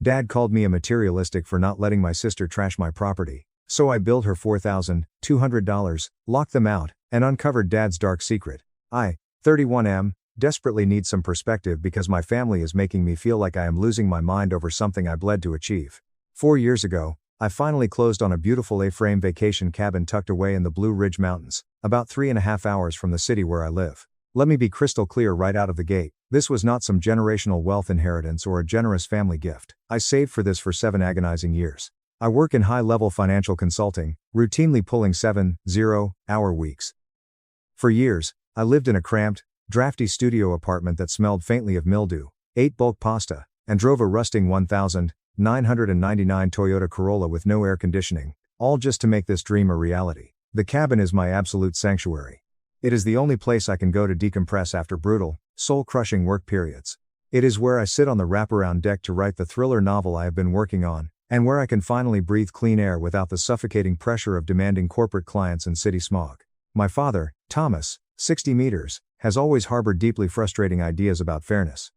Dad called me a materialistic for not letting my sister trash my property, so I billed her $4,200, locked them out, and uncovered Dad's dark secret. I, 31 desperately need some perspective because my family is making me feel like I am losing my mind over something I bled to achieve. 4 years ago, I finally closed on a beautiful A-frame vacation cabin tucked away in the Blue Ridge Mountains, about 3.5 hours from the city where I live. Let me be crystal clear right out of the gate. This was not some generational wealth inheritance or a generous family gift. I saved for this for 7 agonizing years. I work in high-level financial consulting, routinely pulling 7-0-hour weeks. For years, I lived in a cramped, drafty studio apartment that smelled faintly of mildew, ate bulk pasta, and drove a rusting 1999 Toyota Corolla with no air conditioning, all just to make this dream a reality. The cabin is my absolute sanctuary. It is the only place I can go to decompress after brutal, soul-crushing work periods. It is where I sit on the wraparound deck to write the thriller novel I have been working on, and where I can finally breathe clean air without the suffocating pressure of demanding corporate clients and city smog. My father, Thomas, 60 meters, has always harbored deeply frustrating ideas about fairness.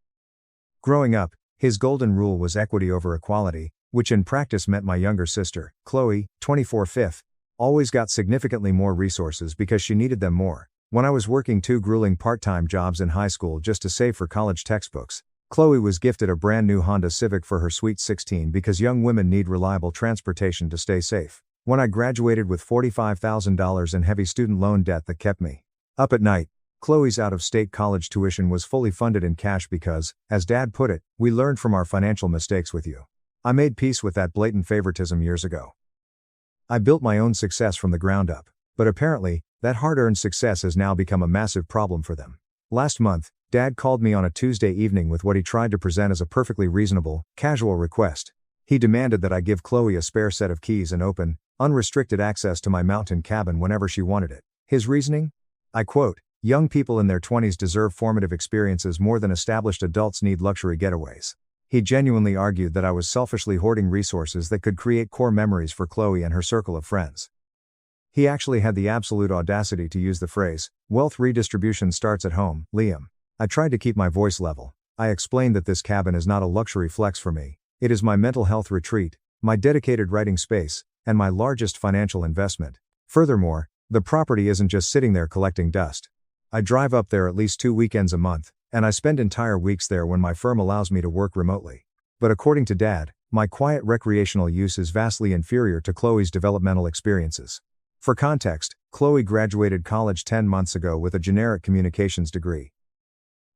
Growing up, his golden rule was equity over equality, which in practice meant my younger sister, Chloe, 24/5, always got significantly more resources because she needed them more. When I was working 2 grueling part-time jobs in high school just to save for college textbooks, Chloe was gifted a brand new Honda Civic for her sweet 16 because young women need reliable transportation to stay safe. When I graduated with $45,000 in heavy student loan debt that kept me up at night, Chloe's out-of-state college tuition was fully funded in cash because, as Dad put it, we learned from our financial mistakes with you. I made peace with that blatant favoritism years ago. I built my own success from the ground up, but apparently, that hard-earned success has now become a massive problem for them. Last month, Dad called me on a Tuesday evening with what he tried to present as a perfectly reasonable, casual request. He demanded that I give Chloe a spare set of keys and open, unrestricted access to my mountain cabin whenever she wanted it. His reasoning? I quote, "Young people in their 20s deserve formative experiences more than established adults need luxury getaways." He genuinely argued that I was selfishly hoarding resources that could create core memories for Chloe and her circle of friends. He actually had the absolute audacity to use the phrase, "Wealth redistribution starts at home, Liam." I tried to keep my voice level. I explained that this cabin is not a luxury flex for me. It is my mental health retreat, my dedicated writing space, and my largest financial investment. Furthermore, the property isn't just sitting there collecting dust. I drive up there at least 2 weekends a month, and I spend entire weeks there when my firm allows me to work remotely. But according to Dad, my quiet recreational use is vastly inferior to Chloe's developmental experiences. For context, Chloe graduated college 10 months ago with a generic communications degree.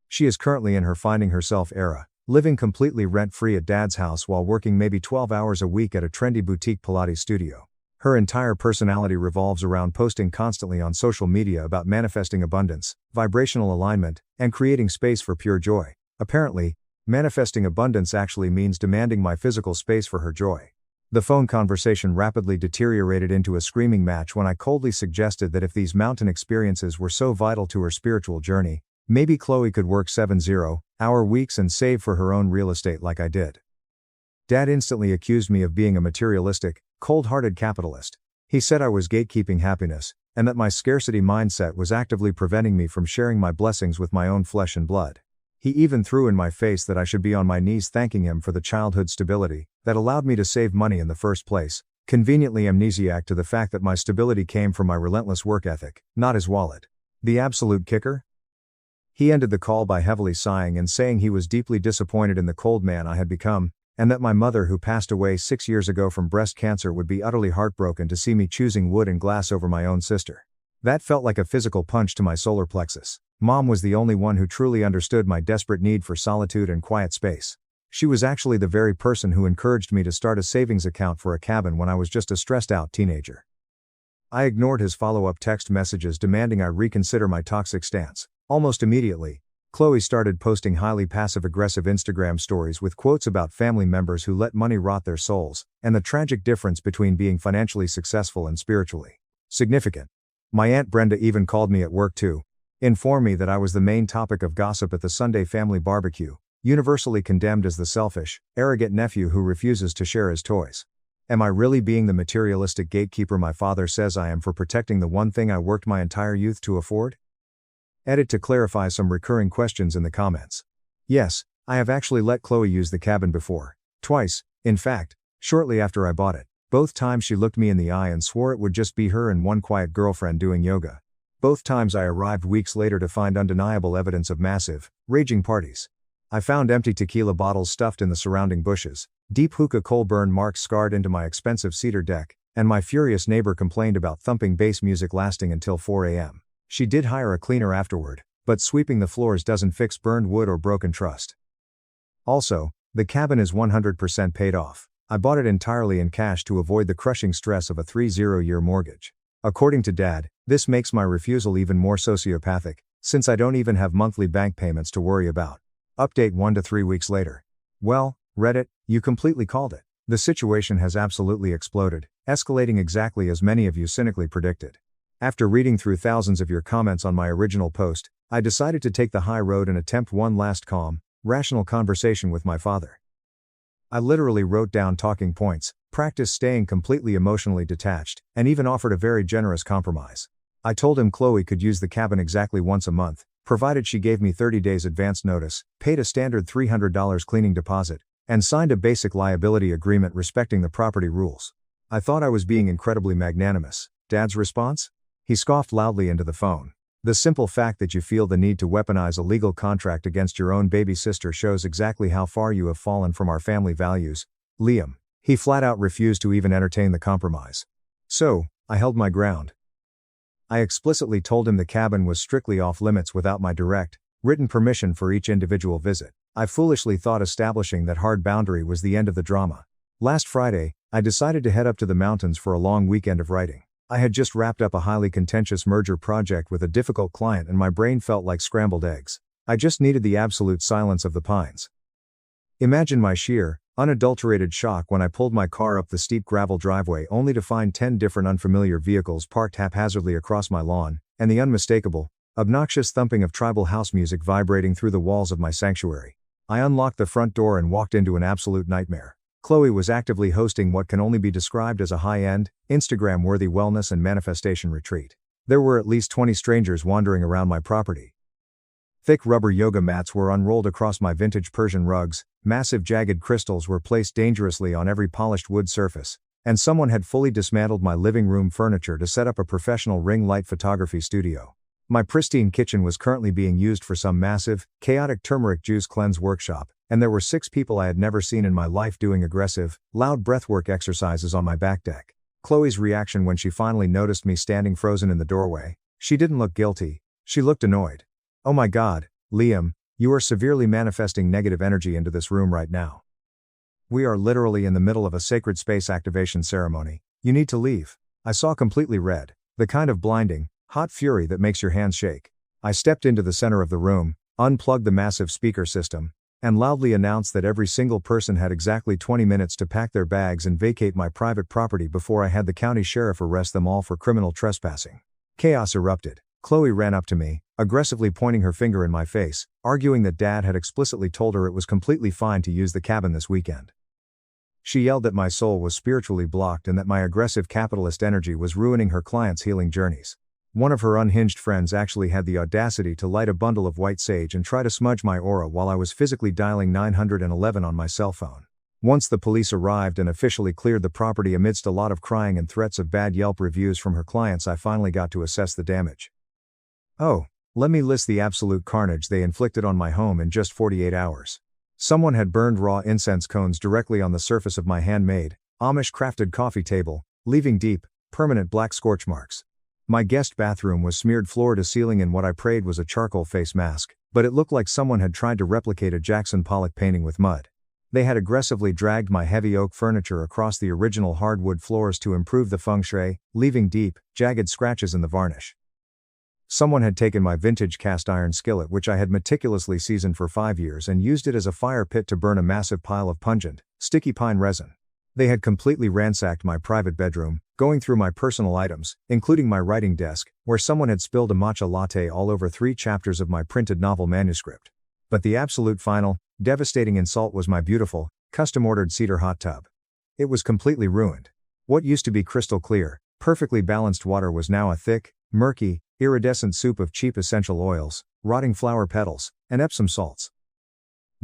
She is currently in her finding herself era, living completely rent-free at Dad's house while working maybe 12 hours a week at a trendy boutique Pilates studio. Her entire personality revolves around posting constantly on social media about manifesting abundance, vibrational alignment, and creating space for pure joy. Apparently, manifesting abundance actually means demanding my physical space for her joy. The phone conversation rapidly deteriorated into a screaming match when I coldly suggested that if these mountain experiences were so vital to her spiritual journey, maybe Chloe could work 7-0-hour weeks and save for her own real estate like I did. Dad instantly accused me of being a materialistic, cold-hearted capitalist. He said I was gatekeeping happiness, and that my scarcity mindset was actively preventing me from sharing my blessings with my own flesh and blood. He even threw in my face that I should be on my knees thanking him for the childhood stability that allowed me to save money in the first place, conveniently amnesiac to the fact that my stability came from my relentless work ethic, not his wallet. The absolute kicker? He ended the call by heavily sighing and saying he was deeply disappointed in the cold man I had become, and that my mother, who passed away 6 years ago from breast cancer, would be utterly heartbroken to see me choosing wood and glass over my own sister. That felt like a physical punch to my solar plexus. Mom was the only one who truly understood my desperate need for solitude and quiet space. She was actually the very person who encouraged me to start a savings account for a cabin when I was just a stressed-out teenager. I ignored his follow-up text messages demanding I reconsider my toxic stance. Almost immediately, Chloe started posting highly passive-aggressive Instagram stories with quotes about family members who let money rot their souls, and the tragic difference between being financially successful and spiritually significant. My Aunt Brenda even called me at work to inform me that I was the main topic of gossip at the Sunday family barbecue, universally condemned as the selfish, arrogant nephew who refuses to share his toys. Am I really being the materialistic gatekeeper my father says I am for protecting the one thing I worked my entire youth to afford? Edit to clarify some recurring questions in the comments. Yes, I have actually let Chloe use the cabin before. Twice, in fact, shortly after I bought it. Both times she looked me in the eye and swore it would just be her and one quiet girlfriend doing yoga. Both times I arrived weeks later to find undeniable evidence of massive, raging parties. I found empty tequila bottles stuffed in the surrounding bushes, deep hookah coal burn marks scarred into my expensive cedar deck, and my furious neighbor complained about thumping bass music lasting until 4 a.m. She did hire a cleaner afterward, but sweeping the floors doesn't fix burned wood or broken trust. Also, the cabin is 100% paid off. I bought it entirely in cash to avoid the crushing stress of a 30-year mortgage. According to Dad, this makes my refusal even more sociopathic, since I don't even have monthly bank payments to worry about. Update 1 to 3 weeks later. Well, Reddit, you completely called it. The situation has absolutely exploded, escalating exactly as many of you cynically predicted. After reading through thousands of your comments on my original post, I decided to take the high road and attempt one last calm, rational conversation with my father. I literally wrote down talking points, practiced staying completely emotionally detached, and even offered a very generous compromise. I told him Chloe could use the cabin exactly once a month, provided she gave me 30 days advance notice, paid a standard $300 cleaning deposit, and signed a basic liability agreement respecting the property rules. I thought I was being incredibly magnanimous. Dad's response? He scoffed loudly into the phone. The simple fact that you feel the need to weaponize a legal contract against your own baby sister shows exactly how far you have fallen from our family values, Liam. He flat out refused to even entertain the compromise. So, I held my ground. I explicitly told him the cabin was strictly off limits without my direct, written permission for each individual visit. I foolishly thought establishing that hard boundary was the end of the drama. Last Friday, I decided to head up to the mountains for a long weekend of writing. I had just wrapped up a highly contentious merger project with a difficult client and my brain felt like scrambled eggs. I just needed the absolute silence of the pines. Imagine my sheer, unadulterated shock when I pulled my car up the steep gravel driveway only to find 10 different unfamiliar vehicles parked haphazardly across my lawn, and the unmistakable, obnoxious thumping of tribal house music vibrating through the walls of my sanctuary. I unlocked the front door and walked into an absolute nightmare. Chloe was actively hosting what can only be described as a high-end, Instagram-worthy wellness and manifestation retreat. There were at least 20 strangers wandering around my property. Thick rubber yoga mats were unrolled across my vintage Persian rugs, massive jagged crystals were placed dangerously on every polished wood surface, and someone had fully dismantled my living room furniture to set up a professional ring light photography studio. My pristine kitchen was currently being used for some massive, chaotic turmeric juice cleanse workshop, and there were 6 people I had never seen in my life doing aggressive, loud breathwork exercises on my back deck. Chloe's reaction when she finally noticed me standing frozen in the doorway, she didn't look guilty, she looked annoyed. Oh my God, Liam, you are severely manifesting negative energy into this room right now. We are literally in the middle of a sacred space activation ceremony. You need to leave. I saw completely red, the kind of blinding, hot fury that makes your hands shake. I stepped into the center of the room, unplugged the massive speaker system, and loudly announced that every single person had exactly 20 minutes to pack their bags and vacate my private property before I had the county sheriff arrest them all for criminal trespassing. Chaos erupted. Chloe ran up to me, aggressively pointing her finger in my face, arguing that Dad had explicitly told her it was completely fine to use the cabin this weekend. She yelled that my soul was spiritually blocked and that my aggressive capitalist energy was ruining her clients' healing journeys. One of her unhinged friends actually had the audacity to light a bundle of white sage and try to smudge my aura while I was physically dialing 911 on my cell phone. Once the police arrived and officially cleared the property amidst a lot of crying and threats of bad Yelp reviews from her clients, I finally got to assess the damage. Oh, let me list the absolute carnage they inflicted on my home in just 48 hours. Someone had burned raw incense cones directly on the surface of my handmade, Amish-crafted coffee table, leaving deep, permanent black scorch marks. My guest bathroom was smeared floor to ceiling in what I prayed was a charcoal face mask, but it looked like someone had tried to replicate a Jackson Pollock painting with mud. They had aggressively dragged my heavy oak furniture across the original hardwood floors to improve the feng shui, leaving deep, jagged scratches in the varnish. Someone had taken my vintage cast iron skillet, which I had meticulously seasoned for 5 years, and used it as a fire pit to burn a massive pile of pungent, sticky pine resin. They had completely ransacked my private bedroom, going through my personal items, including my writing desk, where someone had spilled a matcha latte all over 3 chapters of my printed novel manuscript. But the absolute final, devastating insult was my beautiful, custom-ordered cedar hot tub. It was completely ruined. What used to be crystal clear, perfectly balanced water was now a thick, murky, iridescent soup of cheap essential oils, rotting flower petals, and Epsom salts.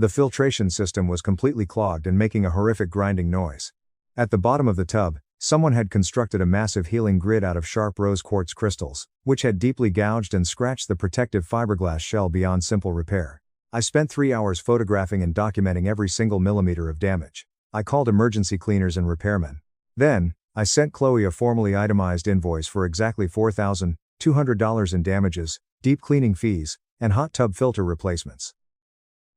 The filtration system was completely clogged and making a horrific grinding noise. At the bottom of the tub, someone had constructed a massive healing grid out of sharp rose quartz crystals, which had deeply gouged and scratched the protective fiberglass shell beyond simple repair. I spent 3 hours photographing and documenting every single millimeter of damage. I called emergency cleaners and repairmen. Then, I sent Chloe a formally itemized invoice for exactly $4,200 in damages, deep cleaning fees, and hot tub filter replacements.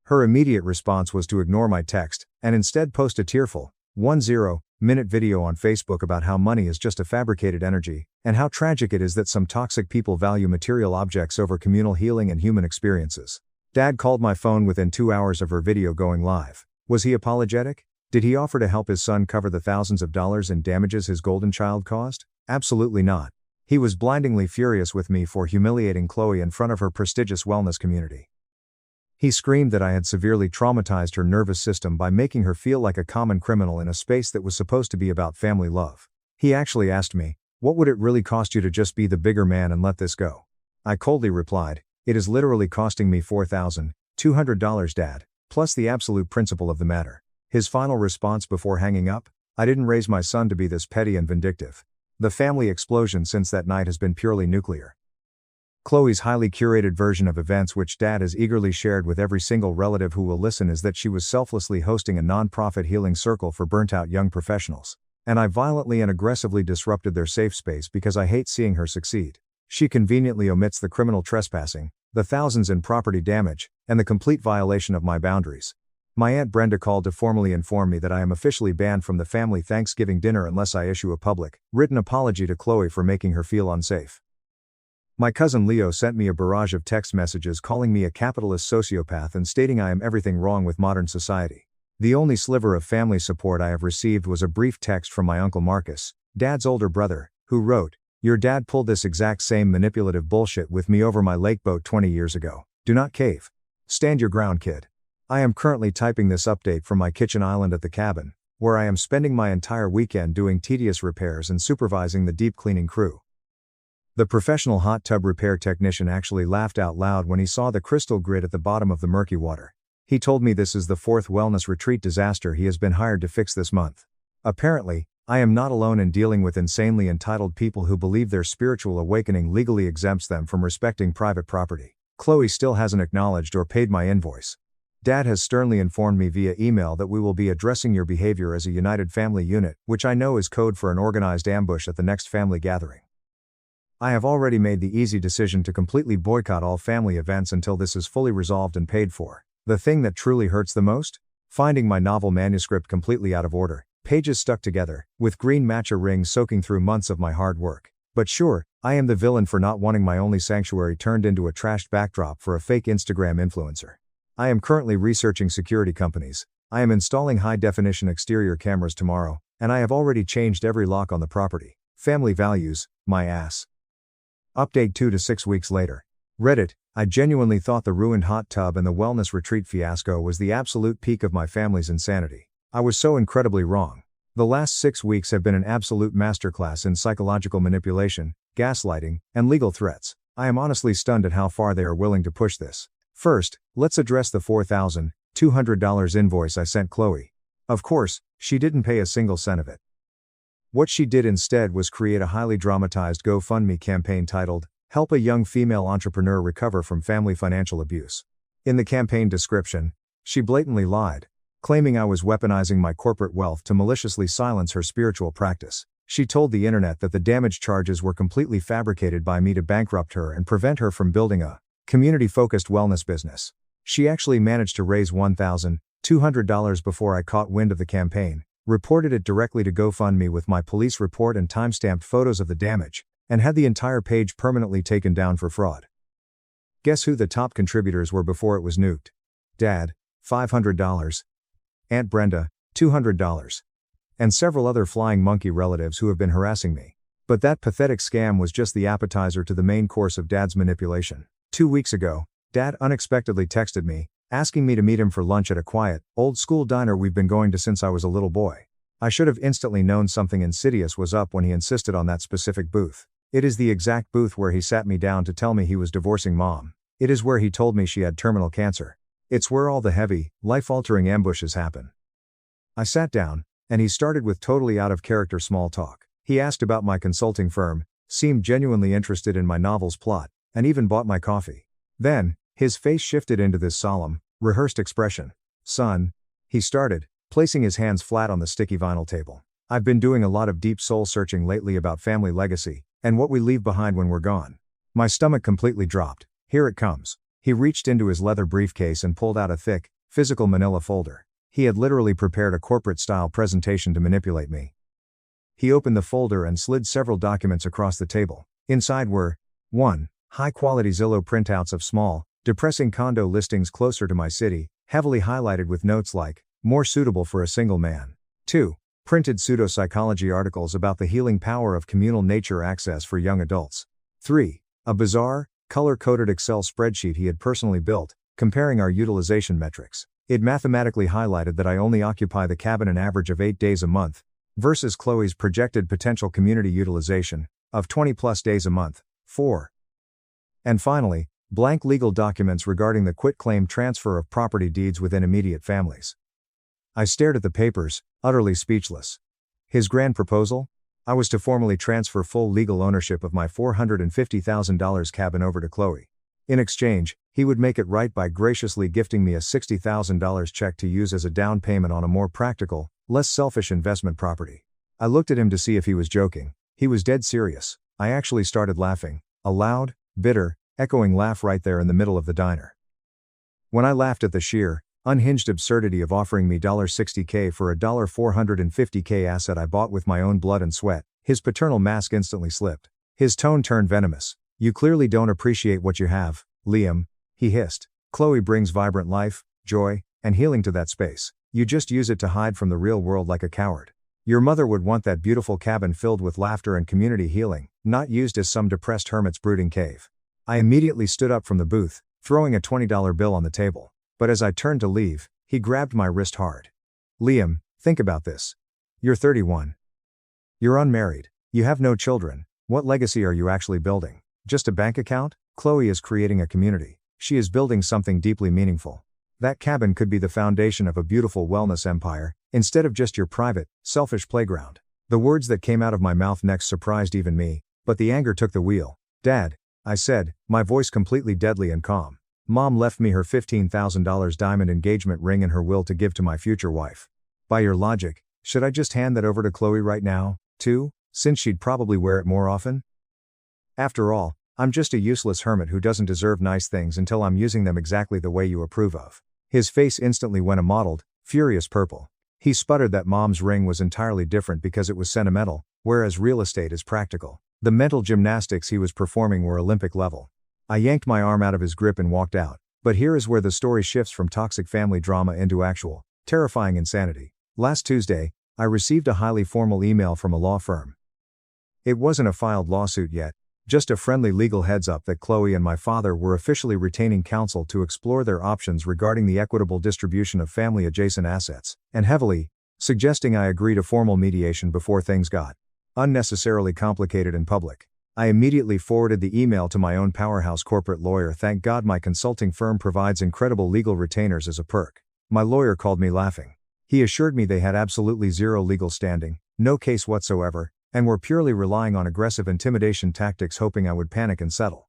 Her immediate response was to ignore my text, and instead post a tearful, 10-minute video on Facebook about how money is just a fabricated energy, and how tragic it is that some toxic people value material objects over communal healing and human experiences. Dad called my phone within 2 hours of her video going live. Was he apologetic? Did he offer to help his son cover the thousands of dollars in damages his golden child caused? Absolutely not. He was blindingly furious with me for humiliating Chloe in front of her prestigious wellness community. He screamed that I had severely traumatized her nervous system by making her feel like a common criminal in a space that was supposed to be about family love. He actually asked me, "What would it really cost you to just be the bigger man and let this go?" I coldly replied, "It is literally costing me $4,200, Dad, plus the absolute principle of the matter." His final response before hanging up, "I didn't raise my son to be this petty and vindictive." The family explosion since that night has been purely nuclear. Chloe's highly curated version of events, which Dad has eagerly shared with every single relative who will listen, is that she was selflessly hosting a non-profit healing circle for burnt-out young professionals. And I violently and aggressively disrupted their safe space because I hate seeing her succeed. She conveniently omits the criminal trespassing, the thousands in property damage, and the complete violation of my boundaries. My Aunt Brenda called to formally inform me that I am officially banned from the family Thanksgiving dinner unless I issue a public, written apology to Chloe for making her feel unsafe. My cousin Leo sent me a barrage of text messages calling me a capitalist sociopath and stating I am everything wrong with modern society. The only sliver of family support I have received was a brief text from my Uncle Marcus, Dad's older brother, who wrote, "Your dad pulled this exact same manipulative bullshit with me over my lake boat 20 years ago. Do not cave. Stand your ground, kid." I am currently typing this update from my kitchen island at the cabin, where I am spending my entire weekend doing tedious repairs and supervising the deep cleaning crew. The professional hot tub repair technician actually laughed out loud when he saw the crystal grid at the bottom of the murky water. He told me this is the 4th wellness retreat disaster he has been hired to fix this month. Apparently, I am not alone in dealing with insanely entitled people who believe their spiritual awakening legally exempts them from respecting private property. Chloe still hasn't acknowledged or paid my invoice. Dad has sternly informed me via email that we will be addressing your behavior as a united family unit, which I know is code for an organized ambush at the next family gathering. I have already made the easy decision to completely boycott all family events until this is fully resolved and paid for. The thing that truly hurts the most? Finding my novel manuscript completely out of order, pages stuck together, with green matcha rings soaking through months of my hard work. But sure, I am the villain for not wanting my only sanctuary turned into a trashed backdrop for a fake Instagram influencer. I am currently researching security companies. I am installing high-definition exterior cameras tomorrow, and I have already changed every lock on the property. Family values, my ass. Update 2 to 6 weeks later. Reddit, I genuinely thought the ruined hot tub and the wellness retreat fiasco was the absolute peak of my family's insanity. I was so incredibly wrong. The last 6 weeks have been an absolute masterclass in psychological manipulation, gaslighting, and legal threats. I am honestly stunned at how far they are willing to push this. First, let's address the $4,200 invoice I sent Chloe. Of course, she didn't pay a single cent of it. What she did instead was create a highly dramatized GoFundMe campaign titled, "Help a Young Female Entrepreneur Recover from Family Financial Abuse." In the campaign description, she blatantly lied, claiming I was weaponizing my corporate wealth to maliciously silence her spiritual practice. She told the internet that the damage charges were completely fabricated by me to bankrupt her and prevent her from building a community-focused wellness business. She actually managed to raise $1,200 before I caught wind of the campaign, reported it directly to GoFundMe with my police report and timestamped photos of the damage, and had the entire page permanently taken down for fraud. Guess who the top contributors were before it was nuked? Dad, $500, Aunt Brenda, $200, and several other flying monkey relatives who have been harassing me. But that pathetic scam was just the appetizer to the main course of Dad's manipulation. 2 weeks ago, Dad unexpectedly texted me, asking me to meet him for lunch at a quiet, old-school diner we've been going to since I was a little boy. I should have instantly known something insidious was up when he insisted on that specific booth. It is the exact booth where he sat me down to tell me he was divorcing Mom. It is where he told me she had terminal cancer. It's where all the heavy, life-altering ambushes happen. I sat down, and he started with totally out-of-character small talk. He asked about my consulting firm, seemed genuinely interested in my novel's plot, and even bought my coffee. Then, his face shifted into this solemn, rehearsed expression. "Son," he started, placing his hands flat on the sticky vinyl table. "I've been doing a lot of deep soul-searching lately about family legacy, and what we leave behind when we're gone." My stomach completely dropped. Here it comes. He reached into his leather briefcase and pulled out a thick, physical manila folder. He had literally prepared a corporate-style presentation to manipulate me. He opened the folder and slid several documents across the table. Inside were 1. High-quality Zillow printouts of small, depressing condo listings closer to my city, heavily highlighted with notes like, "More suitable for a single man." 2. Printed pseudo-psychology articles about the healing power of communal nature access for young adults. 3. A bizarre, color-coded Excel spreadsheet he had personally built, comparing our utilization metrics. It mathematically highlighted that I only occupy the cabin an average of 8 days a month, versus Chloe's projected potential community utilization of 20+ days a month. 4. And finally, blank legal documents regarding the quitclaim transfer of property deeds within immediate families. I stared at the papers, utterly speechless. His grand proposal? I was to formally transfer full legal ownership of my $450,000 cabin over to Chloe. In exchange, he would make it right by graciously gifting me a $60,000 check to use as a down payment on a more practical, less selfish investment property. I looked at him to see if he was joking. He was dead serious. I actually started laughing, a loud, bitter, echoing laugh right there in the middle of the diner. When I laughed at the sheer, unhinged absurdity of offering me $60K for a $450K asset I bought with my own blood and sweat, his paternal mask instantly slipped. His tone turned venomous. "You clearly don't appreciate what you have, Liam," he hissed. "Chloe brings vibrant life, joy, and healing to that space. You just use it to hide from the real world like a coward. Your mother would want that beautiful cabin filled with laughter and community healing, not used as some depressed hermit's brooding cave." I immediately stood up from the booth, throwing a $20 bill on the table. But as I turned to leave, he grabbed my wrist hard. "Liam, think about this. You're 31. You're unmarried. You have no children. What legacy are you actually building? Just a bank account? Chloe is creating a community. She is building something deeply meaningful. That cabin could be the foundation of a beautiful wellness empire, instead of just your private, selfish playground." The words that came out of my mouth next surprised even me, but the anger took the wheel. "Dad," I said, my voice completely deadly and calm. "Mom left me her $15,000 diamond engagement ring in her will to give to my future wife. By your logic, should I just hand that over to Chloe right now, too, since she'd probably wear it more often? After all, I'm just a useless hermit who doesn't deserve nice things until I'm using them exactly the way you approve of." His face instantly went a mottled, furious purple. He sputtered that Mom's ring was entirely different because it was sentimental, whereas real estate is practical. The mental gymnastics he was performing were Olympic level. I yanked my arm out of his grip and walked out, but here is where the story shifts from toxic family drama into actual, terrifying insanity. Last Tuesday, I received a highly formal email from a law firm. It wasn't a filed lawsuit yet, just a friendly legal heads up that Chloe and my father were officially retaining counsel to explore their options regarding the equitable distribution of family-adjacent assets, and heavily suggesting I agree to formal mediation before things got unnecessarily complicated in public. I immediately forwarded the email to my own powerhouse corporate lawyer. Thank God my consulting firm provides incredible legal retainers as a perk. My lawyer called me laughing. He assured me they had absolutely zero legal standing, no case whatsoever, and were purely relying on aggressive intimidation tactics hoping I would panic and settle.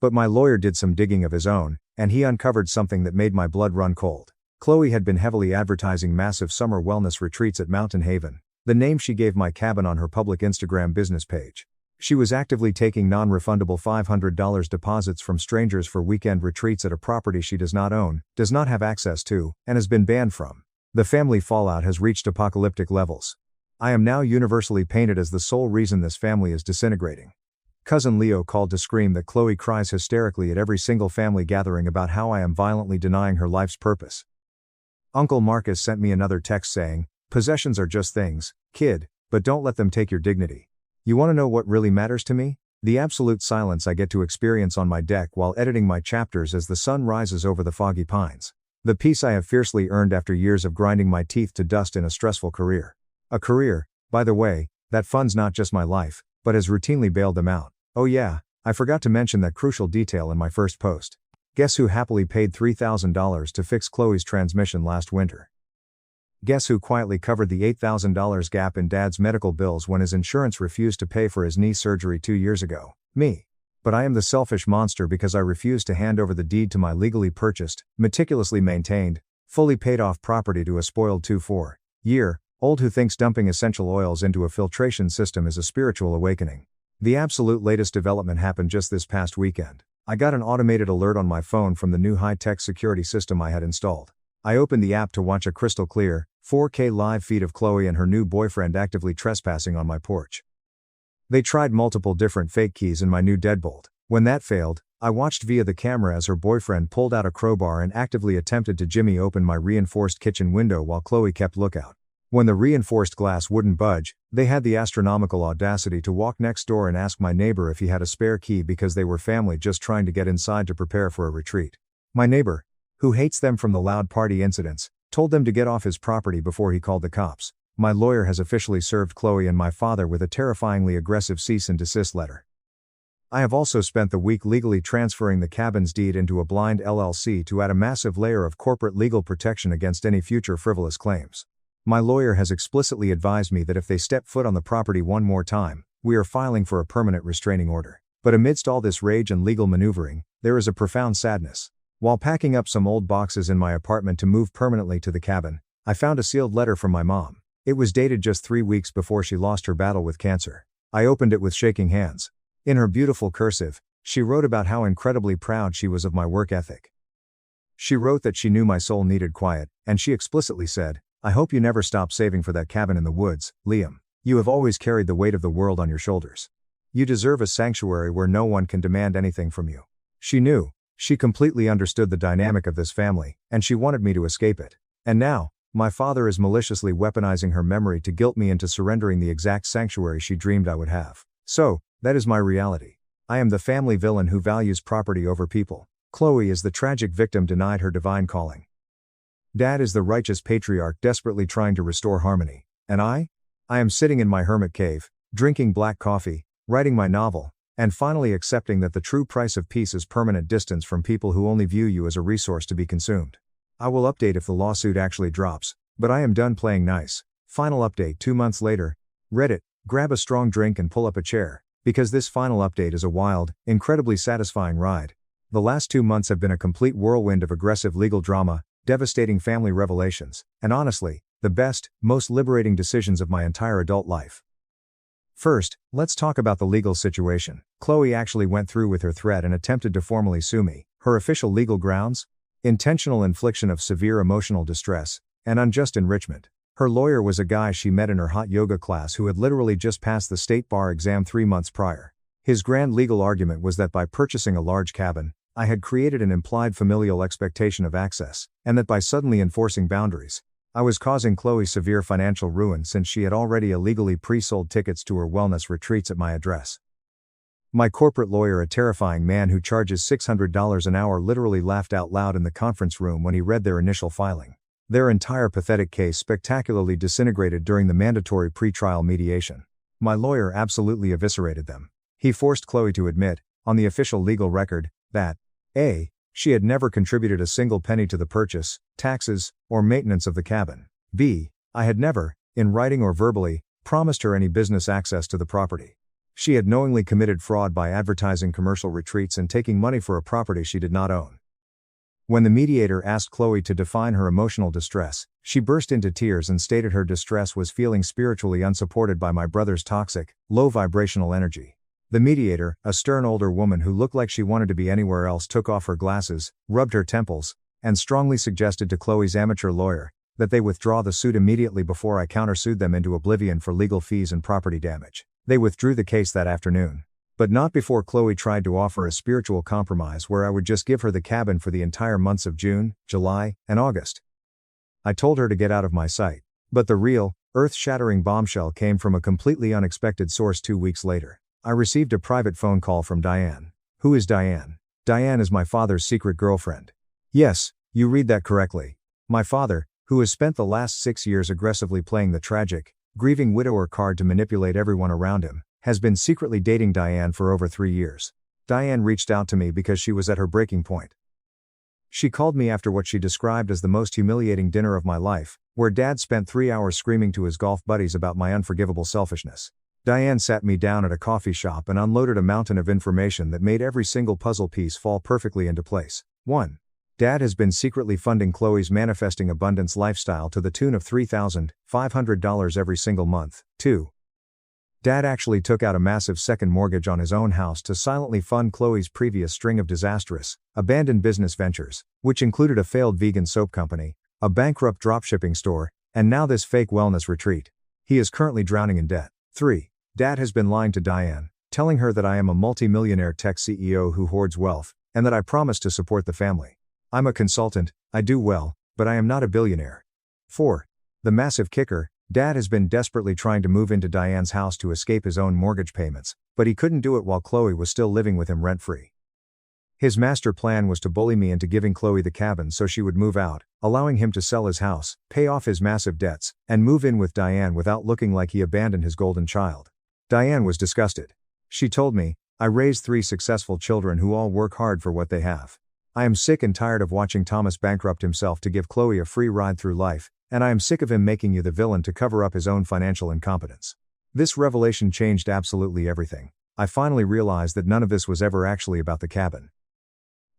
But my lawyer did some digging of his own, and he uncovered something that made my blood run cold. Chloe had been heavily advertising massive summer wellness retreats at Mountain Haven, the name she gave my cabin on her public Instagram business page. She was actively taking non-refundable $500 deposits from strangers for weekend retreats at a property she does not own, does not have access to, and has been banned from. The family fallout has reached apocalyptic levels. I am now universally painted as the sole reason this family is disintegrating. Cousin Leo called to scream that Chloe cries hysterically at every single family gathering about how I am violently denying her life's purpose. Uncle Marcus sent me another text saying, "Possessions are just things, kid, but don't let them take your dignity. You want to know what really matters to me? The absolute silence I get to experience on my deck while editing my chapters as the sun rises over the foggy pines. The peace I have fiercely earned after years of grinding my teeth to dust in a stressful career. A career, by the way, that funds not just my life, but has routinely bailed them out. Oh yeah, I forgot to mention that crucial detail in my first post. Guess who happily paid $3,000 to fix Chloe's transmission last winter? Guess who quietly covered the $8,000 gap in Dad's medical bills when his insurance refused to pay for his knee surgery 2 years ago? Me. But I am the selfish monster because I refused to hand over the deed to my legally purchased, meticulously maintained, fully paid off property to a spoiled 2-4-year-old who thinks dumping essential oils into a filtration system is a spiritual awakening. The absolute latest development happened just this past weekend. I got an automated alert on my phone from the new high-tech security system I had installed. I opened the app to watch a crystal clear, 4K live feed of Chloe and her new boyfriend actively trespassing on my porch. They tried multiple different fake keys in my new deadbolt. When that failed, I watched via the camera as her boyfriend pulled out a crowbar and actively attempted to jimmy open my reinforced kitchen window while Chloe kept lookout. When the reinforced glass wouldn't budge, they had the astronomical audacity to walk next door and ask my neighbor if he had a spare key because they were family just trying to get inside to prepare for a retreat. My neighbor, who hates them from the loud party incidents, told them to get off his property before he called the cops. My lawyer has officially served Chloe and my father with a terrifyingly aggressive cease and desist letter. I have also spent the week legally transferring the cabin's deed into a blind LLC to add a massive layer of corporate legal protection against any future frivolous claims. My lawyer has explicitly advised me that if they step foot on the property one more time, we are filing for a permanent restraining order. But amidst all this rage and legal maneuvering, there is a profound sadness. While packing up some old boxes in my apartment to move permanently to the cabin, I found a sealed letter from my mom. It was dated just 3 weeks before she lost her battle with cancer. I opened it with shaking hands. In her beautiful cursive, she wrote about how incredibly proud she was of my work ethic. She wrote that she knew my soul needed quiet, and she explicitly said, "I hope you never stop saving for that cabin in the woods, Liam. You have always carried the weight of the world on your shoulders. You deserve a sanctuary where no one can demand anything from you." She knew, she completely understood the dynamic of this family, and she wanted me to escape it. And now, my father is maliciously weaponizing her memory to guilt me into surrendering the exact sanctuary she dreamed I would have. So, that is my reality. I am the family villain who values property over people. Chloe is the tragic victim denied her divine calling. Dad is the righteous patriarch desperately trying to restore harmony. And I am sitting in my hermit cave, drinking black coffee, writing my novel, and finally accepting that the true price of peace is permanent distance from people who only view you as a resource to be consumed. I will update if the lawsuit actually drops, but I am done playing nice. Final update 2 months later. Reddit, grab a strong drink and pull up a chair, because this final update is a wild, incredibly satisfying ride. The last 2 months have been a complete whirlwind of aggressive legal drama, devastating family revelations, and honestly, the best, most liberating decisions of my entire adult life. First, let's talk about the legal situation. Chloe actually went through with her threat and attempted to formally sue me. Her official legal grounds? Intentional infliction of severe emotional distress, and unjust enrichment. Her lawyer was a guy she met in her hot yoga class who had literally just passed the state bar exam 3 months prior. His grand legal argument was that by purchasing a large cabin, I had created an implied familial expectation of access, and that by suddenly enforcing boundaries, I was causing Chloe severe financial ruin since she had already illegally pre-sold tickets to her wellness retreats at my address. My corporate lawyer, a terrifying man who charges $600 an hour, literally laughed out loud in the conference room when he read their initial filing. Their entire pathetic case spectacularly disintegrated during the mandatory pre-trial mediation. My lawyer absolutely eviscerated them. He forced Chloe to admit, on the official legal record, that A. She had never contributed a single penny to the purchase, taxes, or maintenance of the cabin. B. I had never, in writing or verbally, promised her any business access to the property. She had knowingly committed fraud by advertising commercial retreats and taking money for a property she did not own. When the mediator asked Chloe to define her emotional distress, she burst into tears and stated her distress was feeling spiritually unsupported by my brother's toxic, low vibrational energy. The mediator, a stern older woman who looked like she wanted to be anywhere else, took off her glasses, rubbed her temples, and strongly suggested to Chloe's amateur lawyer that they withdraw the suit immediately before I countersued them into oblivion for legal fees and property damage. They withdrew the case that afternoon. But not before Chloe tried to offer a spiritual compromise where I would just give her the cabin for the entire months of June, July, and August. I told her to get out of my sight. But the real, earth-shattering bombshell came from a completely unexpected source 2 weeks later. I received a private phone call from Diane. Who is Diane? Diane is my father's secret girlfriend. Yes, you read that correctly. My father, who has spent the last 6 years aggressively playing the tragic, grieving widower card to manipulate everyone around him, has been secretly dating Diane for over 3 years. Diane reached out to me because she was at her breaking point. She called me after what she described as the most humiliating dinner of my life, where Dad spent 3 hours screaming to his golf buddies about my unforgivable selfishness. Diane sat me down at a coffee shop and unloaded a mountain of information that made every single puzzle piece fall perfectly into place. 1. Dad has been secretly funding Chloe's manifesting abundance lifestyle to the tune of $3,500 every single month. 2. Dad actually took out a massive second mortgage on his own house to silently fund Chloe's previous string of disastrous, abandoned business ventures, which included a failed vegan soap company, a bankrupt dropshipping store, and now this fake wellness retreat. He is currently drowning in debt. 3. Dad has been lying to Diane, telling her that I am a multi-millionaire tech CEO who hoards wealth, and that I promise to support the family. I'm a consultant, I do well, but I am not a billionaire. 4. The massive kicker, Dad has been desperately trying to move into Diane's house to escape his own mortgage payments, but he couldn't do it while Chloe was still living with him rent-free. His master plan was to bully me into giving Chloe the cabin so she would move out, allowing him to sell his house, pay off his massive debts, and move in with Diane without looking like he abandoned his golden child. Diane was disgusted. She told me, I raised 3 successful children who all work hard for what they have. I am sick and tired of watching Thomas bankrupt himself to give Chloe a free ride through life, and I am sick of him making you the villain to cover up his own financial incompetence. This revelation changed absolutely everything. I finally realized that none of this was ever actually about the cabin.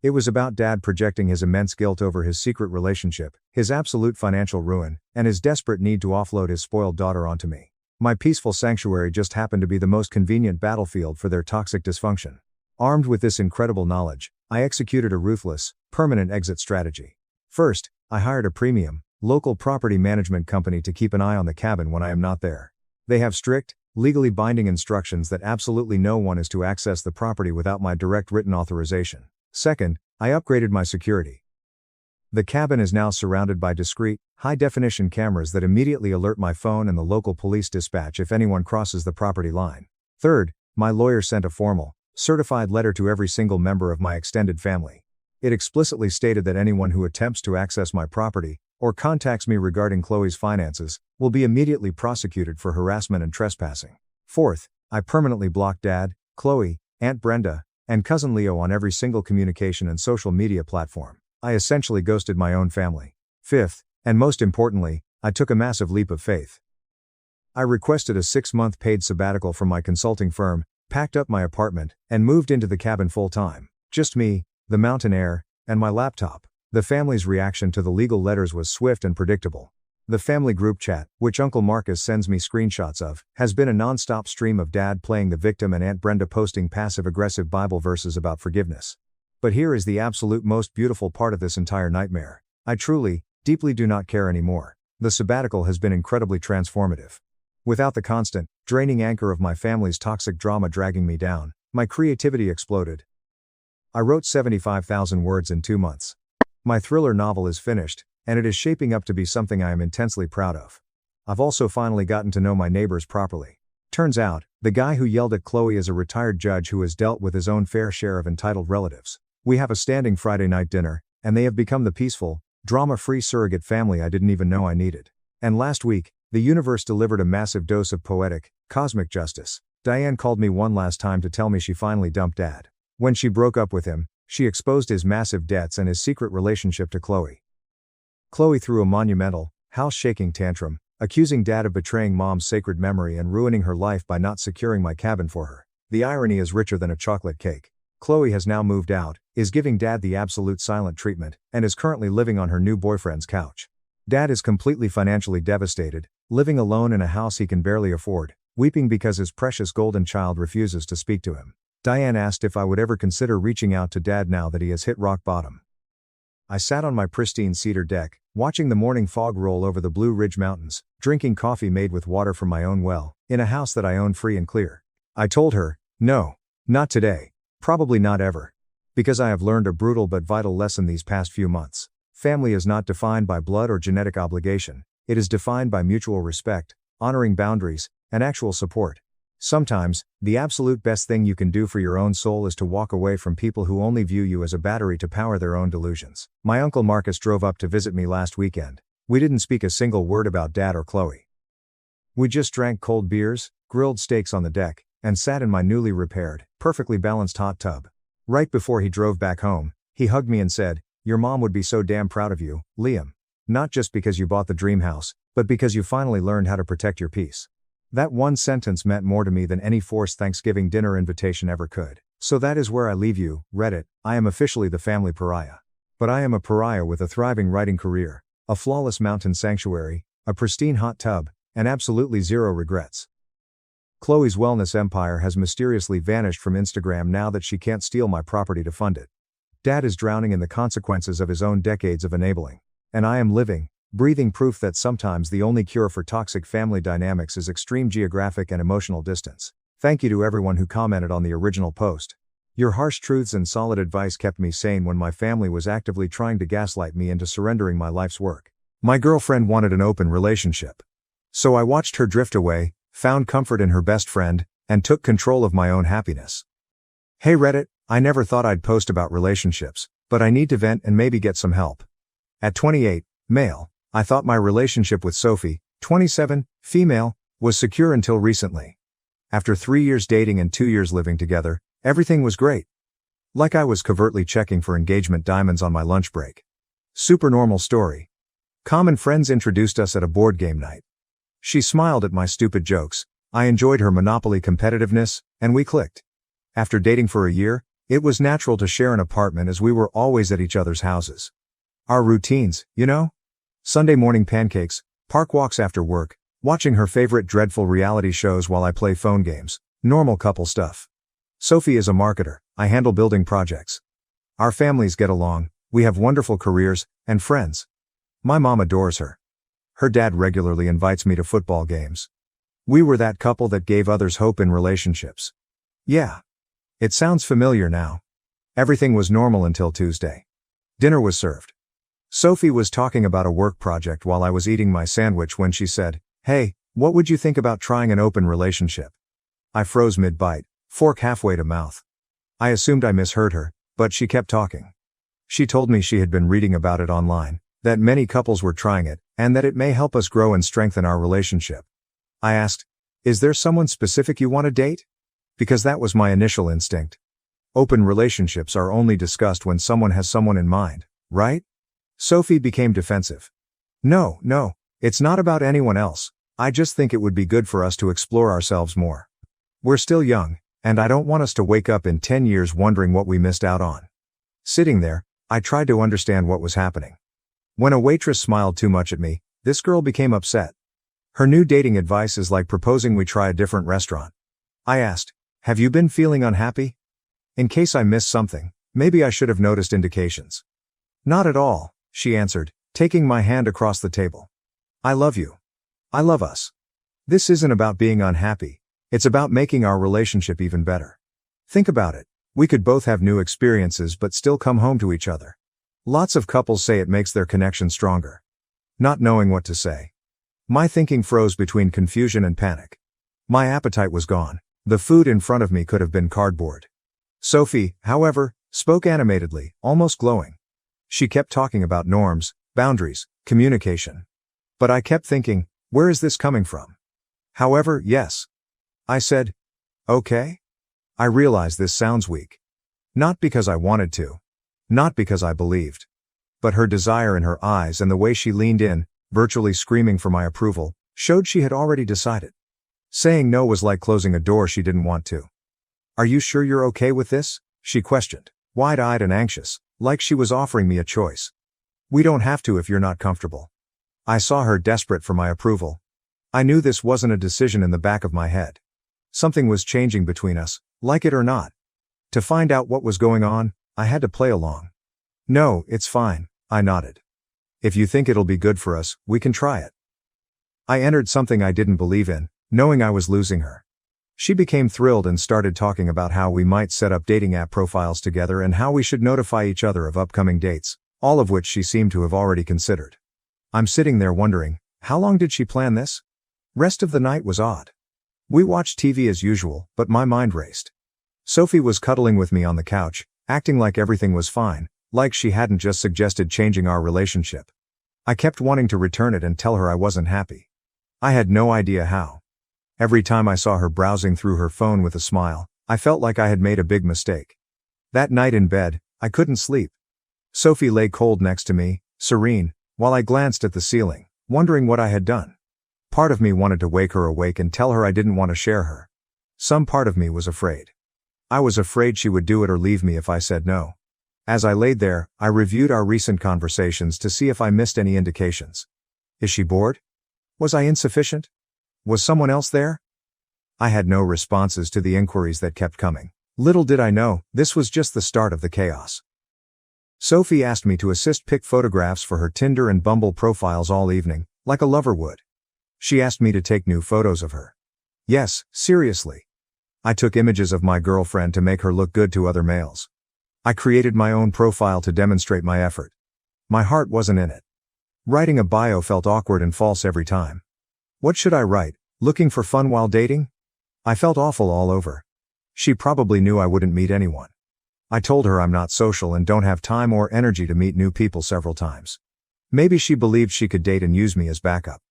It was about Dad projecting his immense guilt over his secret relationship, his absolute financial ruin, and his desperate need to offload his spoiled daughter onto me. My peaceful sanctuary just happened to be the most convenient battlefield for their toxic dysfunction. Armed with this incredible knowledge, I executed a ruthless, permanent exit strategy. First, I hired a premium, local property management company to keep an eye on the cabin when I am not there. They have strict, legally binding instructions that absolutely no one is to access the property without my direct written authorization. Second, I upgraded my security. The cabin is now surrounded by discreet, high-definition cameras that immediately alert my phone and the local police dispatch if anyone crosses the property line. Third, my lawyer sent a formal, certified letter to every single member of my extended family. It explicitly stated that anyone who attempts to access my property, or contacts me regarding Chloe's finances, will be immediately prosecuted for harassment and trespassing. Fourth, I permanently blocked Dad, Chloe, Aunt Brenda, and Cousin Leo on every single communication and social media platform. I essentially ghosted my own family. Fifth, and most importantly, I took a massive leap of faith. I requested a 6-month paid sabbatical from my consulting firm, packed up my apartment, and moved into the cabin full-time. Just me, the mountain air, and my laptop. The family's reaction to the legal letters was swift and predictable. The family group chat, which Uncle Marcus sends me screenshots of, has been a non-stop stream of Dad playing the victim and Aunt Brenda posting passive-aggressive Bible verses about forgiveness. But here is the absolute most beautiful part of this entire nightmare. I truly, deeply do not care anymore. The sabbatical has been incredibly transformative. Without the constant, draining anchor of my family's toxic drama dragging me down, my creativity exploded. I wrote 75,000 words in 2 months. My thriller novel is finished, and it is shaping up to be something I am intensely proud of. I've also finally gotten to know my neighbors properly. Turns out, the guy who yelled at Chloe is a retired judge who has dealt with his own fair share of entitled relatives. We have a standing Friday night dinner, and they have become the peaceful, drama-free surrogate family I didn't even know I needed. And last week, the universe delivered a massive dose of poetic, cosmic justice. Diane called me one last time to tell me she finally dumped Dad. When she broke up with him, she exposed his massive debts and his secret relationship to Chloe. Chloe threw a monumental, house-shaking tantrum, accusing Dad of betraying Mom's sacred memory and ruining her life by not securing my cabin for her. The irony is richer than a chocolate cake. Chloe has now moved out, is giving Dad the absolute silent treatment, and is currently living on her new boyfriend's couch. Dad is completely financially devastated, living alone in a house he can barely afford, weeping because his precious golden child refuses to speak to him. Diane asked if I would ever consider reaching out to Dad now that he has hit rock bottom. I sat on my pristine cedar deck, watching the morning fog roll over the Blue Ridge Mountains, drinking coffee made with water from my own well, in a house that I own free and clear. I told her, no, not today, probably not ever. Because I have learned a brutal but vital lesson these past few months. Family is not defined by blood or genetic obligation, it is defined by mutual respect, honoring boundaries, and actual support. Sometimes, the absolute best thing you can do for your own soul is to walk away from people who only view you as a battery to power their own delusions. My Uncle Marcus drove up to visit me last weekend. We didn't speak a single word about Dad or Chloe. We just drank cold beers, grilled steaks on the deck, and sat in my newly repaired, perfectly balanced hot tub. Right before he drove back home, he hugged me and said, Your mom would be so damn proud of you, Liam. Not just because you bought the dream house, but because you finally learned how to protect your peace. That one sentence meant more to me than any forced Thanksgiving dinner invitation ever could. So that is where I leave you, Reddit. I am officially the family pariah. But I am a pariah with a thriving writing career, a flawless mountain sanctuary, a pristine hot tub, and absolutely zero regrets. Chloe's wellness empire has mysteriously vanished from Instagram now that she can't steal my property to fund it. Dad is drowning in the consequences of his own decades of enabling. And I am living, breathing proof that sometimes the only cure for toxic family dynamics is extreme geographic and emotional distance. Thank you to everyone who commented on the original post. Your harsh truths and solid advice kept me sane when my family was actively trying to gaslight me into surrendering my life's work. My girlfriend wanted an open relationship. So I watched her drift away, found comfort in her best friend, and took control of my own happiness. Hey Reddit, I never thought I'd post about relationships, but I need to vent and maybe get some help. At 28, male, I thought my relationship with Sophie, 27, female, was secure until recently. After 3 years dating and 2 years living together, everything was great. Like I was covertly checking for engagement diamonds on my lunch break. Super normal story. Common friends introduced us at a board game night. She smiled at my stupid jokes, I enjoyed her Monopoly competitiveness, and we clicked. After dating for a year, it was natural to share an apartment as we were always at each other's houses. Our routines, you know? Sunday morning pancakes, park walks after work, watching her favorite dreadful reality shows while I play phone games, normal couple stuff. Sophie is a marketer, I handle building projects. Our families get along, we have wonderful careers, and friends. My mom adores her. Her dad regularly invites me to football games. We were that couple that gave others hope in relationships. Yeah. It sounds familiar now. Everything was normal until Tuesday. Dinner was served. Sophie was talking about a work project while I was eating my sandwich when she said, "Hey, what would you think about trying an open relationship?" I froze mid-bite, fork halfway to mouth. I assumed I misheard her, but she kept talking. She told me she had been reading about it online, that many couples were trying it, and that it may help us grow and strengthen our relationship. I asked, "Is there someone specific you want to date?" Because that was my initial instinct. Open relationships are only discussed when someone has someone in mind, right? Sophie became defensive. No, it's not about anyone else. I just think it would be good for us to explore ourselves more. We're still young, and I don't want us to wake up in 10 years wondering what we missed out on. Sitting there, I tried to understand what was happening. When a waitress smiled too much at me, this girl became upset. Her new dating advice is like proposing we try a different restaurant. I asked, "Have you been feeling unhappy?" In case I missed something, maybe I should have noticed indications. "Not at all," she answered, taking my hand across the table. "I love you. I love us. This isn't about being unhappy. It's about making our relationship even better. Think about it. We could both have new experiences but still come home to each other. Lots of couples say it makes their connection stronger." Not knowing what to say. My thinking froze between confusion and panic. My appetite was gone. The food in front of me could have been cardboard. Sophie, however, spoke animatedly, almost glowing. She kept talking about norms, boundaries, communication. But I kept thinking, where is this coming from? However, yes. I said, okay. I realize this sounds weak. Not because I wanted to. Not because I believed. But her desire in her eyes and the way she leaned in, virtually screaming for my approval, showed she had already decided. Saying no was like closing a door she didn't want to. "Are you sure you're okay with this?" she questioned, wide-eyed and anxious, like she was offering me a choice. "We don't have to if you're not comfortable." I saw her desperate for my approval. I knew this wasn't a decision in the back of my head. Something was changing between us, like it or not. To find out what was going on, I had to play along. "No, it's fine," I nodded. "If you think it'll be good for us, we can try it." I entered something I didn't believe in, knowing I was losing her. She became thrilled and started talking about how we might set up dating app profiles together and how we should notify each other of upcoming dates, all of which she seemed to have already considered. I'm sitting there wondering, how long did she plan this? Rest of the night was odd. We watched TV as usual, but my mind raced. Sophie was cuddling with me on the couch, acting like everything was fine, like she hadn't just suggested changing our relationship. I kept wanting to return it and tell her I wasn't happy. I had no idea how. Every time I saw her browsing through her phone with a smile, I felt like I had made a big mistake. That night in bed, I couldn't sleep. Sophie lay cold next to me, serene, while I glanced at the ceiling, wondering what I had done. Part of me wanted to wake her awake and tell her I didn't want to share her. Some part of me was afraid. I was afraid she would do it or leave me if I said no. As I laid there, I reviewed our recent conversations to see if I missed any indications. Is she bored? Was I insufficient? Was someone else there? I had no responses to the inquiries that kept coming. Little did I know, this was just the start of the chaos. Sophie asked me to assist pick photographs for her Tinder and Bumble profiles all evening, like a lover would. She asked me to take new photos of her. Yes, seriously. I took images of my girlfriend to make her look good to other males. I created my own profile to demonstrate my effort. My heart wasn't in it. Writing a bio felt awkward and false every time. What should I write? Looking for fun while dating? I felt awful all over. She probably knew I wouldn't meet anyone. I told her I'm not social and don't have time or energy to meet new people several times. Maybe she believed she could date and use me as backup.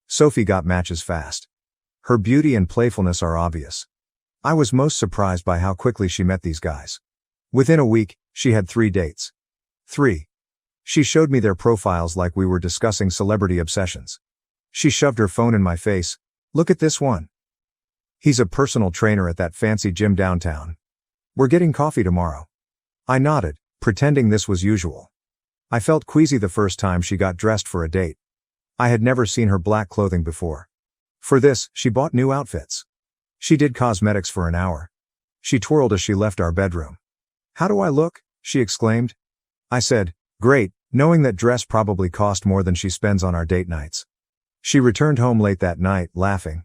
Sophie got matches fast. Her beauty and playfulness are obvious. I was most surprised by how quickly she met these guys. Within a week, she had 3 dates. 3. She showed me their profiles like we were discussing celebrity obsessions. She shoved her phone in my face. Look at this one. He's a personal trainer at that fancy gym downtown. We're getting coffee tomorrow. I nodded, pretending this was usual. I felt queasy the first time she got dressed for a date. I had never seen her black clothing before. For this, she bought new outfits. She did cosmetics for an hour. She twirled as she left our bedroom. How do I look? She exclaimed. I said, great, knowing that dress probably cost more than she spends on our date nights. She returned home late that night, laughing.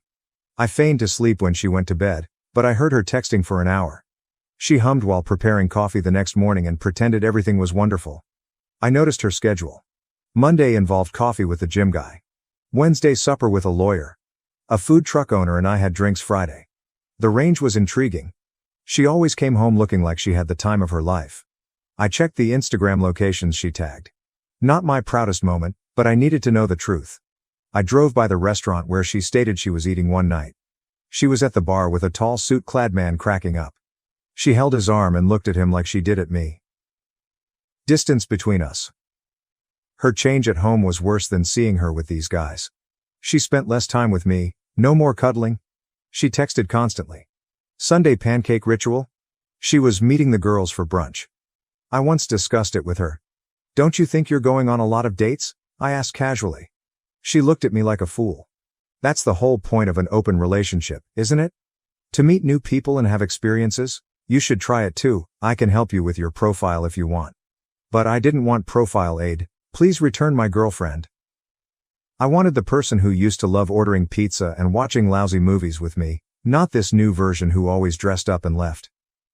I feigned to sleep when she went to bed, but I heard her texting for an hour. She hummed while preparing coffee the next morning and pretended everything was wonderful. I noticed her schedule. Monday involved coffee with the gym guy. Wednesday supper with a lawyer. A food truck owner and I had drinks Friday. The range was intriguing. She always came home looking like she had the time of her life. I checked the Instagram locations she tagged. Not my proudest moment, but I needed to know the truth. I drove by the restaurant where she stated she was eating one night. She was at the bar with a tall suit-clad man cracking up. She held his arm and looked at him like she did at me. Distance between us. Her change at home was worse than seeing her with these guys. She spent less time with me, no more cuddling. She texted constantly. Sunday pancake ritual? She was meeting the girls for brunch. I once discussed it with her. Don't you think you're going on a lot of dates? I asked casually. She looked at me like a fool. That's the whole point of an open relationship, isn't it? To meet new people and have experiences? You should try it too. I can help you with your profile if you want. But I didn't want profile aid. Please return my girlfriend. I wanted the person who used to love ordering pizza and watching lousy movies with me, not this new version who always dressed up and left.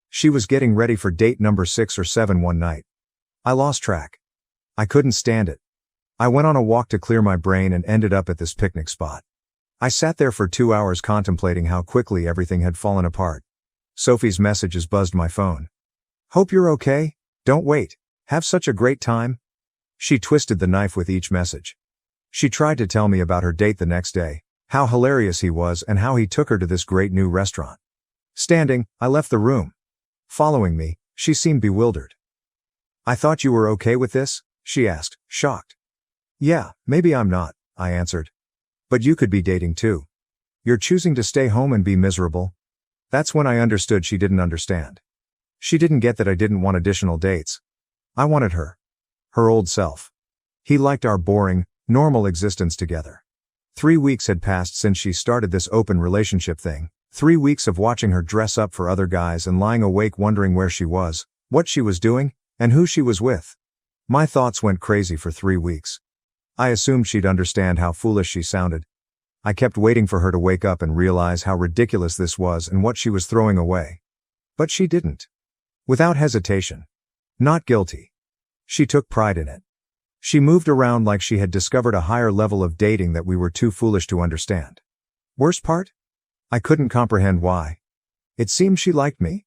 She was getting ready for date number 6 or 7 one night. I lost track. I couldn't stand it. I went on a walk to clear my brain and ended up at this picnic spot. I sat there for 2 hours contemplating how quickly everything had fallen apart. Sophie's messages buzzed my phone. Hope you're okay. Don't wait. Have such a great time. She twisted the knife with each message. She tried to tell me about her date the next day, how hilarious he was and how he took her to this great new restaurant. Standing, I left the room. Following me, she seemed bewildered. I thought you were okay with this? She asked, shocked. Yeah, maybe I'm not, I answered. But you could be dating too. You're choosing to stay home and be miserable. That's when I understood she didn't understand. She didn't get that I didn't want additional dates. I wanted her. Her old self. He liked our boring, normal existence together. 3 weeks had passed since she started this open relationship thing. 3 weeks of watching her dress up for other guys and lying awake wondering where she was, what she was doing, and who she was with. My thoughts went crazy for 3 weeks. I assumed she'd understand how foolish she sounded. I kept waiting for her to wake up and realize how ridiculous this was and what she was throwing away. But she didn't. Without hesitation. Not guilty. She took pride in it. She moved around like she had discovered a higher level of dating that we were too foolish to understand. Worst part? I couldn't comprehend why. It seemed she liked me.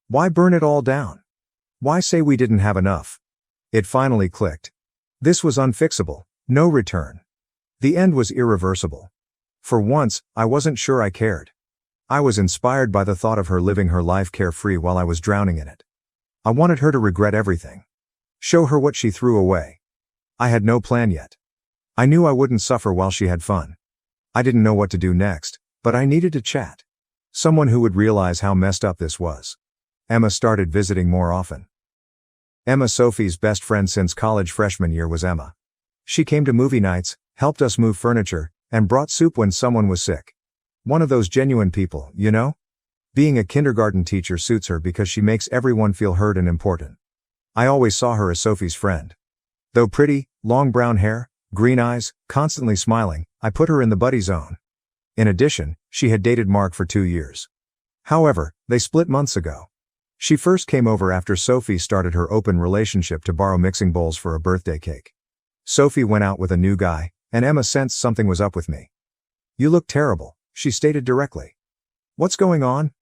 Why burn it all down? Why say we didn't have enough? It finally clicked. This was unfixable. No return. The end was irreversible. For once, I wasn't sure I cared. I was inspired by the thought of her living her life carefree while I was drowning in it. I wanted her to regret everything. Show her what she threw away. I had no plan yet. I knew I wouldn't suffer while she had fun. I didn't know what to do next, but I needed to chat. Someone who would realize how messed up this was. Emma started visiting more often. Emma, Sophie's best friend since college freshman year, was Emma. She came to movie nights, helped us move furniture, and brought soup when someone was sick. One of those genuine people, you know? Being a kindergarten teacher suits her because she makes everyone feel heard and important. I always saw her as Sophie's friend. Though pretty, long brown hair, green eyes, constantly smiling, I put her in the buddy zone. In addition, she had dated Mark for 2 years. However, they split months ago. She first came over after Sophie started her open relationship to borrow mixing bowls for a birthday cake. Sophie went out with a new guy, and Emma sensed something was up with me. "You look terrible," she stated directly. "What's going on?"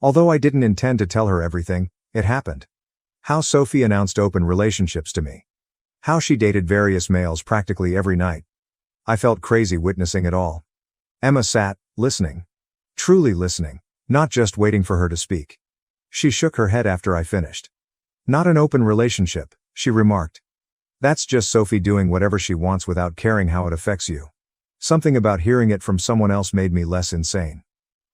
Although I didn't intend to tell her everything, it happened. How Sophie announced open relationships to me. How she dated various males practically every night. I felt crazy witnessing it all. Emma sat, listening. Truly listening, not just waiting for her to speak. She shook her head after I finished. "Not an open relationship," she remarked. "That's just Sophie doing whatever she wants without caring how it affects you." Something about hearing it from someone else made me less insane.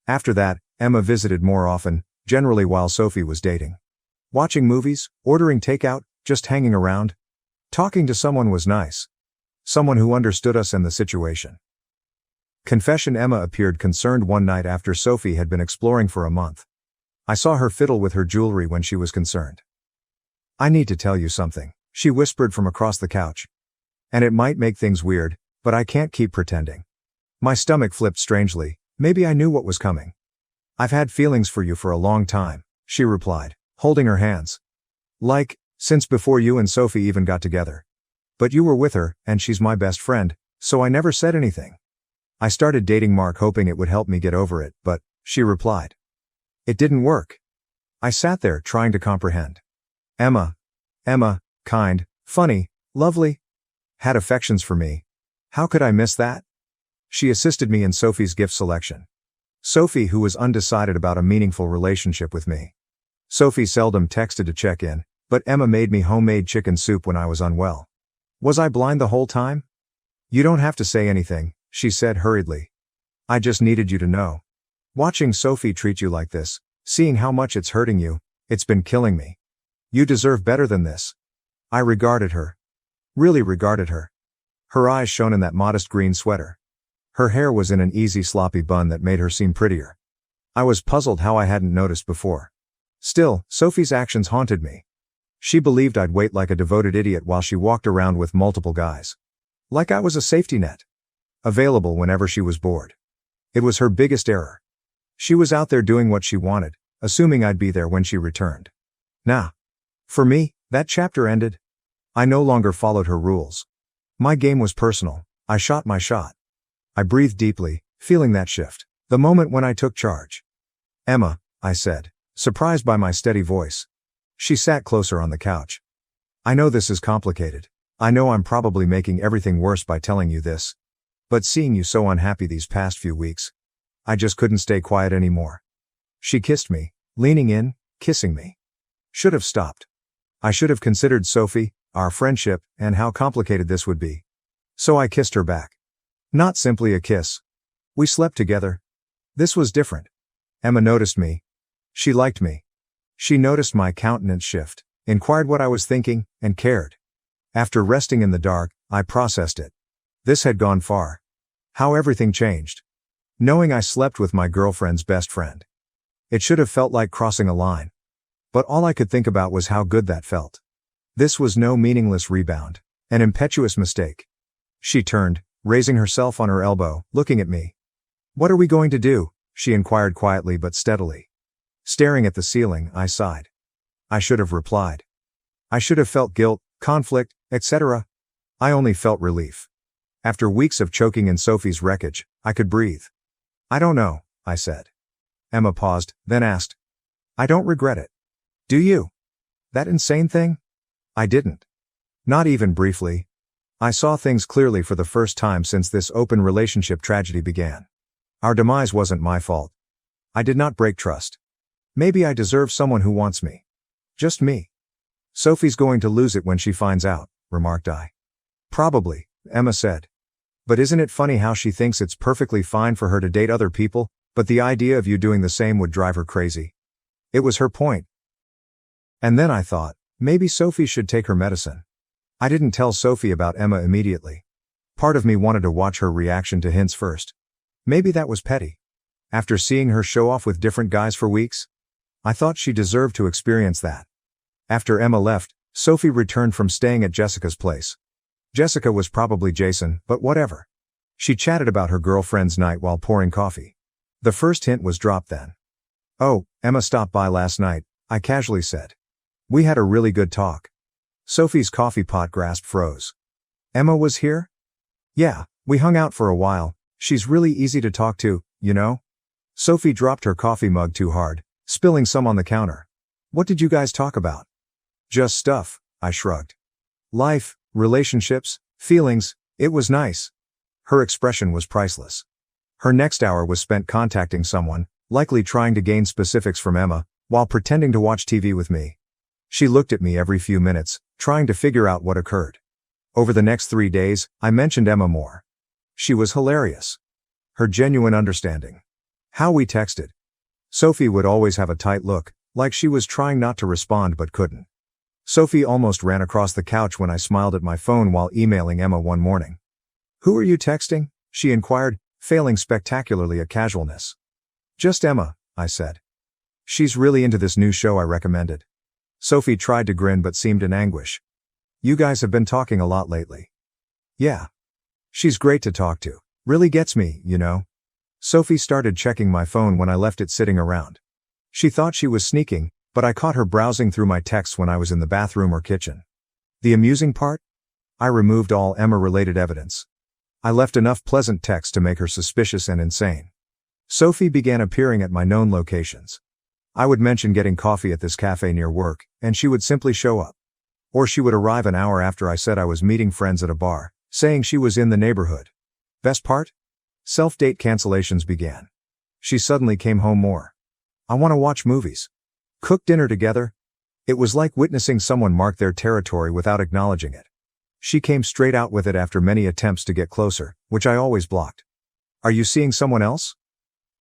After that, Emma visited more often, generally while Sophie was dating. Watching movies, ordering takeout, just hanging around. Talking to someone was nice. Someone who understood us and the situation. Confession: Emma appeared concerned one night after Sophie had been exploring for a month. I saw her fiddle with her jewelry when she was concerned. "I need to tell you something," she whispered from across the couch. "And it might make things weird, but I can't keep pretending." My stomach flipped strangely. Maybe I knew what was coming. "I've had feelings for you for a long time," she replied, holding her hands. "Like, since before you and Sophie even got together. But you were with her, and she's my best friend, so I never said anything. I started dating Mark hoping it would help me get over it, but," she replied. "It didn't work." I sat there trying to comprehend. Emma, kind, funny, lovely, had affections for me. How could I miss that? She assisted me in Sophie's gift selection. Sophie, who was undecided about a meaningful relationship with me. Sophie seldom texted to check in, but Emma made me homemade chicken soup when I was unwell. Was I blind the whole time? "You don't have to say anything," she said hurriedly. "I just needed you to know. Watching Sophie treat you like this, seeing how much it's hurting you, it's been killing me. You deserve better than this." I regarded her. Really regarded her. Her eyes shone in that modest green sweater. Her hair was in an easy sloppy bun that made her seem prettier. I was puzzled how I hadn't noticed before. Still, Sophie's actions haunted me. She believed I'd wait like a devoted idiot while she walked around with multiple guys. Like I was a safety net. Available whenever she was bored. It was her biggest error. She was out there doing what she wanted, assuming I'd be there when she returned. Nah. For me, that chapter ended. I no longer followed her rules. My game was personal. I shot my shot. I breathed deeply, feeling that shift. The moment when I took charge. "Emma," I said, surprised by my steady voice. She sat closer on the couch. "I know this is complicated. I know I'm probably making everything worse by telling you this. But seeing you so unhappy these past few weeks, I just couldn't stay quiet anymore." She kissed me, leaning in, kissing me. Should have stopped. I should have considered Sophie, our friendship, and how complicated this would be. So I kissed her back. Not simply a kiss. We slept together. This was different. Emma noticed me. She liked me. She noticed my countenance shift, inquired what I was thinking, and cared. After resting in the dark, I processed it. This had gone far. How everything changed. Knowing I slept with my girlfriend's best friend. It should have felt like crossing a line. But all I could think about was how good that felt. This was no meaningless rebound, an impetuous mistake. She turned, raising herself on her elbow, looking at me. "What are we going to do?" she inquired quietly but steadily. Staring at the ceiling, I sighed. I should have replied. I should have felt guilt, conflict, etc. I only felt relief. After weeks of choking in Sophie's wreckage, I could breathe. "I don't know," I said. Emma paused, then asked. "I don't regret it. Do you? That insane thing?" I didn't. Not even briefly. I saw things clearly for the first time since this open relationship tragedy began. Our demise wasn't my fault. I did not break trust. Maybe I deserve someone who wants me. Just me. Sophie's going to lose it when she finds out, remarked I. Probably, Emma said. But isn't it funny how she thinks it's perfectly fine for her to date other people, but the idea of you doing the same would drive her crazy? It was her point. And then I thought, maybe Sophie should take her medicine. I didn't tell Sophie about Emma immediately. Part of me wanted to watch her reaction to hints first. Maybe that was petty. After seeing her show off with different guys for weeks, I thought she deserved to experience that. After Emma left, Sophie returned from staying at Jessica's place. Jessica was probably Jason, but whatever. She chatted about her girlfriend's night while pouring coffee. The first hint was dropped then. Oh, Emma stopped by last night, I casually said. We had a really good talk. Sophie's coffee pot grasp froze. Emma was here? Yeah, we hung out for a while. She's really easy to talk to, you know? Sophie dropped her coffee mug too hard, spilling some on the counter. What did you guys talk about? Just stuff, I shrugged. Life, relationships, feelings, it was nice. Her expression was priceless. Her next hour was spent contacting someone, likely trying to gain specifics from Emma, while pretending to watch TV with me. She looked at me every few minutes, trying to figure out what occurred. Over the next 3 days, I mentioned Emma more. She was hilarious. Her genuine understanding. How we texted. Sophie would always have a tight look, like she was trying not to respond but couldn't. Sophie almost ran across the couch when I smiled at my phone while emailing Emma one morning. Who are you texting? She inquired, failing spectacularly at casualness. Just Emma, I said. She's really into this new show I recommended. Sophie tried to grin but seemed in anguish. You guys have been talking a lot lately. Yeah. She's great to talk to. Really gets me, you know. Sophie started checking my phone when I left it sitting around. She thought she was sneaking, but I caught her browsing through my texts when I was in the bathroom or kitchen. The amusing part? I removed all Emma-related evidence. I left enough pleasant text to make her suspicious and insane. Sophie began appearing at my known locations. I would mention getting coffee at this cafe near work, and she would simply show up. Or she would arrive an hour after I said I was meeting friends at a bar, saying she was in the neighborhood. Best part? Self-date cancellations began. She suddenly came home more. I want to watch movies. Cook dinner together? It was like witnessing someone mark their territory without acknowledging it. She came straight out with it after many attempts to get closer, which I always blocked. Are you seeing someone else?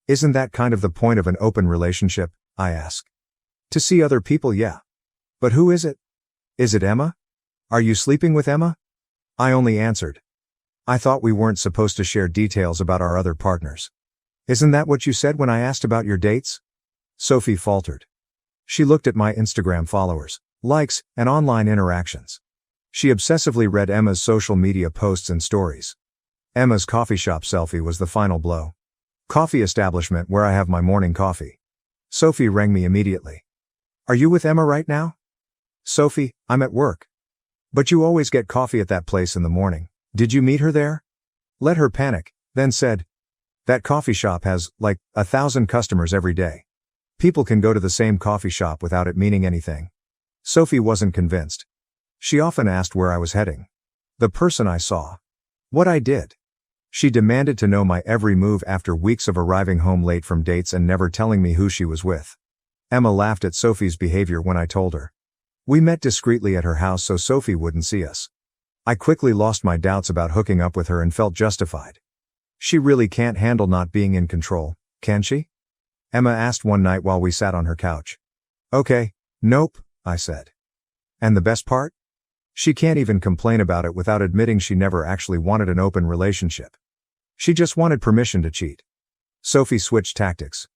Isn't that kind of the point of an open relationship? I ask. To see other people, yeah. But who is it? Is it Emma? Are you sleeping with Emma? I only answered. I thought we weren't supposed to share details about our other partners. Isn't that what you said when I asked about your dates? Sophie faltered. She looked at my Instagram followers, likes, and online interactions. She obsessively read Emma's social media posts and stories. Emma's coffee shop selfie was the final blow. Coffee establishment where I have my morning coffee. Sophie rang me immediately. Are you with Emma right now? Sophie, I'm at work. But you always get coffee at that place in the morning. Did you meet her there? Let her panic, then said. That coffee shop has, like, 1,000 customers every day. People can go to the same coffee shop without it meaning anything. Sophie wasn't convinced. She often asked where I was heading. The person I saw. What I did. She demanded to know my every move after weeks of arriving home late from dates and never telling me who she was with. Emma laughed at Sophie's behavior when I told her. We met discreetly at her house so Sophie wouldn't see us. I quickly lost my doubts about hooking up with her and felt justified. She really can't handle not being in control, can she? Emma asked one night while we sat on her couch. Okay, nope, I said. And the best part? She can't even complain about it without admitting she never actually wanted an open relationship. She just wanted permission to cheat. Sophie switched tactics.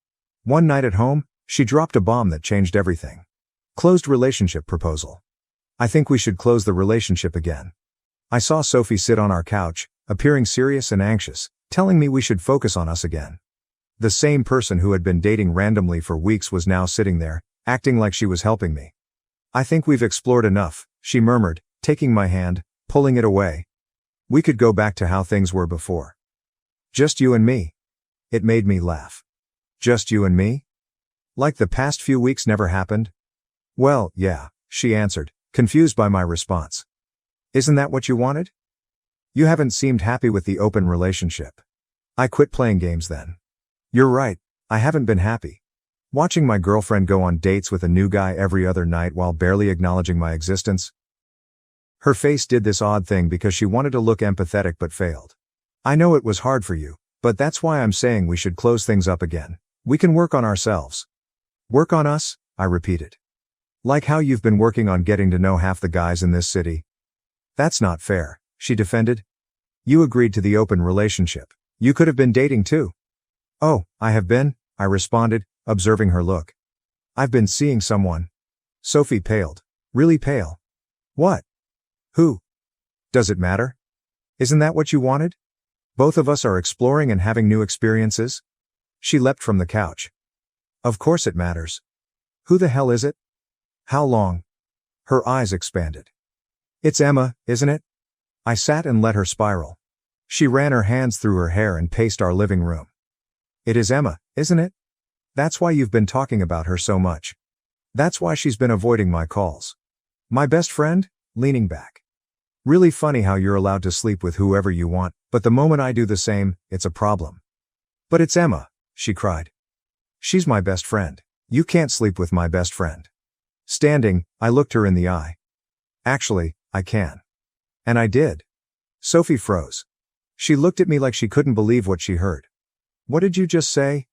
One night at home, she dropped a bomb that changed everything. Closed relationship proposal. I think we should close the relationship again. I saw Sophie sit on our couch, appearing serious and anxious, telling me we should focus on us again. The same person who had been dating randomly for weeks was now sitting there, acting like she was helping me. I think we've explored enough, she murmured, taking my hand, pulling it away. We could go back to how things were before. Just you and me. It made me laugh. Just you and me? Like the past few weeks never happened? Well, yeah, she answered, confused by my response. Isn't that what you wanted? You haven't seemed happy with the open relationship. I quit playing games then. You're right, I haven't been happy. Watching my girlfriend go on dates with a new guy every other night while barely acknowledging my existence. Her face did this odd thing because she wanted to look empathetic but failed. I know it was hard for you, but that's why I'm saying we should close things up again. We can work on ourselves. Work on us, I repeated. Like how you've been working on getting to know half the guys in this city. That's not fair, she defended. You agreed to the open relationship. You could have been dating too. Oh, I have been, I responded, observing her look. I've been seeing someone. Sophie paled. Really pale. What? Who? Does it matter? Isn't that what you wanted? Both of us are exploring and having new experiences. She leapt from the couch. Of course it matters. Who the hell is it? How long? Her eyes expanded. It's Emma, isn't it? I sat and let her spiral. She ran her hands through her hair and paced our living room. It is Emma, isn't it? That's why you've been talking about her so much. That's why she's been avoiding my calls. My best friend? Leaning back. Really funny how you're allowed to sleep with whoever you want, but the moment I do the same, it's a problem. But it's Emma, she cried. She's my best friend. You can't sleep with my best friend. Standing, I looked her in the eye. Actually, I can. And I did. Sophie froze. She looked at me like she couldn't believe what she heard. What did you just say?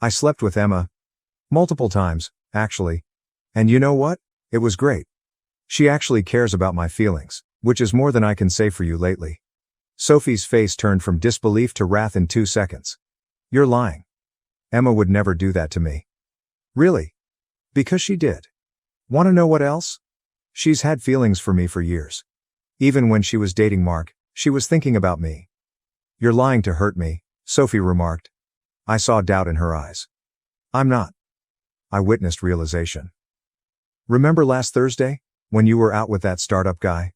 I slept with Emma. Multiple times, actually. And you know what? It was great. She actually cares about my feelings, which is more than I can say for you lately. Sophie's face turned from disbelief to wrath in 2 seconds. You're lying. Emma would never do that to me. Really? Because she did. Want to know what else? She's had feelings for me for years. Even when she was dating Mark, she was thinking about me. You're lying to hurt me, Sophie remarked. I saw doubt in her eyes. I'm not. I witnessed realization. Remember last Thursday, when you were out with that startup guy?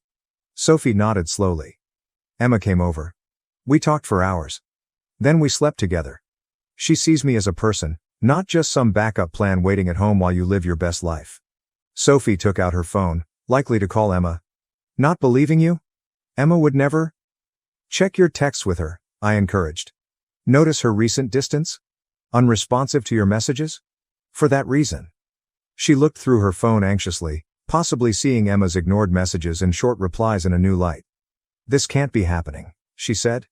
Sophie nodded slowly. Emma came over. We talked for hours. Then we slept together. She sees me as a person, not just some backup plan waiting at home while you live your best life. Sophie took out her phone, likely to call Emma. Not believing you? Emma would never? Check your texts with her, I encouraged. Notice her recent distance? Unresponsive to your messages? For that reason. She looked through her phone anxiously, possibly seeing Emma's ignored messages and short replies in a new light. This can't be happening, she said.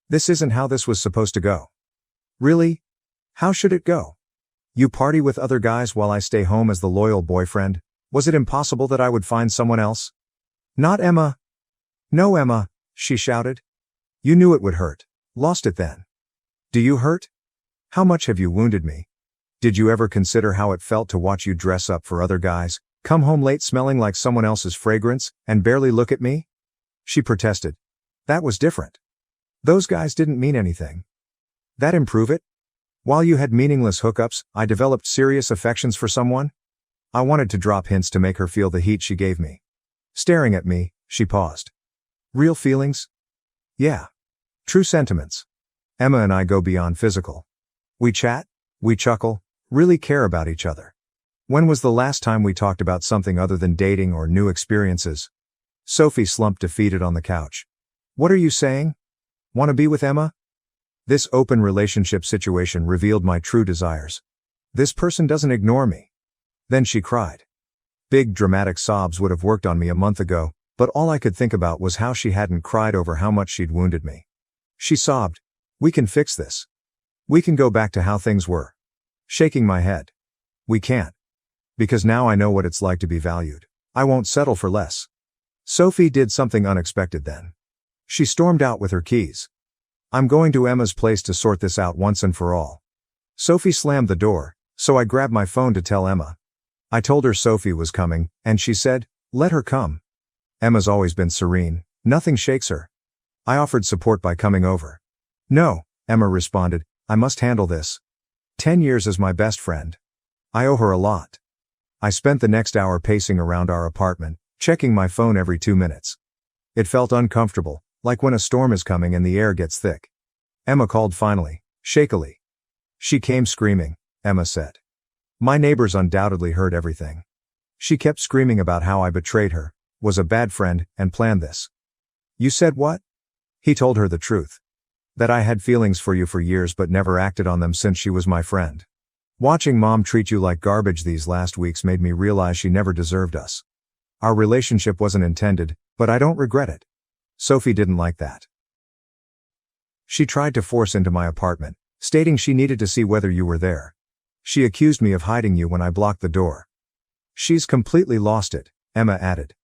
This isn't how this was supposed to go. Really? How should it go? You party with other guys while I stay home as the loyal boyfriend? Was it impossible that I would find someone else? Not Emma. No, Emma, she shouted. You knew it would hurt. Lost it then. Do you hurt? How much have you wounded me? Did you ever consider how it felt to watch you dress up for other guys, come home late smelling like someone else's fragrance, and barely look at me? She protested. That was different. Those guys didn't mean anything. That improve it? While you had meaningless hookups, I developed serious affections for someone? I wanted to drop hints to make her feel the heat she gave me. Staring at me, she paused. Real feelings? Yeah. True sentiments. Emma and I go beyond physical. We chat, we chuckle, really care about each other. When was the last time we talked about something other than dating or new experiences? Sophie slumped defeated on the couch. What are you saying? Want to be with Emma? This open relationship situation revealed my true desires. This person doesn't ignore me. Then she cried. Big dramatic sobs would have worked on me a month ago, but all I could think about was how she hadn't cried over how much she'd wounded me. She sobbed. We can fix this. We can go back to how things were. Shaking my head. We can't. Because now I know what it's like to be valued. I won't settle for less. Sophie did something unexpected then. She stormed out with her keys. I'm going to Emma's place to sort this out once and for all. Sophie slammed the door, so I grabbed my phone to tell Emma. I told her Sophie was coming, and she said, let her come. Emma's always been serene, nothing shakes her. I offered support by coming over. No, Emma responded, I must handle this. 10 years as my best friend. I owe her a lot. I spent the next hour pacing around our apartment, checking my phone every 2 minutes. It felt uncomfortable, like when a storm is coming and the air gets thick. Emma called finally, shakily. She came screaming, Emma said. My neighbors undoubtedly heard everything. She kept screaming about how I betrayed her, was a bad friend, and planned this. You said what? He told her the truth. That I had feelings for you for years but never acted on them since she was my friend. Watching mom treat you like garbage these last weeks made me realize she never deserved us. Our relationship wasn't intended, but I don't regret it. Sophie didn't like that. She tried to force into my apartment, stating she needed to see whether you were there. She accused me of hiding you when I blocked the door. She's completely lost it, Emma added.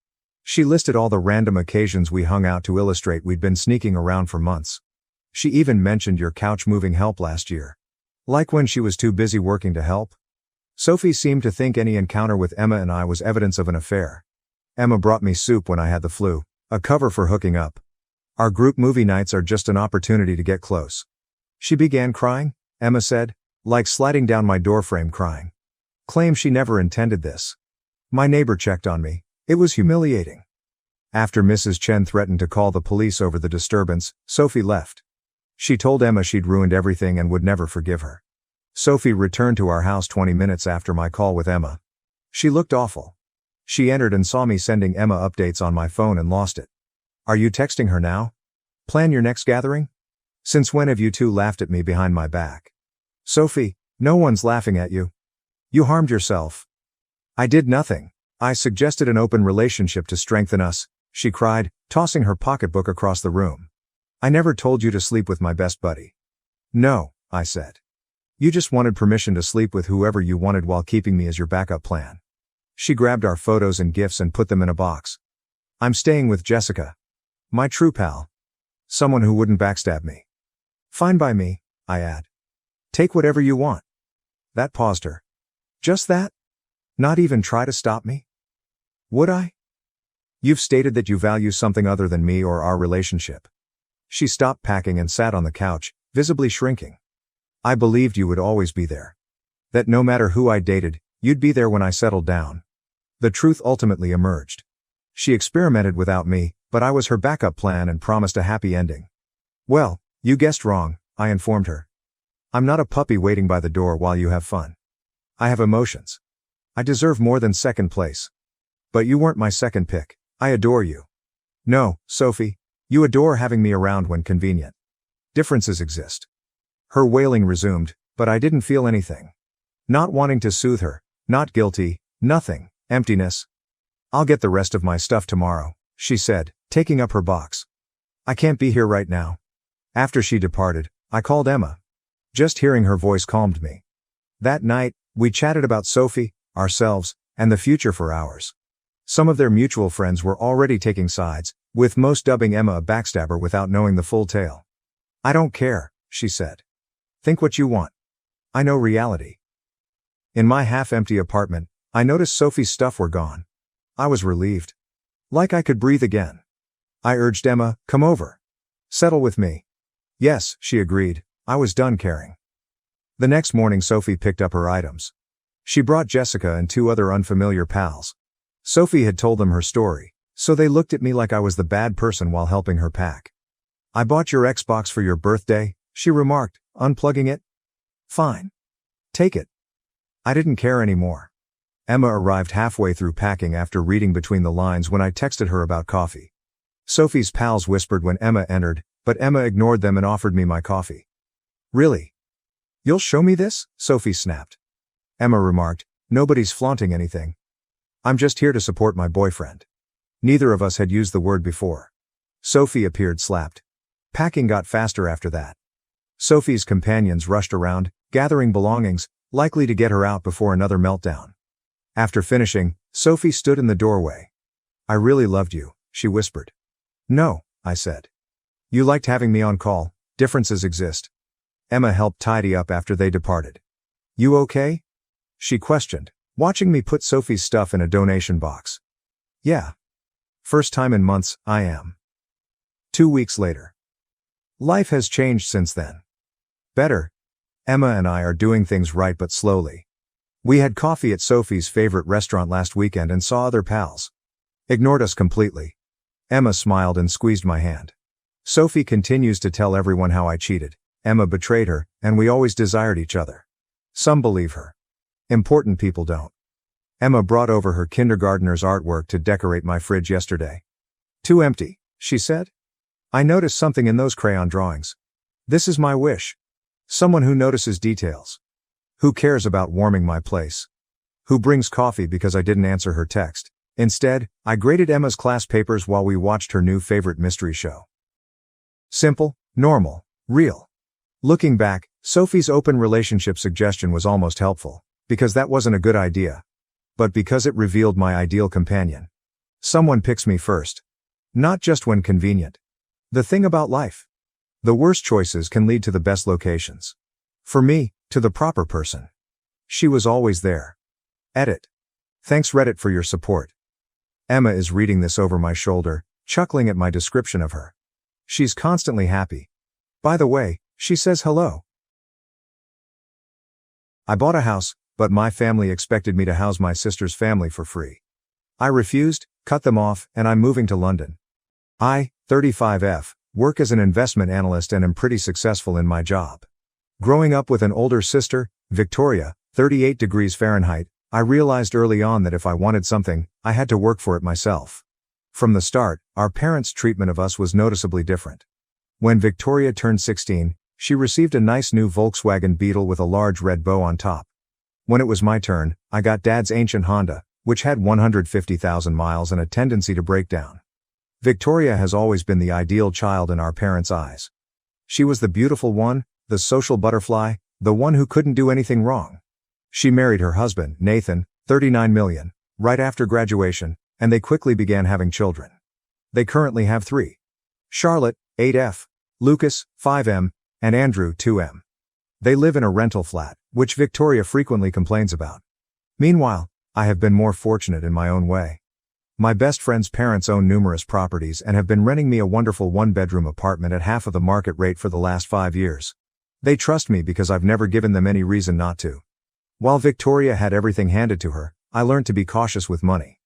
She listed all the random occasions we hung out to illustrate we'd been sneaking around for months. She even mentioned your couch moving help last year. Like when she was too busy working to help? Sophie seemed to think any encounter with Emma and I was evidence of an affair. Emma brought me soup when I had the flu, a cover for hooking up. Our group movie nights are just an opportunity to get close. She began crying, Emma said, like sliding down my doorframe crying. Claimed she never intended this. My neighbor checked on me. It was humiliating. After Mrs. Chen threatened to call the police over the disturbance, Sophie left. She told Emma she'd ruined everything and would never forgive her. Sophie returned to our house 20 minutes after my call with Emma. She looked awful. She entered and saw me sending Emma updates on my phone and lost it. Are you texting her now? Plan your next gathering? Since when have you two laughed at me behind my back? Sophie, no one's laughing at you. You harmed yourself. I did nothing. I suggested an open relationship to strengthen us, she cried, tossing her pocketbook across the room. I never told you to sleep with my best buddy. No, I said. You just wanted permission to sleep with whoever you wanted while keeping me as your backup plan. She grabbed our photos and gifts and put them in a box. I'm staying with Jessica. My true pal. Someone who wouldn't backstab me. Fine by me, I add. Take whatever you want. That paused her. Just that? Not even try to stop me? Would I? You've stated that you value something other than me or our relationship. She stopped packing and sat on the couch, visibly shrinking. I believed you would always be there. That no matter who I dated, you'd be there when I settled down. The truth ultimately emerged. She experimented without me, but I was her backup plan and promised a happy ending. Well, you guessed wrong, I informed her. I'm not a puppy waiting by the door while you have fun. I have emotions. I deserve more than second place. But you weren't my second pick. I adore you. No, Sophie, you adore having me around when convenient. Differences exist. Her wailing resumed, but I didn't feel anything. Not wanting to soothe her, not guilty, nothing, emptiness. I'll get the rest of my stuff tomorrow, she said, taking up her box. I can't be here right now. After she departed, I called Emma. Just hearing her voice calmed me. That night, we chatted about Sophie, ourselves, and the future for hours. Some of their mutual friends were already taking sides, with most dubbing Emma a backstabber without knowing the full tale. I don't care, she said. Think what you want. I know reality. In my half-empty apartment, I noticed Sophie's stuff were gone. I was relieved. Like I could breathe again. I urged Emma, come over. Settle with me. Yes, she agreed. I was done caring. The next morning Sophie picked up her items. She brought Jessica and two other unfamiliar pals. Sophie had told them her story, so they looked at me like I was the bad person while helping her pack. I bought your Xbox for your birthday, she remarked, unplugging it. Fine. Take it. I didn't care anymore. Emma arrived halfway through packing after reading between the lines when I texted her about coffee. Sophie's pals whispered when Emma entered, but Emma ignored them and offered me my coffee. Really? You'll show me this? Sophie snapped. Emma remarked, nobody's flaunting anything. I'm just here to support my boyfriend. Neither of us had used the word before. Sophie appeared slapped. Packing got faster after that. Sophie's companions rushed around, gathering belongings, likely to get her out before another meltdown. After finishing, Sophie stood in the doorway. I really loved you, she whispered. No, I said. You liked having me on call, differences exist. Emma helped tidy up after they departed. You okay? She questioned, watching me put Sophie's stuff in a donation box. Yeah. First time in months, I am. 2 weeks later. Life has changed since then. Better. Emma and I are doing things right but slowly. We had coffee at Sophie's favorite restaurant last weekend and saw other pals. Ignored us completely. Emma smiled and squeezed my hand. Sophie continues to tell everyone how I cheated. Emma betrayed her, and we always desired each other. Some believe her. Important people don't. Emma brought over her kindergartner's artwork to decorate my fridge yesterday. Too empty, she said. I noticed something in those crayon drawings. This is my wish. Someone who notices details. Who cares about warming my place? Who brings coffee because I didn't answer her text? Instead, I graded Emma's class papers while we watched her new favorite mystery show. Simple, normal, real. Looking back, Sophie's open relationship suggestion was almost helpful, because that wasn't a good idea. But because it revealed my ideal companion. Someone picks me first. Not just when convenient. The thing about life. The worst choices can lead to the best locations. For me, to the proper person. She was always there. Edit. Thanks Reddit for your support. Emma is reading this over my shoulder, chuckling at my description of her. She's constantly happy. By the way, she says hello. I bought a house, but my family expected me to house my sister's family for free. I refused, cut them off, and I'm moving to London. I, 35F, work as an investment analyst and am pretty successful in my job. Growing up with an older sister, Victoria, 38 degrees Fahrenheit, I realized early on that if I wanted something, I had to work for it myself. From the start, our parents' treatment of us was noticeably different. When Victoria turned 16, she received a nice new Volkswagen Beetle with a large red bow on top. When it was my turn, I got Dad's ancient Honda, which had 150,000 miles and a tendency to break down. Victoria has always been the ideal child in our parents' eyes. She was the beautiful one, the social butterfly, the one who couldn't do anything wrong. She married her husband, Nathan, 39 million, right after graduation, and they quickly began having children. They currently have 3. Charlotte, 8F, Lucas, 5M, and Andrew, 2M. They live in a rental flat, which Victoria frequently complains about. Meanwhile, I have been more fortunate in my own way. My best friend's parents own numerous properties and have been renting me a wonderful one-bedroom apartment at half of the market rate for the last 5 years. They trust me because I've never given them any reason not to. While Victoria had everything handed to her, I learned to be cautious with money.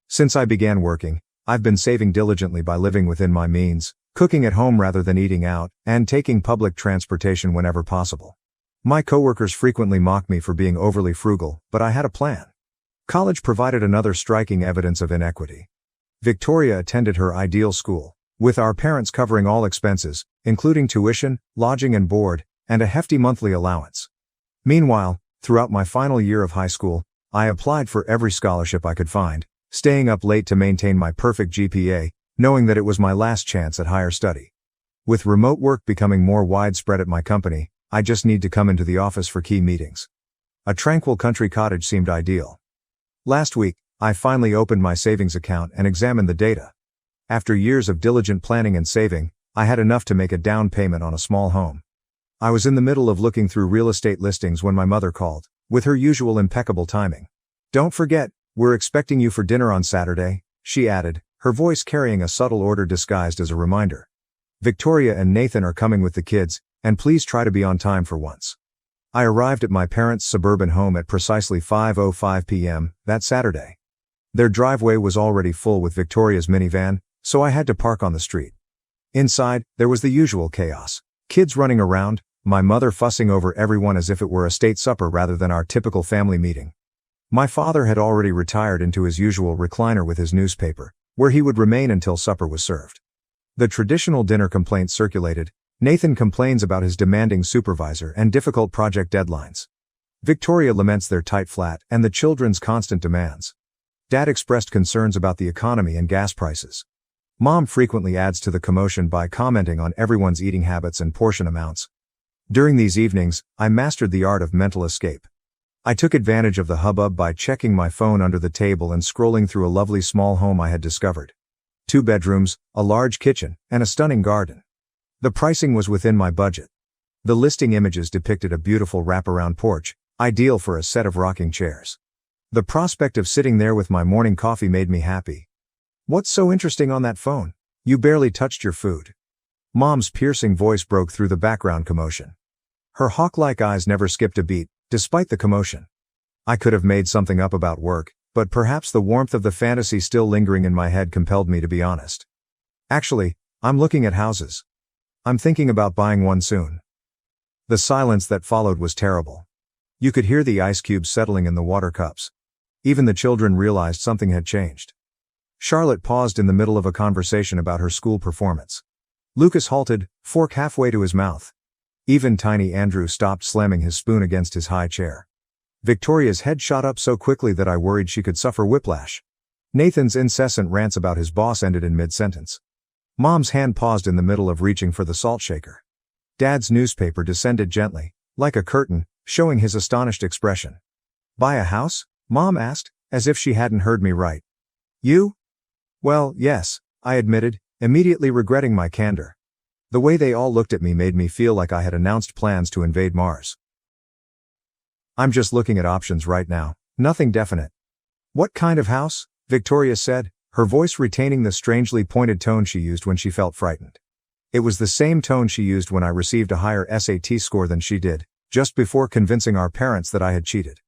Since I began working, I've been saving diligently by living within my means, cooking at home rather than eating out, and taking public transportation whenever possible. My coworkers frequently mock me for being overly frugal, but I had a plan. College provided another striking evidence of inequity. Victoria attended her ideal school, with our parents covering all expenses, including tuition, lodging and board, and a hefty monthly allowance. Meanwhile, throughout my final year of high school, I applied for every scholarship I could find, staying up late to maintain my perfect GPA, knowing that it was my last chance at higher study. With remote work becoming more widespread at my company, I just need to come into the office for key meetings. A tranquil country cottage seemed ideal. Last week, I finally opened my savings account and examined the data. After years of diligent planning and saving, I had enough to make a down payment on a small home. I was in the middle of looking through real estate listings when my mother called, with her usual impeccable timing. "Don't forget, we're expecting you for dinner on Saturday," she added, her voice carrying a subtle order disguised as a reminder. "Victoria and Nathan are coming with the kids, and please try to be on time for once." I arrived at my parents' suburban home at precisely 5:05 p.m. that Saturday. Their driveway was already full with Victoria's minivan, so I had to park on the street. Inside, there was the usual chaos. Kids running around, my mother fussing over everyone as if it were a state supper rather than our typical family meeting. My father had already retired into his usual recliner with his newspaper, where he would remain until supper was served. The traditional dinner complaints circulated. Nathan complains about his demanding supervisor and difficult project deadlines. Victoria laments their tight flat and the children's constant demands. Dad expressed concerns about the economy and gas prices. Mom frequently adds to the commotion by commenting on everyone's eating habits and portion amounts. During these evenings, I mastered the art of mental escape. I took advantage of the hubbub by checking my phone under the table and scrolling through a lovely small home I had discovered. 2 bedrooms, a large kitchen, and a stunning garden. The pricing was within my budget. The listing images depicted a beautiful wraparound porch, ideal for a set of rocking chairs. The prospect of sitting there with my morning coffee made me happy. "What's so interesting on that phone? You barely touched your food." Mom's piercing voice broke through the background commotion. Her hawk-like eyes never skipped a beat, despite the commotion. I could have made something up about work, but perhaps the warmth of the fantasy still lingering in my head compelled me to be honest. "Actually, I'm looking at houses. I'm thinking about buying one soon." The silence that followed was terrible. You could hear the ice cubes settling in the water cups. Even the children realized something had changed. Charlotte paused in the middle of a conversation about her school performance. Lucas halted, fork halfway to his mouth. Even tiny Andrew stopped slamming his spoon against his high chair. Victoria's head shot up so quickly that I worried she could suffer whiplash. Nathan's incessant rants about his boss ended in mid-sentence. Mom's hand paused in the middle of reaching for the salt shaker. Dad's newspaper descended gently, like a curtain, showing his astonished expression. "Buy a house?" Mom asked, as if she hadn't heard me right. "You?" "Well, yes," I admitted, immediately regretting my candor. The way they all looked at me made me feel like I had announced plans to invade Mars. "I'm just looking at options right now, nothing definite." "What kind of house?" Victoria said, her voice retaining the strangely pointed tone she used when she felt frightened. It was the same tone she used when I received a higher SAT score than she did, just before convincing our parents that I had cheated.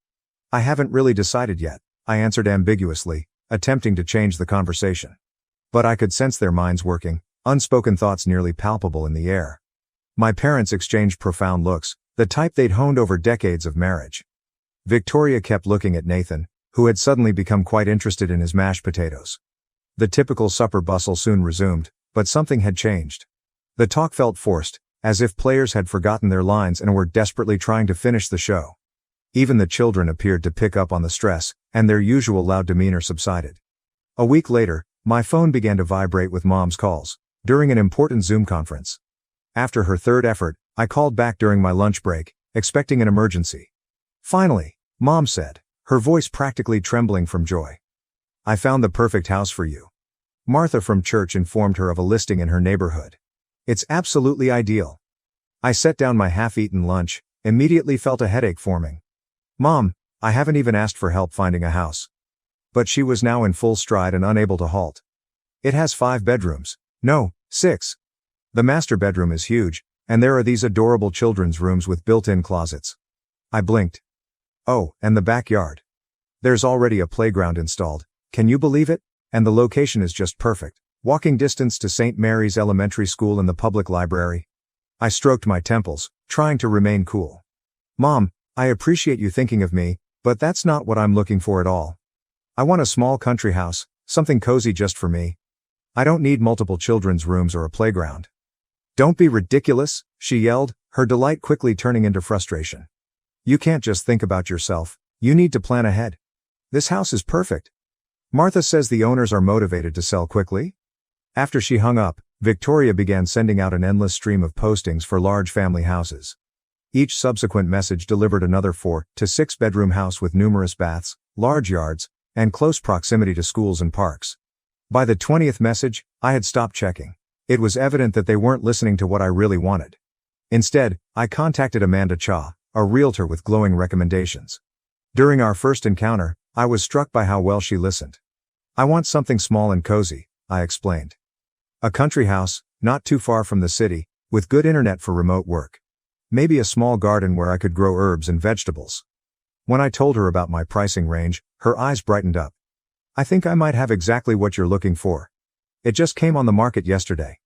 "I haven't really decided yet," I answered ambiguously, attempting to change the conversation. But I could sense their minds working, unspoken thoughts nearly palpable in the air. My parents exchanged profound looks, the type they'd honed over decades of marriage. Victoria kept looking at Nathan, who had suddenly become quite interested in his mashed potatoes. The typical supper bustle soon resumed, but something had changed. The talk felt forced, as if players had forgotten their lines and were desperately trying to finish the show. Even the children appeared to pick up on the stress, and their usual loud demeanor subsided. A week later, my phone began to vibrate with Mom's calls, during an important Zoom conference. After her third effort, I called back during my lunch break, expecting an emergency. "Finally," Mom said, her voice practically trembling from joy. "I found the perfect house for you." Martha from church informed her of a listing in her neighborhood. "It's absolutely ideal." I set down my half-eaten lunch, immediately felt a headache forming. "Mom, I haven't even asked for help finding a house." But she was now in full stride and unable to halt. "It has 5 bedrooms. No, 6. The master bedroom is huge, and there are these adorable children's rooms with built-in closets." I blinked. "Oh, and the backyard. There's already a playground installed, can you believe it? And the location is just perfect. Walking distance to St. Mary's Elementary School and the public library." I stroked my temples, trying to remain cool. "Mom, I appreciate you thinking of me, but that's not what I'm looking for at all. I want a small country house, something cozy just for me. I don't need multiple children's rooms or a playground." "Don't be ridiculous," she yelled, her delight quickly turning into frustration. "You can't just think about yourself, you need to plan ahead. This house is perfect. Martha says the owners are motivated to sell quickly." After she hung up, Victoria began sending out an endless stream of postings for large family houses. Each subsequent message delivered another 4 to 6 bedroom house with numerous baths, large yards, and close proximity to schools and parks. By the 20th message, I had stopped checking. It was evident that they weren't listening to what I really wanted. Instead, I contacted Amanda Cha, a realtor with glowing recommendations. During our first encounter, I was struck by how well she listened. "I want something small and cozy," I explained. "A country house, not too far from the city, with good internet for remote work. Maybe a small garden where I could grow herbs and vegetables." When I told her about my pricing range, her eyes brightened up. "I think I might have exactly what you're looking for. It just came on the market yesterday."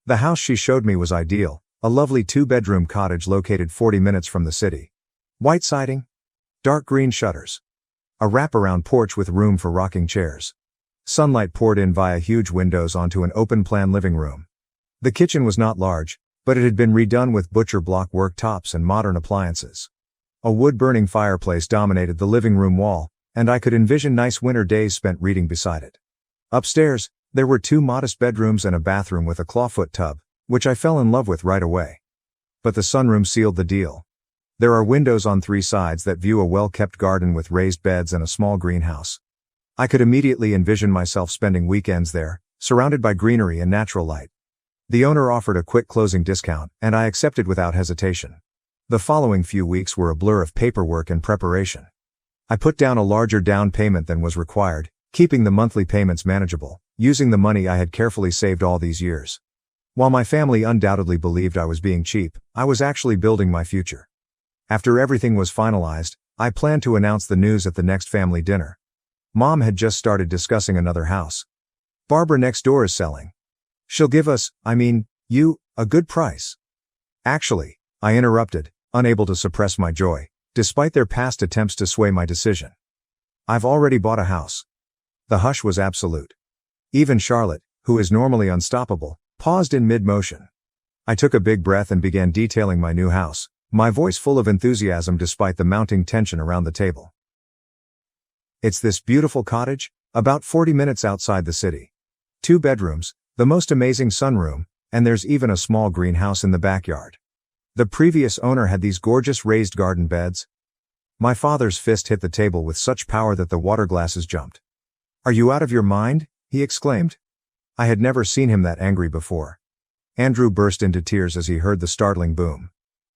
The house she showed me was ideal, a lovely 2-bedroom cottage located 40 minutes from the city. White siding, dark green shutters, a wraparound porch with room for rocking chairs. Sunlight poured in via huge windows onto an open-plan living room. The kitchen was not large, but it had been redone with butcher block worktops and modern appliances. A wood-burning fireplace dominated the living room wall, and I could envision nice winter days spent reading beside it. Upstairs, there were 2 modest bedrooms and a bathroom with a clawfoot tub, which I fell in love with right away. But the sunroom sealed the deal. There are windows on 3 sides that view a well-kept garden with raised beds and a small greenhouse. I could immediately envision myself spending weekends there, surrounded by greenery and natural light. The owner offered a quick closing discount, and I accepted without hesitation. The following few weeks were a blur of paperwork and preparation. I put down a larger down payment than was required, keeping the monthly payments manageable, using the money I had carefully saved all these years. While my family undoubtedly believed I was being cheap, I was actually building my future. After everything was finalized, I planned to announce the news at the next family dinner. Mom had just started discussing another house. "Barbara next door is selling. She'll give us, you, a good price." "Actually," I interrupted, unable to suppress my joy, despite their past attempts to sway my decision. "I've already bought a house." The hush was absolute. Even Charlotte, who is normally unstoppable, paused in mid-motion. I took a big breath and began detailing my new house, my voice full of enthusiasm despite the mounting tension around the table. It's this beautiful cottage, about 40 minutes outside the city. 2 bedrooms, the most amazing sunroom, and there's even a small greenhouse in the backyard. The previous owner had these gorgeous raised garden beds. My father's fist hit the table with such power that the water glasses jumped. "Are you out of your mind?" he exclaimed. I had never seen him that angry before. Andrew burst into tears as he heard the startling boom.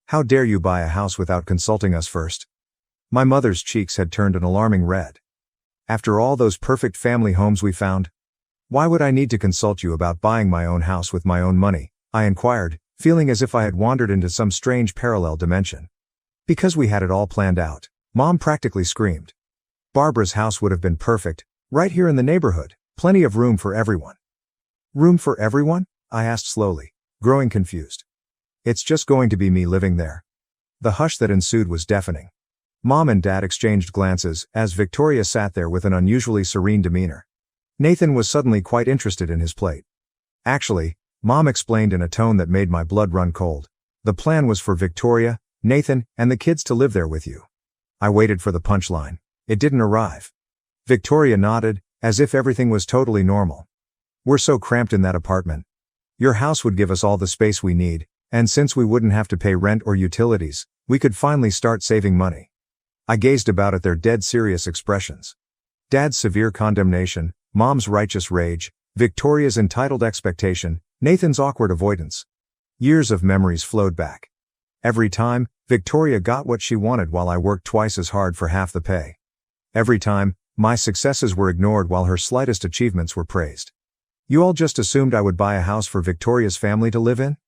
"How dare you buy a house without consulting us first?" My mother's cheeks had turned an alarming red. "After all those perfect family homes we found? Why would I need to consult you about buying my own house with my own money?" I inquired, feeling as if I had wandered into some strange parallel dimension. "Because we had it all planned out," Mom practically screamed. "Barbara's house would have been perfect, right here in the neighborhood, plenty of room for everyone." "Room for everyone?" I asked slowly, growing confused. "It's just going to be me living there." The hush that ensued was deafening. Mom and Dad exchanged glances as Victoria sat there with an unusually serene demeanor. Nathan was suddenly quite interested in his plate. "Actually," Mom explained in a tone that made my blood run cold, "the plan was for Victoria, Nathan, and the kids to live there with you." I waited for the punchline. It didn't arrive. Victoria nodded, as if everything was totally normal. "We're so cramped in that apartment. Your house would give us all the space we need, and since we wouldn't have to pay rent or utilities, we could finally start saving money." I gazed about at their dead serious expressions. Dad's severe condemnation, Mom's righteous rage, Victoria's entitled expectation, Nathan's awkward avoidance. Years of memories flowed back. Every time, Victoria got what she wanted while I worked twice as hard for half the pay. Every time, my successes were ignored while her slightest achievements were praised. "You all just assumed I would buy a house for Victoria's family to live in?"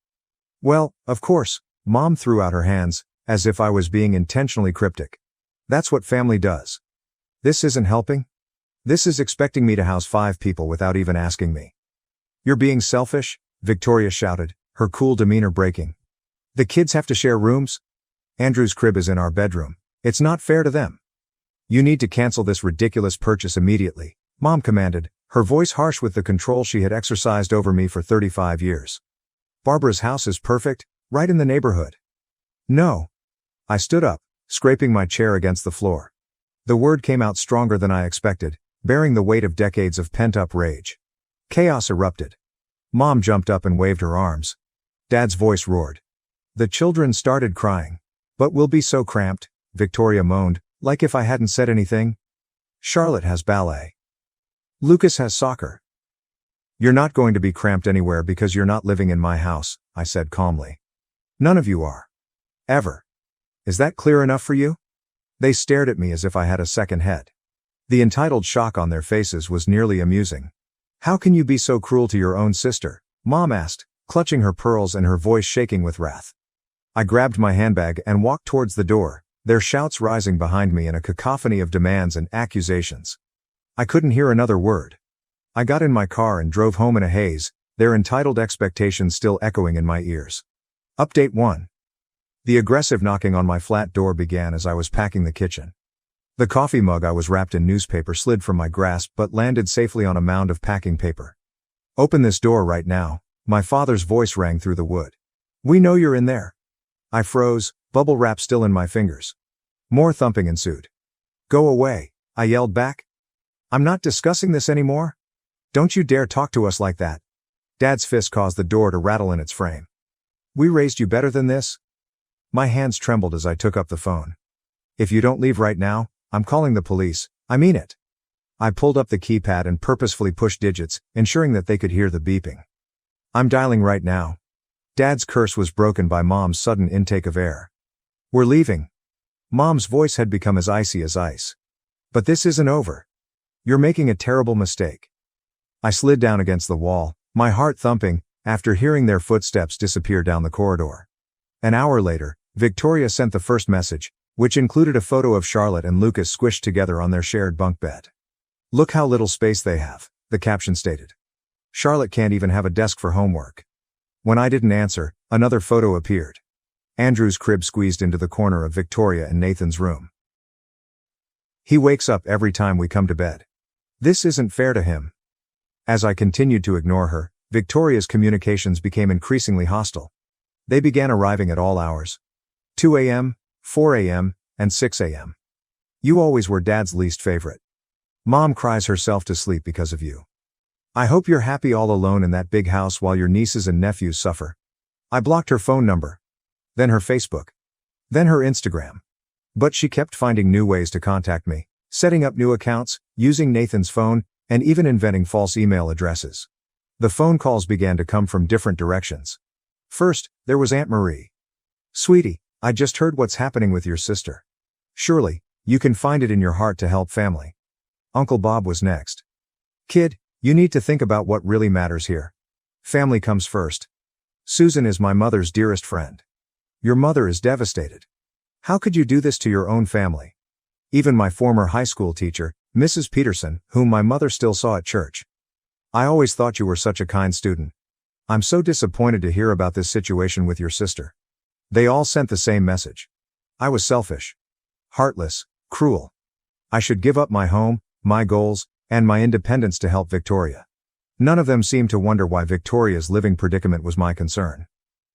"Well, of course," Mom threw out her hands, as if I was being intentionally cryptic. "That's what family does." "This isn't helping? This is expecting me to house 5 people without even asking me." "You're being selfish," Victoria shouted, her cool demeanor breaking. "The kids have to share rooms? Andrew's crib is in our bedroom. It's not fair to them." "You need to cancel this ridiculous purchase immediately," Mom commanded, her voice harsh with the control she had exercised over me for 35 years. "Barbara's house is perfect, right in the neighborhood." "No." I stood up, scraping my chair against the floor. The word came out stronger than I expected, bearing the weight of decades of pent-up rage. Chaos erupted. Mom jumped up and waved her arms. Dad's voice roared. The children started crying. "But we'll be so cramped," Victoria moaned, like if I hadn't said anything. "Charlotte has ballet. Lucas has soccer. You're not going to be cramped anywhere because you're not living in my house," I said calmly. "None of you are. Ever. Is that clear enough for you?" They stared at me as if I had a second head. The entitled shock on their faces was nearly amusing. "How can you be so cruel to your own sister?" Mom asked, clutching her pearls and her voice shaking with wrath. I grabbed my handbag and walked towards the door, their shouts rising behind me in a cacophony of demands and accusations. I couldn't hear another word. I got in my car and drove home in a haze, their entitled expectations still echoing in my ears. Update 1. The aggressive knocking on my flat door began as I was packing the kitchen. The coffee mug I was wrapped in newspaper slid from my grasp but landed safely on a mound of packing paper. "Open this door right now," my father's voice rang through the wood. "We know you're in there." I froze, bubble wrap still in my fingers. More thumping ensued. "Go away," I yelled back. "I'm not discussing this anymore. Don't you dare talk to us like that." Dad's fist caused the door to rattle in its frame. "We raised you better than this." My hands trembled as I took up the phone. "If you don't leave right now, I'm calling the police, I mean it." I pulled up the keypad and purposefully pushed digits, ensuring that they could hear the beeping. "I'm dialing right now." Dad's curse was broken by Mom's sudden intake of air. "We're leaving." Mom's voice had become as icy as ice. "But this isn't over. You're making a terrible mistake." I slid down against the wall, my heart thumping, after hearing their footsteps disappear down the corridor. An hour later, Victoria sent the first message, which included a photo of Charlotte and Lucas squished together on their shared bunk bed. "Look how little space they have," the caption stated. "Charlotte can't even have a desk for homework." When I didn't answer, another photo appeared. Andrew's crib squeezed into the corner of Victoria and Nathan's room. "He wakes up every time we come to bed. This isn't fair to him." As I continued to ignore her, Victoria's communications became increasingly hostile. They began arriving at all hours. 2 a.m., 4 a.m., and 6 a.m. You always were Dad's least favorite. Mom cries herself to sleep because of you. I hope you're happy all alone in that big house while your nieces and nephews suffer. I blocked her phone number. Then her Facebook. Then her Instagram. But she kept finding new ways to contact me, setting up new accounts, using Nathan's phone, and even inventing false email addresses. The phone calls began to come from different directions. First, there was Aunt Marie. Sweetie, I just heard what's happening with your sister. Surely, you can find it in your heart to help family. Uncle Bob was next. Kid, you need to think about what really matters here. Family comes first. Susan is my mother's dearest friend. Your mother is devastated. How could you do this to your own family? Even my former high school teacher, Mrs. Peterson, whom my mother still saw at church. I always thought you were such a kind student. I'm so disappointed to hear about this situation with your sister. They all sent the same message. I was selfish, heartless, cruel. I should give up my home, my goals, and my independence to help Victoria. None of them seemed to wonder why Victoria's living predicament was my concern.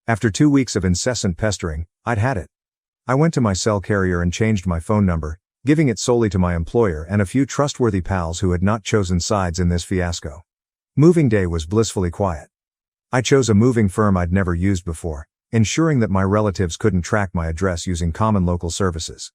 After 2 weeks of incessant pestering, I'd had it. I went to my cell carrier and changed my phone number, giving it solely to my employer and a few trustworthy pals who had not chosen sides in this fiasco. Moving day was blissfully quiet. I chose a moving firm I'd never used before, ensuring that my relatives couldn't track my address using common local services.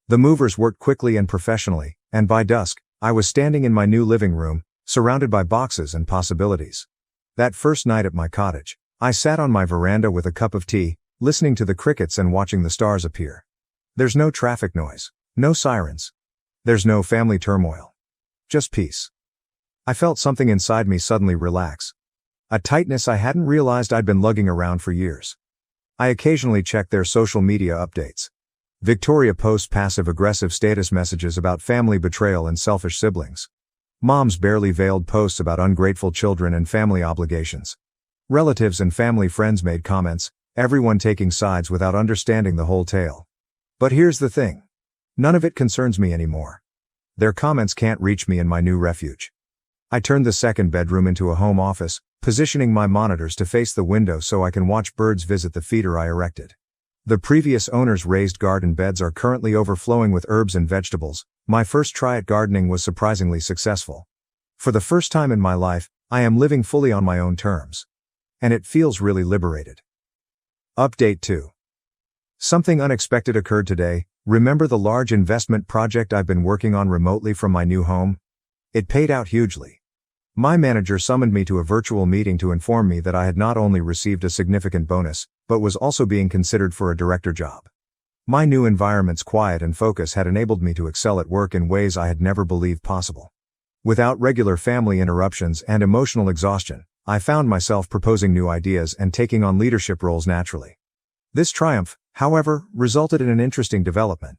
The movers worked quickly and professionally, and by dusk, I was standing in my new living room, surrounded by boxes and possibilities. That first night at my cottage, I sat on my veranda with a cup of tea, listening to the crickets and watching the stars appear. There's no traffic noise, no sirens. There's no family turmoil. Just peace. I felt something inside me suddenly relax. A tightness I hadn't realized I'd been lugging around for years. I occasionally checked their social media updates. Victoria posts passive-aggressive status messages about family betrayal and selfish siblings. Mom's barely veiled posts about ungrateful children and family obligations. Relatives and family friends made comments, everyone taking sides without understanding the whole tale. But here's the thing. None of it concerns me anymore. Their comments can't reach me in my new refuge. I turned the second bedroom into a home office, positioning my monitors to face the window so I can watch birds visit the feeder I erected. The previous owner's raised garden beds are currently overflowing with herbs and vegetables. My first try at gardening was surprisingly successful. For the first time in my life, I am living fully on my own terms. And it feels really liberated. Update 2. Something unexpected occurred today. Remember the large investment project I've been working on remotely from my new home? It paid out hugely. My manager summoned me to a virtual meeting to inform me that I had not only received a significant bonus, but was also being considered for a director job. My new environment's quiet and focus had enabled me to excel at work in ways I had never believed possible. Without regular family interruptions and emotional exhaustion, I found myself proposing new ideas and taking on leadership roles naturally. This triumph, however, resulted in an interesting development.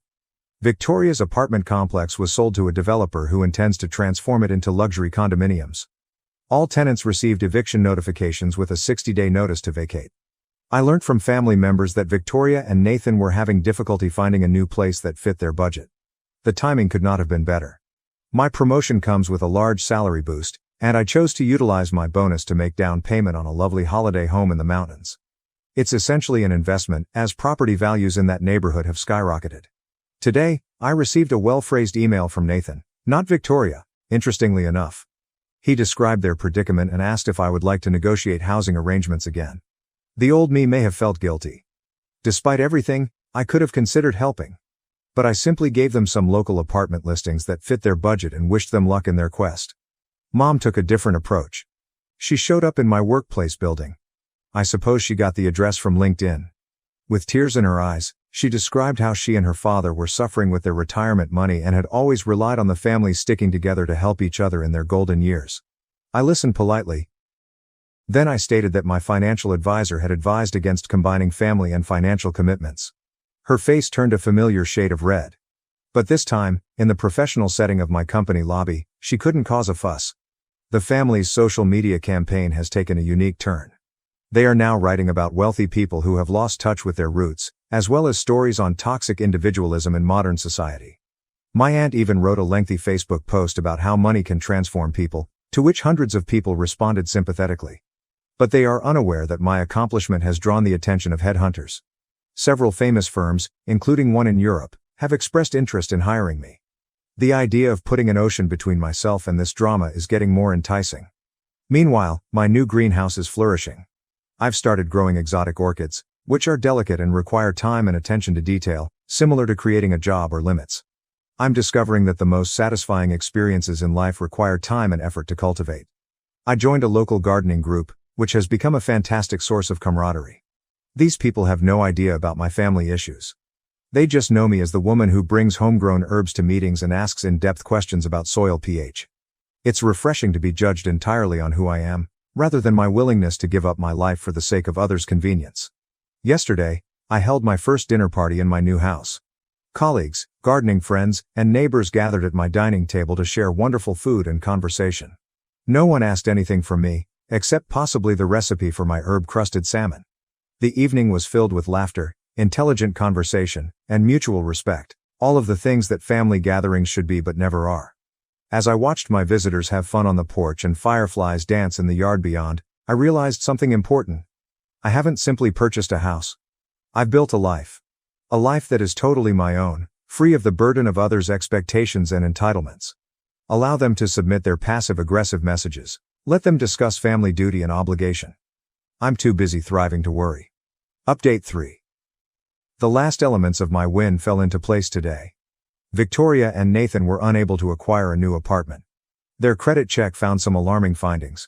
Victoria's apartment complex was sold to a developer who intends to transform it into luxury condominiums. All tenants received eviction notifications with a 60-day notice to vacate. I learned from family members that Victoria and Nathan were having difficulty finding a new place that fit their budget. The timing could not have been better. My promotion comes with a large salary boost, and I chose to utilize my bonus to make down payment on a lovely holiday home in the mountains. It's essentially an investment, as property values in that neighborhood have skyrocketed. Today, I received a well-phrased email from Nathan, not Victoria, interestingly enough. He described their predicament and asked if I would like to negotiate housing arrangements again. The old me may have felt guilty. Despite everything, I could have considered helping. But I simply gave them some local apartment listings that fit their budget and wished them luck in their quest. Mom took a different approach. She showed up in my workplace building. I suppose she got the address from LinkedIn. With tears in her eyes, she described how she and her father were suffering with their retirement money and had always relied on the family sticking together to help each other in their golden years. I listened politely. Then I stated that my financial advisor had advised against combining family and financial commitments. Her face turned a familiar shade of red. But this time, in the professional setting of my company lobby, she couldn't cause a fuss. The family's social media campaign has taken a unique turn. They are now writing about wealthy people who have lost touch with their roots, as well as stories on toxic individualism in modern society. My aunt even wrote a lengthy Facebook post about how money can transform people, to which hundreds of people responded sympathetically. But they are unaware that my accomplishment has drawn the attention of headhunters. Several famous firms, including one in Europe, have expressed interest in hiring me. The idea of putting an ocean between myself and this drama is getting more enticing. Meanwhile, my new greenhouse is flourishing. I've started growing exotic orchids, which are delicate and require time and attention to detail, similar to creating a job or limits. I'm discovering that the most satisfying experiences in life require time and effort to cultivate. I joined a local gardening group, which has become a fantastic source of camaraderie. These people have no idea about my family issues. They just know me as the woman who brings homegrown herbs to meetings and asks in-depth questions about soil pH. It's refreshing to be judged entirely on who I am, rather than my willingness to give up my life for the sake of others' convenience. Yesterday, I held my first dinner party in my new house. Colleagues, gardening friends, and neighbors gathered at my dining table to share wonderful food and conversation. No one asked anything from me, except possibly the recipe for my herb-crusted salmon. The evening was filled with laughter, intelligent conversation, and mutual respect, all of the things that family gatherings should be but never are. As I watched my visitors have fun on the porch and fireflies dance in the yard beyond, I realized something important. I haven't simply purchased a house. I've built a life. A life that is totally my own, free of the burden of others' expectations and entitlements. Allow them to submit their passive-aggressive messages. Let them discuss family duty and obligation. I'm too busy thriving to worry. Update 3. The last elements of my win fell into place today. Victoria and Nathan were unable to acquire a new apartment. Their credit check found some alarming findings.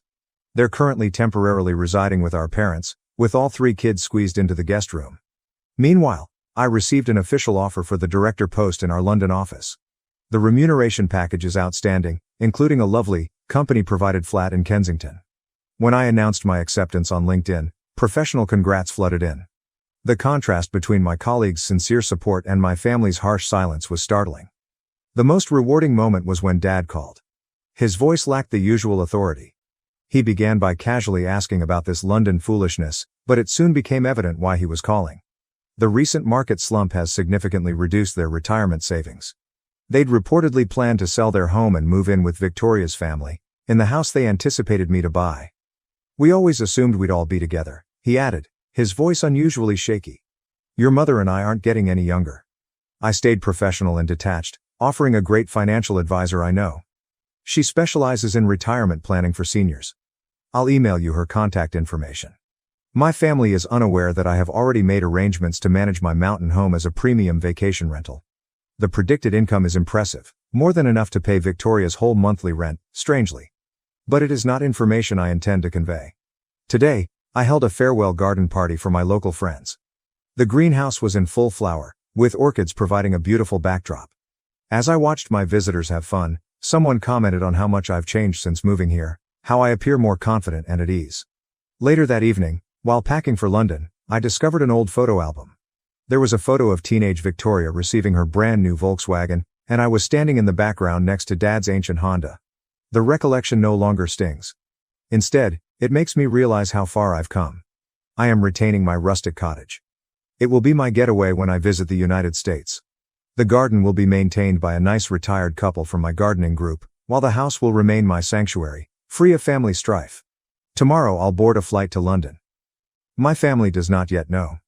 They're currently temporarily residing with our parents, with all 3 kids squeezed into the guest room. Meanwhile, I received an official offer for the director post in our London office. The remuneration package is outstanding, including a lovely, company-provided flat in Kensington. When I announced my acceptance on LinkedIn, professional congrats flooded in. The contrast between my colleagues' sincere support and my family's harsh silence was startling. The most rewarding moment was when Dad called. His voice lacked the usual authority. He began by casually asking about this London foolishness, but it soon became evident why he was calling. The recent market slump has significantly reduced their retirement savings. They'd reportedly planned to sell their home and move in with Victoria's family, in the house they anticipated me to buy. We always assumed we'd all be together, he added, his voice unusually shaky. Your mother and I aren't getting any younger. I stayed professional and detached, offering a great financial advisor I know. She specializes in retirement planning for seniors. I'll email you her contact information. My family is unaware that I have already made arrangements to manage my mountain home as a premium vacation rental. The predicted income is impressive, more than enough to pay Victoria's whole monthly rent, strangely. But it is not information I intend to convey. Today, I held a farewell garden party for my local friends. The greenhouse was in full flower, with orchids providing a beautiful backdrop. As I watched my visitors have fun, someone commented on how much I've changed since moving here, how I appear more confident and at ease. Later that evening, while packing for London, I discovered an old photo album. There was a photo of teenage Victoria receiving her brand new Volkswagen, and I was standing in the background next to Dad's ancient Honda. The recollection no longer stings. Instead, it makes me realize how far I've come. I am retaining my rustic cottage. It will be my getaway when I visit the United States. The garden will be maintained by a nice retired couple from my gardening group, while the house will remain my sanctuary, free of family strife. Tomorrow I'll board a flight to London. My family does not yet know.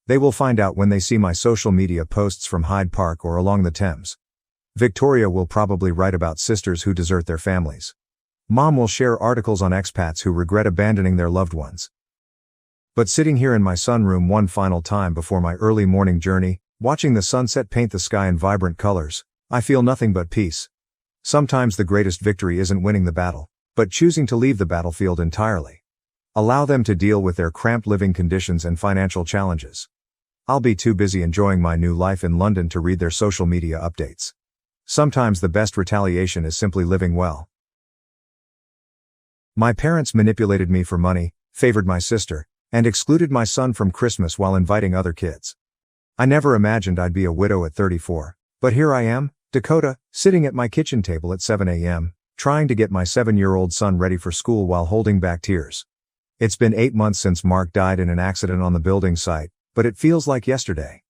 They will find out when they see my social media posts from Hyde Park or along the Thames. Victoria will probably write about sisters who desert their families. Mom will share articles on expats who regret abandoning their loved ones. But sitting here in my sunroom one final time before my early morning journey, watching the sunset paint the sky in vibrant colors, I feel nothing but peace. Sometimes the greatest victory isn't winning the battle, but choosing to leave the battlefield entirely. Allow them to deal with their cramped living conditions and financial challenges. I'll be too busy enjoying my new life in London to read their social media updates. Sometimes the best retaliation is simply living well. My parents manipulated me for money, favored my sister, and excluded my son from Christmas while inviting other kids. I never imagined I'd be a widow at 34, but here I am, Dakota, sitting at my kitchen table at 7 a.m., trying to get my 7-year-old son ready for school while holding back tears. It's been 8 months since Mark died in an accident on the building site, but it feels like yesterday.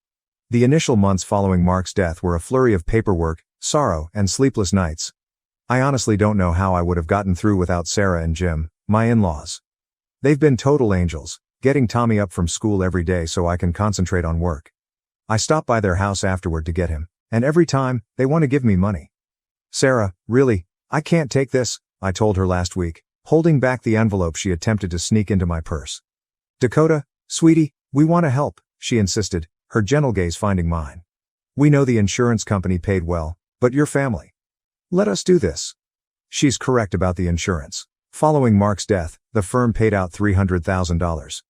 The initial months following Mark's death were a flurry of paperwork, sorrow, and sleepless nights. I honestly don't know how I would have gotten through without Sarah and Jim, my in-laws. They've been total angels, getting Tommy up from school every day so I can concentrate on work. I stop by their house afterward to get him, and every time, they want to give me money. Sarah, really, I can't take this, I told her last week, holding back the envelope she attempted to sneak into my purse. Dakota, sweetie, we want to help, she insisted, her gentle gaze finding mine. We know the insurance company paid well, but your family. Let us do this. She's correct about the insurance. Following Mark's death, the firm paid out $300,000.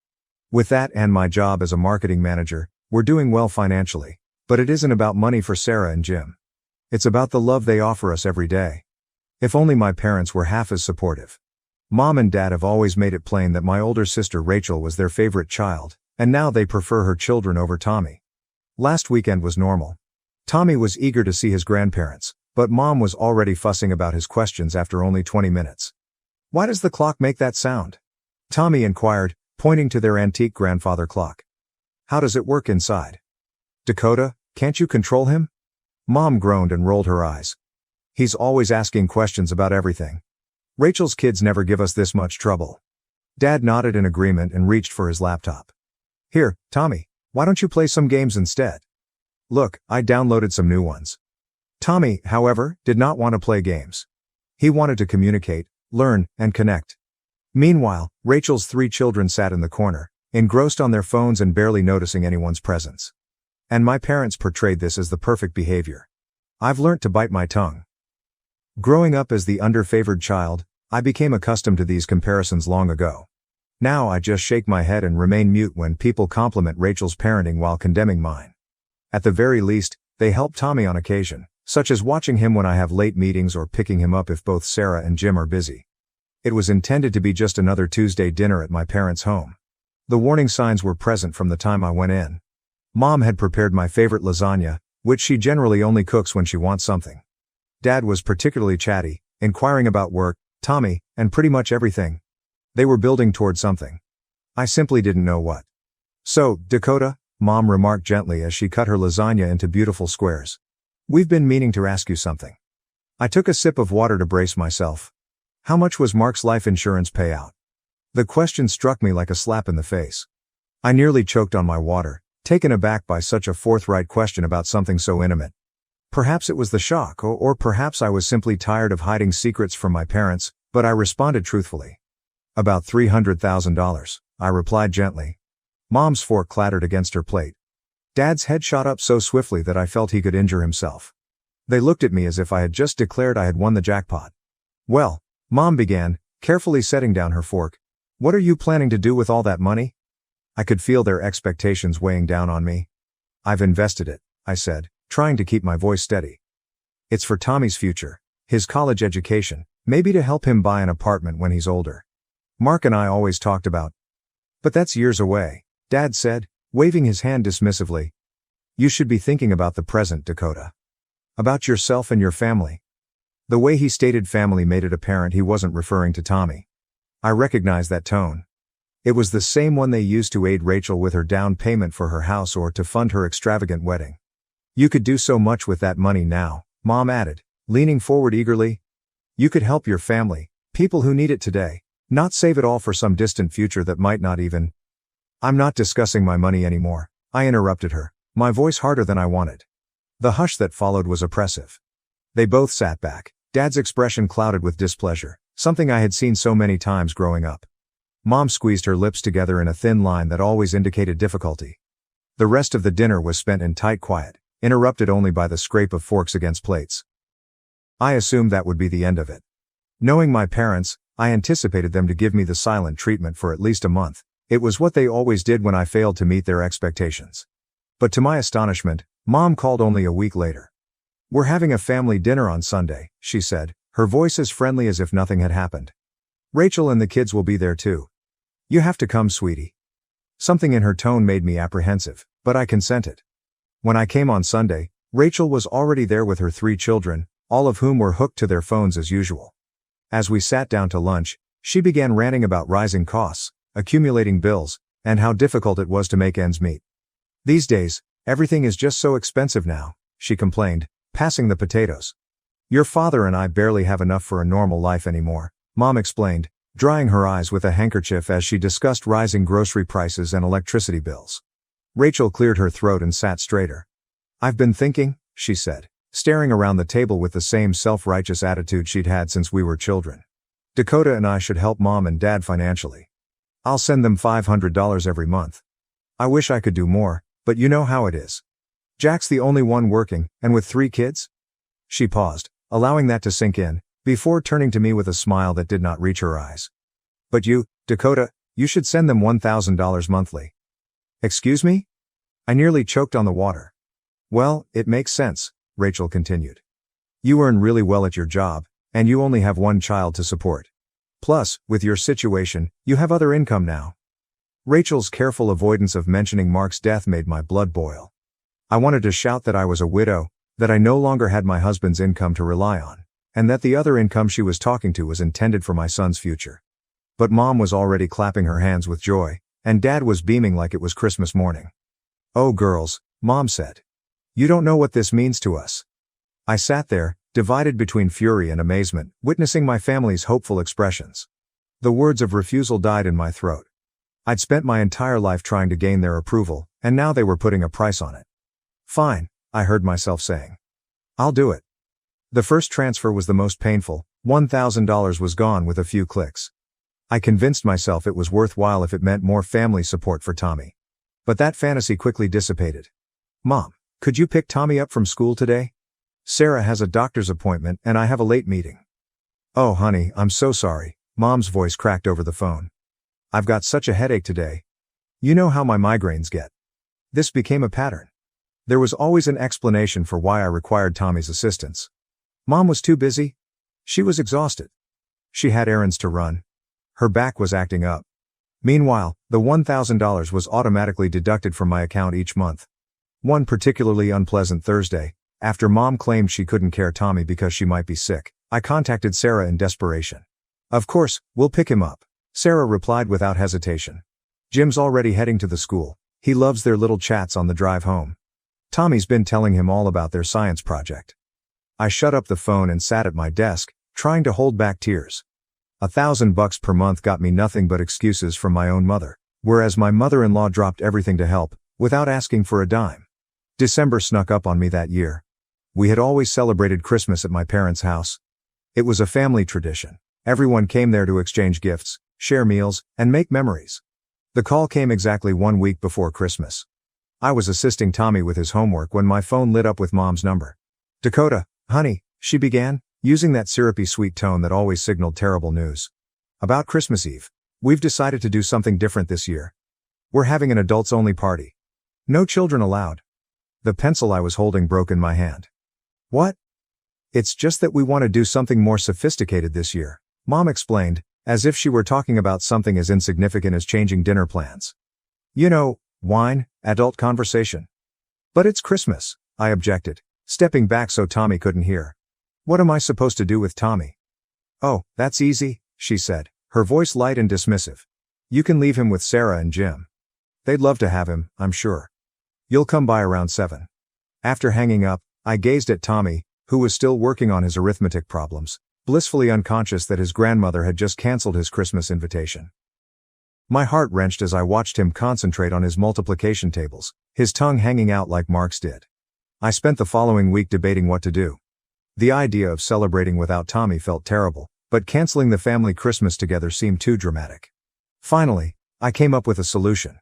With that and my job as a marketing manager, we're doing well financially. But it isn't about money for Sarah and Jim. It's about the love they offer us every day. If only my parents were half as supportive. Mom and Dad have always made it plain that my older sister Rachel was their favorite child, and now they prefer her children over Tommy. Last weekend was normal. Tommy was eager to see his grandparents, but Mom was already fussing about his questions after only 20 minutes. Why does the clock make that sound? Tommy inquired, pointing to their antique grandfather clock. How does it work inside? Dakota, can't you control him? Mom groaned and rolled her eyes. He's always asking questions about everything. Rachel's kids never give us this much trouble. Dad nodded in agreement and reached for his laptop. Here, Tommy, why don't you play some games instead? Look, I downloaded some new ones. Tommy, however, did not want to play games. He wanted to communicate, learn, and connect. Meanwhile, Rachel's 3 children sat in the corner, engrossed on their phones and barely noticing anyone's presence. And my parents portrayed this as the perfect behavior. I've learnt to bite my tongue. Growing up as the under-favored child, I became accustomed to these comparisons long ago. Now I just shake my head and remain mute when people compliment Rachel's parenting while condemning mine. At the very least, they help Tommy on occasion, such as watching him when I have late meetings or picking him up if both Sarah and Jim are busy. It was intended to be just another Tuesday dinner at my parents' home. The warning signs were present from the time I went in. Mom had prepared my favorite lasagna, which she generally only cooks when she wants something. Dad was particularly chatty, inquiring about work, Tommy, and pretty much everything. They were building toward something. I simply didn't know what. So, Dakota, Mom remarked gently as she cut her lasagna into beautiful squares. We've been meaning to ask you something. I took a sip of water to brace myself. How much was Mark's life insurance payout? The question struck me like a slap in the face. I nearly choked on my water, taken aback by such a forthright question about something so intimate. Perhaps it was the shock, or perhaps I was simply tired of hiding secrets from my parents, but I responded truthfully. About $300,000, I replied gently. Mom's fork clattered against her plate. Dad's head shot up so swiftly that I felt he could injure himself. They looked at me as if I had just declared I had won the jackpot. Well, Mom began, carefully setting down her fork. What are you planning to do with all that money? I could feel their expectations weighing down on me. I've invested it, I said, trying to keep my voice steady. It's for Tommy's future, his college education, maybe to help him buy an apartment when he's older. Mark and I always talked about. But that's years away, Dad said, waving his hand dismissively. You should be thinking about the present, Dakota. About yourself and your family. The way he stated family made it apparent he wasn't referring to Tommy. I recognized that tone. It was the same one they used to aid Rachel with her down payment for her house or to fund her extravagant wedding. You could do so much with that money now, Mom added, leaning forward eagerly. You could help your family, people who need it today, not save it all for some distant future that might not even. I'm not discussing my money anymore, I interrupted her, my voice harder than I wanted. The hush that followed was oppressive. They both sat back, Dad's expression clouded with displeasure, something I had seen so many times growing up. Mom squeezed her lips together in a thin line that always indicated difficulty. The rest of the dinner was spent in tight quiet, interrupted only by the scrape of forks against plates. I assumed that would be the end of it. Knowing my parents, I anticipated them to give me the silent treatment for at least a month. It was what they always did when I failed to meet their expectations. But to my astonishment, Mom called only a week later. We're having a family dinner on Sunday, she said, her voice as friendly as if nothing had happened. Rachel and the kids will be there too. You have to come, sweetie. Something in her tone made me apprehensive, but I consented. When I came on Sunday, Rachel was already there with her 3 children, all of whom were hooked to their phones as usual. As we sat down to lunch, she began ranting about rising costs, accumulating bills, and how difficult it was to make ends meet. These days, everything is just so expensive now, she complained, passing the potatoes. Your father and I barely have enough for a normal life anymore, Mom explained, drying her eyes with a handkerchief as she discussed rising grocery prices and electricity bills. Rachel cleared her throat and sat straighter. "I've been thinking," she said, staring around the table with the same self-righteous attitude she'd had since we were children. "Dakota and I should help Mom and Dad financially. I'll send them $500 every month. I wish I could do more, but you know how it is. Jack's the only one working, and with 3 kids?" She paused, allowing that to sink in, before turning to me with a smile that did not reach her eyes. "But you, Dakota, you should send them $1,000 monthly." "Excuse me?" I nearly choked on the water. "Well, it makes sense," Rachel continued. "You earn really well at your job, and you only have 1 child to support. Plus, with your situation, you have other income now." Rachel's careful avoidance of mentioning Mark's death made my blood boil. I wanted to shout that I was a widow, that I no longer had my husband's income to rely on, and that the other income she was talking to was intended for my son's future. But Mom was already clapping her hands with joy, and Dad was beaming like it was Christmas morning. "Oh girls," Mom said. "You don't know what this means to us." I sat there, divided between fury and amazement, witnessing my family's hopeful expressions. The words of refusal died in my throat. I'd spent my entire life trying to gain their approval, and now they were putting a price on it. "Fine," I heard myself saying. "I'll do it." The first transfer was the most painful. $1,000 was gone with a few clicks. I convinced myself it was worthwhile if it meant more family support for Tommy. But that fantasy quickly dissipated. "Mom, could you pick Tommy up from school today? Sarah has a doctor's appointment and I have a late meeting." "Oh honey, I'm so sorry," Mom's voice cracked over the phone. "I've got such a headache today. You know how my migraines get." This became a pattern. There was always an explanation for why I required Tommy's assistance. Mom was too busy. She was exhausted. She had errands to run. Her back was acting up. Meanwhile, the $1,000 was automatically deducted from my account each month. One particularly unpleasant Thursday, after Mom claimed she couldn't care Tommy because she might be sick, I contacted Sarah in desperation. "Of course, we'll pick him up," Sarah replied without hesitation. "Jim's already heading to the school. He loves their little chats on the drive home. Tommy's been telling him all about their science project." I shut up the phone and sat at my desk, trying to hold back tears. $1,000 per month got me nothing but excuses from my own mother, whereas my mother-in-law dropped everything to help, without asking for a dime. December snuck up on me that year. We had always celebrated Christmas at my parents' house. It was a family tradition. Everyone came there to exchange gifts, share meals, and make memories. The call came exactly 1 week before Christmas. I was assisting Tommy with his homework when my phone lit up with Mom's number. "Dakota, honey," she began, using that syrupy sweet tone that always signaled terrible news. "About Christmas Eve, we've decided to do something different this year. We're having an adults-only party. No children allowed." The pencil I was holding broke in my hand. "What?" "It's just that we want to do something more sophisticated this year," Mom explained, as if she were talking about something as insignificant as changing dinner plans. "You know, wine, adult conversation." "But it's Christmas," I objected, stepping back so Tommy couldn't hear. "What am I supposed to do with Tommy?" "Oh, that's easy," she said, her voice light and dismissive. "You can leave him with Sarah and Jim. They'd love to have him, I'm sure. You'll come by around 7. After hanging up, I gazed at Tommy, who was still working on his arithmetic problems, blissfully unconscious that his grandmother had just canceled his Christmas invitation. My heart wrenched as I watched him concentrate on his multiplication tables, his tongue hanging out like Mark's did. I spent the following week debating what to do. The idea of celebrating without Tommy felt terrible, but canceling the family Christmas together seemed too dramatic. Finally, I came up with a solution.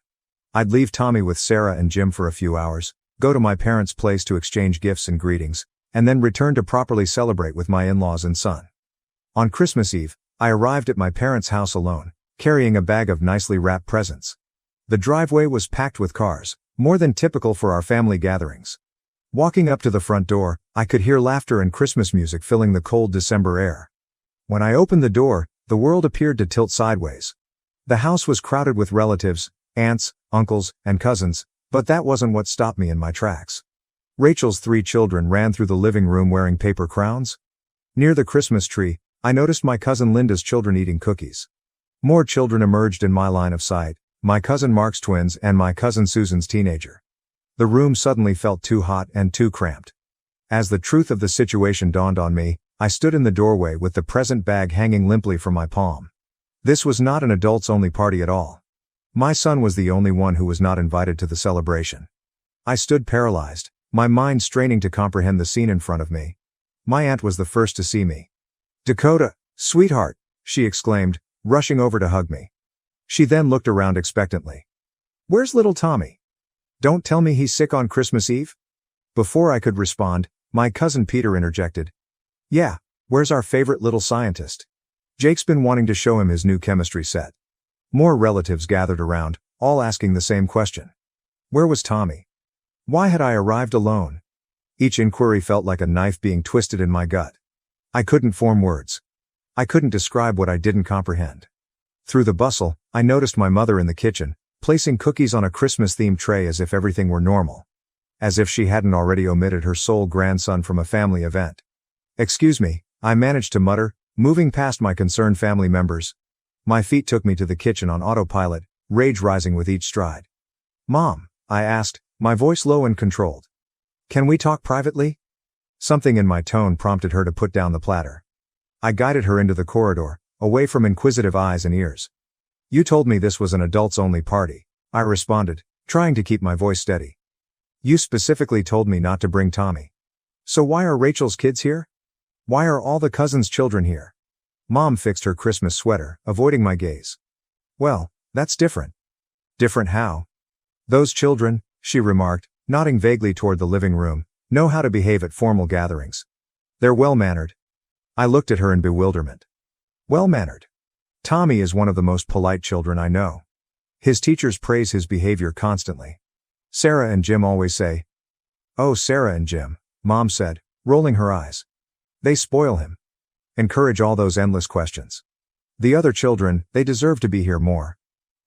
I'd leave Tommy with Sarah and Jim for a few hours, go to my parents' place to exchange gifts and greetings, and then return to properly celebrate with my in-laws and son. On Christmas Eve, I arrived at my parents' house alone, carrying a bag of nicely wrapped presents. The driveway was packed with cars, more than typical for our family gatherings. Walking up to the front door, I could hear laughter and Christmas music filling the cold December air. When I opened the door, the world appeared to tilt sideways. The house was crowded with relatives, aunts, uncles, and cousins, but that wasn't what stopped me in my tracks. Rachel's 3 children ran through the living room wearing paper crowns. Near the Christmas tree, I noticed my cousin Linda's children eating cookies. More children emerged in my line of sight, my cousin Mark's twins and my cousin Susan's teenager. The room suddenly felt too hot and too cramped. As the truth of the situation dawned on me, I stood in the doorway with the present bag hanging limply from my palm. This was not an adults-only party at all. My son was the only one who was not invited to the celebration. I stood paralyzed, my mind straining to comprehend the scene in front of me. My aunt was the first to see me. "Dakota, sweetheart," she exclaimed, rushing over to hug me. She then looked around expectantly. "Where's little Tommy? Don't tell me he's sick on Christmas Eve?" Before I could respond, my cousin Peter interjected. "Yeah, where's our favorite little scientist? Jake's been wanting to show him his new chemistry set." More relatives gathered around, all asking the same question. Where was Tommy? Why had I arrived alone? Each inquiry felt like a knife being twisted in my gut. I couldn't form words. I couldn't describe what I didn't comprehend. Through the bustle, I noticed my mother in the kitchen, placing cookies on a Christmas-themed tray as if everything were normal. As if she hadn't already omitted her sole grandson from a family event. "Excuse me," I managed to mutter, moving past my concerned family members. My feet took me to the kitchen on autopilot, rage rising with each stride. "Mom," I asked, my voice low and controlled. "Can we talk privately?" Something in my tone prompted her to put down the platter. I guided her into the corridor, away from inquisitive eyes and ears. "You told me this was an adults-only party," I responded, trying to keep my voice steady. "You specifically told me not to bring Tommy. So why are Rachel's kids here? Why are all the cousins' children here?" Mom fixed her Christmas sweater, avoiding my gaze. "Well, that's different." "Different how?" "Those children," she remarked, nodding vaguely toward the living room, "know how to behave at formal gatherings. They're well-mannered." I looked at her in bewilderment. "Well-mannered? Tommy is one of the most polite children I know. His teachers praise his behavior constantly. Sarah and Jim always say." "Oh, Sarah and Jim," Mom said, rolling her eyes. "They spoil him. Encourage all those endless questions. The other children, they deserve to be here more.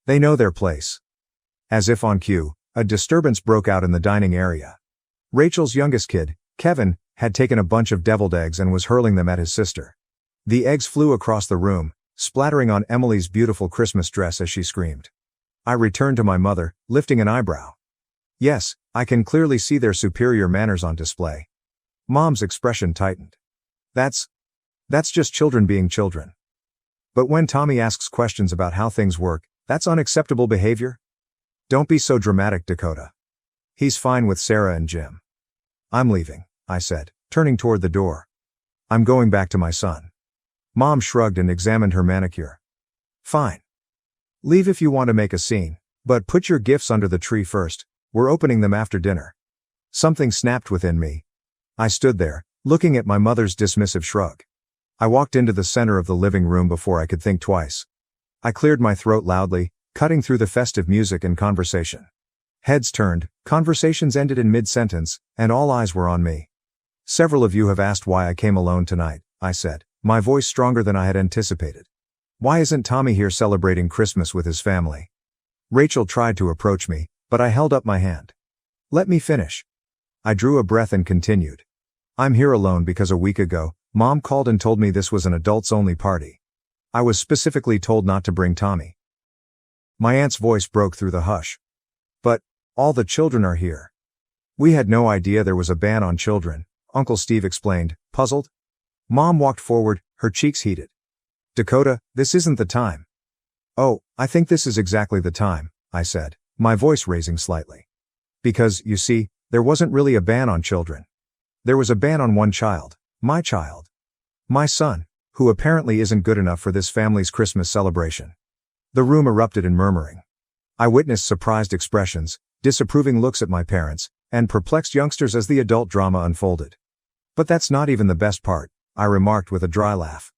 They know their place." As if on cue, a disturbance broke out in the dining area. Rachel's youngest kid, Kevin, had taken a bunch of deviled eggs and was hurling them at his sister. The eggs flew across the room, splattering on Emily's beautiful Christmas dress as she screamed. I returned to my mother, lifting an eyebrow. "Yes, I can clearly see their superior manners on display." Mom's expression tightened. That's just children being children. But when Tommy asks questions about how things work, that's unacceptable behavior? Don't be so dramatic, Dakota. He's fine with Sarah and Jim. "I'm leaving," I said, turning toward the door. "I'm going back to my son." Mom shrugged and examined her manicure. "Fine. Leave if you want to make a scene, but put your gifts under the tree first. We're opening them after dinner." Something snapped within me. I stood there, looking at my mother's dismissive shrug. I walked into the center of the living room before I could think twice. I cleared my throat loudly, cutting through the festive music and conversation. Heads turned, conversations ended in mid-sentence, and all eyes were on me. "Several of you have asked why I came alone tonight," I said, my voice stronger than I had anticipated. "Why isn't Tommy here celebrating Christmas with his family?" Rachel tried to approach me, but I held up my hand. "Let me finish." I drew a breath and continued. "I'm here alone because a week ago, Mom called and told me this was an adults-only party. I was specifically told not to bring Tommy." My aunt's voice broke through the hush. "But all the children are here." "We had no idea there was a ban on children," Uncle Steve explained, puzzled. Mom walked forward, her cheeks heated. "Dakota, this isn't the time." "Oh, I think this is exactly the time," I said, my voice raising slightly. "Because, you see, there wasn't really a ban on children. There was a ban on one child. My child. My son, who apparently isn't good enough for this family's Christmas celebration." The room erupted in murmuring. I witnessed surprised expressions, disapproving looks at my parents, and perplexed youngsters as the adult drama unfolded. "But that's not even the best part," I remarked with a dry laugh.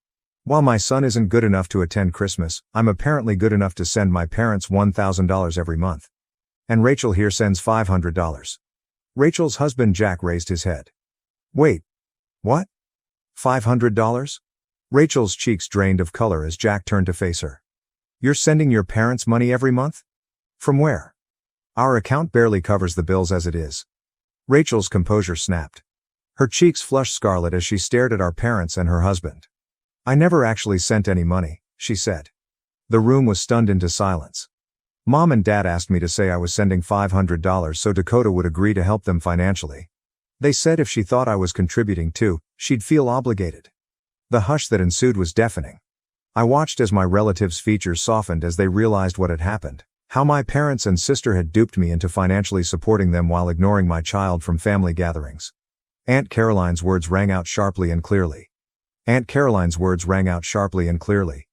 "While my son isn't good enough to attend Christmas, I'm apparently good enough to send my parents $1,000 every month. And Rachel here sends $500. Rachel's husband Jack raised his head. "Wait. What? $500? Rachel's cheeks drained of color as Jack turned to face her. "You're sending your parents money every month? From where? Our account barely covers the bills as it is." Rachel's composure snapped. Her cheeks flushed scarlet as she stared at our parents and her husband. "I never actually sent any money," she said. The room was stunned into silence. Mom and Dad asked me to say I was sending $500 so Dakota would agree to help them financially. They said if she thought I was contributing too, she'd feel obligated. The hush that ensued was deafening. I watched as my relatives' features softened as they realized what had happened. How my parents and sister had duped me into financially supporting them while ignoring my child from family gatherings. Aunt Caroline's words rang out sharply and clearly. Aunt Caroline's words rang out sharply and clearly.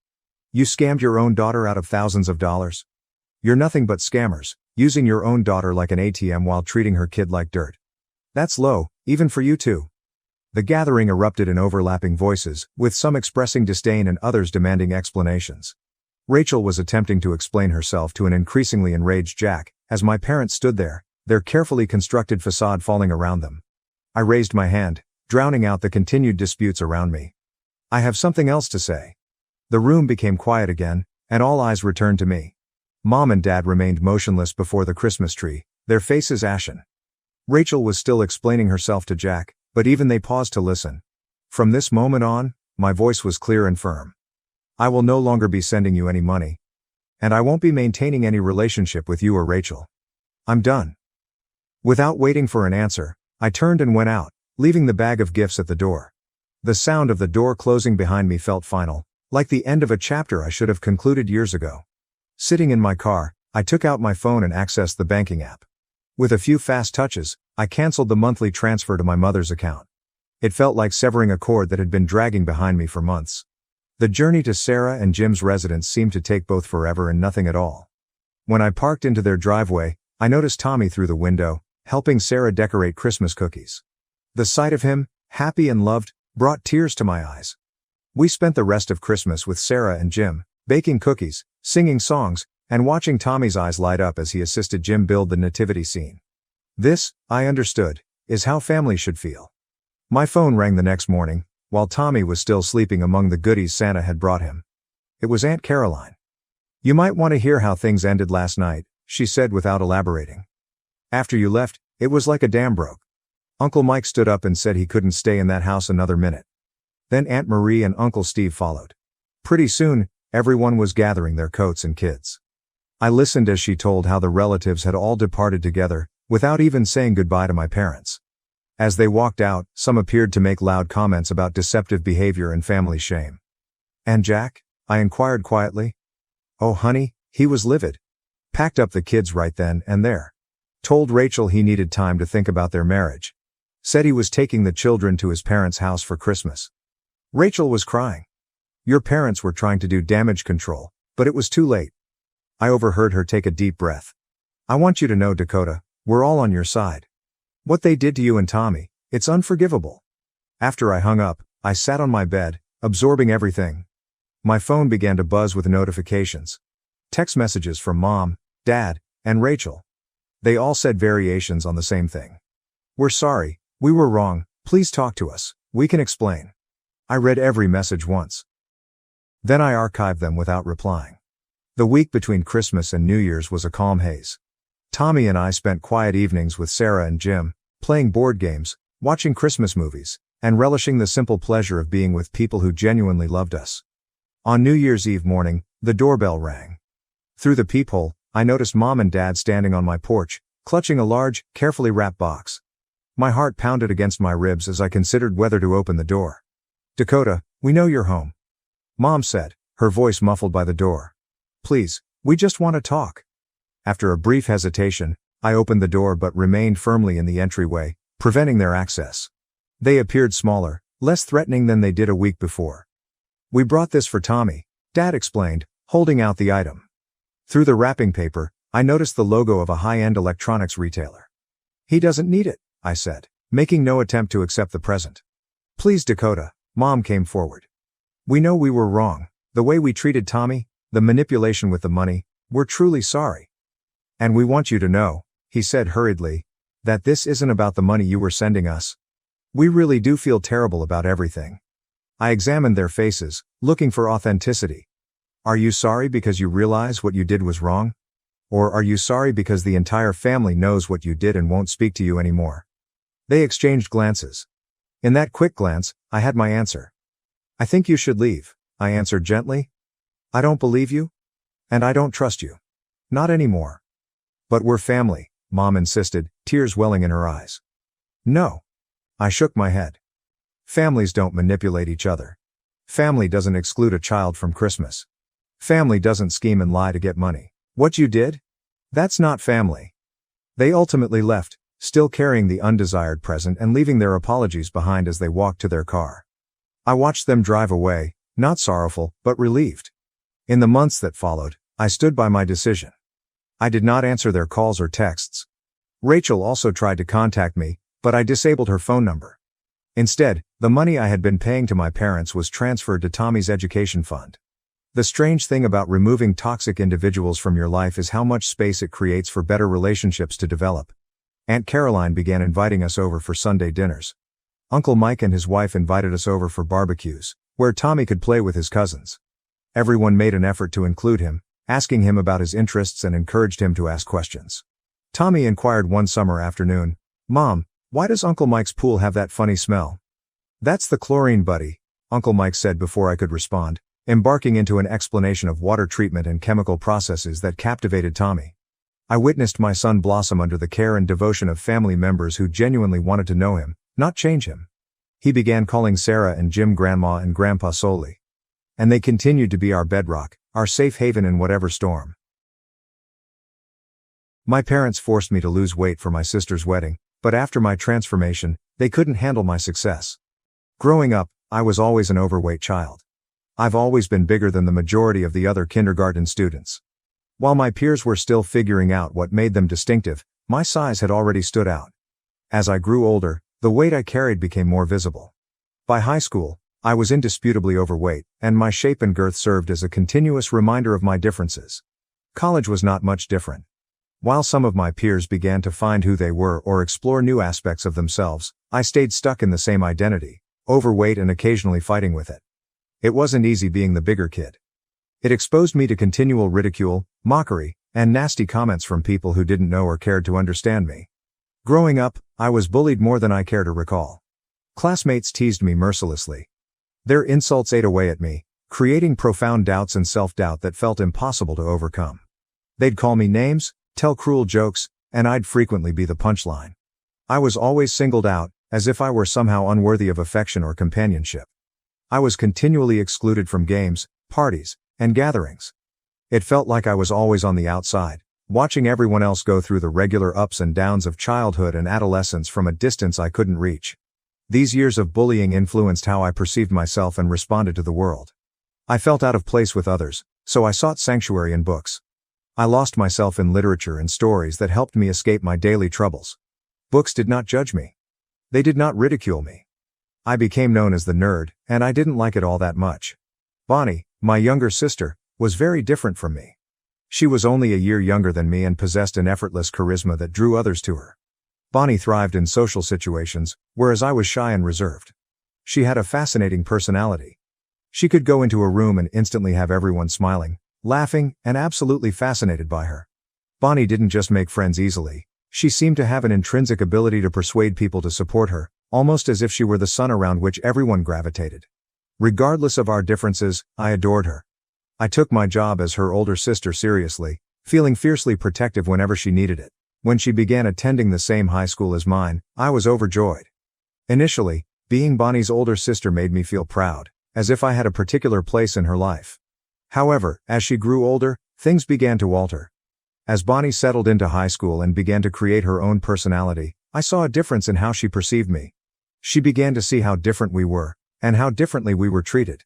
You scammed your own daughter out of thousands of dollars? You're nothing but scammers, using your own daughter like an ATM while treating her kid like dirt. That's low, even for you two. The gathering erupted in overlapping voices, with some expressing disdain and others demanding explanations. Rachel was attempting to explain herself to an increasingly enraged Jack, as my parents stood there, their carefully constructed facade falling around them. I raised my hand, drowning out the continued disputes around me. I have something else to say. The room became quiet again, and all eyes returned to me. Mom and Dad remained motionless before the Christmas tree, their faces ashen. Rachel was still explaining herself to Jack, but even they paused to listen. From this moment on, my voice was clear and firm. I will no longer be sending you any money. And I won't be maintaining any relationship with you or Rachel. I'm done. Without waiting for an answer, I turned and went out, leaving the bag of gifts at the door. The sound of the door closing behind me felt final, like the end of a chapter I should have concluded years ago. Sitting in my car, I took out my phone and accessed the banking app. With a few fast touches, I canceled the monthly transfer to my mother's account. It felt like severing a cord that had been dragging behind me for months. The journey to Sarah and Jim's residence seemed to take both forever and nothing at all. When I parked into their driveway, I noticed Tommy through the window, helping Sarah decorate Christmas cookies. The sight of him, happy and loved, brought tears to my eyes. We spent the rest of Christmas with Sarah and Jim, baking cookies, singing songs, and watching Tommy's eyes light up as he assisted Jim build the nativity scene. This, I understood, is how family should feel. My phone rang the next morning, while Tommy was still sleeping among the goodies Santa had brought him. It was Aunt Caroline. You might want to hear how things ended last night, she said without elaborating. After you left, it was like a dam broke. Uncle Mike stood up and said he couldn't stay in that house another minute. Then Aunt Marie and Uncle Steve followed. Pretty soon, everyone was gathering their coats and kids. I listened as she told how the relatives had all departed together, without even saying goodbye to my parents. As they walked out, some appeared to make loud comments about deceptive behavior and family shame. And Jack? I inquired quietly. Oh honey, he was livid. Packed up the kids right then and there. Told Rachel he needed time to think about their marriage. Said he was taking the children to his parents' house for Christmas. Rachel was crying. Your parents were trying to do damage control, but it was too late. I overheard her take a deep breath. I want you to know, Dakota, we're all on your side. What they did to you and Tommy, it's unforgivable. After I hung up, I sat on my bed, absorbing everything. My phone began to buzz with notifications. Text messages from Mom, Dad, and Rachel. They all said variations on the same thing. We're sorry, we were wrong, please talk to us, we can explain. I read every message once. Then I archived them without replying. The week between Christmas and New Year's was a calm haze. Tommy and I spent quiet evenings with Sarah and Jim, playing board games, watching Christmas movies, and relishing the simple pleasure of being with people who genuinely loved us. On New Year's Eve morning, the doorbell rang. Through the peephole, I noticed Mom and Dad standing on my porch, clutching a large, carefully wrapped box. My heart pounded against my ribs as I considered whether to open the door. Dakota, we know you're home. Mom said, her voice muffled by the door. Please, we just want to talk. After a brief hesitation, I opened the door but remained firmly in the entryway, preventing their access. They appeared smaller, less threatening than they did a week before. We brought this for Tommy, Dad explained, holding out the item. Through the wrapping paper, I noticed the logo of a high-end electronics retailer. He doesn't need it, I said, making no attempt to accept the present. Please, Dakota, Mom came forward. We know we were wrong, the way we treated Tommy, the manipulation with the money, we're truly sorry. And we want you to know, he said hurriedly, that this isn't about the money you were sending us. We really do feel terrible about everything. I examined their faces, looking for authenticity. Are you sorry because you realize what you did was wrong? Or are you sorry because the entire family knows what you did and won't speak to you anymore? They exchanged glances. In that quick glance, I had my answer. I think you should leave, I answered gently. I don't believe you. And I don't trust you. Not anymore. But we're family, Mom insisted, tears welling in her eyes. No. I shook my head. Families don't manipulate each other. Family doesn't exclude a child from Christmas. Family doesn't scheme and lie to get money. What you did? That's not family. They ultimately left, still carrying the undesired present and leaving their apologies behind as they walked to their car. I watched them drive away, not sorrowful, but relieved. In the months that followed, I stood by my decision. I did not answer their calls or texts. Rachel also tried to contact me, but I disabled her phone number. Instead, the money I had been paying to my parents was transferred to Tommy's education fund. The strange thing about removing toxic individuals from your life is how much space it creates for better relationships to develop. Aunt Caroline began inviting us over for Sunday dinners. Uncle Mike and his wife invited us over for barbecues, where Tommy could play with his cousins. Everyone made an effort to include him, asking him about his interests and encouraged him to ask questions. Tommy inquired one summer afternoon, "Mom, why does Uncle Mike's pool have that funny smell?" "That's the chlorine, buddy," Uncle Mike said before I could respond, embarking into an explanation of water treatment and chemical processes that captivated Tommy. I witnessed my son blossom under the care and devotion of family members who genuinely wanted to know him, not change him. He began calling Sarah and Jim Grandma and Grandpa solely. And they continued to be our bedrock, our safe haven in whatever storm. My parents forced me to lose weight for my sister's wedding, but after my transformation, they couldn't handle my success. Growing up, I was always an overweight child. I've always been bigger than the majority of the other kindergarten students. While my peers were still figuring out what made them distinctive, my size had already stood out. As I grew older, the weight I carried became more visible. By high school, I was indisputably overweight, and my shape and girth served as a continuous reminder of my differences. College was not much different. While some of my peers began to find who they were or explore new aspects of themselves, I stayed stuck in the same identity, overweight and occasionally fighting with it. It wasn't easy being the bigger kid. It exposed me to continual ridicule, mockery, and nasty comments from people who didn't know or cared to understand me. Growing up, I was bullied more than I care to recall. Classmates teased me mercilessly. Their insults ate away at me, creating profound doubts and self-doubt that felt impossible to overcome. They'd call me names, tell cruel jokes, and I'd frequently be the punchline. I was always singled out, as if I were somehow unworthy of affection or companionship. I was continually excluded from games, parties, and gatherings. It felt like I was always on the outside, watching everyone else go through the regular ups and downs of childhood and adolescence from a distance I couldn't reach. These years of bullying influenced how I perceived myself and responded to the world. I felt out of place with others, so I sought sanctuary in books. I lost myself in literature and stories that helped me escape my daily troubles. Books did not judge me. They did not ridicule me. I became known as the nerd, and I didn't like it all that much. Bonnie, my younger sister, was very different from me. She was only a year younger than me and possessed an effortless charisma that drew others to her. Bonnie thrived in social situations, whereas I was shy and reserved. She had a fascinating personality. She could go into a room and instantly have everyone smiling, laughing, and absolutely fascinated by her. Bonnie didn't just make friends easily. She seemed to have an intrinsic ability to persuade people to support her, almost as if she were the sun around which everyone gravitated. Regardless of our differences, I adored her. I took my job as her older sister seriously, feeling fiercely protective whenever she needed it. When she began attending the same high school as mine, I was overjoyed. Initially, being Bonnie's older sister made me feel proud, as if I had a particular place in her life. However, as she grew older, things began to alter. As Bonnie settled into high school and began to create her own personality, I saw a difference in how she perceived me. She began to see how different we were, and how differently we were treated.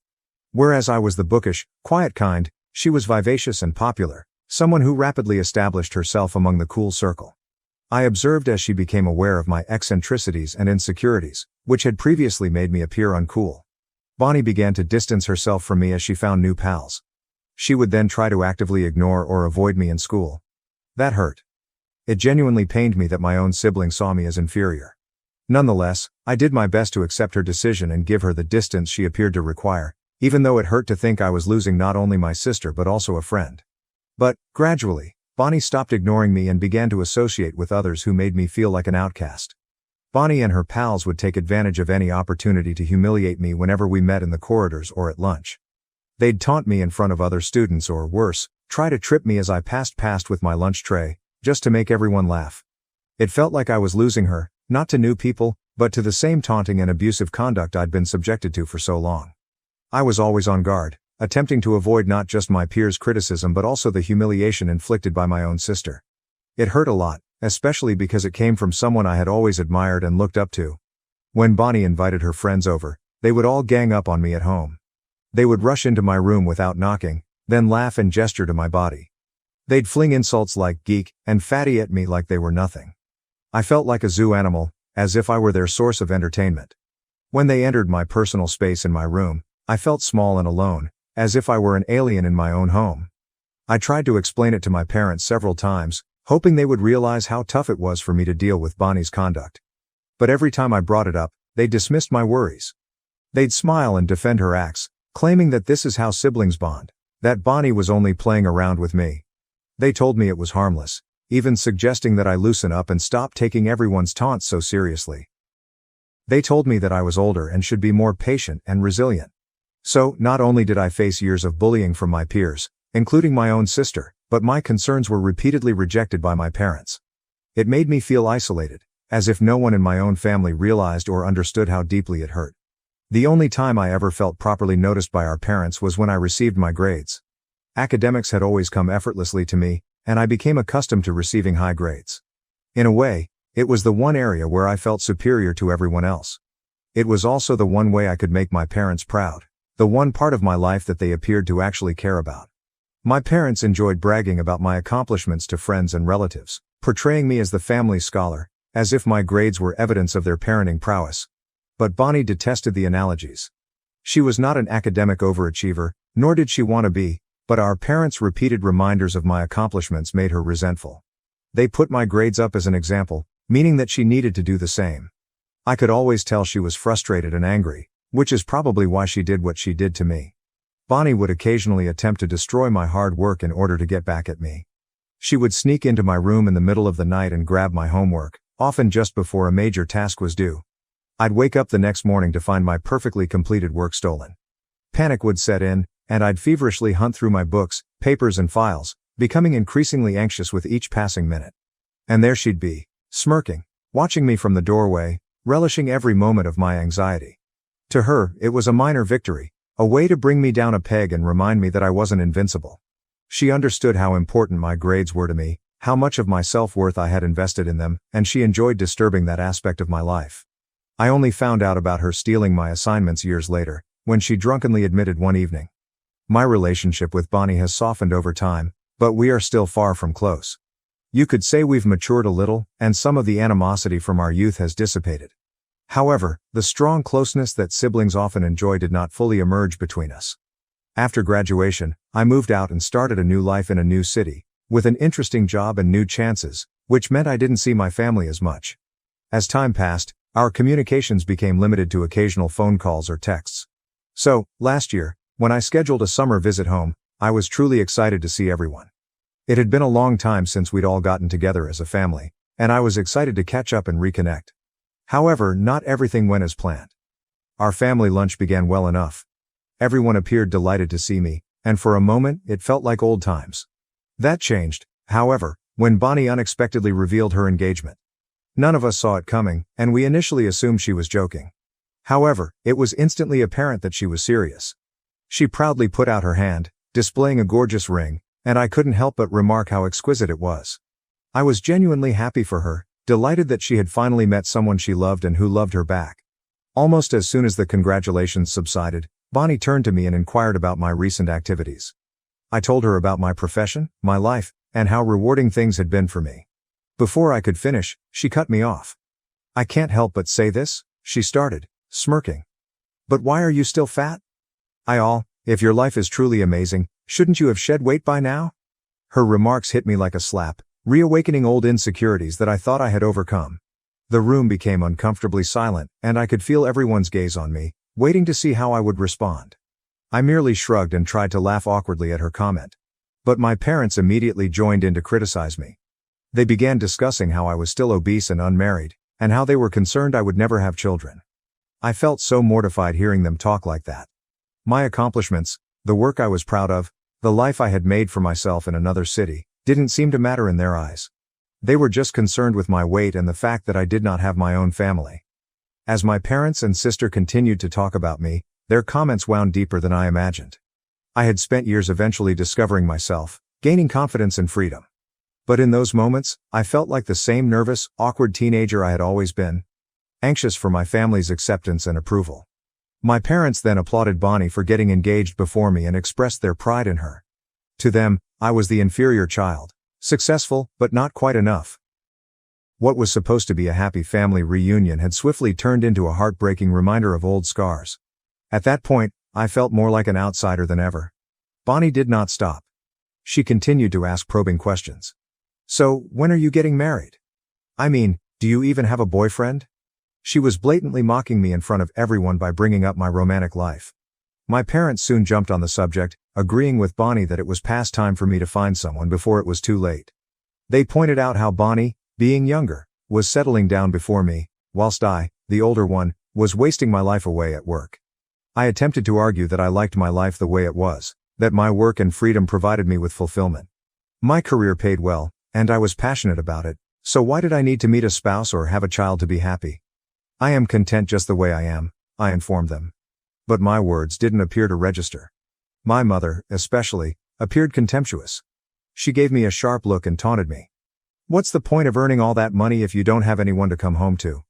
Whereas I was the bookish, quiet kind, she was vivacious and popular, someone who rapidly established herself among the cool circle. I observed as she became aware of my eccentricities and insecurities, which had previously made me appear uncool. Bonnie began to distance herself from me as she found new pals. She would then try to actively ignore or avoid me in school. That hurt. It genuinely pained me that my own sibling saw me as inferior. Nonetheless, I did my best to accept her decision and give her the distance she appeared to require, even though it hurt to think I was losing not only my sister but also a friend. But, gradually, Bonnie stopped ignoring me and began to associate with others who made me feel like an outcast. Bonnie and her pals would take advantage of any opportunity to humiliate me whenever we met in the corridors or at lunch. They'd taunt me in front of other students or worse, try to trip me as I passed with my lunch tray, just to make everyone laugh. It felt like I was losing her, not to new people, but to the same taunting and abusive conduct I'd been subjected to for so long. I was always on guard, attempting to avoid not just my peers' criticism but also the humiliation inflicted by my own sister. It hurt a lot, especially because it came from someone I had always admired and looked up to. When Bonnie invited her friends over, they would all gang up on me at home. They would rush into my room without knocking, then laugh and gesture to my body. They'd fling insults like geek and fatty at me like they were nothing. I felt like a zoo animal, as if I were their source of entertainment. When they entered my personal space in my room, I felt small and alone, as if I were an alien in my own home. I tried to explain it to my parents several times, hoping they would realize how tough it was for me to deal with Bonnie's conduct. But every time I brought it up, they dismissed my worries. They'd smile and defend her acts, claiming that this is how siblings bond, that Bonnie was only playing around with me. They told me it was harmless, even suggesting that I loosen up and stop taking everyone's taunts so seriously. They told me that I was older and should be more patient and resilient. So, not only did I face years of bullying from my peers, including my own sister, but my concerns were repeatedly rejected by my parents. It made me feel isolated, as if no one in my own family realized or understood how deeply it hurt. The only time I ever felt properly noticed by our parents was when I received my grades. Academics had always come effortlessly to me, and I became accustomed to receiving high grades. In a way, it was the one area where I felt superior to everyone else. It was also the one way I could make my parents proud. The one part of my life that they appeared to actually care about. My parents enjoyed bragging about my accomplishments to friends and relatives, portraying me as the family scholar, as if my grades were evidence of their parenting prowess. But Bonnie detested the analogies. She was not an academic overachiever, nor did she want to be, but our parents' repeated reminders of my accomplishments made her resentful. They put my grades up as an example, meaning that she needed to do the same. I could always tell she was frustrated and angry, which is probably why she did what she did to me. Bonnie would occasionally attempt to destroy my hard work in order to get back at me. She would sneak into my room in the middle of the night and grab my homework, often just before a major task was due. I'd wake up the next morning to find my perfectly completed work stolen. Panic would set in, and I'd feverishly hunt through my books, papers and files, becoming increasingly anxious with each passing minute. And there she'd be, smirking, watching me from the doorway, relishing every moment of my anxiety. To her, it was a minor victory, a way to bring me down a peg and remind me that I wasn't invincible. She understood how important my grades were to me, how much of my self-worth I had invested in them, and she enjoyed disturbing that aspect of my life. I only found out about her stealing my assignments years later, when she drunkenly admitted one evening. My relationship with Bonnie has softened over time, but we are still far from close. You could say we've matured a little, and some of the animosity from our youth has dissipated. However, the strong closeness that siblings often enjoy did not fully emerge between us. After graduation, I moved out and started a new life in a new city, with an interesting job and new chances, which meant I didn't see my family as much. As time passed, our communications became limited to occasional phone calls or texts. So, last year, when I scheduled a summer visit home, I was truly excited to see everyone. It had been a long time since we'd all gotten together as a family, and I was excited to catch up and reconnect. However, not everything went as planned. Our family lunch began well enough. Everyone appeared delighted to see me, and for a moment, it felt like old times. That changed, however, when Bonnie unexpectedly revealed her engagement. None of us saw it coming, and we initially assumed she was joking. However, it was instantly apparent that she was serious. She proudly put out her hand, displaying a gorgeous ring, and I couldn't help but remark how exquisite it was. I was genuinely happy for her, delighted that she had finally met someone she loved and who loved her back. Almost as soon as the congratulations subsided, Bonnie turned to me and inquired about my recent activities. I told her about my profession, my life, and how rewarding things had been for me. Before I could finish, she cut me off. "I can't help but say this," she started, smirking. "But why are you still fat? If your life is truly amazing, shouldn't you have shed weight by now?" Her remarks hit me like a slap, reawakening old insecurities that I thought I had overcome. The room became uncomfortably silent, and I could feel everyone's gaze on me, waiting to see how I would respond. I merely shrugged and tried to laugh awkwardly at her comment. But my parents immediately joined in to criticize me. They began discussing how I was still obese and unmarried, and how they were concerned I would never have children. I felt so mortified hearing them talk like that. My accomplishments, the work I was proud of, the life I had made for myself in another city, didn't seem to matter in their eyes. They were just concerned with my weight and the fact that I did not have my own family. As my parents and sister continued to talk about me, Their comments wound deeper than I imagined. I had spent years eventually discovering myself, gaining confidence and freedom. But in those moments, I felt like the same nervous, awkward teenager I had always been, anxious for my family's acceptance and approval. My parents then applauded Bonnie for getting engaged before me and expressed their pride in her. To them, I was the inferior child, successful, but not quite enough. What was supposed to be a happy family reunion had swiftly turned into a heartbreaking reminder of old scars. At that point, I felt more like an outsider than ever. Bonnie did not stop. She continued to ask probing questions. So, when are you getting married? I mean, do you even have a boyfriend? She was blatantly mocking me in front of everyone by bringing up my romantic life. My parents soon jumped on the subject, agreeing with Bonnie that it was past time for me to find someone before it was too late. They pointed out how Bonnie, being younger, was settling down before me, whilst I, the older one, was wasting my life away at work. I attempted to argue that I liked my life the way it was, that my work and freedom provided me with fulfillment. My career paid well, and I was passionate about it, so why did I need to meet a spouse or have a child to be happy? I am content just the way I am, I informed them. But my words didn't appear to register. My mother, especially, appeared contemptuous. She gave me a sharp look and taunted me. What's the point of earning all that money if you don't have anyone to come home to?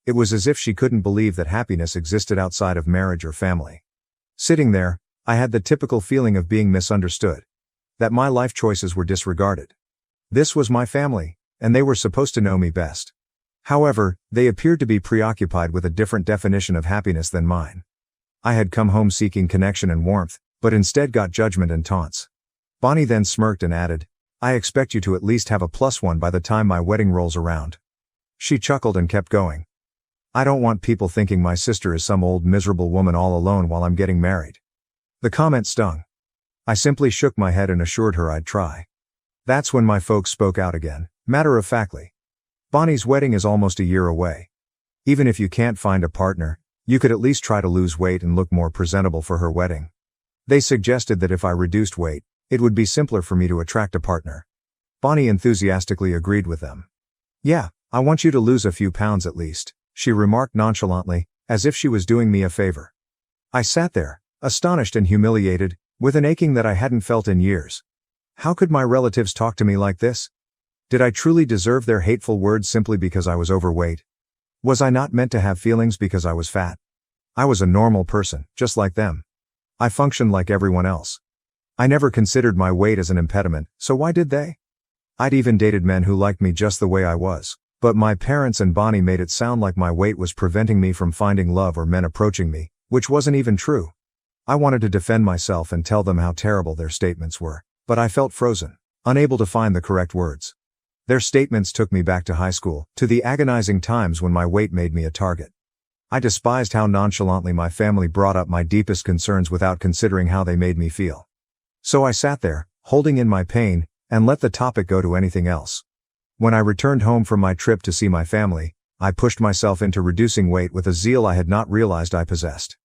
It was as if she couldn't believe that happiness existed outside of marriage or family. Sitting there, I had the typical feeling of being misunderstood. That my life choices were disregarded. This was my family, and they were supposed to know me best. However, they appeared to be preoccupied with a different definition of happiness than mine. I had come home seeking connection and warmth, but instead got judgment and taunts. Bonnie then smirked and added, I expect you to at least have a +1 by the time my wedding rolls around. She chuckled and kept going. I don't want people thinking my sister is some old miserable woman all alone while I'm getting married. The comment stung. I simply shook my head and assured her I'd try. That's when my folks spoke out again, matter-of-factly. Bonnie's wedding is almost a year away. Even if you can't find a partner, you could at least try to lose weight and look more presentable for her wedding. They suggested that if I reduced weight, it would be simpler for me to attract a partner. Bonnie enthusiastically agreed with them. Yeah, I want you to lose a few pounds at least, she remarked nonchalantly, as if she was doing me a favor. I sat there, astonished and humiliated, with an aching that I hadn't felt in years. How could my relatives talk to me like this? Did I truly deserve their hateful words simply because I was overweight? Was I not meant to have feelings because I was fat? I was a normal person, just like them. I functioned like everyone else. I never considered my weight as an impediment, so why did they? I'd even dated men who liked me just the way I was, but my parents and Bonnie made it sound like my weight was preventing me from finding love or men approaching me, which wasn't even true. I wanted to defend myself and tell them how terrible their statements were, but I felt frozen, unable to find the correct words. Their statements took me back to high school, to the agonizing times when my weight made me a target. I despised how nonchalantly my family brought up my deepest concerns without considering how they made me feel. So I sat there, holding in my pain, and let the topic go to anything else. When I returned home from my trip to see my family, I pushed myself into reducing weight with a zeal I had not realized I possessed.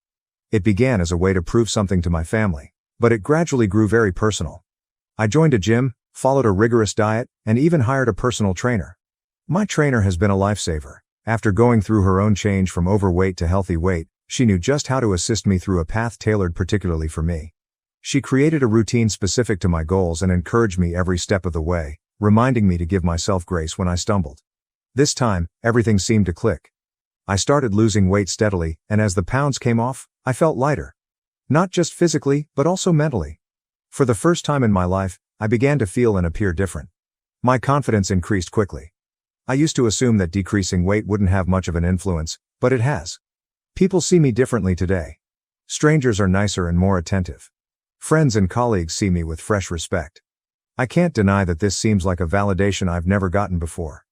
It began as a way to prove something to my family, but it gradually grew very personal. I joined a gym, followed a rigorous diet, and even hired a personal trainer. My trainer has been a lifesaver. After going through her own change from overweight to healthy weight, she knew just how to assist me through a path tailored particularly for me. She created a routine specific to my goals and encouraged me every step of the way, reminding me to give myself grace when I stumbled. This time, everything seemed to click. I started losing weight steadily, and as the pounds came off, I felt lighter. Not just physically, but also mentally. For the first time in my life, I began to feel and appear different. My confidence increased quickly. I used to assume that decreasing weight wouldn't have much of an influence, but it has. People see me differently today. Strangers are nicer and more attentive. Friends and colleagues see me with fresh respect. I can't deny that this seems like a validation I've never gotten before.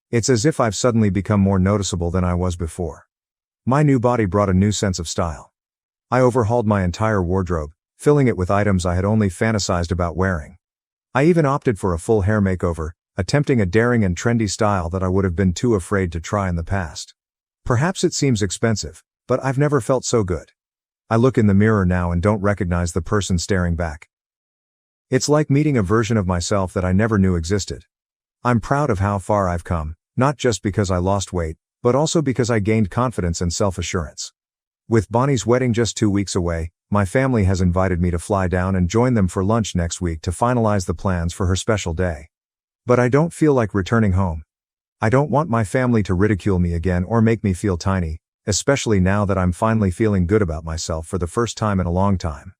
It's as if I've suddenly become more noticeable than I was before. My new body brought a new sense of style. I overhauled my entire wardrobe, filling it with items I had only fantasized about wearing. I even opted for a full hair makeover, attempting a daring and trendy style that I would have been too afraid to try in the past. Perhaps it seems expensive, but I've never felt so good. I look in the mirror now and don't recognize the person staring back. It's like meeting a version of myself that I never knew existed. I'm proud of how far I've come, not just because I lost weight, but also because I gained confidence and self-assurance. With Bonnie's wedding just 2 weeks away, my family has invited me to fly down and join them for lunch next week to finalize the plans for her special day. But I don't feel like returning home. I don't want my family to ridicule me again or make me feel tiny, especially now that I'm finally feeling good about myself for the first time in a long time.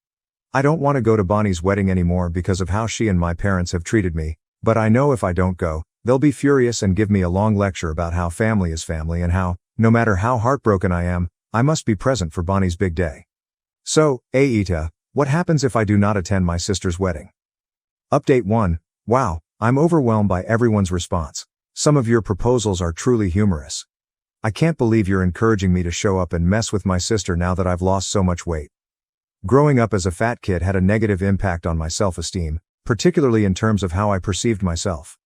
I don't want to go to Bonnie's wedding anymore because of how she and my parents have treated me, but I know if I don't go, they'll be furious and give me a long lecture about how family is family and how, no matter how heartbroken I am, I must be present for Bonnie's big day. So, AITA, what happens if I do not attend my sister's wedding? Update 1. Wow, I'm overwhelmed by everyone's response. Some of your proposals are truly humorous. I can't believe you're encouraging me to show up and mess with my sister now that I've lost so much weight. Growing up as a fat kid had a negative impact on my self-esteem, particularly in terms of how I perceived myself.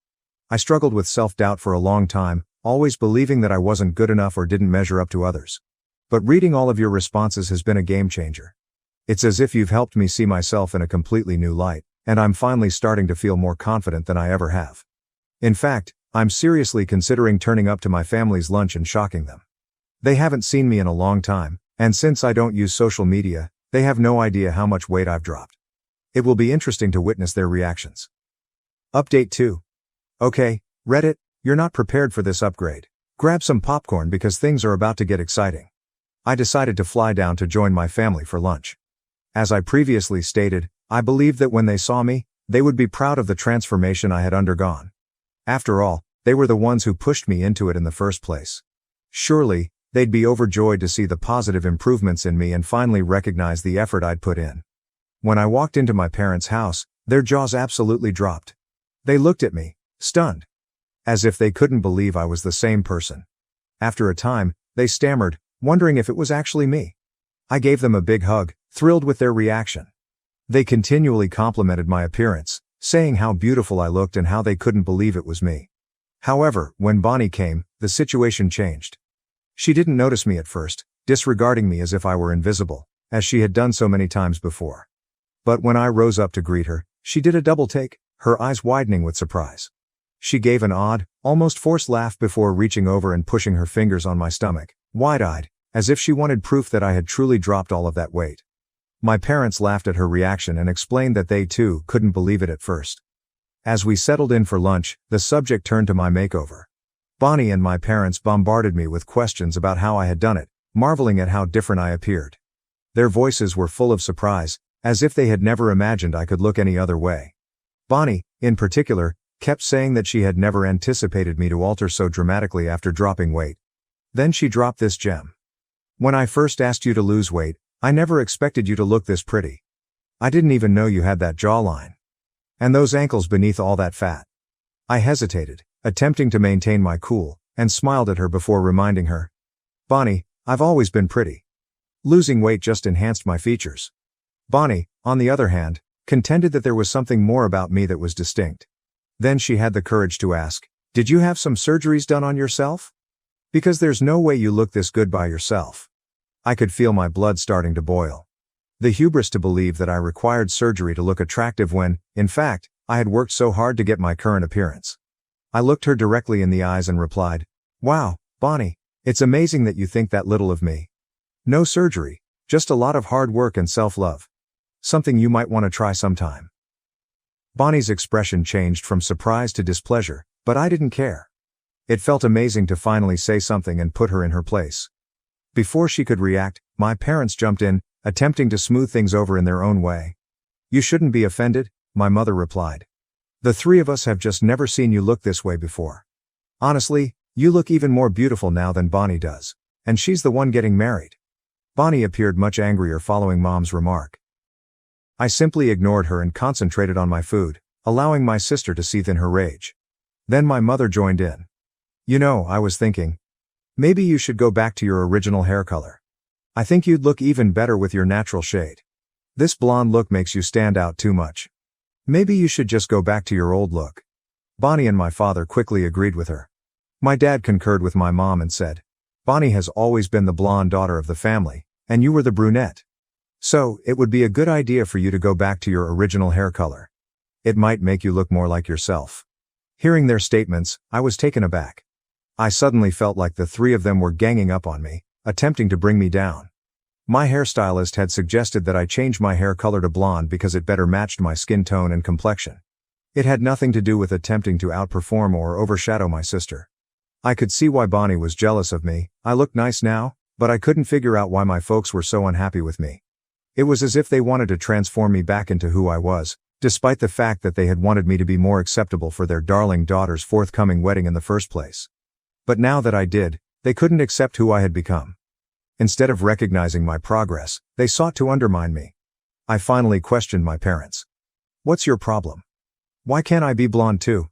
I struggled with self-doubt for a long time, always believing that I wasn't good enough or didn't measure up to others. But reading all of your responses has been a game changer. It's as if you've helped me see myself in a completely new light, and I'm finally starting to feel more confident than I ever have. In fact, I'm seriously considering turning up to my family's lunch and shocking them. They haven't seen me in a long time, and since I don't use social media, they have no idea how much weight I've dropped. It will be interesting to witness their reactions. Update 2. Okay, Reddit, you're not prepared for this upgrade. Grab some popcorn because things are about to get exciting. I decided to fly down to join my family for lunch. As I previously stated, I believed that when they saw me, they would be proud of the transformation I had undergone. After all, they were the ones who pushed me into it in the first place. Surely, they'd be overjoyed to see the positive improvements in me and finally recognize the effort I'd put in. When I walked into my parents' house, their jaws absolutely dropped. They looked at me, stunned, as if they couldn't believe I was the same person. After a time, they stammered, wondering if it was actually me. I gave them a big hug, thrilled with their reaction. They continually complimented my appearance, saying how beautiful I looked and how they couldn't believe it was me. However, when Bonnie came, the situation changed. She didn't notice me at first, disregarding me as if I were invisible, as she had done so many times before. But when I rose up to greet her, she did a double take, her eyes widening with surprise. She gave an odd, almost forced laugh before reaching over and pushing her fingers on my stomach, wide-eyed, as if she wanted proof that I had truly dropped all of that weight. My parents laughed at her reaction and explained that they too couldn't believe it at first. As we settled in for lunch, the subject turned to my makeover. Bonnie and my parents bombarded me with questions about how I had done it, marveling at how different I appeared. Their voices were full of surprise, as if they had never imagined I could look any other way. Bonnie, in particular, kept saying that she had never anticipated me to alter so dramatically after dropping weight. Then she dropped this gem. When I first asked you to lose weight, I never expected you to look this pretty. I didn't even know you had that jawline. And those ankles beneath all that fat. I hesitated, attempting to maintain my cool, and smiled at her before reminding her. Bonnie, I've always been pretty. Losing weight just enhanced my features. Bonnie, on the other hand, contended that there was something more about me that was distinct. Then she had the courage to ask, did you have some surgeries done on yourself? Because there's no way you look this good by yourself. I could feel my blood starting to boil. The hubris to believe that I required surgery to look attractive when, in fact, I had worked so hard to get my current appearance. I looked her directly in the eyes and replied, wow, Bonnie, it's amazing that you think that little of me. No surgery, just a lot of hard work and self-love. Something you might want to try sometime. Bonnie's expression changed from surprise to displeasure, but I didn't care. It felt amazing to finally say something and put her in her place. Before she could react, my parents jumped in, attempting to smooth things over in their own way. You shouldn't be offended, my mother replied. The three of us have just never seen you look this way before. Honestly, you look even more beautiful now than Bonnie does, and she's the one getting married. Bonnie appeared much angrier following Mom's remark. I simply ignored her and concentrated on my food, allowing my sister to seethe in her rage. Then my mother joined in. You know, I was thinking, maybe you should go back to your original hair color. I think you'd look even better with your natural shade. This blonde look makes you stand out too much. Maybe you should just go back to your old look. Bonnie and my father quickly agreed with her. My dad concurred with my mom and said, Bonnie has always been the blonde daughter of the family, and you were the brunette. So, it would be a good idea for you to go back to your original hair color. It might make you look more like yourself. Hearing their statements, I was taken aback. I suddenly felt like the three of them were ganging up on me, attempting to bring me down. My hairstylist had suggested that I change my hair color to blonde because it better matched my skin tone and complexion. It had nothing to do with attempting to outperform or overshadow my sister. I could see why Bonnie was jealous of me. I looked nice now, but I couldn't figure out why my folks were so unhappy with me. It was as if they wanted to transform me back into who I was, despite the fact that they had wanted me to be more acceptable for their darling daughter's forthcoming wedding in the first place. But now that I did, they couldn't accept who I had become. Instead of recognizing my progress, they sought to undermine me. I finally questioned my parents. What's your problem? Why can't I be blonde too?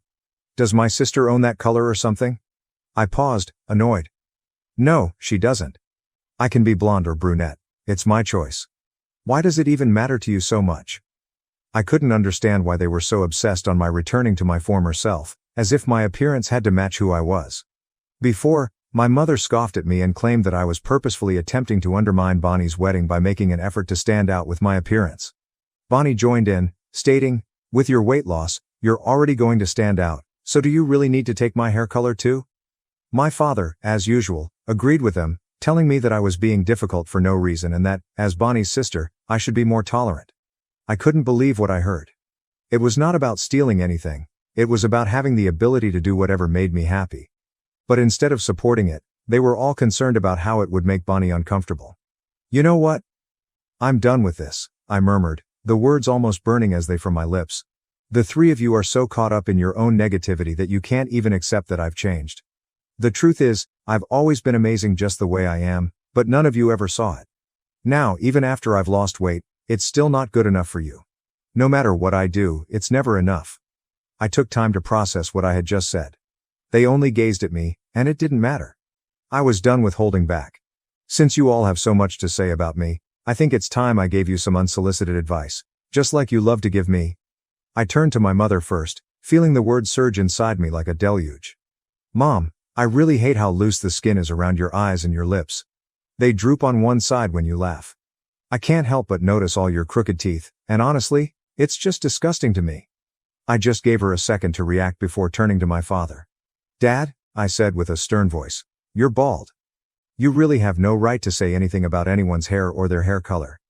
Does my sister own that color or something? I paused, annoyed. No, she doesn't. I can be blonde or brunette. It's my choice. Why does it even matter to you so much? I couldn't understand why they were so obsessed on my returning to my former self, as if my appearance had to match who I was. Before, my mother scoffed at me and claimed that I was purposefully attempting to undermine Bonnie's wedding by making an effort to stand out with my appearance. Bonnie joined in, stating, "With your weight loss, you're already going to stand out, so do you really need to take my hair color too?" My father, as usual, agreed with them, telling me that I was being difficult for no reason and that, as Bonnie's sister, I should be more tolerant. I couldn't believe what I heard. It was not about stealing anything, it was about having the ability to do whatever made me happy. But instead of supporting it, they were all concerned about how it would make Bonnie uncomfortable. You know what? I'm done with this, I murmured, the words almost burning as they from my lips. The three of you are so caught up in your own negativity that you can't even accept that I've changed. The truth is, I've always been amazing just the way I am, but none of you ever saw it. Now, even after I've lost weight, it's still not good enough for you. No matter what I do, it's never enough. I took time to process what I had just said. They only gazed at me, and it didn't matter. I was done with holding back. Since you all have so much to say about me, I think it's time I gave you some unsolicited advice, just like you love to give me. I turned to my mother first, feeling the words surge inside me like a deluge. Mom, I really hate how loose the skin is around your eyes and your lips. They droop on one side when you laugh. I can't help but notice all your crooked teeth, and honestly, it's just disgusting to me. I just gave her a second to react before turning to my father. Dad, I said with a stern voice, you're bald. You really have no right to say anything about anyone's hair or their hair color.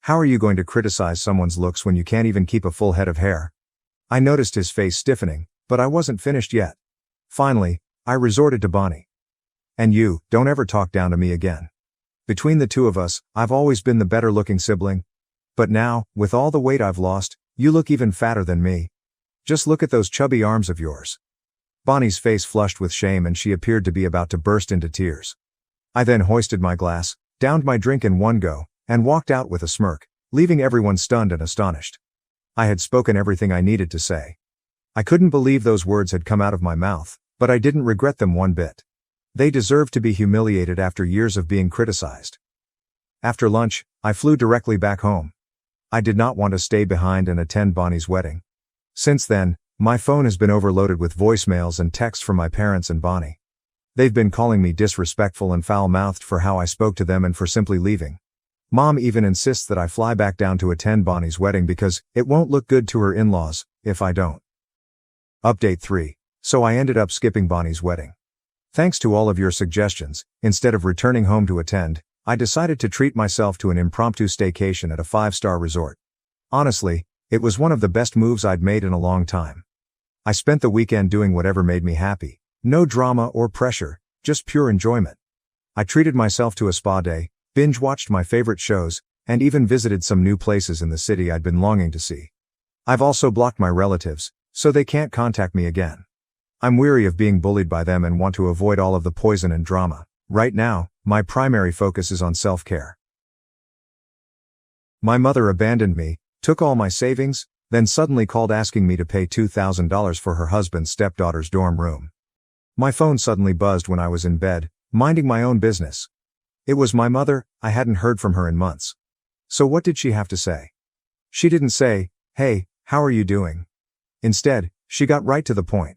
How are you going to criticize someone's looks when you can't even keep a full head of hair? I noticed his face stiffening, but I wasn't finished yet. Finally, I resorted to Bonnie. And you, don't ever talk down to me again. Between the two of us, I've always been the better-looking sibling. But now, with all the weight I've lost, you look even fatter than me. Just look at those chubby arms of yours. Bonnie's face flushed with shame and she appeared to be about to burst into tears. I then hoisted my glass, downed my drink in one go, and walked out with a smirk, leaving everyone stunned and astonished. I had spoken everything I needed to say. I couldn't believe those words had come out of my mouth, but I didn't regret them one bit. They deserved to be humiliated after years of being criticized. After lunch, I flew directly back home. I did not want to stay behind and attend Bonnie's wedding. Since then, my phone has been overloaded with voicemails and texts from my parents and Bonnie. They've been calling me disrespectful and foul-mouthed for how I spoke to them and for simply leaving. Mom even insists that I fly back down to attend Bonnie's wedding because it won't look good to her in-laws if I don't. Update 3. So I ended up skipping Bonnie's wedding. Thanks to all of your suggestions, instead of returning home to attend, I decided to treat myself to an impromptu staycation at a 5-star resort. Honestly, it was one of the best moves I'd made in a long time. I spent the weekend doing whatever made me happy. No drama or pressure, just pure enjoyment. I treated myself to a spa day, binge-watched my favorite shows, and even visited some new places in the city I'd been longing to see. I've also blocked my relatives, so they can't contact me again. I'm weary of being bullied by them and want to avoid all of the poison and drama. Right now, my primary focus is on self-care. My mother abandoned me, took all my savings, then suddenly called asking me to pay $2,000 for her husband's stepdaughter's dorm room. My phone suddenly buzzed when I was in bed, minding my own business. It was my mother. I hadn't heard from her in months. So what did she have to say? She didn't say, "Hey, how are you doing?" Instead, she got right to the point.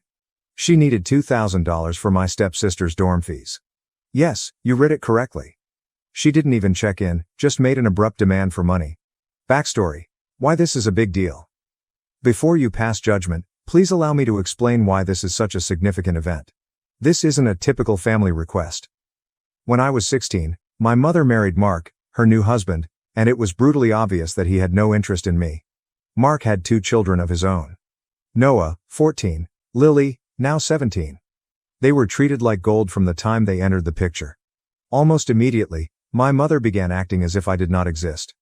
She needed $2,000 for my stepsister's dorm fees. Yes, you read it correctly. She didn't even check in, just made an abrupt demand for money. Backstory. Why this is a big deal. Before you pass judgment, please allow me to explain why this is such a significant event. This isn't a typical family request. When I was 16, my mother married Mark, her new husband, and it was brutally obvious that he had no interest in me. Mark had 2 children of his own. Noah, 14, Lily, now 17. They were treated like gold from the time they entered the picture. Almost immediately, my mother began acting as if I did not exist.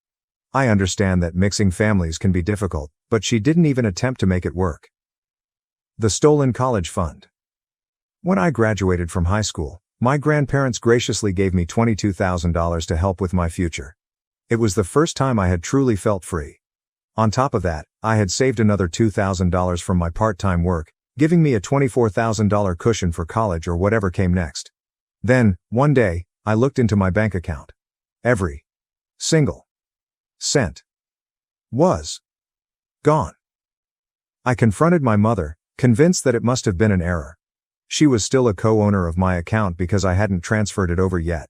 I understand that mixing families can be difficult, but she didn't even attempt to make it work. The stolen college fund. When I graduated from high school, my grandparents graciously gave me $22,000 to help with my future. It was the first time I had truly felt free. On top of that, I had saved another $2,000 from my part-time work, giving me a $24,000 cushion for college or whatever came next. Then, one day, I looked into my bank account. Every single cent was gone. I confronted my mother, convinced that it must have been an error. She was still a co-owner of my account because I hadn't transferred it over yet.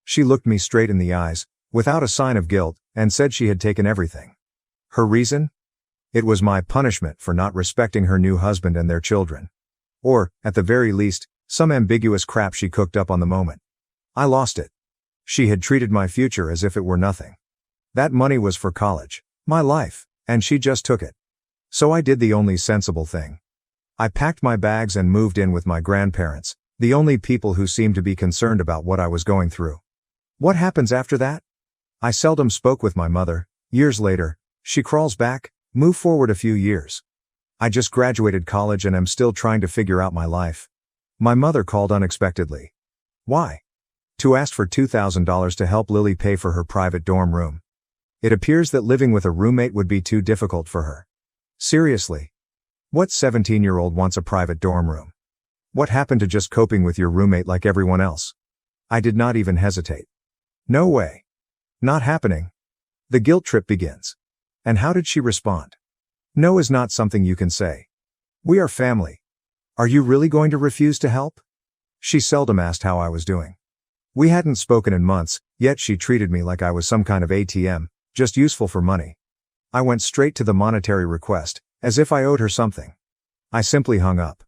She looked me straight in the eyes, without a sign of guilt, and said she had taken everything. Her reason? It was my punishment for not respecting her new husband and their children. Or, at the very least, some ambiguous crap she cooked up on the moment. I lost it. She had treated my future as if it were nothing. That money was for college, my life, and she just took it. So I did the only sensible thing. I packed my bags and moved in with my grandparents, the only people who seemed to be concerned about what I was going through. What happens after that? I seldom spoke with my mother. Years later, she crawls back, move forward a few years. I just graduated college and am still trying to figure out my life. My mother called unexpectedly. Why? To ask for $2,000 to help Lily pay for her private dorm room. It appears that living with a roommate would be too difficult for her. Seriously. What 17-year-old wants a private dorm room? What happened to just coping with your roommate like everyone else? I did not even hesitate. No way. Not happening. The guilt trip begins. And how did she respond? No is not something you can say. We are family. Are you really going to refuse to help? She seldom asked how I was doing. We hadn't spoken in months, yet she treated me like I was some kind of ATM, just useful for money. I went straight to the monetary request, as if I owed her something. I simply hung up.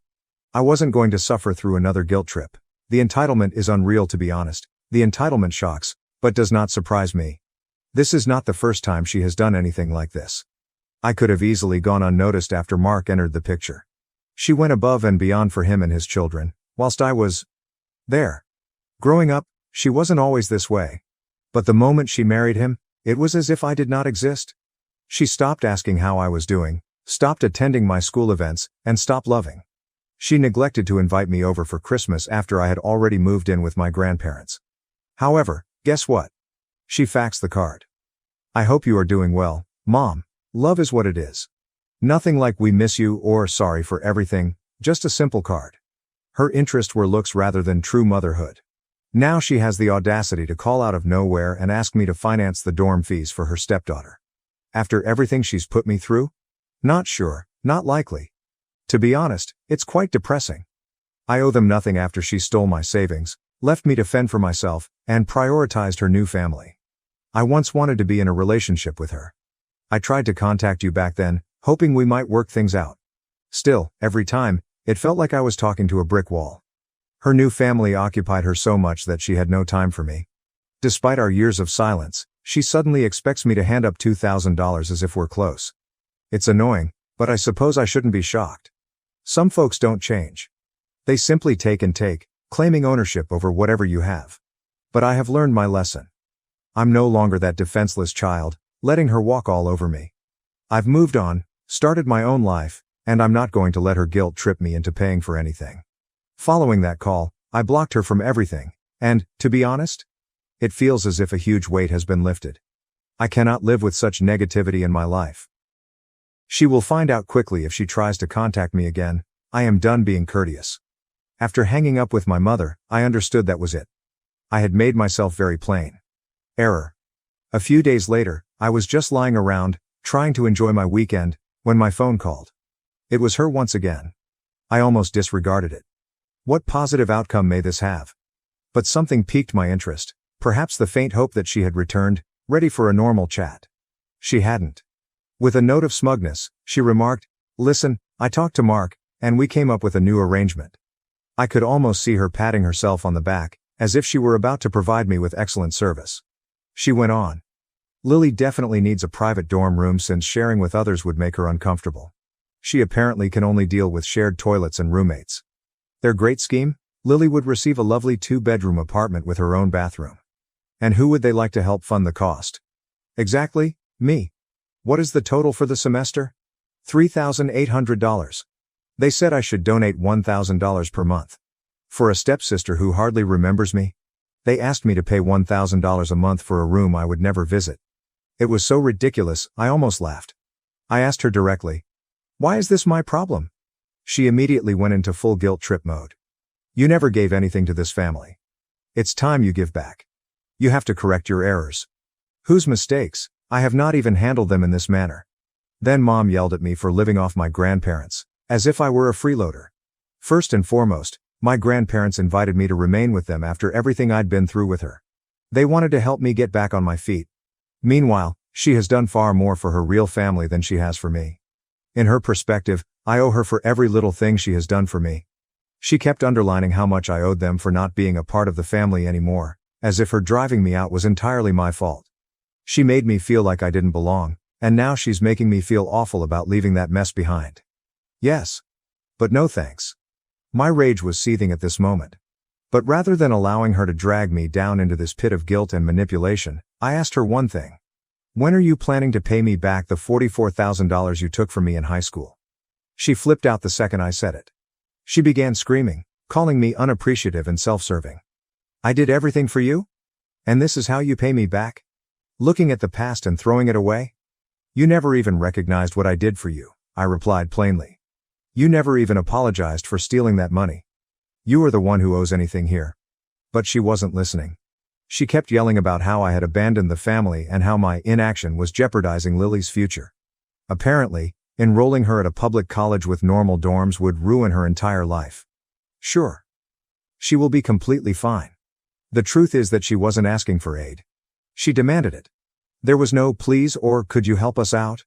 I wasn't going to suffer through another guilt trip. The entitlement is unreal, to be honest. The entitlement shocks, but does not surprise me. This is not the first time she has done anything like this. I could have easily gone unnoticed after Mark entered the picture. She went above and beyond for him and his children, whilst I was there. Growing up, she wasn't always this way. But the moment she married him, it was as if I did not exist. She stopped asking how I was doing, stopped attending my school events, and stopped loving. She neglected to invite me over for Christmas after I had already moved in with my grandparents. However, guess what? She faxed the card. I hope you are doing well, Mom. Love is what it is. Nothing like we miss you or sorry for everything, just a simple card. Her interests were looks rather than true motherhood. Now she has the audacity to call out of nowhere and ask me to finance the dorm fees for her stepdaughter. After everything she's put me through? Not sure, not likely. To be honest, it's quite depressing. I owe them nothing after she stole my savings, left me to fend for myself, and prioritized her new family. I once wanted to be in a relationship with her. I tried to contact you back then, hoping we might work things out. Still, every time, it felt like I was talking to a brick wall. Her new family occupied her so much that she had no time for me. Despite our years of silence, she suddenly expects me to hand up $2,000 as if we're close. It's annoying, but I suppose I shouldn't be shocked. Some folks don't change. They simply take and take, claiming ownership over whatever you have. But I have learned my lesson. I'm no longer that defenseless child, letting her walk all over me. I've moved on, started my own life, and I'm not going to let her guilt trip me into paying for anything. Following that call, I blocked her from everything, and, to be honest, it feels as if a huge weight has been lifted. I cannot live with such negativity in my life. She will find out quickly if she tries to contact me again. I am done being courteous. After hanging up with my mother, I understood that was it. I had made myself very plain. Error. A few days later, I was just lying around, trying to enjoy my weekend, when my phone called. It was her once again. I almost disregarded it. What positive outcome may this have? But something piqued my interest, perhaps the faint hope that she had returned, ready for a normal chat. She hadn't. With a note of smugness, she remarked, "Listen, I talked to Mark, and we came up with a new arrangement." I could almost see her patting herself on the back, as if she were about to provide me with excellent service. She went on. Lily definitely needs a private dorm room since sharing with others would make her uncomfortable. She apparently can only deal with shared toilets and roommates. Their great scheme? Lily would receive a lovely 2-bedroom apartment with her own bathroom. And who would they like to help fund the cost? Exactly, me. What is the total for the semester? $3,800. They said I should donate $1,000 per month. For a stepsister who hardly remembers me? They asked me to pay $1,000 a month for a room I would never visit. It was so ridiculous, I almost laughed. I asked her directly, "Why is this my problem?" She immediately went into full guilt trip mode. "You never gave anything to this family. It's time you give back. You have to correct your errors." Whose mistakes? I have not even handled them in this manner. Then Mom yelled at me for living off my grandparents, as if I were a freeloader. First and foremost, my grandparents invited me to remain with them after everything I'd been through with her. They wanted to help me get back on my feet. Meanwhile, she has done far more for her real family than she has for me. In her perspective, I owe her for every little thing she has done for me. She kept underlining how much I owed them for not being a part of the family anymore, as if her driving me out was entirely my fault. She made me feel like I didn't belong, and now she's making me feel awful about leaving that mess behind. Yes. But no thanks. My rage was seething at this moment. But rather than allowing her to drag me down into this pit of guilt and manipulation, I asked her one thing. When are you planning to pay me back the $44,000 you took from me in high school? She flipped out the second I said it. She began screaming, calling me unappreciative and self-serving. I did everything for you? And this is how you pay me back? Looking at the past and throwing it away? You never even recognized what I did for you, I replied plainly. You never even apologized for stealing that money. You are the one who owes anything here. But she wasn't listening. She kept yelling about how I had abandoned the family and how my inaction was jeopardizing Lily's future. Apparently, enrolling her at a public college with normal dorms would ruin her entire life. Sure. She will be completely fine. The truth is that she wasn't asking for aid. She demanded it. There was no please or could you help us out?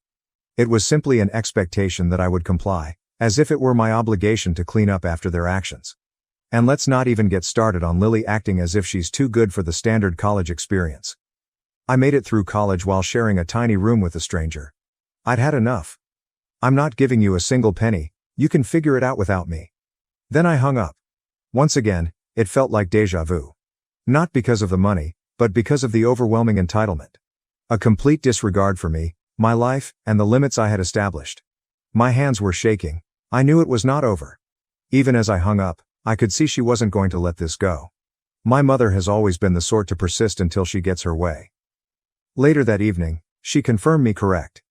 It was simply an expectation that I would comply, as if it were my obligation to clean up after their actions. And let's not even get started on Lily acting as if she's too good for the standard college experience. I made it through college while sharing a tiny room with a stranger. I'd had enough. I'm not giving you a single penny, you can figure it out without me. Then I hung up. Once again, it felt like déjà vu. Not because of the money, but because of the overwhelming entitlement. A complete disregard for me, my life, and the limits I had established. My hands were shaking. I knew it was not over. Even as I hung up, I could see she wasn't going to let this go. My mother has always been the sort to persist until she gets her way. Later that evening, she confirmed me correct.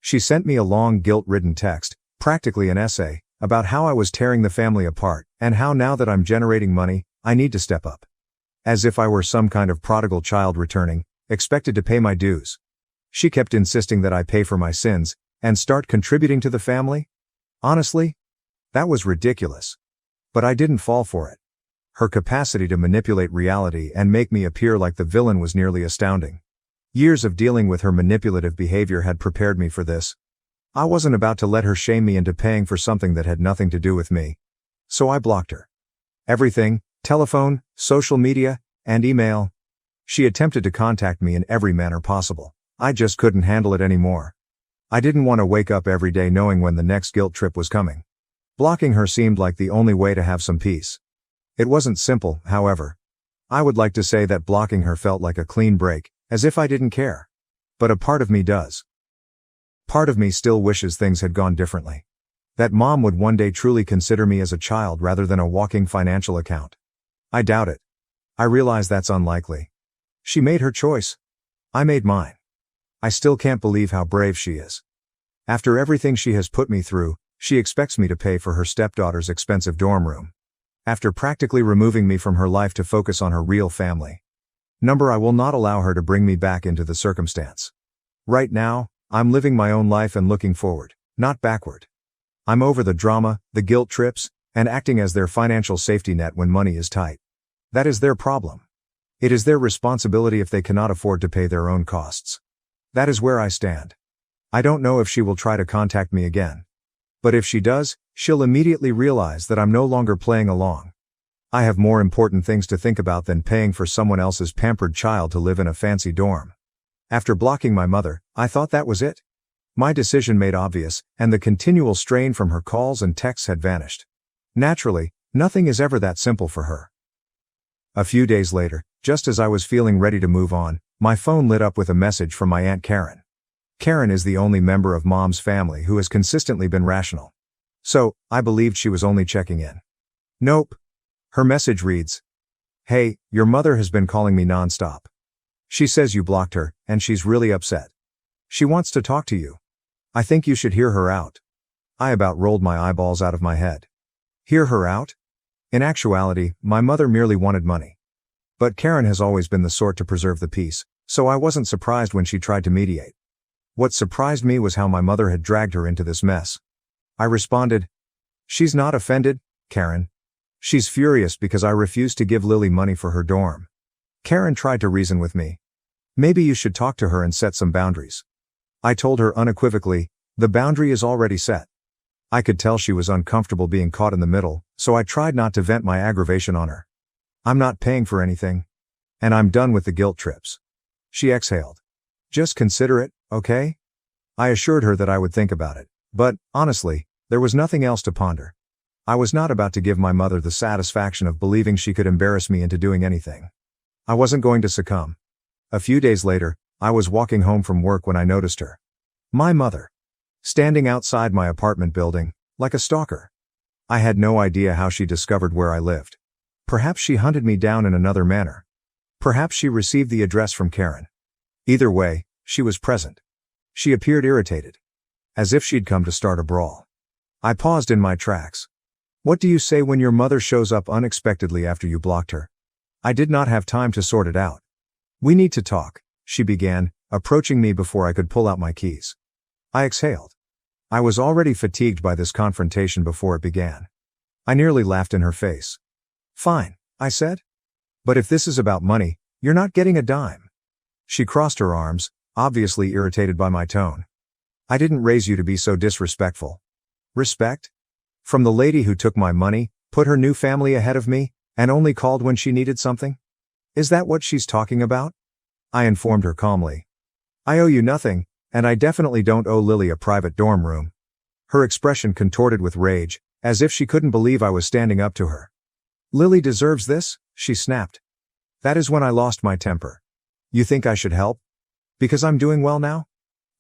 She sent me a long guilt-ridden text, practically an essay, about how I was tearing the family apart, and how now that I'm generating money, I need to step up. As if I were some kind of prodigal child returning, expected to pay my dues. She kept insisting that I pay for my sins, and start contributing to the family? Honestly? That was ridiculous. But I didn't fall for it. Her capacity to manipulate reality and make me appear like the villain was nearly astounding. Years of dealing with her manipulative behavior had prepared me for this. I wasn't about to let her shame me into paying for something that had nothing to do with me. So I blocked her. Everything, telephone, social media, and email. She attempted to contact me in every manner possible. I just couldn't handle it anymore. I didn't want to wake up every day knowing when the next guilt trip was coming. Blocking her seemed like the only way to have some peace. It wasn't simple, however. I would like to say that blocking her felt like a clean break, as if I didn't care. But a part of me does. Part of me still wishes things had gone differently. That Mom would one day truly consider me as a child rather than a walking financial account. I doubt it. I realize that's unlikely. She made her choice. I made mine. I still can't believe how brave she is. After everything she has put me through, she expects me to pay for her stepdaughter's expensive dorm room. After practically removing me from her life to focus on her real family. I will not allow her to bring me back into the circumstance. Right now, I'm living my own life and looking forward, not backward. I'm over the drama, the guilt trips, and acting as their financial safety net when money is tight. That is their problem. It is their responsibility if they cannot afford to pay their own costs. That is where I stand. I don't know if she will try to contact me again. But if she does, she'll immediately realize that I'm no longer playing along. I have more important things to think about than paying for someone else's pampered child to live in a fancy dorm. After blocking my mother, I thought that was it. My decision made obvious, and the continual strain from her calls and texts had vanished. Naturally, nothing is ever that simple for her. A few days later, just as I was feeling ready to move on, my phone lit up with a message from my Aunt Karen. Karen is the only member of Mom's family who has consistently been rational. So, I believed she was only checking in. Nope. Her message reads, "Hey, your mother has been calling me nonstop. She says you blocked her, and she's really upset. She wants to talk to you. I think you should hear her out." I about rolled my eyeballs out of my head. Hear her out? In actuality, my mother merely wanted money. But Karen has always been the sort to preserve the peace, so I wasn't surprised when she tried to mediate. What surprised me was how my mother had dragged her into this mess. I responded, "She's not offended, Karen. She's furious because I refused to give Lily money for her dorm." Karen tried to reason with me. "Maybe you should talk to her and set some boundaries." I told her unequivocally, "The boundary is already set." I could tell she was uncomfortable being caught in the middle, so I tried not to vent my aggravation on her. "I'm not paying for anything. And I'm done with the guilt trips." She exhaled. "Just consider it, okay?" I assured her that I would think about it. But, honestly, there was nothing else to ponder. I was not about to give my mother the satisfaction of believing she could embarrass me into doing anything. I wasn't going to succumb. A few days later, I was walking home from work when I noticed her. My mother. Standing outside my apartment building, like a stalker. I had no idea how she discovered where I lived. Perhaps she hunted me down in another manner. Perhaps she received the address from Karen. Either way, she was present. She appeared irritated. As if she'd come to start a brawl. I paused in my tracks. What do you say when your mother shows up unexpectedly after you blocked her? I did not have time to sort it out. "We need to talk," she began, approaching me before I could pull out my keys. I exhaled. I was already fatigued by this confrontation before it began. I nearly laughed in her face. "Fine," I said. "But if this is about money, you're not getting a dime." She crossed her arms, obviously irritated by my tone. "I didn't raise you to be so disrespectful." Respect? From the lady who took my money, put her new family ahead of me, and only called when she needed something? Is that what she's talking about? I informed her calmly. "I owe you nothing, and I definitely don't owe Lily a private dorm room." Her expression contorted with rage, as if she couldn't believe I was standing up to her. "Lily deserves this," she snapped. That is when I lost my temper. "You think I should help? Because I'm doing well now?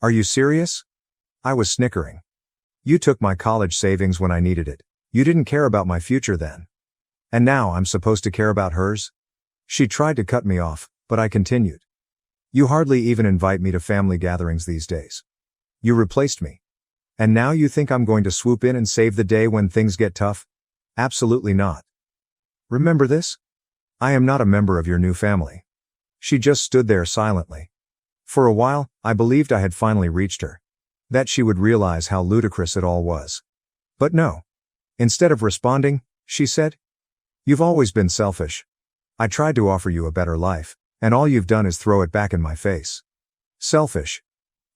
Are you serious?" I was snickering. "You took my college savings when I needed it. You didn't care about my future then. And now I'm supposed to care about hers?" She tried to cut me off, but I continued. "You hardly even invite me to family gatherings these days. You replaced me. And now you think I'm going to swoop in and save the day when things get tough? Absolutely not. Remember this? I am not a member of your new family." She just stood there silently. For a while, I believed I had finally reached her. That she would realize how ludicrous it all was. But no. Instead of responding, she said, "You've always been selfish. I tried to offer you a better life, and all you've done is throw it back in my face." Selfish.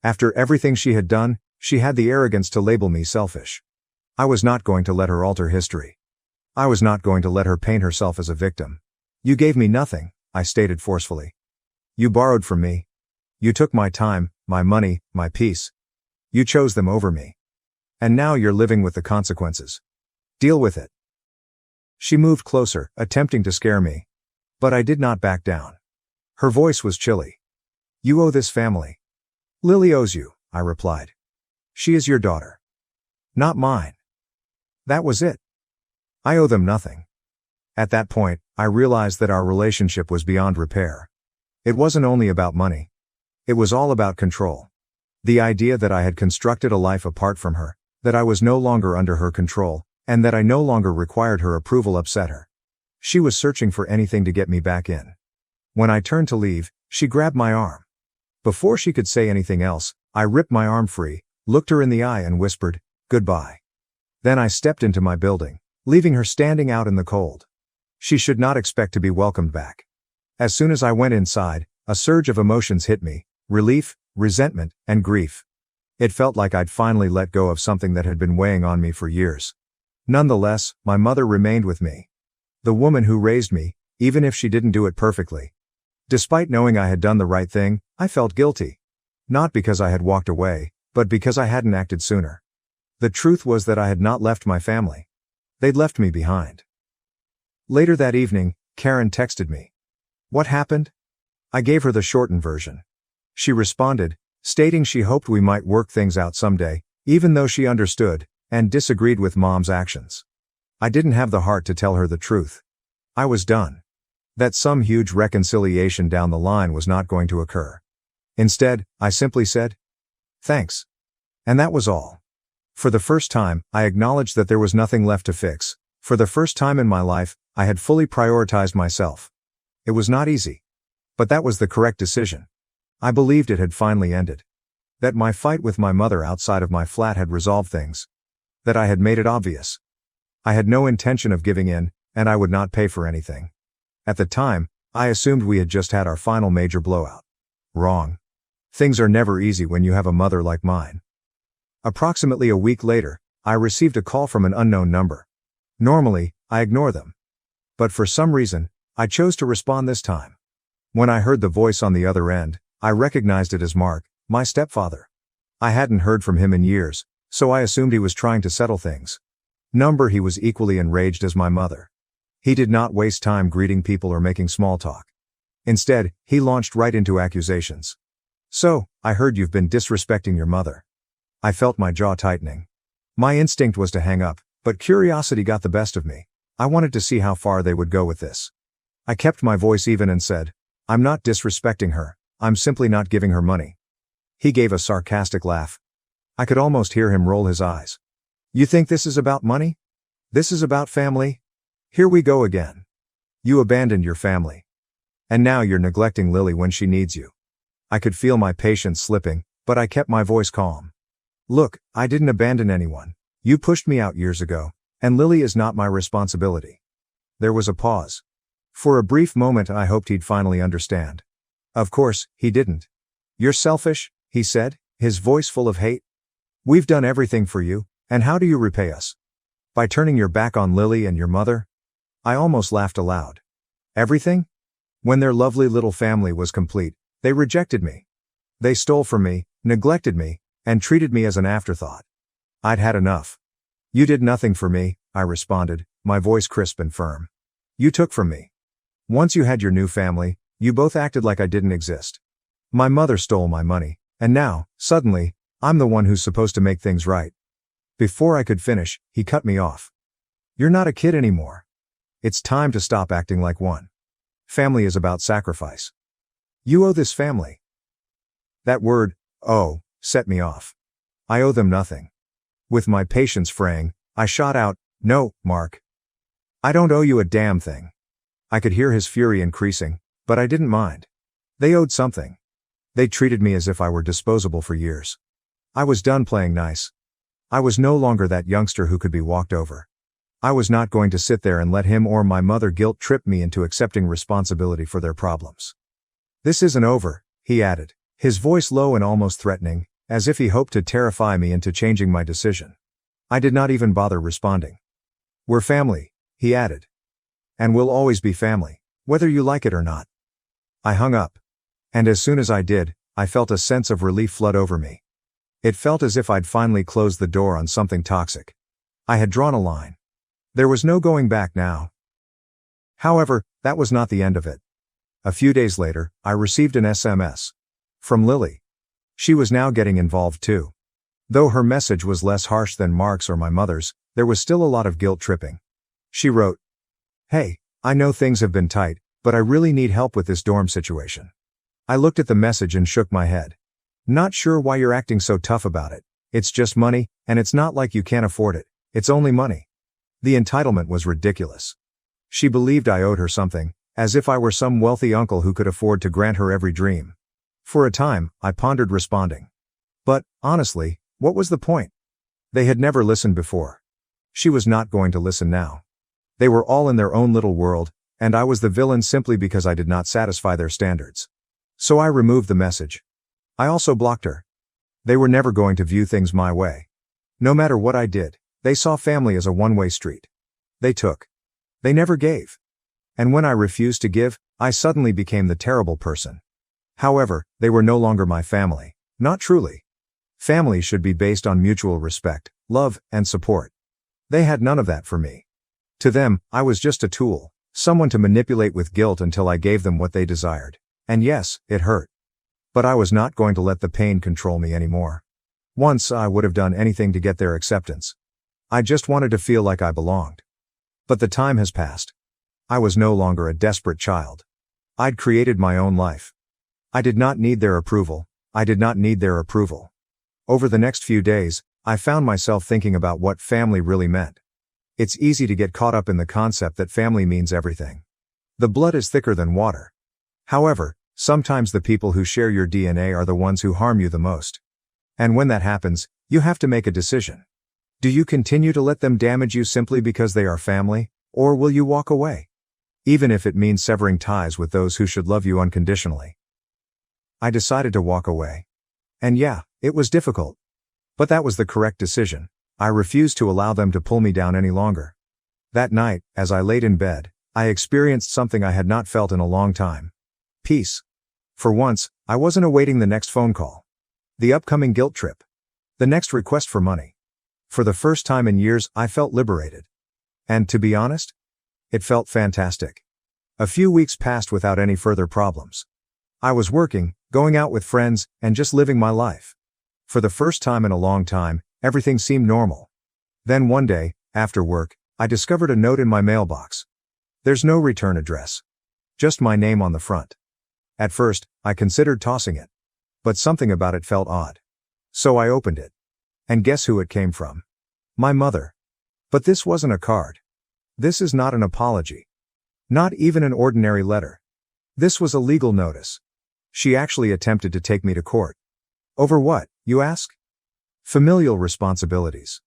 After everything she had done, she had the arrogance to label me selfish. I was not going to let her alter history. I was not going to let her paint herself as a victim. "You gave me nothing," I stated forcefully. "You borrowed from me. You took my time, my money, my peace. You chose them over me. And now you're living with the consequences. Deal with it." She moved closer, attempting to scare me. But I did not back down. Her voice was chilly. "You owe this family." "Lily owes you," I replied. "She is your daughter. Not mine." That was it. I owe them nothing. At that point, I realized that our relationship was beyond repair. It wasn't only about money. It was all about control. The idea that I had constructed a life apart from her, that I was no longer under her control, and that I no longer required her approval upset her. She was searching for anything to get me back in. When I turned to leave, she grabbed my arm. Before she could say anything else, I ripped my arm free, looked her in the eye and whispered, "Goodbye." Then I stepped into my building, leaving her standing out in the cold. She should not expect to be welcomed back. As soon as I went inside, a surge of emotions hit me: relief, resentment, and grief. It felt like I'd finally let go of something that had been weighing on me for years. Nonetheless, my mother remained with me. The woman who raised me, even if she didn't do it perfectly. Despite knowing I had done the right thing, I felt guilty. Not because I had walked away, but because I hadn't acted sooner. The truth was that I had not left my family. They'd left me behind. Later that evening, Karen texted me. What happened? I gave her the shortened version. She responded, stating she hoped we might work things out someday, even though she understood and disagreed with Mom's actions. I didn't have the heart to tell her the truth. I was done. That some huge reconciliation down the line was not going to occur. Instead, I simply said, thanks. And that was all. For the first time, I acknowledged that there was nothing left to fix. For the first time in my life, I had fully prioritized myself. It was not easy. But that was the correct decision. I believed it had finally ended. That my fight with my mother outside of my flat had resolved things. That I had made it obvious. I had no intention of giving in, and I would not pay for anything. At the time, I assumed we had just had our final major blowout. Wrong. Things are never easy when you have a mother like mine. Approximately a week later, I received a call from an unknown number. Normally, I ignore them. But for some reason, I chose to respond this time. When I heard the voice on the other end, I recognized it as Mark, my stepfather. I hadn't heard from him in years, so I assumed he was trying to settle things. He was equally enraged as my mother. He did not waste time greeting people or making small talk. Instead, he launched right into accusations. So, I heard you've been disrespecting your mother. I felt my jaw tightening. My instinct was to hang up, but curiosity got the best of me. I wanted to see how far they would go with this. I kept my voice even and said, I'm not disrespecting her, I'm simply not giving her money. He gave a sarcastic laugh. I could almost hear him roll his eyes. You think this is about money? This is about family? Here we go again. You abandoned your family. And now you're neglecting Lily when she needs you. I could feel my patience slipping, but I kept my voice calm. Look, I didn't abandon anyone. You pushed me out years ago, and Lily is not my responsibility. There was a pause. For a brief moment I hoped he'd finally understand. Of course, he didn't. You're selfish, he said, his voice full of hate. We've done everything for you, and how do you repay us? By turning your back on Lily and your mother? I almost laughed aloud. Everything? When their lovely little family was complete, they rejected me. They stole from me, neglected me, and treated me as an afterthought. I'd had enough. You did nothing for me, I responded, my voice crisp and firm. You took from me. Once you had your new family, you both acted like I didn't exist. My mother stole my money, and now, suddenly, I'm the one who's supposed to make things right. Before I could finish, he cut me off. You're not a kid anymore. It's time to stop acting like one. Family is about sacrifice. You owe this family. That word, owe, set me off. I owe them nothing. With my patience fraying, I shot out, no, Mark. I don't owe you a damn thing. I could hear his fury increasing, but I didn't mind. They owed something. They treated me as if I were disposable for years. I was done playing nice. I was no longer that youngster who could be walked over. I was not going to sit there and let him or my mother guilt trip me into accepting responsibility for their problems. This isn't over, he added, his voice low and almost threatening, as if he hoped to terrify me into changing my decision. I did not even bother responding. We're family, he added. And we'll always be family, whether you like it or not. I hung up. And as soon as I did, I felt a sense of relief flood over me. It felt as if I'd finally closed the door on something toxic. I had drawn a line. There was no going back now. However, that was not the end of it. A few days later, I received an SMS. From Lily. She was now getting involved too. Though her message was less harsh than Mark's or my mother's, there was still a lot of guilt tripping. She wrote, Hey, I know things have been tight, but I really need help with this dorm situation. I looked at the message and shook my head. Not sure why you're acting so tough about it. It's just money, and it's not like you can't afford it. It's only money. The entitlement was ridiculous. She believed I owed her something, as if I were some wealthy uncle who could afford to grant her every dream. For a time, I pondered responding. But, honestly, what was the point? They had never listened before. She was not going to listen now. They were all in their own little world, and I was the villain simply because I did not satisfy their standards. So I removed the message. I also blocked her. They were never going to view things my way. No matter what I did, they saw family as a one-way street. They took. They never gave. And when I refused to give, I suddenly became the terrible person. However, they were no longer my family. Not truly. Family should be based on mutual respect, love, and support. They had none of that for me. To them, I was just a tool, someone to manipulate with guilt until I gave them what they desired. And yes, it hurt. But I was not going to let the pain control me anymore. Once I would have done anything to get their acceptance. I just wanted to feel like I belonged. But the time has passed. I was no longer a desperate child. I'd created my own life. I did not need their approval. I did not need their approval. Over the next few days, I found myself thinking about what family really meant. It's easy to get caught up in the concept that family means everything. The blood is thicker than water. However, sometimes the people who share your DNA are the ones who harm you the most. And when that happens, you have to make a decision. Do you continue to let them damage you simply because they are family, or will you walk away? Even if it means severing ties with those who should love you unconditionally. I decided to walk away. And yeah, it was difficult. But that was the correct decision. I refused to allow them to pull me down any longer. That night, as I laid in bed, I experienced something I had not felt in a long time. Peace. For once, I wasn't awaiting the next phone call. The upcoming guilt trip. The next request for money. For the first time in years, I felt liberated. And to be honest, it felt fantastic. A few weeks passed without any further problems. I was working, going out with friends, and just living my life. For the first time in a long time, everything seemed normal. Then one day, after work, I discovered a note in my mailbox. There's no return address. Just my name on the front. At first, I considered tossing it. But something about it felt odd. So I opened it. And guess who it came from? My mother. But this wasn't a card. This is not an apology. Not even an ordinary letter. This was a legal notice. She actually attempted to take me to court. Over what, you ask? Familial responsibilities.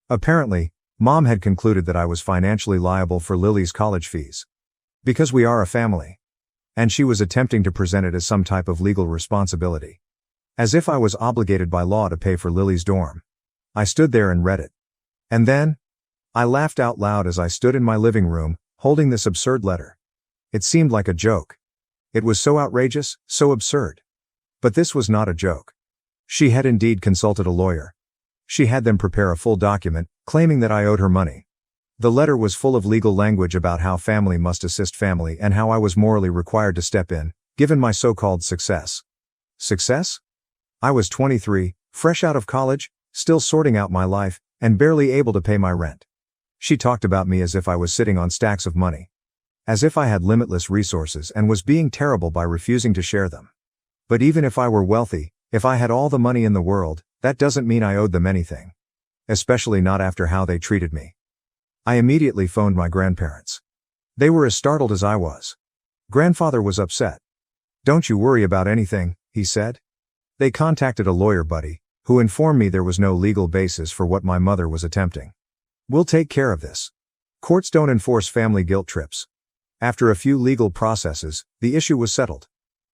Apparently, Mom had concluded that I was financially liable for Lily's college fees. Because we are a family. And she was attempting to present it as some type of legal responsibility. As if I was obligated by law to pay for Lily's dorm. I stood there and read it. And then, I laughed out loud as I stood in my living room, holding this absurd letter. It seemed like a joke. It was so outrageous, so absurd. But this was not a joke. She had indeed consulted a lawyer. She had them prepare a full document, claiming that I owed her money. The letter was full of legal language about how family must assist family and how I was morally required to step in, given my so-called success. Success? I was 23, fresh out of college, still sorting out my life, and barely able to pay my rent. She talked about me as if I was sitting on stacks of money. As if I had limitless resources and was being terrible by refusing to share them. But even if I were wealthy, if I had all the money in the world, that doesn't mean I owed them anything. Especially not after how they treated me. I immediately phoned my grandparents. They were as startled as I was. Grandfather was upset. "Don't you worry about anything," he said. They contacted a lawyer buddy, who informed me there was no legal basis for what my mother was attempting. "We'll take care of this. Courts don't enforce family guilt trips." After a few legal processes, the issue was settled.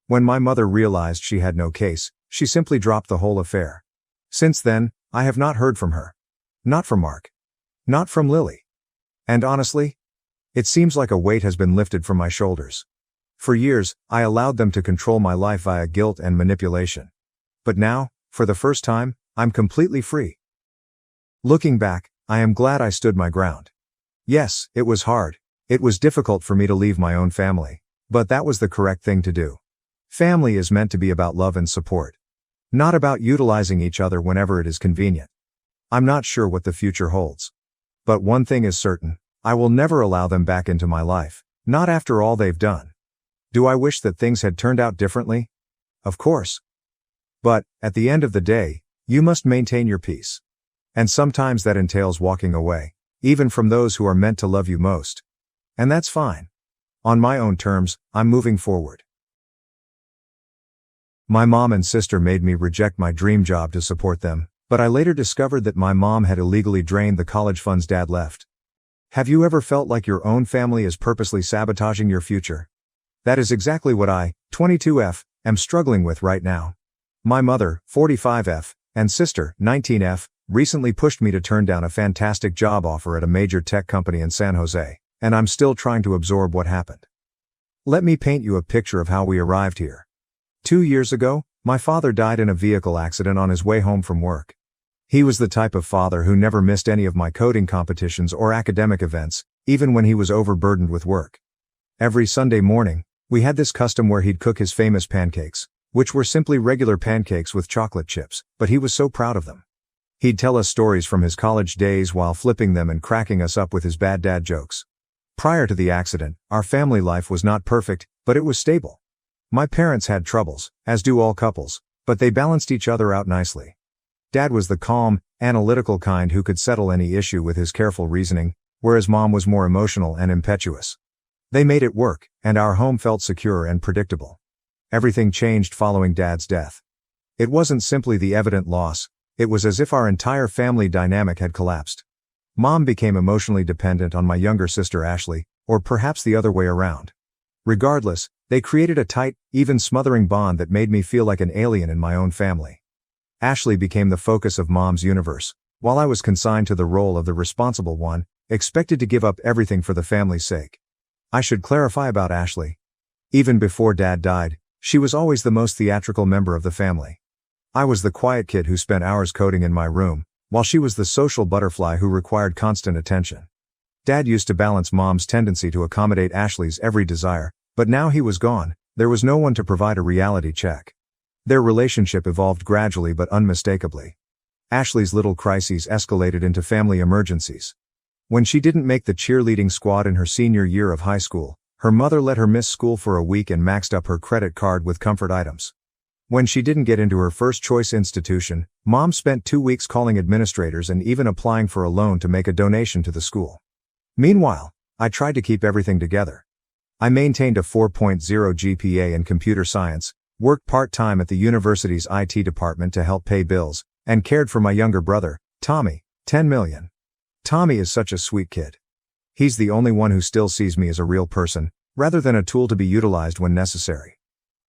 When my mother realized she had no case, she simply dropped the whole affair. Since then, I have not heard from her. Not from Mark. Not from Lily. And honestly, it seems like a weight has been lifted from my shoulders. For years, I allowed them to control my life via guilt and manipulation. But now, for the first time, I'm completely free. Looking back, I am glad I stood my ground. Yes, it was hard. It was difficult for me to leave my own family. But that was the correct thing to do. Family is meant to be about love and support. Not about utilizing each other whenever it is convenient. I'm not sure what the future holds. But one thing is certain, I will never allow them back into my life, not after all they've done. Do I wish that things had turned out differently? Of course. But, at the end of the day, you must maintain your peace. And sometimes that entails walking away, even from those who are meant to love you most. And that's fine. On my own terms, I'm moving forward. My mom and sister made me reject my dream job to support them, but I later discovered that my mom had illegally drained the college funds Dad left. Have you ever felt like your own family is purposely sabotaging your future? That is exactly what I, 22F, am struggling with right now. My mother, 45F, and sister, 19F, recently pushed me to turn down a fantastic job offer at a major tech company in San Jose, and I'm still trying to absorb what happened. Let me paint you a picture of how we arrived here. 2 years ago, my father died in a vehicle accident on his way home from work. He was the type of father who never missed any of my coding competitions or academic events, even when he was overburdened with work. Every Sunday morning, we had this custom where he'd cook his famous pancakes, which were simply regular pancakes with chocolate chips, but he was so proud of them. He'd tell us stories from his college days while flipping them and cracking us up with his bad dad jokes. Prior to the accident, our family life was not perfect, but it was stable. My parents had troubles, as do all couples, but they balanced each other out nicely. Dad was the calm, analytical kind who could settle any issue with his careful reasoning, whereas Mom was more emotional and impetuous. They made it work, and our home felt secure and predictable. Everything changed following Dad's death. It wasn't simply the evident loss, it was as if our entire family dynamic had collapsed. Mom became emotionally dependent on my younger sister Ashley, or perhaps the other way around. Regardless, they created a tight, even smothering bond that made me feel like an alien in my own family. Ashley became the focus of Mom's universe, while I was consigned to the role of the responsible one, expected to give up everything for the family's sake. I should clarify about Ashley. Even before Dad died, she was always the most theatrical member of the family. I was the quiet kid who spent hours coding in my room, while she was the social butterfly who required constant attention. Dad used to balance Mom's tendency to accommodate Ashley's every desire, but now he was gone, there was no one to provide a reality check. Their relationship evolved gradually but unmistakably. Ashley's little crises escalated into family emergencies. When she didn't make the cheerleading squad in her senior year of high school, her mother let her miss school for a week and maxed up her credit card with comfort items. When she didn't get into her first choice institution, Mom spent 2 weeks calling administrators and even applying for a loan to make a donation to the school. Meanwhile, I tried to keep everything together. I maintained a 4.0 GPA in computer science, worked part-time at the university's IT department to help pay bills, and cared for my younger brother, Tommy, 10 million. Tommy is such a sweet kid. He's the only one who still sees me as a real person, rather than a tool to be utilized when necessary.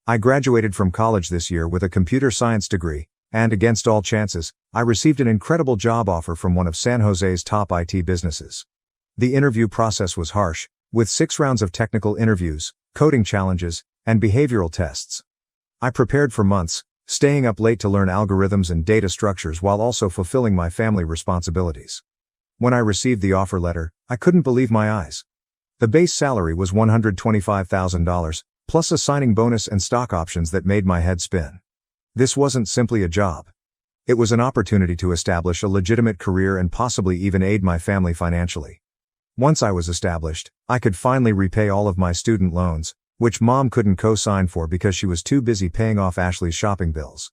I graduated from college this year with a computer science degree, and against all chances, I received an incredible job offer from one of San Jose's top IT businesses. The interview process was harsh, with 6 rounds of technical interviews, coding challenges, and behavioral tests. I prepared for months, staying up late to learn algorithms and data structures while also fulfilling my family responsibilities. When I received the offer letter, I couldn't believe my eyes. The base salary was $125,000, plus a signing bonus and stock options that made my head spin. This wasn't simply a job. It was an opportunity to establish a legitimate career and possibly even aid my family financially. Once I was established, I could finally repay all of my student loans, which Mom couldn't co-sign for because she was too busy paying off Ashley's shopping bills.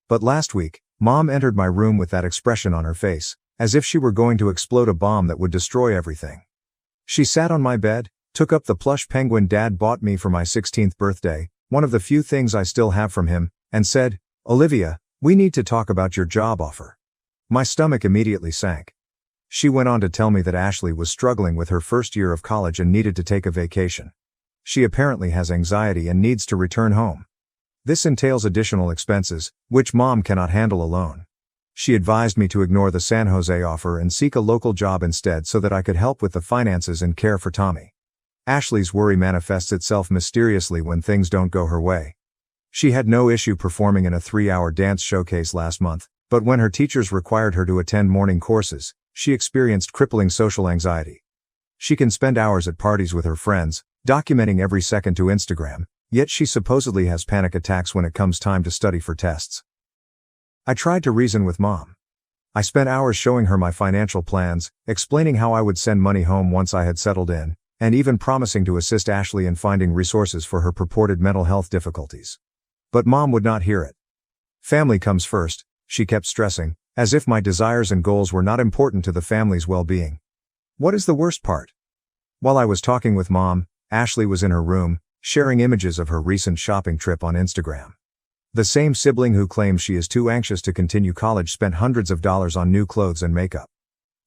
But last week, Mom entered my room with that expression on her face, as if she were going to explode a bomb that would destroy everything. She sat on my bed, took up the plush penguin Dad bought me for my 16th birthday, one of the few things I still have from him, and said, "Olivia, we need to talk about your job offer." My stomach immediately sank. She went on to tell me that Ashley was struggling with her first year of college and needed to take a vacation. She apparently has anxiety and needs to return home. This entails additional expenses, which Mom cannot handle alone. She advised me to ignore the San Jose offer and seek a local job instead so that I could help with the finances and care for Tommy. Ashley's worry manifests itself mysteriously when things don't go her way. She had no issue performing in a 3-hour dance showcase last month, but when her teachers required her to attend morning courses, she experienced crippling social anxiety. She can spend hours at parties with her friends, documenting every second to Instagram, yet she supposedly has panic attacks when it comes time to study for tests. I tried to reason with Mom. I spent hours showing her my financial plans, explaining how I would send money home once I had settled in, and even promising to assist Ashley in finding resources for her purported mental health difficulties. But Mom would not hear it. Family comes first, she kept stressing, as if my desires and goals were not important to the family's well-being. What is the worst part? While I was talking with Mom, Ashley was in her room, sharing images of her recent shopping trip on Instagram. The same sibling who claims she is too anxious to continue college spent hundreds of dollars on new clothes and makeup.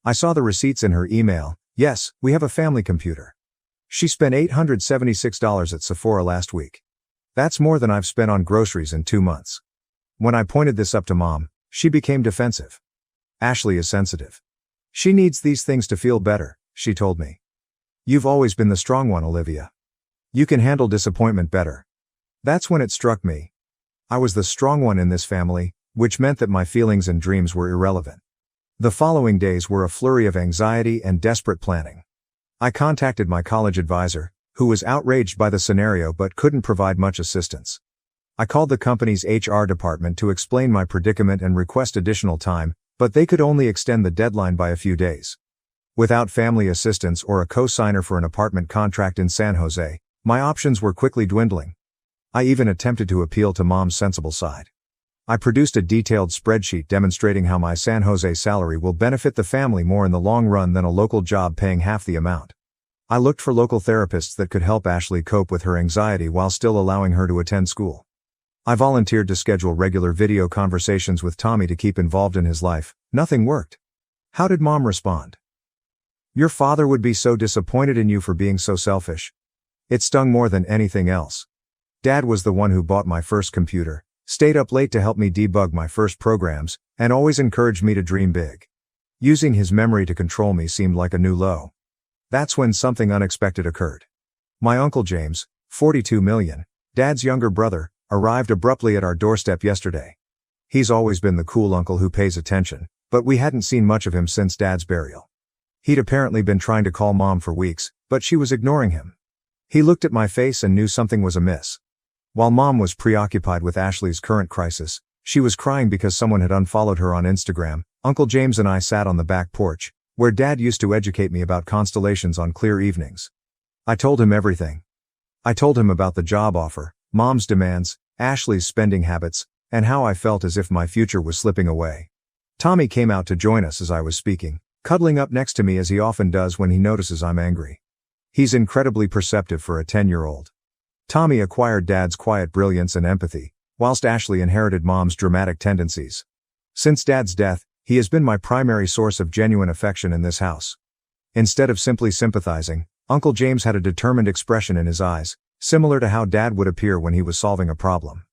I saw the receipts in her email. Yes, we have a family computer. She spent $876 at Sephora last week. That's more than I've spent on groceries in 2 months. When I pointed this up to Mom, she became defensive. Ashley is sensitive. She needs these things to feel better, she told me. You've always been the strong one, Olivia. You can handle disappointment better. That's when it struck me. I was the strong one in this family, which meant that my feelings and dreams were irrelevant. The following days were a flurry of anxiety and desperate planning. I contacted my college advisor, who was outraged by the scenario but couldn't provide much assistance. I called the company's HR department to explain my predicament and request additional time, but they could only extend the deadline by a few days. Without family assistance or a co-signer for an apartment contract in San Jose, my options were quickly dwindling. I even attempted to appeal to Mom's sensible side. I produced a detailed spreadsheet demonstrating how my San Jose salary will benefit the family more in the long run than a local job paying half the amount. I looked for local therapists that could help Ashley cope with her anxiety while still allowing her to attend school. I volunteered to schedule regular video conversations with Tommy to keep involved in his life. Nothing worked. How did Mom respond? Your father would be so disappointed in you for being so selfish. It stung more than anything else. Dad was the one who bought my first computer, stayed up late to help me debug my first programs, and always encouraged me to dream big. Using his memory to control me seemed like a new low. That's when something unexpected occurred. My Uncle James, 42 million, Dad's younger brother, arrived abruptly at our doorstep yesterday. He's always been the cool uncle who pays attention, but we hadn't seen much of him since Dad's burial. He'd apparently been trying to call Mom for weeks, but she was ignoring him. He looked at my face and knew something was amiss. While Mom was preoccupied with Ashley's current crisis, she was crying because someone had unfollowed her on Instagram. Uncle James and I sat on the back porch, where Dad used to educate me about constellations on clear evenings. I told him everything. I told him about the job offer, Mom's demands, Ashley's spending habits, and how I felt as if my future was slipping away. Tommy came out to join us as I was speaking, cuddling up next to me as he often does when he notices I'm angry. He's incredibly perceptive for a 10-year-old. Tommy acquired Dad's quiet brilliance and empathy, whilst Ashley inherited Mom's dramatic tendencies. Since Dad's death, he has been my primary source of genuine affection in this house. Instead of simply sympathizing, Uncle James had a determined expression in his eyes, similar to how Dad would appear when he was solving a problem.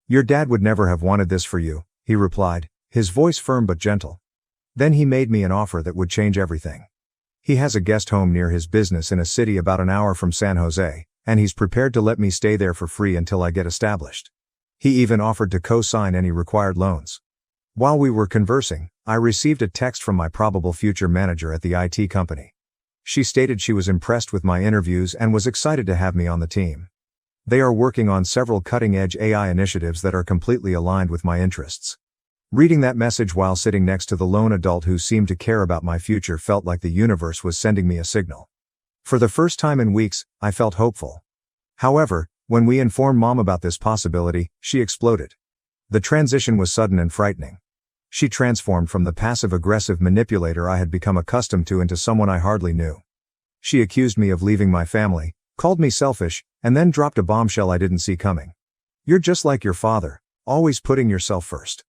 Your dad would never have wanted this for you, he replied, his voice firm but gentle. Then he made me an offer that would change everything. He has a guest home near his business in a city about an hour from San Jose, and he's prepared to let me stay there for free until I get established. He even offered to co-sign any required loans. While we were conversing, I received a text from my probable future manager at the IT company. She stated she was impressed with my interviews and was excited to have me on the team. They are working on several cutting-edge AI initiatives that are completely aligned with my interests. Reading that message while sitting next to the lone adult who seemed to care about my future felt like the universe was sending me a signal. For the first time in weeks, I felt hopeful. However, when we informed Mom about this possibility, she exploded. The transition was sudden and frightening. She transformed from the passive-aggressive manipulator I had become accustomed to into someone I hardly knew. She accused me of leaving my family, called me selfish, and then dropped a bombshell I didn't see coming. You're just like your father, always putting yourself first.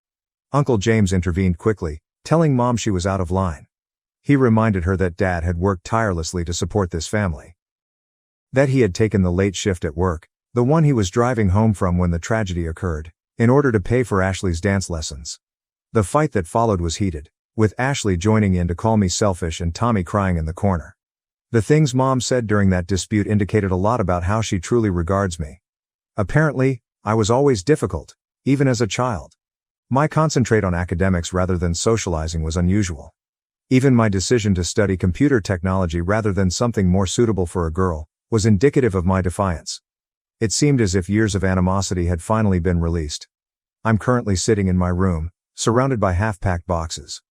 Uncle James intervened quickly, telling Mom she was out of line. He reminded her that Dad had worked tirelessly to support this family. That he had taken the late shift at work, the one he was driving home from when the tragedy occurred, in order to pay for Ashley's dance lessons. The fight that followed was heated, with Ashley joining in to call me selfish and Tommy crying in the corner. The things Mom said during that dispute indicated a lot about how she truly regards me. Apparently, I was always difficult, even as a child. My concentrate on academics rather than socializing was unusual. Even my decision to study computer technology rather than something more suitable for a girl was indicative of my defiance. It seemed as if years of animosity had finally been released. I'm currently sitting in my room, surrounded by half-packed boxes.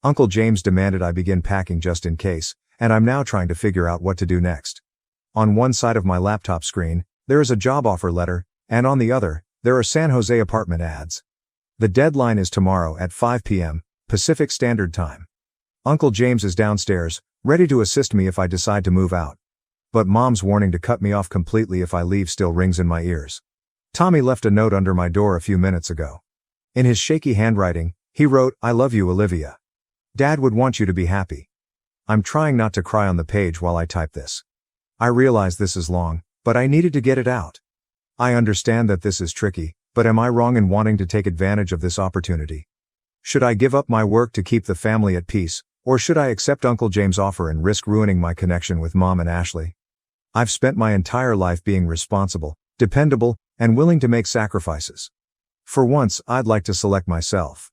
Uncle James demanded I begin packing just in case, and I'm now trying to figure out what to do next. On one side of my laptop screen, there is a job offer letter, and on the other, there are San Jose apartment ads. The deadline is tomorrow at 5 p.m., Pacific Standard Time. Uncle James is downstairs, ready to assist me if I decide to move out. But Mom's warning to cut me off completely if I leave still rings in my ears. Tommy left a note under my door a few minutes ago. In his shaky handwriting, he wrote, "I love you, Olivia. Dad would want you to be happy." I'm trying not to cry on the page while I type this. I realize this is long, but I needed to get it out. I understand that this is tricky, but am I wrong in wanting to take advantage of this opportunity? Should I give up my work to keep the family at peace, Or should I accept Uncle James' offer and risk ruining my connection with Mom and Ashley? I've spent my entire life being responsible, dependable, and willing to make sacrifices. For once, I'd like to select myself.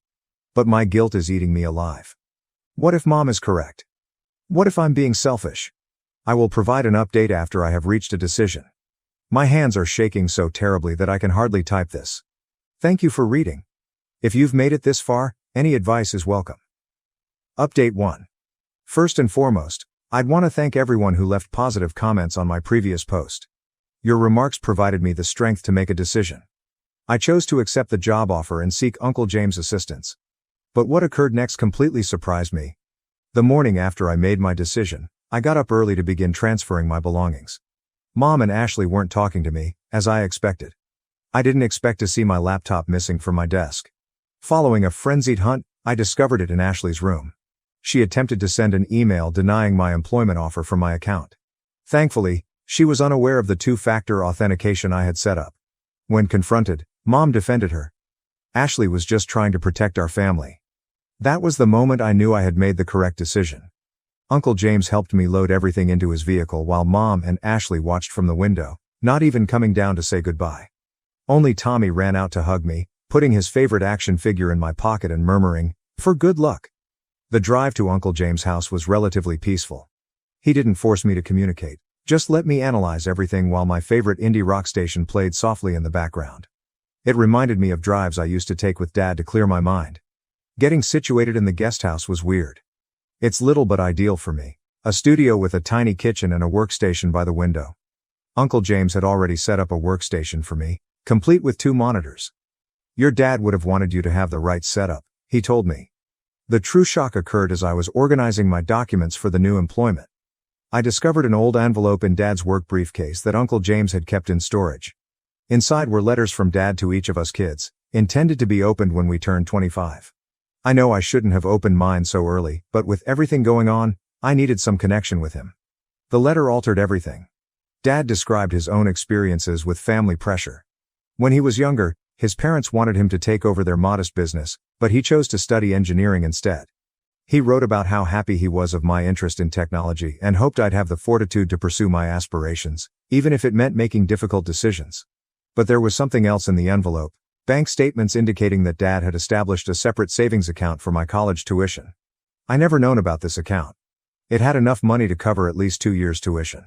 But my guilt is eating me alive. What if Mom is correct? What if I'm being selfish? I will provide an update after I have reached a decision. My hands are shaking so terribly that I can hardly type this. Thank you for reading. If you've made it this far, any advice is welcome. Update 1. First and foremost, I'd want to thank everyone who left positive comments on my previous post. Your remarks provided me the strength to make a decision. I chose to accept the job offer and seek Uncle James' assistance. But what occurred next completely surprised me. The morning after I made my decision, I got up early to begin transferring my belongings. Mom and Ashley weren't talking to me, as I expected. I didn't expect to see my laptop missing from my desk. Following a frenzied hunt, I discovered it in Ashley's room. She attempted to send an email denying my employment offer from my account. Thankfully, she was unaware of the two-factor authentication I had set up. When confronted, Mom defended her. Ashley was just trying to protect our family. That was the moment I knew I had made the correct decision. Uncle James helped me load everything into his vehicle while Mom and Ashley watched from the window, not even coming down to say goodbye. Only Tommy ran out to hug me, putting his favorite action figure in my pocket and murmuring, "For good luck." The drive to Uncle James' house was relatively peaceful. He didn't force me to communicate, just let me analyze everything while my favorite indie rock station played softly in the background. It reminded me of drives I used to take with Dad to clear my mind. Getting situated in the guest house was weird. It's little but ideal for me, a studio with a tiny kitchen and a workstation by the window. Uncle James had already set up a workstation for me, complete with 2 monitors. "Your dad would have wanted you to have the right setup," he told me. The true shock occurred as I was organizing my documents for the new employment. I discovered an old envelope in Dad's work briefcase that Uncle James had kept in storage. Inside were letters from Dad to each of us kids, intended to be opened when we turned 25. I know I shouldn't have opened mine so early, but with everything going on, I needed some connection with him. The letter altered everything. Dad described his own experiences with family pressure. When he was younger, his parents wanted him to take over their modest business, but he chose to study engineering instead. He wrote about how happy he was of my interest in technology and hoped I'd have the fortitude to pursue my aspirations, even if it meant making difficult decisions. But there was something else in the envelope. Bank statements indicating that Dad had established a separate savings account for my college tuition. I never known about this account. It had enough money to cover at least 2 years' tuition.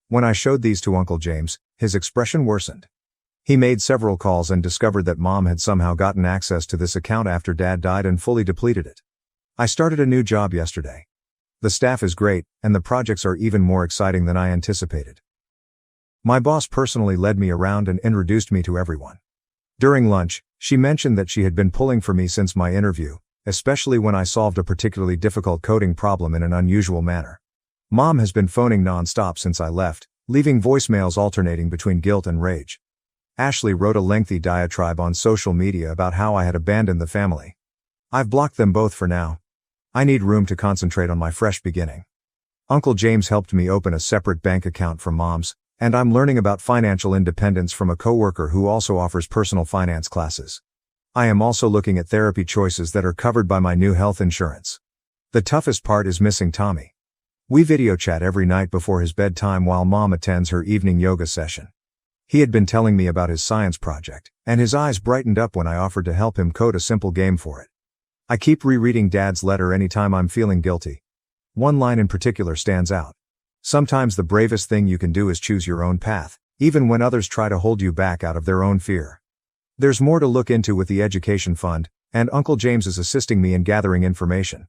When I showed these to Uncle James, his expression worsened. He made several calls and discovered that Mom had somehow gotten access to this account after Dad died and fully depleted it. I started a new job yesterday. The staff is great, and the projects are even more exciting than I anticipated. My boss personally led me around and introduced me to everyone. During lunch, she mentioned that she had been pulling for me since my interview, especially when I solved a particularly difficult coding problem in an unusual manner. Mom has been phoning non-stop since I left, leaving voicemails alternating between guilt and rage. Ashley wrote a lengthy diatribe on social media about how I had abandoned the family. I've blocked them both for now. I need room to concentrate on my fresh beginning. Uncle James helped me open a separate bank account from Mom's, and I'm learning about financial independence from a coworker who also offers personal finance classes. I am also looking at therapy choices that are covered by my new health insurance. The toughest part is missing Tommy. We video chat every night before his bedtime while Mom attends her evening yoga session. He had been telling me about his science project, and his eyes brightened up when I offered to help him code a simple game for it. I keep rereading Dad's letter anytime I'm feeling guilty. One line in particular stands out. Sometimes the bravest thing you can do is choose your own path, even when others try to hold you back out of their own fear. There's more to look into with the education fund, and Uncle James is assisting me in gathering information.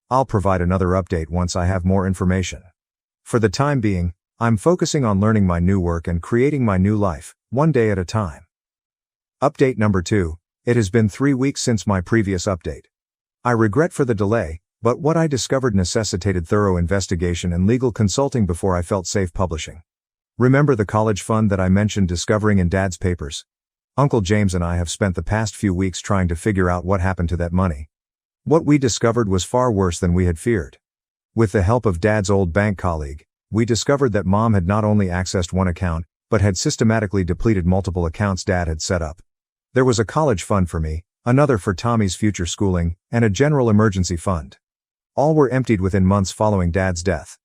I'll provide another update once I have more information. For the time being, I'm focusing on learning my new work and creating my new life, one day at a time. Update number 2. It has been 3 weeks since my previous update. I regret for the delay, but what I discovered necessitated thorough investigation and legal consulting before I felt safe publishing. Remember the college fund that I mentioned discovering in Dad's papers? Uncle James and I have spent the past few weeks trying to figure out what happened to that money. What we discovered was far worse than we had feared. With the help of Dad's old bank colleague, we discovered that Mom had not only accessed one account, but had systematically depleted multiple accounts Dad had set up. There was a college fund for me, another for Tommy's future schooling, and a general emergency fund. All were emptied within months following Dad's death.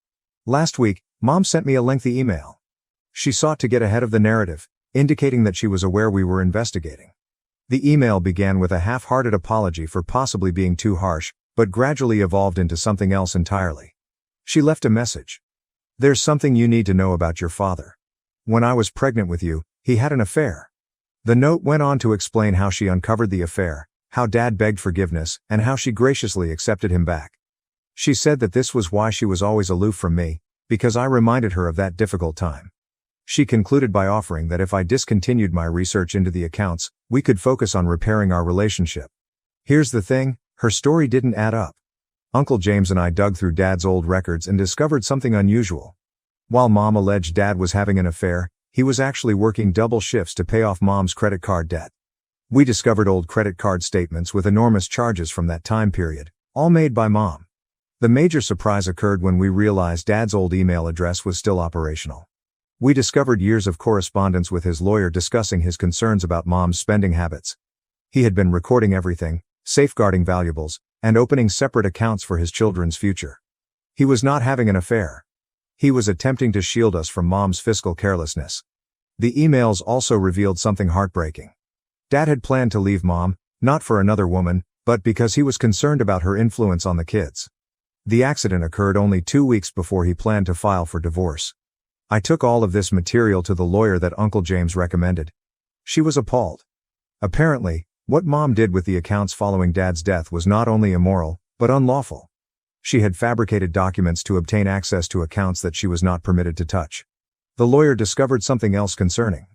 Last week, Mom sent me a lengthy email. She sought to get ahead of the narrative, indicating that she was aware we were investigating. The email began with a half-hearted apology for possibly being too harsh, but gradually evolved into something else entirely. She left a message. "There's something you need to know about your father. When I was pregnant with you, he had an affair." The note went on to explain how she uncovered the affair, how Dad begged forgiveness, and how she graciously accepted him back. She said that this was why she was always aloof from me, because I reminded her of that difficult time. She concluded by offering that if I discontinued my research into the accounts, we could focus on repairing our relationship. Here's the thing, her story didn't add up. Uncle James and I dug through Dad's old records and discovered something unusual. While Mom alleged Dad was having an affair, he was actually working double shifts to pay off Mom's credit card debt. We discovered old credit card statements with enormous charges from that time period, all made by Mom. The major surprise occurred when we realized Dad's old email address was still operational. We discovered years of correspondence with his lawyer discussing his concerns about Mom's spending habits. He had been recording everything, safeguarding valuables, and opening separate accounts for his children's future. He was not having an affair. He was attempting to shield us from Mom's fiscal carelessness. The emails also revealed something heartbreaking. Dad had planned to leave Mom, not for another woman, but because he was concerned about her influence on the kids. The accident occurred only 2 weeks before he planned to file for divorce. I took all of this material to the lawyer that Uncle James recommended. She was appalled. Apparently, what Mom did with the accounts following Dad's death was not only immoral, but unlawful. She had fabricated documents to obtain access to accounts that she was not permitted to touch. The lawyer discovered something else concerning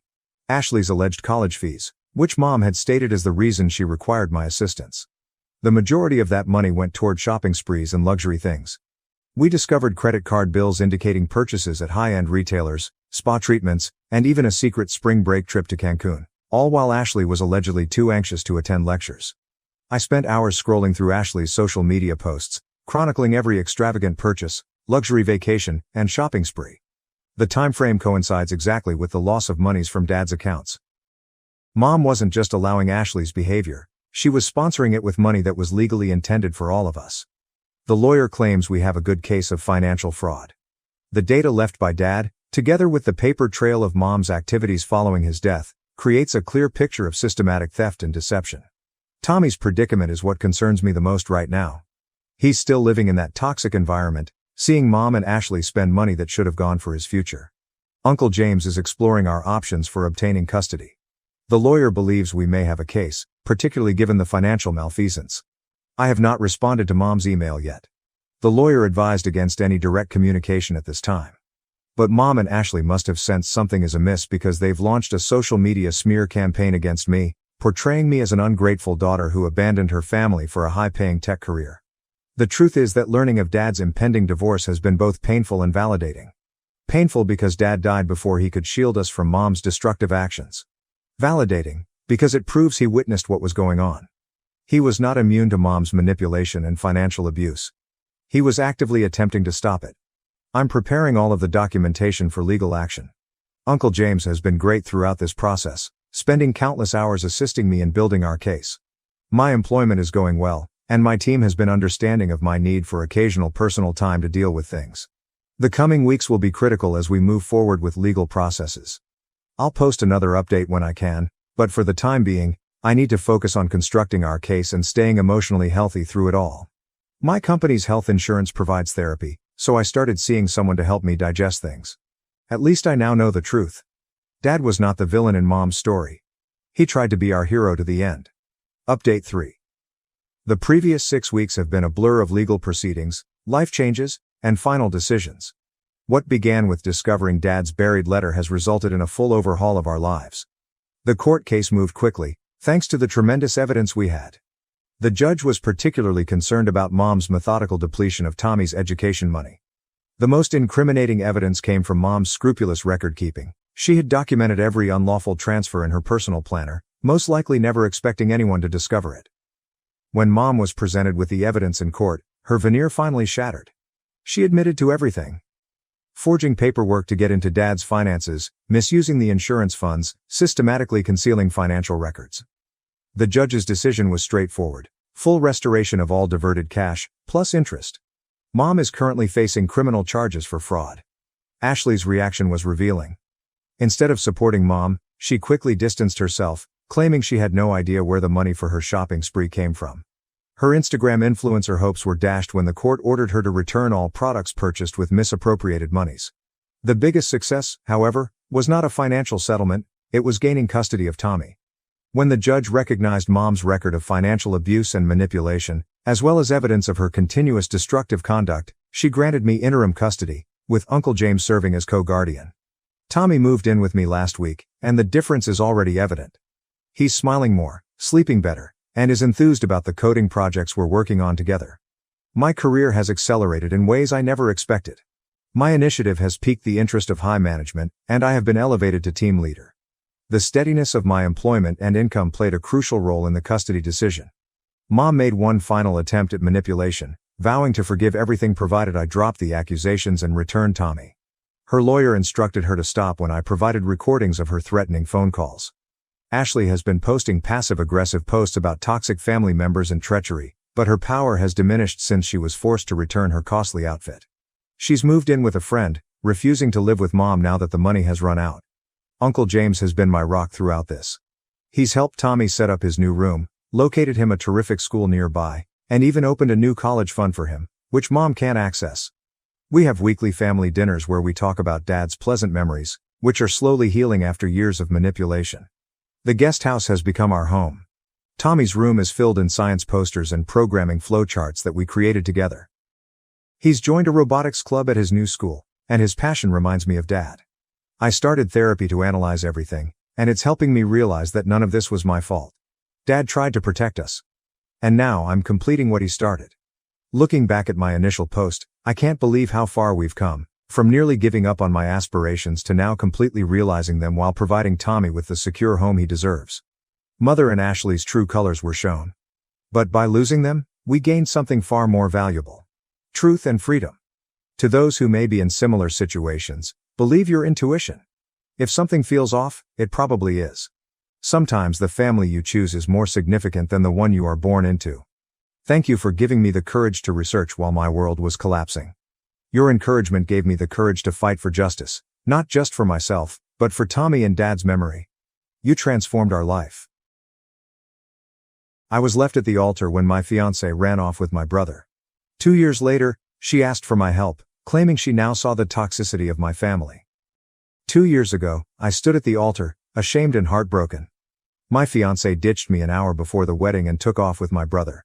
Ashley's alleged college fees, which Mom had stated as the reason she required my assistance. The majority of that money went toward shopping sprees and luxury things. We discovered credit card bills indicating purchases at high-end retailers, spa treatments, and even a secret spring break trip to Cancun, all while Ashley was allegedly too anxious to attend lectures. I spent hours scrolling through Ashley's social media posts, chronicling every extravagant purchase, luxury vacation, and shopping spree. The time frame coincides exactly with the loss of monies from Dad's accounts. Mom wasn't just allowing Ashley's behavior, she was sponsoring it with money that was legally intended for all of us. The lawyer claims we have a good case of financial fraud. The data left by Dad, together with the paper trail of Mom's activities following his death, creates a clear picture of systematic theft and deception. Tommy's predicament is what concerns me the most right now. He's still living in that toxic environment, seeing Mom and Ashley spend money that should have gone for his future. Uncle James is exploring our options for obtaining custody. The lawyer believes we may have a case, particularly given the financial malfeasance. I have not responded to Mom's email yet. The lawyer advised against any direct communication at this time. But Mom and Ashley must have sensed something is amiss because they've launched a social media smear campaign against me, portraying me as an ungrateful daughter who abandoned her family for a high-paying tech career. The truth is that learning of Dad's impending divorce has been both painful and validating. Painful because Dad died before he could shield us from Mom's destructive actions. Validating, because it proves he witnessed what was going on. He was not immune to Mom's manipulation and financial abuse. He was actively attempting to stop it. I'm preparing all of the documentation for legal action. Uncle James has been great throughout this process, spending countless hours assisting me in building our case. My employment is going well, and my team has been understanding of my need for occasional personal time to deal with things. The coming weeks will be critical as we move forward with legal processes. I'll post another update when I can, but for the time being, I need to focus on constructing our case and staying emotionally healthy through it all. My company's health insurance provides therapy, so I started seeing someone to help me digest things. At least I now know the truth. Dad was not the villain in Mom's story. He tried to be our hero to the end. Update 3. The previous 6 weeks have been a blur of legal proceedings, life changes, and final decisions. What began with discovering Dad's buried letter has resulted in a full overhaul of our lives. The court case moved quickly, thanks to the tremendous evidence we had. The judge was particularly concerned about Mom's methodical depletion of Tommy's education money. The most incriminating evidence came from Mom's scrupulous record-keeping. She had documented every unlawful transfer in her personal planner, most likely never expecting anyone to discover it. When Mom was presented with the evidence in court, her veneer finally shattered. She admitted to everything. Forging paperwork to get into Dad's finances, misusing the insurance funds, systematically concealing financial records. The judge's decision was straightforward: full restoration of all diverted cash, plus interest. Mom is currently facing criminal charges for fraud. Ashley's reaction was revealing. Instead of supporting Mom, she quickly distanced herself, claiming she had no idea where the money for her shopping spree came from. Her Instagram influencer hopes were dashed when the court ordered her to return all products purchased with misappropriated monies. The biggest success, however, was not a financial settlement, it was gaining custody of Tommy. When the judge recognized Mom's record of financial abuse and manipulation, as well as evidence of her continuous destructive conduct, she granted me interim custody, with Uncle James serving as co-guardian. Tommy moved in with me last week, and the difference is already evident. He's smiling more, sleeping better, and is enthused about the coding projects we're working on together. My career has accelerated in ways I never expected. My initiative has piqued the interest of high management, and I have been elevated to team leader. The steadiness of my employment and income played a crucial role in the custody decision. Mom made one final attempt at manipulation, vowing to forgive everything provided I dropped the accusations and returned Tommy. Her lawyer instructed her to stop when I provided recordings of her threatening phone calls. Ashley has been posting passive-aggressive posts about toxic family members and treachery, but her power has diminished since she was forced to return her costly outfit. She's moved in with a friend, refusing to live with Mom now that the money has run out. Uncle James has been my rock throughout this. He's helped Tommy set up his new room, located him a terrific school nearby, and even opened a new college fund for him, which Mom can't access. We have weekly family dinners where we talk about Dad's pleasant memories, which are slowly healing after years of manipulation. The guest house has become our home. Tommy's room is filled in science posters and programming flowcharts that we created together. He's joined a robotics club at his new school, and his passion reminds me of Dad. I started therapy to analyze everything, and it's helping me realize that none of this was my fault. Dad tried to protect us. And now I'm completing what he started. Looking back at my initial post, I can't believe how far we've come, from nearly giving up on my aspirations to now completely realizing them while providing Tommy with the secure home he deserves. Mother and Ashley's true colors were shown. But by losing them, we gained something far more valuable. Truth and freedom. To those who may be in similar situations, believe your intuition. If something feels off, it probably is. Sometimes the family you choose is more significant than the one you are born into. Thank you for giving me the courage to research while my world was collapsing. Your encouragement gave me the courage to fight for justice, not just for myself, but for Tommy and Dad's memory. You transformed our life. I was left at the altar when my fiancée ran off with my brother. 2 years later, she asked for my help, claiming she now saw the toxicity of my family. 2 years ago, I stood at the altar, ashamed and heartbroken. My fiancée ditched me an hour before the wedding and took off with my brother.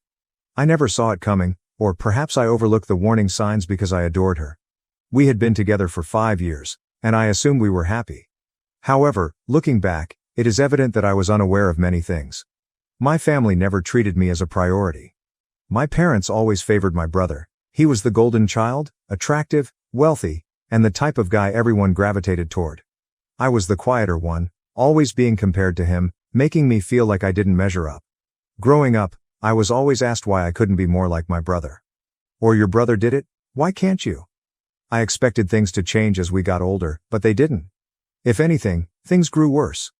I never saw it coming, or perhaps I overlooked the warning signs because I adored her. We had been together for 5 years, and I assumed we were happy. However, looking back, it is evident that I was unaware of many things. My family never treated me as a priority. My parents always favored my brother. He was the golden child, attractive, wealthy, and the type of guy everyone gravitated toward. I was the quieter one, always being compared to him, making me feel like I didn't measure up. Growing up, I was always asked why I couldn't be more like my brother. Or your brother did it, why can't you? I expected things to change as we got older, but they didn't. If anything, things grew worse.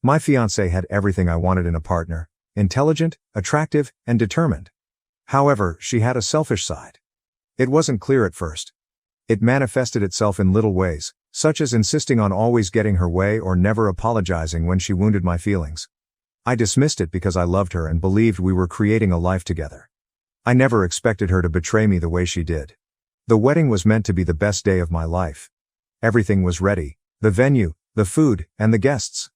My fiancée had everything I wanted in a partner: intelligent, attractive, and determined. However, she had a selfish side. It wasn't clear at first. It manifested itself in little ways, such as insisting on always getting her way or never apologizing when she wounded my feelings. I dismissed it because I loved her and believed we were creating a life together. I never expected her to betray me the way she did. The wedding was meant to be the best day of my life. Everything was ready: the venue, the food, and the guests.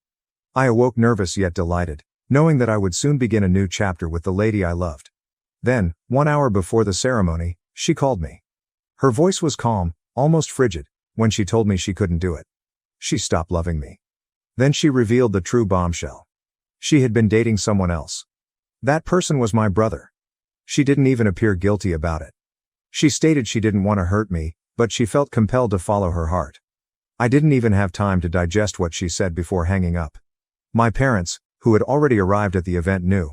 I awoke nervous yet delighted, knowing that I would soon begin a new chapter with the lady I loved. Then, 1 hour before the ceremony, she called me. Her voice was calm, almost frigid, when she told me she couldn't do it. She stopped loving me. Then she revealed the true bombshell. She had been dating someone else. That person was my brother. She didn't even appear guilty about it. She stated she didn't want to hurt me, but she felt compelled to follow her heart. I didn't even have time to digest what she said before hanging up. My parents, who had already arrived at the event, knew.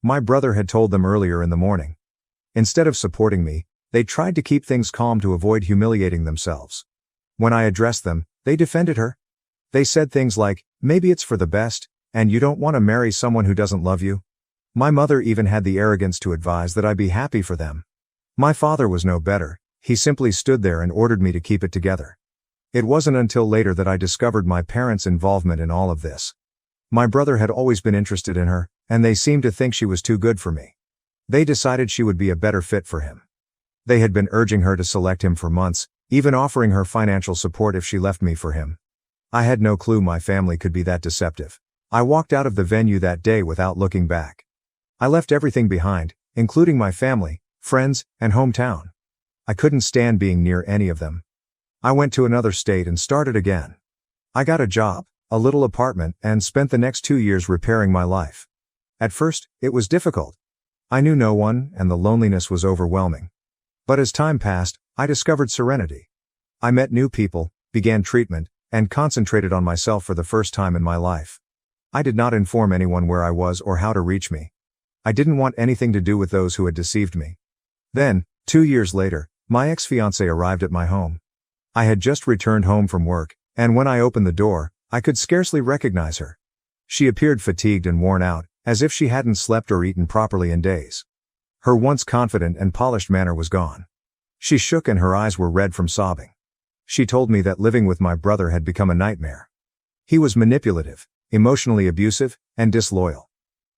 My brother had told them earlier in the morning. Instead of supporting me, they tried to keep things calm to avoid humiliating themselves. When I addressed them, they defended her. They said things like, "Maybe it's for the best, and you don't want to marry someone who doesn't love you." My mother even had the arrogance to advise that I be happy for them. My father was no better. He simply stood there and ordered me to keep it together. It wasn't until later that I discovered my parents' involvement in all of this. My brother had always been interested in her, and they seemed to think she was too good for me. They decided she would be a better fit for him. They had been urging her to select him for months, even offering her financial support if she left me for him. I had no clue my family could be that deceptive. I walked out of the venue that day without looking back. I left everything behind, including my family, friends, and hometown. I couldn't stand being near any of them. I went to another state and started again. I got a job, a little apartment, and spent the next 2 years repairing my life. At first, it was difficult. I knew no one, and the loneliness was overwhelming. But as time passed, I discovered serenity. I met new people, began treatment, and concentrated on myself for the first time in my life. I did not inform anyone where I was or how to reach me. I didn't want anything to do with those who had deceived me. Then, 2 years later, my ex-fiancée arrived at my home. I had just returned home from work, and when I opened the door, I could scarcely recognize her. She appeared fatigued and worn out, as if she hadn't slept or eaten properly in days. Her once confident and polished manner was gone. She shook and her eyes were red from sobbing. She told me that living with my brother had become a nightmare. He was manipulative, emotionally abusive, and disloyal.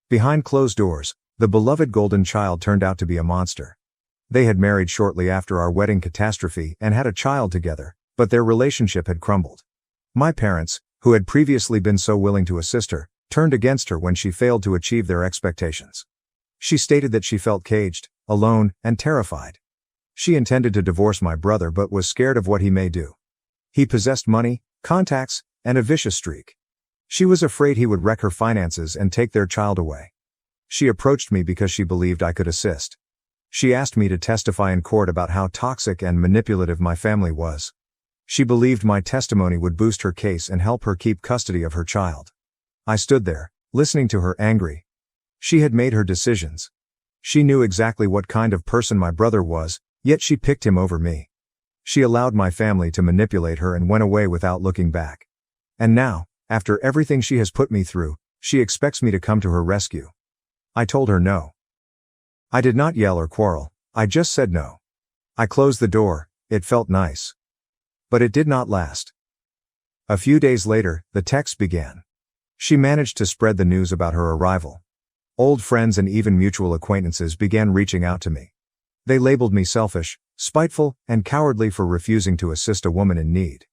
Behind closed doors, the beloved golden child turned out to be a monster. They had married shortly after our wedding catastrophe and had a child together, but their relationship had crumbled. My parents, who had previously been so willing to assist her, turned against her when she failed to achieve their expectations. She stated that she felt caged, alone, and terrified. She intended to divorce my brother but was scared of what he may do. He possessed money, contacts, and a vicious streak. She was afraid he would wreck her finances and take their child away. She approached me because she believed I could assist. She asked me to testify in court about how toxic and manipulative my family was. She believed my testimony would boost her case and help her keep custody of her child. I stood there, listening to her angry. She had made her decisions. She knew exactly what kind of person my brother was, yet she picked him over me. She allowed my family to manipulate her and went away without looking back. And now, after everything she has put me through, she expects me to come to her rescue. I told her no. I did not yell or quarrel, I just said no. I closed the door. It felt nice. But it did not last. A few days later, the texts began. She managed to spread the news about her arrival. Old friends and even mutual acquaintances began reaching out to me. They labeled me selfish, spiteful, and cowardly for refusing to assist a woman in need.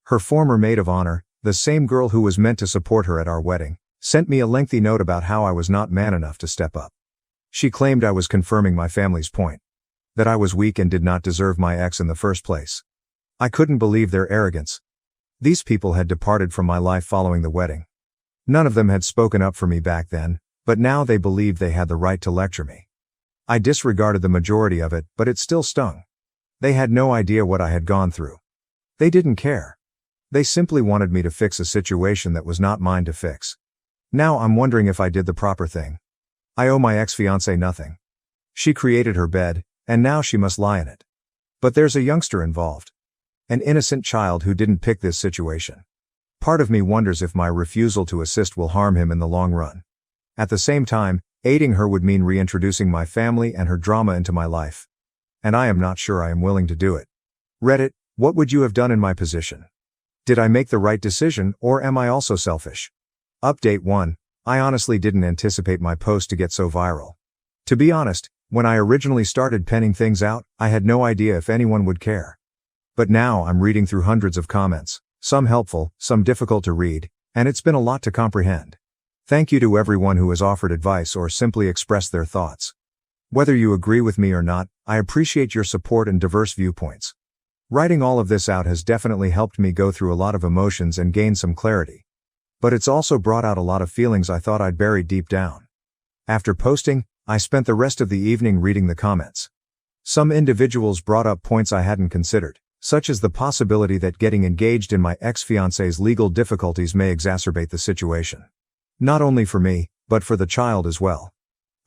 Her former maid of honor, the same girl who was meant to support her at our wedding, sent me a lengthy note about how I was not man enough to step up. She claimed I was confirming my family's point. That I was weak and did not deserve my ex in the first place. I couldn't believe their arrogance. These people had departed from my life following the wedding. None of them had spoken up for me back then, but now they believed they had the right to lecture me. I disregarded the majority of it, but it still stung. They had no idea what I had gone through. They didn't care. They simply wanted me to fix a situation that was not mine to fix. Now I'm wondering if I did the proper thing. I owe my ex-fiancée nothing. She created her bed, and now she must lie in it. But there's a youngster involved. An innocent child who didn't pick this situation. Part of me wonders if my refusal to assist will harm him in the long run. At the same time, aiding her would mean reintroducing my family and her drama into my life. And I am not sure I am willing to do it. Reddit, what would you have done in my position? Did I make the right decision, or am I also selfish? Update 1. I honestly didn't anticipate my post to get so viral. To be honest, when I originally started penning things out, I had no idea if anyone would care. But now I'm reading through hundreds of comments, some helpful, some difficult to read, and it's been a lot to comprehend. Thank you to everyone who has offered advice or simply expressed their thoughts. Whether you agree with me or not, I appreciate your support and diverse viewpoints. Writing all of this out has definitely helped me go through a lot of emotions and gain some clarity. But it's also brought out a lot of feelings I thought I'd buried deep down. After posting, I spent the rest of the evening reading the comments. Some individuals brought up points I hadn't considered, such as the possibility that getting engaged in my ex-fiancée's legal difficulties may exacerbate the situation. Not only for me, but for the child as well.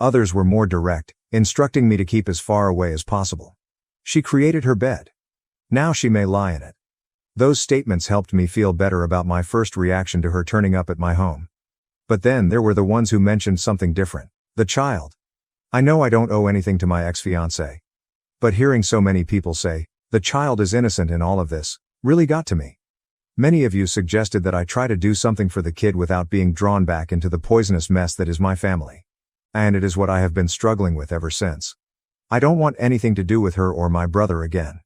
Others were more direct, instructing me to keep as far away as possible. She created her bed. Now she may lie in it. Those statements helped me feel better about my first reaction to her turning up at my home. But then there were the ones who mentioned something different. The child. I know I don't owe anything to my ex-fiancée. But hearing so many people say, The child is innocent in all of this, really got to me. Many of you suggested that I try to do something for the kid without being drawn back into the poisonous mess that is my family. And it is what I have been struggling with ever since. I don't want anything to do with her or my brother again.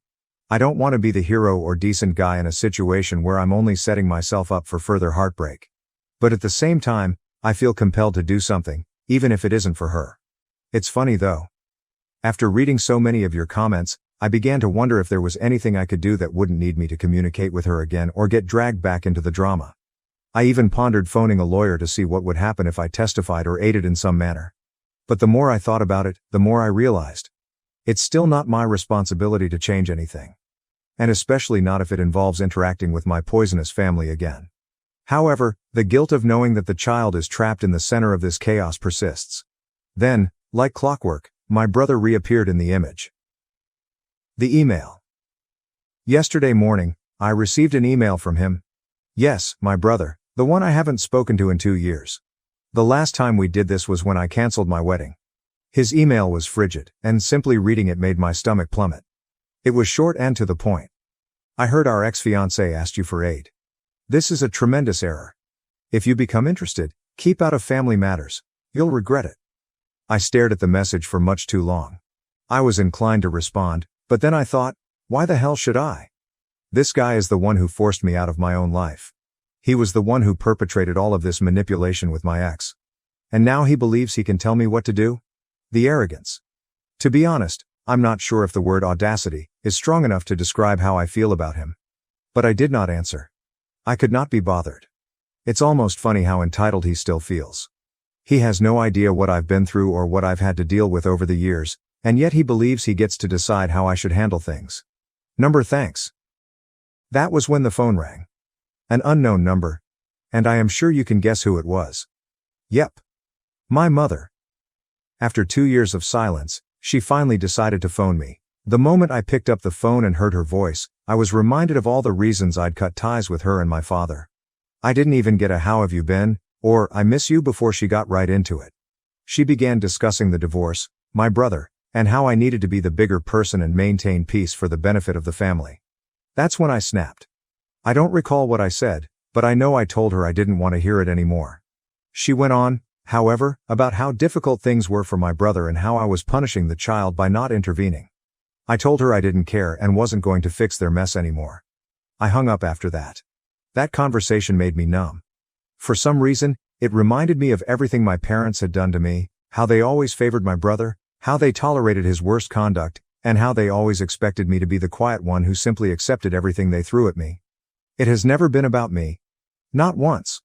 I don't want to be the hero or decent guy in a situation where I'm only setting myself up for further heartbreak. But at the same time, I feel compelled to do something, even if it isn't for her. It's funny though. After reading so many of your comments, I began to wonder if there was anything I could do that wouldn't need me to communicate with her again or get dragged back into the drama. I even pondered phoning a lawyer to see what would happen if I testified or aided in some manner. But the more I thought about it, the more I realized. It's still not my responsibility to change anything. And especially not if it involves interacting with my poisonous family again. However, the guilt of knowing that the child is trapped in the center of this chaos persists. Then, like clockwork, my brother reappeared in the image. The email. Yesterday morning, I received an email from him. Yes, my brother, the one I haven't spoken to in 2 years. The last time we did this was when I canceled my wedding. His email was frigid, and simply reading it made my stomach plummet. It was short and to the point. I heard our ex-fiancé asked you for aid. This is a tremendous error. If you become interested, keep out of family matters. You'll regret it. I stared at the message for much too long. I was inclined to respond, but then I thought, why the hell should I? This guy is the one who forced me out of my own life. He was the one who perpetrated all of this manipulation with my ex. And now he believes he can tell me what to do? The arrogance. To be honest, I'm not sure if the word audacity is strong enough to describe how I feel about him. But I did not answer. I could not be bothered. It's almost funny how entitled he still feels. He has no idea what I've been through or what I've had to deal with over the years, and yet he believes he gets to decide how I should handle things. Thanks. That was when the phone rang. An unknown number. And I am sure you can guess who it was. Yep. My mother. After 2 years of silence, she finally decided to phone me. The moment I picked up the phone and heard her voice, I was reminded of all the reasons I'd cut ties with her and my father. I didn't even get a "how have you been?" or "I miss you" before she got right into it. She began discussing the divorce, my brother, and how I needed to be the bigger person and maintain peace for the benefit of the family. That's when I snapped. I don't recall what I said, but I know I told her I didn't want to hear it anymore. She went on, however, about how difficult things were for my brother and how I was punishing the child by not intervening. I told her I didn't care and wasn't going to fix their mess anymore. I hung up after that. That conversation made me numb. For some reason, it reminded me of everything my parents had done to me, how they always favored my brother, how they tolerated his worst conduct, and how they always expected me to be the quiet one who simply accepted everything they threw at me. It has never been about me. Not once.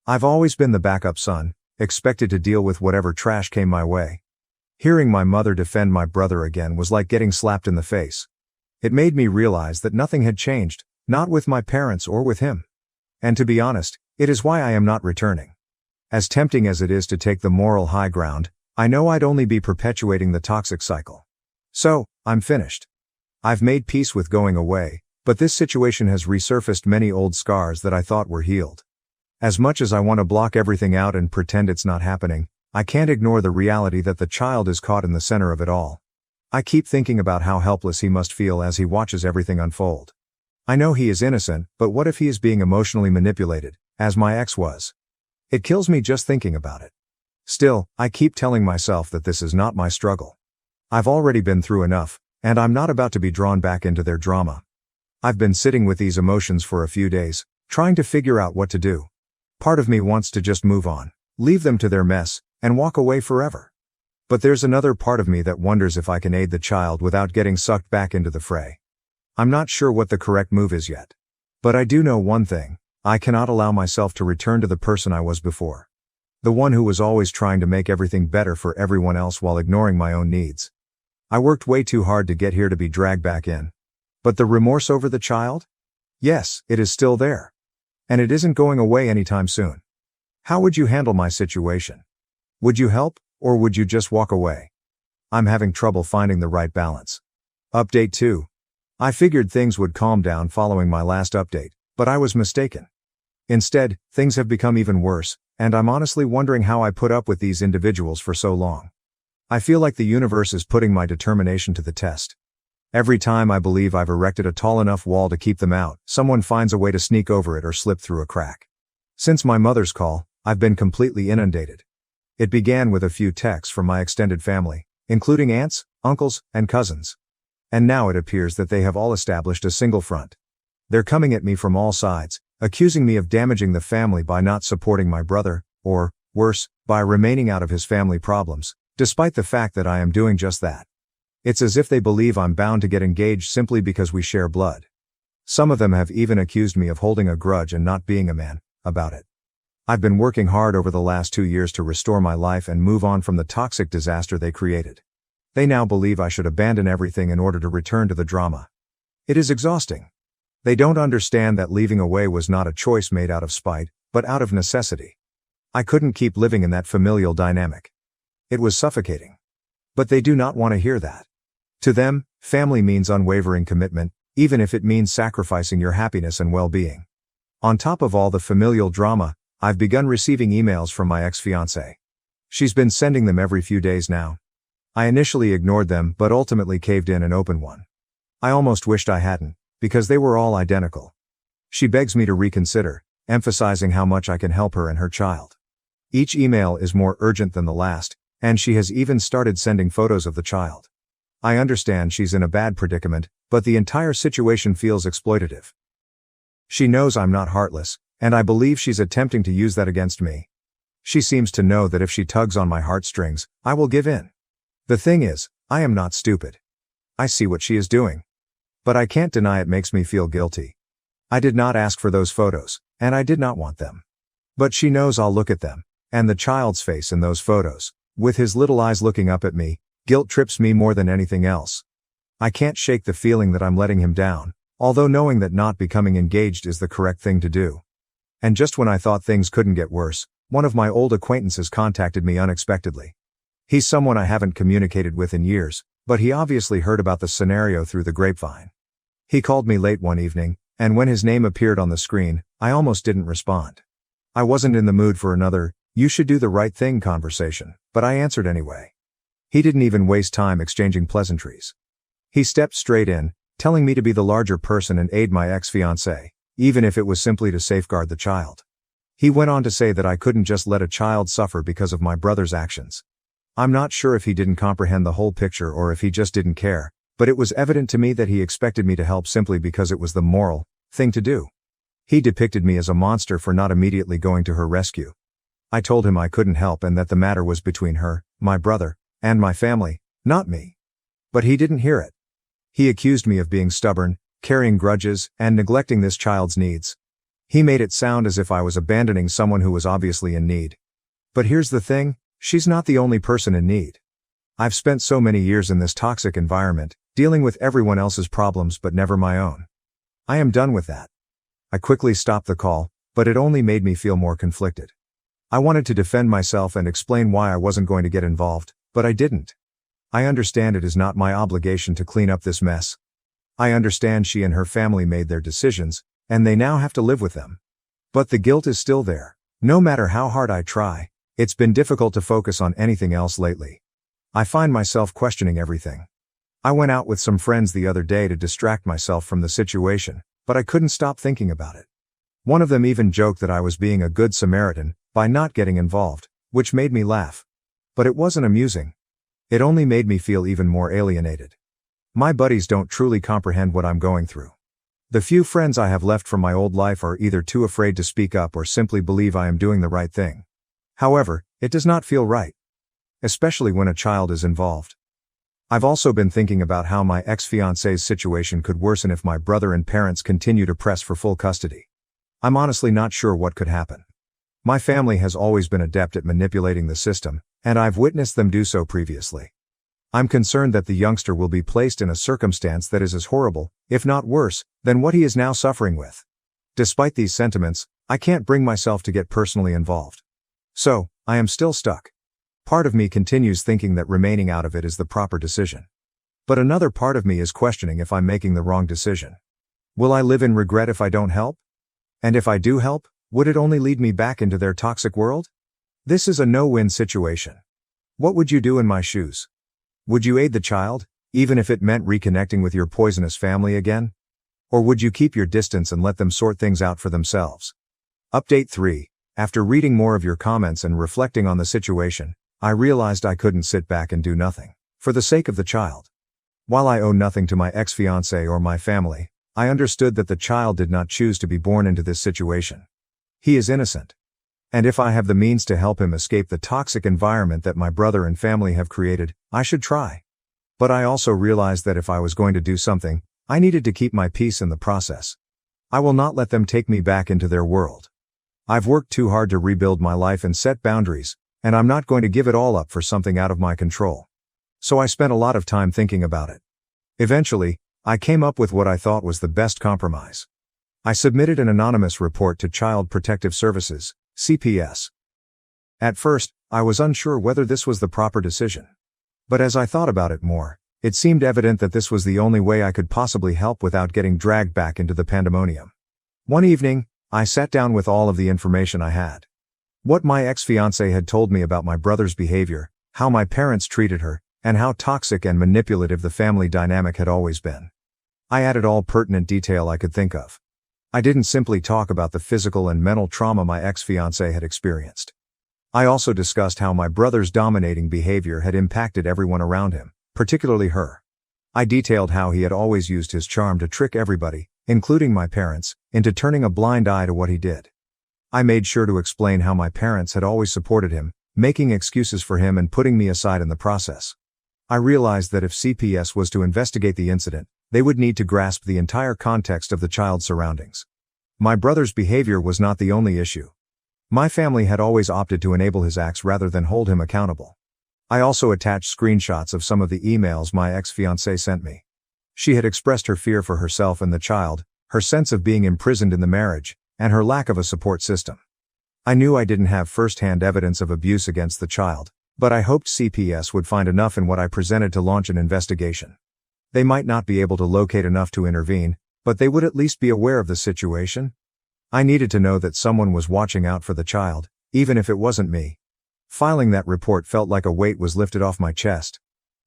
I've always been the backup son, expected to deal with whatever trash came my way. Hearing my mother defend my brother again was like getting slapped in the face. It made me realize that nothing had changed, not with my parents or with him. And to be honest, it is why I am not returning. As tempting as it is to take the moral high ground, I know I'd only be perpetuating the toxic cycle. So, I'm finished. I've made peace with going away, but this situation has resurfaced many old scars that I thought were healed. As much as I want to block everything out and pretend it's not happening, I can't ignore the reality that the child is caught in the center of it all. I keep thinking about how helpless he must feel as he watches everything unfold. I know he is innocent, but what if he is being emotionally manipulated, as my ex was? It kills me just thinking about it. Still, I keep telling myself that this is not my struggle. I've already been through enough, and I'm not about to be drawn back into their drama. I've been sitting with these emotions for a few days, trying to figure out what to do. Part of me wants to just move on, leave them to their mess, and walk away forever. But there's another part of me that wonders if I can aid the child without getting sucked back into the fray. I'm not sure what the correct move is yet. But I do know one thing: I cannot allow myself to return to the person I was before. The one who was always trying to make everything better for everyone else while ignoring my own needs. I worked way too hard to get here to be dragged back in. But the remorse over the child? Yes, it is still there. And it isn't going away anytime soon. How would you handle my situation? Would you help, or would you just walk away? I'm having trouble finding the right balance. Update 2. I figured things would calm down following my last update, but I was mistaken. Instead, things have become even worse, and I'm honestly wondering how I put up with these individuals for so long. I feel like the universe is putting my determination to the test. Every time I believe I've erected a tall enough wall to keep them out, someone finds a way to sneak over it or slip through a crack. Since my mother's call, I've been completely inundated. It began with a few texts from my extended family, including aunts, uncles, and cousins. And now it appears that they have all established a single front. They're coming at me from all sides, accusing me of damaging the family by not supporting my brother, or, worse, by remaining out of his family problems, despite the fact that I am doing just that. It's as if they believe I'm bound to get engaged simply because we share blood. Some of them have even accused me of holding a grudge and not being a man about it. I've been working hard over the last 2 years to restore my life and move on from the toxic disaster they created. They now believe I should abandon everything in order to return to the drama. It is exhausting. They don't understand that leaving away was not a choice made out of spite, but out of necessity. I couldn't keep living in that familial dynamic. It was suffocating. But they do not want to hear that. To them, family means unwavering commitment, even if it means sacrificing your happiness and well-being. On top of all the familial drama, I've begun receiving emails from my ex-fiancée. She's been sending them every few days now. I initially ignored them but ultimately caved in and opened one. I almost wished I hadn't, because they were all identical. She begs me to reconsider, emphasizing how much I can help her and her child. Each email is more urgent than the last, and she has even started sending photos of the child. I understand she's in a bad predicament, but the entire situation feels exploitative. She knows I'm not heartless, and I believe she's attempting to use that against me. She seems to know that if she tugs on my heartstrings, I will give in. The thing is, I am not stupid. I see what she is doing. But I can't deny it makes me feel guilty. I did not ask for those photos, and I did not want them. But she knows I'll look at them, and the child's face in those photos, with his little eyes looking up at me, guilt trips me more than anything else. I can't shake the feeling that I'm letting him down, although knowing that not becoming engaged is the correct thing to do. And just when I thought things couldn't get worse, one of my old acquaintances contacted me unexpectedly. He's someone I haven't communicated with in years, but he obviously heard about the scenario through the grapevine. He called me late one evening, and when his name appeared on the screen, I almost didn't respond. I wasn't in the mood for another, "you should do the right thing" conversation, but I answered anyway. He didn't even waste time exchanging pleasantries. He stepped straight in, telling me to be the larger person and aid my ex-fiancée, even if it was simply to safeguard the child. He went on to say that I couldn't just let a child suffer because of my brother's actions. I'm not sure if he didn't comprehend the whole picture or if he just didn't care, but it was evident to me that he expected me to help simply because it was the moral thing to do. He depicted me as a monster for not immediately going to her rescue. I told him I couldn't help and that the matter was between her, my brother, and my family, not me. But he didn't hear it. He accused me of being stubborn, carrying grudges, and neglecting this child's needs. He made it sound as if I was abandoning someone who was obviously in need. But here's the thing, she's not the only person in need. I've spent so many years in this toxic environment, dealing with everyone else's problems but never my own. I am done with that. I quickly stopped the call, but it only made me feel more conflicted. I wanted to defend myself and explain why I wasn't going to get involved, but I didn't. I understand it is not my obligation to clean up this mess. I understand she and her family made their decisions, and they now have to live with them. But the guilt is still there. No matter how hard I try, it's been difficult to focus on anything else lately. I find myself questioning everything. I went out with some friends the other day to distract myself from the situation, but I couldn't stop thinking about it. One of them even joked that I was being a good Samaritan by not getting involved, which made me laugh. But it wasn't amusing. It only made me feel even more alienated. My buddies don't truly comprehend what I'm going through. The few friends I have left from my old life are either too afraid to speak up or simply believe I am doing the right thing. However, it does not feel right. Especially when a child is involved. I've also been thinking about how my ex-fiancée's situation could worsen if my brother and parents continue to press for full custody. I'm honestly not sure what could happen. My family has always been adept at manipulating the system, and I've witnessed them do so previously. I'm concerned that the youngster will be placed in a circumstance that is as horrible, if not worse, than what he is now suffering with. Despite these sentiments, I can't bring myself to get personally involved. So, I am still stuck. Part of me continues thinking that remaining out of it is the proper decision. But another part of me is questioning if I'm making the wrong decision. Will I live in regret if I don't help? And if I do help, would it only lead me back into their toxic world? This is a no-win situation. What would you do in my shoes? Would you aid the child, even if it meant reconnecting with your poisonous family again? Or would you keep your distance and let them sort things out for themselves? Update 3. After reading more of your comments and reflecting on the situation, I realized I couldn't sit back and do nothing. For the sake of the child. While I owe nothing to my ex-fiancé or my family, I understood that the child did not choose to be born into this situation. He is innocent. And if I have the means to help him escape the toxic environment that my brother and family have created, I should try. But I also realized that if I was going to do something, I needed to keep my peace in the process. I will not let them take me back into their world. I've worked too hard to rebuild my life and set boundaries, and I'm not going to give it all up for something out of my control. So I spent a lot of time thinking about it. Eventually, I came up with what I thought was the best compromise. I submitted an anonymous report to Child Protective Services, CPS. At first, I was unsure whether this was the proper decision. But as I thought about it more, it seemed evident that this was the only way I could possibly help without getting dragged back into the pandemonium. One evening, I sat down with all of the information I had. What my ex-fiancé had told me about my brother's behavior, how my parents treated her, and how toxic and manipulative the family dynamic had always been. I added all pertinent detail I could think of. I didn't simply talk about the physical and mental trauma my ex-fiancé had experienced. I also discussed how my brother's dominating behavior had impacted everyone around him, particularly her. I detailed how he had always used his charm to trick everybody, including my parents, into turning a blind eye to what he did. I made sure to explain how my parents had always supported him, making excuses for him and putting me aside in the process. I realized that if CPS was to investigate the incident, they would need to grasp the entire context of the child's surroundings. My brother's behavior was not the only issue. My family had always opted to enable his acts rather than hold him accountable. I also attached screenshots of some of the emails my ex-fiancée sent me. She had expressed her fear for herself and the child, her sense of being imprisoned in the marriage, and her lack of a support system. I knew I didn't have first-hand evidence of abuse against the child, but I hoped CPS would find enough in what I presented to launch an investigation. They might not be able to locate enough to intervene, but they would at least be aware of the situation. I needed to know that someone was watching out for the child, even if it wasn't me. Filing that report felt like a weight was lifted off my chest.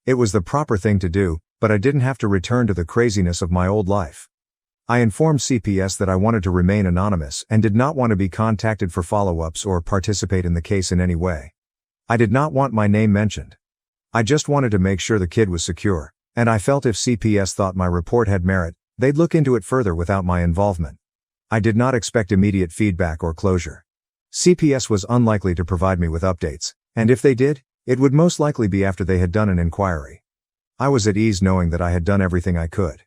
It was the proper thing to do, but I didn't have to return to the craziness of my old life. I informed CPS that I wanted to remain anonymous and did not want to be contacted for follow-ups or participate in the case in any way. I did not want my name mentioned. I just wanted to make sure the kid was secure, and I felt if CPS thought my report had merit, they'd look into it further without my involvement. I did not expect immediate feedback or closure. CPS was unlikely to provide me with updates, and if they did, it would most likely be after they had done an inquiry. I was at ease knowing that I had done everything I could.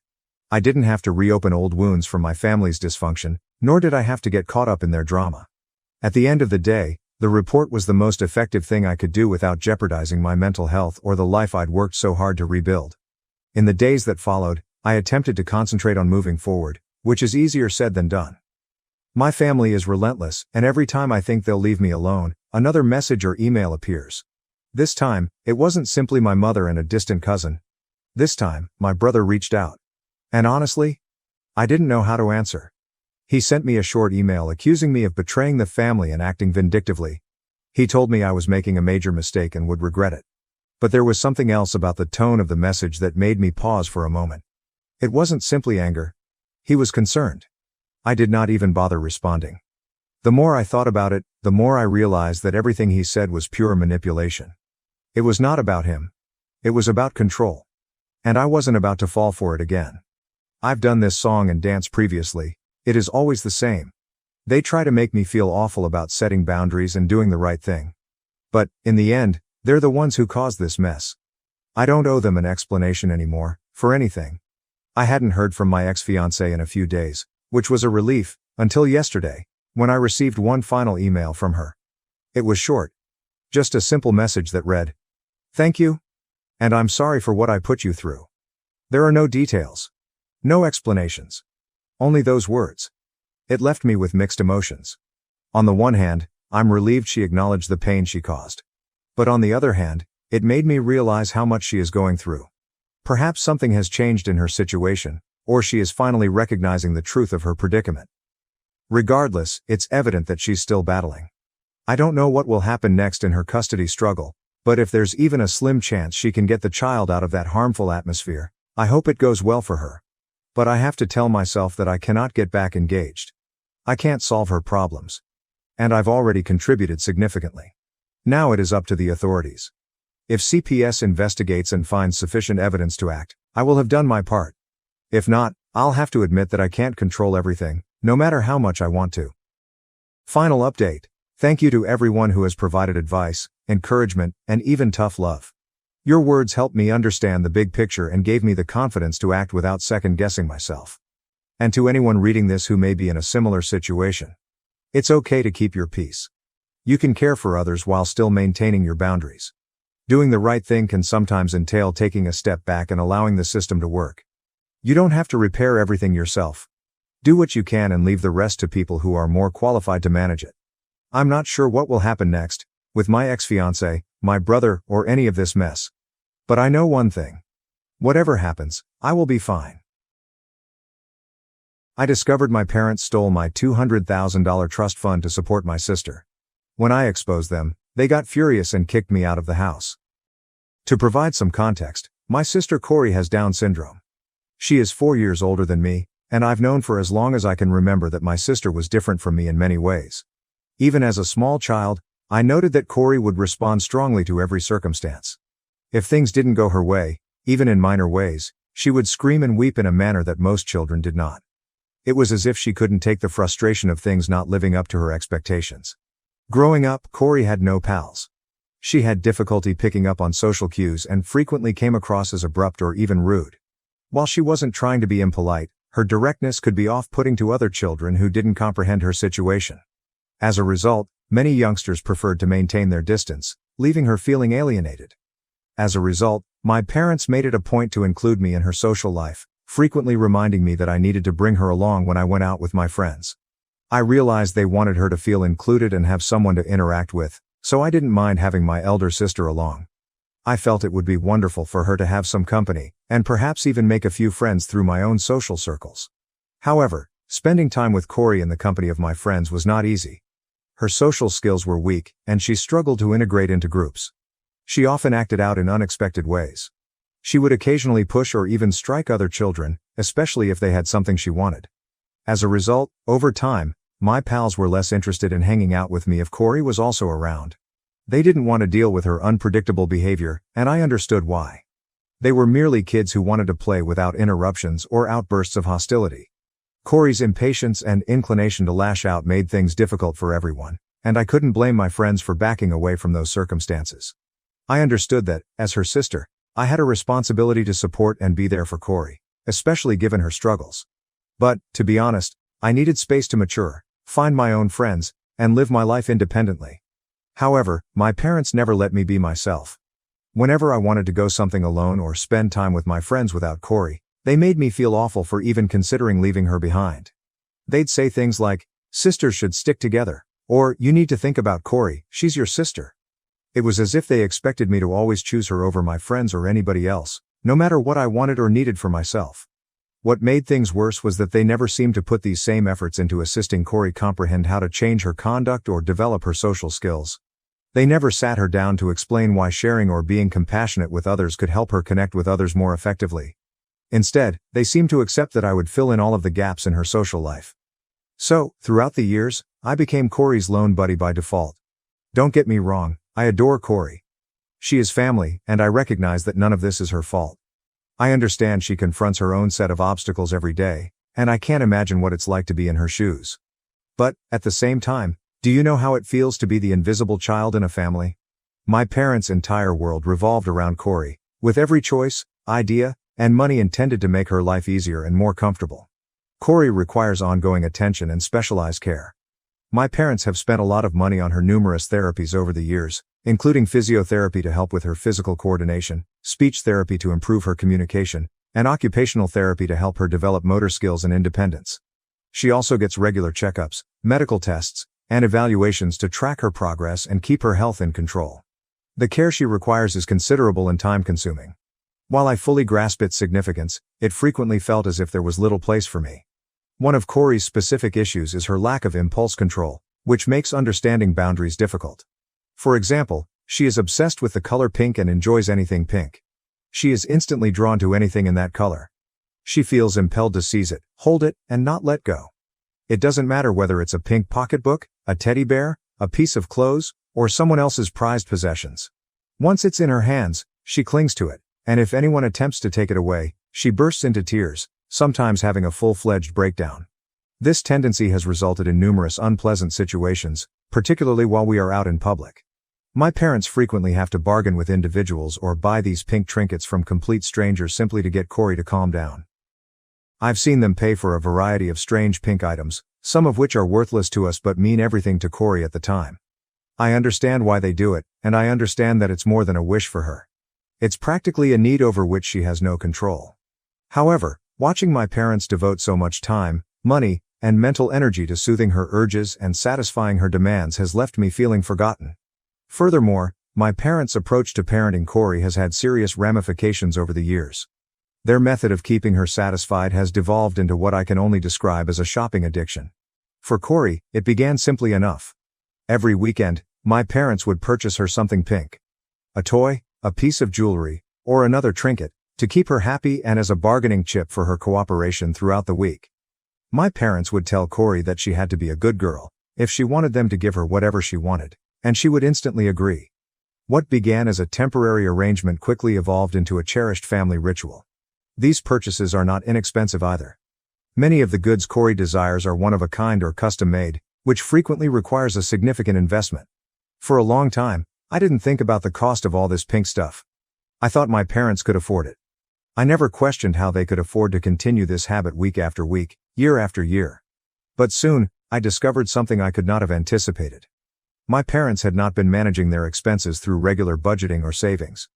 I didn't have to reopen old wounds from my family's dysfunction, nor did I have to get caught up in their drama. At the end of the day, the report was the most effective thing I could do without jeopardizing my mental health or the life I'd worked so hard to rebuild. In the days that followed, I attempted to concentrate on moving forward, which is easier said than done. My family is relentless, and every time I think they'll leave me alone, another message or email appears. This time, it wasn't simply my mother and a distant cousin. This time, my brother reached out. And honestly, I didn't know how to answer. He sent me a short email accusing me of betraying the family and acting vindictively. He told me I was making a major mistake and would regret it. But there was something else about the tone of the message that made me pause for a moment. It wasn't simply anger. He was concerned. I did not even bother responding. The more I thought about it, the more I realized that everything he said was pure manipulation. It was not about him. It was about control. And I wasn't about to fall for it again. I've done this song and dance previously. It is always the same. They try to make me feel awful about setting boundaries and doing the right thing. But, in the end, they're the ones who caused this mess. I don't owe them an explanation anymore, for anything. I hadn't heard from my ex-fiancée in a few days, which was a relief, until yesterday, when I received one final email from her. It was short. Just a simple message that read, "Thank you. And I'm sorry for what I put you through." There are no details. No explanations. Only those words. It left me with mixed emotions. On the one hand, I'm relieved she acknowledged the pain she caused. But on the other hand, it made me realize how much she is going through. Perhaps something has changed in her situation, or she is finally recognizing the truth of her predicament. Regardless, it's evident that she's still battling. I don't know what will happen next in her custody struggle, But if there's even a slim chance she can get the child out of that harmful atmosphere, I hope it goes well for her. But I have to tell myself that I cannot get back engaged. I can't solve her problems. And I've already contributed significantly. Now it is up to the authorities. If CPS investigates and finds sufficient evidence to act, I will have done my part. If not, I'll have to admit that I can't control everything, no matter how much I want to. Final update. Thank you to everyone who has provided advice, encouragement, and even tough love. Your words helped me understand the big picture and gave me the confidence to act without second-guessing myself. And to anyone reading this who may be in a similar situation, it's okay to keep your peace. You can care for others while still maintaining your boundaries. Doing the right thing can sometimes entail taking a step back and allowing the system to work. You don't have to repair everything yourself. Do what you can and leave the rest to people who are more qualified to manage it. I'm not sure what will happen next, with my ex-fiancé, my brother, or any of this mess. But I know one thing. Whatever happens, I will be fine. I discovered my parents stole my $200,000 trust fund to support my sister. When I exposed them, they got furious and kicked me out of the house. To provide some context, my sister Corey has Down syndrome. She is 4 years older than me, and I've known for as long as I can remember that my sister was different from me in many ways. Even as a small child, I noted that Corey would respond strongly to every circumstance. If things didn't go her way, even in minor ways, she would scream and weep in a manner that most children did not. It was as if she couldn't take the frustration of things not living up to her expectations. Growing up, Corey had no pals. She had difficulty picking up on social cues and frequently came across as abrupt or even rude. While she wasn't trying to be impolite, her directness could be off-putting to other children who didn't comprehend her situation. As a result, many youngsters preferred to maintain their distance, leaving her feeling alienated. As a result, my parents made it a point to include me in her social life, frequently reminding me that I needed to bring her along when I went out with my friends. I realized they wanted her to feel included and have someone to interact with, so I didn't mind having my elder sister along. I felt it would be wonderful for her to have some company, and perhaps even make a few friends through my own social circles. However, spending time with Corey in the company of my friends was not easy. Her social skills were weak, and she struggled to integrate into groups. She often acted out in unexpected ways. She would occasionally push or even strike other children, especially if they had something she wanted. As a result, over time, my pals were less interested in hanging out with me if Corey was also around. They didn't want to deal with her unpredictable behavior, and I understood why. They were merely kids who wanted to play without interruptions or outbursts of hostility. Corey's impatience and inclination to lash out made things difficult for everyone, and I couldn't blame my friends for backing away from those circumstances. I understood that, as her sister, I had a responsibility to support and be there for Corey, especially given her struggles. But, to be honest, I needed space to mature, find my own friends, and live my life independently. However, my parents never let me be myself. Whenever I wanted to go something alone or spend time with my friends without Corey, they made me feel awful for even considering leaving her behind. They'd say things like, "Sisters should stick together," or "You need to think about Corey, she's your sister." It was as if they expected me to always choose her over my friends or anybody else, no matter what I wanted or needed for myself. What made things worse was that they never seemed to put these same efforts into assisting Corey comprehend how to change her conduct or develop her social skills. They never sat her down to explain why sharing or being compassionate with others could help her connect with others more effectively. Instead, they seemed to accept that I would fill in all of the gaps in her social life. So, throughout the years, I became Corey's lone buddy by default. Don't get me wrong, I adore Corey. She is family, and I recognize that none of this is her fault. I understand she confronts her own set of obstacles every day, and I can't imagine what it's like to be in her shoes. But, at the same time, do you know how it feels to be the invisible child in a family? My parents' entire world revolved around Corey, with every choice, idea, and money intended to make her life easier and more comfortable. Corey requires ongoing attention and specialized care. My parents have spent a lot of money on her numerous therapies over the years, including physiotherapy to help with her physical coordination, speech therapy to improve her communication, and occupational therapy to help her develop motor skills and independence. She also gets regular checkups, medical tests, and evaluations to track her progress and keep her health in control. The care she requires is considerable and time-consuming. While I fully grasp its significance, it frequently felt as if there was little place for me. One of Corey's specific issues is her lack of impulse control, which makes understanding boundaries difficult. For example, She is obsessed with the color pink and enjoys anything pink. She is instantly drawn to anything in that color. She feels impelled to seize it, hold it, and not let go. It doesn't matter whether it's a pink pocketbook, a teddy bear, a piece of clothes, or someone else's prized possessions. Once it's in her hands, she clings to it, and if anyone attempts to take it away, she bursts into tears, sometimes having a full-fledged breakdown. This tendency has resulted in numerous unpleasant situations, particularly while we are out in public. My parents frequently have to bargain with individuals or buy these pink trinkets from complete strangers simply to get Corey to calm down. I've seen them pay for a variety of strange pink items, some of which are worthless to us but mean everything to Corey at the time. I understand why they do it, and I understand that it's more than a wish for her. It's practically a need over which she has no control. However, watching my parents devote so much time, money, and mental energy to soothing her urges and satisfying her demands has left me feeling forgotten. Furthermore, my parents' approach to parenting Corey has had serious ramifications over the years. Their method of keeping her satisfied has devolved into what I can only describe as a shopping addiction. For Corey, it began simply enough. Every weekend, my parents would purchase her something pink. A toy, a piece of jewelry, or another trinket, to keep her happy and as a bargaining chip for her cooperation throughout the week. My parents would tell Corey that she had to be a good girl, if she wanted them to give her whatever she wanted, and she would instantly agree. What began as a temporary arrangement quickly evolved into a cherished family ritual. These purchases are not inexpensive either. Many of the goods Corey desires are one of a kind or custom made, which frequently requires a significant investment. For a long time, I didn't think about the cost of all this pink stuff. I thought my parents could afford it. I never questioned how they could afford to continue this habit week after week, year after year. But soon, I discovered something I could not have anticipated. My parents had not been managing their expenses through regular budgeting or savings.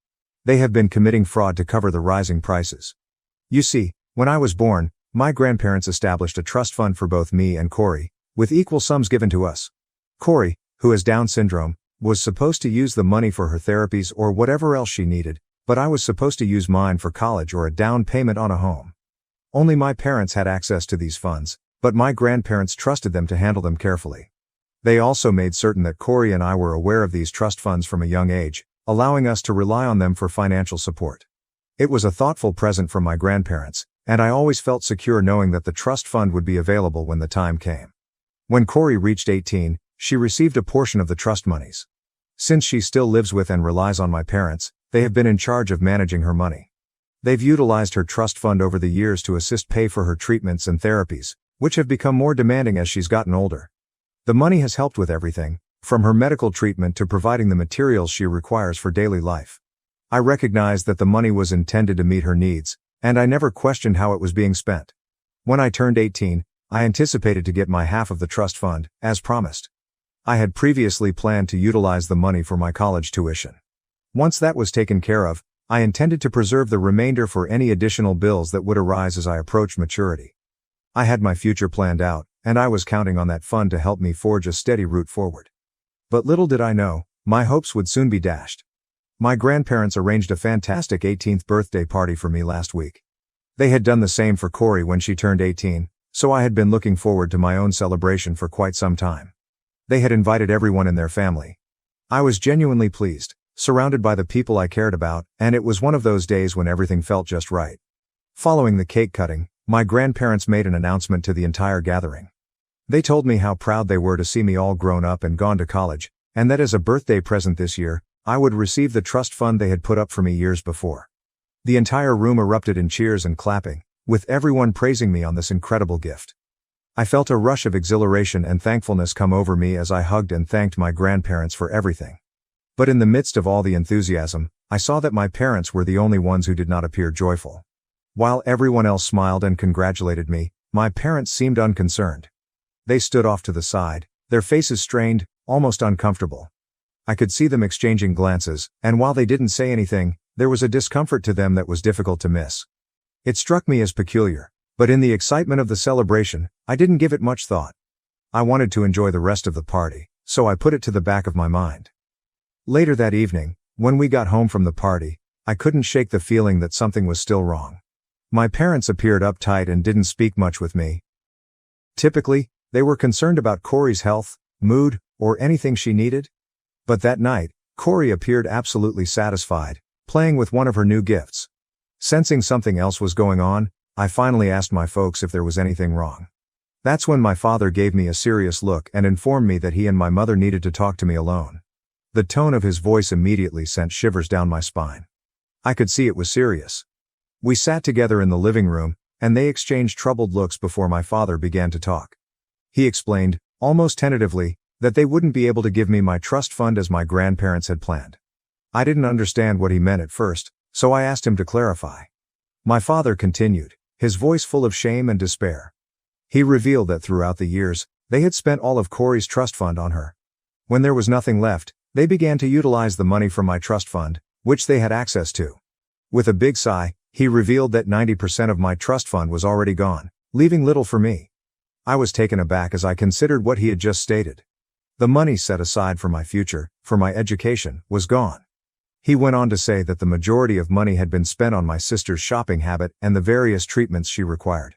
They have been committing fraud to cover the rising prices. You see, when I was born, my grandparents established a trust fund for both me and Corey, with equal sums given to us. Corey, who has Down syndrome, was supposed to use the money for her therapies or whatever else she needed, but I was supposed to use mine for college or a down payment on a home. Only my parents had access to these funds, but my grandparents trusted them to handle them carefully. They also made certain that Corey and I were aware of these trust funds from a young age, allowing us to rely on them for financial support. It was a thoughtful present from my grandparents, and I always felt secure knowing that the trust fund would be available when the time came. When Corey reached 18, she received a portion of the trust monies. Since she still lives with and relies on my parents, they have been in charge of managing her money. They've utilized her trust fund over the years to assist pay for her treatments and therapies, which have become more demanding as she's gotten older. The money has helped with everything, from her medical treatment to providing the materials she requires for daily life. I recognized that the money was intended to meet her needs, and I never questioned how it was being spent. When I turned 18, I anticipated to get my half of the trust fund, as promised. I had previously planned to utilize the money for my college tuition. Once that was taken care of, I intended to preserve the remainder for any additional bills that would arise as I approached maturity. I had my future planned out, and I was counting on that fund to help me forge a steady route forward. But little did I know, my hopes would soon be dashed. My grandparents arranged a fantastic 18th birthday party for me last week. They had done the same for Corey when she turned 18, so I had been looking forward to my own celebration for quite some time. They had invited everyone in their family. I was genuinely pleased, surrounded by the people I cared about, and it was one of those days when everything felt just right. Following the cake cutting, my grandparents made an announcement to the entire gathering. They told me how proud they were to see me all grown up and gone to college, and that as a birthday present this year, I would receive the trust fund they had put up for me years before. The entire room erupted in cheers and clapping, with everyone praising me on this incredible gift. I felt a rush of exhilaration and thankfulness come over me as I hugged and thanked my grandparents for everything. But in the midst of all the enthusiasm, I saw that my parents were the only ones who did not appear joyful. While everyone else smiled and congratulated me, my parents seemed unconcerned. They stood off to the side, their faces strained, almost uncomfortable. I could see them exchanging glances, and while they didn't say anything, there was a discomfort to them that was difficult to miss. It struck me as peculiar, but in the excitement of the celebration, I didn't give it much thought. I wanted to enjoy the rest of the party, so I put it to the back of my mind. Later that evening, when we got home from the party, I couldn't shake the feeling that something was still wrong. My parents appeared uptight and didn't speak much with me. Typically, they were concerned about Corey's health, mood, or anything she needed. But that night, Corey appeared absolutely satisfied, playing with one of her new gifts. Sensing something else was going on, I finally asked my folks if there was anything wrong. That's when my father gave me a serious look and informed me that he and my mother needed to talk to me alone. The tone of his voice immediately sent shivers down my spine. I could see it was serious. We sat together in the living room, and they exchanged troubled looks before my father began to talk. He explained, almost tentatively, that they wouldn't be able to give me my trust fund as my grandparents had planned. I didn't understand what he meant at first, so I asked him to clarify. My father continued, his voice full of shame and despair. He revealed that throughout the years, they had spent all of Corey's trust fund on her. When there was nothing left, they began to utilize the money from my trust fund, which they had access to. With a big sigh, he revealed that 90% of my trust fund was already gone, leaving little for me. I was taken aback as I considered what he had just stated. The money set aside for my future, for my education, was gone. He went on to say that the majority of money had been spent on my sister's shopping habit and the various treatments she required.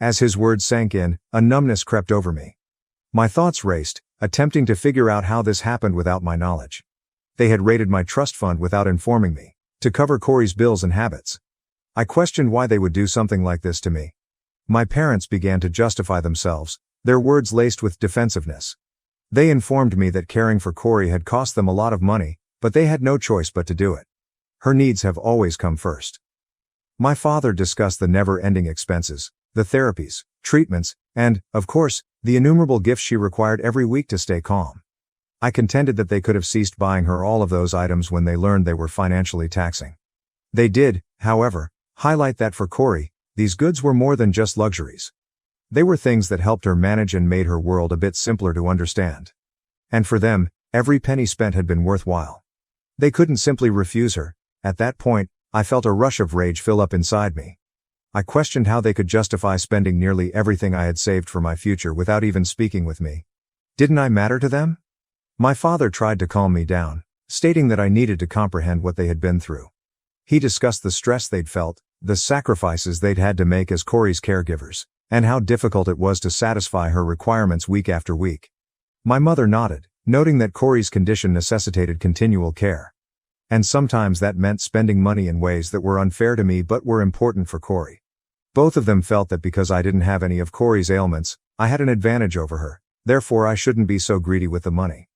As his words sank in, a numbness crept over me. My thoughts raced, attempting to figure out how this happened without my knowledge. They had raided my trust fund without informing me, to cover Corey's bills and habits. I questioned why they would do something like this to me. My parents began to justify themselves, their words laced with defensiveness. They informed me that caring for Corey had cost them a lot of money, but they had no choice but to do it. Her needs have always come first. My father discussed the never-ending expenses, the therapies, treatments, and, of course, the innumerable gifts she required every week to stay calm. I contended that they could have ceased buying her all of those items when they learned they were financially taxing. They did, however, highlight that for Corey, these goods were more than just luxuries. They were things that helped her manage and made her world a bit simpler to understand. And for them, every penny spent had been worthwhile. They couldn't simply refuse her. At that point, I felt a rush of rage fill up inside me. I questioned how they could justify spending nearly everything I had saved for my future without even speaking with me. Didn't I matter to them? My father tried to calm me down, stating that I needed to comprehend what they had been through. He discussed the stress they'd felt, the sacrifices they'd had to make as Corey's caregivers, and how difficult it was to satisfy her requirements week after week. My mother nodded, noting that Corey's condition necessitated continual care. And sometimes that meant spending money in ways that were unfair to me but were important for Corey. Both of them felt that because I didn't have any of Corey's ailments, I had an advantage over her, therefore I shouldn't be so greedy with the money.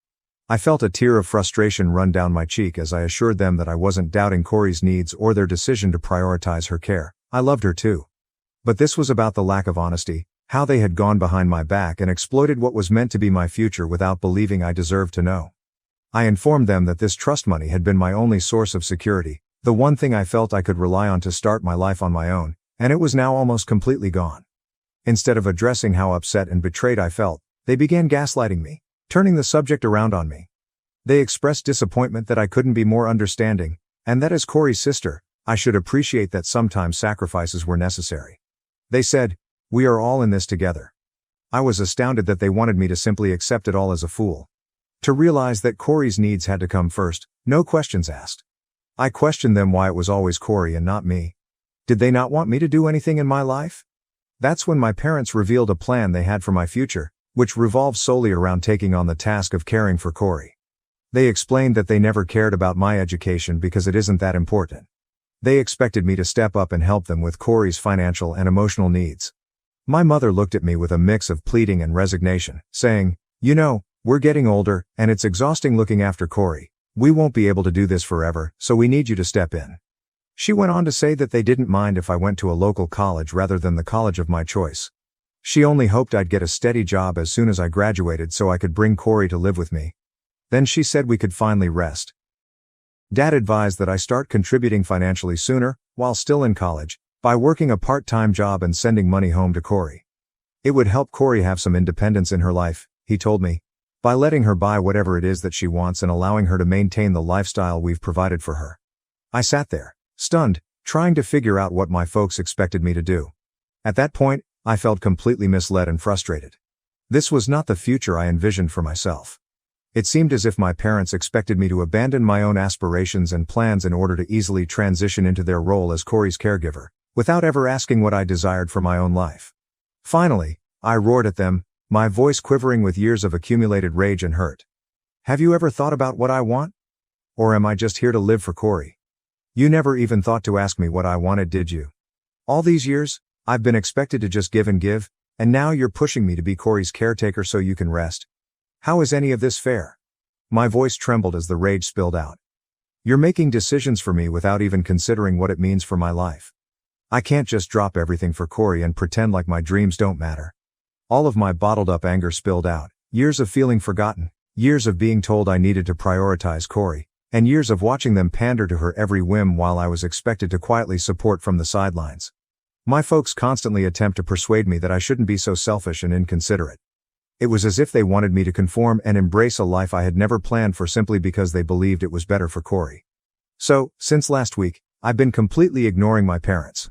I felt a tear of frustration run down my cheek as I assured them that I wasn't doubting Corey's needs or their decision to prioritize her care. I loved her too. But this was about the lack of honesty, how they had gone behind my back and exploited what was meant to be my future without believing I deserved to know. I informed them that this trust money had been my only source of security, the one thing I felt I could rely on to start my life on my own, and it was now almost completely gone. Instead of addressing how upset and betrayed I felt, they began gaslighting me, turning the subject around on me. They expressed disappointment that I couldn't be more understanding, and that as Corey's sister, I should appreciate that sometimes sacrifices were necessary. They said, "We are all in this together." I was astounded that they wanted me to simply accept it all as a fool. To realize that Corey's needs had to come first, no questions asked. I questioned them why it was always Corey and not me. Did they not want me to do anything in my life? That's when my parents revealed a plan they had for my future, which revolved solely around taking on the task of caring for Corey. They explained that they never cared about my education because it isn't that important. They expected me to step up and help them with Corey's financial and emotional needs. My mother looked at me with a mix of pleading and resignation, saying, "You know, we're getting older, and it's exhausting looking after Corey. We won't be able to do this forever, so we need you to step in." She went on to say that they didn't mind if I went to a local college rather than the college of my choice. She only hoped I'd get a steady job as soon as I graduated so I could bring Corey to live with me. Then she said we could finally rest. Dad advised that I start contributing financially sooner, while still in college, by working a part-time job and sending money home to Corey. It would help Corey have some independence in her life, he told me, by letting her buy whatever it is that she wants and allowing her to maintain the lifestyle we've provided for her. I sat there, stunned, trying to figure out what my folks expected me to do. At that point, I felt completely misled and frustrated. This was not the future I envisioned for myself. It seemed as if my parents expected me to abandon my own aspirations and plans in order to easily transition into their role as Corey's caregiver, without ever asking what I desired for my own life. Finally, I roared at them, my voice quivering with years of accumulated rage and hurt. "Have you ever thought about what I want? Or am I just here to live for Corey? You never even thought to ask me what I wanted, did you? All these years, I've been expected to just give, and now you're pushing me to be Corey's caretaker so you can rest. How is any of this fair? My voice trembled as the rage spilled out. You're making decisions for me without even considering what it means for my life. I can't just drop everything for Corey and pretend like my dreams don't matter. All of my bottled up anger spilled out, years of feeling forgotten, years of being told I needed to prioritize Corey, and years of watching them pander to her every whim while I was expected to quietly support from the sidelines. My folks constantly attempt to persuade me that I shouldn't be so selfish and inconsiderate. It was as if they wanted me to conform and embrace a life I had never planned for simply because they believed it was better for Corey. So, since last week, I've been completely ignoring my parents.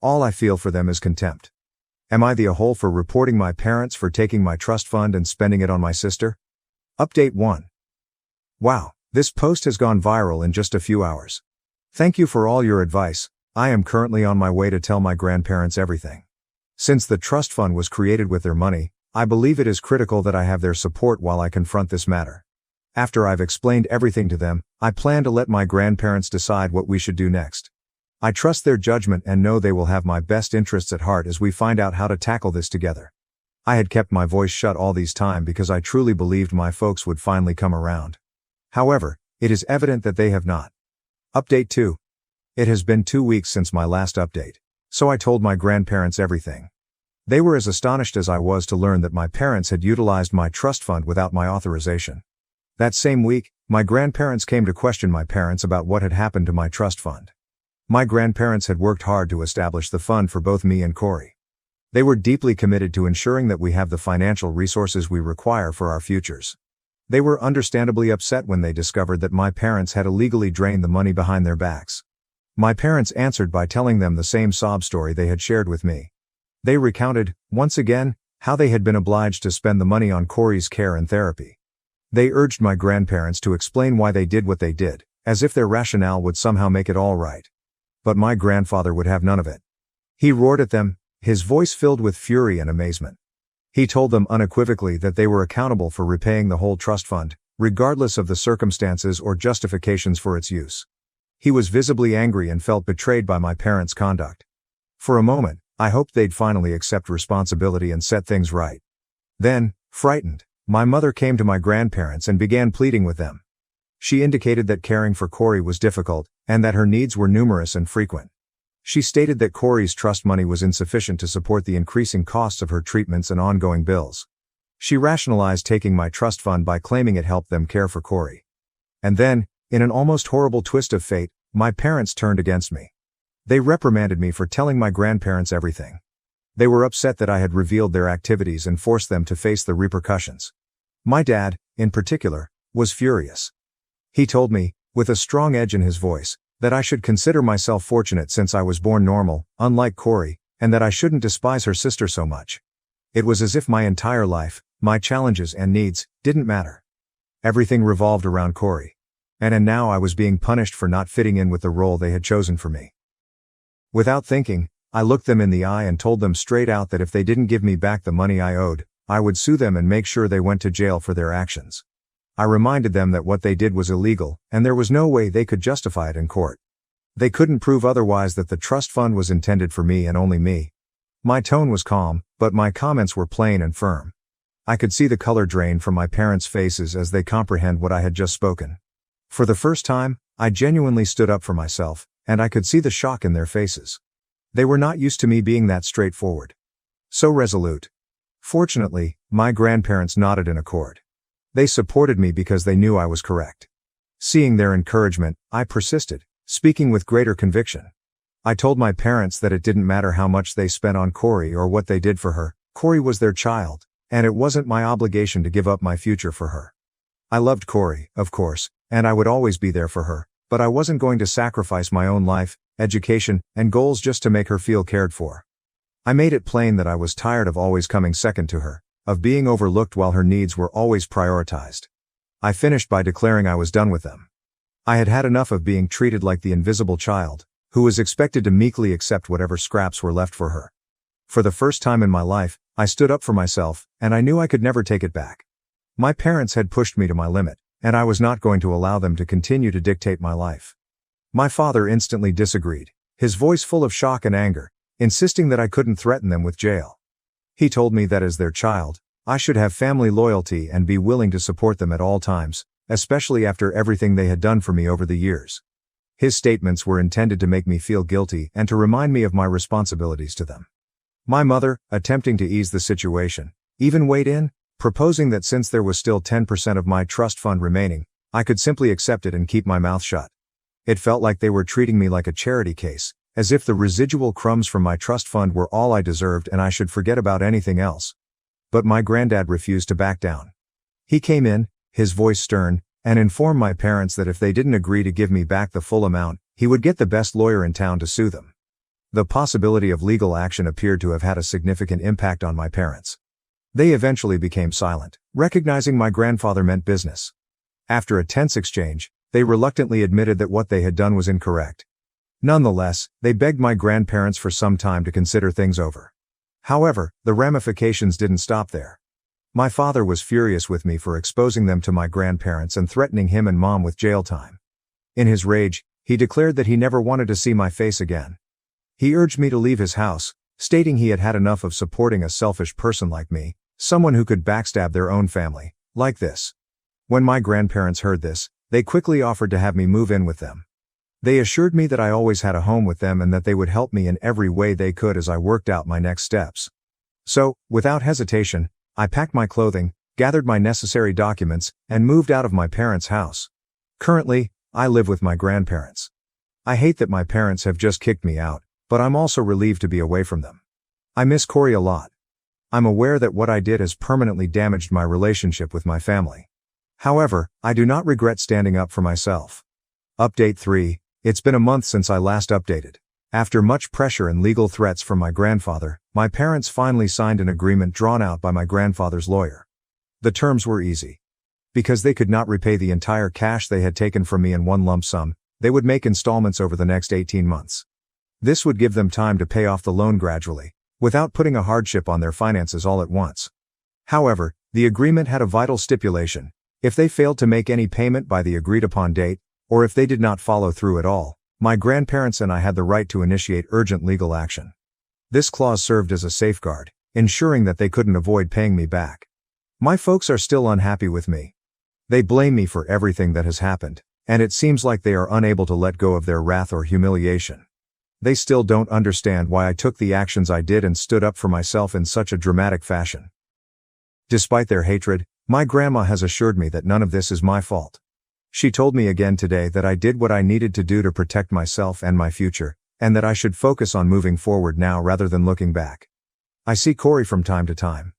All I feel for them is contempt. Am I the a-hole for reporting my parents for taking my trust fund and spending it on my sister? Update 1. Wow, this post has gone viral in just a few hours. Thank you for all your advice. I am currently on my way to tell my grandparents everything. Since the trust fund was created with their money, I believe it is critical that I have their support while I confront this matter. After I've explained everything to them, I plan to let my grandparents decide what we should do next. I trust their judgment and know they will have my best interests at heart as we find out how to tackle this together. I had kept my voice shut all this time because I truly believed my folks would finally come around. However, it is evident that they have not. Update 2. It has been 2 weeks since my last update, so I told my grandparents everything. They were as astonished as I was to learn that my parents had utilized my trust fund without my authorization. That same week, my grandparents came to question my parents about what had happened to my trust fund. My grandparents had worked hard to establish the fund for both me and Corey. They were deeply committed to ensuring that we have the financial resources we require for our futures. They were understandably upset when they discovered that my parents had illegally drained the money behind their backs. My parents answered by telling them the same sob story they had shared with me. They recounted, once again, how they had been obliged to spend the money on Corey's care and therapy. They urged my grandparents to explain why they did what they did, as if their rationale would somehow make it all right. But my grandfather would have none of it. He roared at them, his voice filled with fury and amazement. He told them unequivocally that they were accountable for repaying the whole trust fund, regardless of the circumstances or justifications for its use. He was visibly angry and felt betrayed by my parents' conduct. For a moment, I hoped they'd finally accept responsibility and set things right. Then, frightened, my mother came to my grandparents and began pleading with them. She indicated that caring for Corey was difficult, and that her needs were numerous and frequent. She stated that Corey's trust money was insufficient to support the increasing costs of her treatments and ongoing bills. She rationalized taking my trust fund by claiming it helped them care for Corey. And then, in an almost horrible twist of fate, my parents turned against me. They reprimanded me for telling my grandparents everything. They were upset that I had revealed their activities and forced them to face the repercussions. My dad, in particular, was furious. He told me, with a strong edge in his voice, that I should consider myself fortunate since I was born normal, unlike Corey, and that I shouldn't despise her sister so much. It was as if my entire life, my challenges and needs, didn't matter. Everything revolved around Corey. And now I was being punished for not fitting in with the role they had chosen for me. Without thinking, I looked them in the eye and told them straight out that if they didn't give me back the money I owed, I would sue them and make sure they went to jail for their actions. I reminded them that what they did was illegal, and there was no way they could justify it in court. They couldn't prove otherwise that the trust fund was intended for me and only me. My tone was calm, but my comments were plain and firm. I could see the color drain from my parents' faces as they comprehend what I had just spoken. For the first time, I genuinely stood up for myself, and I could see the shock in their faces. They were not used to me being that straightforward. So resolute. Fortunately, my grandparents nodded in accord. They supported me because they knew I was correct. Seeing their encouragement, I persisted, speaking with greater conviction. I told my parents that it didn't matter how much they spent on Corey or what they did for her. Corey was their child, and it wasn't my obligation to give up my future for her. I loved Corey, of course, and I would always be there for her, but I wasn't going to sacrifice my own life, education, and goals just to make her feel cared for. I made it plain that I was tired of always coming second to her, of being overlooked while her needs were always prioritized. I finished by declaring I was done with them. I had had enough of being treated like the invisible child, who was expected to meekly accept whatever scraps were left for her. For the first time in my life, I stood up for myself, and I knew I could never take it back. My parents had pushed me to my limit, and I was not going to allow them to continue to dictate my life. My father instantly disagreed, his voice full of shock and anger, insisting that I couldn't threaten them with jail. He told me that as their child, I should have family loyalty and be willing to support them at all times, especially after everything they had done for me over the years. His statements were intended to make me feel guilty and to remind me of my responsibilities to them. My mother, attempting to ease the situation, even weighed in, proposing that since there was still 10% of my trust fund remaining, I could simply accept it and keep my mouth shut. It felt like they were treating me like a charity case, as if the residual crumbs from my trust fund were all I deserved and I should forget about anything else. But my granddad refused to back down. He came in, his voice stern, and informed my parents that if they didn't agree to give me back the full amount, he would get the best lawyer in town to sue them. The possibility of legal action appeared to have had a significant impact on my parents. They eventually became silent, recognizing my grandfather meant business. After a tense exchange, they reluctantly admitted that what they had done was incorrect. Nonetheless, they begged my grandparents for some time to consider things over. However, the ramifications didn't stop there. My father was furious with me for exposing them to my grandparents and threatening him and mom with jail time. In his rage, he declared that he never wanted to see my face again. He urged me to leave his house, stating he had had enough of supporting a selfish person like me, someone who could backstab their own family, like this. When my grandparents heard this, they quickly offered to have me move in with them. They assured me that I always had a home with them and that they would help me in every way they could as I worked out my next steps. So, without hesitation, I packed my clothing, gathered my necessary documents, and moved out of my parents' house. Currently, I live with my grandparents. I hate that my parents have just kicked me out, but I'm also relieved to be away from them. I miss Corey a lot. I'm aware that what I did has permanently damaged my relationship with my family. However, I do not regret standing up for myself. Update 3. It's been a month since I last updated. After much pressure and legal threats from my grandfather, my parents finally signed an agreement drawn out by my grandfather's lawyer. The terms were easy. Because they could not repay the entire cash they had taken from me in one lump sum, they would make installments over the next 18 months. This would give them time to pay off the loan gradually, without putting a hardship on their finances all at once. However, the agreement had a vital stipulation: if they failed to make any payment by the agreed-upon date, or if they did not follow through at all, my grandparents and I had the right to initiate urgent legal action. This clause served as a safeguard, ensuring that they couldn't avoid paying me back. My folks are still unhappy with me. They blame me for everything that has happened, and it seems like they are unable to let go of their wrath or humiliation. They still don't understand why I took the actions I did and stood up for myself in such a dramatic fashion. Despite their hatred, my grandma has assured me that none of this is my fault. She told me again today that I did what I needed to do to protect myself and my future, and that I should focus on moving forward now rather than looking back. I see Corey from time to time.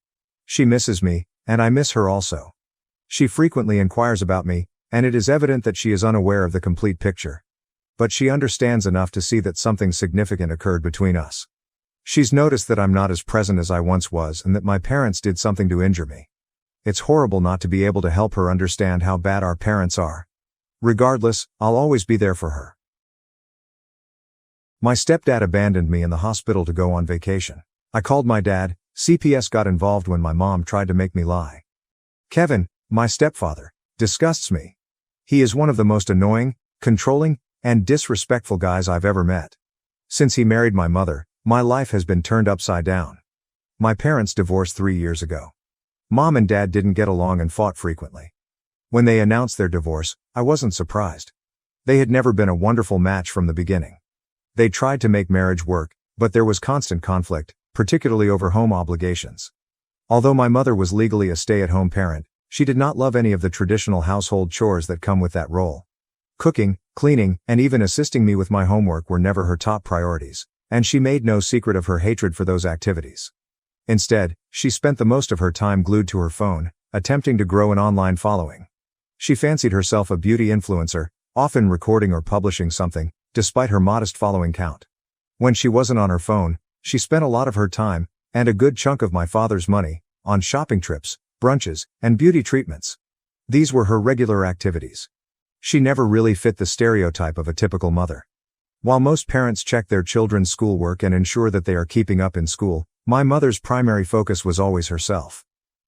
She misses me, and I miss her also. She frequently inquires about me, and it is evident that she is unaware of the complete picture. But she understands enough to see that something significant occurred between us. She's noticed that I'm not as present as I once was and that my parents did something to injure me. It's horrible not to be able to help her understand how bad our parents are. Regardless, I'll always be there for her. My stepdad abandoned me in the hospital to go on vacation. I called my dad. CPS got involved when my mom tried to make me lie. Kevin, my stepfather, disgusts me. He is one of the most annoying, controlling, and disrespectful guys I've ever met. Since he married my mother, my life has been turned upside down. My parents divorced 3 years ago. Mom and dad didn't get along and fought frequently. When they announced their divorce, I wasn't surprised. They had never been a wonderful match from the beginning. They tried to make marriage work, but there was constant conflict, particularly over home obligations. Although my mother was legally a stay-at-home parent, she did not love any of the traditional household chores that come with that role. Cooking, cleaning, and even assisting me with my homework were never her top priorities, and she made no secret of her hatred for those activities. Instead, she spent the most of her time glued to her phone, attempting to grow an online following. She fancied herself a beauty influencer, often recording or publishing something, despite her modest following count. When she wasn't on her phone, she spent a lot of her time, and a good chunk of my father's money, on shopping trips, brunches, and beauty treatments. These were her regular activities. She never really fit the stereotype of a typical mother. While most parents check their children's schoolwork and ensure that they are keeping up in school, my mother's primary focus was always herself.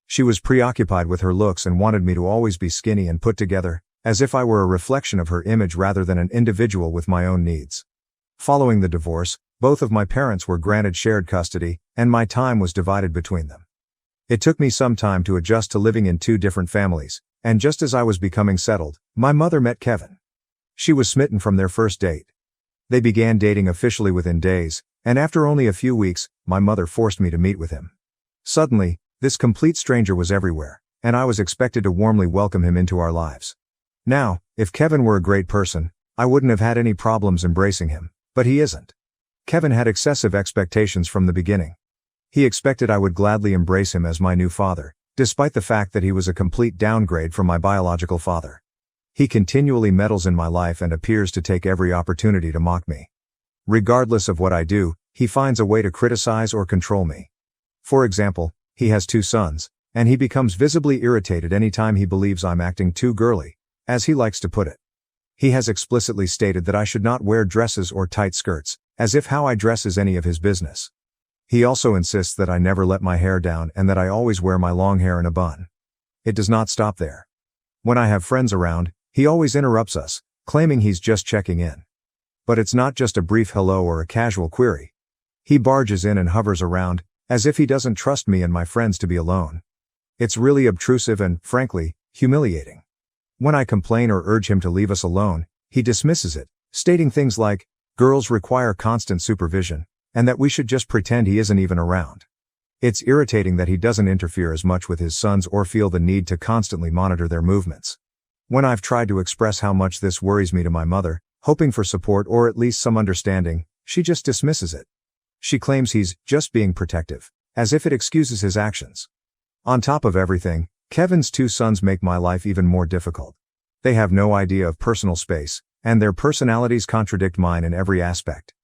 She was preoccupied with her looks and wanted me to always be skinny and put together, as if I were a reflection of her image rather than an individual with my own needs. Following the divorce, both of my parents were granted shared custody, and my time was divided between them. It took me some time to adjust to living in two different families, and just as I was becoming settled, my mother met Kevin. She was smitten from their first date. They began dating officially within days, and after only a few weeks, my mother forced me to meet with him. Suddenly, this complete stranger was everywhere, and I was expected to warmly welcome him into our lives. Now, if Kevin were a great person, I wouldn't have had any problems embracing him, but he isn't. Kevin had excessive expectations from the beginning. He expected I would gladly embrace him as my new father, despite the fact that he was a complete downgrade from my biological father. He continually meddles in my life and appears to take every opportunity to mock me. Regardless of what I do, he finds a way to criticize or control me. For example, he has 2 sons, and he becomes visibly irritated anytime he believes I'm acting too girly, as he likes to put it. He has explicitly stated that I should not wear dresses or tight skirts, as if how I dress is any of his business. He also insists that I never let my hair down and that I always wear my long hair in a bun. It does not stop there. When I have friends around, he always interrupts us, claiming he's just checking in. But it's not just a brief hello or a casual query. He barges in and hovers around, as if he doesn't trust me and my friends to be alone. It's really obtrusive and, frankly, humiliating. When I complain or urge him to leave us alone, he dismisses it, stating things like, girls require constant supervision, and that we should just pretend he isn't even around. It's irritating that he doesn't interfere as much with his sons or feel the need to constantly monitor their movements. When I've tried to express how much this worries me to my mother, hoping for support or at least some understanding, she just dismisses it. She claims he's just being protective, as if it excuses his actions. On top of everything, Kevin's 2 sons make my life even more difficult. They have no idea of personal space, and their personalities contradict mine in every aspect.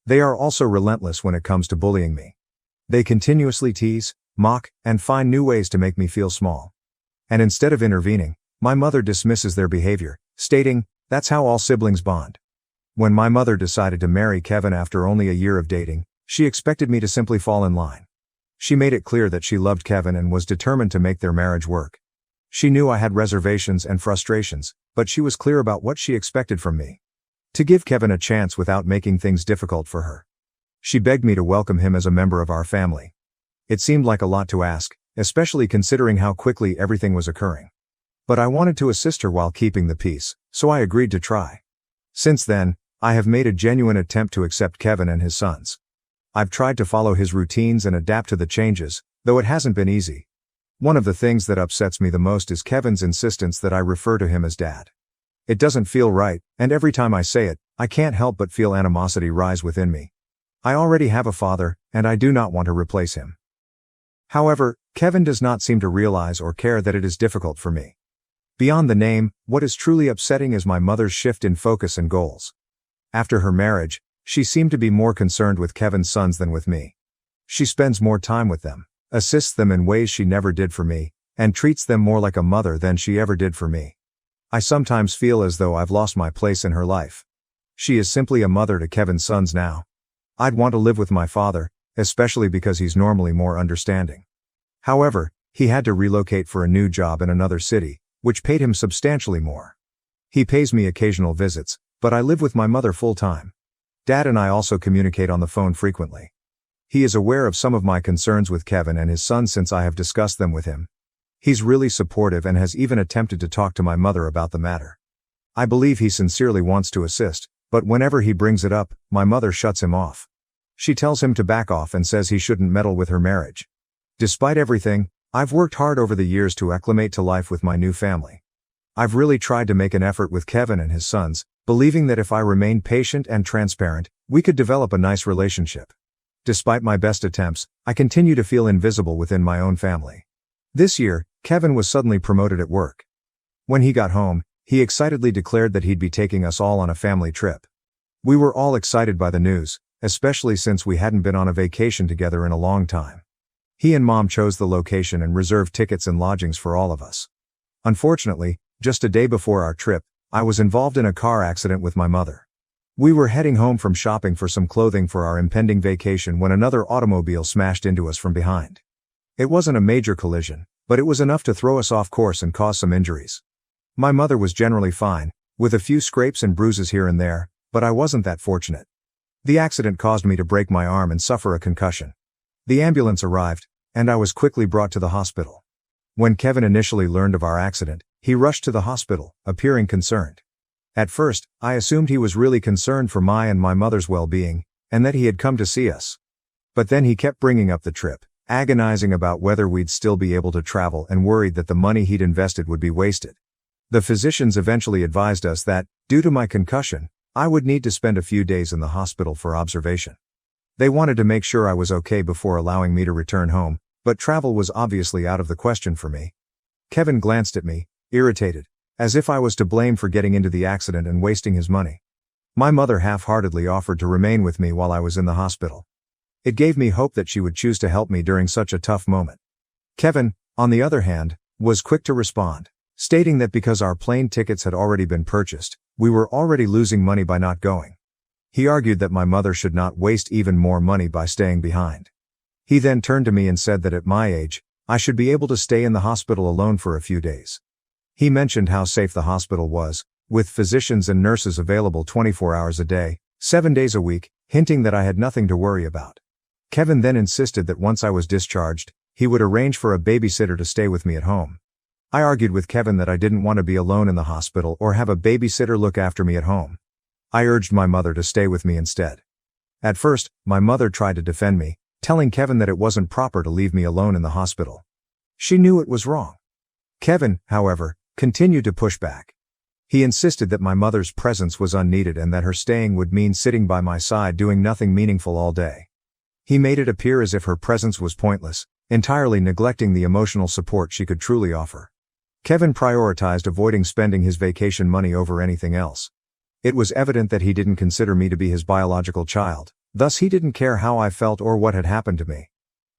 They are also relentless when it comes to bullying me. They continuously tease, mock, and find new ways to make me feel small. And instead of intervening, my mother dismisses their behavior, stating, that's how all siblings bond. When my mother decided to marry Kevin after only a year of dating, she expected me to simply fall in line. She made it clear that she loved Kevin and was determined to make their marriage work. She knew I had reservations and frustrations, but she was clear about what she expected from me. To give Kevin a chance without making things difficult for her. She begged me to welcome him as a member of our family. It seemed like a lot to ask, especially considering how quickly everything was occurring. But I wanted to assist her while keeping the peace, so I agreed to try. Since then, I have made a genuine attempt to accept Kevin and his sons. I've tried to follow his routines and adapt to the changes, though it hasn't been easy. One of the things that upsets me the most is Kevin's insistence that I refer to him as Dad. It doesn't feel right, and every time I say it, I can't help but feel animosity rise within me. I already have a father, and I do not want to replace him. However, Kevin does not seem to realize or care that it is difficult for me. Beyond the name, what is truly upsetting is my mother's shift in focus and goals. After her marriage, she seemed to be more concerned with Kevin's sons than with me. She spends more time with them, assists them in ways she never did for me, and treats them more like a mother than she ever did for me. I sometimes feel as though I've lost my place in her life. She is simply a mother to Kevin's sons now. I'd want to live with my father, especially because he's normally more understanding. However, he had to relocate for a new job in another city, which paid him substantially more. He pays me occasional visits, but I live with my mother full-time. Dad and I also communicate on the phone frequently. He is aware of some of my concerns with Kevin and his son since I have discussed them with him. He's really supportive and has even attempted to talk to my mother about the matter. I believe he sincerely wants to assist, but whenever he brings it up, my mother shuts him off. She tells him to back off and says he shouldn't meddle with her marriage. Despite everything, I've worked hard over the years to acclimate to life with my new family. I've really tried to make an effort with Kevin and his sons, believing that if I remained patient and transparent, we could develop a nice relationship. Despite my best attempts, I continue to feel invisible within my own family. This year, Kevin was suddenly promoted at work. When he got home, he excitedly declared that he'd be taking us all on a family trip. We were all excited by the news, especially since we hadn't been on a vacation together in a long time. He and Mom chose the location and reserved tickets and lodgings for all of us. Unfortunately, just a day before our trip, I was involved in a car accident with my mother. We were heading home from shopping for some clothing for our impending vacation when another automobile smashed into us from behind. It wasn't a major collision, but it was enough to throw us off course and cause some injuries. My mother was generally fine, with a few scrapes and bruises here and there, but I wasn't that fortunate. The accident caused me to break my arm and suffer a concussion. The ambulance arrived, and I was quickly brought to the hospital. When Kevin initially learned of our accident, he rushed to the hospital, appearing concerned. At first, I assumed he was really concerned for my and my mother's well-being, and that he had come to see us. But then he kept bringing up the trip, agonizing about whether we'd still be able to travel and worried that the money he'd invested would be wasted. The physicians eventually advised us that, due to my concussion, I would need to spend a few days in the hospital for observation. They wanted to make sure I was okay before allowing me to return home, but travel was obviously out of the question for me. Kevin glanced at me, irritated, as if I was to blame for getting into the accident and wasting his money. My mother half-heartedly offered to remain with me while I was in the hospital. It gave me hope that she would choose to help me during such a tough moment. Kevin, on the other hand, was quick to respond, stating that because our plane tickets had already been purchased, we were already losing money by not going. He argued that my mother should not waste even more money by staying behind. He then turned to me and said that at my age, I should be able to stay in the hospital alone for a few days. He mentioned how safe the hospital was, with physicians and nurses available 24 hours a day, 7 days a week, hinting that I had nothing to worry about. Kevin then insisted that once I was discharged, he would arrange for a babysitter to stay with me at home. I argued with Kevin that I didn't want to be alone in the hospital or have a babysitter look after me at home. I urged my mother to stay with me instead. At first, my mother tried to defend me, telling Kevin that it wasn't proper to leave me alone in the hospital. She knew it was wrong. Kevin, however, continued to push back. He insisted that my mother's presence was unneeded and that her staying would mean sitting by my side doing nothing meaningful all day. He made it appear as if her presence was pointless, entirely neglecting the emotional support she could truly offer. Kevin prioritized avoiding spending his vacation money over anything else. It was evident that he didn't consider me to be his biological child, thus he didn't care how I felt or what had happened to me.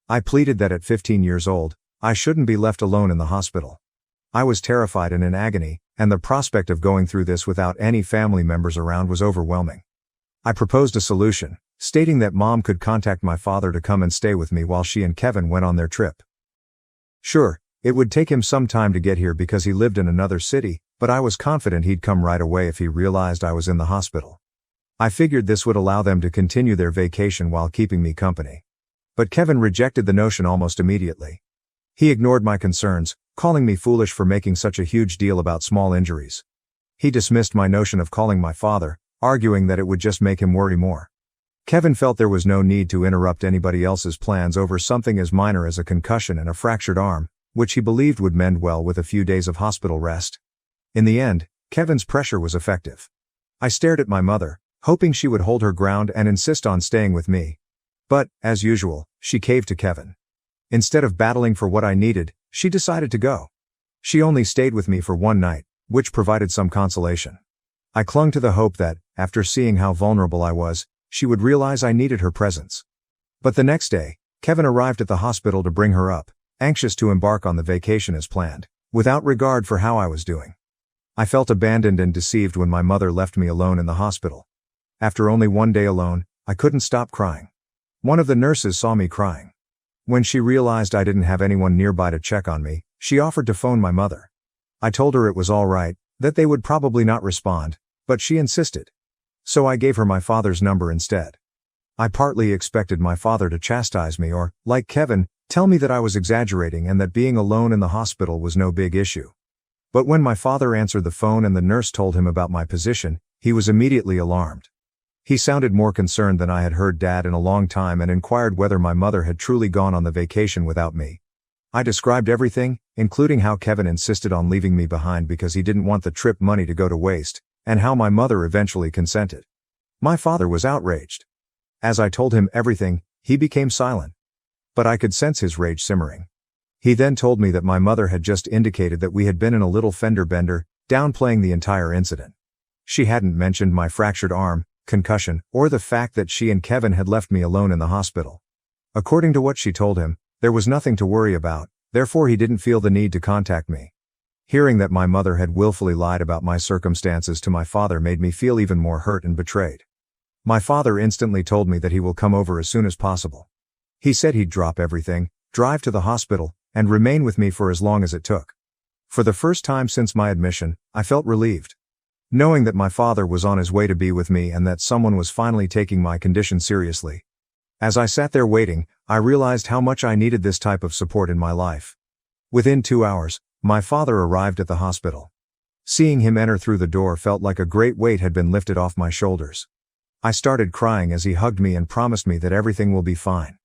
I pleaded that at 15 years old, I shouldn't be left alone in the hospital. I was terrified and in agony, and the prospect of going through this without any family members around was overwhelming. I proposed a solution, stating that Mom could contact my father to come and stay with me while she and Kevin went on their trip. Sure, it would take him some time to get here because he lived in another city, but I was confident he'd come right away if he realized I was in the hospital. I figured this would allow them to continue their vacation while keeping me company. But Kevin rejected the notion almost immediately. He ignored my concerns, calling me foolish for making such a huge deal about small injuries. He dismissed my notion of calling my father, arguing that it would just make him worry more. Kevin felt there was no need to interrupt anybody else's plans over something as minor as a concussion and a fractured arm, which he believed would mend well with a few days of hospital rest. In the end, Kevin's pressure was effective. I stared at my mother, hoping she would hold her ground and insist on staying with me. But, as usual, she caved to Kevin. Instead of battling for what I needed, she decided to go. She only stayed with me for one night, which provided some consolation. I clung to the hope that, after seeing how vulnerable I was, she would realize I needed her presence. But the next day, Kevin arrived at the hospital to bring her up, anxious to embark on the vacation as planned, without regard for how I was doing. I felt abandoned and deceived when my mother left me alone in the hospital. After only one day alone, I couldn't stop crying. One of the nurses saw me crying. When she realized I didn't have anyone nearby to check on me, she offered to phone my mother. I told her it was all right, that they would probably not respond, but she insisted. So I gave her my father's number instead. I partly expected my father to chastise me or, like Kevin, tell me that I was exaggerating and that being alone in the hospital was no big issue. But when my father answered the phone and the nurse told him about my position, he was immediately alarmed. He sounded more concerned than I had heard Dad in a long time and inquired whether my mother had truly gone on the vacation without me. I described everything, including how Kevin insisted on leaving me behind because he didn't want the trip money to go to waste, and how my mother eventually consented. My father was outraged. As I told him everything, he became silent. But I could sense his rage simmering. He then told me that my mother had just indicated that we had been in a little fender bender, downplaying the entire incident. She hadn't mentioned my fractured arm, concussion, or the fact that she and Kevin had left me alone in the hospital. According to what she told him, there was nothing to worry about, therefore he didn't feel the need to contact me. Hearing that my mother had willfully lied about my circumstances to my father made me feel even more hurt and betrayed. My father instantly told me that he will come over as soon as possible. He said he'd drop everything, drive to the hospital, and remain with me for as long as it took. For the first time since my admission, I felt relieved. Knowing that my father was on his way to be with me and that someone was finally taking my condition seriously. As I sat there waiting, I realized how much I needed this type of support in my life. Within 2 hours, my father arrived at the hospital. Seeing him enter through the door felt like a great weight had been lifted off my shoulders. I started crying as he hugged me and promised me that everything will be fine.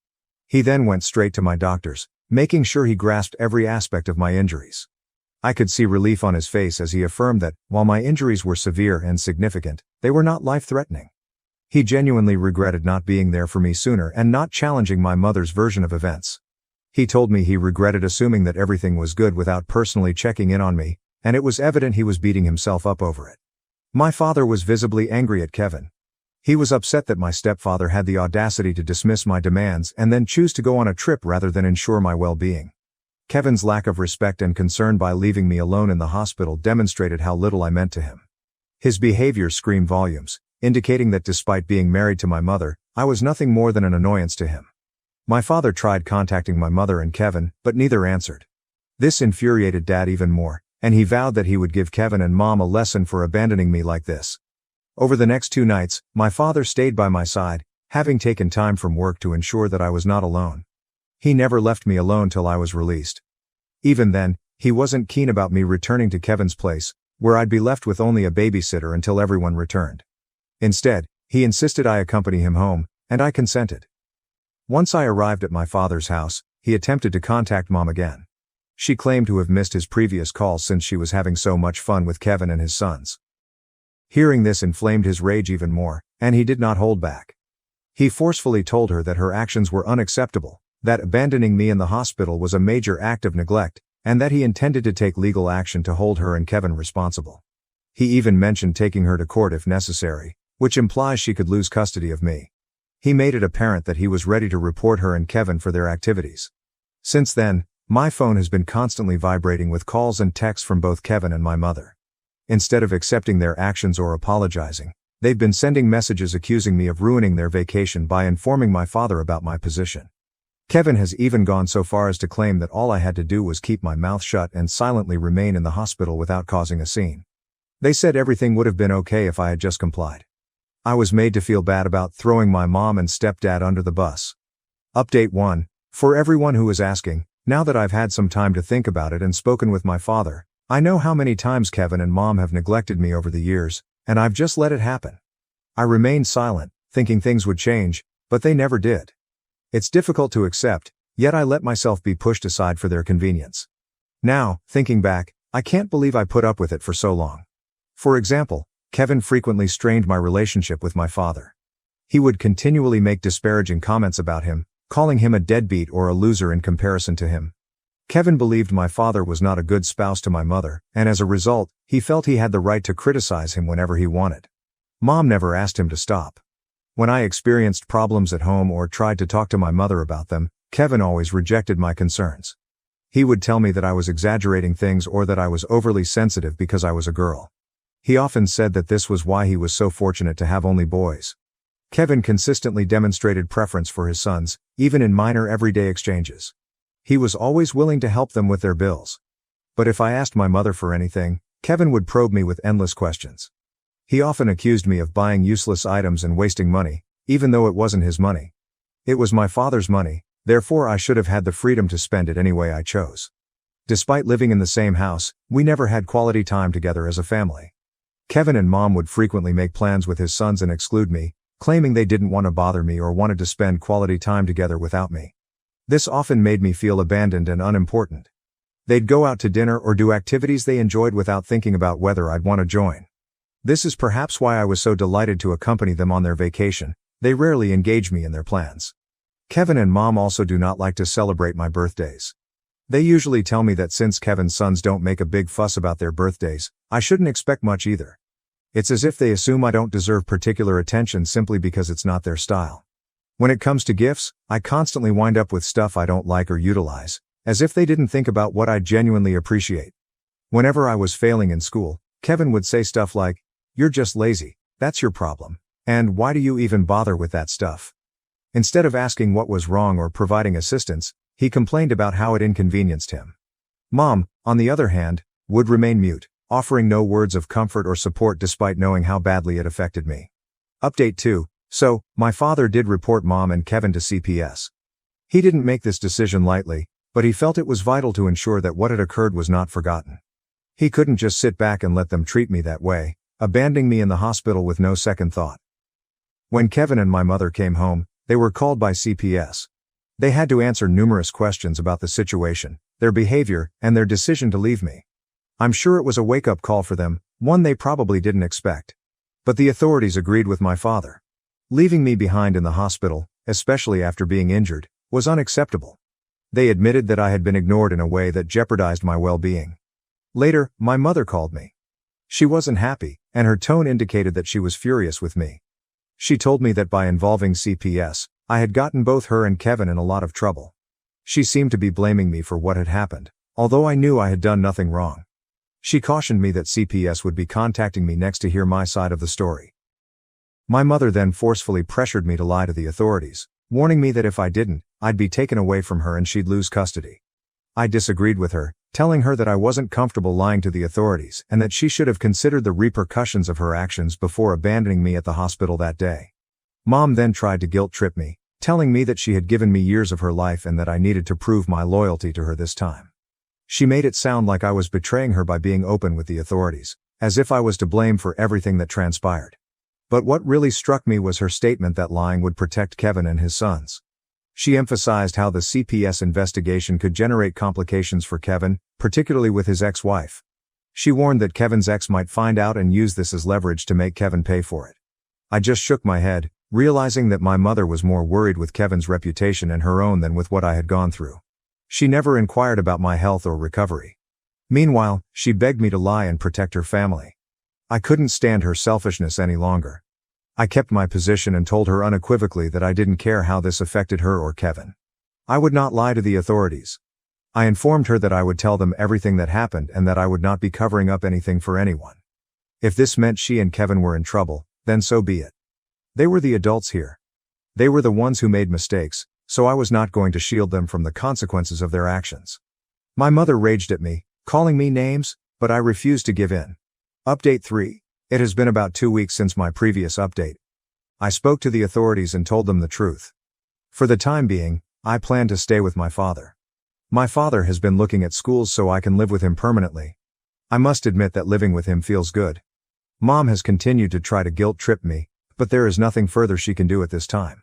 He then went straight to my doctors, making sure he grasped every aspect of my injuries. I could see relief on his face as he affirmed that, while my injuries were severe and significant, they were not life-threatening. He genuinely regretted not being there for me sooner and not challenging my mother's version of events. He told me he regretted assuming that everything was good without personally checking in on me, and it was evident he was beating himself up over it. My father was visibly angry at Kevin. He was upset that my stepfather had the audacity to dismiss my demands and then choose to go on a trip rather than ensure my well-being. Kevin's lack of respect and concern by leaving me alone in the hospital demonstrated how little I meant to him. His behavior screamed volumes, indicating that despite being married to my mother, I was nothing more than an annoyance to him. My father tried contacting my mother and Kevin, but neither answered. This infuriated Dad even more, and he vowed that he would give Kevin and Mom a lesson for abandoning me like this. Over the next 2 nights, my father stayed by my side, having taken time from work to ensure that I was not alone. He never left me alone till I was released. Even then, he wasn't keen about me returning to Kevin's place, where I'd be left with only a babysitter until everyone returned. Instead, he insisted I accompany him home, and I consented. Once I arrived at my father's house, he attempted to contact Mom again. She claimed to have missed his previous calls since she was having so much fun with Kevin and his sons. Hearing this inflamed his rage even more, and he did not hold back. He forcefully told her that her actions were unacceptable, that abandoning me in the hospital was a major act of neglect, and that he intended to take legal action to hold her and Kevin responsible. He even mentioned taking her to court if necessary, which implies she could lose custody of me. He made it apparent that he was ready to report her and Kevin for their activities. Since then, my phone has been constantly vibrating with calls and texts from both Kevin and my mother. Instead of accepting their actions or apologizing, they've been sending messages accusing me of ruining their vacation by informing my father about my position. Kevin has even gone so far as to claim that all I had to do was keep my mouth shut and silently remain in the hospital without causing a scene. They said everything would have been okay if I had just complied. I was made to feel bad about throwing my mom and stepdad under the bus. Update 1. For everyone who is asking, now that I've had some time to think about it and spoken with my father, I know how many times Kevin and Mom have neglected me over the years, and I've just let it happen. I remained silent, thinking things would change, but they never did. It's difficult to accept, yet I let myself be pushed aside for their convenience. Now, thinking back, I can't believe I put up with it for so long. For example, Kevin frequently strained my relationship with my father. He would continually make disparaging comments about him, calling him a deadbeat or a loser in comparison to him. Kevin believed my father was not a good spouse to my mother, and as a result, he felt he had the right to criticize him whenever he wanted. Mom never asked him to stop. When I experienced problems at home or tried to talk to my mother about them, Kevin always rejected my concerns. He would tell me that I was exaggerating things or that I was overly sensitive because I was a girl. He often said that this was why he was so fortunate to have only boys. Kevin consistently demonstrated preference for his sons, even in minor everyday exchanges. He was always willing to help them with their bills. But if I asked my mother for anything, Kevin would probe me with endless questions. He often accused me of buying useless items and wasting money, even though it wasn't his money. It was my father's money, therefore I should have had the freedom to spend it any way I chose. Despite living in the same house, we never had quality time together as a family. Kevin and Mom would frequently make plans with his sons and exclude me, claiming they didn't want to bother me or wanted to spend quality time together without me. This often made me feel abandoned and unimportant. They'd go out to dinner or do activities they enjoyed without thinking about whether I'd want to join. This is perhaps why I was so delighted to accompany them on their vacation. They rarely engage me in their plans. Kevin and Mom also do not like to celebrate my birthdays. They usually tell me that since Kevin's sons don't make a big fuss about their birthdays, I shouldn't expect much either. It's as if they assume I don't deserve particular attention simply because it's not their style. When it comes to gifts, I constantly wind up with stuff I don't like or utilize, as if they didn't think about what I genuinely appreciate. Whenever I was failing in school, Kevin would say stuff like, "You're just lazy, that's your problem, and why do you even bother with that stuff?" Instead of asking what was wrong or providing assistance, He complained about how it inconvenienced him. Mom, on the other hand, would remain mute, offering no words of comfort or support despite knowing how badly it affected me. Update 2. So, my father did report Mom and Kevin to CPS. He didn't make this decision lightly, but he felt it was vital to ensure that what had occurred was not forgotten. He couldn't just sit back and let them treat me that way, abandoning me in the hospital with no second thought. When Kevin and my mother came home, they were called by CPS. They had to answer numerous questions about the situation, their behavior, and their decision to leave me. I'm sure it was a wake-up call for them, one they probably didn't expect. But the authorities agreed with my father. Leaving me behind in the hospital, especially after being injured, was unacceptable. They admitted that I had been ignored in a way that jeopardized my well-being. Later, my mother called me. She wasn't happy, and her tone indicated that she was furious with me. She told me that by involving CPS, I had gotten both her and Kevin in a lot of trouble. She seemed to be blaming me for what had happened, although I knew I had done nothing wrong. She cautioned me that CPS would be contacting me next to hear my side of the story. My mother then forcefully pressured me to lie to the authorities, warning me that if I didn't, I'd be taken away from her and she'd lose custody. I disagreed with her, telling her that I wasn't comfortable lying to the authorities and that she should have considered the repercussions of her actions before abandoning me at the hospital that day. Mom then tried to guilt-trip me, telling me that she had given me years of her life and that I needed to prove my loyalty to her this time. She made it sound like I was betraying her by being open with the authorities, as if I was to blame for everything that transpired. But what really struck me was her statement that lying would protect Kevin and his sons. She emphasized how the CPS investigation could generate complications for Kevin, particularly with his ex-wife. She warned that Kevin's ex might find out and use this as leverage to make Kevin pay for it. I just shook my head, realizing that my mother was more worried with Kevin's reputation and her own than with what I had gone through. She never inquired about my health or recovery. Meanwhile, she begged me to lie and protect her family. I couldn't stand her selfishness any longer. I kept my position and told her unequivocally that I didn't care how this affected her or Kevin. I would not lie to the authorities. I informed her that I would tell them everything that happened and that I would not be covering up anything for anyone. If this meant she and Kevin were in trouble, then so be it. They were the adults here. They were the ones who made mistakes, so I was not going to shield them from the consequences of their actions. My mother raged at me, calling me names, but I refused to give in. Update 3. It has been about 2 weeks since my previous update. I spoke to the authorities and told them the truth. For the time being, I plan to stay with my father. My father has been looking at schools so I can live with him permanently. I must admit that living with him feels good. Mom has continued to try to guilt-trip me, but there is nothing further she can do at this time.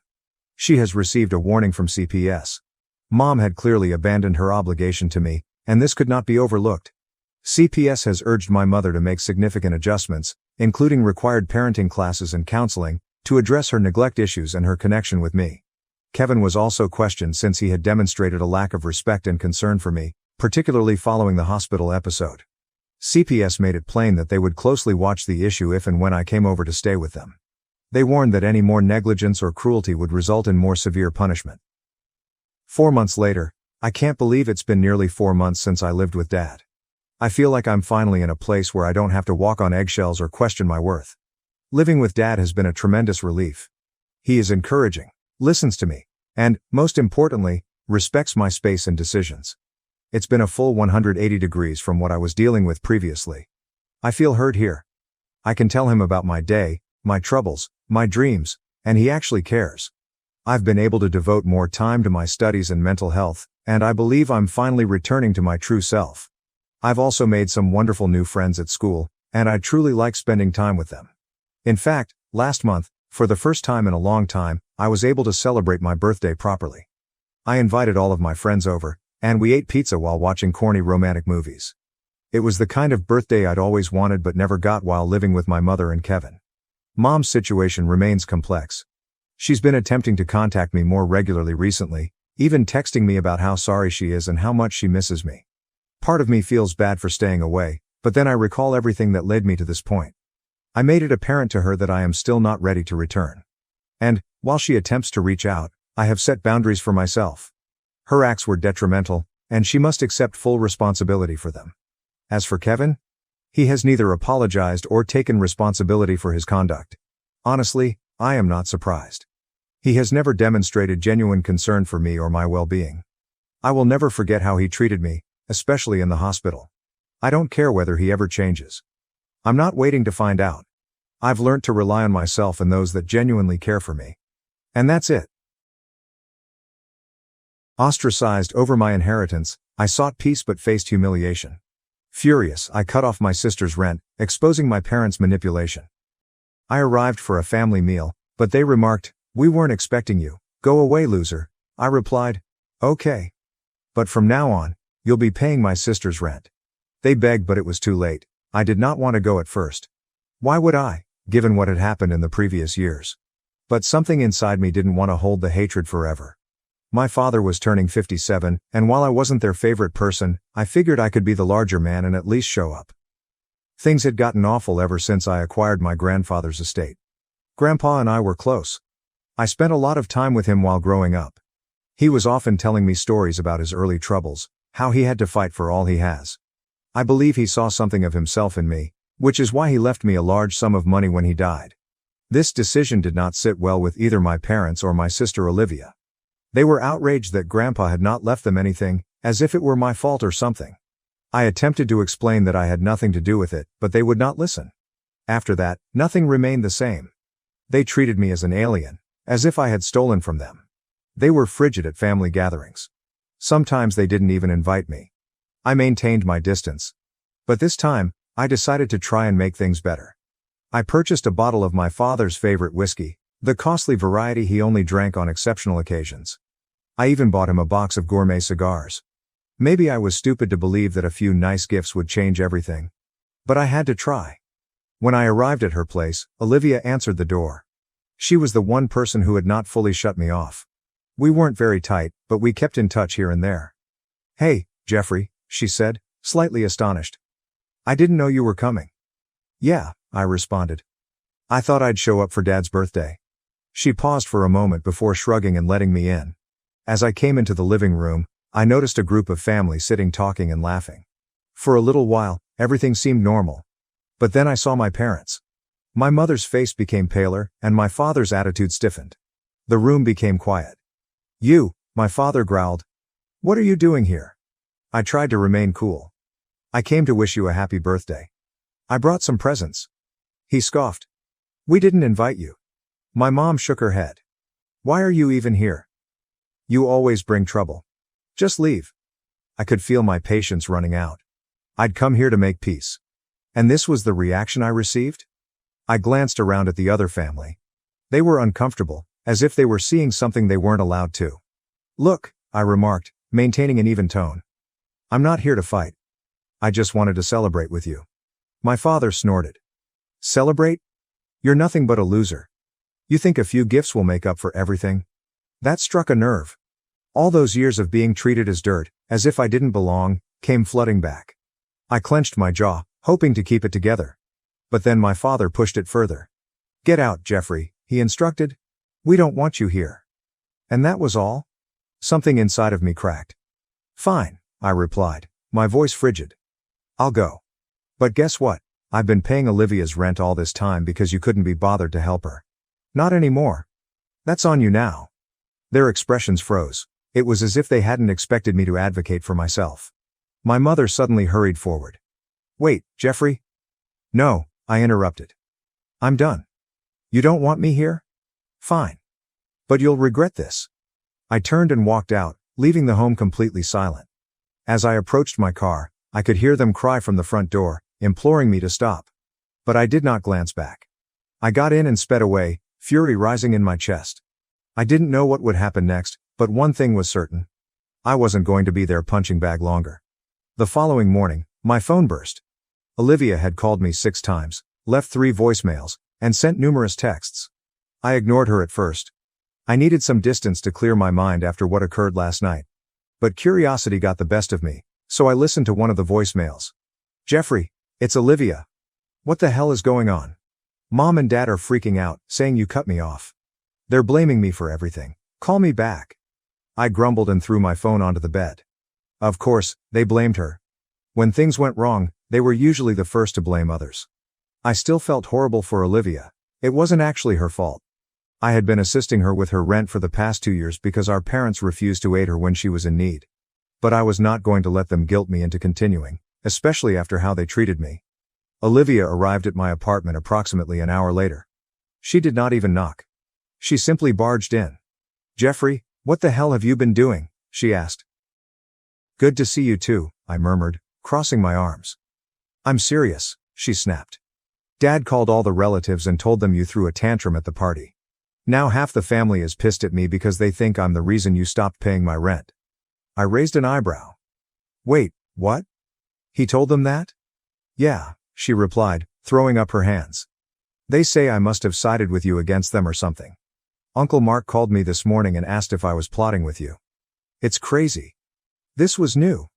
She has received a warning from CPS. Mom had clearly abandoned her obligation to me, and this could not be overlooked. CPS has urged my mother to make significant adjustments, including required parenting classes and counseling, to address her neglect issues and her connection with me. Kevin was also questioned since he had demonstrated a lack of respect and concern for me, particularly following the hospital episode. CPS made it plain that they would closely watch the issue if and when I came over to stay with them. They warned that any more negligence or cruelty would result in more severe punishment. 4 months later, I can't believe it's been nearly 4 months since I lived with Dad. I feel like I'm finally in a place where I don't have to walk on eggshells or question my worth. Living with Dad has been a tremendous relief. He is encouraging, listens to me, and, most importantly, respects my space and decisions. It's been a full 180 degrees from what I was dealing with previously. I feel heard here. I can tell him about my day, my troubles, my dreams, and he actually cares. I've been able to devote more time to my studies and mental health, and I believe I'm finally returning to my true self. I've also made some wonderful new friends at school, and I truly like spending time with them. In fact, last month, for the first time in a long time, I was able to celebrate my birthday properly. I invited all of my friends over, and we ate pizza while watching corny romantic movies. It was the kind of birthday I'd always wanted but never got while living with my mother and Kevin. Mom's situation remains complex. She's been attempting to contact me more regularly recently, even texting me about how sorry she is and how much she misses me. Part of me feels bad for staying away, but then I recall everything that led me to this point. I made it apparent to her that I am still not ready to return. And, while she attempts to reach out, I have set boundaries for myself. Her acts were detrimental, and she must accept full responsibility for them. As for Kevin, he has neither apologized or taken responsibility for his conduct. Honestly, I am not surprised. He has never demonstrated genuine concern for me or my well-being. I will never forget how he treated me, especially in the hospital. I don't care whether he ever changes. I'm not waiting to find out. I've learnt to rely on myself and those that genuinely care for me. And that's it. Ostracized over my inheritance, I sought peace but faced humiliation. Furious, I cut off my sister's rent, exposing my parents' manipulation. I arrived for a family meal, but they remarked, "We weren't expecting you. Go away, loser." I replied, "Okay. But from now on, you'll be paying my sister's rent." They begged, but it was too late. I did not want to go at first. Why would I, given what had happened in the previous years? But something inside me didn't want to hold the hatred forever. My father was turning 57, and while I wasn't their favorite person, I figured I could be the larger man and at least show up. Things had gotten awful ever since I acquired my grandfather's estate. Grandpa and I were close. I spent a lot of time with him while growing up. He was often telling me stories about his early troubles, how he had to fight for all he has. I believe he saw something of himself in me, which is why he left me a large sum of money when he died. This decision did not sit well with either my parents or my sister Olivia. They were outraged that Grandpa had not left them anything, as if it were my fault or something. I attempted to explain that I had nothing to do with it, but they would not listen. After that, nothing remained the same. They treated me as an alien, as if I had stolen from them. They were frigid at family gatherings. Sometimes they didn't even invite me. I maintained my distance. But this time, I decided to try and make things better. I purchased a bottle of my father's favorite whiskey, the costly variety he only drank on exceptional occasions. I even bought him a box of gourmet cigars. Maybe I was stupid to believe that a few nice gifts would change everything. But I had to try. When I arrived at her place, Olivia answered the door. She was the one person who had not fully shut me off. We weren't very tight, but we kept in touch here and there. "Hey, Jeffrey," she said, slightly astonished. "I didn't know you were coming." "Yeah," I responded. "I thought I'd show up for Dad's birthday." She paused for a moment before shrugging and letting me in. As I came into the living room, I noticed a group of family sitting talking and laughing. For a little while, everything seemed normal. But then I saw my parents. My mother's face became paler, and my father's attitude stiffened. The room became quiet. "You," my father growled. "What are you doing here?" I tried to remain cool. "I came to wish you a happy birthday. I brought some presents." He scoffed. "We didn't invite you." My mom shook her head. "Why are you even here? You always bring trouble. Just leave." I could feel my patience running out. I'd come here to make peace. And this was the reaction I received? I glanced around at the other family. They were uncomfortable, as if they were seeing something they weren't allowed to. "Look," I remarked, maintaining an even tone. "I'm not here to fight. I just wanted to celebrate with you." My father snorted. "Celebrate? You're nothing but a loser. You think a few gifts will make up for everything?" That struck a nerve. All those years of being treated as dirt, as if I didn't belong, came flooding back. I clenched my jaw, hoping to keep it together. But then my father pushed it further. "Get out, Jeffrey," he instructed. "We don't want you here." And that was all? Something inside of me cracked. "Fine," I replied, my voice frigid. "I'll go. But guess what? I've been paying Olivia's rent all this time because you couldn't be bothered to help her. Not anymore. That's on you now." Their expressions froze. It was as if they hadn't expected me to advocate for myself. My mother suddenly hurried forward. "Wait, Jeffrey." "No," I interrupted. "I'm done. You don't want me here? Fine. But you'll regret this." I turned and walked out, leaving the home completely silent. As I approached my car, I could hear them cry from the front door, imploring me to stop. But I did not glance back. I got in and sped away, fury rising in my chest. I didn't know what would happen next, but one thing was certain. I wasn't going to be their punching bag longer. The following morning, my phone burst. Olivia had called me 6 times, left 3 voicemails, and sent numerous texts. I ignored her at first. I needed some distance to clear my mind after what occurred last night. But curiosity got the best of me, so I listened to one of the voicemails. "Jeffrey, it's Olivia. What the hell is going on? Mom and Dad are freaking out, saying you cut me off. They're blaming me for everything. Call me back." I grumbled and threw my phone onto the bed. Of course, they blamed her. When things went wrong, they were usually the first to blame others. I still felt horrible for Olivia. It wasn't actually her fault. I had been assisting her with her rent for the past 2 years because our parents refused to aid her when she was in need. But I was not going to let them guilt me into continuing, especially after how they treated me. Olivia arrived at my apartment approximately an hour later. She did not even knock. She simply barged in. "Jeffrey, what the hell have you been doing?" she asked. "Good to see you too," I murmured, crossing my arms. "I'm serious," she snapped. "Dad called all the relatives and told them you threw a tantrum at the party. Now half the family is pissed at me because they think I'm the reason you stopped paying my rent." I raised an eyebrow. "Wait, what? He told them that?" "Yeah," she replied, throwing up her hands. "They say I must have sided with you against them or something. Uncle Mark called me this morning and asked if I was plotting with you. It's crazy." This was new.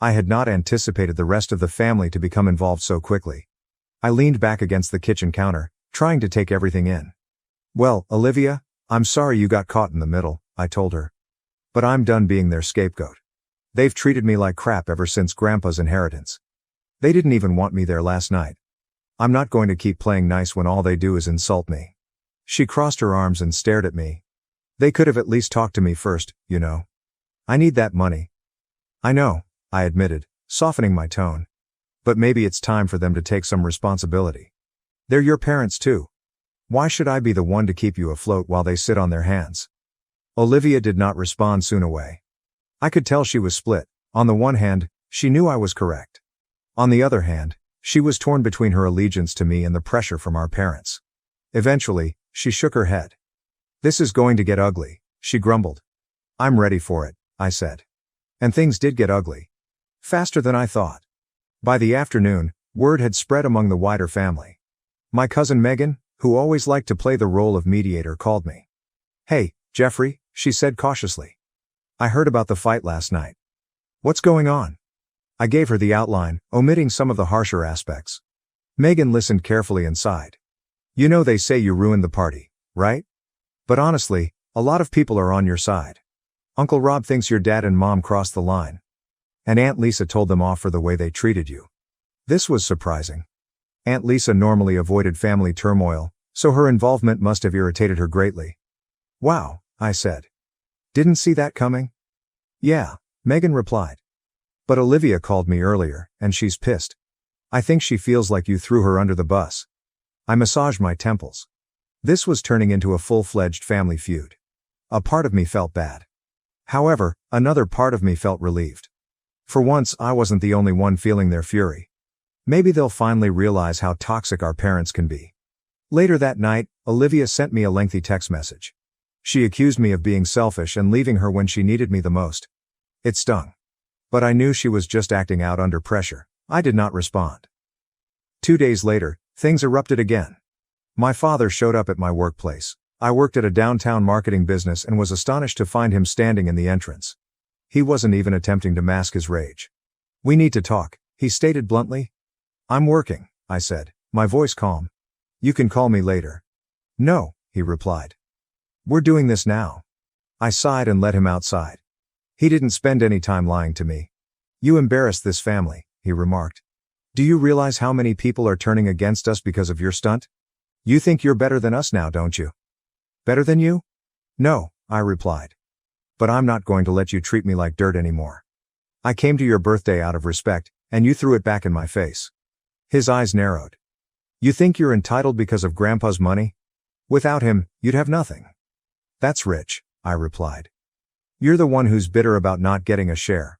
I had not anticipated the rest of the family to become involved so quickly. I leaned back against the kitchen counter, trying to take everything in. "Well, Olivia, I'm sorry you got caught in the middle," I told her. "But I'm done being their scapegoat. They've treated me like crap ever since Grandpa's inheritance. They didn't even want me there last night. I'm not going to keep playing nice when all they do is insult me." She crossed her arms and stared at me. "They could have at least talked to me first, you know. I need that money." "I know," I admitted, softening my tone. "But maybe it's time for them to take some responsibility. They're your parents too. Why should I be the one to keep you afloat while they sit on their hands?" Olivia did not respond soon away. I could tell she was split. On the one hand, she knew I was correct. On the other hand, she was torn between her allegiance to me and the pressure from our parents. Eventually, she shook her head. "This is going to get ugly," she grumbled. "I'm ready for it," I said. And things did get ugly. Faster than I thought. By the afternoon, word had spread among the wider family. My cousin Megan, who always liked to play the role of mediator, called me. "Hey, Jeffrey," she said cautiously. "I heard about the fight last night. What's going on?" I gave her the outline, omitting some of the harsher aspects. Megan listened carefully and sighed. "You know they say you ruined the party, right? But honestly, a lot of people are on your side. Uncle Rob thinks your dad and mom crossed the line. And Aunt Lisa told them off for the way they treated you." This was surprising. Aunt Lisa normally avoided family turmoil, so her involvement must have irritated her greatly. "Wow," I said. "Didn't see that coming?" "Yeah," Megan replied. "But Olivia called me earlier, and she's pissed. I think she feels like you threw her under the bus." I massaged my temples. This was turning into a full-fledged family feud. A part of me felt bad. However, another part of me felt relieved. For once, I wasn't the only one feeling their fury. Maybe they'll finally realize how toxic our parents can be. Later that night, Olivia sent me a lengthy text message. She accused me of being selfish and leaving her when she needed me the most. It stung. But I knew she was just acting out under pressure. I did not respond. 2 days later, things erupted again. My father showed up at my workplace. I worked at a downtown marketing business and was astonished to find him standing in the entrance. He wasn't even attempting to mask his rage. "We need to talk," he stated bluntly. "I'm working," I said, my voice calm. "You can call me later." "No," he replied. "We're doing this now." I sighed and let him outside. He didn't spend any time lying to me. "You embarrassed this family," he remarked. "Do you realize how many people are turning against us because of your stunt? You think you're better than us now, don't you?" "Better than you?" "No," I replied. "But I'm not going to let you treat me like dirt anymore. I came to your birthday out of respect, and you threw it back in my face." His eyes narrowed. "You think you're entitled because of Grandpa's money? Without him, you'd have nothing." "That's rich," I replied. "You're the one who's bitter about not getting a share.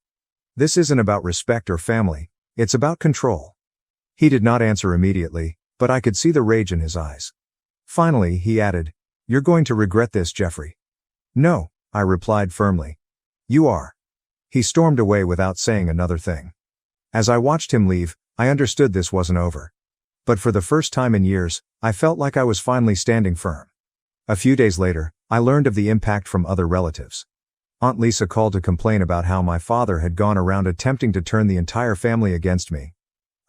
This isn't about respect or family, it's about control." He did not answer immediately, but I could see the rage in his eyes. Finally, he added, "You're going to regret this, Jeffrey." "No," I replied firmly. "You are." He stormed away without saying another thing. As I watched him leave, I understood this wasn't over. But for the first time in years, I felt like I was finally standing firm. A few days later, I learned of the impact from other relatives. Aunt Lisa called to complain about how my father had gone around attempting to turn the entire family against me.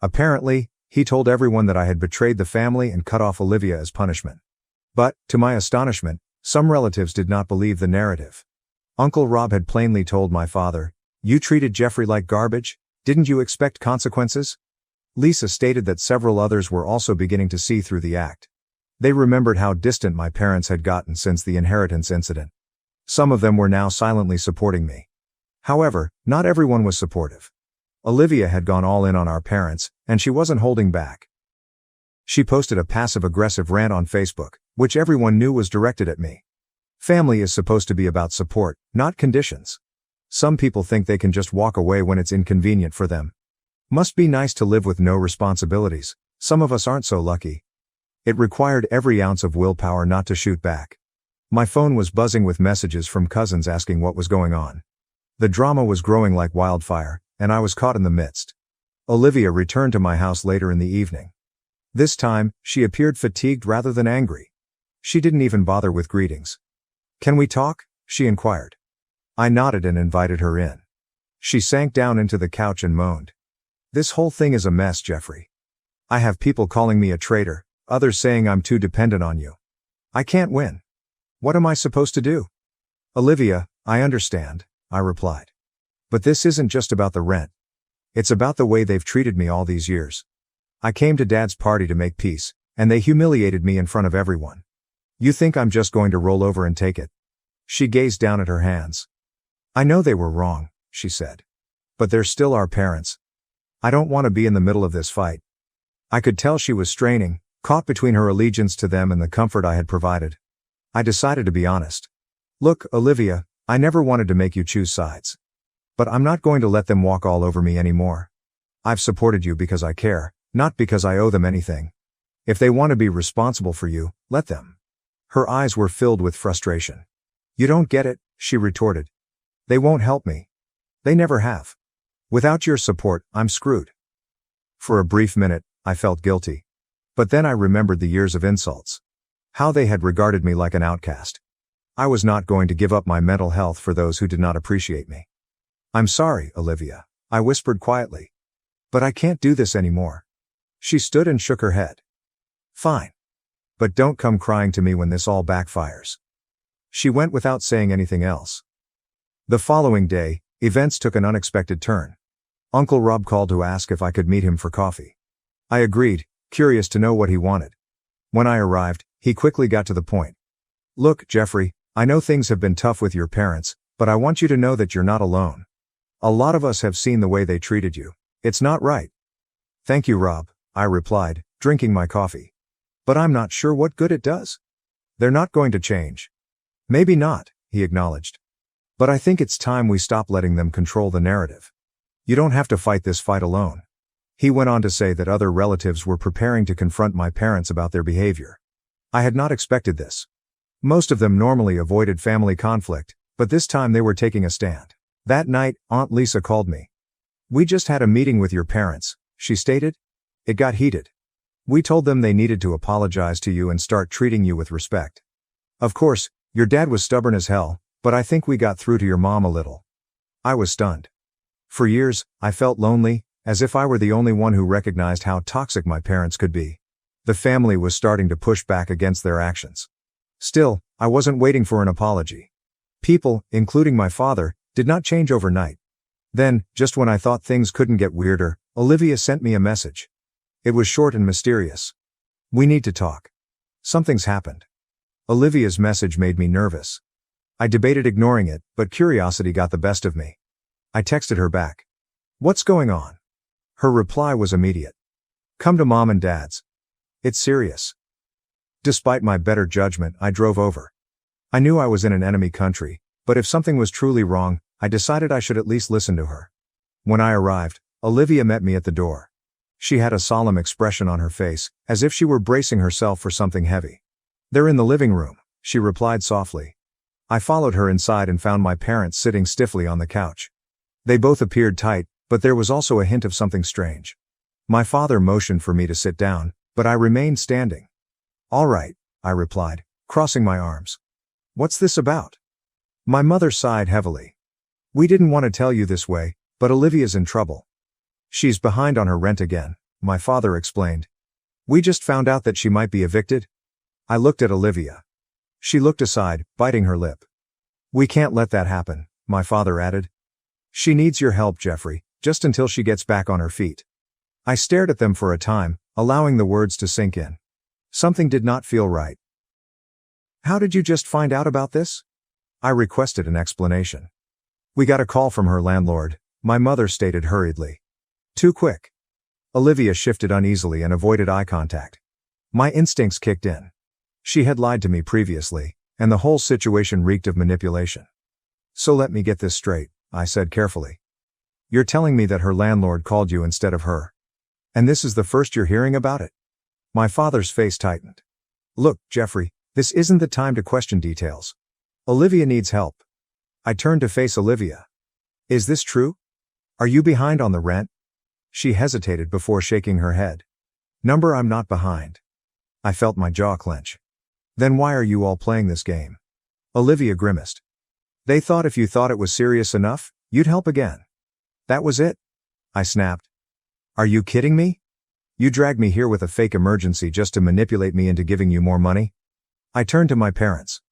Apparently, he told everyone that I had betrayed the family and cut off Olivia as punishment. But, to my astonishment, some relatives did not believe the narrative. Uncle Rob had plainly told my father, "You treated Jeffrey like garbage, didn't you expect consequences?" Lisa stated that several others were also beginning to see through the act. They remembered how distant my parents had gotten since the inheritance incident. Some of them were now silently supporting me. However, not everyone was supportive. Olivia had gone all in on our parents, and she wasn't holding back. She posted a passive-aggressive rant on Facebook, which everyone knew was directed at me. Family is supposed to be about support, not conditions. Some people think they can just walk away when it's inconvenient for them. Must be nice to live with no responsibilities. Some of us aren't so lucky. It required every ounce of willpower not to shoot back. My phone was buzzing with messages from cousins asking what was going on. The drama was growing like wildfire, and I was caught in the midst. Olivia returned to my house later in the evening. This time, she appeared fatigued rather than angry. She didn't even bother with greetings. "Can we talk?" she inquired. I nodded and invited her in. She sank down into the couch and moaned. "This whole thing is a mess, Jeffrey. I have people calling me a traitor, others saying I'm too dependent on you. I can't win. What am I supposed to do?" "Olivia, I understand," I replied. "But this isn't just about the rent. It's about the way they've treated me all these years. I came to Dad's party to make peace, and they humiliated me in front of everyone. You think I'm just going to roll over and take it?" She gazed down at her hands. "I know they were wrong," she said. "But they're still our parents. I don't want to be in the middle of this fight." I could tell she was straining, caught between her allegiance to them and the comfort I had provided. I decided to be honest. "Look, Olivia, I never wanted to make you choose sides. But I'm not going to let them walk all over me anymore. I've supported you because I care, not because I owe them anything. If they want to be responsible for you, let them." Her eyes were filled with frustration. "You don't get it," she retorted. "They won't help me. They never have. Without your support, I'm screwed." For a brief minute, I felt guilty. But then I remembered the years of insults. How they had regarded me like an outcast. I was not going to give up my mental health for those who did not appreciate me. "I'm sorry, Olivia," I whispered quietly. "But I can't do this anymore." She stood and shook her head. "Fine. But don't come crying to me when this all backfires." She went without saying anything else. The following day, events took an unexpected turn. Uncle Rob called to ask if I could meet him for coffee. I agreed, curious to know what he wanted. When I arrived, he quickly got to the point. "Look, Jeffrey, I know things have been tough with your parents, but I want you to know that you're not alone. A lot of us have seen the way they treated you. It's not right." "Thank you, Rob," I replied, drinking my coffee. "But I'm not sure what good it does." "They're not going to change." "Maybe not," he acknowledged. "But I think it's time we stop letting them control the narrative. You don't have to fight this fight alone." He went on to say that other relatives were preparing to confront my parents about their behavior. I had not expected this. Most of them normally avoided family conflict, but this time they were taking a stand. That night, Aunt Lisa called me. "We just had a meeting with your parents," she stated. "It got heated. We told them they needed to apologize to you and start treating you with respect. Of course, your dad was stubborn as hell, but I think we got through to your mom a little." I was stunned. For years, I felt lonely, as if I were the only one who recognized how toxic my parents could be. The family was starting to push back against their actions. Still, I wasn't waiting for an apology. People, including my father, did not change overnight. Then, just when I thought things couldn't get weirder, Olivia sent me a message. It was short and mysterious. "We need to talk. Something's happened." Olivia's message made me nervous. I debated ignoring it, but curiosity got the best of me. I texted her back. "What's going on?" Her reply was immediate. "Come to Mom and Dad's. It's serious." Despite my better judgment, I drove over. I knew I was in an enemy country, but if something was truly wrong, I decided I should at least listen to her. When I arrived, Olivia met me at the door. She had a solemn expression on her face, as if she were bracing herself for something heavy. "They're in the living room," she replied softly. I followed her inside and found my parents sitting stiffly on the couch. They both appeared tight, but there was also a hint of something strange. My father motioned for me to sit down, but I remained standing. "All right," I replied, crossing my arms. "What's this about?" My mother sighed heavily. "We didn't want to tell you this way, but Olivia's in trouble. She's behind on her rent again," my father explained. "We just found out that she might be evicted." I looked at Olivia. She looked aside, biting her lip. "We can't let that happen," my father added. "She needs your help, Jeffrey, just until she gets back on her feet." I stared at them for a time, allowing the words to sink in. Something did not feel right. "How did you just find out about this?" I requested an explanation. We got a call from her landlord, my mother stated hurriedly. Too quick. Olivia shifted uneasily and avoided eye contact. My instincts kicked in. She had lied to me previously, and the whole situation reeked of manipulation. So let me get this straight, I said carefully. You're telling me that her landlord called you instead of her. And this is the first you're hearing about it? My father's face tightened. Look, Jeffrey, this isn't the time to question details. Olivia needs help. I turned to face Olivia. Is this true? Are you behind on the rent? She hesitated before shaking her head. Number, I'm not behind. I felt my jaw clench. Then why are you all playing this game? Olivia grimaced. They thought if you thought it was serious enough, you'd help again. That was it? I snapped. Are you kidding me? You dragged me here with a fake emergency just to manipulate me into giving you more money? I turned to my parents.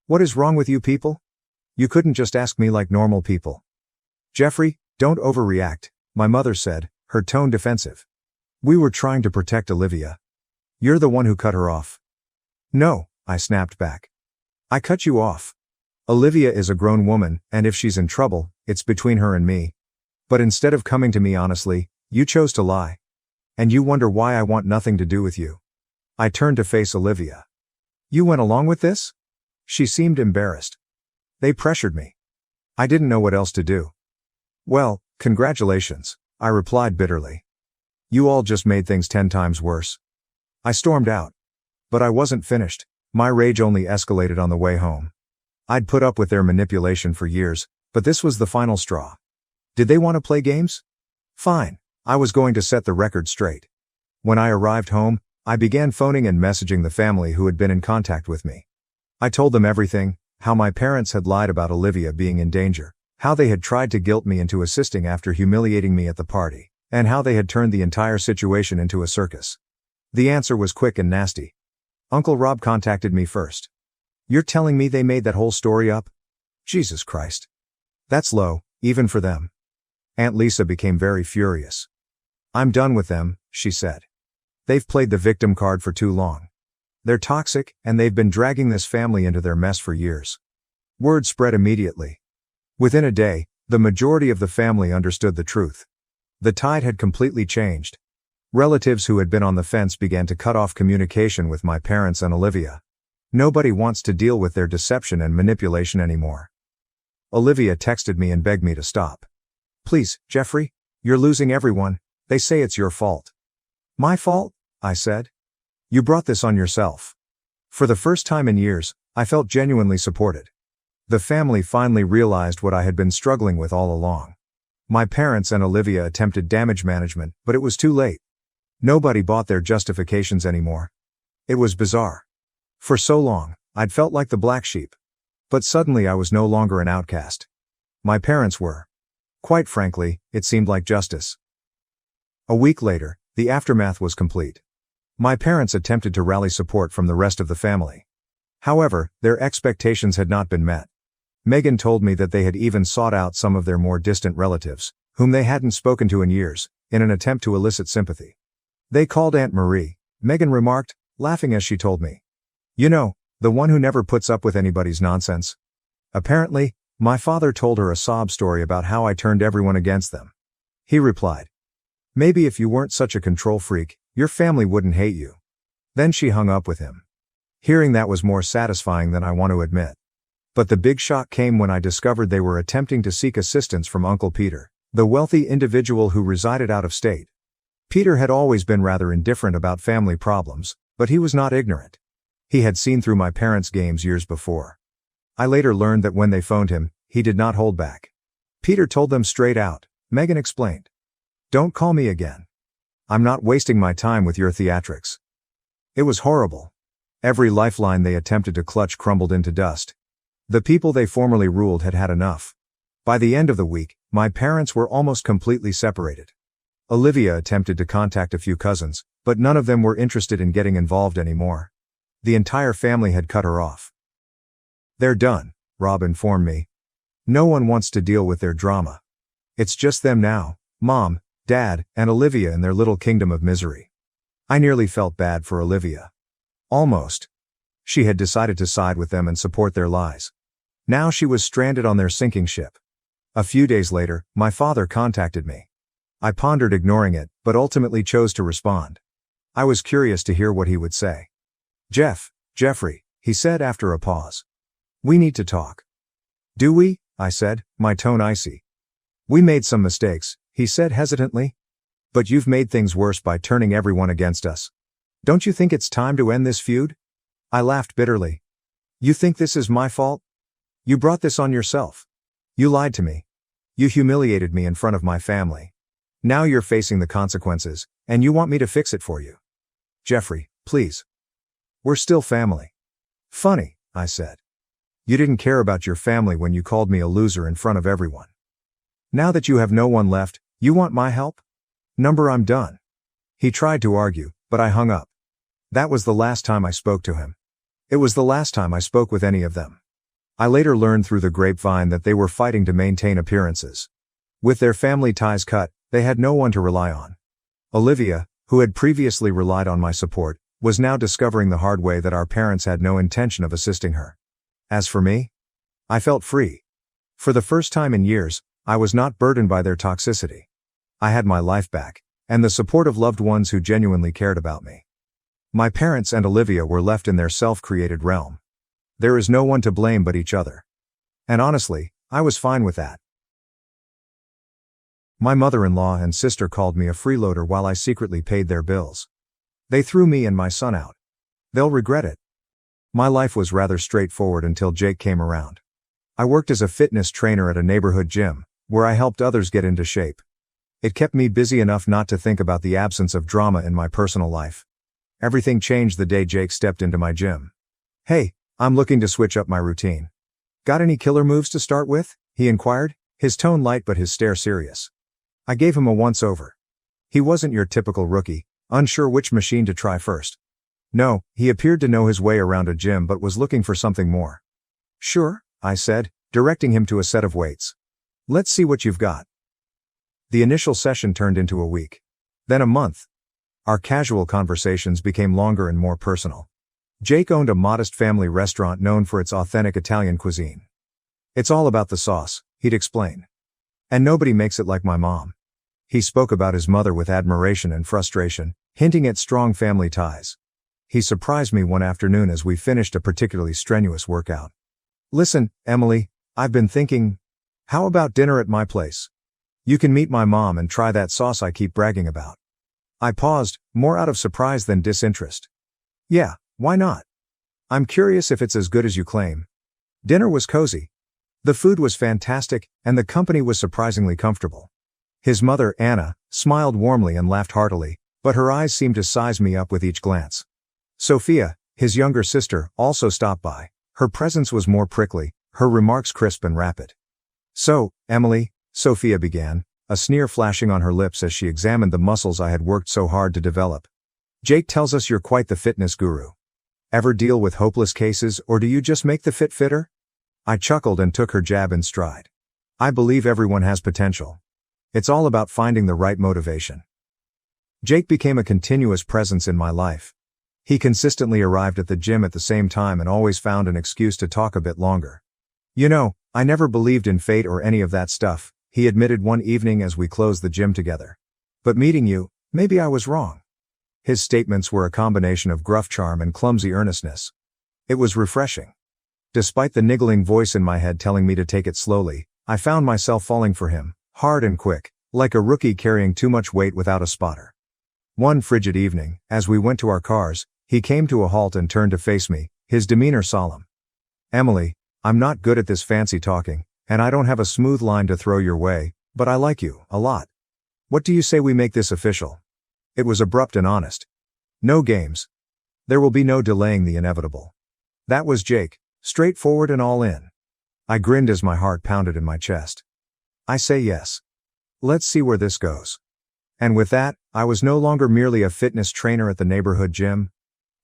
What is wrong with you people? You couldn't just ask me like normal people. Jeffrey, don't overreact, my mother said, her tone defensive. We were trying to protect Olivia. You're the one who cut her off. No, I snapped back. I cut you off. Olivia is a grown woman, and if she's in trouble, it's between her and me. But instead of coming to me honestly, you chose to lie. And you wonder why I want nothing to do with you. I turned to face Olivia. You went along with this? She seemed embarrassed. They pressured me. I didn't know what else to do. Well, congratulations, I replied bitterly. You all just made things 10 times worse. I stormed out. But I wasn't finished. My rage only escalated on the way home. I'd put up with their manipulation for years, but this was the final straw. Did they want to play games? Fine. I was going to set the record straight. When I arrived home, I began phoning and messaging the family who had been in contact with me. I told them everything, how my parents had lied about Olivia being in danger, how they had tried to guilt me into assisting after humiliating me at the party, and how they had turned the entire situation into a circus. The answer was quick and nasty. Uncle Rob contacted me first. You're telling me they made that whole story up? Jesus Christ. That's low, even for them. Aunt Lisa became very furious. I'm done with them, she said. They've played the victim card for too long. They're toxic, and they've been dragging this family into their mess for years. Word spread immediately. Within a day, the majority of the family understood the truth. The tide had completely changed. Relatives who had been on the fence began to cut off communication with my parents and Olivia. Nobody wants to deal with their deception and manipulation anymore. Olivia texted me and begged me to stop. Please, Jeffrey, you're losing everyone. They say it's your fault. My fault? I said. You brought this on yourself. For the first time in years, I felt genuinely supported. The family finally realized what I had been struggling with all along. My parents and Olivia attempted damage management, but it was too late. Nobody bought their justifications anymore. It was bizarre. For so long, I'd felt like the black sheep. But suddenly I was no longer an outcast. My parents were. Quite frankly, it seemed like justice. A week later, the aftermath was complete. My parents attempted to rally support from the rest of the family. However, their expectations had not been met. Megan told me that they had even sought out some of their more distant relatives, whom they hadn't spoken to in years, in an attempt to elicit sympathy. They called Aunt Marie, Megan remarked, laughing as she told me. You know, the one who never puts up with anybody's nonsense. Apparently, my father told her a sob story about how I turned everyone against them. He replied, maybe if you weren't such a control freak, your family wouldn't hate you. Then she hung up with him. Hearing that was more satisfying than I want to admit. But the big shock came when I discovered they were attempting to seek assistance from Uncle Peter, the wealthy individual who resided out of state. Peter had always been rather indifferent about family problems, but he was not ignorant. He had seen through my parents' games years before. I later learned that when they phoned him, he did not hold back. Peter told them straight out, Megan explained. Don't call me again. I'm not wasting my time with your theatrics. It was horrible. Every lifeline they attempted to clutch crumbled into dust. The people they formerly ruled had had enough. By the end of the week, my parents were almost completely separated. Olivia attempted to contact a few cousins, but none of them were interested in getting involved anymore. The entire family had cut her off. They're done, Rob informed me. No one wants to deal with their drama. It's just them now, Mom, Dad, and Olivia in their little kingdom of misery. I nearly felt bad for Olivia. Almost. She had decided to side with them and support their lies. Now she was stranded on their sinking ship. A few days later, my father contacted me. I pondered ignoring it, but ultimately chose to respond. I was curious to hear what he would say. Jeffrey, he said after a pause. We need to talk. Do we? I said, my tone icy. We made some mistakes, he said hesitantly. But you've made things worse by turning everyone against us. Don't you think it's time to end this feud? I laughed bitterly. You think this is my fault? You brought this on yourself. You lied to me. You humiliated me in front of my family. Now you're facing the consequences, and you want me to fix it for you. Jeffrey, please. We're still family. Funny, I said. You didn't care about your family when you called me a loser in front of everyone. Now that you have no one left, you want my help? I'm done. He tried to argue, but I hung up. That was the last time I spoke to him. It was the last time I spoke with any of them. I later learned through the grapevine that they were fighting to maintain appearances. With their family ties cut, they had no one to rely on. Olivia, who had previously relied on my support, was now discovering the hard way that our parents had no intention of assisting her. As for me, I felt free. For the first time in years, I was not burdened by their toxicity. I had my life back, and the support of loved ones who genuinely cared about me. My parents and Olivia were left in their self-created realm. There is no one to blame but each other. And honestly, I was fine with that. My mother-in-law and sister called me a freeloader while I secretly paid their bills. They threw me and my son out. They'll regret it. My life was rather straightforward until Jake came around. I worked as a fitness trainer at a neighborhood gym, where I helped others get into shape. It kept me busy enough not to think about the absence of drama in my personal life. Everything changed the day Jake stepped into my gym. Hey, I'm looking to switch up my routine. Got any killer moves to start with? He inquired, his tone light but his stare serious. I gave him a once-over. He wasn't your typical rookie, unsure which machine to try first. No, he appeared to know his way around a gym but was looking for something more. Sure, I said, directing him to a set of weights. Let's see what you've got. The initial session turned into a week. Then a month. Our casual conversations became longer and more personal. Jake owned a modest family restaurant known for its authentic Italian cuisine. It's all about the sauce, he'd explain. And nobody makes it like my mom. He spoke about his mother with admiration and frustration, hinting at strong family ties. He surprised me one afternoon as we finished a particularly strenuous workout. Listen, Emily, I've been thinking, how about dinner at my place? You can meet my mom and try that sauce I keep bragging about. I paused, more out of surprise than disinterest. Yeah, why not? I'm curious if it's as good as you claim. Dinner was cozy. The food was fantastic, and the company was surprisingly comfortable. His mother, Anna, smiled warmly and laughed heartily, but her eyes seemed to size me up with each glance. Sophia, his younger sister, also stopped by. Her presence was more prickly, her remarks crisp and rapid. So, Emily, Sophia began, a sneer flashing on her lips as she examined the muscles I had worked so hard to develop. Jake tells us you're quite the fitness guru. Ever deal with hopeless cases, or do you just make the fit fitter? I chuckled and took her jab in stride. I believe everyone has potential. It's all about finding the right motivation. Jake became a continuous presence in my life. He consistently arrived at the gym at the same time and always found an excuse to talk a bit longer. You know, I never believed in fate or any of that stuff, he admitted one evening as we closed the gym together. But meeting you, maybe I was wrong. His statements were a combination of gruff charm and clumsy earnestness. It was refreshing. Despite the niggling voice in my head telling me to take it slowly, I found myself falling for him, hard and quick, like a rookie carrying too much weight without a spotter. One frigid evening, as we went to our cars, he came to a halt and turned to face me, his demeanor solemn. Emily, I'm not good at this fancy talking, and I don't have a smooth line to throw your way, but I like you, a lot. What do you say we make this official? It was abrupt and honest. No games. There will be no delaying the inevitable. That was Jake, straightforward and all in. I grinned as my heart pounded in my chest. I say yes. Let's see where this goes. And with that, I was no longer merely a fitness trainer at the neighborhood gym.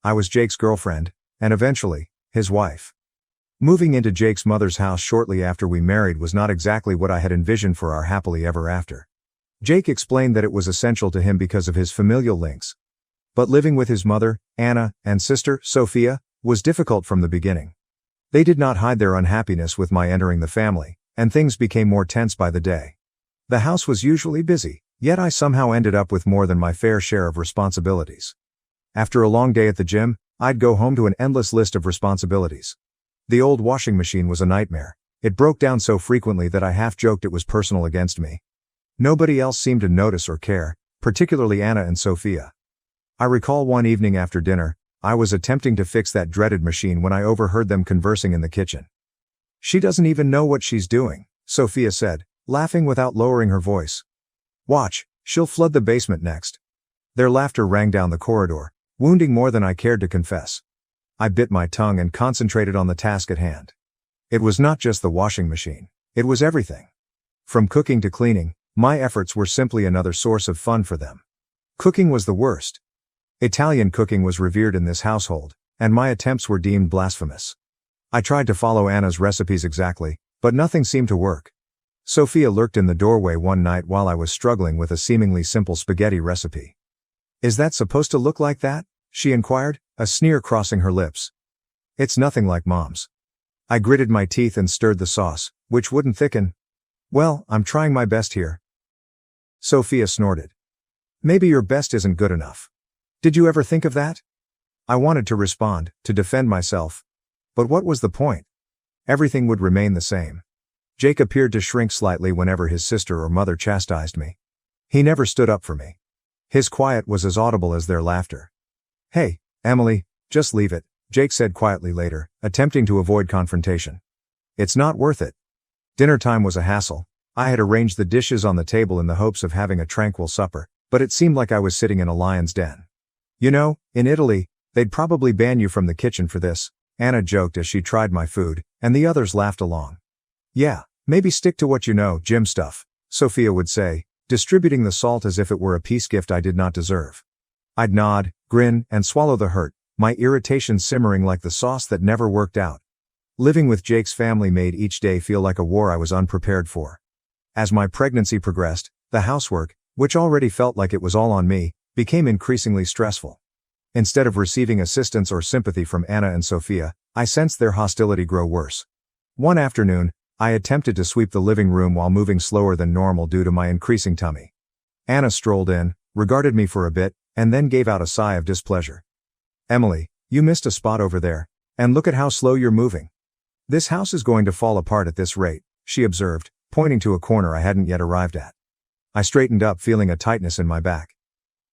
I was Jake's girlfriend, and eventually, his wife. Moving into Jake's mother's house shortly after we married was not exactly what I had envisioned for our happily ever after. Jake explained that it was essential to him because of his familial links. But living with his mother, Anna, and sister, Sophia, was difficult from the beginning. They did not hide their unhappiness with my entering the family, and things became more tense by the day. The house was usually busy, yet I somehow ended up with more than my fair share of responsibilities. After a long day at the gym, I'd go home to an endless list of responsibilities. The old washing machine was a nightmare. It broke down so frequently that I half joked it was personal against me. Nobody else seemed to notice or care, particularly Anna and Sophia. I recall one evening after dinner, I was attempting to fix that dreaded machine when I overheard them conversing in the kitchen. "She doesn't even know what she's doing," Sophia said, laughing without lowering her voice. "Watch, she'll flood the basement next." Their laughter rang down the corridor, wounding more than I cared to confess. I bit my tongue and concentrated on the task at hand. It was not just the washing machine. It was everything. From cooking to cleaning, my efforts were simply another source of fun for them. Cooking was the worst. Italian cooking was revered in this household, and my attempts were deemed blasphemous. I tried to follow Anna's recipes exactly, but nothing seemed to work. Sophia lurked in the doorway one night while I was struggling with a seemingly simple spaghetti recipe. "Is that supposed to look like that?" she inquired, a sneer crossing her lips. "It's nothing like Mom's." I gritted my teeth and stirred the sauce, which wouldn't thicken. "Well, I'm trying my best here." Sophia snorted. "Maybe your best isn't good enough. Did you ever think of that?" I wanted to respond, to defend myself. But what was the point? Everything would remain the same. Jake appeared to shrink slightly whenever his sister or mother chastised me. He never stood up for me. His quiet was as audible as their laughter. "Hey, Emily, just leave it," Jake said quietly later, attempting to avoid confrontation. "It's not worth it." Dinner time was a hassle. I had arranged the dishes on the table in the hopes of having a tranquil supper, but it seemed like I was sitting in a lion's den. "You know, in Italy, they'd probably ban you from the kitchen for this," Anna joked as she tried my food, and the others laughed along. "Yeah, maybe stick to what you know, gym stuff," Sophia would say, distributing the salt as if it were a peace gift I did not deserve. I'd nod, grin, and swallow the hurt, my irritation simmering like the sauce that never worked out. Living with Jake's family made each day feel like a war I was unprepared for. As my pregnancy progressed, the housework, which already felt like it was all on me, became increasingly stressful. Instead of receiving assistance or sympathy from Anna and Sophia, I sensed their hostility grow worse. One afternoon, I attempted to sweep the living room while moving slower than normal due to my increasing tummy. Anna strolled in, regarded me for a bit, and then gave out a sigh of displeasure. "Emily, you missed a spot over there, and look at how slow you're moving. This house is going to fall apart at this rate," she observed, pointing to a corner I hadn't yet arrived at. I straightened up, feeling a tightness in my back.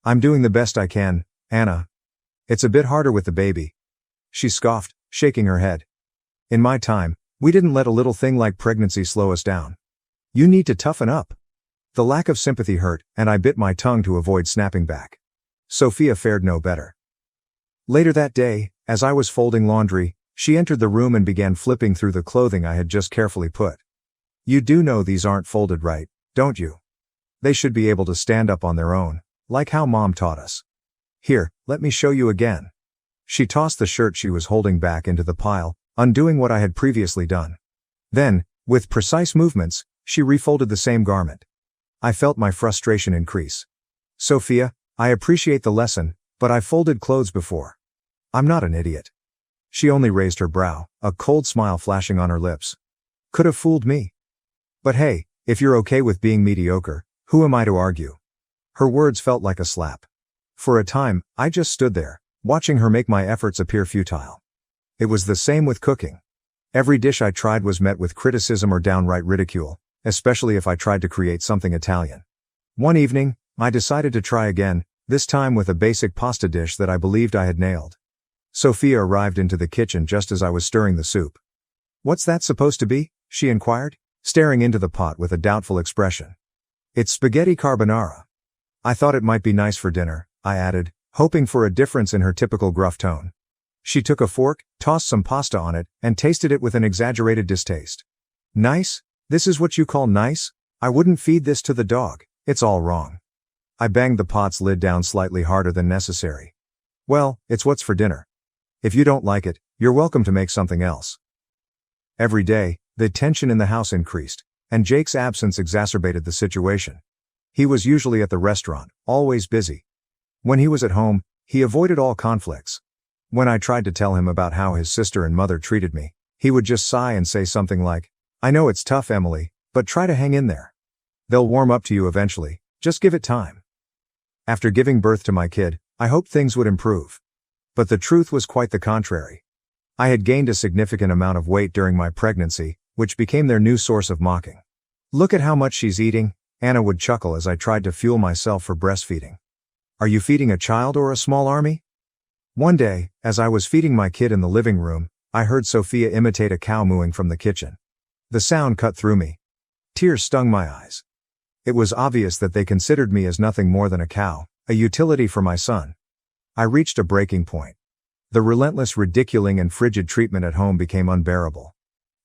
"I'm doing the best I can, Anna. It's a bit harder with the baby," she scoffed, shaking her head. "In my time, we didn't let a little thing like pregnancy slow us down. You need to toughen up." The lack of sympathy hurt, and I bit my tongue to avoid snapping back. Sophia fared no better. Later that day, as I was folding laundry, she entered the room and began flipping through the clothing I had just carefully put. "You do know these aren't folded right, don't you? They should be able to stand up on their own, like how Mom taught us. Here, let me show you again." She tossed the shirt she was holding back into the pile, undoing what I had previously done. Then, with precise movements, she refolded the same garment. I felt my frustration increase. "Sophia, I appreciate the lesson, but I've folded clothes before. I'm not an idiot." She only raised her brow, a cold smile flashing on her lips. Could have fooled me. But hey, if you're okay with being mediocre, who am I to argue? Her words felt like a slap. For a time, I just stood there, watching her make my efforts appear futile. It was the same with cooking. Every dish I tried was met with criticism or downright ridicule, especially if I tried to create something Italian. One evening, I decided to try again, this time with a basic pasta dish that I believed I had nailed. Sophia arrived into the kitchen just as I was stirring the soup. "What's that supposed to be?" she inquired, staring into the pot with a doubtful expression. "It's spaghetti carbonara." "I thought it might be nice for dinner," I added, hoping for a difference in her typical gruff tone. She took a fork, tossed some pasta on it, and tasted it with an exaggerated distaste. "Nice? This is what you call nice? I wouldn't feed this to the dog, it's all wrong." I banged the pot's lid down slightly harder than necessary. "Well, it's what's for dinner. If you don't like it, you're welcome to make something else." Every day, the tension in the house increased, and Jake's absence exacerbated the situation. He was usually at the restaurant, always busy. When he was at home, he avoided all conflicts. When I tried to tell him about how his sister and mother treated me, he would just sigh and say something like, I know it's tough, Emily, but try to hang in there. They'll warm up to you eventually, just give it time. After giving birth to my kid, I hoped things would improve. But the truth was quite the contrary. I had gained a significant amount of weight during my pregnancy, which became their new source of mocking. Look at how much she's eating, Anna would chuckle as I tried to fuel myself for breastfeeding. Are you feeding a child or a small army? One day, as I was feeding my kid in the living room, I heard Sophia imitate a cow mooing from the kitchen. The sound cut through me. Tears stung my eyes. It was obvious that they considered me as nothing more than a cow, a utility for my son. I reached a breaking point. The relentless ridiculing and frigid treatment at home became unbearable.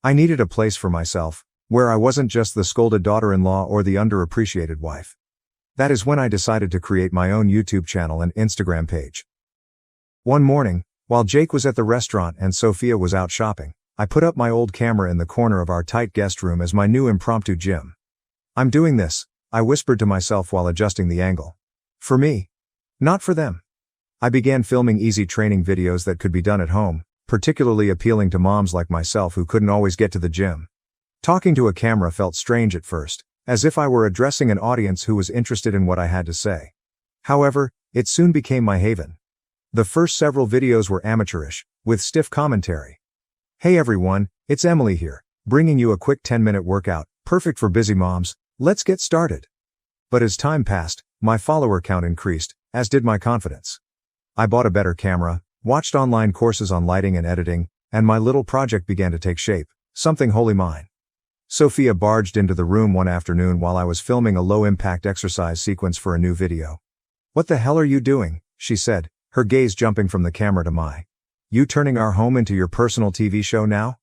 I needed a place for myself, where I wasn't just the scolded daughter-in-law or the underappreciated wife. That is when I decided to create my own YouTube channel and Instagram page. One morning, while Jake was at the restaurant and Sophia was out shopping, I put up my old camera in the corner of our tight guest room as my new impromptu gym. I'm doing this, I whispered to myself while adjusting the angle. For me. Not for them. I began filming easy training videos that could be done at home, particularly appealing to moms like myself who couldn't always get to the gym. Talking to a camera felt strange at first, as if I were addressing an audience who was interested in what I had to say. However, it soon became my haven. The first several videos were amateurish, with stiff commentary. Hey everyone, it's Emily here, bringing you a quick 10-minute workout, perfect for busy moms. Let's get started. But as time passed, my follower count increased, as did my confidence. I bought a better camera, watched online courses on lighting and editing, and my little project began to take shape, something wholly mine. Sophia barged into the room one afternoon while I was filming a low-impact exercise sequence for a new video. What the hell are you doing? She said, her gaze jumping from the camera to mine. You turning our home into your personal TV show now?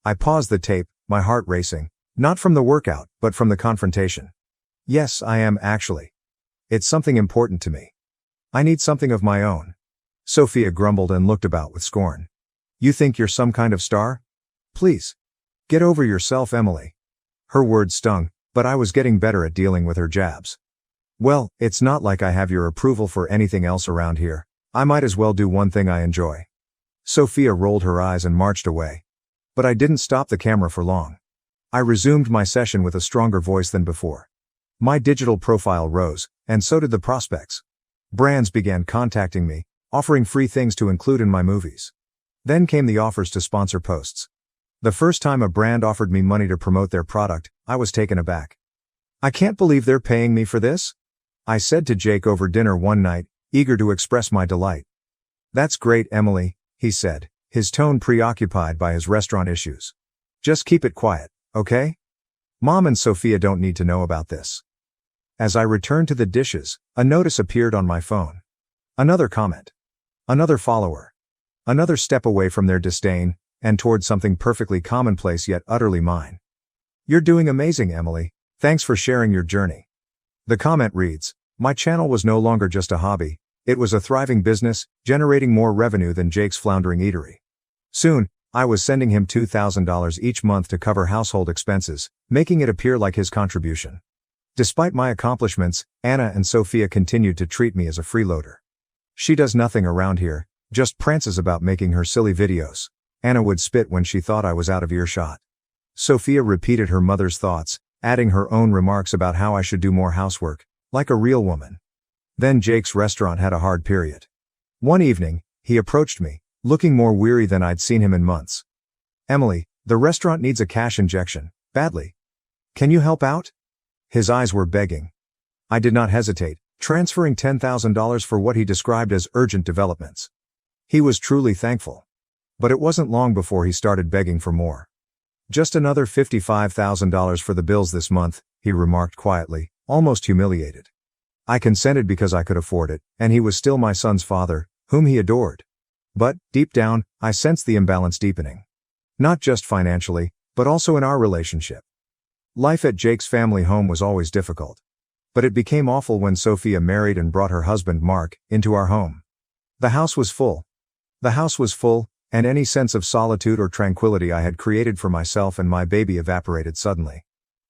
I paused the tape, my heart racing, not from the workout, but from the confrontation. Yes, I am actually. It's something important to me. I need something of my own. Sophia grumbled and looked about with scorn. You think you're some kind of star? Please. Get over yourself, Emily. Her words stung, but I was getting better at dealing with her jabs. Well, it's not like I have your approval for anything else around here. I might as well do one thing I enjoy. Sophia rolled her eyes and marched away. But I didn't stop the camera for long. I resumed my session with a stronger voice than before. My digital profile rose, and so did the prospects. Brands began contacting me, offering free things to include in my movies. Then came the offers to sponsor posts. The first time a brand offered me money to promote their product, I was taken aback. I can't believe they're paying me for this? I said to Jake over dinner one night, eager to express my delight. That's great, Emily, he said, his tone preoccupied by his restaurant issues. Just keep it quiet, okay? Mom and Sophia don't need to know about this. As I returned to the dishes, a notice appeared on my phone. Another comment. Another follower. Another step away from their disdain, and toward something perfectly commonplace yet utterly mine. You're doing amazing, Emily. Thanks for sharing your journey. The comment reads, my channel was no longer just a hobby, it was a thriving business, generating more revenue than Jake's floundering eatery. Soon, I was sending him $2,000 each month to cover household expenses, making it appear like his contribution. Despite my accomplishments, Anna and Sophia continued to treat me as a freeloader. She does nothing around here, just prances about making her silly videos. Anna would spit when she thought I was out of earshot. Sophia repeated her mother's thoughts, adding her own remarks about how I should do more housework, like a real woman. Then Jake's restaurant had a hard period. One evening, he approached me, looking more weary than I'd seen him in months. Emily, the restaurant needs a cash injection, badly. Can you help out? His eyes were begging. I did not hesitate, transferring $10,000 for what he described as urgent developments. He was truly thankful. But it wasn't long before he started begging for more. Just another $55,000 for the bills this month, he remarked quietly, almost humiliated. I consented because I could afford it, and he was still my son's father, whom he adored. But, deep down, I sensed the imbalance deepening. Not just financially, but also in our relationship. Life at Jake's family home was always difficult. But it became awful when Sophia married and brought her husband, Mark, into our home. The house was full. The house was full, and any sense of solitude or tranquility I had created for myself and my baby evaporated suddenly.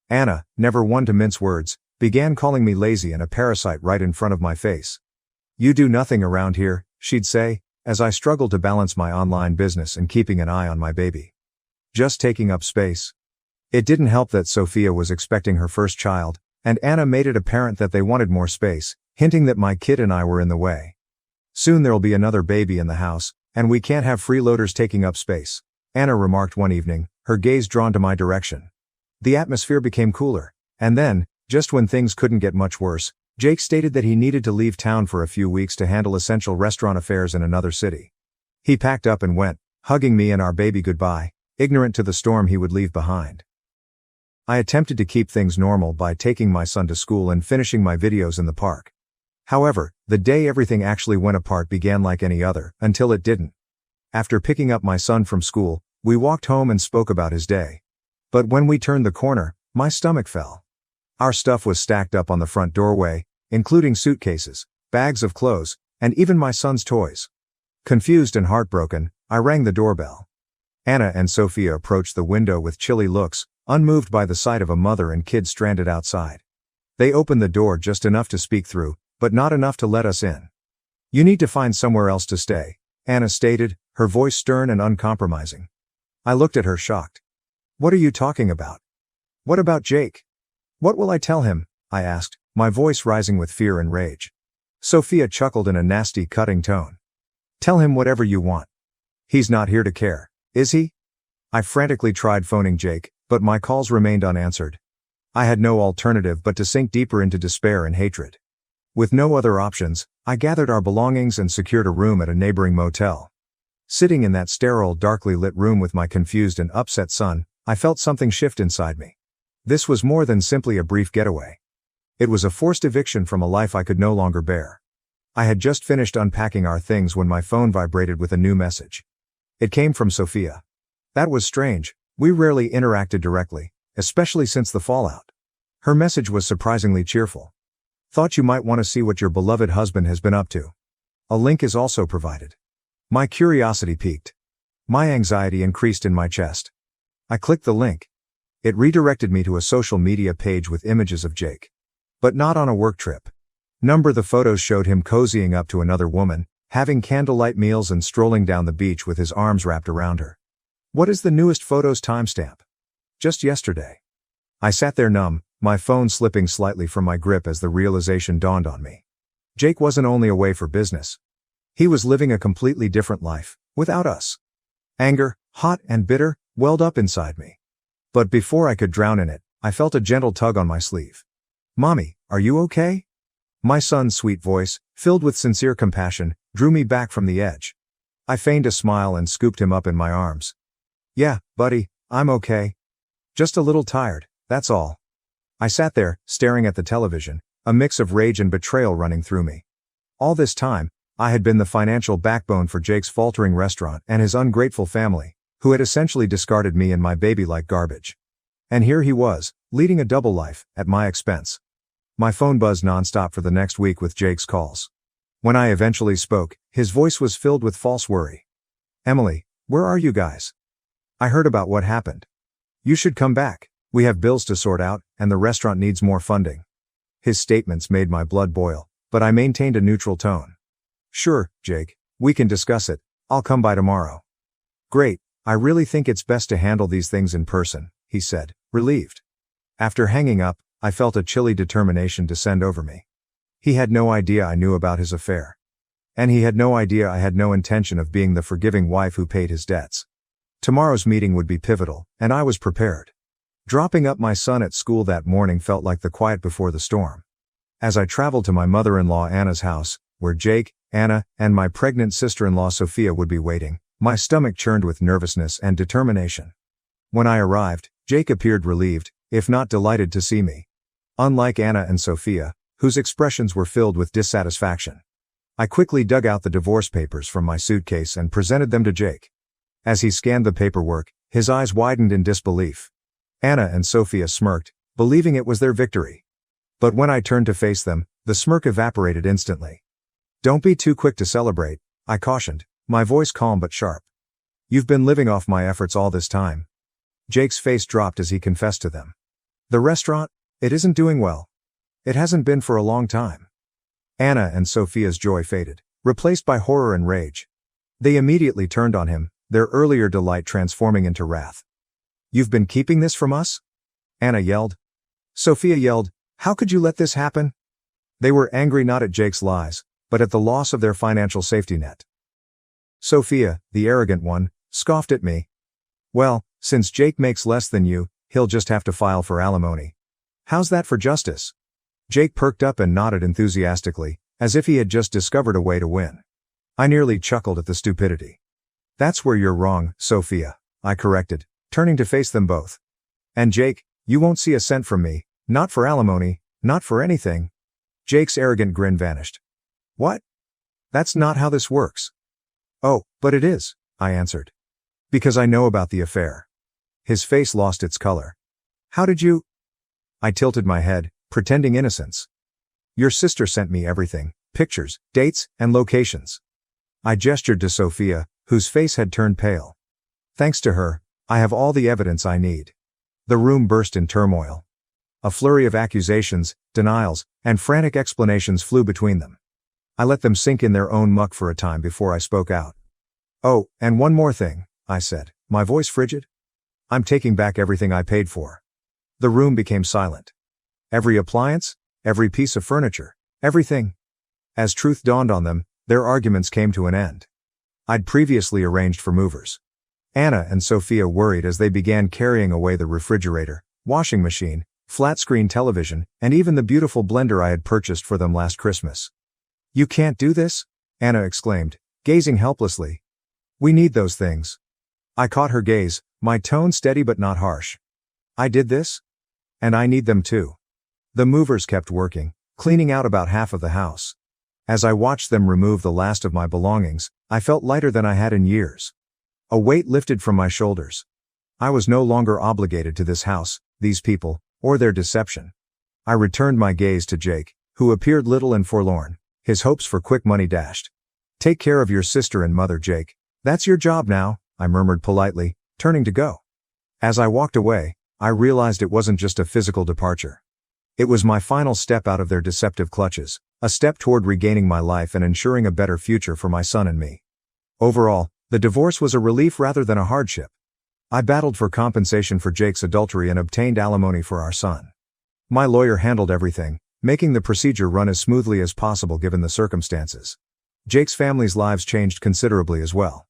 Anna, never one to mince words, began calling me lazy and a parasite right in front of my face. You do nothing around here, she'd say, as I struggled to balance my online business and keeping an eye on my baby. Just taking up space. It didn't help that Sophia was expecting her first child, and Anna made it apparent that they wanted more space, hinting that my kid and I were in the way. Soon there'll be another baby in the house, and we can't have freeloaders taking up space, Anna remarked one evening, her gaze drawn to my direction. The atmosphere became cooler, and then, just when things couldn't get much worse, Jake stated that he needed to leave town for a few weeks to handle essential restaurant affairs in another city. He packed up and went, hugging me and our baby goodbye, ignorant to the storm he would leave behind. I attempted to keep things normal by taking my son to school and finishing my videos in the park. However, the day everything actually went apart began like any other, until it didn't. After picking up my son from school, we walked home and spoke about his day. But when we turned the corner, my stomach fell. Our stuff was stacked up on the front doorway, including suitcases, bags of clothes, and even my son's toys. Confused and heartbroken, I rang the doorbell. Anna and Sophia approached the window with chilly looks, unmoved by the sight of a mother and kid stranded outside. They opened the door just enough to speak through, but not enough to let us in. "You need to find somewhere else to stay," Anna stated, her voice stern and uncompromising. I looked at her shocked. "What are you talking about? What about Jake? What will I tell him?" I asked, my voice rising with fear and rage. Sophia chuckled in a nasty, cutting tone. "Tell him whatever you want. He's not here to care, is he?" I frantically tried phoning Jake, but my calls remained unanswered. I had no alternative but to sink deeper into despair and hatred. With no other options, I gathered our belongings and secured a room at a neighboring motel. Sitting in that sterile, darkly lit room with my confused and upset son, I felt something shift inside me. This was more than simply a brief getaway. It was a forced eviction from a life I could no longer bear. I had just finished unpacking our things when my phone vibrated with a new message. It came from Sophia. That was strange. We rarely interacted directly, especially since the fallout. Her message was surprisingly cheerful. "Thought you might want to see what your beloved husband has been up to. A link is also provided." My curiosity piqued. My anxiety increased in my chest. I clicked the link. It redirected me to a social media page with images of Jake. But not on a work trip. The photos showed him cozying up to another woman, having candlelight meals and strolling down the beach with his arms wrapped around her. What is the newest photo's timestamp? Just yesterday. I sat there numb, my phone slipping slightly from my grip as the realization dawned on me. Jake wasn't only away for business. He was living a completely different life, without us. Anger, hot and bitter, welled up inside me. But before I could drown in it, I felt a gentle tug on my sleeve. "Mommy, are you okay?" My son's sweet voice, filled with sincere compassion, drew me back from the edge. I feigned a smile and scooped him up in my arms. "Yeah, buddy, I'm okay. Just a little tired, that's all." I sat there, staring at the television, a mix of rage and betrayal running through me. All this time, I had been the financial backbone for Jake's faltering restaurant and his ungrateful family, who had essentially discarded me and my baby like garbage. And here he was, leading a double life, at my expense. My phone buzzed nonstop for the next week with Jake's calls. When I eventually spoke, his voice was filled with false worry. "Emily, where are you guys? I heard about what happened. You should come back. We have bills to sort out, and the restaurant needs more funding." His statements made my blood boil, but I maintained a neutral tone. "Sure, Jake, we can discuss it. I'll come by tomorrow." "Great, I really think it's best to handle these things in person," he said, relieved. After hanging up, I felt a chilly determination descend over me. He had no idea I knew about his affair. And he had no idea I had no intention of being the forgiving wife who paid his debts. Tomorrow's meeting would be pivotal, and I was prepared. Dropping up my son at school that morning felt like the quiet before the storm. As I traveled to my mother-in-law Anna's house, where Jake, Anna, and my pregnant sister-in-law Sophia would be waiting, my stomach churned with nervousness and determination. When I arrived, Jake appeared relieved, if not delighted to see me. Unlike Anna and Sophia, whose expressions were filled with dissatisfaction. I quickly dug out the divorce papers from my suitcase and presented them to Jake. As he scanned the paperwork, his eyes widened in disbelief. Anna and Sophia smirked, believing it was their victory. But when I turned to face them, the smirk evaporated instantly. "Don't be too quick to celebrate," I cautioned, my voice calm but sharp. "You've been living off my efforts all this time." Jake's face dropped as he confessed to them. "The restaurant, it isn't doing well. It hasn't been for a long time." Anna and Sophia's joy faded, replaced by horror and rage. They immediately turned on him, their earlier delight transforming into wrath. You've been keeping this from us? Anna yelled. Sophia yelled, how could you let this happen? They were angry not at Jake's lies, but at the loss of their financial safety net. Sophia, the arrogant one, scoffed at me. Well, since Jake makes less than you, he'll just have to file for alimony. How's that for justice? Jake perked up and nodded enthusiastically, as if he had just discovered a way to win. I nearly chuckled at the stupidity. That's where you're wrong, Sophia, I corrected, turning to face them both. And Jake, you won't see a cent from me, not for alimony, not for anything. Jake's arrogant grin vanished. What? That's not how this works. Oh, but it is, I answered. Because I know about the affair. His face lost its color. How did you? I tilted my head, pretending innocence. Your sister sent me everything, pictures, dates, and locations. I gestured to Sophia, whose face had turned pale. Thanks to her, I have all the evidence I need. The room burst in turmoil. A flurry of accusations, denials, and frantic explanations flew between them. I let them sink in their own muck for a time before I spoke out. Oh, and one more thing, I said, my voice frigid. I'm taking back everything I paid for. The room became silent. Every appliance, every piece of furniture, everything. As truth dawned on them, their arguments came to an end. I'd previously arranged for movers. Anna and Sophia worried as they began carrying away the refrigerator, washing machine, flat-screen television, and even the beautiful blender I had purchased for them last Christmas. You can't do this? Anna exclaimed, gazing helplessly. We need those things. I caught her gaze, my tone steady but not harsh. I did this? And I need them too. The movers kept working, cleaning out about half of the house. As I watched them remove the last of my belongings, I felt lighter than I had in years. A weight lifted from my shoulders. I was no longer obligated to this house, these people, or their deception. I returned my gaze to Jake, who appeared little and forlorn, his hopes for quick money dashed. Take care of your sister and mother, Jake. That's your job now, I murmured politely, turning to go. As I walked away, I realized it wasn't just a physical departure. It was my final step out of their deceptive clutches, a step toward regaining my life and ensuring a better future for my son and me. Overall, the divorce was a relief rather than a hardship. I battled for compensation for Jake's adultery and obtained alimony for our son. My lawyer handled everything, making the procedure run as smoothly as possible given the circumstances. Jake's family's lives changed considerably as well.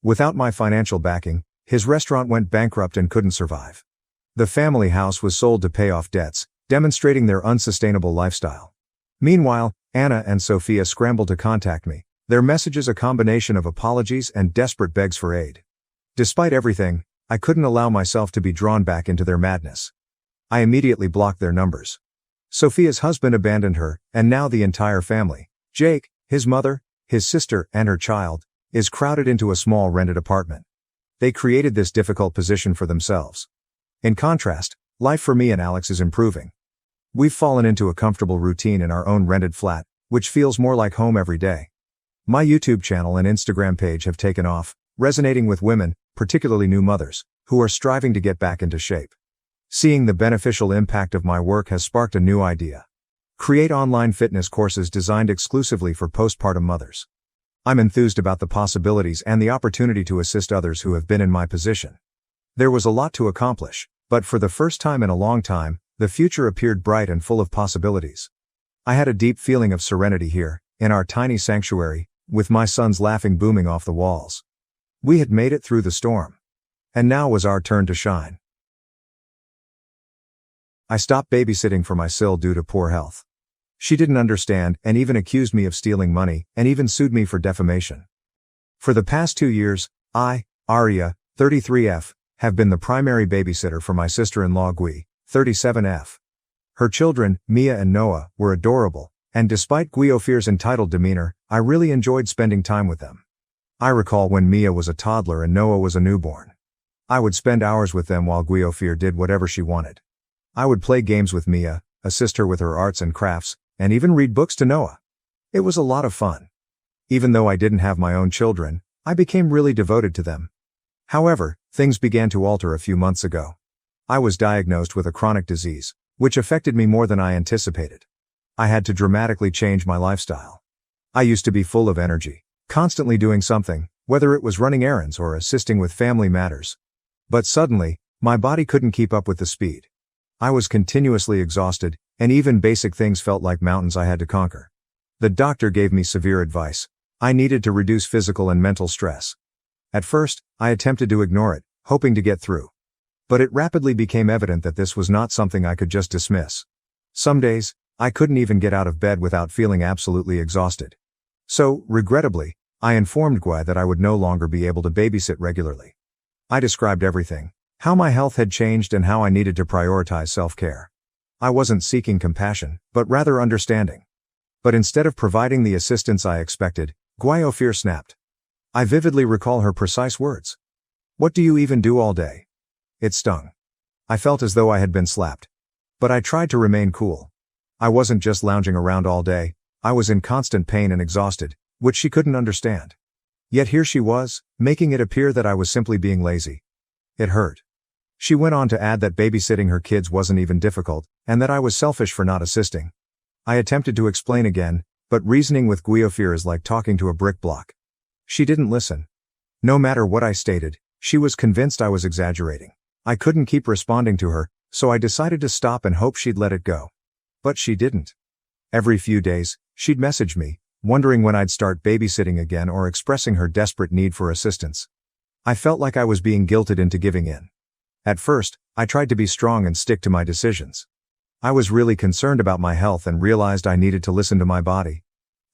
Without my financial backing, his restaurant went bankrupt and couldn't survive. The family house was sold to pay off debts, demonstrating their unsustainable lifestyle. Meanwhile, Anna and Sophia scrambled to contact me, their messages a combination of apologies and desperate begs for aid. Despite everything, I couldn't allow myself to be drawn back into their madness. I immediately blocked their numbers. Sophia's husband abandoned her, and now the entire family, Jake, his mother, his sister, and her child, is crowded into a small rented apartment. They created this difficult position for themselves. In contrast, life for me and Alex is improving. We've fallen into a comfortable routine in our own rented flat, which feels more like home every day. My YouTube channel and Instagram page have taken off, resonating with women, particularly new mothers, who are striving to get back into shape. Seeing the beneficial impact of my work has sparked a new idea. Create online fitness courses designed exclusively for postpartum mothers. I'm enthused about the possibilities and the opportunity to assist others who have been in my position. There was a lot to accomplish, but for the first time in a long time, the future appeared bright and full of possibilities. I had a deep feeling of serenity here, in our tiny sanctuary, with my son's laughing booming off the walls. We had made it through the storm. And now was our turn to shine. I stopped babysitting for my Sil due to poor health. She didn't understand and even accused me of stealing money and even sued me for defamation. For the past 2 years, I, Aria, 33F, have been the primary babysitter for my sister-in-law Gui, 37F. Her children, Mia and Noah, were adorable, and despite Guiofir's entitled demeanor, I really enjoyed spending time with them. I recall when Mia was a toddler and Noah was a newborn. I would spend hours with them while Guiofir did whatever she wanted. I would play games with Mia, assist her with her arts and crafts, and even read books to Noah. It was a lot of fun. Even though I didn't have my own children, I became really devoted to them. However, things began to alter a few months ago. I was diagnosed with a chronic disease, which affected me more than I anticipated. I had to dramatically change my lifestyle. I used to be full of energy, constantly doing something, whether it was running errands or assisting with family matters. But suddenly, My body couldn't keep up with the speed. I was continuously exhausted, and even basic things felt like mountains I had to conquer. The doctor gave me severe advice. I needed to reduce physical and mental stress. At first, I attempted to ignore it, hoping to get through. But it rapidly became evident that this was not something I could just dismiss. Some days, I couldn't even get out of bed without feeling absolutely exhausted. So, regrettably, I informed Gui that I would no longer be able to babysit regularly. I described everything, how my health had changed and how I needed to prioritize self-care. I wasn't seeking compassion, but rather understanding. But instead of providing the assistance I expected, Guiofir snapped. I vividly recall her precise words. "What do you even do all day?" It stung. I felt as though I had been slapped. But I tried to remain cool. I wasn't just lounging around all day, I was in constant pain and exhausted, which she couldn't understand. Yet here she was, making it appear that I was simply being lazy. It hurt. She went on to add that babysitting her kids wasn't even difficult, and that I was selfish for not assisting. I attempted to explain again, but reasoning with Guiofir is like talking to a brick block. She didn't listen. No matter what I stated, she was convinced I was exaggerating. I couldn't keep responding to her, so I decided to stop and hope she'd let it go. But she didn't. Every few days, she'd message me, wondering when I'd start babysitting again or expressing her desperate need for assistance. I felt like I was being guilted into giving in. At first, I tried to be strong and stick to my decisions. I was really concerned about my health and realized I needed to listen to my body.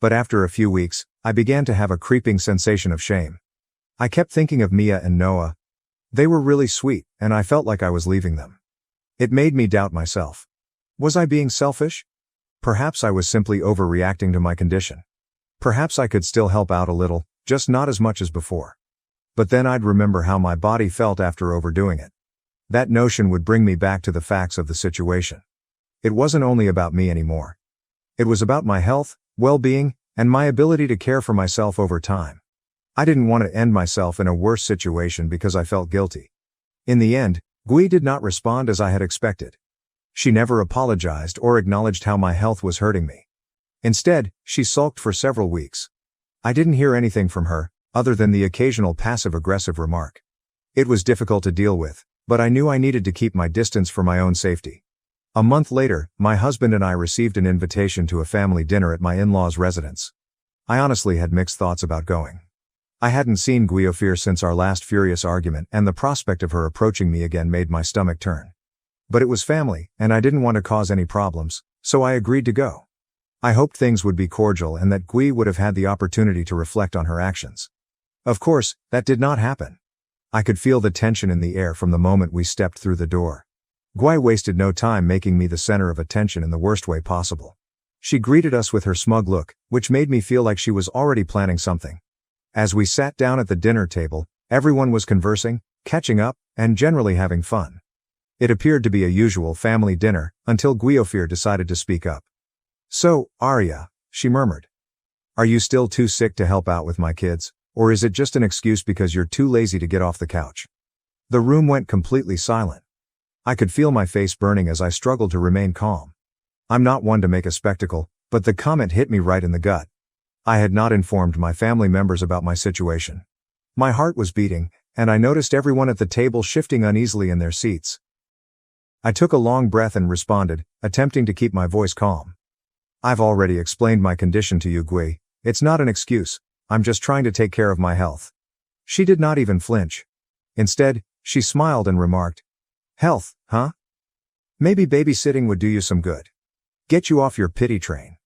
But after a few weeks, I began to have a creeping sensation of shame. I kept thinking of Mia and Noah. They were really sweet, and I felt like I was leaving them. It made me doubt myself. Was I being selfish? Perhaps I was simply overreacting to my condition. Perhaps I could still help out a little, just not as much as before. But then I'd remember how my body felt after overdoing it. That notion would bring me back to the facts of the situation. It wasn't only about me anymore. It was about my health, well-being, and my ability to care for myself over time. I didn't want to end myself in a worse situation because I felt guilty. In the end, Gui did not respond as I had expected. She never apologized or acknowledged how my health was hurting me. Instead, she sulked for several weeks. I didn't hear anything from her, other than the occasional passive-aggressive remark. It was difficult to deal with, but I knew I needed to keep my distance for my own safety. A month later, my husband and I received an invitation to a family dinner at my in-laws' residence. I honestly had mixed thoughts about going. I hadn't seen Guiofir since our last furious argument, and the prospect of her approaching me again made my stomach turn. But it was family, and I didn't want to cause any problems, so I agreed to go. I hoped things would be cordial and that Gui would have had the opportunity to reflect on her actions. Of course, that did not happen. I could feel the tension in the air from the moment we stepped through the door. Gui wasted no time making me the center of attention in the worst way possible. She greeted us with her smug look, which made me feel like she was already planning something. As we sat down at the dinner table, everyone was conversing, catching up, and generally having fun. It appeared to be a usual family dinner, until Guiofir decided to speak up. "So, Arya," she murmured. "Are you still too sick to help out with my kids, or is it just an excuse because you're too lazy to get off the couch?" The room went completely silent. I could feel my face burning as I struggled to remain calm. I'm not one to make a spectacle, but the comment hit me right in the gut. I had not informed my family members about my situation. My heart was beating, and I noticed everyone at the table shifting uneasily in their seats. I took a long breath and responded, attempting to keep my voice calm. "I've already explained my condition to you, Gui. It's not an excuse, I'm just trying to take care of my health." She did not even flinch. Instead, she smiled and remarked, "Health, huh? Maybe babysitting would do you some good. Get you off your pity train."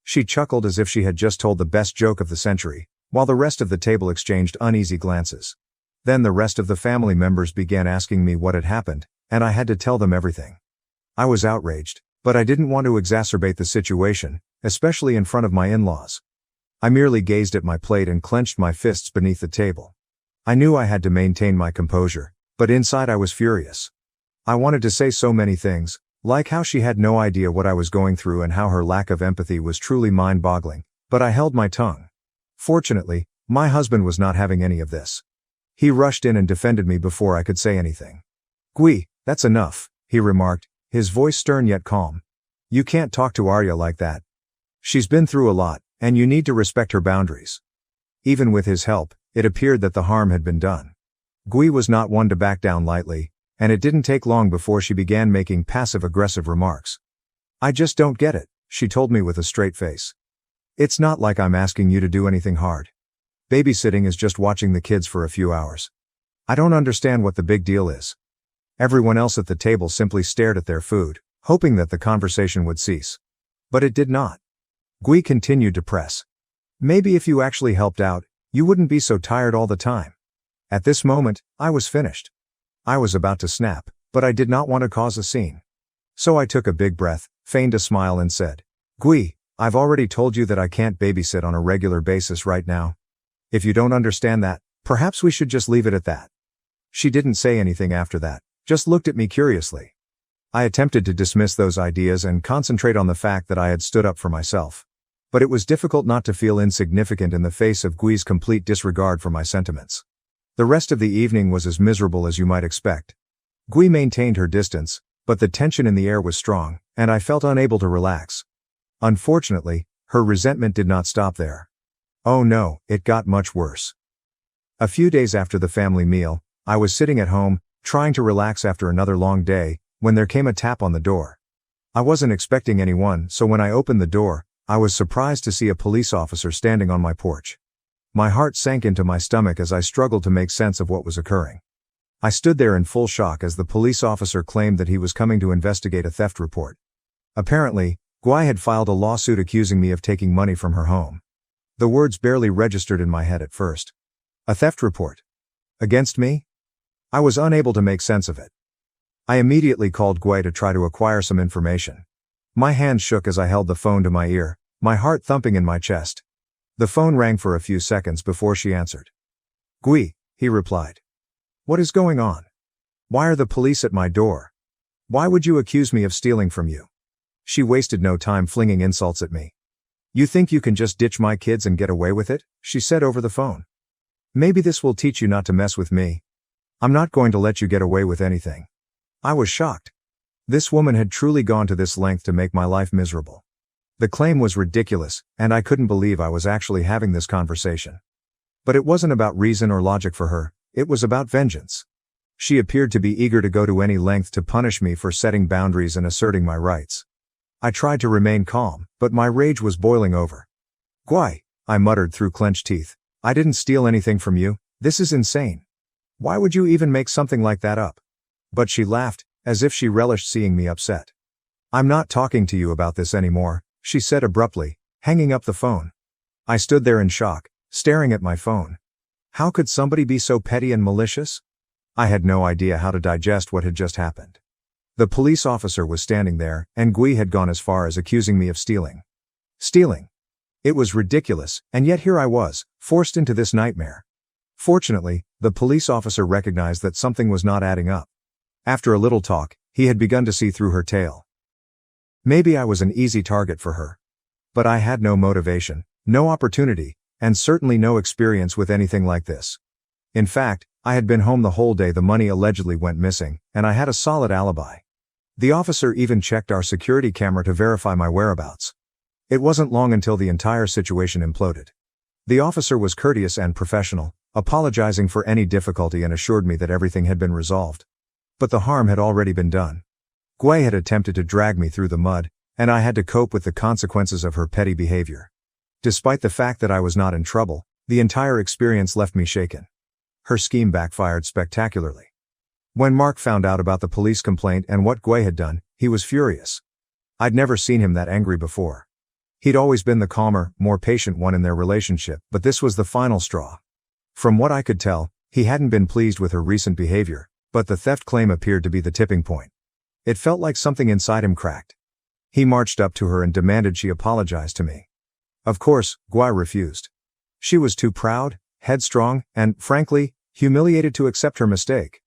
She chuckled as if she had just told the best joke of the century, while the rest of the table exchanged uneasy glances. Then the rest of the family members began asking me what had happened, and I had to tell them everything. I was outraged, but I didn't want to exacerbate the situation, especially in front of my in-laws. I merely gazed at my plate and clenched my fists beneath the table. I knew I had to maintain my composure, but inside I was furious. I wanted to say so many things, like how she had no idea what I was going through and how her lack of empathy was truly mind-boggling, but I held my tongue. Fortunately, my husband was not having any of this. He rushed in and defended me before I could say anything. "Gui, that's enough," he remarked, his voice stern yet calm. "You can't talk to Arya like that. She's been through a lot, and you need to respect her boundaries." Even with his help, it appeared that the harm had been done. Gui was not one to back down lightly, and it didn't take long before she began making passive-aggressive remarks. "I just don't get it," she told me with a straight face. "It's not like I'm asking you to do anything hard. Babysitting is just watching the kids for a few hours. I don't understand what the big deal is." Everyone else at the table simply stared at their food, hoping that the conversation would cease. But it did not. Gui continued to press. "Maybe if you actually helped out, you wouldn't be so tired all the time." At this moment, I was finished. I was about to snap, but I did not want to cause a scene. So I took a big breath, feigned a smile and said, "Gui, I've already told you that I can't babysit on a regular basis right now. If you don't understand that, perhaps we should just leave it at that." She didn't say anything after that, just looked at me curiously. I attempted to dismiss those ideas and concentrate on the fact that I had stood up for myself. But it was difficult not to feel insignificant in the face of Gui's complete disregard for my sentiments. The rest of the evening was as miserable as you might expect. Gui maintained her distance, but the tension in the air was strong, and I felt unable to relax. Unfortunately, her resentment did not stop there. Oh no, it got much worse. A few days after the family meal, I was sitting at home, trying to relax after another long day, when there came a tap on the door. I wasn't expecting anyone, so when I opened the door, I was surprised to see a police officer standing on my porch. My heart sank into my stomach as I struggled to make sense of what was occurring. I stood there in full shock as the police officer claimed that he was coming to investigate a theft report. Apparently, Gui had filed a lawsuit accusing me of taking money from her home. The words barely registered in my head at first. A theft report? Against me? I was unable to make sense of it. I immediately called Gui to try to acquire some information. My hand shook as I held the phone to my ear, my heart thumping in my chest. The phone rang for a few seconds before she answered. "Gui," he replied. "What is going on? Why are the police at my door? Why would you accuse me of stealing from you?" She wasted no time flinging insults at me. "You think you can just ditch my kids and get away with it?" she said over the phone. "Maybe this will teach you not to mess with me. I'm not going to let you get away with anything." I was shocked. This woman had truly gone to this length to make my life miserable. The claim was ridiculous, and I couldn't believe I was actually having this conversation. But it wasn't about reason or logic for her, it was about vengeance. She appeared to be eager to go to any length to punish me for setting boundaries and asserting my rights. I tried to remain calm, but my rage was boiling over. "Gui," I muttered through clenched teeth, "I didn't steal anything from you, this is insane. Why would you even make something like that up?" But she laughed, as if she relished seeing me upset. "I'm not talking to you about this anymore," she said abruptly, hanging up the phone. I stood there in shock, staring at my phone. How could somebody be so petty and malicious? I had no idea how to digest what had just happened. The police officer was standing there, and Gui had gone as far as accusing me of stealing. Stealing. It was ridiculous, and yet here I was, forced into this nightmare. Fortunately, the police officer recognized that something was not adding up. After a little talk, he had begun to see through her tale. Maybe I was an easy target for her. But I had no motivation, no opportunity, and certainly no experience with anything like this. In fact, I had been home the whole day the money allegedly went missing, and I had a solid alibi. The officer even checked our security camera to verify my whereabouts. It wasn't long until the entire situation imploded. The officer was courteous and professional, apologizing for any difficulty and assured me that everything had been resolved. But the harm had already been done. Gui had attempted to drag me through the mud, and I had to cope with the consequences of her petty behavior. Despite the fact that I was not in trouble, the entire experience left me shaken. Her scheme backfired spectacularly. When Mark found out about the police complaint and what Gui had done, he was furious. I'd never seen him that angry before. He'd always been the calmer, more patient one in their relationship, but this was the final straw. From what I could tell, he hadn't been pleased with her recent behavior, but the theft claim appeared to be the tipping point. It felt like something inside him cracked. He marched up to her and demanded she apologize to me. Of course, Gui refused. She was too proud, headstrong, and, frankly, humiliated to accept her mistake.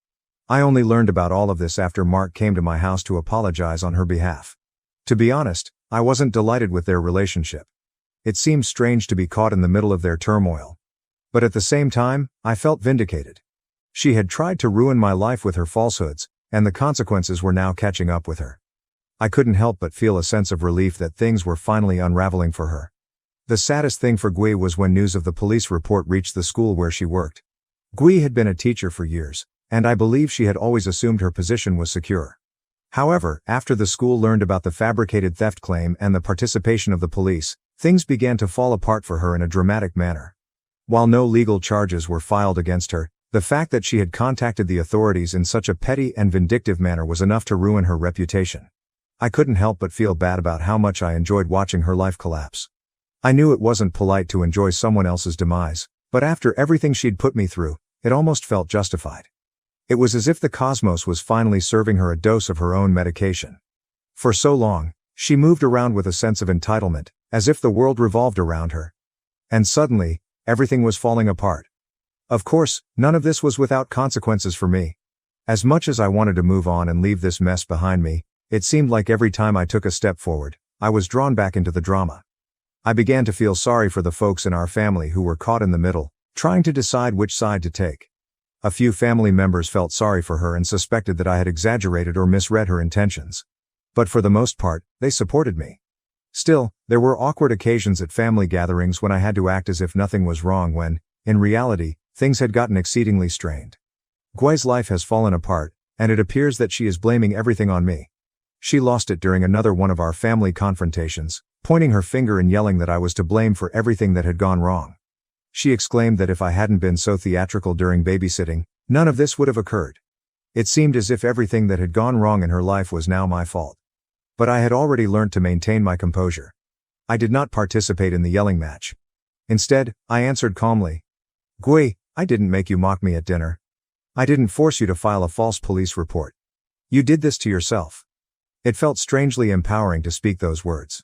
I only learned about all of this after Mark came to my house to apologize on her behalf. To be honest, I wasn't delighted with their relationship. It seemed strange to be caught in the middle of their turmoil. But at the same time, I felt vindicated. She had tried to ruin my life with her falsehoods, and the consequences were now catching up with her. I couldn't help but feel a sense of relief that things were finally unraveling for her. The saddest thing for Gui was when news of the police report reached the school where she worked. Gui had been a teacher for years, and I believe she had always assumed her position was secure. However, after the school learned about the fabricated theft claim and the participation of the police, things began to fall apart for her in a dramatic manner. While no legal charges were filed against her, the fact that she had contacted the authorities in such a petty and vindictive manner was enough to ruin her reputation. I couldn't help but feel bad about how much I enjoyed watching her life collapse. I knew it wasn't polite to enjoy someone else's demise, but after everything she'd put me through, it almost felt justified. It was as if the cosmos was finally serving her a dose of her own medication. For so long, she moved around with a sense of entitlement, as if the world revolved around her. And suddenly, everything was falling apart. Of course, none of this was without consequences for me. As much as I wanted to move on and leave this mess behind me, it seemed like every time I took a step forward, I was drawn back into the drama. I began to feel sorry for the folks in our family who were caught in the middle, trying to decide which side to take. A few family members felt sorry for her and suspected that I had exaggerated or misread her intentions. But for the most part, they supported me. Still, there were awkward occasions at family gatherings when I had to act as if nothing was wrong when, in reality, things had gotten exceedingly strained. Gui's life has fallen apart, and it appears that she is blaming everything on me. She lost it during another one of our family confrontations, pointing her finger and yelling that I was to blame for everything that had gone wrong. She exclaimed that if I hadn't been so theatrical during babysitting, none of this would have occurred. It seemed as if everything that had gone wrong in her life was now my fault. But I had already learned to maintain my composure. I did not participate in the yelling match. Instead, I answered calmly, "Gui, I didn't make you mock me at dinner. I didn't force you to file a false police report. You did this to yourself." It felt strangely empowering to speak those words.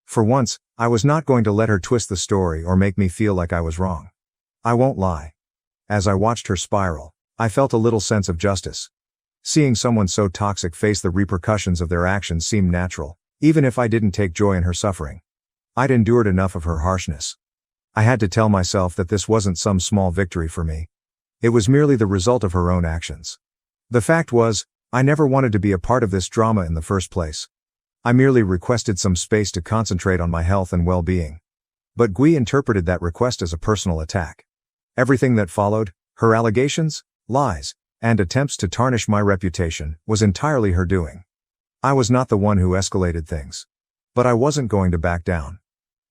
For once, I was not going to let her twist the story or make me feel like I was wrong. I won't lie. As I watched her spiral, I felt a little sense of justice. Seeing someone so toxic face the repercussions of their actions seemed natural, even if I didn't take joy in her suffering. I'd endured enough of her harshness. I had to tell myself that this wasn't some small victory for me. It was merely the result of her own actions. The fact was, I never wanted to be a part of this drama in the first place. I merely requested some space to concentrate on my health and well-being. But Gui interpreted that request as a personal attack. Everything that followed, her allegations, lies, and attempts to tarnish my reputation, was entirely her doing. I was not the one who escalated things. But I wasn't going to back down.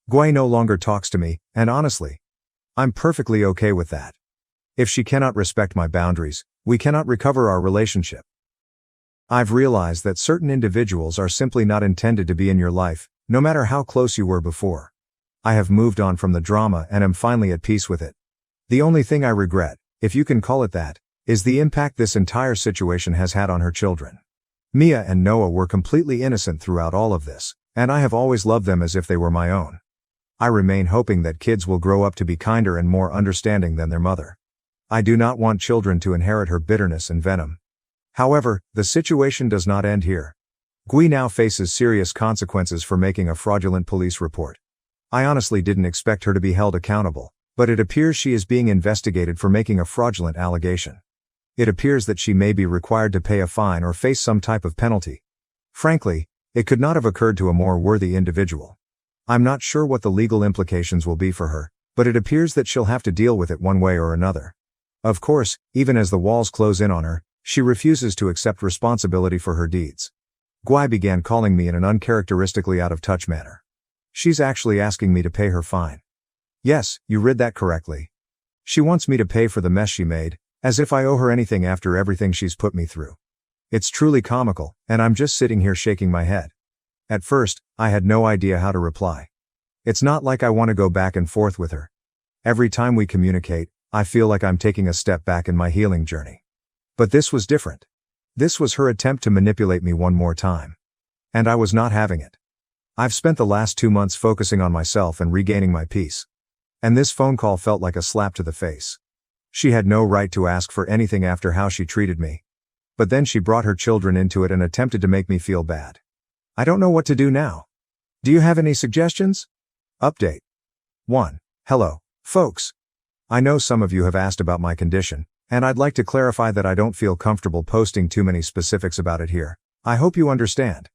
Gui no longer talks to me, and honestly, I'm perfectly okay with that. If she cannot respect my boundaries, we cannot recover our relationship. I've realized that certain individuals are simply not intended to be in your life, no matter how close you were before. I have moved on from the drama and am finally at peace with it. The only thing I regret, if you can call it that, is the impact this entire situation has had on her children. Mia and Noah were completely innocent throughout all of this, and I have always loved them as if they were my own. I remain hoping that kids will grow up to be kinder and more understanding than their mother. I do not want children to inherit her bitterness and venom. However, the situation does not end here. Gui now faces serious consequences for making a fraudulent police report. I honestly didn't expect her to be held accountable, but it appears she is being investigated for making a fraudulent allegation. It appears that she may be required to pay a fine or face some type of penalty. Frankly, it could not have occurred to a more worthy individual. I'm not sure what the legal implications will be for her, but it appears that she'll have to deal with it one way or another. Of course, even as the walls close in on her, she refuses to accept responsibility for her deeds. Gui began calling me in an uncharacteristically out-of-touch manner. She's actually asking me to pay her fine. Yes, you read that correctly. She wants me to pay for the mess she made, as if I owe her anything after everything she's put me through. It's truly comical, and I'm just sitting here shaking my head. At first, I had no idea how to reply. It's not like I want to go back and forth with her. Every time we communicate, I feel like I'm taking a step back in my healing journey. But this was different. This was her attempt to manipulate me one more time. And I was not having it. I've spent the last 2 months focusing on myself and regaining my peace. And this phone call felt like a slap to the face. She had no right to ask for anything after how she treated me. But then she brought her children into it and attempted to make me feel bad. I don't know what to do now. Do you have any suggestions? Update. 1. Hello, folks. I know some of you have asked about my condition, and I'd like to clarify that I don't feel comfortable posting too many specifics about it here. I hope you understand.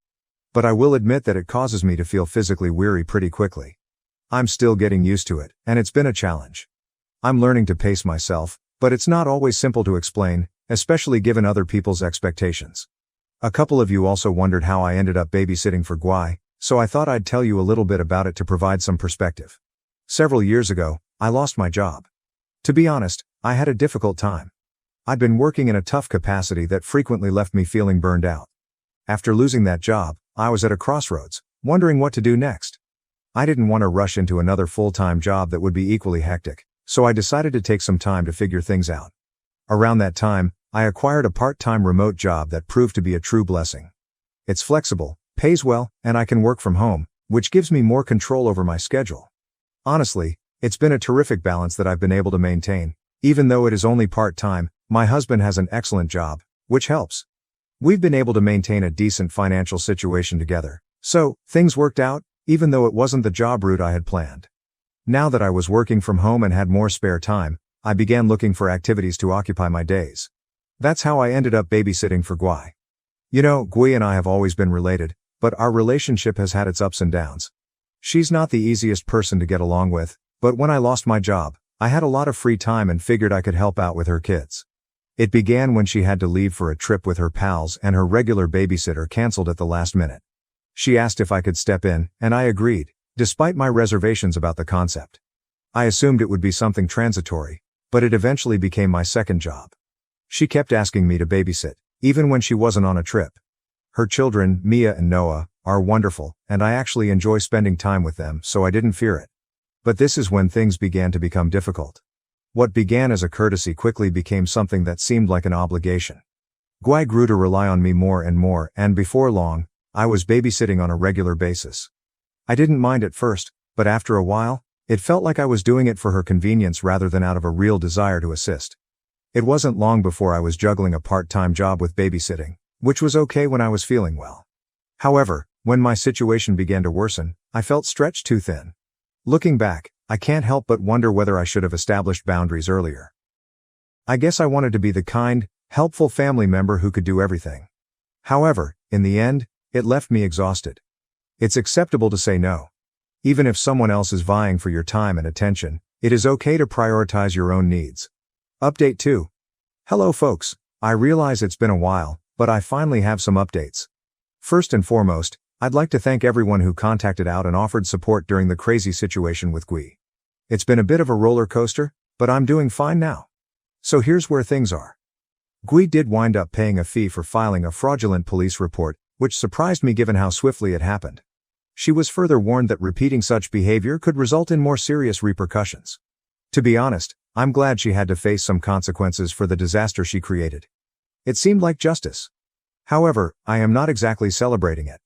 But I will admit that it causes me to feel physically weary pretty quickly. I'm still getting used to it, and it's been a challenge. I'm learning to pace myself, but it's not always simple to explain, especially given other people's expectations. A couple of you also wondered how I ended up babysitting for Gwai, so I thought I'd tell you a little bit about it to provide some perspective. Several years ago, I lost my job. To be honest, I had a difficult time. I'd been working in a tough capacity that frequently left me feeling burned out. After losing that job, I was at a crossroads, wondering what to do next. I didn't want to rush into another full-time job that would be equally hectic, so I decided to take some time to figure things out. Around that time, I acquired a part-time remote job that proved to be a true blessing. It's flexible, pays well, and I can work from home, which gives me more control over my schedule. Honestly, it's been a terrific balance that I've been able to maintain. Even though it is only part-time, my husband has an excellent job, which helps. We've been able to maintain a decent financial situation together, so things worked out, even though it wasn't the job route I had planned. Now that I was working from home and had more spare time, I began looking for activities to occupy my days. That's how I ended up babysitting for Gwai. You know, Gwai and I have always been related, but our relationship has had its ups and downs. She's not the easiest person to get along with, but when I lost my job, I had a lot of free time and figured I could help out with her kids. It began when she had to leave for a trip with her pals and her regular babysitter canceled at the last minute. She asked if I could step in, and I agreed, despite my reservations about the concept. I assumed it would be something transitory, but it eventually became my second job. She kept asking me to babysit, even when she wasn't on a trip. Her children, Mia and Noah, are wonderful, and I actually enjoy spending time with them, so I didn't fear it. But this is when things began to become difficult. What began as a courtesy quickly became something that seemed like an obligation. Gwai grew to rely on me more and more, and before long, I was babysitting on a regular basis. I didn't mind at first, but after a while, it felt like I was doing it for her convenience rather than out of a real desire to assist. It wasn't long before I was juggling a part-time job with babysitting, which was okay when I was feeling well. However, when my situation began to worsen, I felt stretched too thin. Looking back, I can't help but wonder whether I should have established boundaries earlier. I guess I wanted to be the kind, helpful family member who could do everything. However, in the end, it left me exhausted. It's acceptable to say no. Even if someone else is vying for your time and attention, it is okay to prioritize your own needs. Update 2. Hello folks, I realize it's been a while, but I finally have some updates. First and foremost, I'd like to thank everyone who contacted out and offered support during the crazy situation with Gwai. It's been a bit of a roller coaster, but I'm doing fine now. So here's where things are. Gwai did wind up paying a fee for filing a fraudulent police report, which surprised me given how swiftly it happened. She was further warned that repeating such behavior could result in more serious repercussions. To be honest, I'm glad she had to face some consequences for the disaster she created. It seemed like justice. However, I am not exactly celebrating it.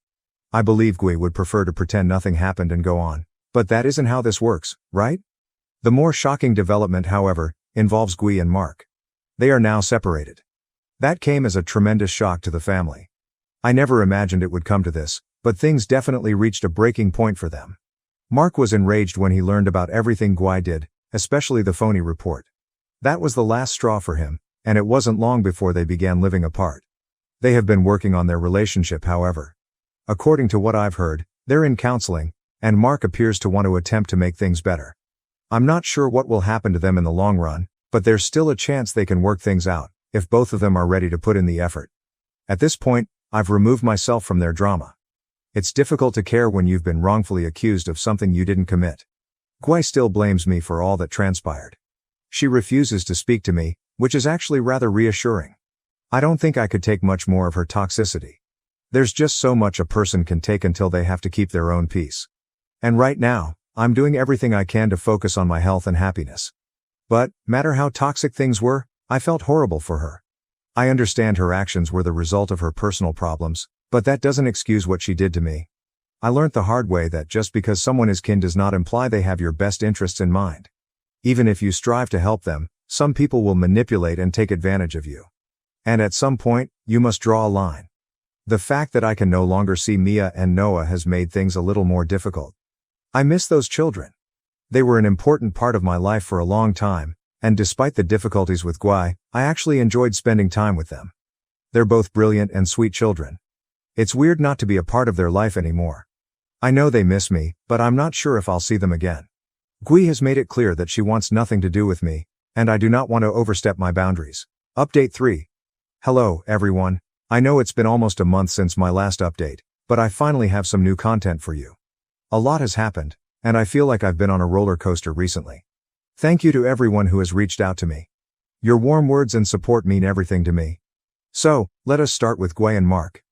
I believe Gwai would prefer to pretend nothing happened and go on, but that isn't how this works, right? The more shocking development, however, involves Gwai and Mark. They are now separated. That came as a tremendous shock to the family. I never imagined it would come to this, but things definitely reached a breaking point for them. Mark was enraged when he learned about everything Gwai did, especially the phony report. That was the last straw for him, and it wasn't long before they began living apart. They have been working on their relationship, however. According to what I've heard, they're in counseling, and Mark appears to want to attempt to make things better. I'm not sure what will happen to them in the long run, but there's still a chance they can work things out, if both of them are ready to put in the effort. At this point, I've removed myself from their drama. It's difficult to care when you've been wrongfully accused of something you didn't commit. Gwai still blames me for all that transpired. She refuses to speak to me, which is actually rather reassuring. I don't think I could take much more of her toxicity. There's just so much a person can take until they have to keep their own peace. And right now, I'm doing everything I can to focus on my health and happiness. But, matter how toxic things were, I felt horrible for her. I understand her actions were the result of her personal problems, but that doesn't excuse what she did to me. I learned the hard way that just because someone is kin does not imply they have your best interests in mind. Even if you strive to help them, some people will manipulate and take advantage of you. And at some point, you must draw a line. The fact that I can no longer see Mia and Noah has made things a little more difficult. I miss those children. They were an important part of my life for a long time, and despite the difficulties with Gwai, I actually enjoyed spending time with them. They're both brilliant and sweet children. It's weird not to be a part of their life anymore. I know they miss me, but I'm not sure if I'll see them again. Gwai has made it clear that she wants nothing to do with me, and I do not want to overstep my boundaries. Update 3. Hello, everyone. I know it's been almost a month since my last update, but I finally have some new content for you. A lot has happened, and I feel like I've been on a roller coaster recently. Thank you to everyone who has reached out to me. Your warm words and support mean everything to me. So, let us start with Gway and Mark.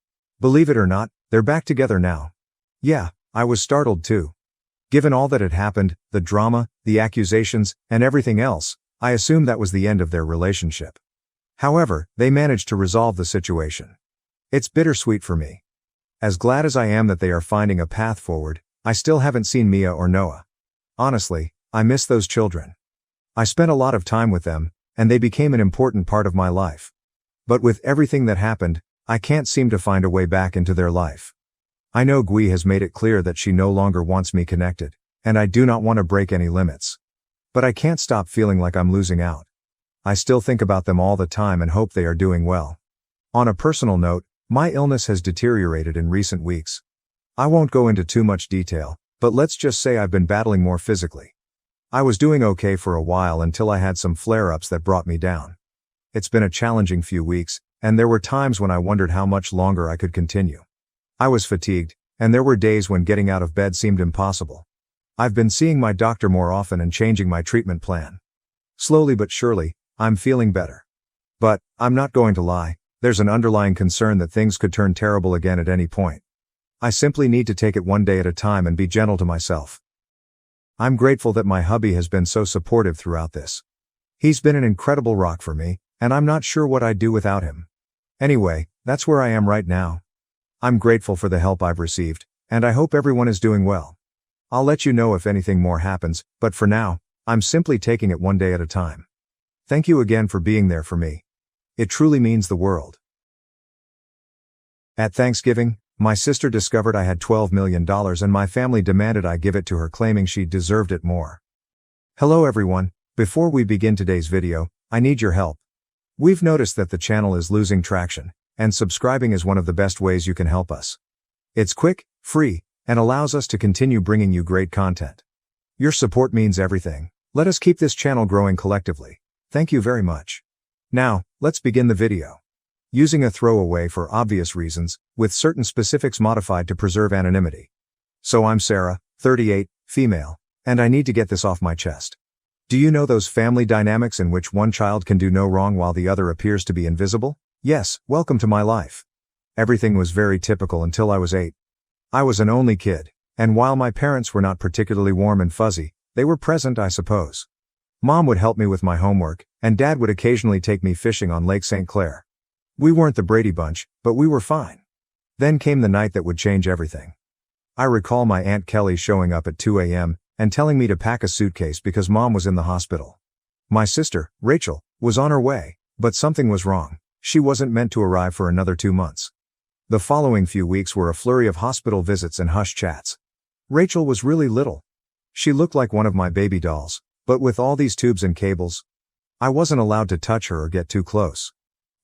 Believe it or not, they're back together now. Yeah, I was startled too. Given all that had happened, the drama, the accusations, and everything else, I assumed that was the end of their relationship. However, they managed to resolve the situation. It's bittersweet for me. As glad as I am that they are finding a path forward, I still haven't seen Mia or Noah. Honestly, I miss those children. I spent a lot of time with them, and they became an important part of my life. But with everything that happened, I can't seem to find a way back into their life. I know Gwee has made it clear that she no longer wants me connected, and I do not want to break any limits. But I can't stop feeling like I'm losing out. I still think about them all the time and hope they are doing well. On a personal note, my illness has deteriorated in recent weeks. I won't go into too much detail, but let's just say I've been battling more physically. I was doing okay for a while until I had some flare-ups that brought me down. It's been a challenging few weeks, and there were times when I wondered how much longer I could continue. I was fatigued, and there were days when getting out of bed seemed impossible. I've been seeing my doctor more often and changing my treatment plan. Slowly but surely, I'm feeling better. But, I'm not going to lie, there's an underlying concern that things could turn terrible again at any point. I simply need to take it one day at a time and be gentle to myself. I'm grateful that my hubby has been so supportive throughout this. He's been an incredible rock for me, and I'm not sure what I'd do without him. Anyway, that's where I am right now. I'm grateful for the help I've received, and I hope everyone is doing well. I'll let you know if anything more happens, but for now, I'm simply taking it one day at a time. Thank you again for being there for me. It truly means the world. At Thanksgiving, my sister discovered I had $12 million and my family demanded I give it to her, claiming she deserved it more. Hello everyone, before we begin today's video, I need your help. We've noticed that the channel is losing traction, and subscribing is one of the best ways you can help us. It's quick, free, and allows us to continue bringing you great content. Your support means everything. Let us keep this channel growing collectively. Thank you very much. Now, let's begin the video. Using a throwaway for obvious reasons, with certain specifics modified to preserve anonymity. So I'm Sarah, 38, female, and I need to get this off my chest. Do you know those family dynamics in which one child can do no wrong while the other appears to be invisible? Yes, welcome to my life. Everything was very typical until I was 8. I was an only kid, and while my parents were not particularly warm and fuzzy, they were present, I suppose. Mom would help me with my homework, and Dad would occasionally take me fishing on Lake St. Clair. We weren't the Brady Bunch, but we were fine. Then came the night that would change everything. I recall my Aunt Kelly showing up at 2 a.m. and telling me to pack a suitcase because Mom was in the hospital. My sister, Rachel, was on her way, but something was wrong. She wasn't meant to arrive for another 2 months. The following few weeks were a flurry of hospital visits and hush chats. Rachel was really little. She looked like one of my baby dolls, but with all these tubes and cables, I wasn't allowed to touch her or get too close.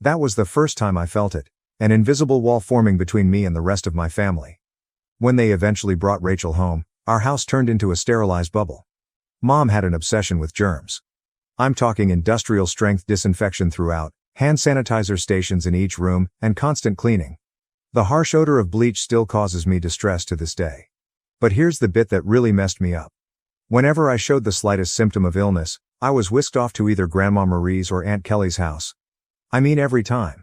That was the first time I felt it, an invisible wall forming between me and the rest of my family. When they eventually brought Rachel home, our house turned into a sterilized bubble. Mom had an obsession with germs. I'm talking industrial-strength disinfection throughout, hand sanitizer stations in each room, and constant cleaning. The harsh odor of bleach still causes me distress to this day. But here's the bit that really messed me up. Whenever I showed the slightest symptom of illness, I was whisked off to either Grandma Marie's or Aunt Kelly's house. I mean every time.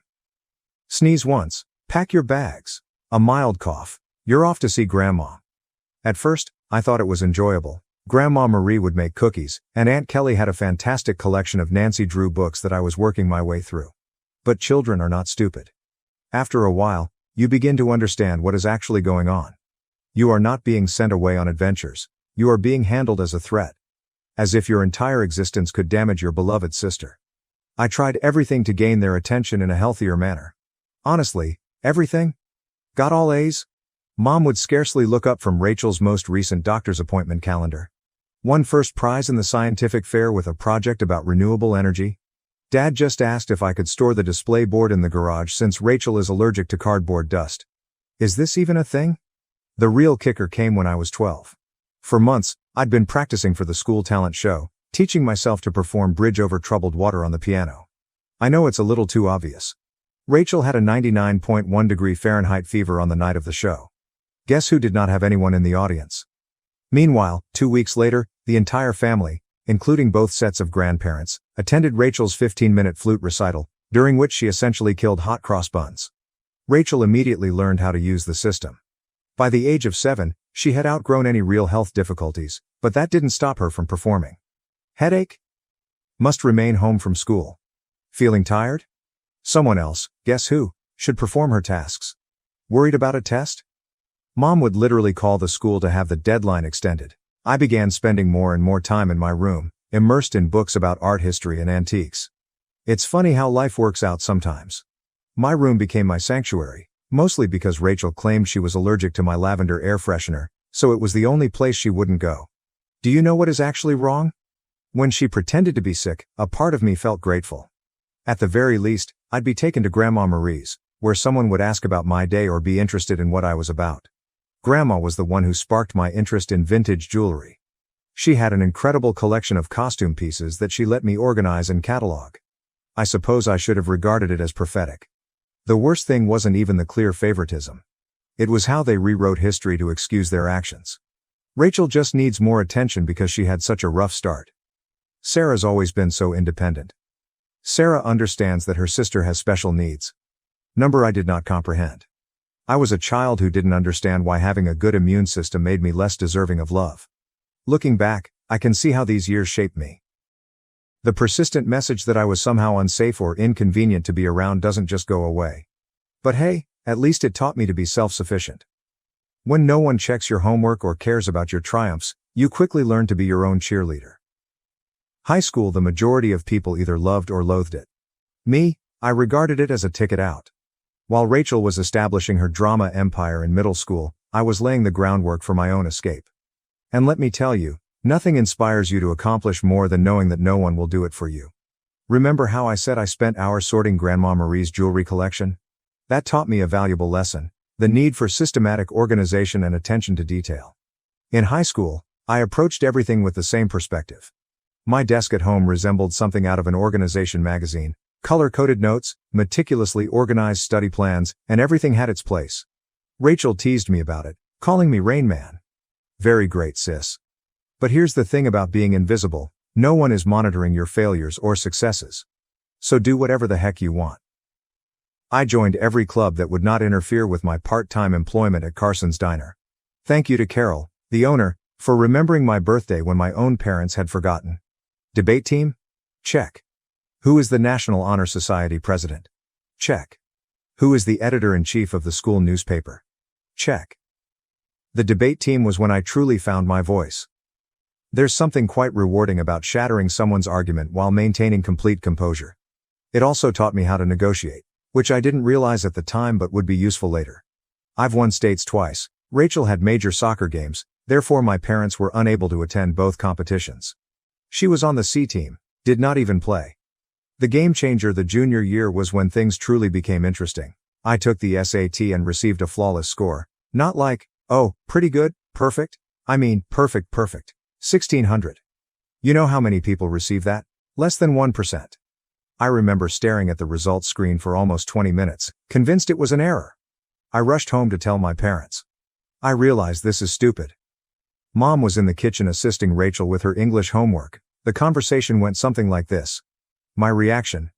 Sneeze once, pack your bags. A mild cough, you're off to see Grandma. At first, I thought it was enjoyable. Grandma Marie would make cookies, and Aunt Kelly had a fantastic collection of Nancy Drew books that I was working my way through. But children are not stupid. After a while, you begin to understand what is actually going on. You are not being sent away on adventures. You are being handled as a threat. As if your entire existence could damage your beloved sister. I tried everything to gain their attention in a healthier manner. Honestly, everything? Got all A's? Mom would scarcely look up from Rachel's most recent doctor's appointment calendar. Won first prize in the scientific fair with a project about renewable energy. Dad just asked if I could store the display board in the garage since Rachel is allergic to cardboard dust. Is this even a thing? The real kicker came when I was 12. For months, I'd been practicing for the school talent show, teaching myself to perform Bridge Over Troubled Water on the piano. I know it's a little too obvious. Rachel had a 99.1 degree Fahrenheit fever on the night of the show. Guess who did not have anyone in the audience? Meanwhile, 2 weeks later, the entire family, including both sets of grandparents, attended Rachel's 15-minute flute recital, during which she essentially killed hot cross buns. Rachel immediately learned how to use the system. By the age of 7, she had outgrown any real health difficulties, but that didn't stop her from performing. Headache? Must remain home from school. Feeling tired? Someone else, guess who, should perform her tasks. Worried about a test? Mom would literally call the school to have the deadline extended. I began spending more and more time in my room, immersed in books about art history and antiques. It's funny how life works out sometimes. My room became my sanctuary, mostly because Rachel claimed she was allergic to my lavender air freshener, so it was the only place she wouldn't go. Do you know what is actually wrong? When she pretended to be sick, a part of me felt grateful. At the very least, I'd be taken to Grandma Marie's, where someone would ask about my day or be interested in what I was about. Grandma was the one who sparked my interest in vintage jewelry. She had an incredible collection of costume pieces that she let me organize and catalog. I suppose I should have regarded it as prophetic. The worst thing wasn't even the clear favoritism. It was how they rewrote history to excuse their actions. Rachel just needs more attention because she had such a rough start. Sarah's always been so independent. Sarah understands that her sister has special needs. Number I did not comprehend. I was a child who didn't understand why having a good immune system made me less deserving of love. Looking back, I can see how these years shaped me. The persistent message that I was somehow unsafe or inconvenient to be around doesn't just go away. But hey, at least it taught me to be self-sufficient. When no one checks your homework or cares about your triumphs, you quickly learn to be your own cheerleader. High school, the majority of people either loved or loathed it. Me, I regarded it as a ticket out. While Rachel was establishing her drama empire in middle school, I was laying the groundwork for my own escape. And let me tell you, nothing inspires you to accomplish more than knowing that no one will do it for you. Remember how I said I spent hours sorting Grandma Marie's jewelry collection? That taught me a valuable lesson: the need for systematic organization and attention to detail. In high school, I approached everything with the same perspective. My desk at home resembled something out of an organization magazine. Color-coded notes, meticulously organized study plans, and everything had its place. Rachel teased me about it, calling me Rain Man. Very great, sis. But here's the thing about being invisible: no one is monitoring your failures or successes. So do whatever the heck you want. I joined every club that would not interfere with my part-time employment at Carson's Diner. Thank you to Carol, the owner, for remembering my birthday when my own parents had forgotten. Debate team? Check. Who is the National Honor Society president? Check. Who is the editor-in-chief of the school newspaper? Check. The debate team was when I truly found my voice. There's something quite rewarding about shattering someone's argument while maintaining complete composure. It also taught me how to negotiate, which I didn't realize at the time but would be useful later. I've won states twice. Rachel had major soccer games, therefore my parents were unable to attend both competitions. She was on the C team, did not even play. The game changer the junior year was when things truly became interesting. I took the SAT and received a flawless score. Not like, oh, pretty good, perfect. I mean, perfect. 1600. You know how many people receive that? Less than 1%. I remember staring at the results screen for almost 20 minutes, convinced it was an error. I rushed home to tell my parents. I realized this is stupid. Mom was in the kitchen assisting Rachel with her English homework. The conversation went something like this. My reaction: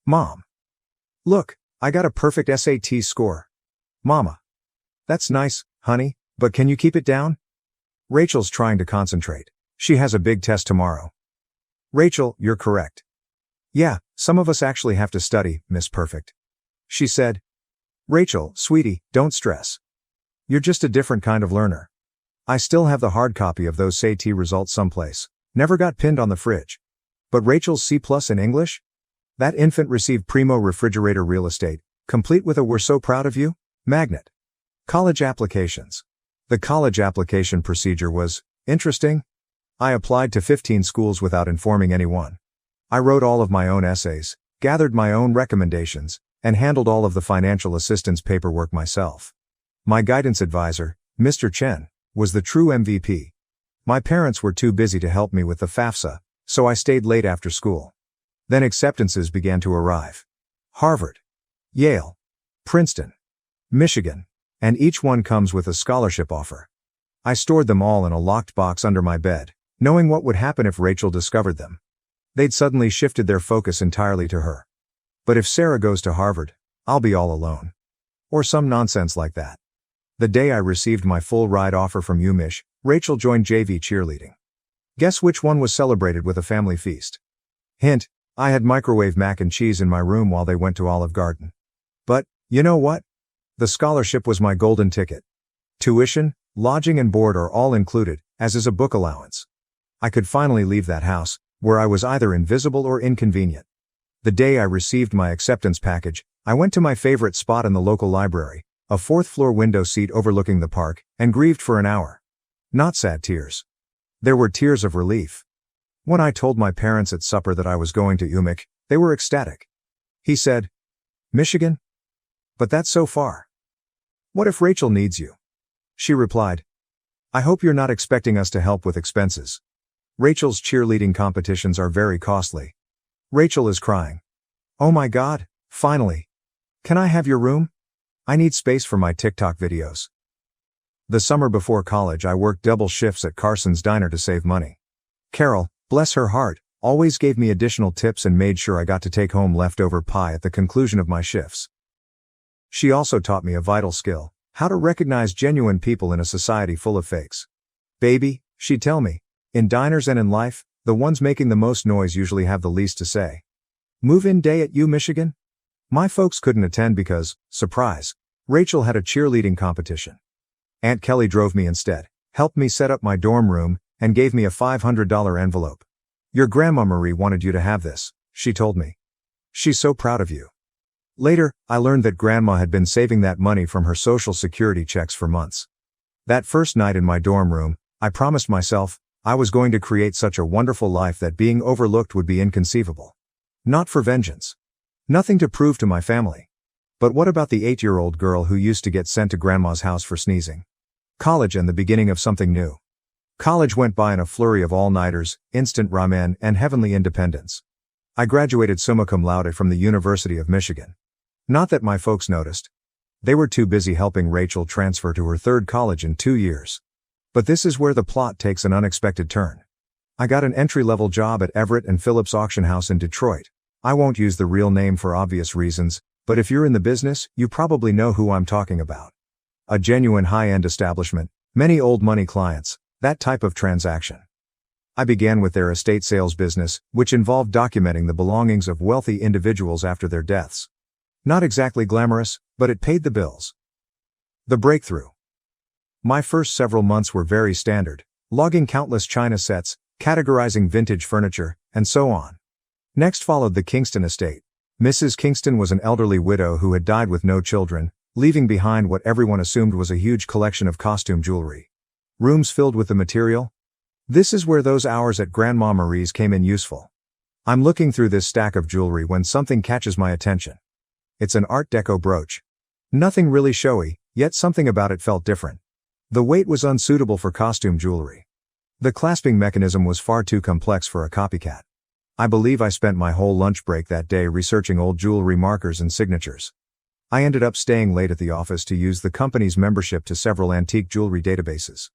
Mom. Look, I got a perfect SAT score. Mama. That's nice, honey, but can you keep it down? Rachel's trying to concentrate. She has a big test tomorrow. Rachel, you're correct. Yeah, some of us actually have to study, Miss Perfect. She said. Rachel, sweetie, don't stress. You're just a different kind of learner. I still have the hard copy of those SAT results someplace. Never got pinned on the fridge. But Rachel's C+ in English? That infant received primo refrigerator real estate, complete with a "we're so proud of you" magnet. College applications. The college application procedure was interesting. I applied to 15 schools without informing anyone. I wrote all of my own essays, gathered my own recommendations, and handled all of the financial assistance paperwork myself. My guidance advisor, Mr. Chen, was the true MVP. My parents were too busy to help me with the FAFSA, so I stayed late after school. Then acceptances began to arrive. Harvard, Yale, Princeton, Michigan, and each one comes with a scholarship offer. I stored them all in a locked box under my bed, knowing what would happen if Rachel discovered them. They'd suddenly shifted their focus entirely to her. But if Sarah goes to Harvard, I'll be all alone. Or some nonsense like that. The day I received my full ride offer from UMich, Rachel joined JV cheerleading. Guess which one was celebrated with a family feast? Hint, I had microwave mac and cheese in my room while they went to Olive Garden. But, you know what? The scholarship was my golden ticket. Tuition, lodging and board are all included, as is a book allowance. I could finally leave that house, where I was either invisible or inconvenient. The day I received my acceptance package, I went to my favorite spot in the local library, a fourth-floor window seat overlooking the park, and grieved for an hour. Not sad tears. There were tears of relief. When I told my parents at supper that I was going to UMich, they were ecstatic. He said, "Michigan? But that's so far. What if Rachel needs you?" She replied, "I hope you're not expecting us to help with expenses. Rachel's cheerleading competitions are very costly." Rachel is crying. "Oh my God, finally. Can I have your room? I need space for my TikTok videos." The summer before college I worked double shifts at Carson's Diner to save money. Carol, bless her heart, always gave me additional tips and made sure I got to take home leftover pie at the conclusion of my shifts. She also taught me a vital skill, how to recognize genuine people in a society full of fakes. "Baby," she'd tell me, "in diners and in life, the ones making the most noise usually have the least to say." Move-in day at U Michigan? My folks couldn't attend because, surprise, Rachel had a cheerleading competition. Aunt Kelly drove me instead, helped me set up my dorm room, and gave me a $500 envelope. "Your Grandma Marie wanted you to have this," she told me. "She's so proud of you." Later, I learned that Grandma had been saving that money from her Social Security checks for months. That first night in my dorm room, I promised myself, I was going to create such a wonderful life that being overlooked would be inconceivable. Not for vengeance. Nothing to prove to my family. But what about the 8-year-old girl who used to get sent to Grandma's house for sneezing? College and the beginning of something new. College went by in a flurry of all-nighters, instant ramen, and heavenly independence. I graduated summa cum laude from the University of Michigan. Not that my folks noticed. They were too busy helping Rachel transfer to her third college in 2 years. But this is where the plot takes an unexpected turn. I got an entry-level job at Everett and Phillips Auction House in Detroit. I won't use the real name for obvious reasons, but if you're in the business, you probably know who I'm talking about. A genuine high-end establishment, many old money clients, that type of transaction. I began with their estate sales business, which involved documenting the belongings of wealthy individuals after their deaths. Not exactly glamorous, but it paid the bills. The breakthrough. My first several months were very standard, logging countless china sets, categorizing vintage furniture, and so on. Next followed the Kingston estate. Mrs. Kingston was an elderly widow who had died with no children, leaving behind what everyone assumed was a huge collection of costume jewelry. Rooms filled with the material? This is where those hours at Grandma Marie's came in useful. I'm looking through this stack of jewelry when something catches my attention. It's an Art Deco brooch. Nothing really showy, yet something about it felt different. The weight was unsuitable for costume jewelry. The clasping mechanism was far too complex for a copycat. I believe I spent my whole lunch break that day researching old jewelry markers and signatures. I ended up staying late at the office to use the company's membership to several antique jewelry databases.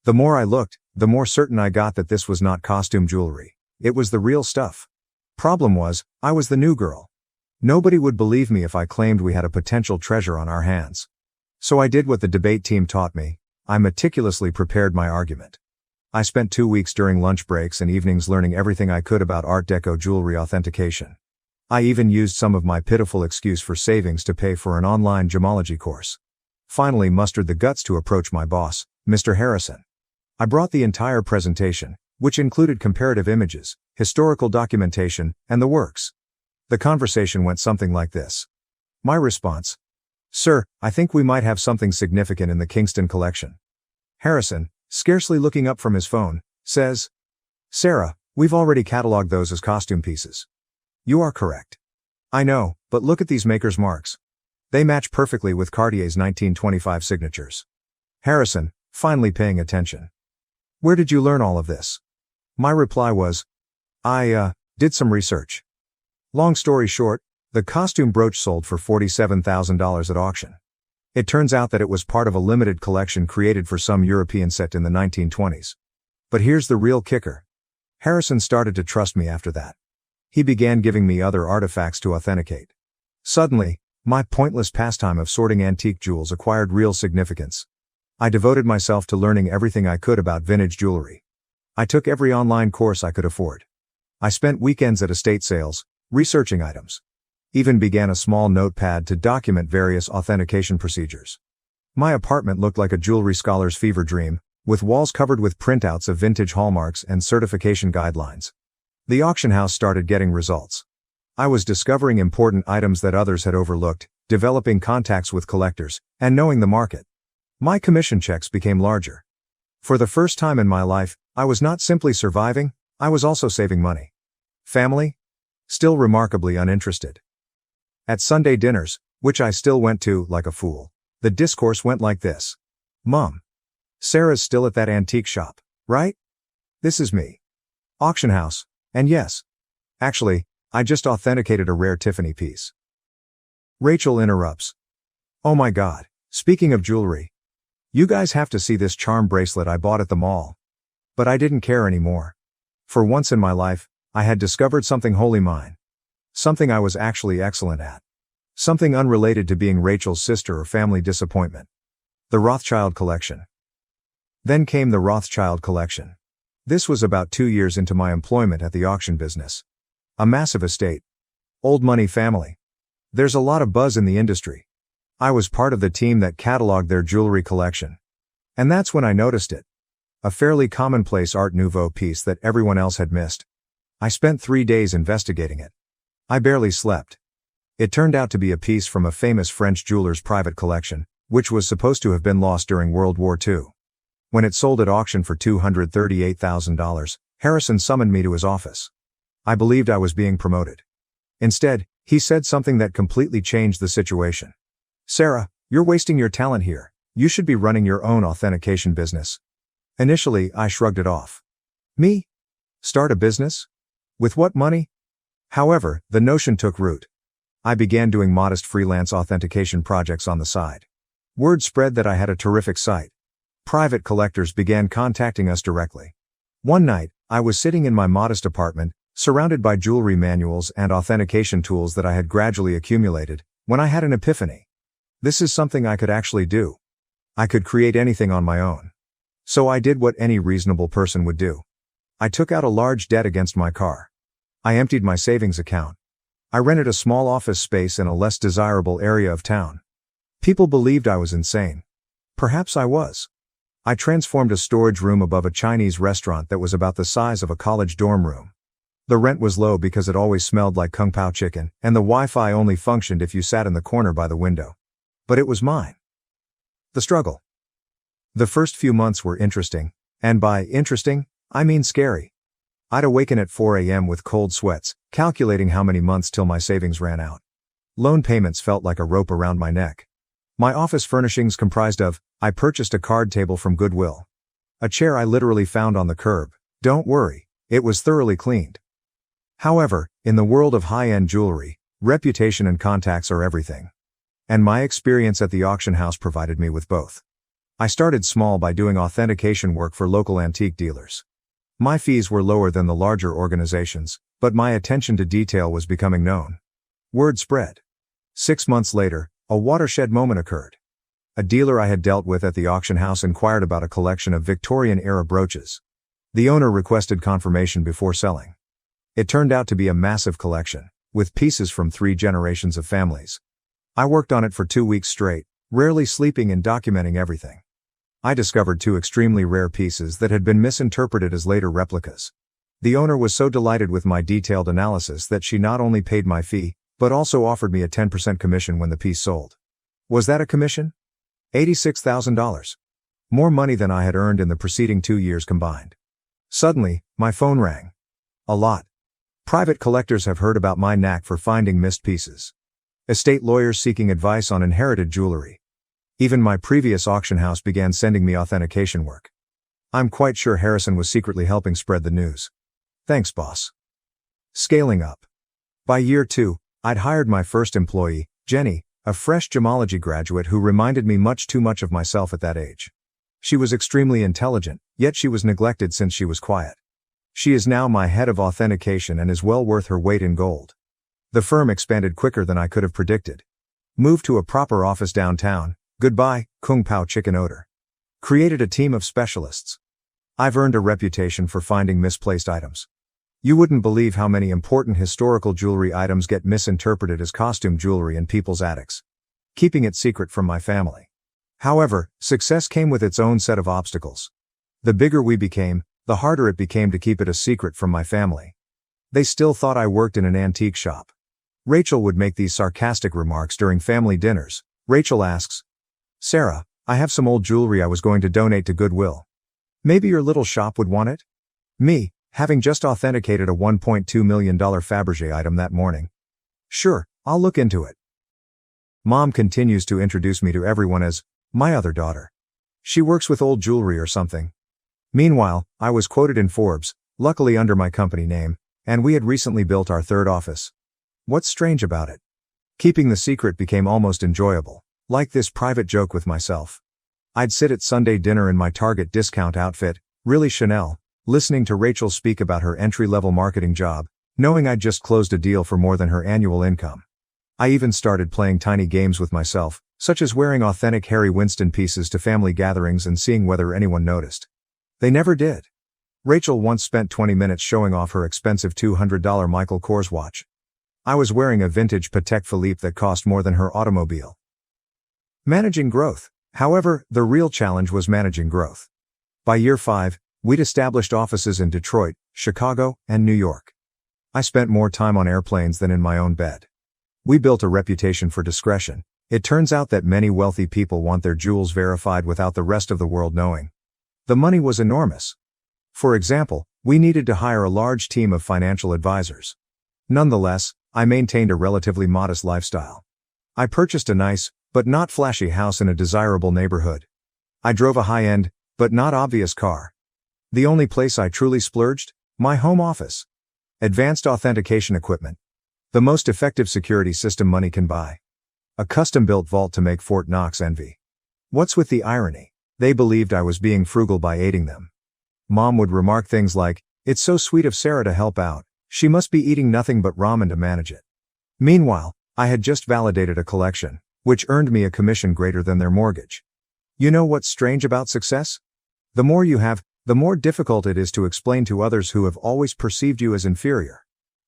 The more I looked, the more certain I got that this was not costume jewelry. It was the real stuff. Problem was, I was the new girl. Nobody would believe me if I claimed we had a potential treasure on our hands. So I did what the debate team taught me. I meticulously prepared my argument. I spent 2 weeks during lunch breaks and evenings learning everything I could about Art Deco jewelry authentication. I even used some of my pitiful excuse for savings to pay for an online gemology course. Finally mustered the guts to approach my boss, Mr. Harrison. I brought the entire presentation, which included comparative images, historical documentation, and the works. The conversation went something like this. My response: "Sir, I think we might have something significant in the Kingston collection." Harrison, scarcely looking up from his phone, says, "Sarah, we've already cataloged those as costume pieces." You are correct. I know, but look at these maker's marks. They match perfectly with Cartier's 1925 signatures. Harrison, finally paying attention. Where did you learn all of this? My reply was, I did some research. Long story short, the costume brooch sold for $47,000 at auction. It turns out that it was part of a limited collection created for some European set in the 1920s. But here's the real kicker. Harrison started to trust me after that. He began giving me other artifacts to authenticate. Suddenly, my pointless pastime of sorting antique jewels acquired real significance. I devoted myself to learning everything I could about vintage jewelry. I took every online course I could afford. I spent weekends at estate sales, researching items. Even began a small notepad to document various authentication procedures. My apartment looked like a jewelry scholar's fever dream, with walls covered with printouts of vintage hallmarks and certification guidelines. The auction house started getting results. I was discovering important items that others had overlooked, developing contacts with collectors, and knowing the market. My commission checks became larger. For the first time in my life, I was not simply surviving, I was also saving money. Family? Still remarkably uninterested. At Sunday dinners, which I still went to like a fool, the discourse went like this. Mom. Sarah's still at that antique shop, right? This is me. Auction house, and yes. Actually, I just authenticated a rare Tiffany piece. Rachel interrupts. Oh my God, speaking of jewelry. You guys have to see this charm bracelet I bought at the mall. But I didn't care anymore. For once in my life, I had discovered something wholly mine. Something I was actually excellent at. Something unrelated to being Rachel's sister or family disappointment. The Rothschild collection. Then came the Rothschild collection. This was about 2 years into my employment at the auction business. A massive estate. Old money family. There's a lot of buzz in the industry. I was part of the team that cataloged their jewelry collection. And that's when I noticed it. A fairly commonplace Art Nouveau piece that everyone else had missed. I spent 3 days investigating it. I barely slept. It turned out to be a piece from a famous French jeweler's private collection, which was supposed to have been lost during World War II. When it sold at auction for $238,000, Harrison summoned me to his office. I believed I was being promoted. Instead, he said something that completely changed the situation. Sarah, you're wasting your talent here. You should be running your own authentication business. Initially, I shrugged it off. Me? Start a business? With what money? However, the notion took root. I began doing modest freelance authentication projects on the side. Word spread that I had a terrific site. Private collectors began contacting us directly. One night, I was sitting in my modest apartment, surrounded by jewelry manuals and authentication tools that I had gradually accumulated, when I had an epiphany. This is something I could actually do. I could create anything on my own. So I did what any reasonable person would do. I took out a large debt against my car. I emptied my savings account. I rented a small office space in a less desirable area of town. People believed I was insane. Perhaps I was. I transformed a storage room above a Chinese restaurant that was about the size of a college dorm room. The rent was low because it always smelled like Kung Pao chicken, and the Wi-Fi only functioned if you sat in the corner by the window. But it was mine. The struggle. The first few months were interesting, and by interesting, I mean scary. I'd awaken at 4 a.m. with cold sweats, calculating how many months till my savings ran out. Loan payments felt like a rope around my neck. My office furnishings comprised of, I purchased a card table from Goodwill. A chair I literally found on the curb. Don't worry, it was thoroughly cleaned. However, in the world of high-end jewelry, reputation and contacts are everything. And my experience at the auction house provided me with both. I started small by doing authentication work for local antique dealers. My fees were lower than the larger organizations, but my attention to detail was becoming known. Word spread. 6 months later, a watershed moment occurred. A dealer I had dealt with at the auction house inquired about a collection of Victorian-era brooches. The owner requested confirmation before selling. It turned out to be a massive collection, with pieces from 3 generations of families. I worked on it for 2 weeks straight, rarely sleeping and documenting everything. I discovered 2 extremely rare pieces that had been misinterpreted as later replicas. The owner was so delighted with my detailed analysis that she not only paid my fee, but also offered me a 10% commission when the piece sold. Was that a commission? $86,000. More money than I had earned in the preceding 2 years combined. Suddenly, my phone rang. A lot. Private collectors have heard about my knack for finding missed pieces. Estate lawyers seeking advice on inherited jewelry. Even my previous auction house began sending me authentication work. I'm quite sure Harrison was secretly helping spread the news. Thanks, boss. Scaling up. By year 2, I'd hired my first employee, Jenny, a fresh gemology graduate who reminded me much too much of myself at that age. She was extremely intelligent, yet she was neglected since she was quiet. She is now my head of authentication and is well worth her weight in gold. The firm expanded quicker than I could have predicted. Moved to a proper office downtown, goodbye, Kung Pao chicken odor. Created a team of specialists. I've earned a reputation for finding misplaced items. You wouldn't believe how many important historical jewelry items get misinterpreted as costume jewelry in people's attics. Keeping it secret from my family. However, success came with its own set of obstacles. The bigger we became, the harder it became to keep it a secret from my family. They still thought I worked in an antique shop. Rachel would make these sarcastic remarks during family dinners. Rachel asks, "Sarah, I have some old jewelry I was going to donate to Goodwill. Maybe your little shop would want it?" Me, having just authenticated a $1.2 million Fabergé item that morning. "Sure, I'll look into it." Mom continues to introduce me to everyone as my other daughter. She works with old jewelry or something. Meanwhile, I was quoted in Forbes, luckily under my company name, and we had recently built our third office. What's strange about it? Keeping the secret became almost enjoyable, like this private joke with myself. I'd sit at Sunday dinner in my Target discount outfit, really Chanel, listening to Rachel speak about her entry-level marketing job, knowing I'd just closed a deal for more than her annual income. I even started playing tiny games with myself, such as wearing authentic Harry Winston pieces to family gatherings and seeing whether anyone noticed. They never did. Rachel once spent 20 minutes showing off her expensive $200 Michael Kors watch. I was wearing a vintage Patek Philippe that cost more than her automobile. Managing growth. However, the real challenge was managing growth. By year 5, we'd established offices in Detroit, Chicago, and New York. I spent more time on airplanes than in my own bed. We built a reputation for discretion. It turns out that many wealthy people want their jewels verified without the rest of the world knowing. The money was enormous. For example, we needed to hire a large team of financial advisors. Nonetheless, I maintained a relatively modest lifestyle. I purchased a nice, but not flashy house in a desirable neighborhood. I drove a high-end, but not obvious car. The only place I truly splurged? My home office. Advanced authentication equipment. The most effective security system money can buy. A custom-built vault to make Fort Knox envy. What's with the irony? They believed I was being frugal by aiding them. Mom would remark things like, "It's so sweet of Sarah to help out. She must be eating nothing but ramen to manage it." Meanwhile, I had just validated a collection, which earned me a commission greater than their mortgage. You know what's strange about success? The more you have, the more difficult it is to explain to others who have always perceived you as inferior.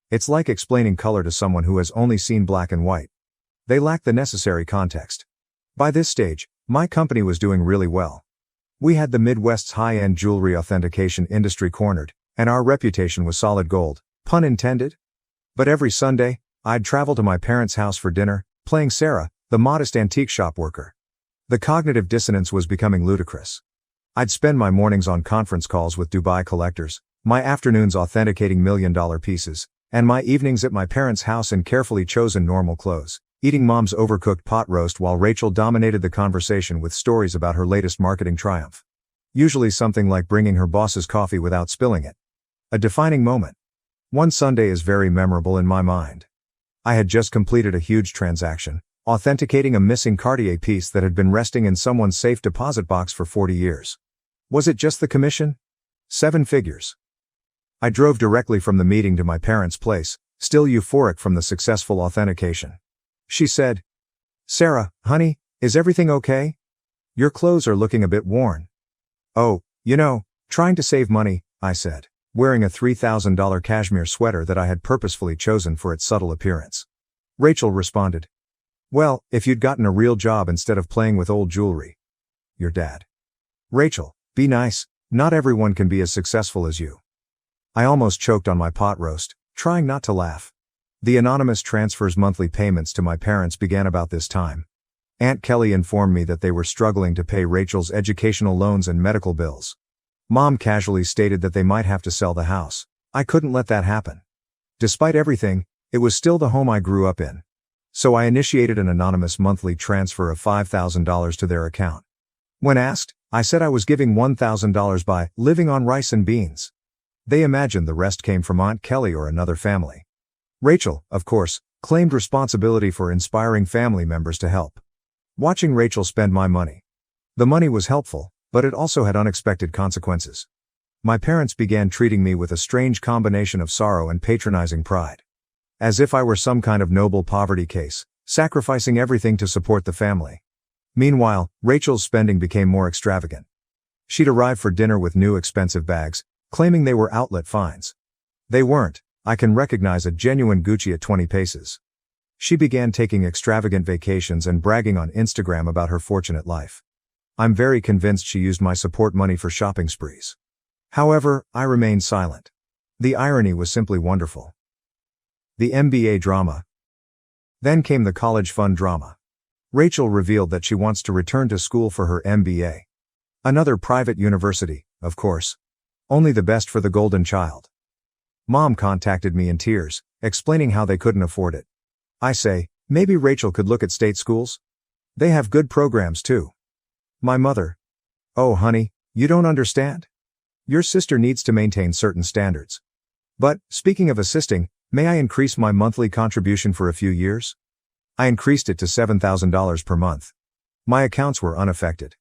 It's like explaining color to someone who has only seen black and white. They lack the necessary context. By this stage, my company was doing really well. We had the Midwest's high-end jewelry authentication industry cornered, and our reputation was solid gold, pun intended. But every Sunday, I'd travel to my parents' house for dinner, playing Sarah, the modest antique shop worker. The cognitive dissonance was becoming ludicrous. I'd spend my mornings on conference calls with Dubai collectors, my afternoons authenticating million-dollar pieces, and my evenings at my parents' house in carefully chosen normal clothes, eating Mom's overcooked pot roast while Rachel dominated the conversation with stories about her latest marketing triumph. Usually something like bringing her boss's coffee without spilling it. A defining moment. One Sunday is very memorable in my mind. I had just completed a huge transaction, authenticating a missing Cartier piece that had been resting in someone's safe deposit box for 40 years. Was it just the commission? 7 figures. I drove directly from the meeting to my parents' place, still euphoric from the successful authentication. She said, "Sarah, honey, is everything okay? Your clothes are looking a bit worn." "Oh, trying to save money," I said, wearing a $3,000 cashmere sweater that I had purposefully chosen for its subtle appearance. Rachel responded, "Well, if you'd gotten a real job instead of playing with old jewelry. Your dad." "Rachel, be nice, not everyone can be as successful as you." I almost choked on my pot roast, trying not to laugh. The anonymous transfers monthly payments to my parents began about this time. Aunt Kelly informed me that they were struggling to pay Rachel's educational loans and medical bills. Mom casually stated that they might have to sell the house. I couldn't let that happen. Despite everything, it was still the home I grew up in. So I initiated an anonymous monthly transfer of $5,000 to their account. When asked, I said I was giving $1,000 by living on rice and beans. They imagined the rest came from Aunt Kelly or another family. Rachel, of course, claimed responsibility for inspiring family members to help. Watching Rachel spend my money. The money was helpful, but it also had unexpected consequences. My parents began treating me with a strange combination of sorrow and patronizing pride. As if I were some kind of noble poverty case, sacrificing everything to support the family. Meanwhile, Rachel's spending became more extravagant. She'd arrive for dinner with new expensive bags, claiming they were outlet finds. They weren't. I can recognize a genuine Gucci at 20 paces. She began taking extravagant vacations and bragging on Instagram about her fortunate life. I'm very convinced she used my support money for shopping sprees. However, I remained silent. The irony was simply wonderful. The MBA drama. Then came the college fund drama. Rachel revealed that she wants to return to school for her MBA. Another private university, of course. Only the best for the golden child. Mom contacted me in tears, explaining how they couldn't afford it. I say, maybe Rachel could look at state schools? They have good programs too. My mother. Oh honey, you don't understand? Your sister needs to maintain certain standards. But, speaking of assisting, may I increase my monthly contribution for a few years? I increased it to $7,000 per month. My accounts were unaffected.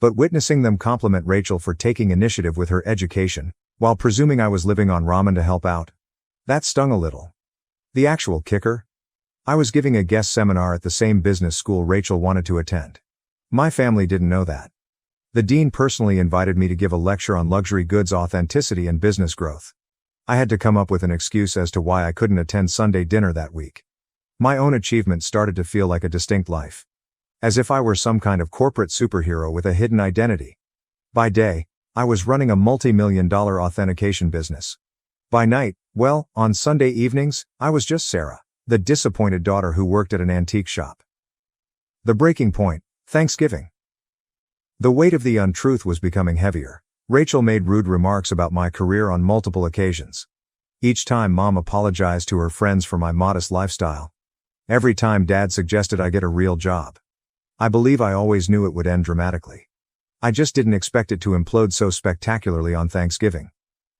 But witnessing them compliment Rachel for taking initiative with her education, while presuming I was living on ramen to help out, that stung a little. The actual kicker? I was giving a guest seminar at the same business school Rachel wanted to attend. My family didn't know that. The dean personally invited me to give a lecture on luxury goods authenticity and business growth. I had to come up with an excuse as to why I couldn't attend Sunday dinner that week. My own achievement started to feel like a distinct life. As if I were some kind of corporate superhero with a hidden identity. By day, I was running a multi-million-dollar authentication business. By night, well, on Sunday evenings, I was just Sarah, the disappointed daughter who worked at an antique shop. The breaking point. Thanksgiving. The weight of the untruth was becoming heavier. Rachel made rude remarks about my career on multiple occasions. Each time Mom apologized to her friends for my modest lifestyle. Every time Dad suggested I get a real job. I believe I always knew it would end dramatically. I just didn't expect it to implode so spectacularly on Thanksgiving.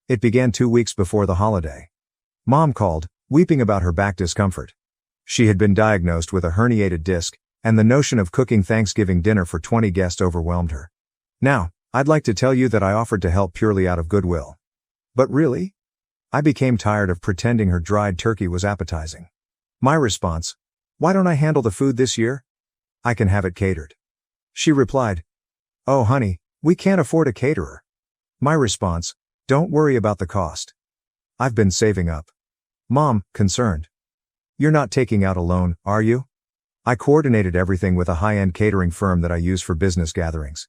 It began 2 weeks before the holiday. Mom called, weeping about her back discomfort. She had been diagnosed with a herniated disc, and the notion of cooking Thanksgiving dinner for 20 guests overwhelmed her. Now, I'd like to tell you that I offered to help purely out of goodwill. But really? I became tired of pretending her dried turkey was appetizing. My response: why don't I handle the food this year? I can have it catered. She replied, oh honey, we can't afford a caterer. My response: don't worry about the cost. I've been saving up. Mom, concerned. You're not taking out a loan, are you? I coordinated everything with a high-end catering firm that I use for business gatherings.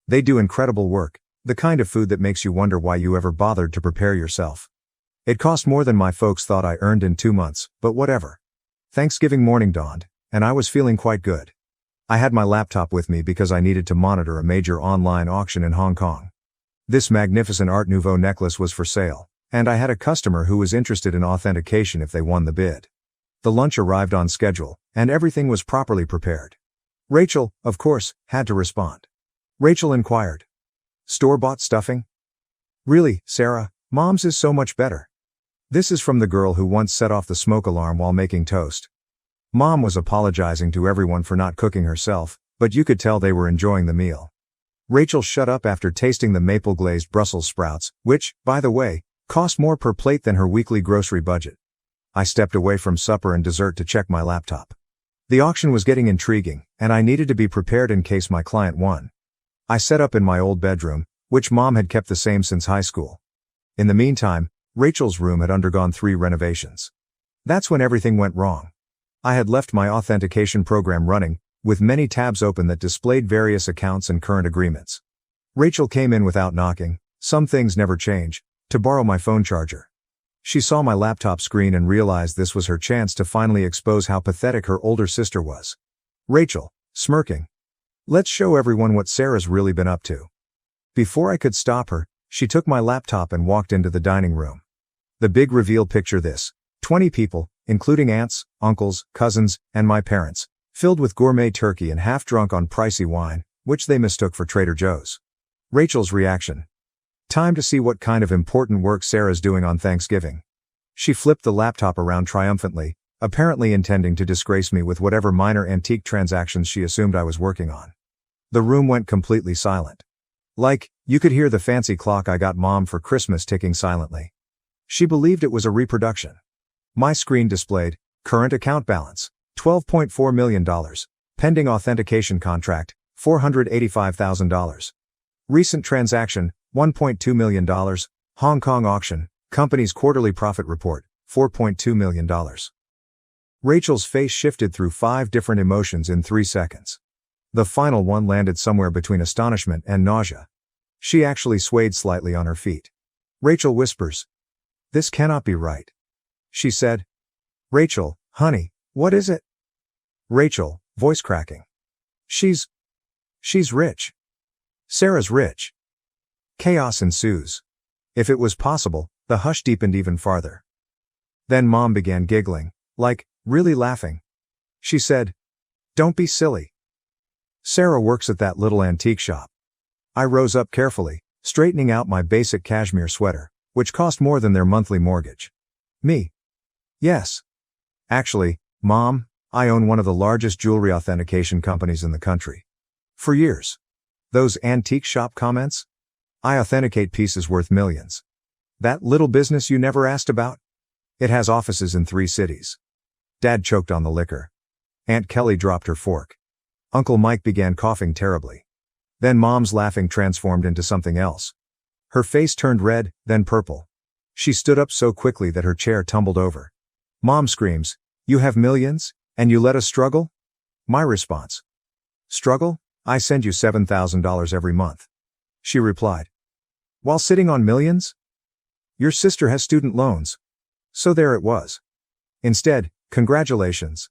They do incredible work, the kind of food that makes you wonder why you ever bothered to prepare yourself. It cost more than my folks thought I earned in 2 months, but whatever. Thanksgiving morning dawned, and I was feeling quite good. I had my laptop with me because I needed to monitor a major online auction in Hong Kong. This magnificent Art Nouveau necklace was for sale, and I had a customer who was interested in authentication if they won the bid. The lunch arrived on schedule, and everything was properly prepared. Rachel, of course, had to respond. Rachel inquired. Store-bought stuffing? Really, Sarah, Mom's is so much better. This is from the girl who once set off the smoke alarm while making toast. Mom was apologizing to everyone for not cooking herself, but you could tell they were enjoying the meal. Rachel shut up after tasting the maple-glazed Brussels sprouts, which, by the way, cost more per plate than her weekly grocery budget. I stepped away from supper and dessert to check my laptop. The auction was getting intriguing, and I needed to be prepared in case my client won. I set up in my old bedroom, which Mom had kept the same since high school. In the meantime, Rachel's room had undergone 3 renovations. That's when everything went wrong. I had left my authentication program running, with many tabs open that displayed various accounts and current agreements. Rachel came in without knocking, some things never change, to borrow my phone charger. She saw my laptop screen and realized this was her chance to finally expose how pathetic her older sister was. Rachel, smirking. Let's show everyone what Sarah's really been up to. Before I could stop her, she took my laptop and walked into the dining room. The big reveal: picture this: 20 people, including aunts, uncles, cousins, and my parents, filled with gourmet turkey and half drunk on pricey wine, which they mistook for Trader Joe's. Rachel's reaction. Time to see what kind of important work Sarah's doing on Thanksgiving. She flipped the laptop around triumphantly, apparently intending to disgrace me with whatever minor antique transactions she assumed I was working on. The room went completely silent. Like, you could hear the fancy clock I got Mom for Christmas ticking silently. She believed it was a reproduction. My screen displayed, current account balance, $12.4 million. Pending authentication contract, $485,000. Recent transaction, $1.2 million. Hong Kong auction, company's quarterly profit report, $4.2 million. Rachel's face shifted through 5 different emotions in 3 seconds. The final one landed somewhere between astonishment and nausea. She actually swayed slightly on her feet. Rachel whispers, "This cannot be right." She said. "Rachel, honey, what is it?" Rachel, voice cracking. She's rich. Sarah's rich." Chaos ensues. If it was possible, the hush deepened even farther. Then Mom began giggling, like, really laughing. She said, "Don't be silly. Sarah works at that little antique shop." I rose up carefully, straightening out my basic cashmere sweater, which cost more than their monthly mortgage. "Me? Yes. Actually, Mom, I own one of the largest jewelry authentication companies in the country. For years. Those antique shop comments? I authenticate pieces worth millions. That little business you never asked about? It has offices in 3 cities." Dad choked on the liquor. Aunt Kelly dropped her fork. Uncle Mike began coughing terribly. Then Mom's laughing transformed into something else. Her face turned red, then purple. She stood up so quickly that her chair tumbled over. Mom screams, "You have millions, and you let us struggle?" My response. "Struggle? I send you $7,000 every month." She replied. "While sitting on millions? Your sister has student loans." So there it was. Instead, congratulations.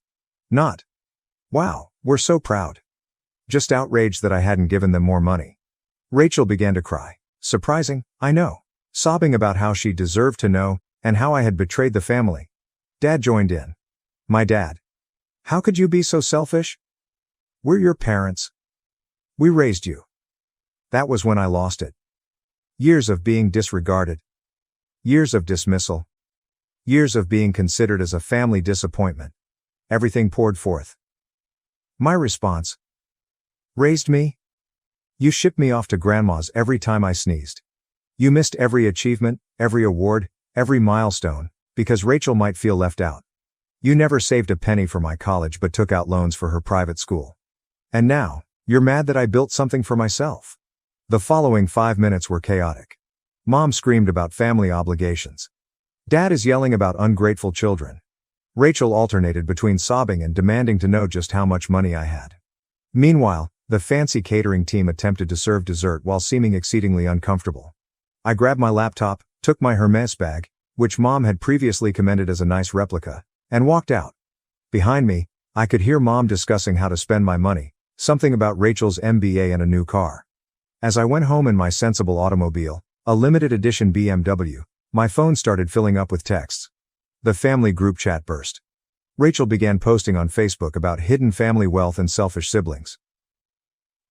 Not, "Wow, we're so proud." Just outraged that I hadn't given them more money. Rachel began to cry. Surprising, I know. Sobbing about how she deserved to know, and how I had betrayed the family. Dad joined in. "My dad. How could you be so selfish? We're your parents. We raised you." That was when I lost it. Years of being disregarded. Years of dismissal. Years of being considered as a family disappointment. Everything poured forth. My response. "Raised me? You shipped me off to grandma's every time I sneezed. You missed every achievement, every award, every milestone, because Rachel might feel left out. You never saved a penny for my college but took out loans for her private school. And now, you're mad that I built something for myself." The following 5 minutes were chaotic. Mom screamed about family obligations. Dad is yelling about ungrateful children. Rachel alternated between sobbing and demanding to know just how much money I had. Meanwhile, the fancy catering team attempted to serve dessert while seeming exceedingly uncomfortable. I grabbed my laptop, took my Hermes bag, which Mom had previously commended as a nice replica, and walked out. Behind me, I could hear Mom discussing how to spend my money, something about Rachel's MBA and a new car. As I went home in my sensible automobile, a limited edition BMW, my phone started filling up with texts. The family group chat burst. Rachel began posting on Facebook about hidden family wealth and selfish siblings.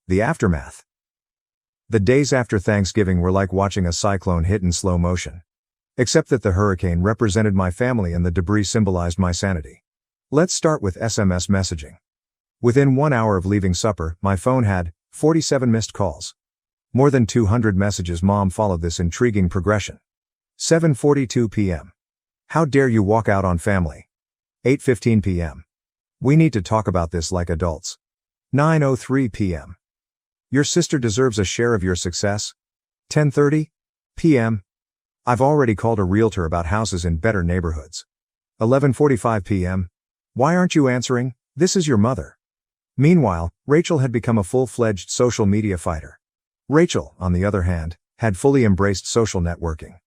The aftermath. The days after Thanksgiving were like watching a cyclone hit in slow motion. Except that the hurricane represented my family and the debris symbolized my sanity. Let's start with SMS messaging. Within 1 hour of leaving supper, my phone had 47 missed calls. More than 200 messages. Mom followed this intriguing progression. 7:42 p.m. How dare you walk out on family? 8:15 p.m. We need to talk about this like adults. 9:03 p.m. Your sister deserves a share of your success. 10:30 p.m. I've already called a realtor about houses in better neighborhoods. 11:45 p.m. Why aren't you answering? This is your mother. Meanwhile, Rachel had become a full-fledged social media fighter. Rachel, on the other hand, had fully embraced social networking.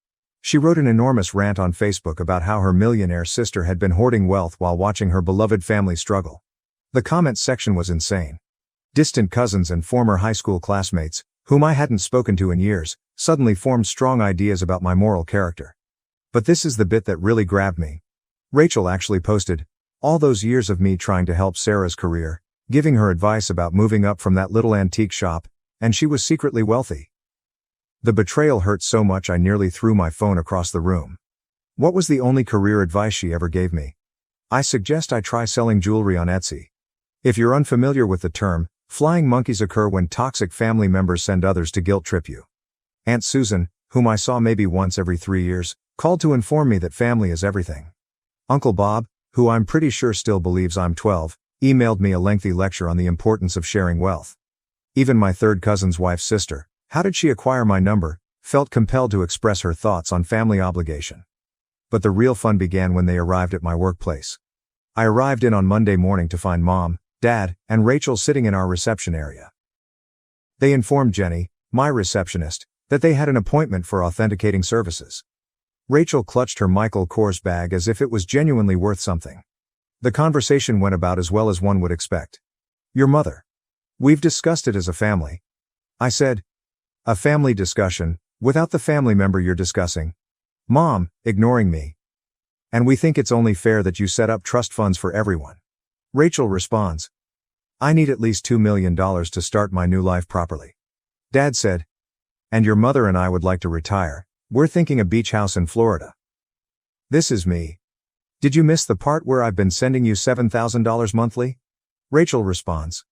She wrote an enormous rant on Facebook about how her millionaire sister had been hoarding wealth while watching her beloved family struggle. The comments section was insane. Distant cousins and former high school classmates, whom I hadn't spoken to in years, suddenly formed strong ideas about my moral character. But this is the bit that really grabbed me. Rachel actually posted, all those years of me trying to help Sarah's career, giving her advice about moving up from that little antique shop, and she was secretly wealthy. The betrayal hurt so much I nearly threw my phone across the room. What was the only career advice she ever gave me? I suggest I try selling jewelry on Etsy. If you're unfamiliar with the term, flying monkeys occur when toxic family members send others to guilt trip you. Aunt Susan, whom I saw maybe once every 3 years, called to inform me that family is everything. Uncle Bob, who I'm pretty sure still believes I'm 12, emailed me a lengthy lecture on the importance of sharing wealth. Even my third cousin's wife's sister, how did she acquire my number, felt compelled to express her thoughts on family obligation. But the real fun began when they arrived at my workplace. I arrived in on Monday morning to find Mom, Dad, and Rachel sitting in our reception area. They informed Jenny, my receptionist, that they had an appointment for authenticating services. Rachel clutched her Michael Kors bag as if it was genuinely worth something. The conversation went about as well as one would expect. Your mother. We've discussed it as a family. I said. A family discussion, without the family member you're discussing. Mom, ignoring me. And we think it's only fair that you set up trust funds for everyone. Rachel responds. I need at least $2 million to start my new life properly. Dad said. And your mother and I would like to retire. We're thinking a beach house in Florida. This is me. Did you miss the part where I've been sending you $7,000 monthly? Rachel responds.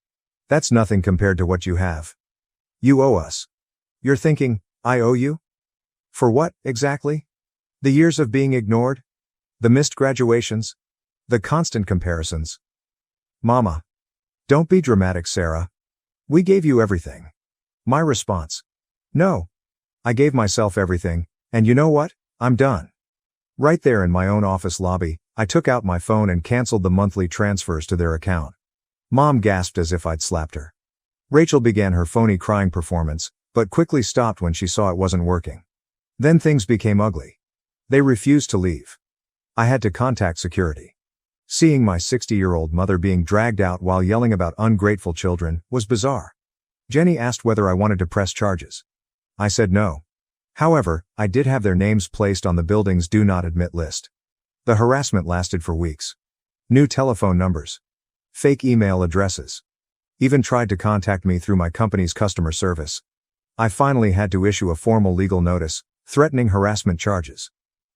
That's nothing compared to what you have. You owe us. You're thinking, I owe you? For what, exactly? The years of being ignored? The missed graduations? The constant comparisons? Mama. Don't be dramatic, Sarah. We gave you everything. My response. No. I gave myself everything, and you know what? I'm done. Right there in my own office lobby, I took out my phone and canceled the monthly transfers to their account. Mom gasped as if I'd slapped her. Rachel began her phony crying performance, but quickly stopped when she saw it wasn't working. Then things became ugly. They refused to leave. I had to contact security. Seeing my 60-year-old mother being dragged out while yelling about ungrateful children was bizarre. Jenny asked whether I wanted to press charges. I said no. However, I did have their names placed on the building's do not admit list. The harassment lasted for weeks. New telephone numbers. Fake email addresses. Even tried to contact me through my company's customer service. I finally had to issue a formal legal notice, threatening harassment charges.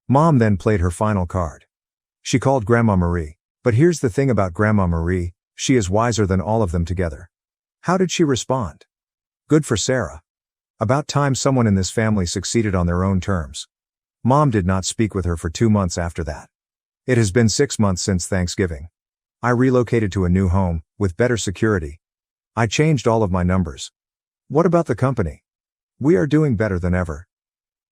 Mom then played her final card. She called Grandma Marie, but here's the thing about Grandma Marie, she is wiser than all of them together. How did she respond? Good for Sarah. About time someone in this family succeeded on their own terms. Mom did not speak with her for 2 months after that. It has been 6 months since Thanksgiving. I relocated to a new home, with better security. I changed all of my numbers. What about the company? We are doing better than ever.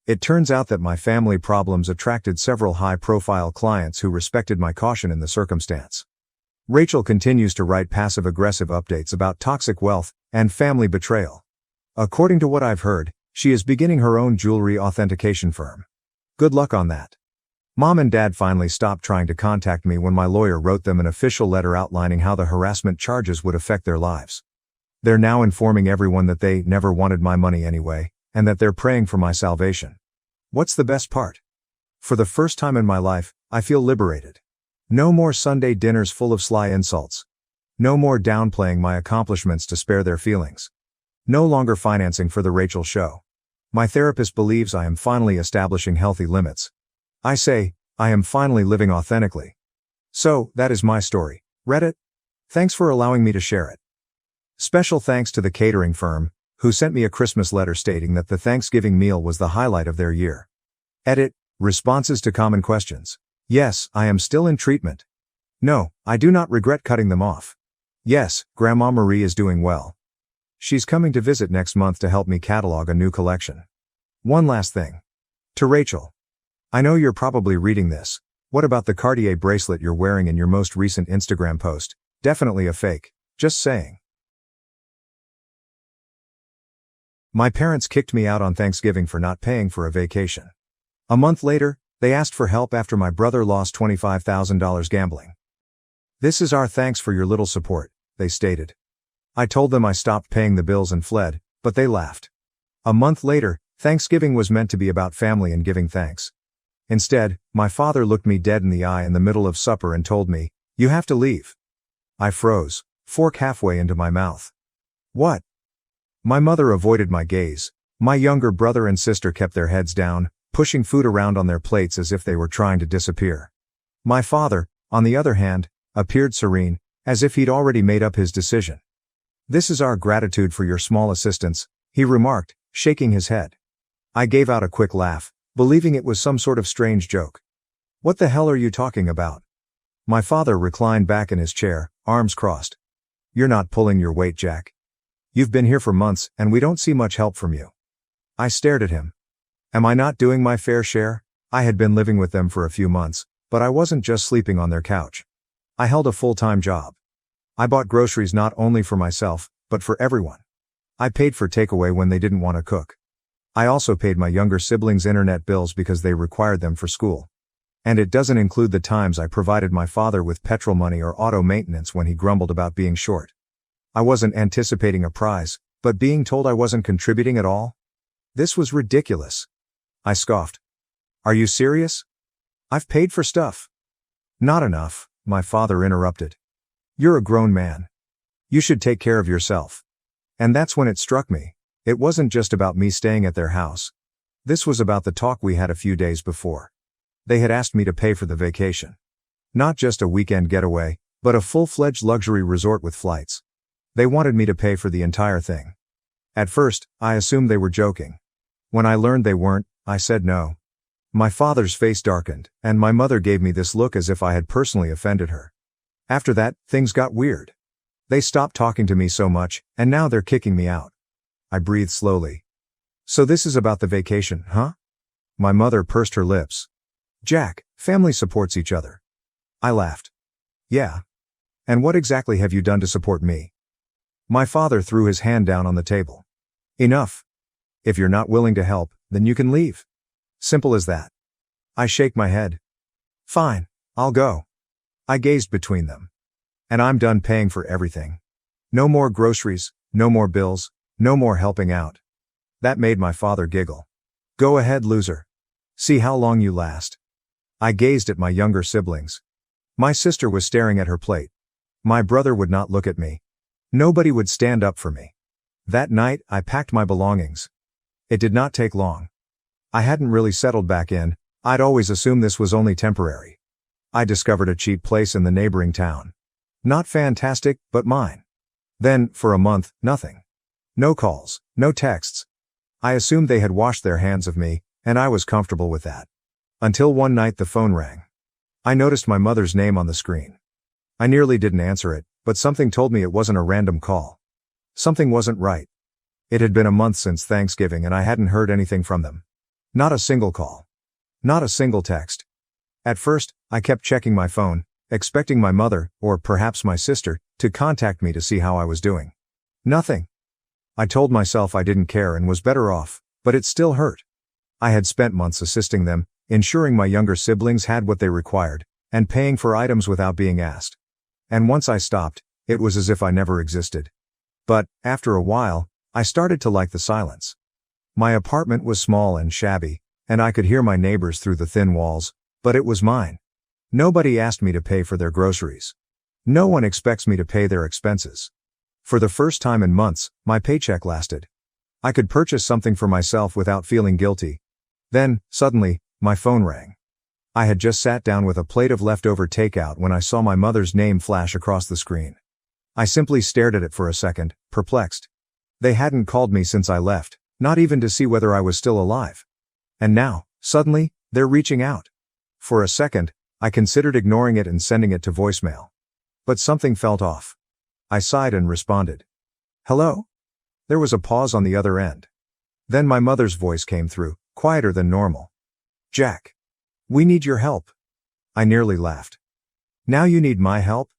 It turns out that my family problems attracted several high-profile clients who respected my caution in the circumstance. Rachel continues to write passive-aggressive updates about toxic wealth and family betrayal. According to what I've heard, she is beginning her own jewelry authentication firm. Good luck on that. Mom and Dad finally stopped trying to contact me when my lawyer wrote them an official letter outlining how the harassment charges would affect their lives. They're now informing everyone that they never wanted my money anyway, and that they're praying for my salvation. What's the best part? For the first time in my life, I feel liberated. No more Sunday dinners full of sly insults. No more downplaying my accomplishments to spare their feelings. No longer financing for the Rachel show. My therapist believes I am finally establishing healthy limits. I say, I am finally living authentically. So, that is my story. Reddit? Thanks for allowing me to share it. Special thanks to the catering firm, who sent me a Christmas letter stating that the Thanksgiving meal was the highlight of their year. Edit, responses to common questions. Yes, I am still in treatment. No, I do not regret cutting them off. Yes, Grandma Marie is doing well. She's coming to visit next month to help me catalog a new collection. One last thing. To Rachel. I know you're probably reading this. What about the Cartier bracelet you're wearing in your most recent Instagram post? Definitely a fake. Just saying. My parents kicked me out on Thanksgiving for not paying for a vacation. A month later, they asked for help after my brother lost $25,000 gambling. This is our thanks for your little support, they stated. I told them I stopped paying the bills and fled, but they laughed. A month later, Thanksgiving was meant to be about family and giving thanks. Instead, my father looked me dead in the eye in the middle of supper and told me, "You have to leave." I froze, fork halfway into my mouth. What? My mother avoided my gaze. My younger brother and sister kept their heads down, pushing food around on their plates as if they were trying to disappear. My father, on the other hand, appeared serene, as if he'd already made up his decision. "This is our gratitude for your small assistance," he remarked, shaking his head. I gave out a quick laugh, believing it was some sort of strange joke. "What the hell are you talking about?" My father reclined back in his chair, arms crossed. "You're not pulling your weight, Jack. You've been here for months, and we don't see much help from you." I stared at him. Am I not doing my fair share? I had been living with them for a few months, but I wasn't just sleeping on their couch. I held a full-time job. I bought groceries not only for myself, but for everyone. I paid for takeaway when they didn't want to cook. I also paid my younger siblings' internet bills because they required them for school. And it doesn't include the times I provided my father with petrol money or auto maintenance when he grumbled about being short. I wasn't anticipating a prize, but being told I wasn't contributing at all? This was ridiculous. I scoffed. "Are you serious? I've paid for stuff." "Not enough," my father interrupted. "You're a grown man. You should take care of yourself." And that's when it struck me. It wasn't just about me staying at their house. This was about the talk we had a few days before. They had asked me to pay for the vacation. Not just a weekend getaway, but a full-fledged luxury resort with flights. They wanted me to pay for the entire thing. At first, I assumed they were joking. When I learned they weren't, I said no. My father's face darkened, and my mother gave me this look as if I had personally offended her. After that, things got weird. They stopped talking to me so much, and now they're kicking me out. I breathed slowly. "So this is about the vacation, huh?" My mother pursed her lips. "Jack, family supports each other." I laughed. "Yeah. And what exactly have you done to support me?" My father threw his hand down on the table. "Enough. If you're not willing to help, then you can leave. Simple as that." I shake my head. "Fine, I'll go." I gazed between them. "And I'm done paying for everything. No more groceries, no more bills, no more helping out." That made my father giggle. "Go ahead, loser. See how long you last." I gazed at my younger siblings. My sister was staring at her plate. My brother would not look at me. Nobody would stand up for me. That night, I packed my belongings. It did not take long. I hadn't really settled back in. I'd always assumed this was only temporary. I discovered a cheap place in the neighboring town. Not fantastic, but mine. Then, for a month, nothing. No calls, no texts. I assumed they had washed their hands of me, and I was comfortable with that. Until one night the phone rang. I noticed my mother's name on the screen. I nearly didn't answer it, but something told me it wasn't a random call. Something wasn't right. It had been a month since Thanksgiving and I hadn't heard anything from them. Not a single call. Not a single text. At first, I kept checking my phone, expecting my mother, or perhaps my sister, to contact me to see how I was doing. Nothing. I told myself I didn't care and was better off, but it still hurt. I had spent months assisting them, ensuring my younger siblings had what they required, and paying for items without being asked. And once I stopped, it was as if I never existed. But, after a while, I started to like the silence. My apartment was small and shabby, and I could hear my neighbors through the thin walls, but it was mine. Nobody asked me to pay for their groceries. No one expects me to pay their expenses. For the first time in months, my paycheck lasted. I could purchase something for myself without feeling guilty. Then, suddenly, my phone rang. I had just sat down with a plate of leftover takeout when I saw my mother's name flash across the screen. I simply stared at it for a second, perplexed. They hadn't called me since I left, not even to see whether I was still alive. And now, suddenly, they're reaching out. For a second, I considered ignoring it and sending it to voicemail. But something felt off. I sighed and responded. "Hello?" There was a pause on the other end. Then my mother's voice came through, quieter than normal. "Jack. We need your help." I nearly laughed. "Now you need my help?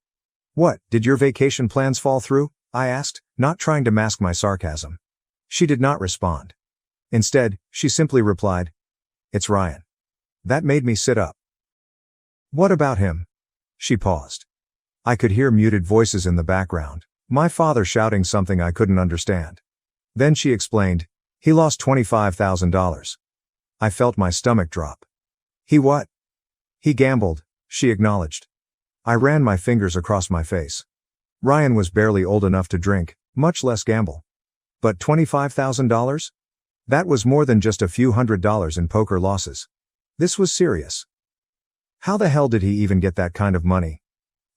What, did your vacation plans fall through?" I asked, not trying to mask my sarcasm. She did not respond. Instead, she simply replied, "It's Ryan." That made me sit up. "What about him?" She paused. I could hear muted voices in the background, my father shouting something I couldn't understand. Then she explained, "He lost $25,000. I felt my stomach drop. "He what?" "He gambled," she acknowledged. I ran my fingers across my face. Ryan was barely old enough to drink, much less gamble. But $25,000? That was more than just a few $100s in poker losses. This was serious. How the hell did he even get that kind of money?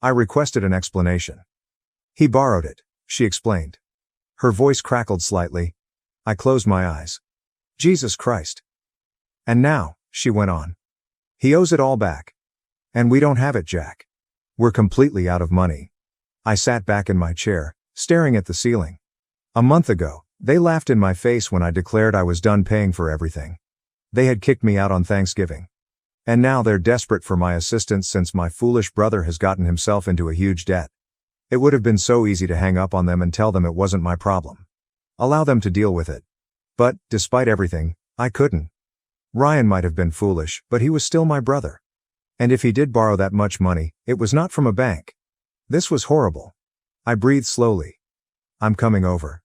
I requested an explanation. He borrowed it, she explained. Her voice crackled slightly. I closed my eyes. Jesus Christ. And now, she went on. He owes it all back. And we don't have it, Jack. We're completely out of money. I sat back in my chair, staring at the ceiling. A month ago, they laughed in my face when I declared I was done paying for everything. They had kicked me out on Thanksgiving. And now they're desperate for my assistance since my foolish brother has gotten himself into a huge debt. It would have been so easy to hang up on them and tell them it wasn't my problem. Allow them to deal with it. But, despite everything, I couldn't. Ryan might have been foolish, but he was still my brother. And if he did borrow that much money, it was not from a bank. This was horrible. I breathed slowly. I'm coming over.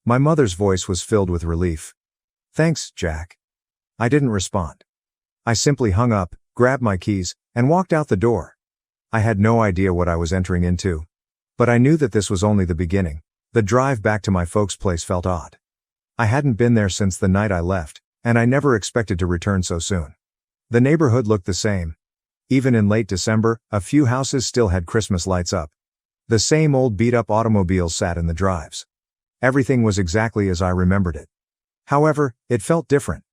My mother's voice was filled with relief. Thanks, Jack. I didn't respond. I simply hung up, grabbed my keys, and walked out the door. I had no idea what I was entering into. But I knew that this was only the beginning. The drive back to my folks' place felt odd. I hadn't been there since the night I left, and I never expected to return so soon. The neighborhood looked the same. Even in late December, a few houses still had Christmas lights up. The same old beat-up automobiles sat in the drives. Everything was exactly as I remembered it. However, it felt different.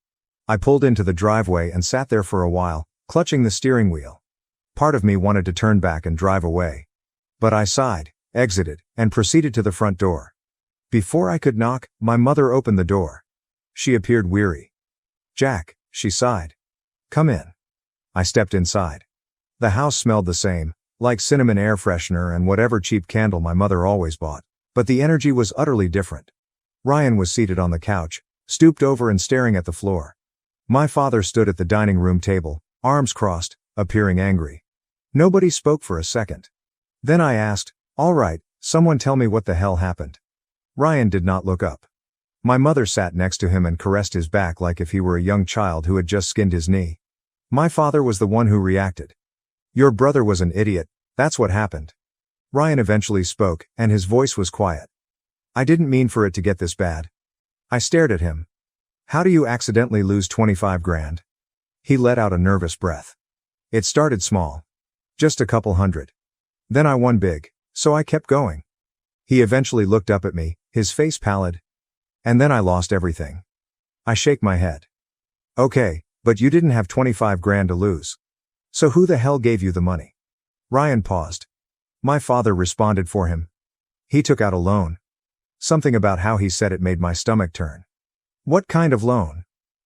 I pulled into the driveway and sat there for a while, clutching the steering wheel. Part of me wanted to turn back and drive away. But I sighed, exited, and proceeded to the front door. Before I could knock, my mother opened the door. She appeared weary. Jack, she sighed. Come in. I stepped inside. The house smelled the same, like cinnamon air freshener and whatever cheap candle my mother always bought. But the energy was utterly different. Ryan was seated on the couch, stooped over and staring at the floor. My father stood at the dining room table, arms crossed, appearing angry. Nobody spoke for a second. Then I asked, all right, someone tell me what the hell happened. Ryan did not look up. My mother sat next to him and caressed his back like if he were a young child who had just skinned his knee. My father was the one who reacted. Your brother was an idiot, that's what happened. Ryan eventually spoke, and his voice was quiet. I didn't mean for it to get this bad. I stared at him. How do you accidentally lose 25 grand? He let out a nervous breath. It started small. Just a couple hundred. Then I won big, so I kept going. He eventually looked up at me, his face pallid. And then I lost everything. I shake my head. Okay, but you didn't have 25 grand to lose. So who the hell gave you the money? Ryan paused. My father responded for him. He took out a loan. Something about how he said it made my stomach turn. What kind of loan?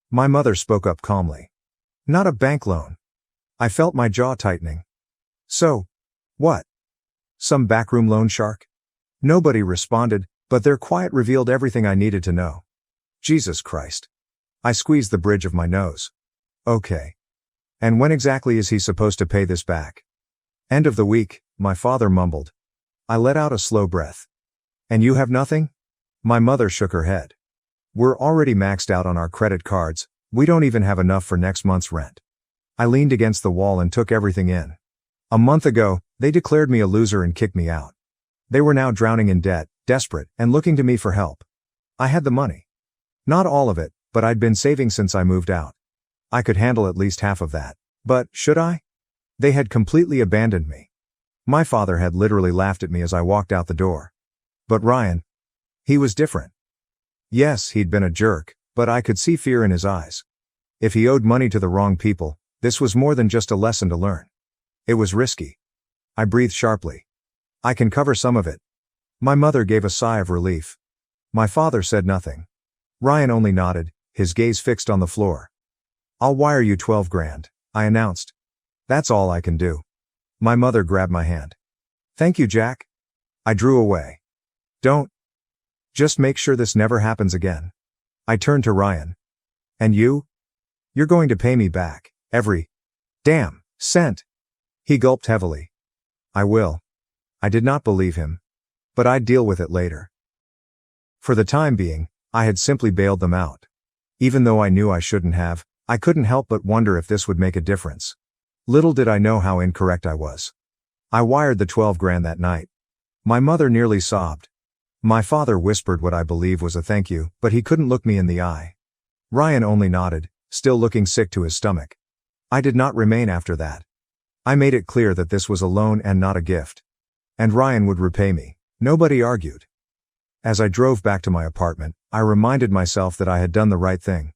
My mother spoke up calmly. Not a bank loan. I felt my jaw tightening. So, what? Some backroom loan shark? Nobody responded, but their quiet revealed everything I needed to know. Jesus Christ. I squeezed the bridge of my nose. Okay. And when exactly is he supposed to pay this back? End of the week, my father mumbled. I let out a slow breath. And you have nothing? My mother shook her head. We're already maxed out on our credit cards, we don't even have enough for next month's rent. I leaned against the wall and took everything in. A month ago, they declared me a loser and kicked me out. They were now drowning in debt, desperate, and looking to me for help. I had the money. Not all of it, but I'd been saving since I moved out. I could handle at least half of that. But, should I? They had completely abandoned me. My father had literally laughed at me as I walked out the door. But Ryan, he was different. Yes, he'd been a jerk, but I could see fear in his eyes. If he owed money to the wrong people, this was more than just a lesson to learn. It was risky. I breathed sharply. I can cover some of it. My mother gave a sigh of relief. My father said nothing. Ryan only nodded, his gaze fixed on the floor. I'll wire you 12 grand, I announced. That's all I can do. My mother grabbed my hand. Thank you, Jack. I drew away. Don't. Just make sure this never happens again. I turned to Ryan. And you? You're going to pay me back, every damn cent. He gulped heavily. I will. I did not believe him. But I'd deal with it later. For the time being, I had simply bailed them out. Even though I knew I shouldn't have, I couldn't help but wonder if this would make a difference. Little did I know how incorrect I was. I wired the 12 grand that night. My mother nearly sobbed. My father whispered what I believe was a thank you, but he couldn't look me in the eye. Ryan only nodded, still looking sick to his stomach. I did not remain after that. I made it clear that this was a loan and not a gift. And Ryan would repay me. Nobody argued. As I drove back to my apartment, I reminded myself that I had done the right thing.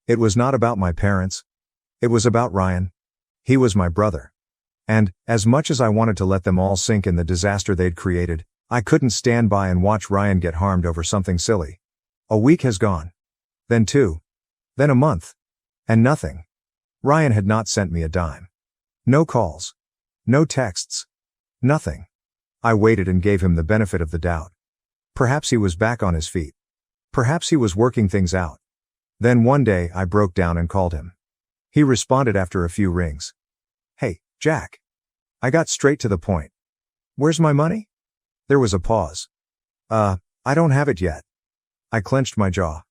It was not about my parents. It was about Ryan. He was my brother. And, as much as I wanted to let them all sink in the disaster they'd created, I couldn't stand by and watch Ryan get harmed over something silly. A week has gone. Then 2. Then a month. And nothing. Ryan had not sent me a dime. No calls. No texts. Nothing. I waited and gave him the benefit of the doubt. Perhaps he was back on his feet. Perhaps he was working things out. Then one day I broke down and called him. He responded after a few rings. "Hey, Jack." I got straight to the point. "Where's my money?" There was a pause. I don't have it yet." I clenched my jaw.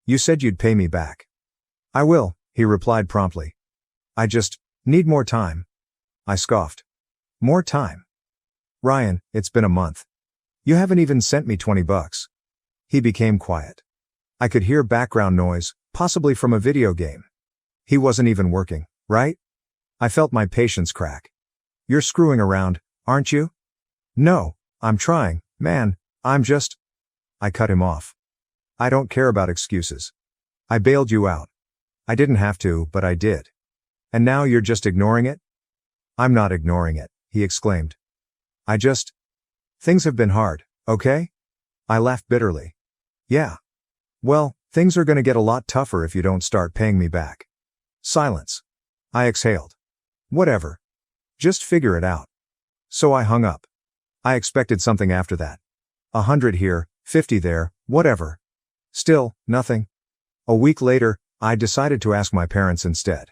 "You said you'd pay me back." "I will," he replied promptly. "I just need more time." I scoffed. "More time? Ryan, it's been a month. You haven't even sent me $20. He became quiet. I could hear background noise, possibly from a video game. He wasn't even working, right? I felt my patience crack. "You're screwing around, aren't you?" "No, I'm trying, man, I'm just..." I cut him off. "I don't care about excuses. I bailed you out. I didn't have to, but I did. And now you're just ignoring it?" "I'm not ignoring it," he exclaimed. Things have been hard, okay?" I laughed bitterly. "Yeah. Well, things are gonna get a lot tougher if you don't start paying me back." Silence. I exhaled. "Whatever. Just figure it out." So I hung up. I expected something after that. 100 here, 50 there, whatever. Still, nothing. A week later, I decided to ask my parents instead.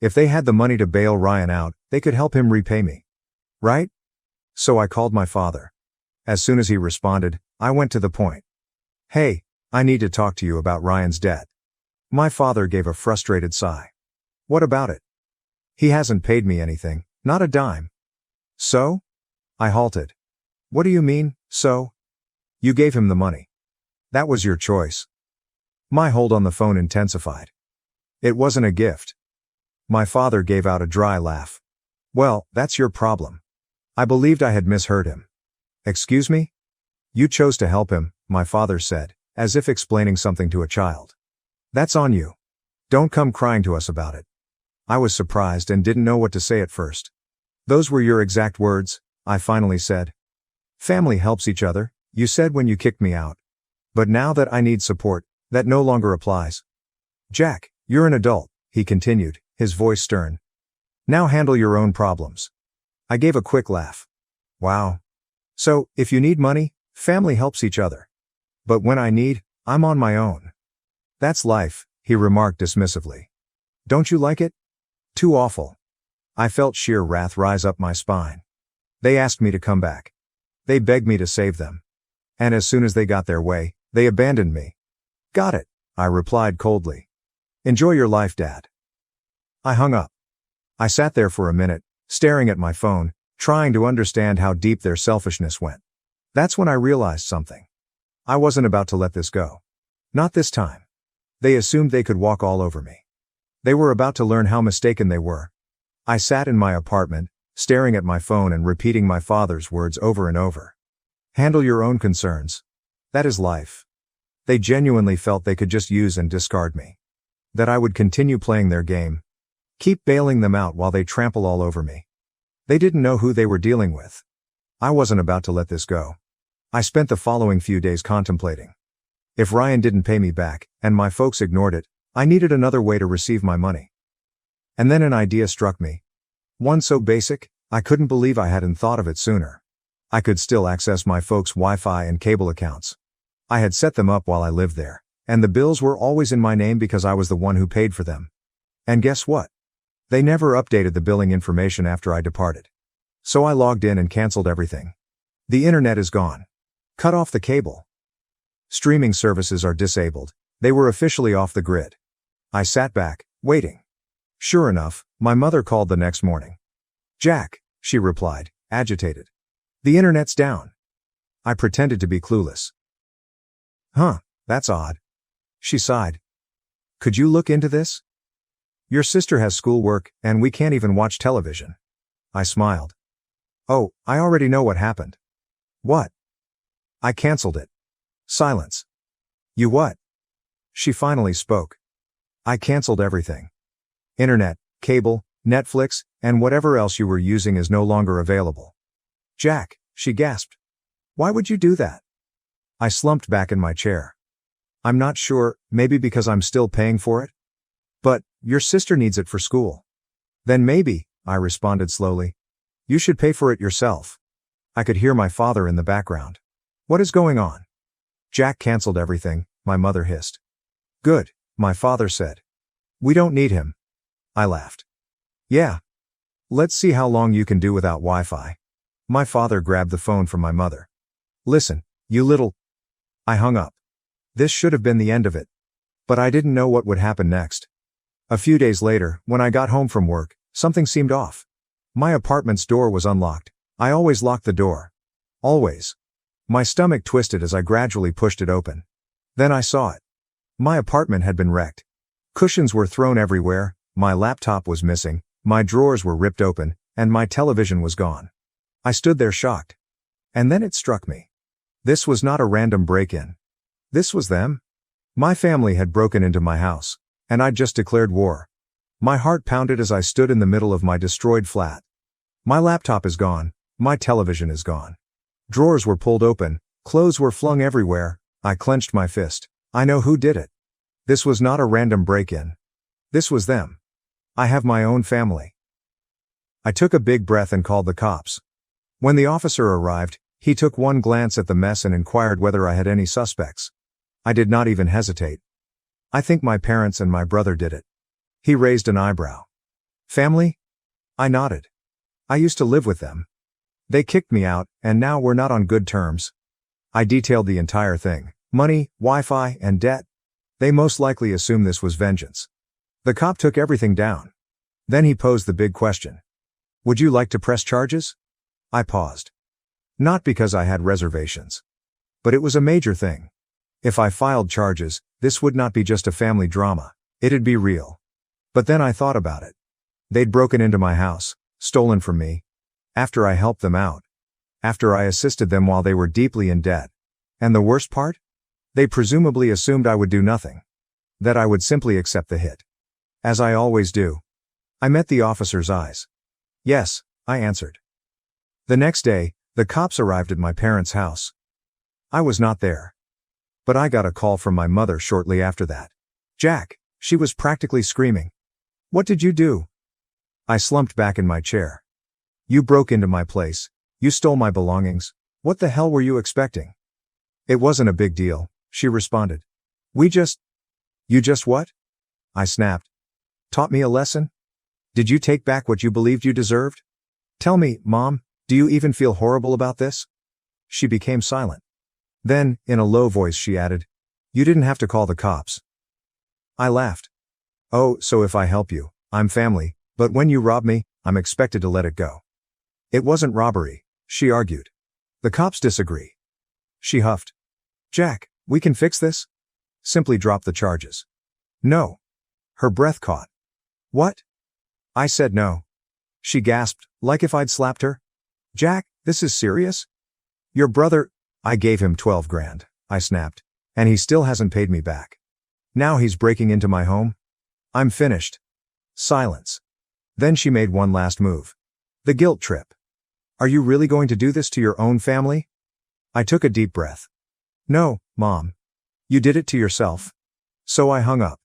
If they had the money to bail Ryan out, they could help him repay me. Right? So I called my father. As soon as he responded, I went to the point. "Hey, I need to talk to you about Ryan's debt." My father gave a frustrated sigh. "What about it?" "He hasn't paid me anything, not a dime." "So?" I halted. "What do you mean, so?" "You gave him the money. That was your choice." My hold on the phone intensified. "It wasn't a gift." My father gave out a dry laugh. "Well, that's your problem." I believed I had misheard him. "Excuse me?" "You chose to help him," my father said, as if explaining something to a child. "That's on you. Don't come crying to us about it." I was surprised and didn't know what to say at first. "Those were your exact words," I finally said. "Family helps each other, you said when you kicked me out. But now that I need support, that no longer applies." "Jack, you're an adult," he continued, his voice stern. "Now handle your own problems." I gave a quick laugh. "Wow. So, if you need money, family helps each other. But when I need, I'm on my own." "That's life," he remarked dismissively. "Don't you like it?" "Too awful." I felt sheer wrath rise up my spine. They asked me to come back. They begged me to save them. And as soon as they got their way, they abandoned me. "Got it," I replied coldly. "Enjoy your life, Dad." I hung up. I sat there for a minute, staring at my phone, trying to understand how deep their selfishness went. That's when I realized something. I wasn't about to let this go. Not this time. They assumed they could walk all over me. They were about to learn how mistaken they were. I sat in my apartment, staring at my phone and repeating my father's words over and over. Handle your own concerns. That is life. They genuinely felt they could just use and discard me. That I would continue playing their game. Keep bailing them out while they trample all over me. They didn't know who they were dealing with. I wasn't about to let this go. I spent the following few days contemplating. If Ryan didn't pay me back, and my folks ignored it, I needed another way to receive my money. And then an idea struck me. One so basic, I couldn't believe I hadn't thought of it sooner. I could still access my folks' Wi-Fi and cable accounts. I had set them up while I lived there, and the bills were always in my name because I was the one who paid for them. And guess what? They never updated the billing information after I departed. So I logged in and canceled everything. The internet is gone. Cut off the cable. Streaming services are disabled. They were officially off the grid. I sat back, waiting. Sure enough, my mother called the next morning. "Jack," she replied, agitated. "The internet's down." I pretended to be clueless. "Huh, that's odd." She sighed. Could you look into this? Your sister has schoolwork, and we can't even watch television. I smiled. Oh, I already know what happened. What? I canceled it. Silence. You what? She finally spoke. I canceled everything. Internet, cable, Netflix, and whatever else you were using is no longer available. Jack, she gasped. Why would you do that? I slumped back in my chair. I'm not sure, maybe because I'm still paying for it? But, your sister needs it for school. Then maybe, I responded slowly. You should pay for it yourself. I could hear my father in the background. What is going on? Jack canceled everything, my mother hissed. Good, my father said. We don't need him. I laughed. Yeah. Let's see how long you can do without Wi-Fi. My father grabbed the phone from my mother. Listen, you little... I hung up. This should have been the end of it. But I didn't know what would happen next. A few days later, when I got home from work, something seemed off. My apartment's door was unlocked. I always locked the door. Always. My stomach twisted as I gradually pushed it open. Then I saw it. My apartment had been wrecked. Cushions were thrown everywhere, my laptop was missing, my drawers were ripped open, and my television was gone. I stood there shocked. And then it struck me. This was not a random break-in. This was them. My family had broken into my house, and I'd just declared war. My heart pounded as I stood in the middle of my destroyed flat. My laptop is gone, my television is gone. Drawers were pulled open, clothes were flung everywhere, I clenched my fist. I know who did it. This was not a random break-in. This was them. I have my own family. I took a big breath and called the cops. When the officer arrived, he took one glance at the mess and inquired whether I had any suspects. I did not even hesitate. I think my parents and my brother did it. He raised an eyebrow. Family? I nodded. I used to live with them. They kicked me out, and now we're not on good terms. I detailed the entire thing. Money, Wi-Fi, and debt. They most likely assumed this was vengeance. The cop took everything down. Then he posed the big question. Would you like to press charges? I paused. Not because I had reservations. But it was a major thing. If I filed charges, this would not be just a family drama. It'd be real. But then I thought about it. They'd broken into my house, stolen from me. After I helped them out. After I assisted them while they were deeply in debt. And the worst part? They presumably assumed I would do nothing. That I would simply accept the hit. As I always do. I met the officer's eyes. Yes, I answered. The next day, the cops arrived at my parents' house. I was not there. But I got a call from my mother shortly after that. Jack, she was practically screaming. What did you do? I slumped back in my chair. You broke into my place. You stole my belongings. What the hell were you expecting? It wasn't a big deal, she responded. You just what? I snapped. Taught me a lesson? Did you take back what you believed you deserved? Tell me, Mom, do you even feel horrible about this? She became silent. Then, in a low voice she added, you didn't have to call the cops. I laughed. Oh, so if I help you, I'm family, but when you rob me, I'm expected to let it go. It wasn't robbery, she argued. The cops disagree. She huffed. Jack, we can fix this? Simply drop the charges. No. Her breath caught. What? I said no. She gasped, like if I'd slapped her. Jack, this is serious? Your brother... I gave him 12 grand, I snapped. And he still hasn't paid me back. Now he's breaking into my home? I'm finished. Silence. Then she made one last move. The guilt trip. Are you really going to do this to your own family? I took a deep breath. No, Mom. You did it to yourself. So I hung up.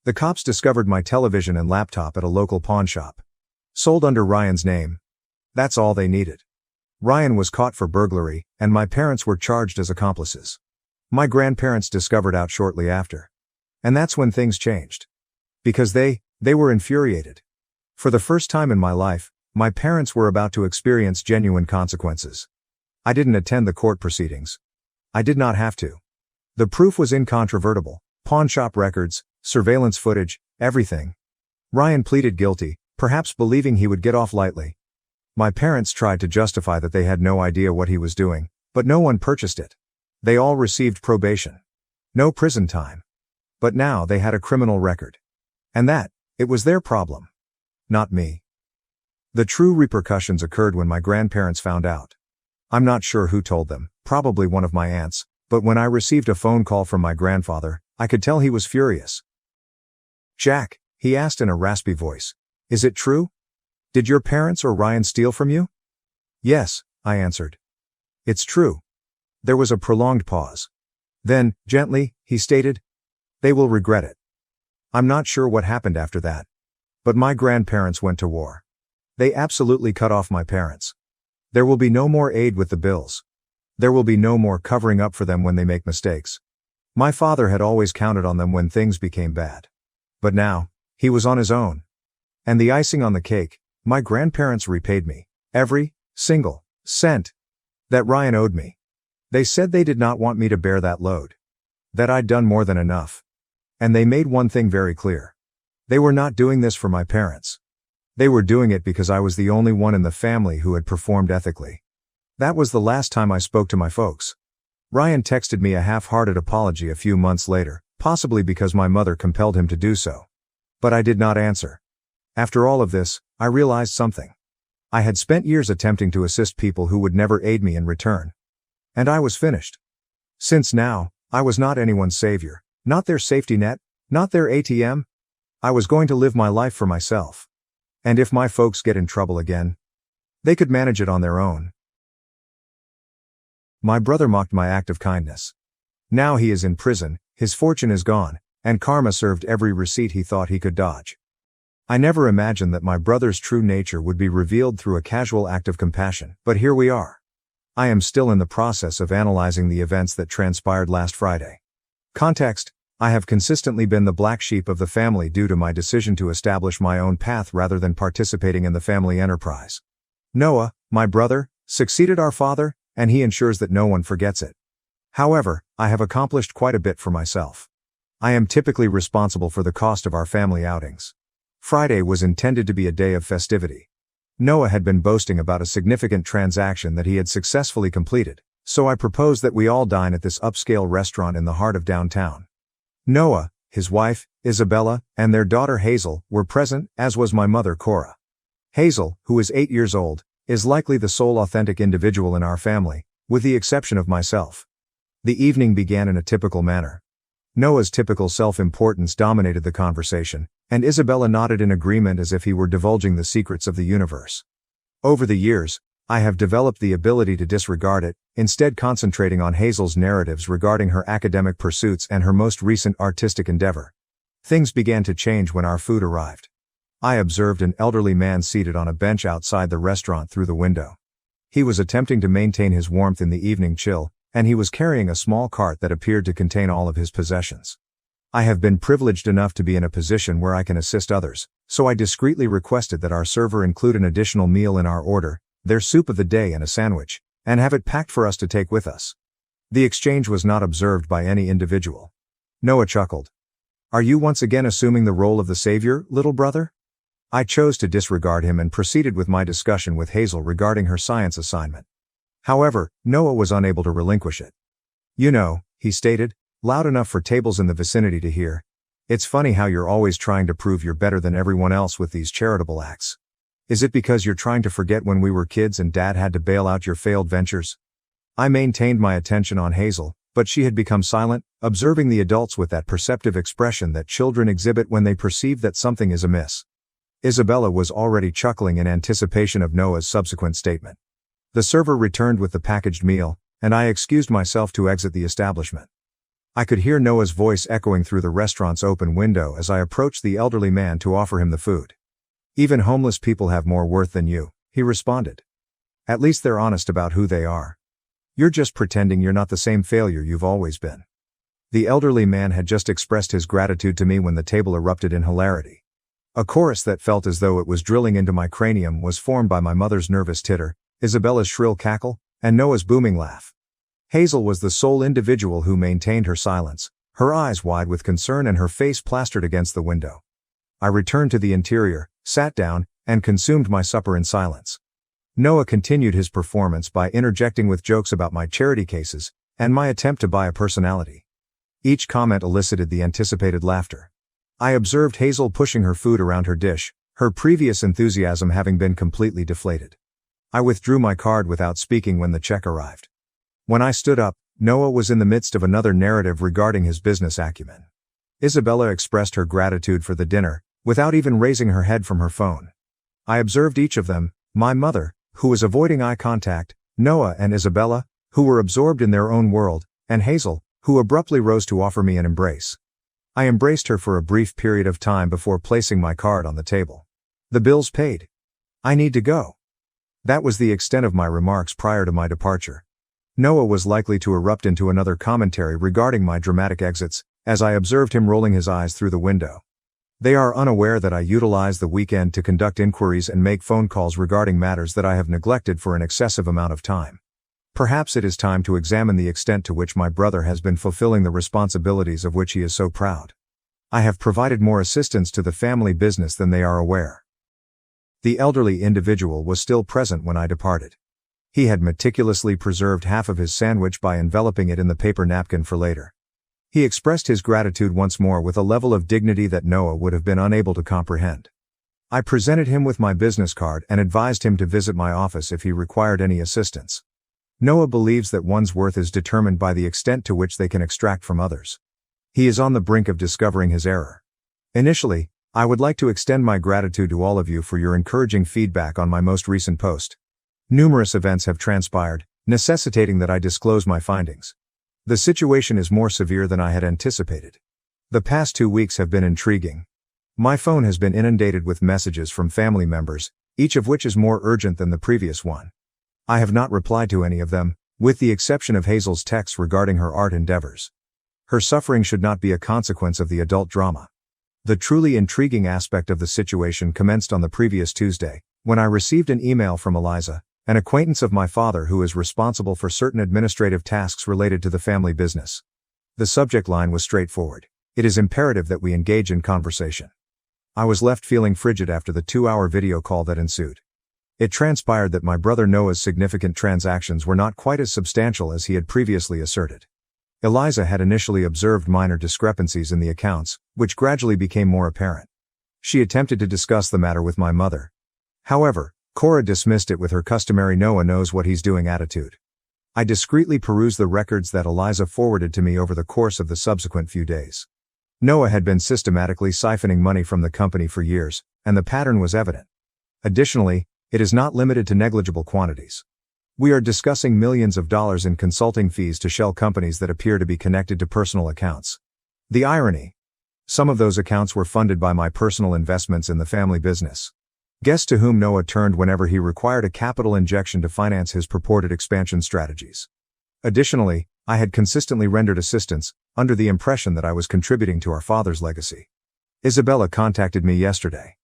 The cops discovered my television and laptop at a local pawn shop. Sold under Ryan's name. That's all they needed. Ryan was caught for burglary, and my parents were charged as accomplices. My grandparents discovered out shortly after. And that's when things changed. Because they were infuriated. For the first time in my life, my parents were about to experience genuine consequences. I didn't attend the court proceedings. I did not have to. The proof was incontrovertible. Pawn shop records, surveillance footage, everything. Ryan pleaded guilty, perhaps believing he would get off lightly. My parents tried to justify that they had no idea what he was doing, but no one purchased it. They all received probation. No prison time. But now they had a criminal record. And it was their problem. Not me. The true repercussions occurred when my grandparents found out. I'm not sure who told them, probably one of my aunts, but when I received a phone call from my grandfather, I could tell he was furious. "Jack," he asked in a raspy voice, "is it true? Did your parents or Ryan steal from you?" "Yes," I answered. "It's true." There was a prolonged pause. Then, gently, he stated, "They will regret it." I'm not sure what happened after that. But my grandparents went to war. They absolutely cut off my parents. There will be no more aid with the bills. There will be no more covering up for them when they make mistakes. My father had always counted on them when things became bad. But now, he was on his own. And the icing on the cake, my grandparents repaid me every single cent that Ryan owed me. They said they did not want me to bear that load. That I'd done more than enough. And they made one thing very clear. They were not doing this for my parents. They were doing it because I was the only one in the family who had performed ethically. That was the last time I spoke to my folks. Ryan texted me a half-hearted apology a few months later, possibly because my mother compelled him to do so. But I did not answer. After all of this, I realized something. I had spent years attempting to assist people who would never aid me in return. And I was finished. Since now, I was not anyone's savior, not their safety net, not their ATM. I was going to live my life for myself. And if my folks get in trouble again, they could manage it on their own. My brother mocked my act of kindness. Now he is in prison, his fortune is gone, and karma served every receipt he thought he could dodge. I never imagined that my brother's true nature would be revealed through a casual act of compassion, but here we are. I am still in the process of analyzing the events that transpired last Friday. Context: I have consistently been the black sheep of the family due to my decision to establish my own path rather than participating in the family enterprise. Noah, my brother, succeeded our father, and he ensures that no one forgets it. However, I have accomplished quite a bit for myself. I am typically responsible for the cost of our family outings. Friday was intended to be a day of festivity. Noah had been boasting about a significant transaction that he had successfully completed, so I proposed that we all dine at this upscale restaurant in the heart of downtown. Noah, his wife, Isabella, and their daughter Hazel were present, as was my mother Cora. Hazel, who is 8 years old, is likely the sole authentic individual in our family, with the exception of myself. The evening began in a typical manner. Noah's typical self-importance dominated the conversation, and Isabella nodded in agreement as if he were divulging the secrets of the universe. Over the years, I have developed the ability to disregard it, instead concentrating on Hazel's narratives regarding her academic pursuits and her most recent artistic endeavor. Things began to change when our food arrived. I observed an elderly man seated on a bench outside the restaurant through the window. He was attempting to maintain his warmth in the evening chill, and he was carrying a small cart that appeared to contain all of his possessions. I have been privileged enough to be in a position where I can assist others, so I discreetly requested that our server include an additional meal in our order, their soup of the day and a sandwich, and have it packed for us to take with us. The exchange was not observed by any individual. Noah chuckled. "Are you once again assuming the role of the savior, little brother?" I chose to disregard him and proceeded with my discussion with Hazel regarding her science assignment. However, Noah was unable to relinquish it. "You know," he stated, loud enough for tables in the vicinity to hear, "it's funny how you're always trying to prove you're better than everyone else with these charitable acts. Is it because you're trying to forget when we were kids and Dad had to bail out your failed ventures?" I maintained my attention on Hazel, but she had become silent, observing the adults with that perceptive expression that children exhibit when they perceive that something is amiss. Isabella was already chuckling in anticipation of Noah's subsequent statement. The server returned with the packaged meal, and I excused myself to exit the establishment. I could hear Noah's voice echoing through the restaurant's open window as I approached the elderly man to offer him the food. "Even homeless people have more worth than you," he responded. "At least they're honest about who they are. You're just pretending you're not the same failure you've always been." The elderly man had just expressed his gratitude to me when the table erupted in hilarity. A chorus that felt as though it was drilling into my cranium was formed by my mother's nervous titter, Isabella's shrill cackle, and Noah's booming laugh. Hazel was the sole individual who maintained her silence, her eyes wide with concern and her face plastered against the window. I returned to the interior, sat down, and consumed my supper in silence. Noah continued his performance by interjecting with jokes about my charity cases, and my attempt to buy a personality. Each comment elicited the anticipated laughter. I observed Hazel pushing her food around her dish, her previous enthusiasm having been completely deflated. I withdrew my card without speaking when the check arrived. When I stood up, Noah was in the midst of another narrative regarding his business acumen. Isabella expressed her gratitude for the dinner, without even raising her head from her phone. I observed each of them, my mother, who was avoiding eye contact, Noah and Isabella, who were absorbed in their own world, and Hazel, who abruptly rose to offer me an embrace. I embraced her for a brief period of time before placing my card on the table. The bill's paid. I need to go. That was the extent of my remarks prior to my departure. Noah was likely to erupt into another commentary regarding my dramatic exits, as I observed him rolling his eyes through the window. They are unaware that I utilize the weekend to conduct inquiries and make phone calls regarding matters that I have neglected for an excessive amount of time. Perhaps it is time to examine the extent to which my brother has been fulfilling the responsibilities of which he is so proud. I have provided more assistance to the family business than they are aware. The elderly individual was still present when I departed. He had meticulously preserved half of his sandwich by enveloping it in the paper napkin for later. He expressed his gratitude once more with a level of dignity that Noah would have been unable to comprehend. I presented him with my business card and advised him to visit my office if he required any assistance. Noah believes that one's worth is determined by the extent to which they can extract from others. He is on the brink of discovering his error. Initially, I would like to extend my gratitude to all of you for your encouraging feedback on my most recent post. Numerous events have transpired, necessitating that I disclose my findings. The situation is more severe than I had anticipated. The past 2 weeks have been intriguing. My phone has been inundated with messages from family members, each of which is more urgent than the previous one. I have not replied to any of them, with the exception of Hazel's texts regarding her art endeavors. Her suffering should not be a consequence of the adult drama. The truly intriguing aspect of the situation commenced on the previous Tuesday, when I received an email from Eliza, an acquaintance of my father who is responsible for certain administrative tasks related to the family business. The subject line was straightforward. It is imperative that we engage in conversation. I was left feeling frigid after the 2-hour video call that ensued. It transpired that my brother Noah's significant transactions were not quite as substantial as he had previously asserted. Eliza had initially observed minor discrepancies in the accounts, which gradually became more apparent. She attempted to discuss the matter with my mother. However, Cora dismissed it with her customary Noah knows what he's doing attitude. I discreetly perused the records that Eliza forwarded to me over the course of the subsequent few days. Noah had been systematically siphoning money from the company for years, and the pattern was evident. Additionally, it is not limited to negligible quantities. We are discussing millions of dollars in consulting fees to shell companies that appear to be connected to personal accounts. The irony. Some of those accounts were funded by my personal investments in the family business. Guess to whom Noah turned whenever he required a capital injection to finance his purported expansion strategies. Additionally, I had consistently rendered assistance, under the impression that I was contributing to our father's legacy. Isabella contacted me yesterday.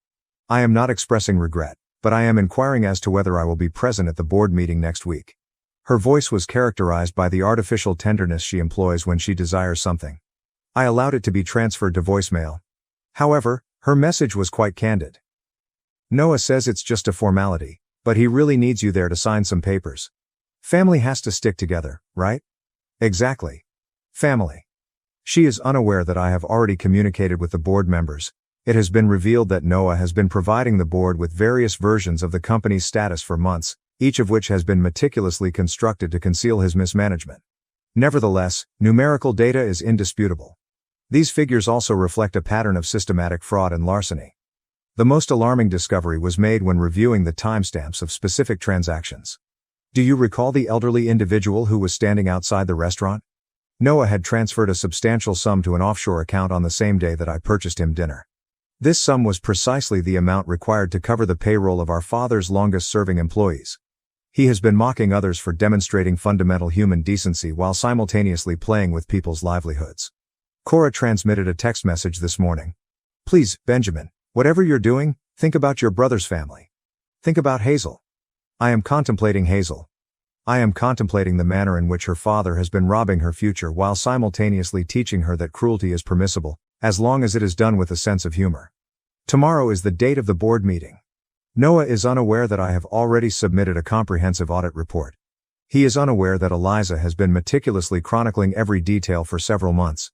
I am not expressing regret, but I am inquiring as to whether I will be present at the board meeting next week. Her voice was characterized by the artificial tenderness she employs when she desires something. I allowed it to be transferred to voicemail. However, her message was quite candid. Noah says it's just a formality, but he really needs you there to sign some papers. Family has to stick together, right? Exactly. Family. She is unaware that I have already communicated with the board members. It has been revealed that Noah has been providing the board with various versions of the company's status for months, each of which has been meticulously constructed to conceal his mismanagement. Nevertheless, numerical data is indisputable. These figures also reflect a pattern of systematic fraud and larceny. The most alarming discovery was made when reviewing the timestamps of specific transactions. Do you recall the elderly individual who was standing outside the restaurant? Noah had transferred a substantial sum to an offshore account on the same day that I purchased him dinner. This sum was precisely the amount required to cover the payroll of our father's longest-serving employees. He has been mocking others for demonstrating fundamental human decency while simultaneously playing with people's livelihoods. Cora transmitted a text message this morning. Please, Benjamin, whatever you're doing, think about your brother's family. Think about Hazel. I am contemplating Hazel. I am contemplating the manner in which her father has been robbing her future while simultaneously teaching her that cruelty is permissible, as long as it is done with a sense of humor. Tomorrow is the date of the board meeting. Noah is unaware that I have already submitted a comprehensive audit report. He is unaware that Eliza has been meticulously chronicling every detail for several months.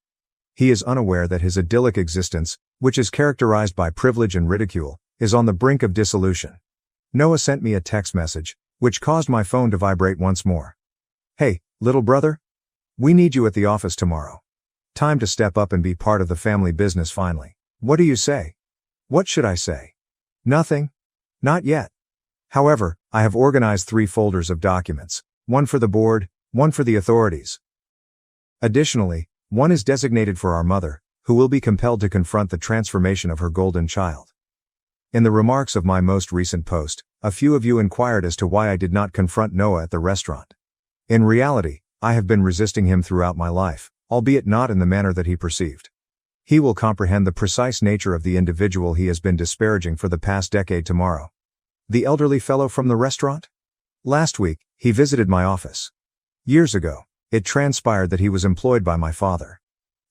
He is unaware that his idyllic existence, which is characterized by privilege and ridicule, is on the brink of dissolution. Noah sent me a text message, which caused my phone to vibrate once more. Hey, little brother? We need you at the office tomorrow. Time to step up and be part of the family business finally. What do you say? What should I say? Nothing? Not yet. However, I have organized 3 folders of documents, one for the board, one for the authorities. Additionally, one is designated for our mother, who will be compelled to confront the transformation of her golden child. In the remarks of my most recent post, a few of you inquired as to why I did not confront Noah at the restaurant. In reality, I have been resisting him throughout my life, albeit not in the manner that he perceived. He will comprehend the precise nature of the individual he has been disparaging for the past decade tomorrow. The elderly fellow from the restaurant? Last week, he visited my office. Years ago, it transpired that he was employed by my father.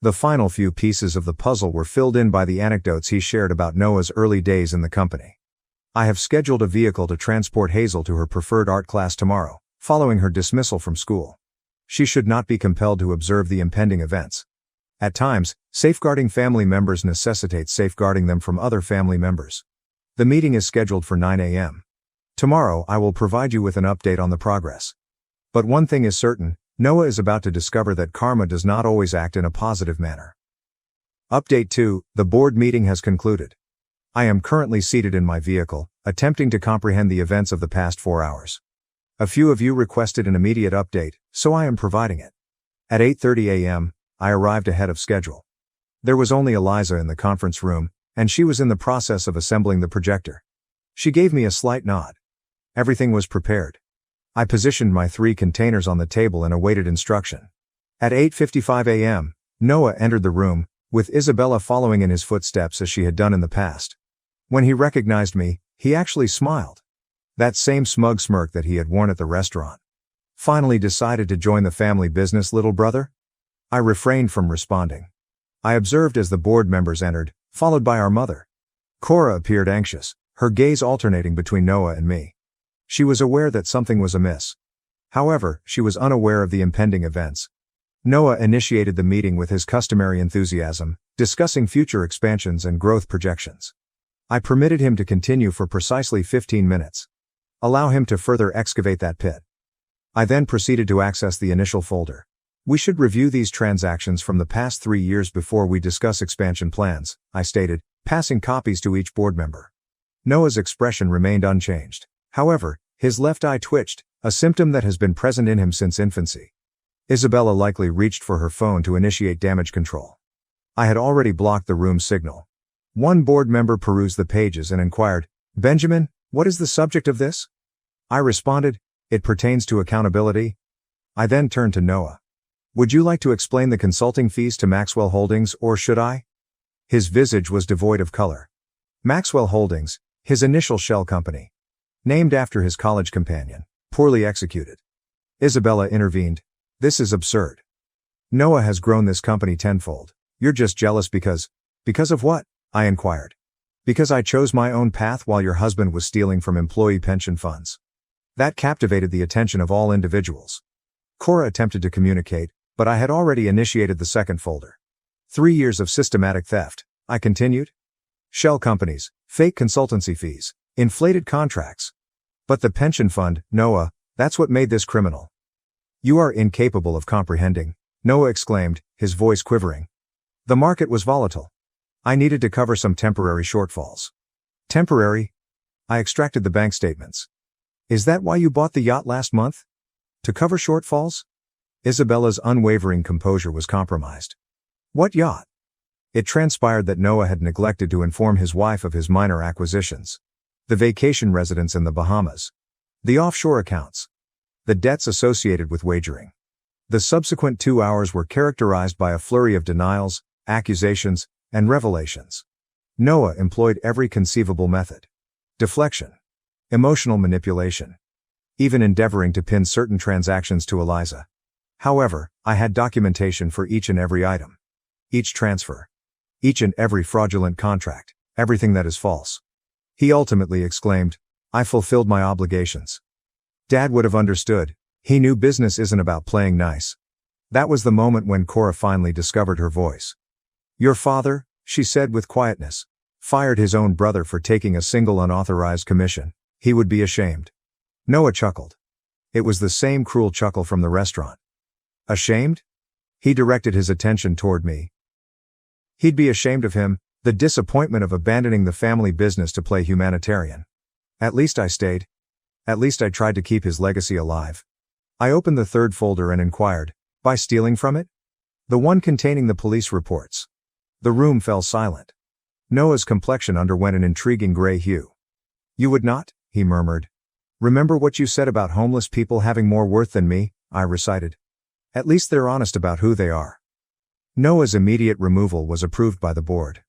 The final few pieces of the puzzle were filled in by the anecdotes he shared about Noah's early days in the company. I have scheduled a vehicle to transport Hazel to her preferred art class tomorrow, following her dismissal from school. She should not be compelled to observe the impending events. At times, safeguarding family members necessitates safeguarding them from other family members. The meeting is scheduled for 9 a.m. Tomorrow I will provide you with an update on the progress. But one thing is certain, Noah is about to discover that karma does not always act in a positive manner. Update 2, the board meeting has concluded. I am currently seated in my vehicle, attempting to comprehend the events of the past 4 hours. A few of you requested an immediate update, so I am providing it. At 8:30 a.m., I arrived ahead of schedule. There was only Eliza in the conference room, and she was in the process of assembling the projector. She gave me a slight nod. Everything was prepared. I positioned my 3 containers on the table and awaited instruction. At 8:55 a.m., Noah entered the room, with Isabella following in his footsteps as she had done in the past. When he recognized me, he actually smiled. That same smug smirk that he had worn at the restaurant. Finally decided to join the family business, little brother? I refrained from responding. I observed as the board members entered, followed by our mother. Cora appeared anxious, her gaze alternating between Noah and me. She was aware that something was amiss. However, she was unaware of the impending events. Noah initiated the meeting with his customary enthusiasm, discussing future expansions and growth projections. I permitted him to continue for precisely 15 minutes. Allow him to further excavate that pit. I then proceeded to access the initial folder. We should review these transactions from the past 3 years before we discuss expansion plans, I stated, passing copies to each board member. Noah's expression remained unchanged. However, his left eye twitched, a symptom that has been present in him since infancy. Isabella likely reached for her phone to initiate damage control. I had already blocked the room's signal. One board member perused the pages and inquired, "Benjamin, what is the subject of this?" I responded, "It pertains to accountability." I then turned to Noah. "Would you like to explain the consulting fees to Maxwell Holdings, or should I?" His visage was devoid of color. Maxwell Holdings, his initial shell company. Named after his college companion, poorly executed. Isabella intervened. "This is absurd. Noah has grown this company tenfold. You're just jealous because of what?" I inquired. "Because I chose my own path while your husband was stealing from employee pension funds." That captivated the attention of all individuals. Cora attempted to communicate, but I had already initiated the second folder. 3 years of systematic theft, I continued. Shell companies, fake consultancy fees, inflated contracts. But the pension fund, Noah, that's what made this criminal. "You are incapable of comprehending," Noah exclaimed, his voice quivering. "The market was volatile. I needed to cover some temporary shortfalls." "Temporary?" I extracted the bank statements. "Is that why you bought the yacht last month? To cover shortfalls?" Isabella's unwavering composure was compromised. "What yacht?" It transpired that Noah had neglected to inform his wife of his minor acquisitions. The vacation residence in the Bahamas. The offshore accounts. The debts associated with wagering. The subsequent 2 hours were characterized by a flurry of denials, accusations, and revelations. Noah employed every conceivable method. Deflection. Emotional manipulation. Even endeavoring to pin certain transactions to Eliza. However, I had documentation for each and every item. Each transfer. Each and every fraudulent contract. Everything that is false. He ultimately exclaimed, "I fulfilled my obligations." Dad would have understood. He knew business isn't about playing nice. That was the moment when Cora finally discovered her voice. Your father, she said with quietness, fired his own brother for taking a single unauthorized commission. He would be ashamed. Noah chuckled. It was the same cruel chuckle from the restaurant. Ashamed? He directed his attention toward me. He'd be ashamed of him, the disappointment of abandoning the family business to play humanitarian. At least I stayed. At least I tried to keep his legacy alive. I opened the third folder and inquired, by stealing from it? The one containing the police reports. The room fell silent. Noah's complexion underwent an intriguing gray hue. You would not, he murmured. Remember what you said about homeless people having more worth than me, I recited. At least they're honest about who they are. Noah's immediate removal was approved by the board.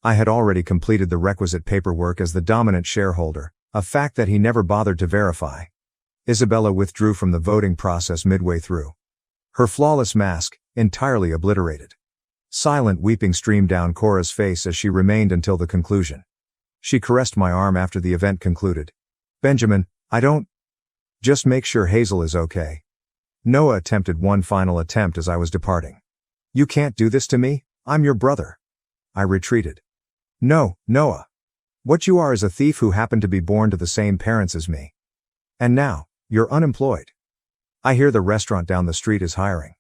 I had already completed the requisite paperwork as the dominant shareholder, a fact that he never bothered to verify. Isabella withdrew from the voting process midway through. Her flawless mask, entirely obliterated. Silent weeping streamed down Cora's face as she remained until the conclusion. She caressed my arm after the event concluded. Benjamin, I don't. Just make sure Hazel is okay. Noah attempted one final attempt as I was departing. You can't do this to me, I'm your brother. I retreated. No, Noah. What you are is a thief who happened to be born to the same parents as me. And now, you're unemployed. I hear the restaurant down the street is hiring.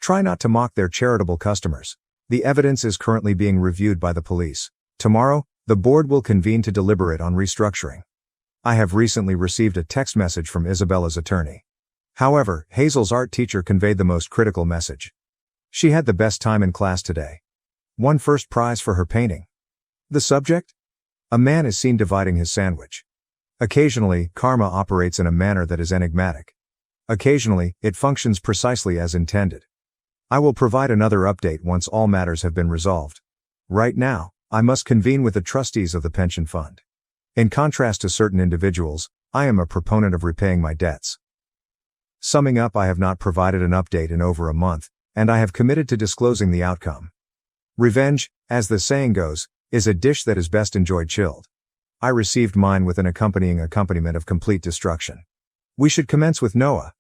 Try not to mock their charitable customers. The evidence is currently being reviewed by the police. Tomorrow, the board will convene to deliberate on restructuring. I have recently received a text message from Isabella's attorney. However, Hazel's art teacher conveyed the most critical message. She had the best time in class today. Won first prize for her painting. The subject? A man is seen dividing his sandwich. Occasionally, karma operates in a manner that is enigmatic. Occasionally, it functions precisely as intended. I will provide another update once all matters have been resolved. Right now, I must convene with the trustees of the pension fund. In contrast to certain individuals, I am a proponent of repaying my debts. Summing up, I have not provided an update in over a month, and I have committed to disclosing the outcome. Revenge, as the saying goes, is a dish that is best enjoyed chilled. I received mine with an accompanying accompaniment of complete destruction. We should commence with Noah.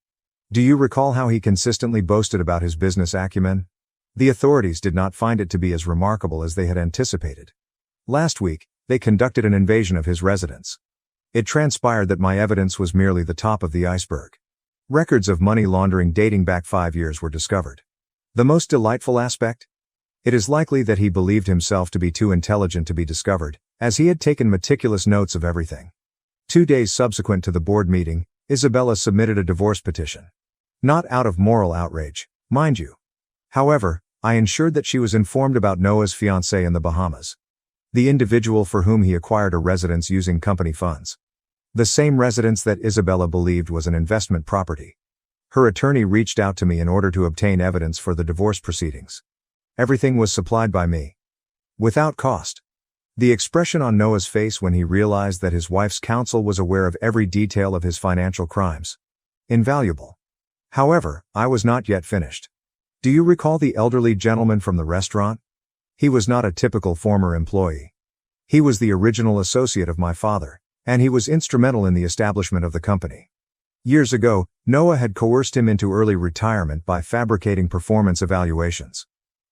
Do you recall how he consistently boasted about his business acumen? The authorities did not find it to be as remarkable as they had anticipated. Last week, they conducted an invasion of his residence. It transpired that my evidence was merely the top of the iceberg. Records of money laundering dating back 5 years were discovered. The most delightful aspect? It is likely that he believed himself to be too intelligent to be discovered, as he had taken meticulous notes of everything. 2 days subsequent to the board meeting, Isabella submitted a divorce petition. Not out of moral outrage, mind you. However, I ensured that she was informed about Noah's fiancée in the Bahamas. The individual for whom he acquired a residence using company funds. The same residence that Isabella believed was an investment property. Her attorney reached out to me in order to obtain evidence for the divorce proceedings. Everything was supplied by me. Without cost. The expression on Noah's face when he realized that his wife's counsel was aware of every detail of his financial crimes. Invaluable. However, I was not yet finished. Do you recall the elderly gentleman from the restaurant? He was not a typical former employee. He was the original associate of my father, and he was instrumental in the establishment of the company. Years ago, Noah had coerced him into early retirement by fabricating performance evaluations.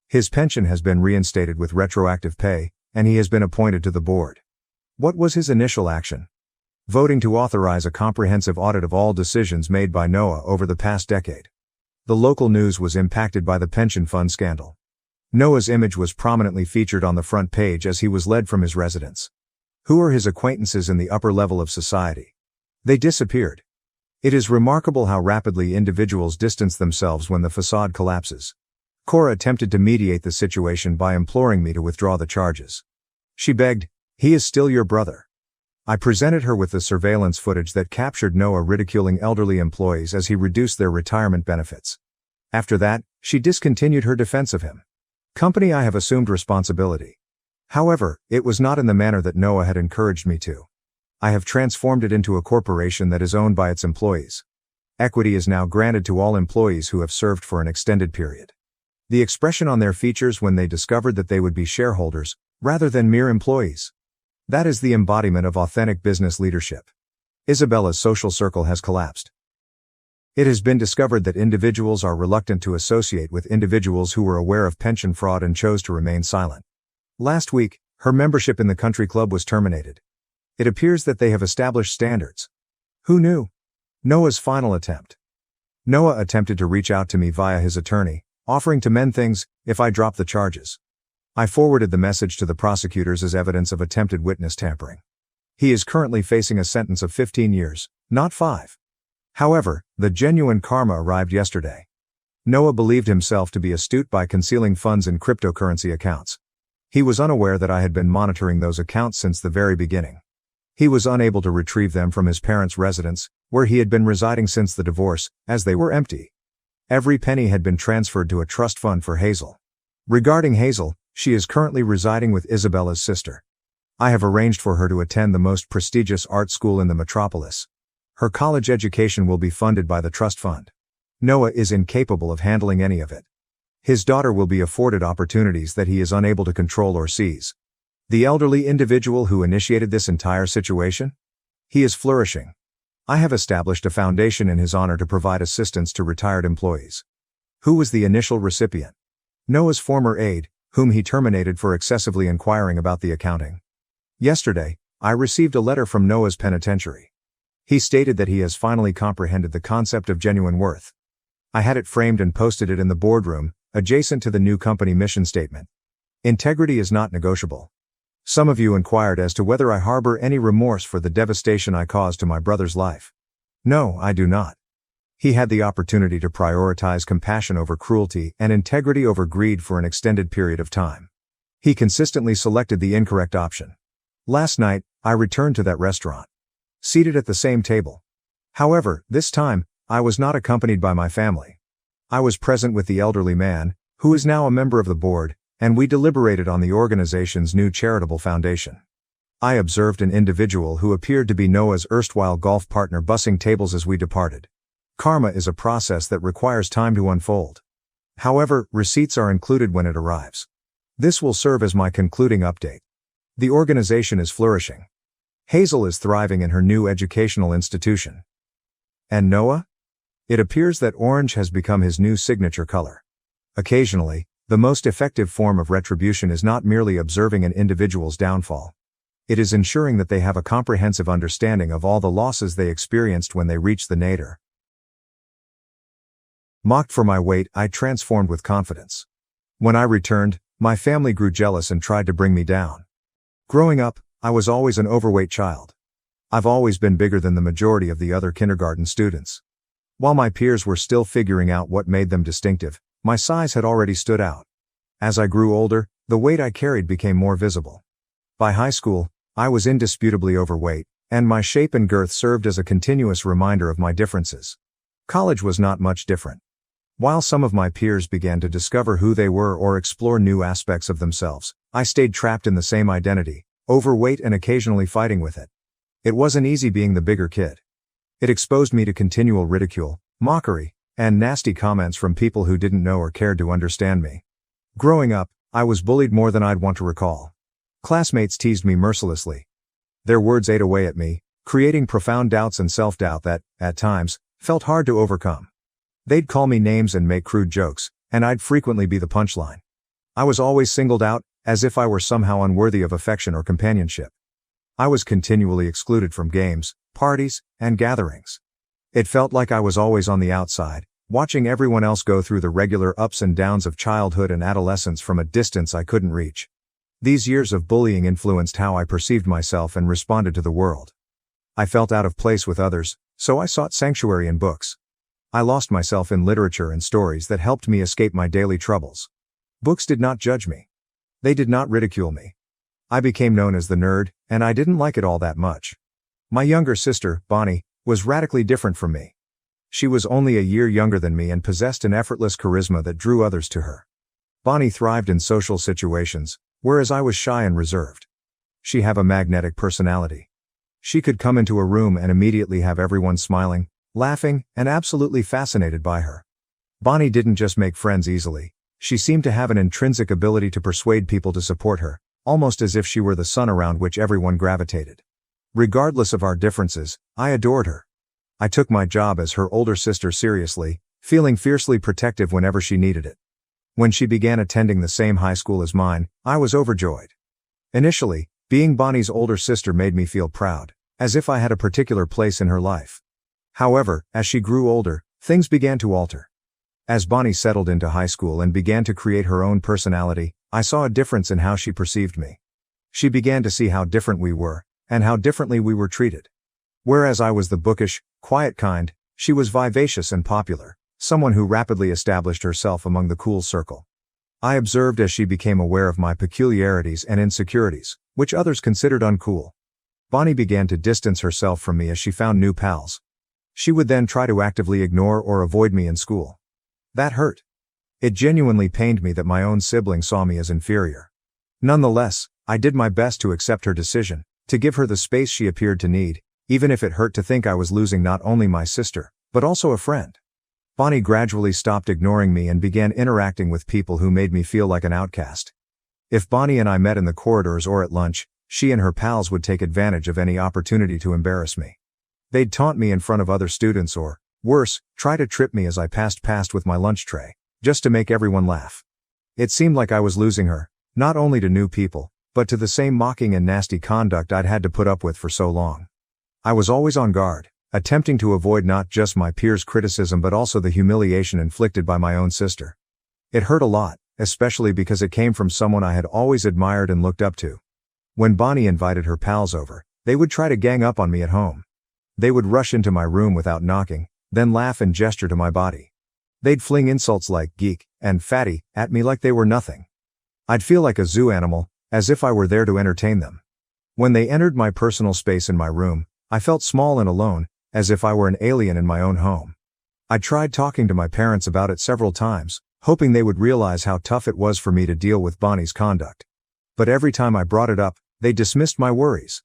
His pension has been reinstated with retroactive pay, and he has been appointed to the board. What was his initial action? Voting to authorize a comprehensive audit of all decisions made by Noah over the past decade. The local news was impacted by the pension fund scandal. Noah's image was prominently featured on the front page as he was led from his residence. Who are his acquaintances in the upper level of society? They disappeared. It is remarkable how rapidly individuals distance themselves when the facade collapses. Cora attempted to mediate the situation by imploring me to withdraw the charges. She begged, "He is still your brother." I presented her with the surveillance footage that captured Noah ridiculing elderly employees as he reduced their retirement benefits. After that, she discontinued her defense of him. Company, I have assumed responsibility. However, it was not in the manner that Noah had encouraged me to. I have transformed it into a corporation that is owned by its employees. Equity is now granted to all employees who have served for an extended period. The expression on their features when they discovered that they would be shareholders, rather than mere employees. That is the embodiment of authentic business leadership. Isabella's social circle has collapsed. It has been discovered that individuals are reluctant to associate with individuals who were aware of pension fraud and chose to remain silent. Last week, her membership in the country club was terminated. It appears that they have established standards. Who knew? Noah's final attempt. Noah attempted to reach out to me via his attorney, offering to mend things if I drop the charges. I forwarded the message to the prosecutors as evidence of attempted witness tampering. He is currently facing a sentence of 15 years, not 5. However, the genuine karma arrived yesterday. Noah believed himself to be astute by concealing funds in cryptocurrency accounts. He was unaware that I had been monitoring those accounts since the very beginning. He was unable to retrieve them from his parents' residence, where he had been residing since the divorce, as they were empty. Every penny had been transferred to a trust fund for Hazel. Regarding Hazel, she is currently residing with Isabella's sister. I have arranged for her to attend the most prestigious art school in the metropolis. Her college education will be funded by the trust fund. Noah is incapable of handling any of it. His daughter will be afforded opportunities that he is unable to control or seize. The elderly individual who initiated this entire situation? He is flourishing. I have established a foundation in his honor to provide assistance to retired employees. Who was the initial recipient? Noah's former aide, whom he terminated for excessively inquiring about the accounting. Yesterday, I received a letter from Noah's penitentiary. He stated that he has finally comprehended the concept of genuine worth. I had it framed and posted it in the boardroom, adjacent to the new company mission statement. Integrity is not negotiable. Some of you inquired as to whether I harbor any remorse for the devastation I caused to my brother's life. No, I do not. He had the opportunity to prioritize compassion over cruelty and integrity over greed for an extended period of time. He consistently selected the incorrect option. Last night, I returned to that restaurant. Seated at the same table. However, this time, I was not accompanied by my family. I was present with the elderly man, who is now a member of the board, and we deliberated on the organization's new charitable foundation. I observed an individual who appeared to be Noah's erstwhile golf partner bussing tables as we departed. Karma is a process that requires time to unfold. However, receipts are included when it arrives. This will serve as my concluding update. The organization is flourishing. Hazel is thriving in her new educational institution. And Noah? It appears that orange has become his new signature color. Occasionally, the most effective form of retribution is not merely observing an individual's downfall. It is ensuring that they have a comprehensive understanding of all the losses they experienced when they reached the nadir. Mocked for my weight, I transformed with confidence. When I returned, my family grew jealous and tried to bring me down. Growing up, I was always an overweight child. I've always been bigger than the majority of the other kindergarten students. While my peers were still figuring out what made them distinctive, my size had already stood out. As I grew older, the weight I carried became more visible. By high school, I was indisputably overweight, and my shape and girth served as a continuous reminder of my differences. College was not much different. While some of my peers began to discover who they were or explore new aspects of themselves, I stayed trapped in the same identity, overweight and occasionally fighting with it. It wasn't easy being the bigger kid. It exposed me to continual ridicule, mockery, and nasty comments from people who didn't know or cared to understand me. Growing up, I was bullied more than I'd want to recall. Classmates teased me mercilessly. Their words ate away at me, creating profound doubts and self-doubt that, at times, felt hard to overcome. They'd call me names and make crude jokes, and I'd frequently be the punchline. I was always singled out, as if I were somehow unworthy of affection or companionship. I was continually excluded from games, parties, and gatherings. It felt like I was always on the outside, watching everyone else go through the regular ups and downs of childhood and adolescence from a distance I couldn't reach. These years of bullying influenced how I perceived myself and responded to the world. I felt out of place with others, so I sought sanctuary in books. I lost myself in literature and stories that helped me escape my daily troubles. Books did not judge me. They did not ridicule me. I became known as the nerd, and I didn't like it all that much. My younger sister, Bonnie, was radically different from me. She was only a year younger than me and possessed an effortless charisma that drew others to her. Bonnie thrived in social situations, whereas I was shy and reserved. She had a magnetic personality. She could come into a room and immediately have everyone smiling, laughing, and absolutely fascinated by her. Bonnie didn't just make friends easily. She seemed to have an intrinsic ability to persuade people to support her, almost as if she were the sun around which everyone gravitated. Regardless of our differences, I adored her. I took my job as her older sister seriously, feeling fiercely protective whenever she needed it. When she began attending the same high school as mine, I was overjoyed. Initially, being Bonnie's older sister made me feel proud, as if I had a particular place in her life. However, as she grew older, things began to alter. As Bonnie settled into high school and began to create her own personality, I saw a difference in how she perceived me. She began to see how different we were, and how differently we were treated. Whereas I was the bookish, quiet kind, she was vivacious and popular, someone who rapidly established herself among the cool circle. I observed as she became aware of my peculiarities and insecurities, which others considered uncool. Bonnie began to distance herself from me as she found new pals. She would then try to actively ignore or avoid me in school. That hurt. It genuinely pained me that my own sibling saw me as inferior. Nonetheless, I did my best to accept her decision, to give her the space she appeared to need, even if it hurt to think I was losing not only my sister, but also a friend. Bonnie gradually stopped ignoring me and began interacting with people who made me feel like an outcast. If Bonnie and I met in the corridors or at lunch, she and her pals would take advantage of any opportunity to embarrass me. They'd taunt me in front of other students or, worse, try to trip me as I passed past with my lunch tray, just to make everyone laugh. It seemed like I was losing her, not only to new people, but to the same mocking and nasty conduct I'd had to put up with for so long. I was always on guard, attempting to avoid not just my peers' criticism but also the humiliation inflicted by my own sister. It hurt a lot, especially because it came from someone I had always admired and looked up to. When Bonnie invited her pals over, they would try to gang up on me at home. They would rush into my room without knocking, then laugh and gesture to my body. They'd fling insults like geek and fatty at me like they were nothing. I'd feel like a zoo animal, as if I were there to entertain them. When they entered my personal space in my room, I felt small and alone, as if I were an alien in my own home. I tried talking to my parents about it several times, hoping they would realize how tough it was for me to deal with Bonnie's conduct. But every time I brought it up, they dismissed my worries.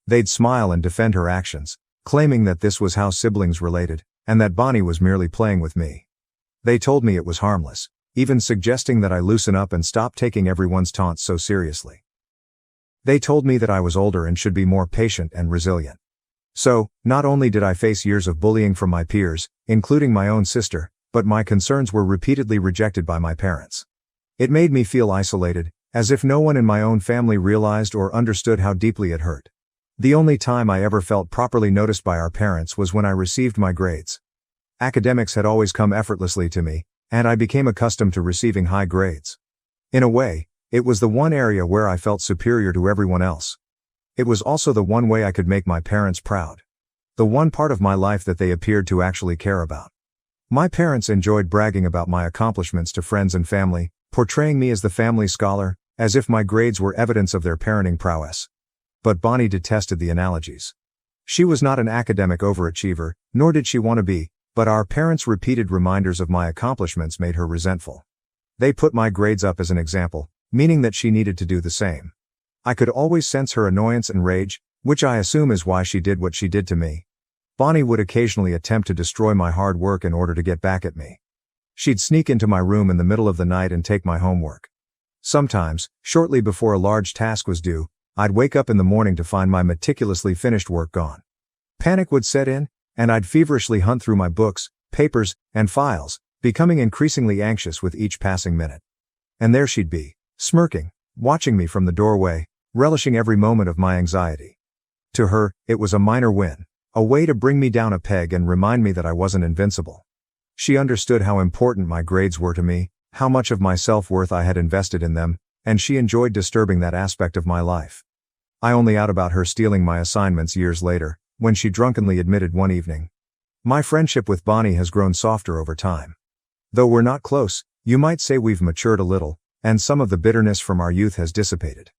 They'd smile and defend her actions, claiming that this was how siblings related, and that Bonnie was merely playing with me. They told me it was harmless, even suggesting that I loosen up and stop taking everyone's taunts so seriously. They told me that I was older and should be more patient and resilient. So, not only did I face years of bullying from my peers, including my own sister, but my concerns were repeatedly rejected by my parents. It made me feel isolated, as if no one in my own family realized or understood how deeply it hurt. The only time I ever felt properly noticed by our parents was when I received my grades. Academics had always come effortlessly to me, and I became accustomed to receiving high grades. In a way, it was the one area where I felt superior to everyone else. It was also the one way I could make my parents proud. The one part of my life that they appeared to actually care about. My parents enjoyed bragging about my accomplishments to friends and family, portraying me as the family scholar, as if my grades were evidence of their parenting prowess. But Bonnie detested the analogies. She was not an academic overachiever, nor did she want to be, but our parents' repeated reminders of my accomplishments made her resentful. They put my grades up as an example, meaning that she needed to do the same. I could always sense her annoyance and rage, which I assume is why she did what she did to me. Bonnie would occasionally attempt to destroy my hard work in order to get back at me. She'd sneak into my room in the middle of the night and take my homework. Sometimes, shortly before a large task was due, I'd wake up in the morning to find my meticulously finished work gone. Panic would set in, and I'd feverishly hunt through my books, papers, and files, becoming increasingly anxious with each passing minute. And there she'd be, smirking, watching me from the doorway, relishing every moment of my anxiety. To her, it was a minor win, a way to bring me down a peg and remind me that I wasn't invincible. She understood how important my grades were to me, how much of my self-worth I had invested in them, and she enjoyed disturbing that aspect of my life. I only out about her stealing my assignments years later, when she drunkenly admitted one evening. My friendship with Bonnie has grown softer over time. Though we're not close, you might say we've matured a little, and some of the bitterness from our youth has dissipated.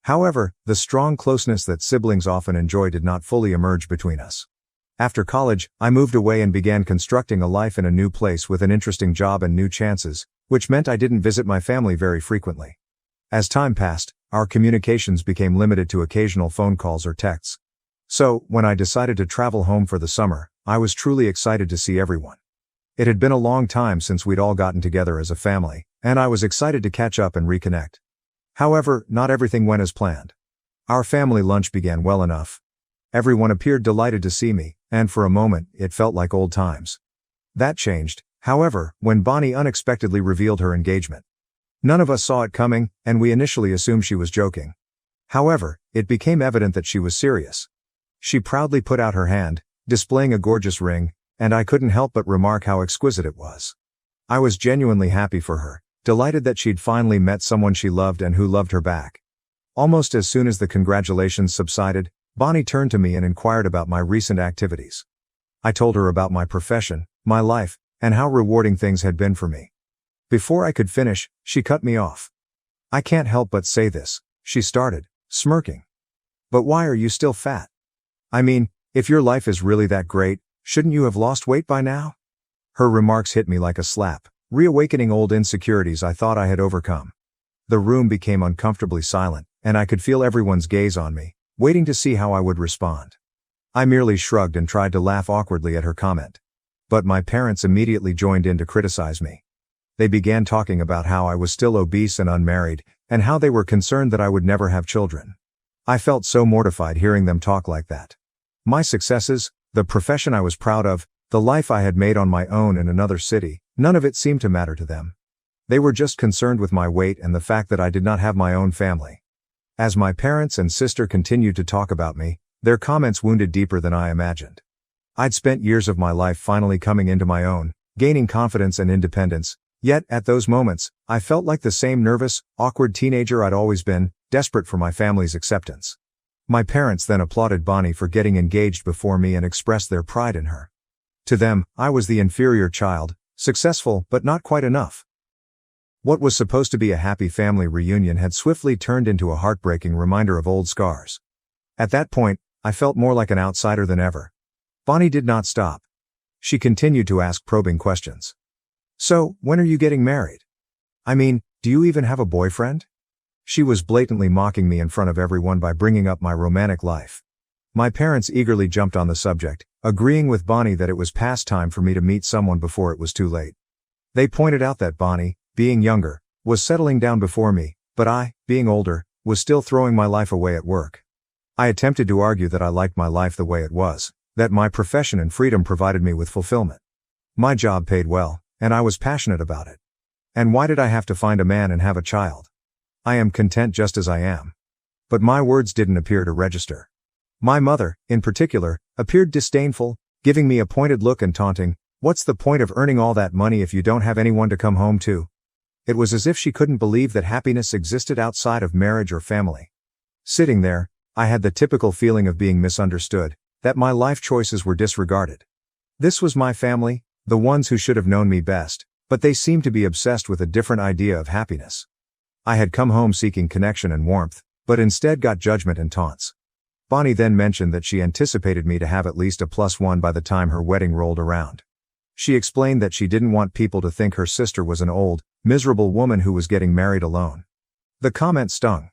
However, the strong closeness that siblings often enjoy did not fully emerge between us. After college, I moved away and began constructing a life in a new place with an interesting job and new chances, which meant I didn't visit my family very frequently. As time passed, our communications became limited to occasional phone calls or texts. So, when I decided to travel home for the summer, I was truly excited to see everyone. It had been a long time since we'd all gotten together as a family, and I was excited to catch up and reconnect. However, not everything went as planned. Our family lunch began well enough. Everyone appeared delighted to see me, and for a moment, it felt like old times. That changed, however, when Bonnie unexpectedly revealed her engagement. None of us saw it coming, and we initially assumed she was joking. However, it became evident that she was serious. She proudly put out her hand, displaying a gorgeous ring, and I couldn't help but remark how exquisite it was. I was genuinely happy for her, delighted that she'd finally met someone she loved and who loved her back. Almost as soon as the congratulations subsided, Bonnie turned to me and inquired about my recent activities. I told her about my profession, my life, and how rewarding things had been for me. Before I could finish, she cut me off. "I can't help but say this," she started, smirking. "But why are you still fat? I mean, if your life is really that great, shouldn't you have lost weight by now?" Her remarks hit me like a slap, reawakening old insecurities I thought I had overcome. The room became uncomfortably silent, and I could feel everyone's gaze on me, waiting to see how I would respond. I merely shrugged and tried to laugh awkwardly at her comment. But my parents immediately joined in to criticize me. They began talking about how I was still obese and unmarried, and how they were concerned that I would never have children. I felt so mortified hearing them talk like that. My successes, the profession I was proud of, the life I had made on my own in another city, none of it seemed to matter to them. They were just concerned with my weight and the fact that I did not have my own family. As my parents and sister continued to talk about me, their comments wounded deeper than I imagined. I'd spent years of my life finally coming into my own, gaining confidence and independence, yet at those moments, I felt like the same nervous, awkward teenager I'd always been, desperate for my family's acceptance. My parents then applauded Bonnie for getting engaged before me and expressed their pride in her. To them, I was the inferior child, successful but not quite enough. What was supposed to be a happy family reunion had swiftly turned into a heartbreaking reminder of old scars. At that point, I felt more like an outsider than ever. Bonnie did not stop. She continued to ask probing questions. "So, when are you getting married? I mean, do you even have a boyfriend?" She was blatantly mocking me in front of everyone by bringing up my romantic life. My parents eagerly jumped on the subject, agreeing with Bonnie that it was past time for me to meet someone before it was too late. They pointed out that Bonnie, being younger, was settling down before me, but I, being older, was still throwing my life away at work. I attempted to argue that I liked my life the way it was, that my profession and freedom provided me with fulfillment. My job paid well, and I was passionate about it. And why did I have to find a man and have a child? I am content just as I am. But my words didn't appear to register. My mother, in particular, appeared disdainful, giving me a pointed look and taunting, "What's the point of earning all that money if you don't have anyone to come home to?" It was as if she couldn't believe that happiness existed outside of marriage or family. Sitting there, I had the typical feeling of being misunderstood, that my life choices were disregarded. This was my family, the ones who should have known me best, but they seemed to be obsessed with a different idea of happiness. I had come home seeking connection and warmth, but instead got judgment and taunts. Bonnie then mentioned that she anticipated me to have at least a +1 by the time her wedding rolled around. She explained that she didn't want people to think her sister was an old, miserable woman who was getting married alone. The comment stung.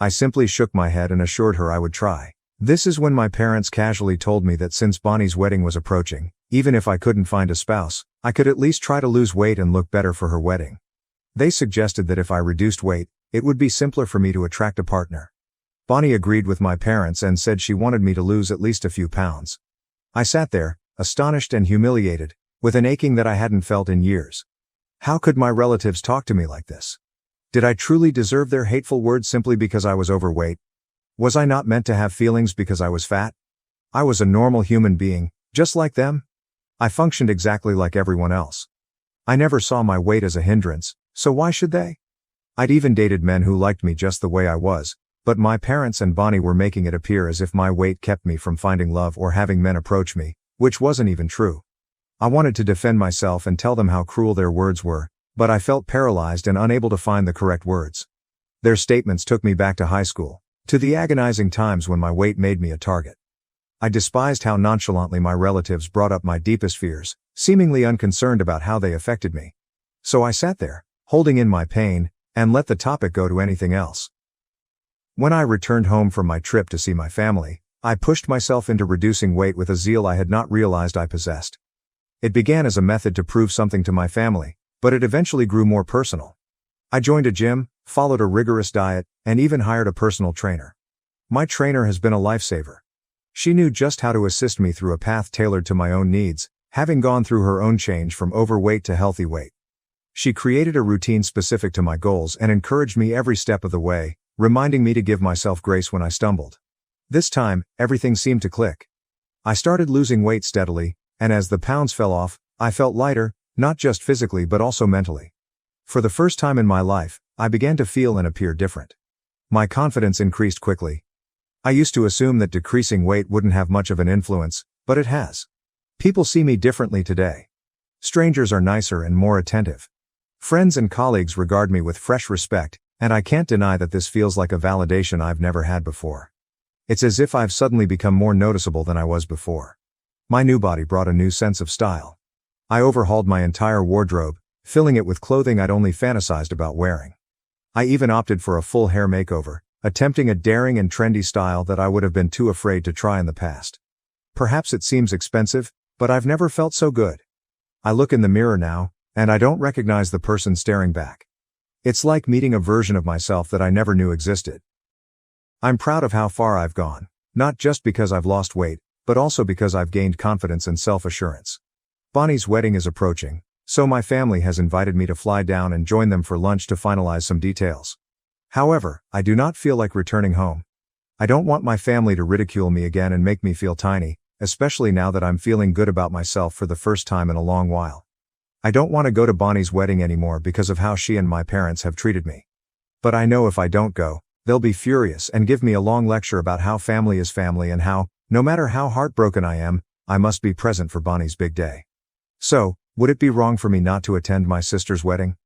I simply shook my head and assured her I would try. This is when my parents casually told me that since Bonnie's wedding was approaching, even if I couldn't find a spouse, I could at least try to lose weight and look better for her wedding. They suggested that if I reduced weight, it would be simpler for me to attract a partner. Bonnie agreed with my parents and said she wanted me to lose at least a few pounds. I sat there, astonished and humiliated, with an aching that I hadn't felt in years. How could my relatives talk to me like this? Did I truly deserve their hateful words simply because I was overweight? Was I not meant to have feelings because I was fat? I was a normal human being, just like them. I functioned exactly like everyone else. I never saw my weight as a hindrance, so why should they? I'd even dated men who liked me just the way I was, but my parents and Bonnie were making it appear as if my weight kept me from finding love or having men approach me, which wasn't even true. I wanted to defend myself and tell them how cruel their words were, but I felt paralyzed and unable to find the correct words. Their statements took me back to high school, to the agonizing times when my weight made me a target. I despised how nonchalantly my relatives brought up my deepest fears, seemingly unconcerned about how they affected me. So I sat there, holding in my pain, and let the topic go to anything else. When I returned home from my trip to see my family, I pushed myself into reducing weight with a zeal I had not realized I possessed. It began as a method to prove something to my family, but it eventually grew more personal. I joined a gym, followed a rigorous diet, and even hired a personal trainer. My trainer has been a lifesaver. She knew just how to assist me through a path tailored to my own needs, having gone through her own change from overweight to healthy weight. She created a routine specific to my goals and encouraged me every step of the way, reminding me to give myself grace when I stumbled. This time, everything seemed to click. I started losing weight steadily, and as the pounds fell off, I felt lighter, not just physically but also mentally. For the first time in my life, I began to feel and appear different. My confidence increased quickly. I used to assume that decreasing weight wouldn't have much of an influence, but it has. People see me differently today. Strangers are nicer and more attentive. Friends and colleagues regard me with fresh respect, and I can't deny that this feels like a validation I've never had before. It's as if I've suddenly become more noticeable than I was before. My new body brought a new sense of style. I overhauled my entire wardrobe, filling it with clothing I'd only fantasized about wearing. I even opted for a full hair makeover, attempting a daring and trendy style that I would have been too afraid to try in the past. Perhaps it seems expensive, but I've never felt so good. I look in the mirror now, and I don't recognize the person staring back. It's like meeting a version of myself that I never knew existed. I'm proud of how far I've gone, not just because I've lost weight, but also because I've gained confidence and self-assurance. Bonnie's wedding is approaching, so my family has invited me to fly down and join them for lunch to finalize some details. However, I do not feel like returning home. I don't want my family to ridicule me again and make me feel tiny, especially now that I'm feeling good about myself for the first time in a long while. I don't want to go to Bonnie's wedding anymore because of how she and my parents have treated me. But I know if I don't go, they'll be furious and give me a long lecture about how family is family and how, no matter how heartbroken I am, I must be present for Bonnie's big day. So, would it be wrong for me not to attend my sister's wedding?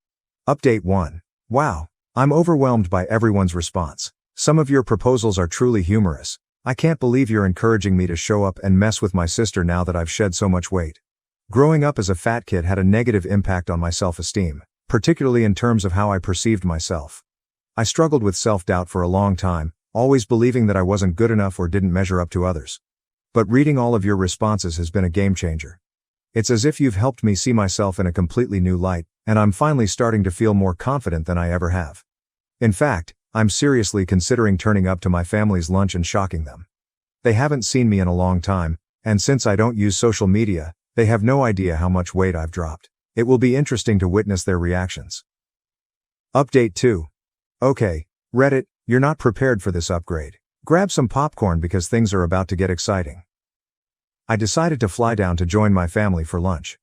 Update 1. Wow. I'm overwhelmed by everyone's response. Some of your proposals are truly humorous. I can't believe you're encouraging me to show up and mess with my sister now that I've shed so much weight. Growing up as a fat kid had a negative impact on my self-esteem, particularly in terms of how I perceived myself. I struggled with self-doubt for a long time, always believing that I wasn't good enough or didn't measure up to others. But reading all of your responses has been a game changer. It's as if you've helped me see myself in a completely new light, and I'm finally starting to feel more confident than I ever have. In fact, I'm seriously considering turning up to my family's lunch and shocking them. They haven't seen me in a long time, and since I don't use social media, they have no idea how much weight I've dropped. It will be interesting to witness their reactions. Update 2. Okay, Reddit, you're not prepared for this upgrade. Grab some popcorn because things are about to get exciting. I decided to fly down to join my family for lunch.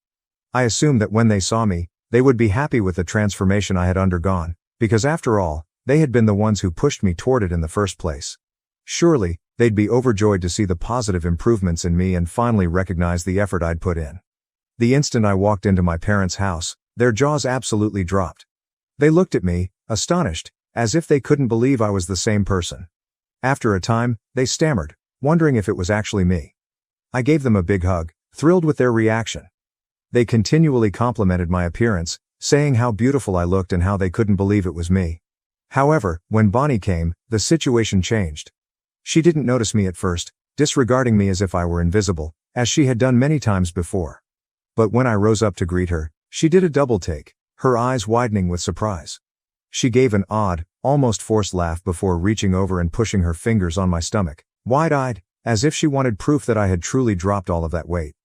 I assumed that when they saw me, they would be happy with the transformation I had undergone, because after all, they had been the ones who pushed me toward it in the first place. Surely, they'd be overjoyed to see the positive improvements in me and finally recognize the effort I'd put in. The instant I walked into my parents' house, their jaws absolutely dropped. They looked at me, astonished, as if they couldn't believe I was the same person. After a time, they stammered, wondering if it was actually me. I gave them a big hug, thrilled with their reaction. They continually complimented my appearance, saying how beautiful I looked and how they couldn't believe it was me. However, when Bonnie came, the situation changed. She didn't notice me at first, disregarding me as if I were invisible, as she had done many times before. But when I rose up to greet her, she did a double take, her eyes widening with surprise. She gave an odd, almost forced laugh before reaching over and pushing her fingers on my stomach, wide-eyed, as if she wanted proof that I had truly dropped all of that weight.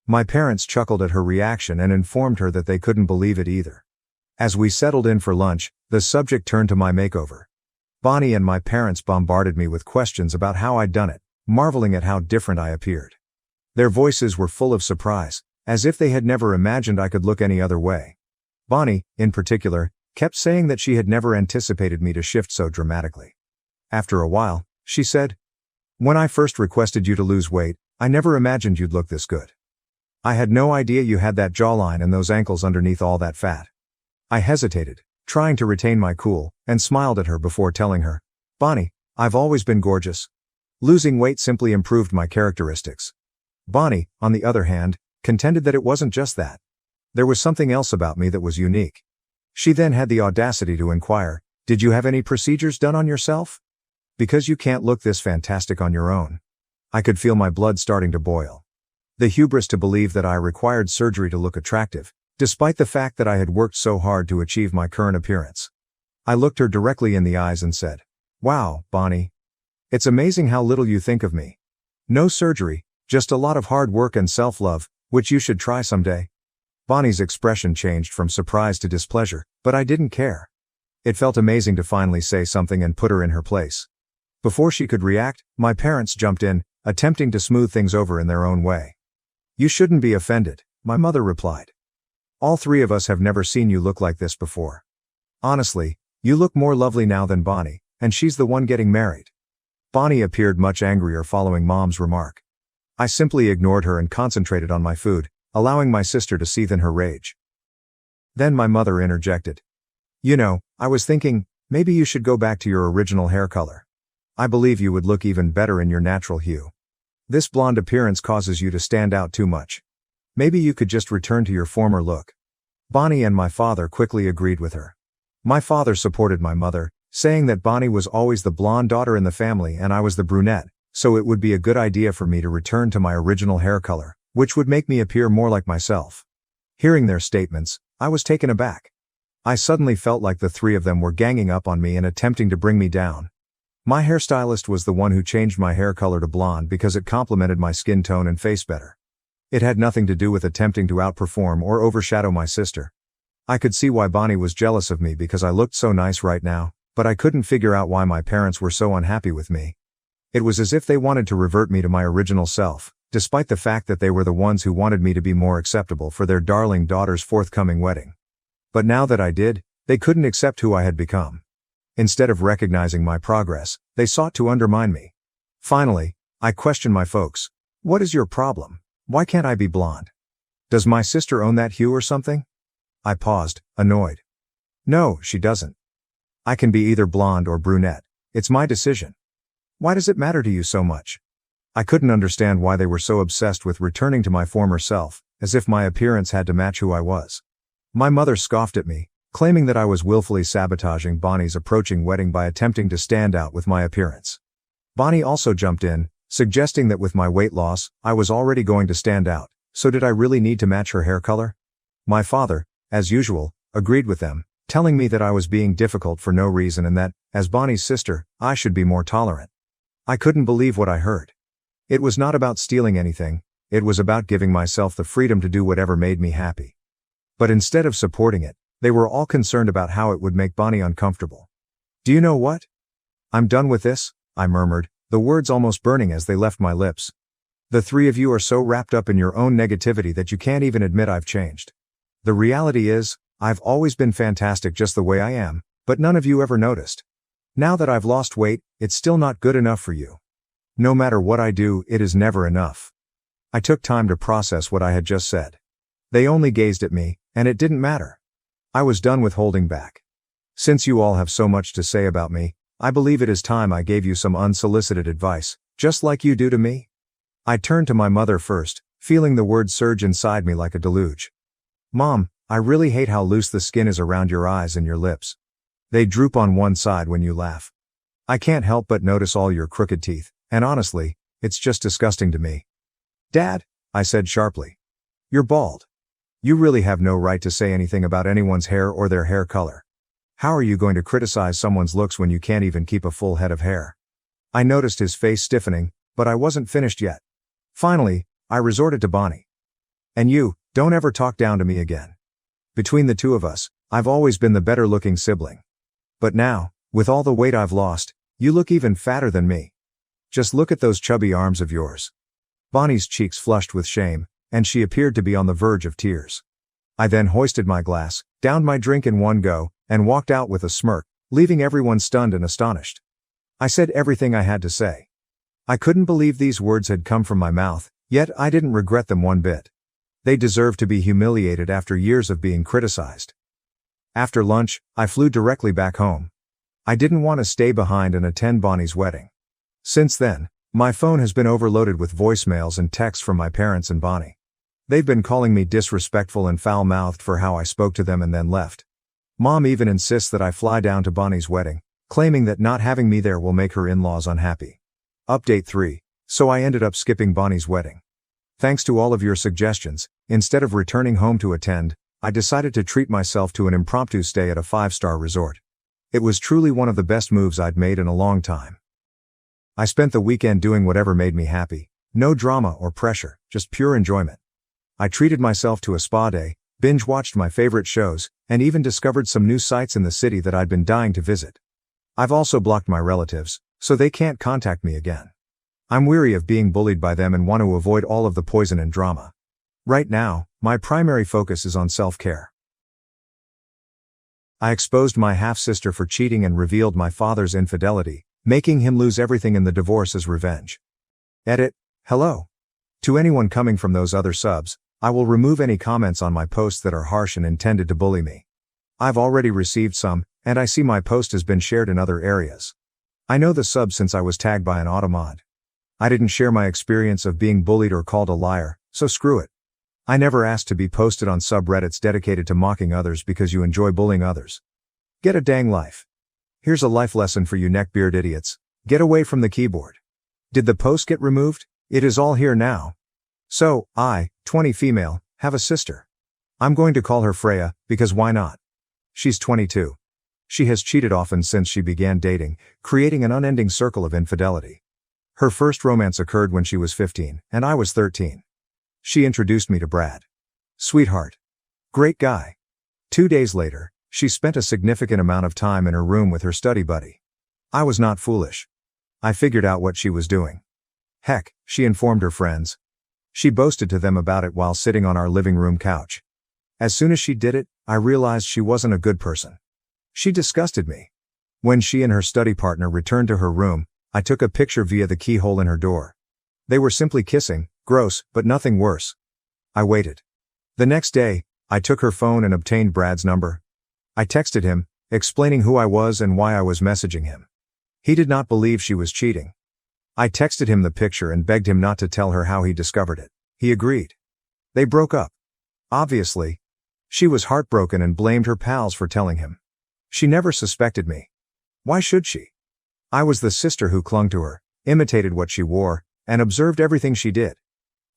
My parents chuckled at her reaction and informed her that they couldn't believe it either. As we settled in for lunch, the subject turned to my makeover. Bonnie and my parents bombarded me with questions about how I'd done it, marveling at how different I appeared. Their voices were full of surprise, as if they had never imagined I could look any other way. Bonnie, in particular, kept saying that she had never anticipated me to shift so dramatically. After a while, she said, "When I first requested you to lose weight, I never imagined you'd look this good. I had no idea you had that jawline and those ankles underneath all that fat." I hesitated, trying to retain my cool, and smiled at her before telling her, "Bonnie, I've always been gorgeous. Losing weight simply improved my characteristics." Bonnie, on the other hand, contended that it wasn't just that. There was something else about me that was unique. She then had the audacity to inquire, "Did you have any procedures done on yourself? Because you can't look this fantastic on your own." I could feel my blood starting to boil. The hubris to believe that I required surgery to look attractive, despite the fact that I had worked so hard to achieve my current appearance. I looked her directly in the eyes and said, "Wow, Bonnie. It's amazing how little you think of me. No surgery, just a lot of hard work and self-love, which you should try someday. Bonnie's expression changed from surprise to displeasure, but I didn't care. It felt amazing to finally say something and put her in her place. Before she could react, my parents jumped in, attempting to smooth things over in their own way. You shouldn't be offended, my mother replied. All three of us have never seen you look like this before. Honestly, you look more lovely now than Bonnie, and she's the one getting married. Bonnie appeared much angrier following Mom's remark. I simply ignored her and concentrated on my food, allowing my sister to seethe in her rage. Then my mother interjected. You know, I was thinking, maybe you should go back to your original hair color. I believe you would look even better in your natural hue. This blonde appearance causes you to stand out too much. Maybe you could just return to your former look. Bonnie and my father quickly agreed with her. My father supported my mother, saying that Bonnie was always the blonde daughter in the family and I was the brunette, so it would be a good idea for me to return to my original hair color, which would make me appear more like myself. Hearing their statements, I was taken aback. I suddenly felt like the three of them were ganging up on me and attempting to bring me down. My hairstylist was the one who changed my hair color to blonde because it complemented my skin tone and face better. It had nothing to do with attempting to outperform or overshadow my sister. I could see why Bonnie was jealous of me because I looked so nice right now, but I couldn't figure out why my parents were so unhappy with me. It was as if they wanted to revert me to my original self, despite the fact that they were the ones who wanted me to be more acceptable for their darling daughter's forthcoming wedding. But now that I did, they couldn't accept who I had become. Instead of recognizing my progress, they sought to undermine me. Finally, I questioned my folks. What is your problem? Why can't I be blonde? Does my sister own that hue or something? I paused, annoyed. No, she doesn't. I can be either blonde or brunette. It's my decision. Why does it matter to you so much? I couldn't understand why they were so obsessed with returning to my former self, as if my appearance had to match who I was. My mother scoffed at me, claiming that I was willfully sabotaging Bonnie's approaching wedding by attempting to stand out with my appearance. Bonnie also jumped in, suggesting that with my weight loss, I was already going to stand out, so did I really need to match her hair color? My father, as usual, agreed with them, telling me that I was being difficult for no reason and that, as Bonnie's sister, I should be more tolerant. I couldn't believe what I heard. It was not about stealing anything, it was about giving myself the freedom to do whatever made me happy. But instead of supporting it, they were all concerned about how it would make Bonnie uncomfortable. Do you know what? I'm done with this, I murmured, the words almost burning as they left my lips. The three of you are so wrapped up in your own negativity that you can't even admit I've changed. The reality is, I've always been fantastic just the way I am, but none of you ever noticed. Now that I've lost weight, it's still not good enough for you. No matter what I do, it is never enough. I took time to process what I had just said. They only gazed at me, and it didn't matter. I was done with holding back. Since you all have so much to say about me, I believe it is time I gave you some unsolicited advice, just like you do to me. I turned to my mother first, feeling the words surge inside me like a deluge. Mom, I really hate how loose the skin is around your eyes and your lips. They droop on one side when you laugh. I can't help but notice all your crooked teeth, and honestly, it's just disgusting to me. Dad, I said sharply. You're bald. You really have no right to say anything about anyone's hair or their hair color. How are you going to criticize someone's looks when you can't even keep a full head of hair? I noticed his face stiffening, but I wasn't finished yet. Finally, I resorted to Bonnie. And you, don't ever talk down to me again. Between the two of us, I've always been the better-looking sibling. But now, with all the weight I've lost, you look even fatter than me. Just look at those chubby arms of yours. Bonnie's cheeks flushed with shame, and she appeared to be on the verge of tears. I then hoisted my glass, downed my drink in one go, and walked out with a smirk, leaving everyone stunned and astonished. I said everything I had to say. I couldn't believe these words had come from my mouth, yet I didn't regret them one bit. They deserved to be humiliated after years of being criticized. After lunch, I flew directly back home. I didn't want to stay behind and attend Bonnie's wedding. Since then, my phone has been overloaded with voicemails and texts from my parents and Bonnie. They've been calling me disrespectful and foul-mouthed for how I spoke to them and then left. Mom even insists that I fly down to Bonnie's wedding, claiming that not having me there will make her in-laws unhappy. Update 3. So I ended up skipping Bonnie's wedding. Thanks to all of your suggestions, instead of returning home to attend, I decided to treat myself to an impromptu stay at a 5-star resort. It was truly one of the best moves I'd made in a long time. I spent the weekend doing whatever made me happy, No drama or pressure, just pure enjoyment. I treated myself to a spa day, binge-watched my favorite shows, and even discovered some new sites in the city that I'd been dying to visit. I've also blocked my relatives, so they can't contact me again. I'm weary of being bullied by them and want to avoid all of the poison and drama. Right now, my primary focus is on self-care. I exposed my half-sister for cheating and revealed my father's infidelity, making him lose everything in the divorce as revenge. Edit. Hello. To anyone coming from those other subs, I will remove any comments on my posts that are harsh and intended to bully me. I've already received some, and I see my post has been shared in other areas. I know the sub since I was tagged by an automod. I didn't share my experience of being bullied or called a liar, so screw it. I never asked to be posted on subreddits dedicated to mocking others because you enjoy bullying others. Get a dang life. Here's a life lesson for you neckbeard idiots. Get away from the keyboard. Did the post get removed? It is all here now. So, I, 20 female, have a sister. I'm going to call her Freya, because why not? She's 22. She has cheated often since she began dating, creating an unending circle of infidelity. Her first romance occurred when she was 15, and I was 13. She introduced me to Brad. Sweetheart. Great guy. 2 days later, she spent a significant amount of time in her room with her study buddy. I was not foolish. I figured out what she was doing. Heck, she informed her friends. She boasted to them about it while sitting on our living room couch. As soon as she did it, I realized she wasn't a good person. She disgusted me. When she and her study partner returned to her room, I took a picture via the keyhole in her door. They were simply kissing, gross, but nothing worse. I waited. The next day, I took her phone and obtained Brad's number. I texted him, explaining who I was and why I was messaging him. He did not believe she was cheating. I texted him the picture and begged him not to tell her how he discovered it. He agreed. They broke up. Obviously. She was heartbroken and blamed her pals for telling him. She never suspected me. Why should she? I was the sister who clung to her, imitated what she wore, and observed everything she did.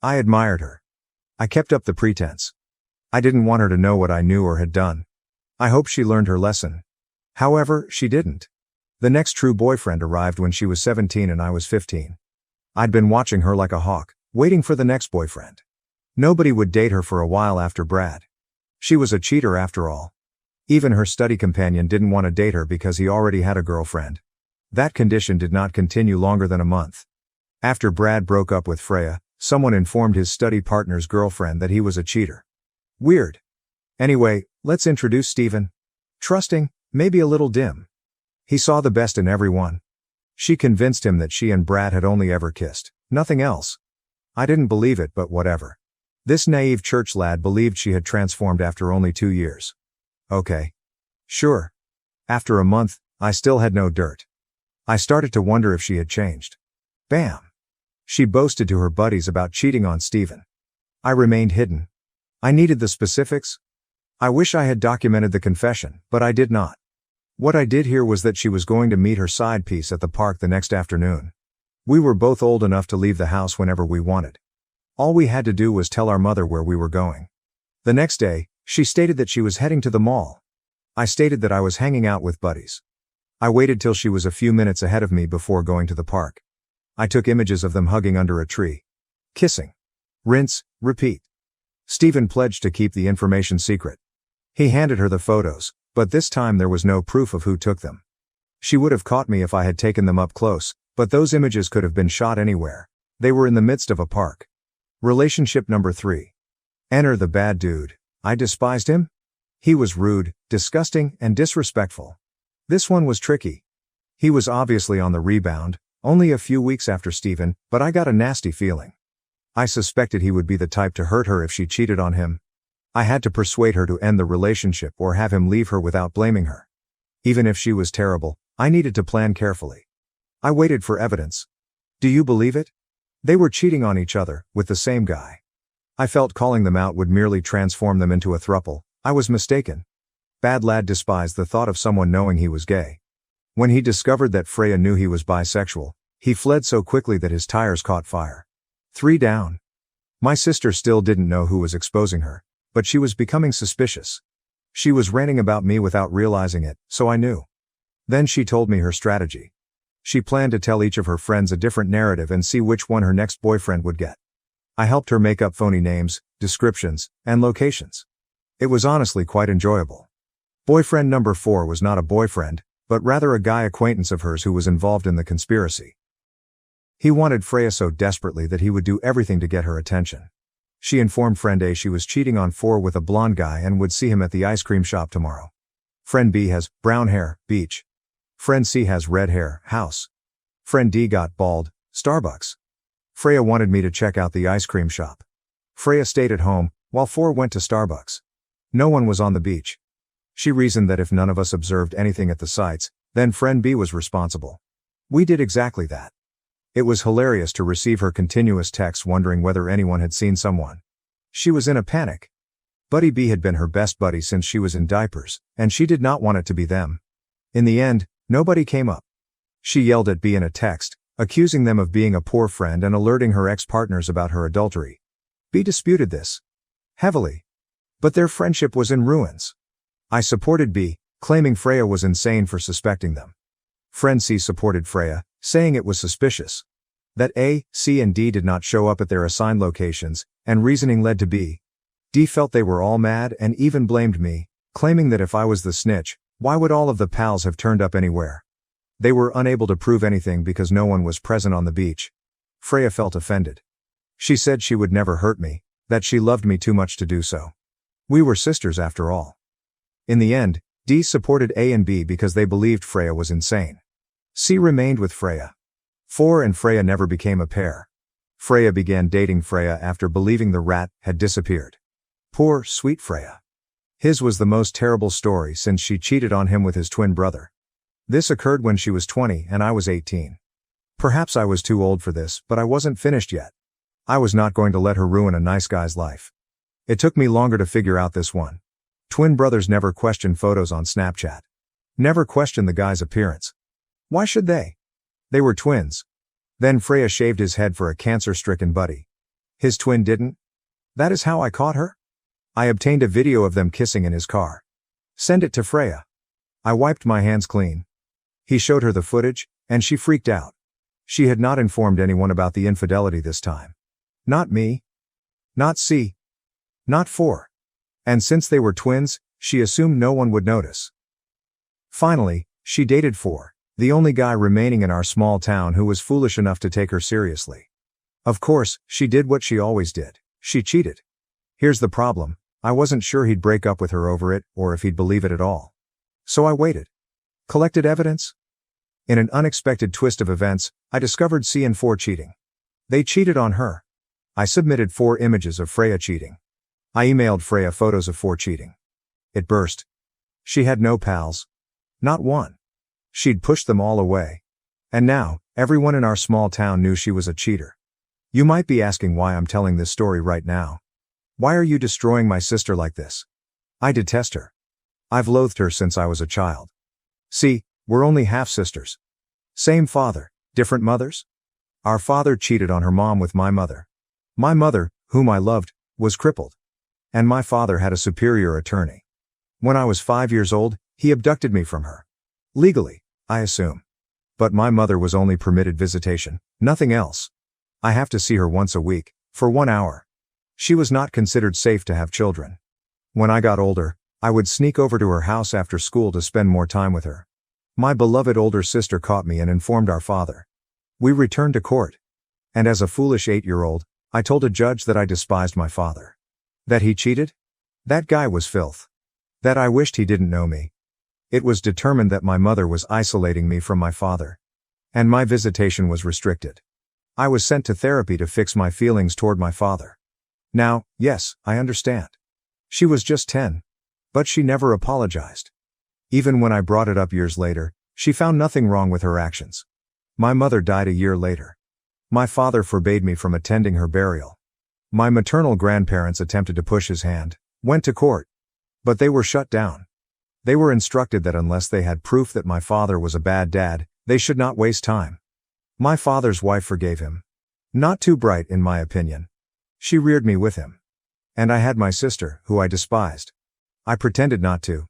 I admired her. I kept up the pretense. I didn't want her to know what I knew or had done. I hoped she learned her lesson. However, she didn't. The next true boyfriend arrived when she was 17 and I was 15. I'd been watching her like a hawk, waiting for the next boyfriend. Nobody would date her for a while after Brad. She was a cheater after all. Even her study companion didn't want to date her because he already had a girlfriend. That condition did not continue longer than a month. After Brad broke up with Freya, someone informed his study partner's girlfriend that he was a cheater. Weird. Anyway, let's introduce Steven. Trusting, maybe a little dim. He saw the best in everyone. She convinced him that she and Brad had only ever kissed, nothing else. I didn't believe it, but whatever. This naive church lad believed she had transformed after only 2 years. Okay. Sure. After a month, I still had no dirt. I started to wonder if she had changed. Bam. She boasted to her buddies about cheating on Steven. I remained hidden. I needed the specifics. I wish I had documented the confession, but I did not. What I did hear was that she was going to meet her side piece at the park the next afternoon. We were both old enough to leave the house whenever we wanted. All we had to do was tell our mother where we were going. The next day, she stated that she was heading to the mall. I stated that I was hanging out with buddies. I waited till she was a few minutes ahead of me before going to the park. I took images of them hugging under a tree. Kissing. Rinse, repeat. Steven pledged to keep the information secret. He handed her the photos, but this time there was no proof of who took them. She would have caught me if I had taken them up close, but those images could have been shot anywhere. They were in the midst of a park. Relationship number 3. Enter the bad dude. I despised him. He was rude, disgusting, and disrespectful. This one was tricky. He was obviously on the rebound, only a few weeks after Steven, but I got a nasty feeling. I suspected he would be the type to hurt her if she cheated on him. I had to persuade her to end the relationship or have him leave her without blaming her. Even if she was terrible, I needed to plan carefully. I waited for evidence. Do you believe it? They were cheating on each other, with the same guy. I felt calling them out would merely transform them into a throuple. I was mistaken. Bad lad despised the thought of someone knowing he was gay. When he discovered that Freya knew he was bisexual, he fled so quickly that his tires caught fire. 3 down. My sister still didn't know who was exposing her, but she was becoming suspicious. She was ranting about me without realizing it, so I knew. Then she told me her strategy. She planned to tell each of her friends a different narrative and see which one her next boyfriend would get. I helped her make up phony names, descriptions, and locations. It was honestly quite enjoyable. Boyfriend number 4 was not a boyfriend, but rather a guy acquaintance of hers who was involved in the conspiracy. He wanted Freya so desperately that he would do everything to get her attention. She informed friend A she was cheating on 4 with a blonde guy and would see him at the ice cream shop tomorrow. Friend B has brown hair, beach. Friend C has red hair, house. Friend D got bald, Starbucks. Freya wanted me to check out the ice cream shop. Freya stayed at home, while 4 went to Starbucks. No one was on the beach. She reasoned that if none of us observed anything at the sites, then friend B was responsible. We did exactly that. It was hilarious to receive her continuous texts wondering whether anyone had seen someone. She was in a panic. Buddy B had been her best buddy since she was in diapers, and she did not want it to be them. In the end, nobody came up. She yelled at B in a text, accusing them of being a poor friend and alerting her ex-partners about her adultery. B disputed this heavily. But their friendship was in ruins. I supported B, claiming Freya was insane for suspecting them. Friend C supported Freya, saying it was suspicious that A, C and D did not show up at their assigned locations, and reasoning led to B. D felt they were all mad and even blamed me, claiming that if I was the snitch, why would all of the pals have turned up anywhere? They were unable to prove anything because no one was present on the beach. Freya felt offended. She said she would never hurt me, that she loved me too much to do so. We were sisters after all. In the end, D supported A and B because they believed Freya was insane. C remained with Freya. 4 and Freya never became a pair. Freya began dating Freya after believing the rat had disappeared. Poor, sweet Freya. His was the most terrible story since she cheated on him with his twin brother. This occurred when she was 20 and I was 18. Perhaps I was too old for this, but I wasn't finished yet. I was not going to let her ruin a nice guy's life. It took me longer to figure out this one. Twin brothers never question photos on Snapchat. Never question the guy's appearance. Why should they? They were twins. Then Freya shaved his head for a cancer-stricken buddy. His twin didn't? That is how I caught her? I obtained a video of them kissing in his car. Send it to Freya. I wiped my hands clean. He showed her the footage, and she freaked out. She had not informed anyone about the infidelity this time. Not me. Not C. Not 4. And since they were twins, she assumed no one would notice. Finally, she dated 4, the only guy remaining in our small town who was foolish enough to take her seriously. Of course, she did what she always did. She cheated. Here's the problem. I wasn't sure he'd break up with her over it, or if he'd believe it at all. So I waited. Collected evidence. In an unexpected twist of events, I discovered C and 4 cheating. They cheated on her. I submitted 4 images of Freya cheating. I emailed Freya photos of 4 cheating. It burst. She had no pals. Not one. She'd pushed them all away. And now, everyone in our small town knew she was a cheater. You might be asking why I'm telling this story right now. Why are you destroying my sister like this? I detest her. I've loathed her since I was a child. See, we're only half-sisters. Same father, different mothers? Our father cheated on her mom with my mother. My mother, whom I loved, was crippled. And my father had a superior attorney. When I was 5 years old, he abducted me from her. Legally, I assume. But my mother was only permitted visitation, nothing else. I have to see her once a week, for 1 hour. She was not considered safe to have children. When I got older, I would sneak over to her house after school to spend more time with her. My beloved older sister caught me and informed our father. We returned to court. And as a foolish 8-year-old, I told a judge that I despised my father. That he cheated? That guy was filth. That I wished he didn't know me. It was determined that my mother was isolating me from my father. And my visitation was restricted. I was sent to therapy to fix my feelings toward my father. Now, yes, I understand. She was just 10. But she never apologized. Even when I brought it up years later, she found nothing wrong with her actions. My mother died a year later. My father forbade me from attending her burial. My maternal grandparents attempted to push his hand, went to court. But they were shut down. They were instructed that unless they had proof that my father was a bad dad, they should not waste time. My father's wife forgave him. Not too bright in my opinion. She reared me with him. And I had my sister, who I despised. I pretended not to.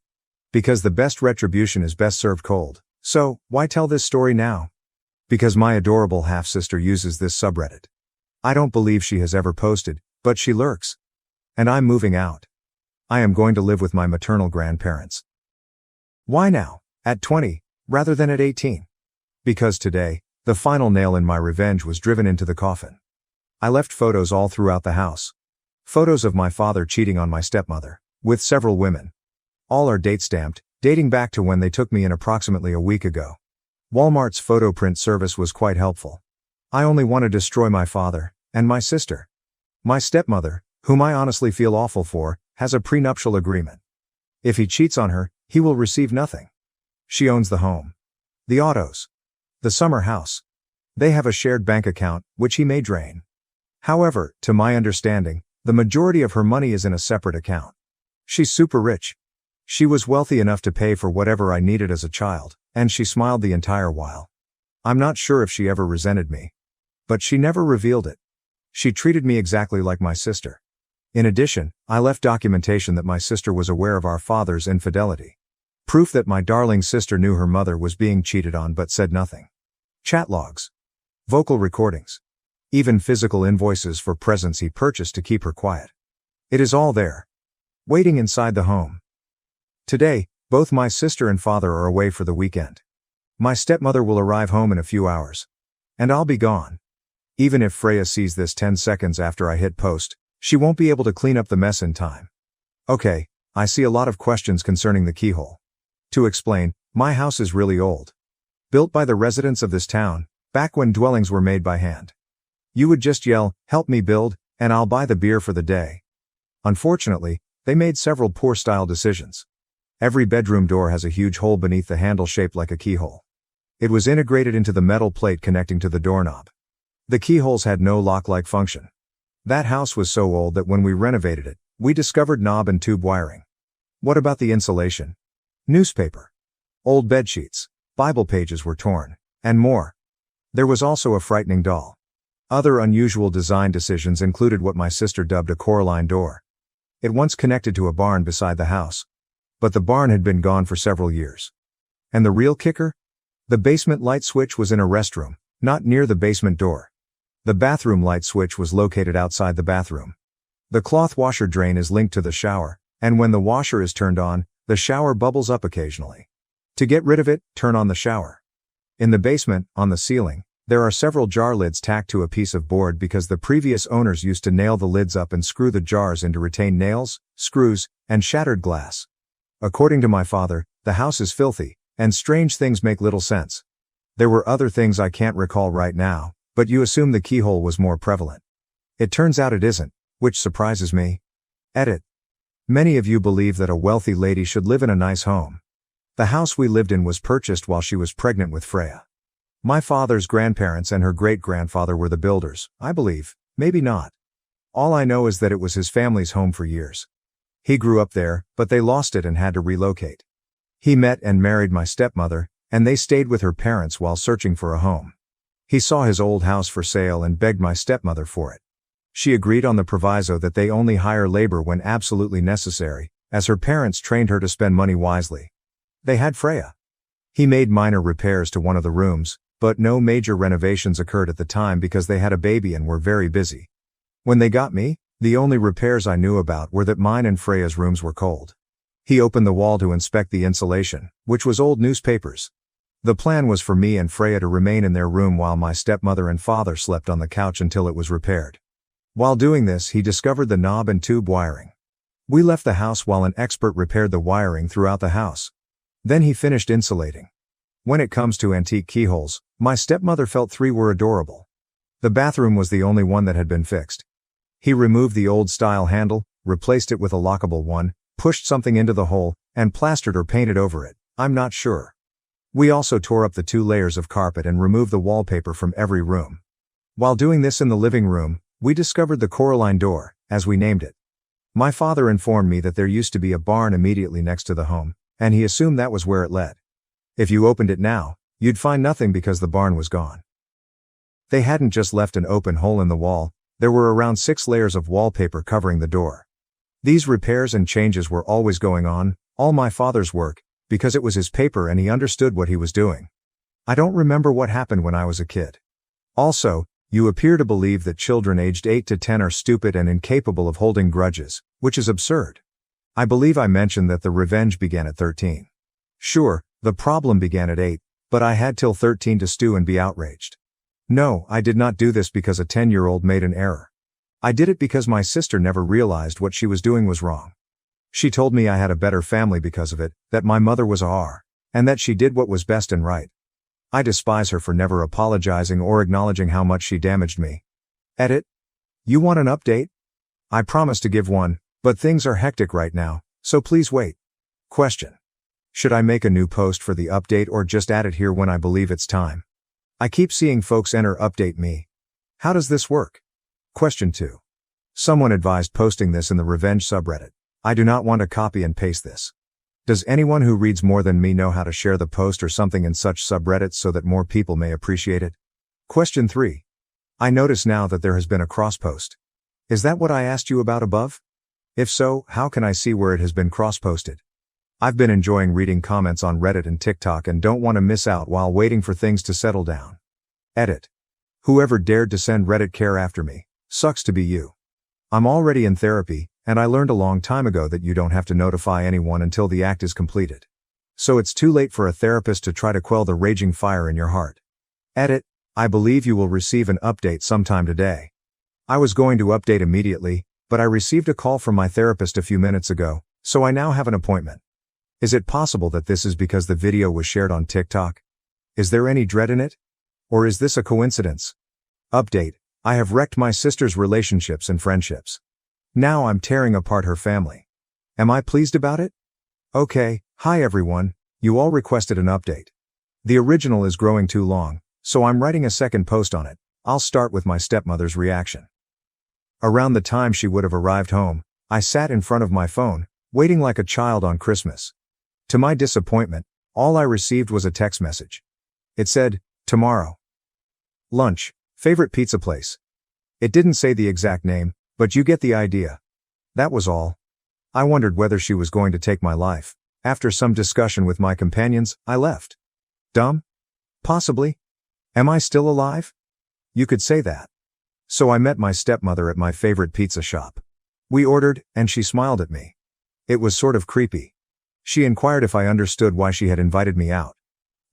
Because the best retribution is best served cold. So, why tell this story now? Because my adorable half-sister uses this subreddit. I don't believe she has ever posted, but she lurks. And I'm moving out. I am going to live with my maternal grandparents. Why now, at 20, rather than at 18? Because today, the final nail in my revenge was driven into the coffin. I left photos all throughout the house. Photos of my father cheating on my stepmother, with several women. All are date-stamped, dating back to when they took me in approximately a week ago. Walmart's photo print service was quite helpful. I only want to destroy my father, and my sister. My stepmother, whom I honestly feel awful for, has a prenuptial agreement. If he cheats on her, he will receive nothing. She owns the home, the autos, the summer house. They have a shared bank account, which he may drain. However, to my understanding, the majority of her money is in a separate account. She's super rich. She was wealthy enough to pay for whatever I needed as a child, and she smiled the entire while. I'm not sure if she ever resented me. But she never revealed it. She treated me exactly like my sister. In addition, I left documentation that my sister was aware of our father's infidelity. Proof that my darling sister knew her mother was being cheated on but said nothing. Chat logs. Vocal recordings. Even physical invoices for presents he purchased to keep her quiet. It is all there. Waiting inside the home. Today, both my sister and father are away for the weekend. My stepmother will arrive home in a few hours. And I'll be gone. Even if Freya sees this 10 seconds after I hit post, she won't be able to clean up the mess in time. Okay, I see a lot of questions concerning the keyhole. To explain, my house is really old. Built by the residents of this town, back when dwellings were made by hand. You would just yell, "Help me build," and I'll buy the beer for the day. Unfortunately, they made several poor style decisions. Every bedroom door has a huge hole beneath the handle shaped like a keyhole. It was integrated into the metal plate connecting to the doorknob. The keyholes had no lock-like function. That house was so old that when we renovated it, we discovered knob and tube wiring. What about the insulation? Newspaper. Old bed sheets, Bible pages were torn, and more. There was also a frightening doll. Other unusual design decisions included what my sister dubbed a Coraline door. It once connected to a barn beside the house. But the barn had been gone for several years. And the real kicker? The basement light switch was in a restroom, not near the basement door. The bathroom light switch was located outside the bathroom. The cloth washer drain is linked to the shower, and when the washer is turned on, the shower bubbles up occasionally. To get rid of it, turn on the shower. In the basement, on the ceiling, there are several jar lids tacked to a piece of board because the previous owners used to nail the lids up and screw the jars in to retain nails, screws, and shattered glass. According to my father, the house is filthy, and strange things make little sense. There were other things I can't recall right now, but you assume the keyhole was more prevalent. It turns out it isn't, which surprises me. Edit. Many of you believe that a wealthy lady should live in a nice home. The house we lived in was purchased while she was pregnant with Freya. My father's grandparents and her great-grandfather were the builders, I believe, maybe not. All I know is that it was his family's home for years. He grew up there, but they lost it and had to relocate. He met and married my stepmother, and they stayed with her parents while searching for a home. He saw his old house for sale and begged my stepmother for it. She agreed on the proviso that they only hire labor when absolutely necessary, as her parents trained her to spend money wisely. They had Freya. He made minor repairs to one of the rooms, but no major renovations occurred at the time because they had a baby and were very busy. When they got me, the only repairs I knew about were that mine and Freya's rooms were cold. He opened the wall to inspect the insulation, which was old newspapers. The plan was for me and Freya to remain in their room while my stepmother and father slept on the couch until it was repaired. While doing this, he discovered the knob and tube wiring. We left the house while an expert repaired the wiring throughout the house. Then he finished insulating. When it comes to antique keyholes, my stepmother felt 3 were adorable. The bathroom was the only one that had been fixed. He removed the old-style handle, replaced it with a lockable one, pushed something into the hole, and plastered or painted over it, I'm not sure. We also tore up the 2 layers of carpet and removed the wallpaper from every room. While doing this in the living room, we discovered the Coraline door, as we named it. My father informed me that there used to be a barn immediately next to the home, and he assumed that was where it led. If you opened it now, you'd find nothing because the barn was gone. They hadn't just left an open hole in the wall, there were around 6 layers of wallpaper covering the door. These repairs and changes were always going on, all my father's work, because it was his paper and he understood what he was doing. I don't remember what happened when I was a kid. Also, you appear to believe that children aged 8 to 10 are stupid and incapable of holding grudges, which is absurd. I believe I mentioned that the revenge began at 13. Sure, the problem began at 8, but I had till 13 to stew and be outraged. No, I did not do this because a 10-year-old made an error. I did it because my sister never realized what she was doing was wrong. She told me I had a better family because of it, that my mother was a R, and that she did what was best and right. I despise her for never apologizing or acknowledging how much she damaged me. Edit. You want an update? I promise to give one, but things are hectic right now, so please wait. Question. Should I make a new post for the update or just add it here when I believe it's time? I keep seeing folks enter update me. How does this work? Question 2. Someone advised posting this in the revenge subreddit. I do not want to copy and paste this. Does anyone who reads more than me know how to share the post or something in such subreddits so that more people may appreciate it? Question 3. I notice now that there has been a cross post. Is that what I asked you about above? If so, how can I see where it has been cross-posted? I've been enjoying reading comments on Reddit and TikTok and don't want to miss out while waiting for things to settle down. Edit. Whoever dared to send Reddit care after me, sucks to be you. I'm already in therapy, and I learned a long time ago that you don't have to notify anyone until the act is completed. So it's too late for a therapist to try to quell the raging fire in your heart. Edit. I believe you will receive an update sometime today. I was going to update immediately, but I received a call from my therapist a few minutes ago, so I now have an appointment. Is it possible that this is because the video was shared on TikTok? Is there any dread in it? Or is this a coincidence? Update. I have wrecked my sister's relationships and friendships. Now I'm tearing apart her family. Am I pleased about it? Okay, hi everyone, you all requested an update. The original is growing too long, so I'm writing a second post on it. I'll start with my stepmother's reaction. Around the time she would have arrived home, I sat in front of my phone, waiting like a child on Christmas. To my disappointment, all I received was a text message. It said, tomorrow. Lunch, favorite pizza place. It didn't say the exact name, but you get the idea. That was all. I wondered whether she was going to take my life. After some discussion with my companions, I left. Dumb? Possibly. Am I still alive? You could say that. So I met my stepmother at my favorite pizza shop. We ordered, and she smiled at me. It was sort of creepy. She inquired if I understood why she had invited me out.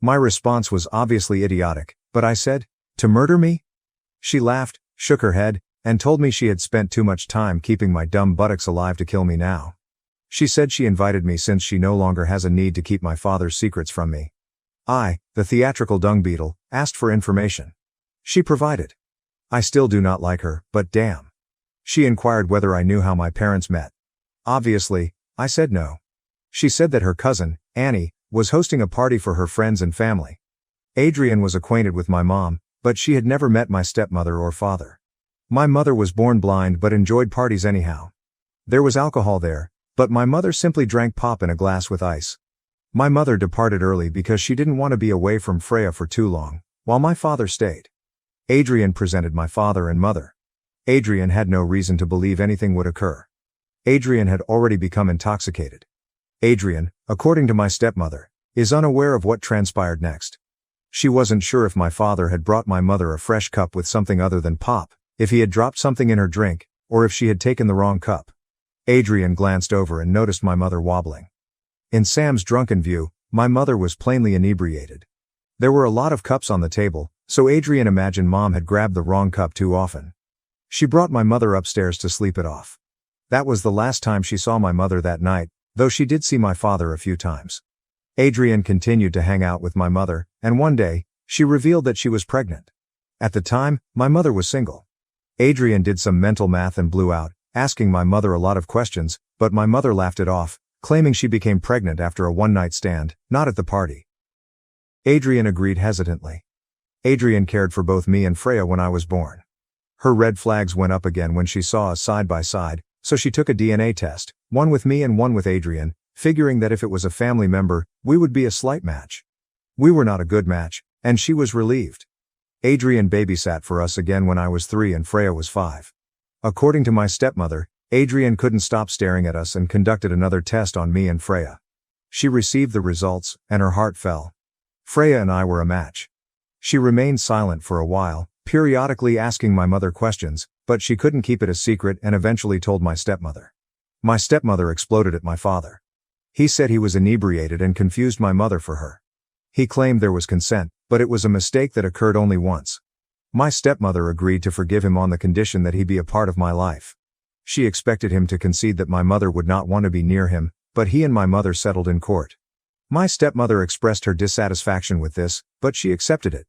My response was obviously idiotic, but I said, to murder me? She laughed, shook her head, and told me she had spent too much time keeping my dumb buttocks alive to kill me now. She said she invited me since she no longer has a need to keep my father's secrets from me. I, the theatrical dung beetle, asked for information. She provided. I still do not like her, but damn. She inquired whether I knew how my parents met. Obviously, I said no. She said that her cousin, Annie, was hosting a party for her friends and family. Adrian was acquainted with my mom, but she had never met my stepmother or father. My mother was born blind but enjoyed parties anyhow. There was alcohol there, but my mother simply drank pop in a glass with ice. My mother departed early because she didn't want to be away from Freya for too long, while my father stayed. Adrian presented my father and mother. Adrian had no reason to believe anything would occur. Adrian had already become intoxicated. Adrian, according to my stepmother, is unaware of what transpired next. She wasn't sure if my father had brought my mother a fresh cup with something other than pop, if he had dropped something in her drink, or if she had taken the wrong cup. Adrian glanced over and noticed my mother wobbling. In Sam's drunken view, my mother was plainly inebriated. There were a lot of cups on the table, so Adrian imagined Mom had grabbed the wrong cup too often. She brought my mother upstairs to sleep it off. That was the last time she saw my mother that night, though she did see my father a few times. Adrian continued to hang out with my mother, and one day, she revealed that she was pregnant. At the time, my mother was single. Adrian did some mental math and blew out, asking my mother a lot of questions, but my mother laughed it off, claiming she became pregnant after a one-night stand, not at the party. Adrian agreed hesitantly. Adrian cared for both me and Freya when I was born. Her red flags went up again when she saw us side by side, so she took a DNA test, one with me and one with Adrian, figuring that if it was a family member, we would be a slight match. We were not a good match, and she was relieved. Adrian babysat for us again when I was 3 and Freya was 5. According to my stepmother, Adrian couldn't stop staring at us and conducted another test on me and Freya. She received the results, and her heart fell. Freya and I were a match. She remained silent for a while, periodically asking my mother questions, but she couldn't keep it a secret and eventually told my stepmother. My stepmother exploded at my father. He said he was inebriated and confused my mother for her. He claimed there was consent, but it was a mistake that occurred only once. My stepmother agreed to forgive him on the condition that he be a part of my life. She expected him to concede that my mother would not want to be near him, but he and my mother settled in court. My stepmother expressed her dissatisfaction with this, but she accepted it.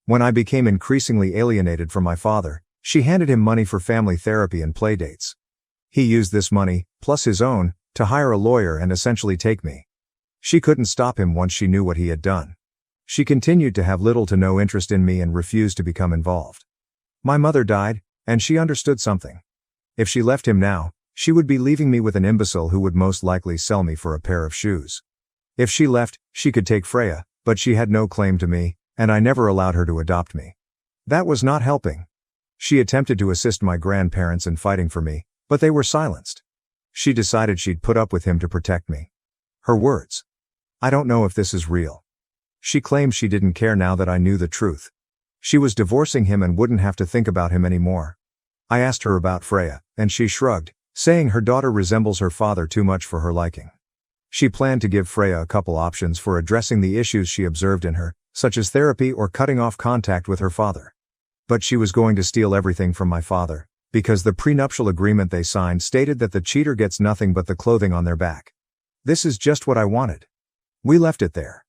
When I became increasingly alienated from my father, she handed him money for family therapy and playdates. He used this money, plus his own, to hire a lawyer and essentially take me. She couldn't stop him once she knew what he had done. She continued to have little to no interest in me and refused to become involved. My mother died, and she understood something. If she left him now, she would be leaving me with an imbecile who would most likely sell me for a pair of shoes. If she left, she could take Freya, but she had no claim to me, and I never allowed her to adopt me. That was not helping. She attempted to assist my grandparents in fighting for me, but they were silenced. She decided she'd put up with him to protect me. Her words. I don't know if this is real. She claimed she didn't care now that I knew the truth. She was divorcing him and wouldn't have to think about him anymore. I asked her about Freya, and she shrugged, saying her daughter resembles her father too much for her liking. She planned to give Freya a couple options for addressing the issues she observed in her, such as therapy or cutting off contact with her father. But she was going to steal everything from my father, because the prenuptial agreement they signed stated that the cheater gets nothing but the clothing on their back. This is just what I wanted. We left it there.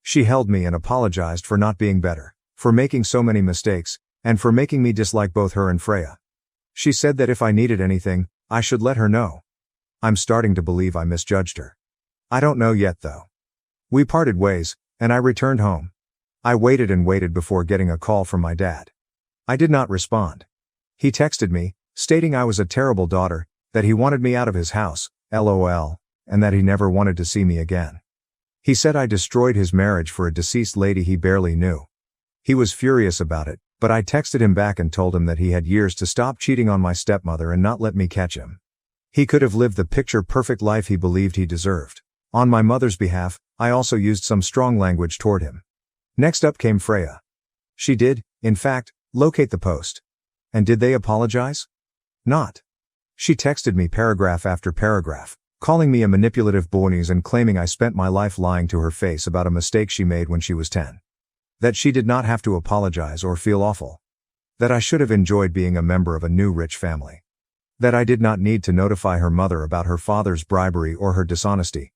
She held me and apologized for not being better, for making so many mistakes, and for making me dislike both her and Freya. She said that if I needed anything, I should let her know. I'm starting to believe I misjudged her. I don't know yet though. We parted ways, and I returned home. I waited and waited before getting a call from my dad. I did not respond. He texted me, stating I was a terrible daughter, that he wanted me out of his house, LOL, and that he never wanted to see me again. He said I destroyed his marriage for a deceased lady he barely knew. He was furious about it, but I texted him back and told him that he had years to stop cheating on my stepmother and not let me catch him. He could have lived the picture-perfect life he believed he deserved. On my mother's behalf, I also used some strong language toward him. Next up came Freya. She did, in fact, locate the post. And did they apologize? Not. She texted me paragraph after paragraph, calling me a manipulative boonies and claiming I spent my life lying to her face about a mistake she made when she was 10. That she did not have to apologize or feel awful. That I should have enjoyed being a member of a new rich family. That I did not need to notify her mother about her father's bribery or her dishonesty.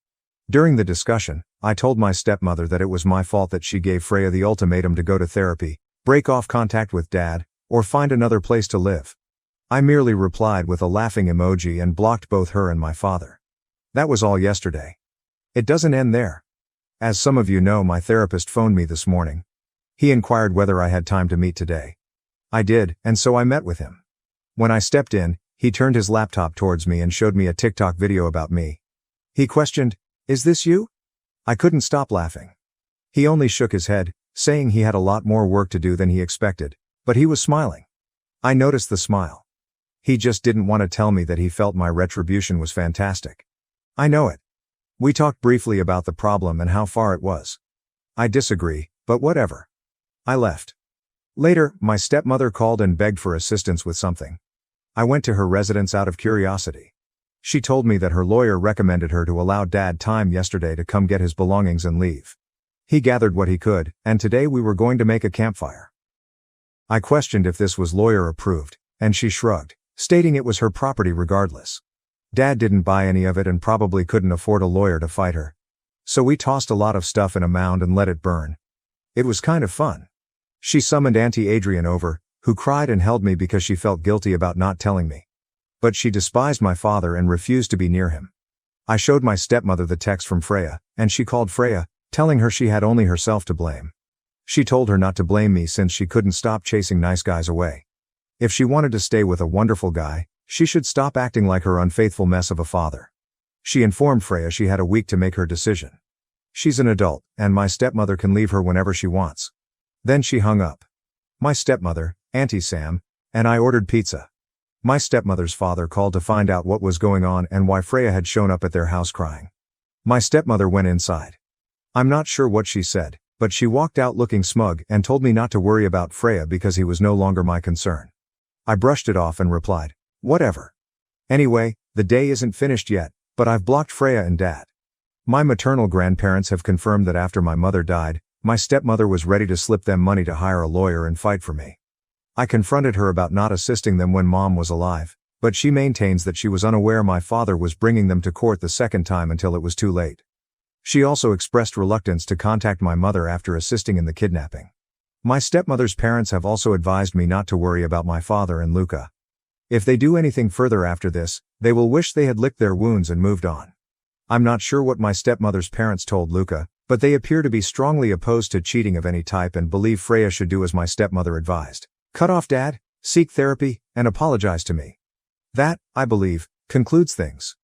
During the discussion, I told my stepmother that it was my fault that she gave Freya the ultimatum to go to therapy, break off contact with Dad, or find another place to live. I merely replied with a laughing emoji and blocked both her and my father. That was all yesterday. It doesn't end there. As some of you know, my therapist phoned me this morning. He inquired whether I had time to meet today. I did, and so I met with him. When I stepped in, he turned his laptop towards me and showed me a TikTok video about me. He questioned, "Is this you?" I couldn't stop laughing. He only shook his head, saying he had a lot more work to do than he expected, but he was smiling. I noticed the smile. He just didn't want to tell me that he felt my retribution was fantastic. I know it. We talked briefly about the problem and how far it was. I disagree, but whatever. I left. Later, my stepmother called and begged for assistance with something. I went to her residence out of curiosity. She told me that her lawyer recommended her to allow Dad time yesterday to come get his belongings and leave. He gathered what he could, and today we were going to make a campfire. I questioned if this was lawyer approved, and she shrugged, stating it was her property regardless. Dad didn't buy any of it and probably couldn't afford a lawyer to fight her. So we tossed a lot of stuff in a mound and let it burn. It was kind of fun. She summoned Auntie Adrienne over, who cried and held me because she felt guilty about not telling me. But she despised my father and refused to be near him. I showed my stepmother the text from Freya, and she called Freya, telling her she had only herself to blame. She told her not to blame me since she couldn't stop chasing nice guys away. If she wanted to stay with a wonderful guy, she should stop acting like her unfaithful mess of a father. She informed Freya she had a week to make her decision. She's an adult, and my stepmother can leave her whenever she wants. Then she hung up. My stepmother, Auntie Sam, and I ordered pizza. My stepmother's father called to find out what was going on and why Freya had shown up at their house crying. My stepmother went inside. I'm not sure what she said, but she walked out looking smug and told me not to worry about Freya because he was no longer my concern. I brushed it off and replied, "Whatever. Anyway, the day isn't finished yet, but I've blocked Freya and Dad." My maternal grandparents have confirmed that after my mother died, my stepmother was ready to slip them money to hire a lawyer and fight for me. I confronted her about not assisting them when Mom was alive, but she maintains that she was unaware my father was bringing them to court the second time until it was too late. She also expressed reluctance to contact my mother after assisting in the kidnapping. My stepmother's parents have also advised me not to worry about my father and Luca. If they do anything further after this, they will wish they had licked their wounds and moved on. I'm not sure what my stepmother's parents told Luca, but they appear to be strongly opposed to cheating of any type and believe Freya should do as my stepmother advised. Cut off Dad, seek therapy, and apologize to me. That, I believe, concludes things.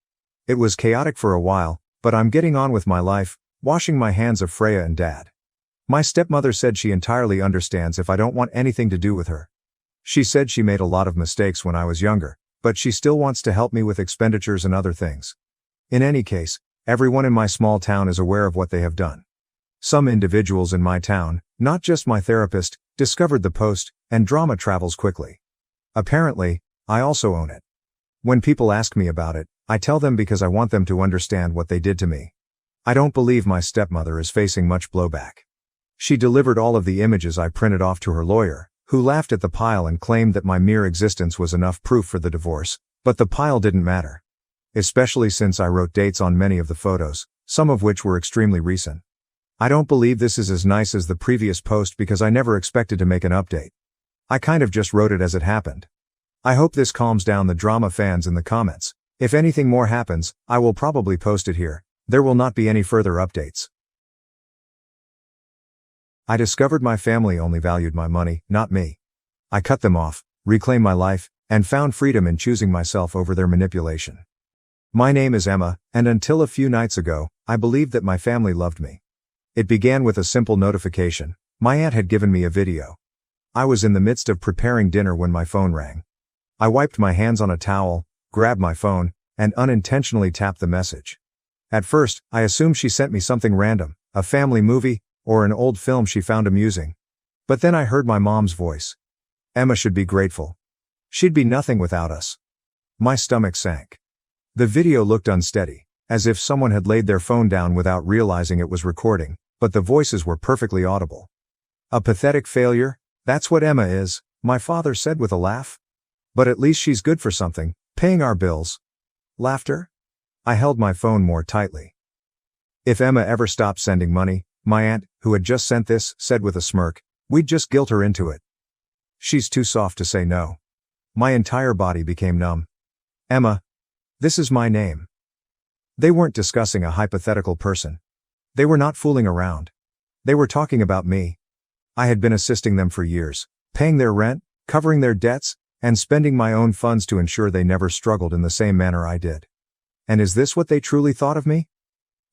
It was chaotic for a while, but I'm getting on with my life, washing my hands of Freya and Dad. My stepmother said she entirely understands if I don't want anything to do with her. She said she made a lot of mistakes when I was younger, but she still wants to help me with expenditures and other things. In any case, everyone in my small town is aware of what they have done. Some individuals in my town, not just my therapist, discovered the post, and drama travels quickly. Apparently, I also own it. When people ask me about it, I tell them because I want them to understand what they did to me. I don't believe my stepmother is facing much blowback. She delivered all of the images I printed off to her lawyer, who laughed at the pile and claimed that my mere existence was enough proof for the divorce, but the pile didn't matter. Especially since I wrote dates on many of the photos, some of which were extremely recent. I don't believe this is as nice as the previous post because I never expected to make an update. I kind of just wrote it as it happened. I hope this calms down the drama fans in the comments. If anything more happens, I will probably post it here. There will not be any further updates. I discovered my family only valued my money, not me. I cut them off, reclaimed my life, and found freedom in choosing myself over their manipulation. My name is Emma, and until a few nights ago, I believed that my family loved me. It began with a simple notification. My aunt had given me a video. I was in the midst of preparing dinner when my phone rang. I wiped my hands on a towel, grabbed my phone, and unintentionally tapped the message. At first, I assumed she sent me something random, a family movie, or an old film she found amusing. But then I heard my mom's voice. Emma should be grateful. She'd be nothing without us. My stomach sank. The video looked unsteady, as if someone had laid their phone down without realizing it was recording, but the voices were perfectly audible. A pathetic failure? That's what Emma is, my father said with a laugh. But at least she's good for something, paying our bills. Laughter? I held my phone more tightly. If Emma ever stopped sending money, my aunt, who had just sent this, said with a smirk, we'd just guilt her into it. She's too soft to say no. My entire body became numb. Emma. This is my name. They weren't discussing a hypothetical person. They were not fooling around. They were talking about me. I had been assisting them for years, paying their rent, covering their debts, and spending my own funds to ensure they never struggled in the same manner I did. And is this what they truly thought of me?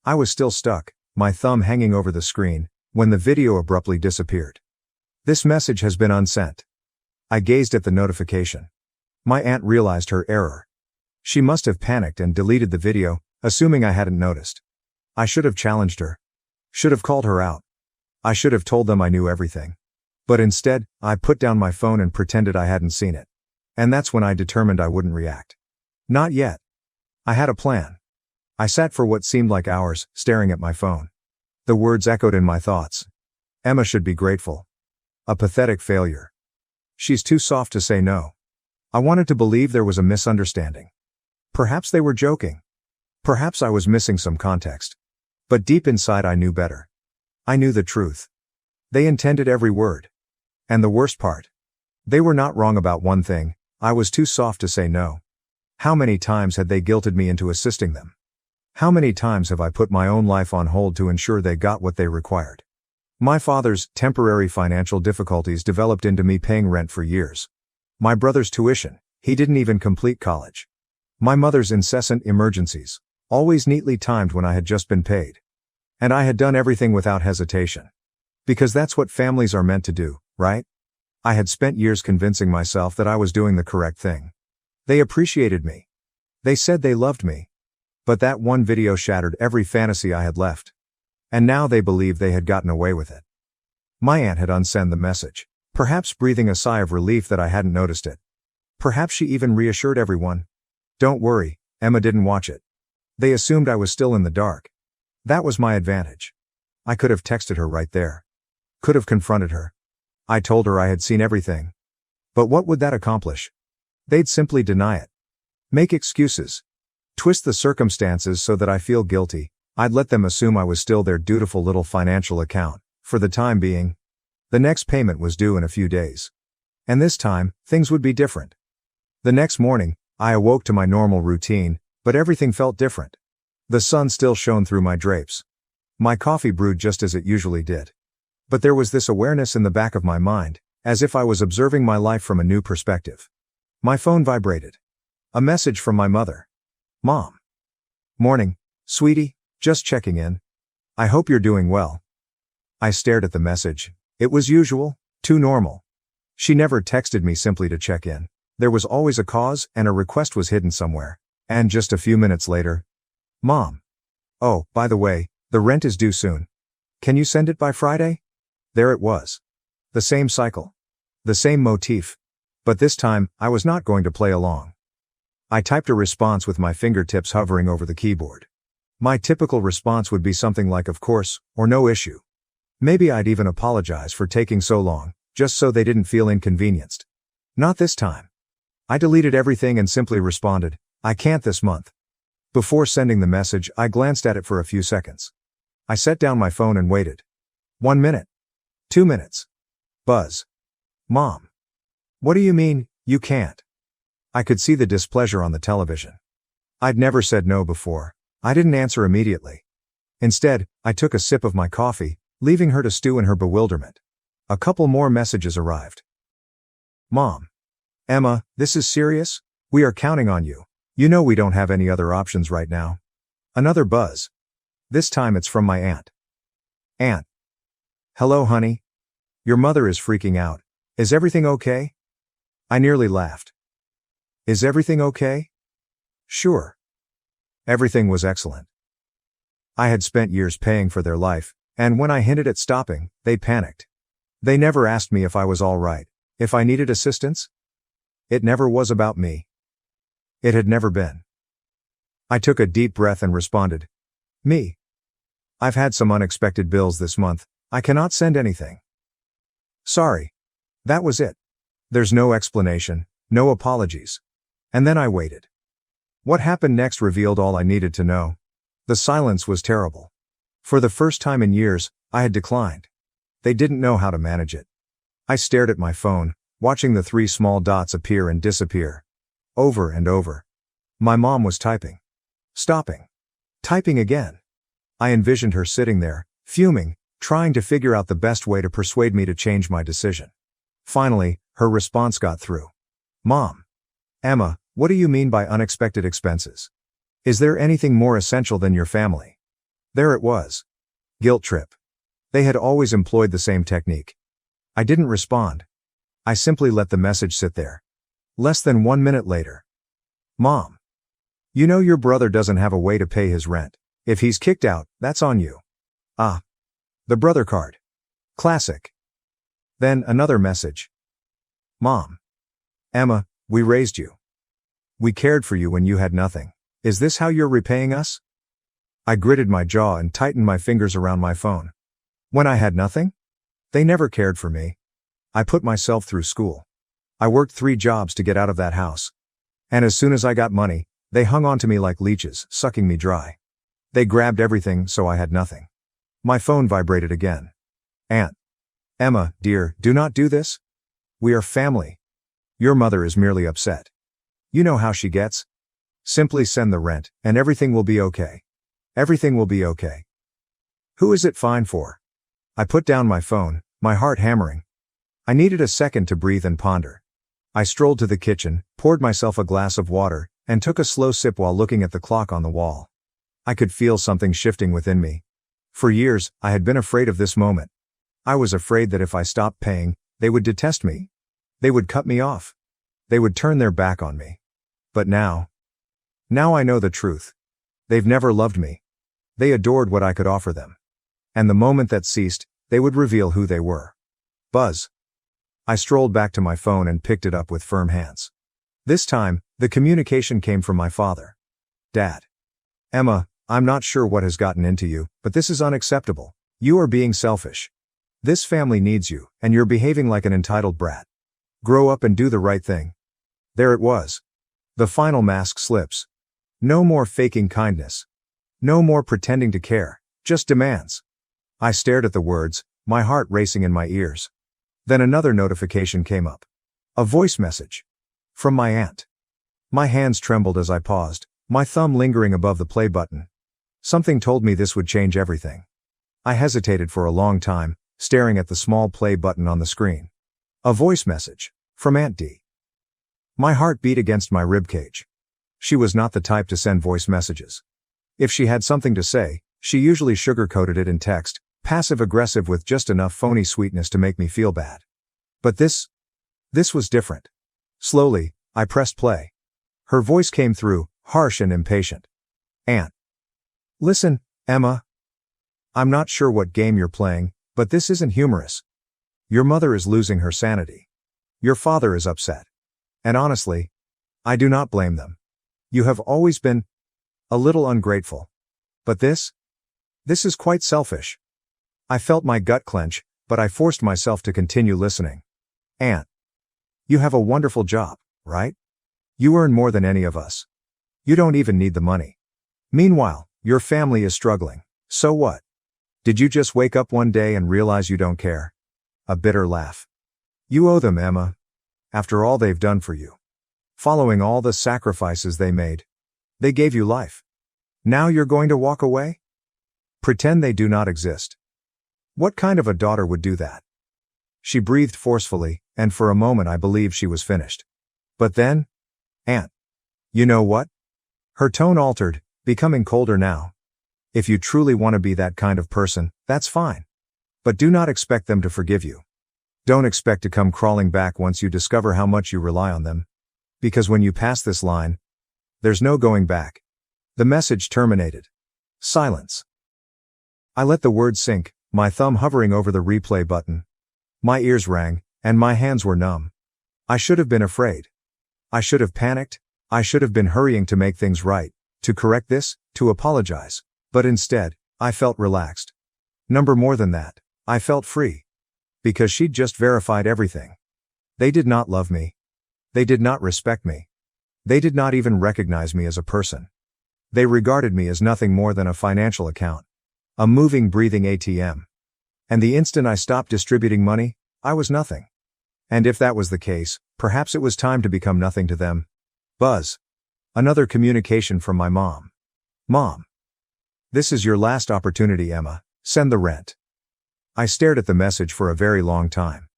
I was still stuck, my thumb hanging over the screen, when the video abruptly disappeared. This message has been unsent. I gazed at the notification. My aunt realized her error. She must have panicked and deleted the video, assuming I hadn't noticed. I should have challenged her. Should have called her out. I should have told them I knew everything. But instead, I put down my phone and pretended I hadn't seen it. And that's when I determined I wouldn't react. Not yet. I had a plan. I sat for what seemed like hours, staring at my phone. The words echoed in my thoughts. Emma should be grateful. A pathetic failure. She's too soft to say no. I wanted to believe there was a misunderstanding. Perhaps they were joking. Perhaps I was missing some context. But deep inside I knew better. I knew the truth. They intended every word. And the worst part. They were not wrong about one thing, I was too soft to say no. How many times had they guilted me into assisting them? How many times have I put my own life on hold to ensure they got what they required? My father's temporary financial difficulties developed into me paying rent for years. My brother's tuition, he didn't even complete college. My mother's incessant emergencies, always neatly timed when I had just been paid. And I had done everything without hesitation. Because that's what families are meant to do, right? I had spent years convincing myself that I was doing the correct thing. They appreciated me. They said they loved me. But that one video shattered every fantasy I had left. And now they believed they had gotten away with it. My aunt had unsent the message, perhaps breathing a sigh of relief that I hadn't noticed it. Perhaps she even reassured everyone. Don't worry, Emma didn't watch it. They assumed I was still in the dark. That was my advantage. I could have texted her right there. Could have confronted her. I told her I had seen everything. But what would that accomplish? They'd simply deny it. Make excuses. Twist the circumstances so that I feel guilty. I'd let them assume I was still their dutiful little financial account, for the time being. The next payment was due in a few days. And this time, things would be different. The next morning, I awoke to my normal routine, but everything felt different. The sun still shone through my drapes. My coffee brewed just as it usually did. But there was this awareness in the back of my mind, as if I was observing my life from a new perspective. My phone vibrated. A message from my mother. Mom. Morning, sweetie, just checking in. I hope you're doing well. I stared at the message. It was usual, too normal. She never texted me simply to check in. There was always a cause, and a request was hidden somewhere. And just a few minutes later. Mom. Oh, by the way, the rent is due soon. Can you send it by Friday? There it was. The same cycle. The same motif. But this time, I was not going to play along. I typed a response with my fingertips hovering over the keyboard. My typical response would be something like of course, or no issue. Maybe I'd even apologize for taking so long, just so they didn't feel inconvenienced. Not this time. I deleted everything and simply responded, I can't this month. Before sending the message, I glanced at it for a few seconds. I set down my phone and waited. 1 minute. 2 minutes. Buzz. Mom. What do you mean, you can't? I could see the displeasure on the television. I'd never said no before. I didn't answer immediately. Instead, I took a sip of my coffee, leaving her to stew in her bewilderment. A couple more messages arrived. Mom. Emma, this is serious? We are counting on you. You know we don't have any other options right now. Another buzz. This time it's from my aunt. Aunt. Hello, honey. Your mother is freaking out. Is everything okay? I nearly laughed. Is everything okay? Sure. Everything was excellent. I had spent years paying for their life, and when I hinted at stopping, they panicked. They never asked me if I was all right, if I needed assistance. It never was about me. It had never been. I took a deep breath and responded. Me. I've had some unexpected bills this month. I cannot send anything. Sorry. That was it. There's no explanation, no apologies. And then I waited. What happened next revealed all I needed to know. The silence was terrible. For the first time in years, I had declined. They didn't know how to manage it. I stared at my phone, watching the 3 small dots appear and disappear. Over and over. My mom was typing. Stopping. Typing again. I envisioned her sitting there, fuming, trying to figure out the best way to persuade me to change my decision. Finally, her response got through. Mom. Emma, what do you mean by unexpected expenses? Is there anything more essential than your family? There it was. Guilt trip. They had always employed the same technique. I didn't respond. I simply let the message sit there. Less than 1 minute later. Mom. You know your brother doesn't have a way to pay his rent. If he's kicked out, that's on you. Ah. The brother card. Classic. Then another message. Mom. Emma, we raised you. We cared for you when you had nothing. Is this how you're repaying us? I gritted my jaw and tightened my fingers around my phone. When I had nothing? They never cared for me. I put myself through school. I worked 3 jobs to get out of that house. And as soon as I got money, they hung on to me like leeches, sucking me dry. They grabbed everything, so I had nothing. My phone vibrated again. Aunt. Emma, dear, do not do this. We are family. Your mother is merely upset. You know how she gets. Simply send the rent, and everything will be okay. Everything will be okay. Who is it fine for? I put down my phone, my heart hammering. I needed a second to breathe and ponder. I strolled to the kitchen, poured myself a glass of water, and took a slow sip while looking at the clock on the wall. I could feel something shifting within me. For years, I had been afraid of this moment. I was afraid that if I stopped paying, they would detest me. They would cut me off. They would turn their back on me. But now I know the truth. They've never loved me. They adored what I could offer them. And the moment that ceased, they would reveal who they were. Buzz. I strolled back to my phone and picked it up with firm hands. This time, the communication came from my father. Dad. Emma, I'm not sure what has gotten into you, but this is unacceptable. You are being selfish. This family needs you, and you're behaving like an entitled brat. Grow up and do the right thing. There it was. The final mask slips. No more faking kindness. No more pretending to care, just demands. I stared at the words, my heart racing in my ears. Then another notification came up. A voice message. From my aunt. My hands trembled as I paused, my thumb lingering above the play button. Something told me this would change everything. I hesitated for a long time, staring at the small play button on the screen. A voice message. From Aunt D. My heart beat against my ribcage. She was not the type to send voice messages. If she had something to say, she usually sugarcoated it in text, passive-aggressive with just enough phony sweetness to make me feel bad. But this was different. Slowly, I pressed play. Her voice came through, harsh and impatient. Aunt. Listen, Emma. I'm not sure what game you're playing, but this isn't humorous. Your mother is losing her sanity. Your father is upset. And honestly, I do not blame them. You have always been a little ungrateful. But this is quite selfish. I felt my gut clench, but I forced myself to continue listening. Aunt. You have a wonderful job, right? You earn more than any of us. You don't even need the money. Meanwhile, your family is struggling. So what? Did you just wake up one day and realize you don't care? A bitter laugh. You owe them, Emma. After all they've done for you. Following all the sacrifices they made. They gave you life. Now you're going to walk away? Pretend they do not exist. What kind of a daughter would do that? She breathed forcefully, and for a moment I believed she was finished. But then, Aunt. You know what? Her tone altered, becoming colder now. If you truly want to be that kind of person, that's fine. But do not expect them to forgive you. Don't expect to come crawling back once you discover how much you rely on them. Because when you pass this line, there's no going back. The message terminated. Silence. I let the words sink, my thumb hovering over the replay button. My ears rang, and my hands were numb. I should have been afraid. I should have panicked. I should have been hurrying to make things right, to correct this, to apologize. But instead, I felt relaxed. More than that, I felt free. Because she'd just verified everything. They did not love me. They did not respect me. They did not even recognize me as a person. They regarded me as nothing more than a financial account. A moving, breathing ATM. And the instant I stopped distributing money, I was nothing. And if that was the case, perhaps it was time to become nothing to them. Buzz. Another communication from my mom. Mom. This is your last opportunity, Emma. Send the rent. I stared at the message for a very long time.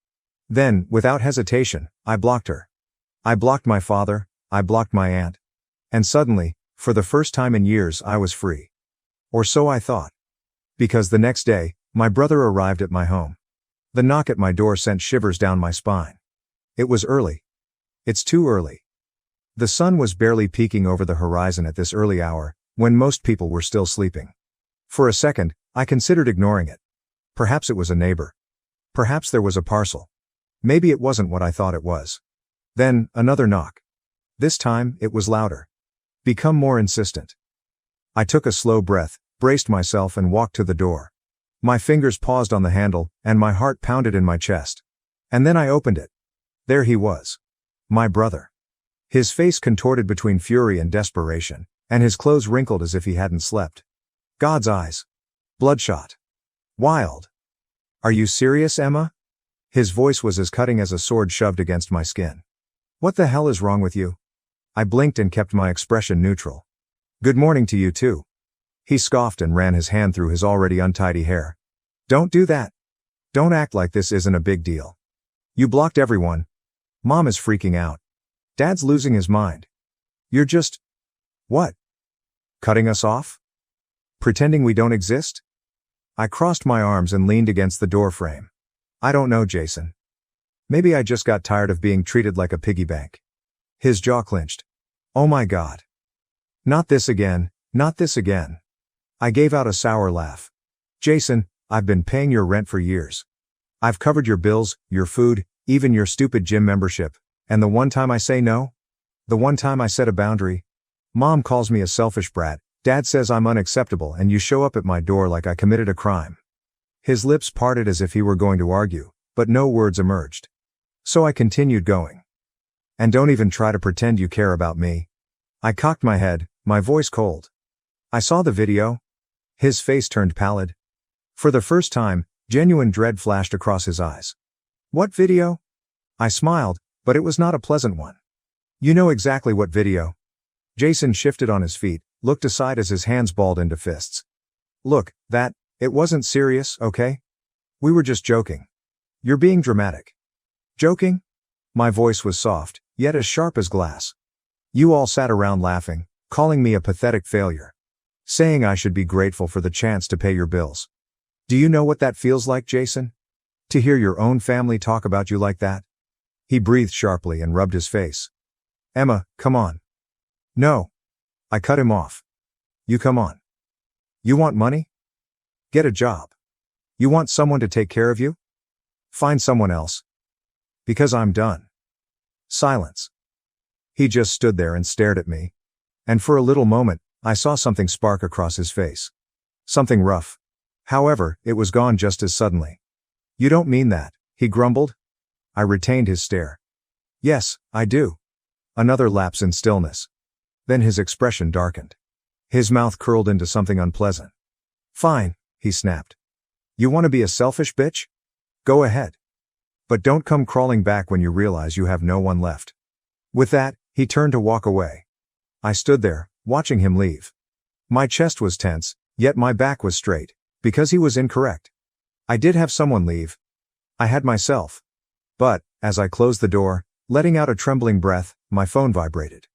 Then, without hesitation, I blocked her. I blocked my father, I blocked my aunt. And suddenly, for the first time in years, I was free. Or so I thought. Because the next day, my brother arrived at my home. The knock at my door sent shivers down my spine. It was early. It's too early. The sun was barely peeking over the horizon at this early hour, when most people were still sleeping. For a second, I considered ignoring it. Perhaps it was a neighbor. Perhaps there was a parcel. Maybe it wasn't what I thought it was. Then, another knock. This time, it was louder. Become more insistent. I took a slow breath, braced myself and walked to the door. My fingers paused on the handle, and my heart pounded in my chest. And then I opened it. There he was. My brother. His face contorted between fury and desperation, and his clothes wrinkled as if he hadn't slept. God's eyes. Bloodshot. Wild. Are you serious, Emma? His voice was as cutting as a sword shoved against my skin. What the hell is wrong with you? I blinked and kept my expression neutral. Good morning to you too. He scoffed and ran his hand through his already untidy hair. Don't do that. Don't act like this isn't a big deal. You blocked everyone. Mom is freaking out. Dad's losing his mind. You're just... What? Cutting us off? Pretending we don't exist? I crossed my arms and leaned against the door frame. I don't know, Jason. Maybe I just got tired of being treated like a piggy bank. His jaw clenched. Oh my God. Not this again, not this again. I gave out a sour laugh. Jason, I've been paying your rent for years. I've covered your bills, your food, even your stupid gym membership. And the one time I say no? The one time I set a boundary? Mom calls me a selfish brat, Dad says I'm unacceptable, and you show up at my door like I committed a crime. His lips parted as if he were going to argue, but no words emerged. So I continued going. And don't even try to pretend you care about me. I cocked my head, my voice cold. I saw the video. His face turned pallid. For the first time, genuine dread flashed across his eyes. What video? I smiled, but it was not a pleasant one. You know exactly what video. Jason shifted on his feet, looked aside as his hands balled into fists. Look, it wasn't serious, okay? We were just joking. You're being dramatic. Joking? My voice was soft, yet as sharp as glass. You all sat around laughing, calling me a pathetic failure. Saying I should be grateful for the chance to pay your bills. Do you know what that feels like, Jason? To hear your own family talk about you like that? He breathed sharply and rubbed his face. Emma, come on. No. I cut him off. You come on. You want money? Get a job. You want someone to take care of you? Find someone else. Because I'm done. Silence. He just stood there and stared at me. And for a little moment, I saw something spark across his face. Something rough. However, it was gone just as suddenly. You don't mean that, he grumbled. I retained his stare. Yes, I do. Another lapse in stillness. Then his expression darkened. His mouth curled into something unpleasant. Fine, he snapped. You want to be a selfish bitch? Go ahead. But don't come crawling back when you realize you have no one left. With that, he turned to walk away. I stood there, watching him leave. My chest was tense, yet my back was straight, because he was incorrect. I did have someone leave. I had myself. But, as I closed the door, letting out a trembling breath, my phone vibrated.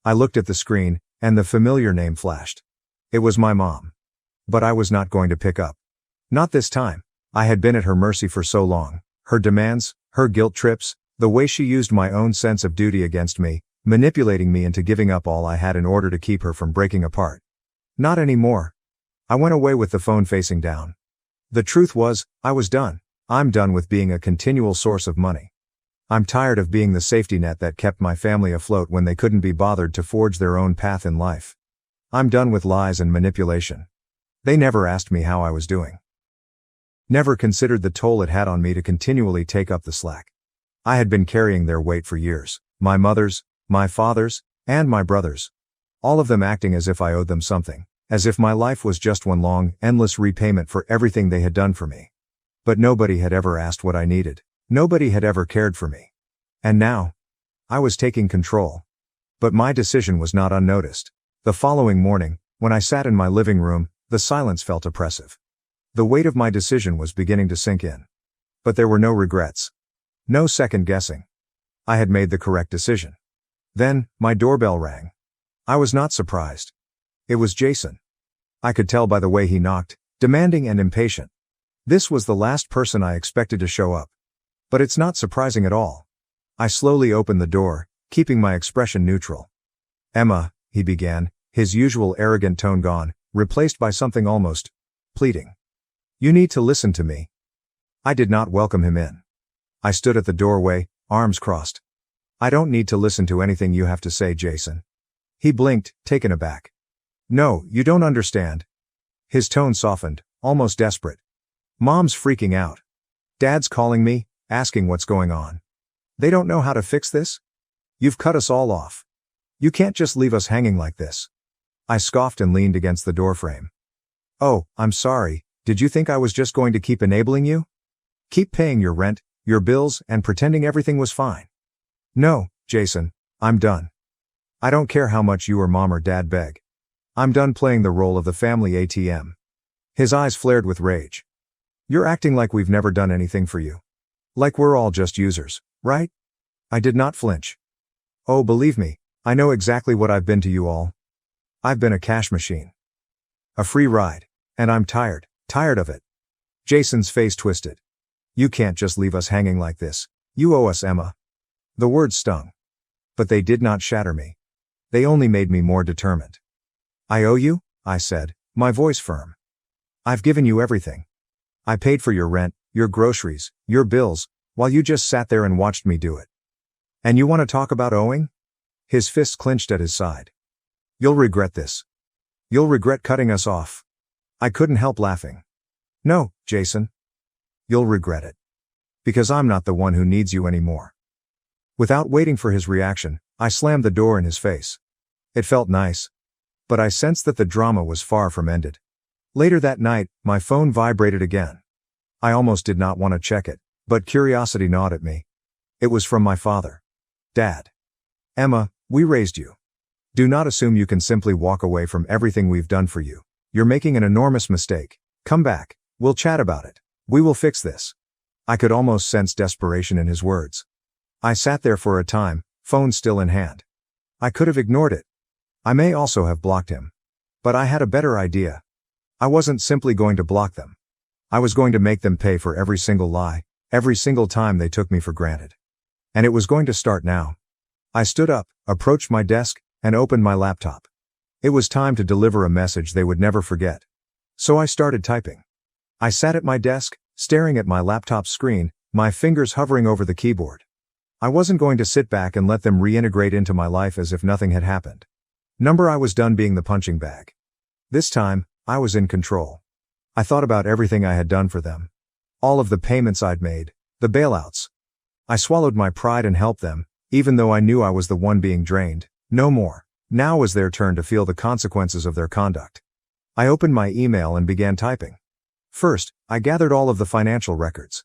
I looked at the screen, and the familiar name flashed. It was my mom. But I was not going to pick up. Not this time. I had been at her mercy for so long. Her demands, her guilt trips, the way she used my own sense of duty against me, manipulating me into giving up all I had in order to keep her from breaking apart. Not anymore. I went away with the phone facing down. The truth was, I was done. I'm done with being a continual source of money. I'm tired of being the safety net that kept my family afloat when they couldn't be bothered to forge their own path in life. I'm done with lies and manipulation. They never asked me how I was doing. Never considered the toll it had on me to continually take up the slack. I had been carrying their weight for years, my mother's, my father's, and my brother's. All of them acting as if I owed them something, as if my life was just one long, endless repayment for everything they had done for me. But nobody had ever asked what I needed. Nobody had ever cared for me. And now, I was taking control. But my decision was not unnoticed. The following morning, when I sat in my living room, the silence felt oppressive. The weight of my decision was beginning to sink in. But there were no regrets. No second guessing. I had made the correct decision. Then, my doorbell rang. I was not surprised. It was Jason. I could tell by the way he knocked, demanding and impatient. This was the last person I expected to show up. But it's not surprising at all. I slowly opened the door, keeping my expression neutral. Emma, he began, his usual arrogant tone gone, replaced by something almost pleading. You need to listen to me. I did not welcome him in. I stood at the doorway, arms crossed. I don't need to listen to anything you have to say, Jason. He blinked, taken aback. No, you don't understand. His tone softened, almost desperate. Mom's freaking out. Dad's calling me, asking what's going on. They don't know how to fix this? You've cut us all off. You can't just leave us hanging like this. I scoffed and leaned against the doorframe. Oh, I'm sorry, did you think I was just going to keep enabling you? Keep paying your rent, your bills, and pretending everything was fine? No, Jason, I'm done. I don't care how much you or mom or dad beg. I'm done playing the role of the family ATM. His eyes flared with rage. You're acting like we've never done anything for you. Like we're all just users, right? I did not flinch. Oh, believe me, I know exactly what I've been to you all. I've been a cash machine. A free ride. And I'm tired of it. Jason's face twisted. You can't just leave us hanging like this. You owe us, Emma. The words stung. But they did not shatter me. They only made me more determined. I owe you, I said, my voice firm. I've given you everything. I paid for your rent, your groceries, your bills, while you just sat there and watched me do it. And you want to talk about owing? His fists clenched at his side. You'll regret this. You'll regret cutting us off. I couldn't help laughing. No, Jason. You'll regret it. Because I'm not the one who needs you anymore. Without waiting for his reaction, I slammed the door in his face. It felt nice. But I sensed that the drama was far from ended. Later that night, my phone vibrated again. I almost did not want to check it, but curiosity gnawed at me. It was from my father. Dad. Emma, we raised you. Do not assume you can simply walk away from everything we've done for you. You're making an enormous mistake. Come back. We'll chat about it. We will fix this. I could almost sense desperation in his words. I sat there for a time, phone still in hand. I could have ignored it. I may also have blocked him. But I had a better idea. I wasn't simply going to block them. I was going to make them pay for every single lie, every single time they took me for granted. And it was going to start now. I stood up, approached my desk, and opened my laptop. It was time to deliver a message they would never forget. So I started typing. I sat at my desk, staring at my laptop screen, my fingers hovering over the keyboard. I wasn't going to sit back and let them reintegrate into my life as if nothing had happened. I was done being the punching bag. This time, I was in control. I thought about everything I had done for them. All of the payments I'd made, the bailouts. I swallowed my pride and helped them, even though I knew I was the one being drained. No more. Now was their turn to feel the consequences of their conduct. I opened my email and began typing. First, I gathered all of the financial records.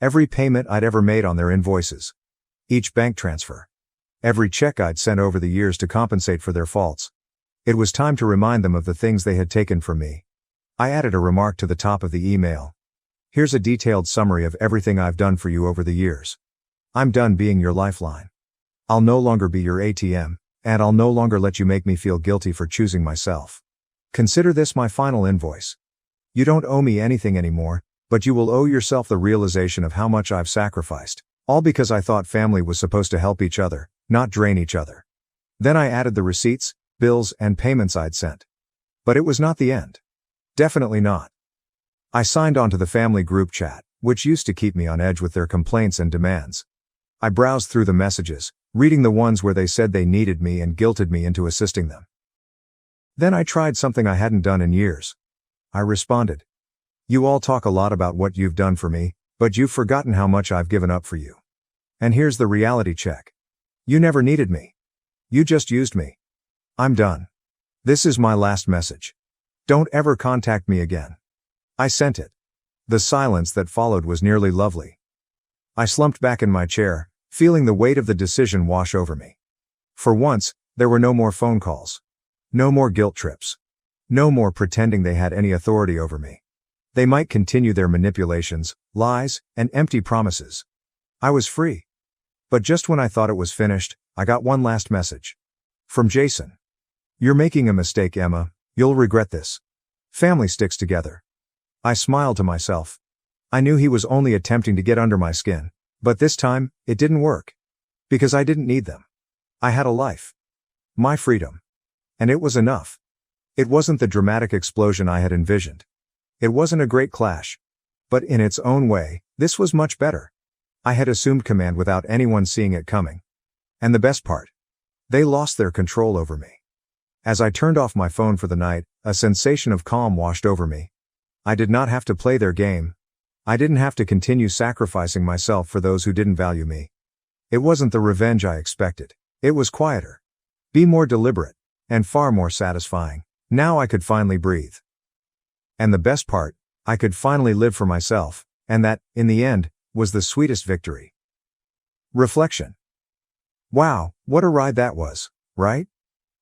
Every payment I'd ever made on their invoices. Each bank transfer. Every check I'd sent over the years to compensate for their faults. It was time to remind them of the things they had taken from me. I added a remark to the top of the email. Here's a detailed summary of everything I've done for you over the years. I'm done being your lifeline. I'll no longer be your ATM, and I'll no longer let you make me feel guilty for choosing myself. Consider this my final invoice. You don't owe me anything anymore, but you will owe yourself the realization of how much I've sacrificed, all because I thought family was supposed to help each other, not drain each other. Then I added the receipts, bills, and payments I'd sent. But it was not the end. Definitely not. I signed on to the family group chat, which used to keep me on edge with their complaints and demands. I browsed through the messages, reading the ones where they said they needed me and guilted me into assisting them. Then I tried something I hadn't done in years. I responded. You all talk a lot about what you've done for me, but you've forgotten how much I've given up for you. And here's the reality check. You never needed me. You just used me. I'm done. This is my last message. Don't ever contact me again. I sent it. The silence that followed was nearly lovely. I slumped back in my chair, feeling the weight of the decision wash over me. For once, there were no more phone calls. No more guilt trips. No more pretending they had any authority over me. They might continue their manipulations, lies, and empty promises. I was free. But just when I thought it was finished, I got one last message. From Jason. You're making a mistake, Emma. You'll regret this. Family sticks together. I smiled to myself. I knew he was only attempting to get under my skin, but this time, it didn't work. Because I didn't need them. I had a life. My freedom. And it was enough. It wasn't the dramatic explosion I had envisioned. It wasn't a great clash. But in its own way, this was much better. I had assumed command without anyone seeing it coming. And the best part. They lost their control over me. As I turned off my phone for the night, a sensation of calm washed over me. I did not have to play their game. I didn't have to continue sacrificing myself for those who didn't value me. It wasn't the revenge I expected. It was quieter. Be more deliberate. And far more satisfying. Now I could finally breathe. And the best part, I could finally live for myself, and that, in the end, was the sweetest victory. Reflection. Wow, what a ride that was, right?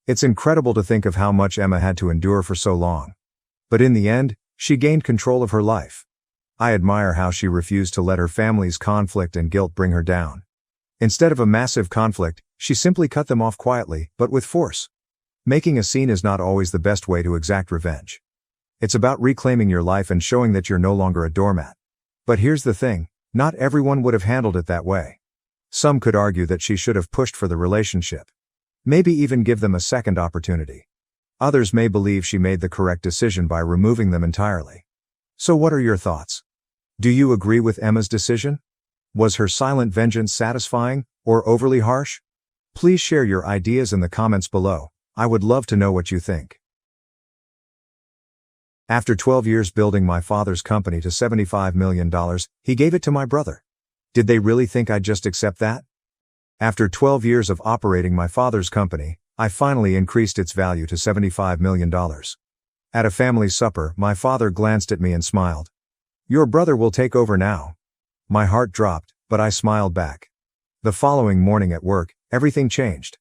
It's incredible to think of how much Emma had to endure for so long. But in the end, she gained control of her life. I admire how she refused to let her family's conflict and guilt bring her down. Instead of a massive conflict, she simply cut them off quietly, but with force. Making a scene is not always the best way to exact revenge. It's about reclaiming your life and showing that you're no longer a doormat. But here's the thing, not everyone would have handled it that way. Some could argue that she should have pushed for the relationship. Maybe even give them a second opportunity. Others may believe she made the correct decision by removing them entirely. So what are your thoughts? Do you agree with Emma's decision? Was her silent vengeance satisfying, or overly harsh? Please share your ideas in the comments below. I would love to know what you think. After 12 years building my father's company to $75 million, he gave it to my brother. Did they really think I'd just accept that? After 12 years of operating my father's company, I finally increased its value to $75 million. At a family supper, my father glanced at me and smiled. "Your brother will take over now." My heart dropped, but I smiled back. The following morning at work, everything changed.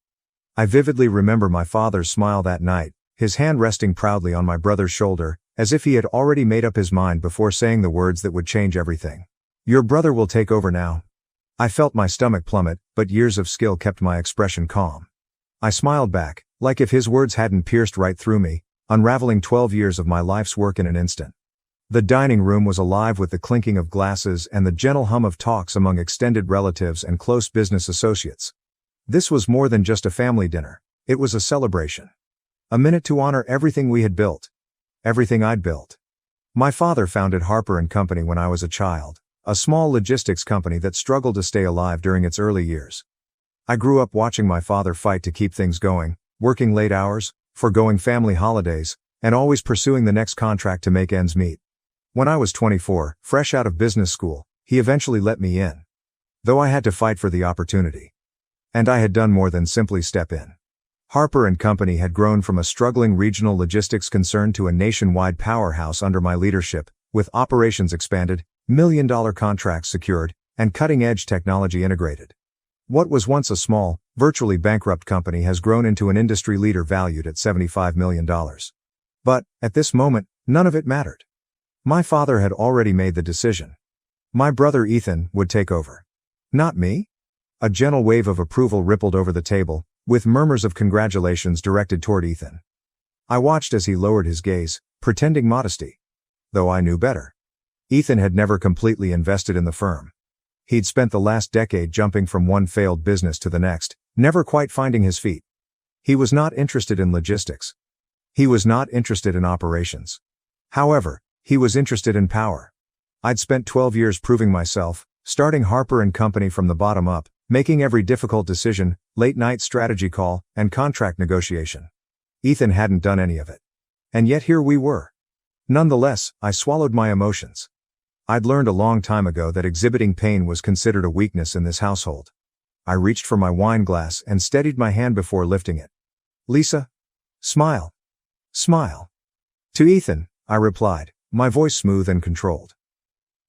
I vividly remember my father's smile that night, his hand resting proudly on my brother's shoulder, as if he had already made up his mind before saying the words that would change everything. "Your brother will take over now." I felt my stomach plummet, but years of skill kept my expression calm. I smiled back, like if his words hadn't pierced right through me, unraveling 12 years of my life's work in an instant. The dining room was alive with the clinking of glasses and the gentle hum of talks among extended relatives and close business associates. This was more than just a family dinner. It was a celebration. A minute to honor everything we had built. Everything I'd built. My father founded Harper & Company when I was a child, a small logistics company that struggled to stay alive during its early years. I grew up watching my father fight to keep things going, working late hours, forgoing family holidays, and always pursuing the next contract to make ends meet. When I was 24, fresh out of business school, he eventually let me in. Though I had to fight for the opportunity. And I had done more than simply step in. Harper & Company had grown from a struggling regional logistics concern to a nationwide powerhouse under my leadership, with operations expanded, million-dollar contracts secured, and cutting-edge technology integrated. What was once a small, virtually bankrupt company has grown into an industry leader valued at $75 million. But, at this moment, none of it mattered. My father had already made the decision. My brother Ethan would take over. Not me? A gentle wave of approval rippled over the table, with murmurs of congratulations directed toward Ethan. I watched as he lowered his gaze, pretending modesty. Though I knew better. Ethan had never completely invested in the firm. He'd spent the last decade jumping from one failed business to the next, never quite finding his feet. He was not interested in logistics. He was not interested in operations. However, he was interested in power. I'd spent 12 years proving myself, starting Harper & Company from the bottom up, making every difficult decision, late-night strategy call, and contract negotiation. Ethan hadn't done any of it. And yet here we were. Nonetheless, I swallowed my emotions. I'd learned a long time ago that exhibiting pain was considered a weakness in this household. I reached for my wine glass and steadied my hand before lifting it. "Lisa? Smile. Smile." "To Ethan," I replied, my voice smooth and controlled.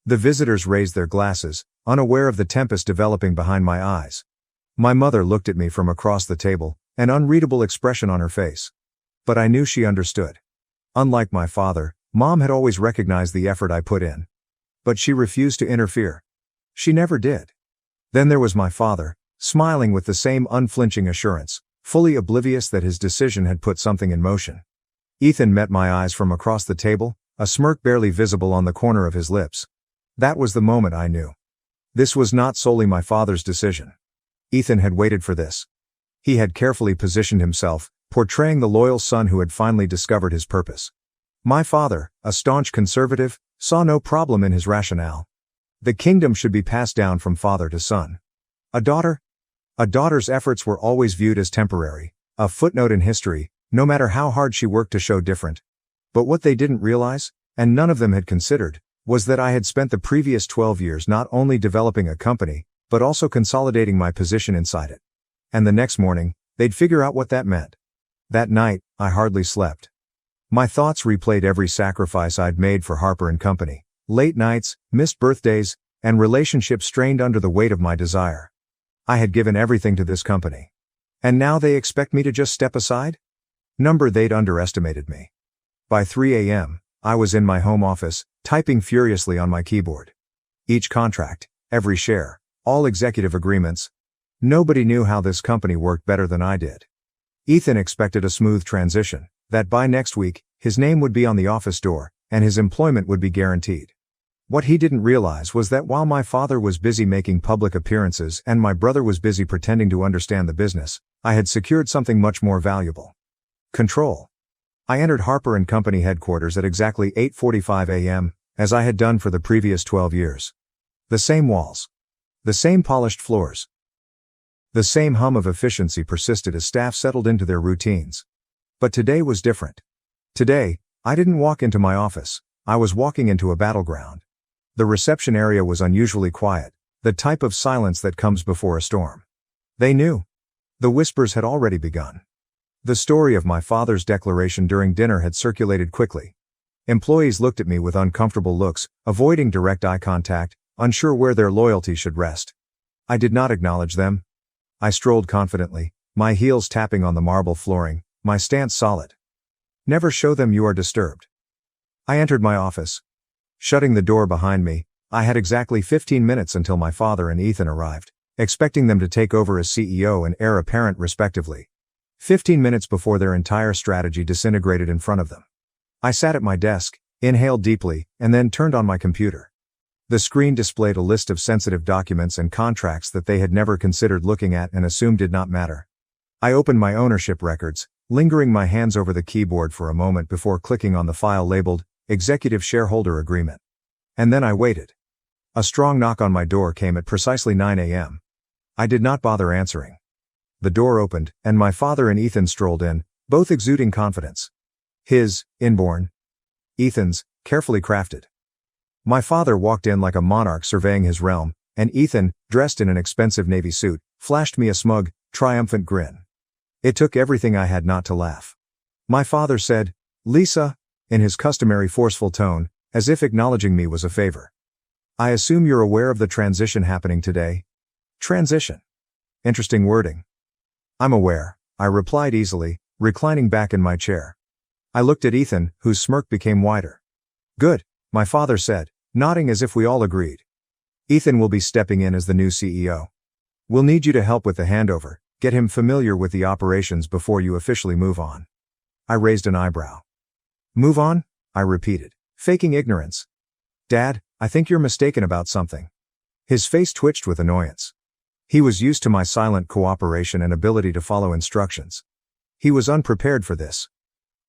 The visitors raised their glasses, unaware of the tempest developing behind my eyes. My mother looked at me from across the table, an unreadable expression on her face. But I knew she understood. Unlike my father, Mom had always recognized the effort I put in. But she refused to interfere. She never did. Then there was my father, smiling with the same unflinching assurance, fully oblivious that his decision had put something in motion. Ethan met my eyes from across the table, a smirk barely visible on the corner of his lips. That was the moment I knew. This was not solely my father's decision. Ethan had waited for this. He had carefully positioned himself, portraying the loyal son who had finally discovered his purpose. My father, a staunch conservative, saw no problem in his rationale. The kingdom should be passed down from father to son. A daughter's efforts were always viewed as temporary, a footnote in history, no matter how hard she worked to show different. But what they didn't realize, and none of them had considered, was that I had spent the previous 12 years not only developing a company, but also consolidating my position inside it. And the next morning, they'd figure out what that meant. That night, I hardly slept. My thoughts replayed every sacrifice I'd made for Harper & Company, late nights, missed birthdays, and relationships strained under the weight of my desire. I had given everything to this company. And now they expect me to just step aside? They'd underestimated me. By 3 a.m., I was in my home office, typing furiously on my keyboard. Each contract, every share, all executive agreements. Nobody knew how this company worked better than I did. Ethan expected a smooth transition, that by next week, his name would be on the office door, and his employment would be guaranteed. What he didn't realize was that while my father was busy making public appearances and my brother was busy pretending to understand the business, I had secured something much more valuable. Control. I entered Harper & Company headquarters at exactly 8:45 a.m., as I had done for the previous 12 years. The same walls. The same polished floors. The same hum of efficiency persisted as staff settled into their routines. But today was different. Today, I didn't walk into my office, I was walking into a battleground. The reception area was unusually quiet, the type of silence that comes before a storm. They knew. The whispers had already begun. The story of my father's declaration during dinner had circulated quickly. Employees looked at me with uncomfortable looks, avoiding direct eye contact, unsure where their loyalty should rest. I did not acknowledge them. I strolled confidently, my heels tapping on the marble flooring, my stance solid. Never show them you are disturbed. I entered my office. Shutting the door behind me, I had exactly 15 minutes until my father and Ethan arrived, expecting them to take over as CEO and heir apparent respectively. 15 minutes before their entire strategy disintegrated in front of them. I sat at my desk, inhaled deeply, and then turned on my computer. The screen displayed a list of sensitive documents and contracts that they had never considered looking at and assumed did not matter. I opened my ownership records, lingering my hands over the keyboard for a moment before clicking on the file labeled Executive Shareholder Agreement. And then I waited. A strong knock on my door came at precisely 9 a.m. I did not bother answering. The door opened, and my father and Ethan strolled in, both exuding confidence. His, inborn. Ethan's, carefully crafted. My father walked in like a monarch surveying his realm, and Ethan, dressed in an expensive navy suit, flashed me a smug, triumphant grin. It took everything I had not to laugh. My father said, "Lisa," in his customary forceful tone, as if acknowledging me was a favor. "I assume you're aware of the transition happening today?" Transition. Interesting wording. "I'm aware," I replied easily, reclining back in my chair. I looked at Ethan, whose smirk became wider. "Good," my father said, nodding as if we all agreed. "Ethan will be stepping in as the new CEO. We'll need you to help with the handover, get him familiar with the operations before you officially move on." I raised an eyebrow. "Move on?" I repeated, faking ignorance. "Dad, I think you're mistaken about something." His face twitched with annoyance. He was used to my silent cooperation and ability to follow instructions. He was unprepared for this.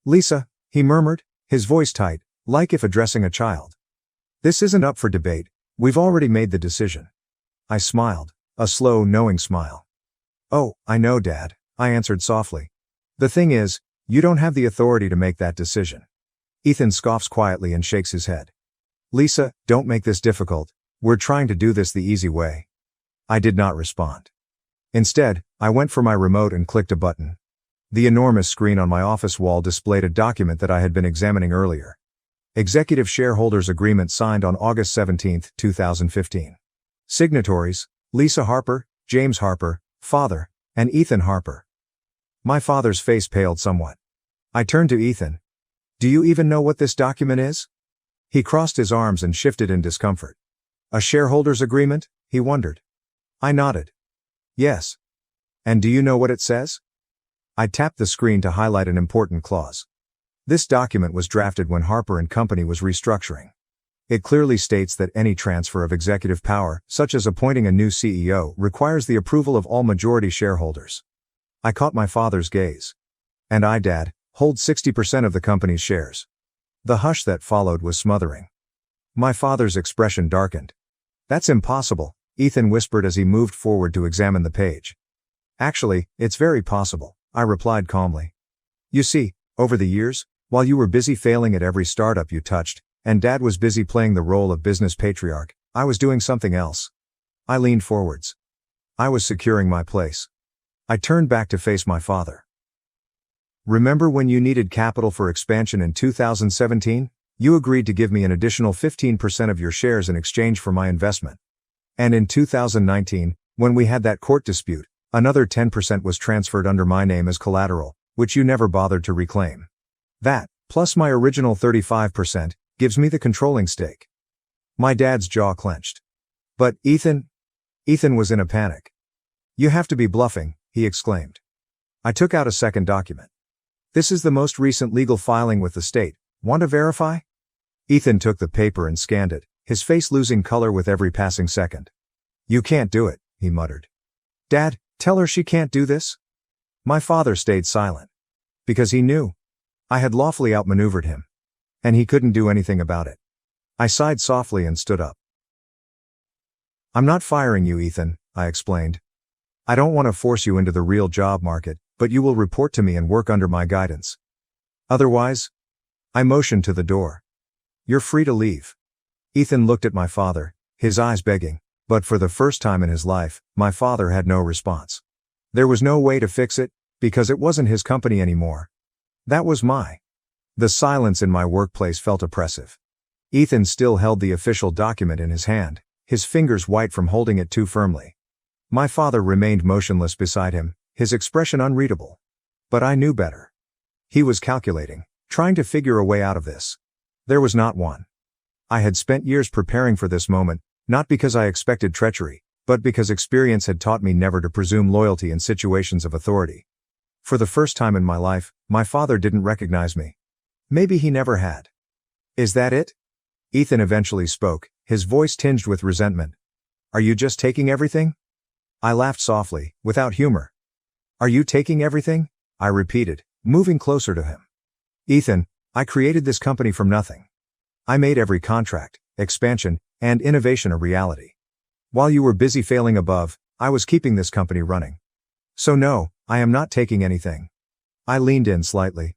"Lisa," he murmured, his voice tight, like if addressing a child. "This isn't up for debate, we've already made the decision." I smiled, a slow, knowing smile. "Oh, I know, Dad," I answered softly. "The thing is, you don't have the authority to make that decision." Ethan scoffs quietly and shakes his head. "Lisa, don't make this difficult, we're trying to do this the easy way." I did not respond. Instead, I went for my remote and clicked a button. The enormous screen on my office wall displayed a document that I had been examining earlier. Executive Shareholders Agreement signed on August 17, 2015. Signatories, Lisa Harper, James Harper, father, and Ethan Harper. My father's face paled somewhat. I turned to Ethan. "Do you even know what this document is?" He crossed his arms and shifted in discomfort. "A shareholders agreement?" he wondered. I nodded. "Yes. And do you know what it says?" I tapped the screen to highlight an important clause. This document was drafted when Harper & Company was restructuring. It clearly states that any transfer of executive power, such as appointing a new CEO, requires the approval of all majority shareholders. I caught my father's gaze. "And I, Dad, hold 60% of the company's shares." The hush that followed was smothering. My father's expression darkened. "That's impossible," Ethan whispered as he moved forward to examine the page. "Actually, it's very possible," I replied calmly. "You see, over the years, while you were busy failing at every startup you touched, and Dad was busy playing the role of business patriarch, I was doing something else." I leaned forwards. I was securing my place. I turned back to face my father. "Remember when you needed capital for expansion in 2017? You agreed to give me an additional 15% of your shares in exchange for my investment. And in 2019, when we had that court dispute, another 10% was transferred under my name as collateral, which you never bothered to reclaim. That, plus my original 35%, gives me the controlling stake." My dad's jaw clenched. "But Ethan..." Ethan was in a panic. "You have to be bluffing," he exclaimed. I took out a second document. "This is the most recent legal filing with the state. Want to verify?" Ethan took the paper and scanned it, his face losing color with every passing second. "You can't do it," he muttered. "Dad, tell her she can't do this." My father stayed silent. Because he knew. I had lawfully outmaneuvered him. And he couldn't do anything about it. I sighed softly and stood up. I'm not firing you, Ethan, I explained. I don't want to force you into the real job market, but you will report to me and work under my guidance. Otherwise? I motioned to the door. You're free to leave. Ethan looked at my father, his eyes begging, but for the first time in his life, my father had no response. There was no way to fix it, because it wasn't his company anymore. That was my. The silence in my workplace felt oppressive. Ethan still held the official document in his hand, his fingers white from holding it too firmly. My father remained motionless beside him, his expression unreadable. But I knew better. He was calculating, trying to figure a way out of this. There was not one. I had spent years preparing for this moment, not because I expected treachery, but because experience had taught me never to presume loyalty in situations of authority. For the first time in my life, my father didn't recognize me. Maybe he never had. Is that it? Ethan eventually spoke, his voice tinged with resentment. Are you just taking everything? I laughed softly, without humor. Are you taking everything? I repeated, moving closer to him. Ethan, I created this company from nothing. I made every contract, expansion, and innovation a reality. While you were busy failing above, I was keeping this company running. So no, I am not taking anything. I leaned in slightly.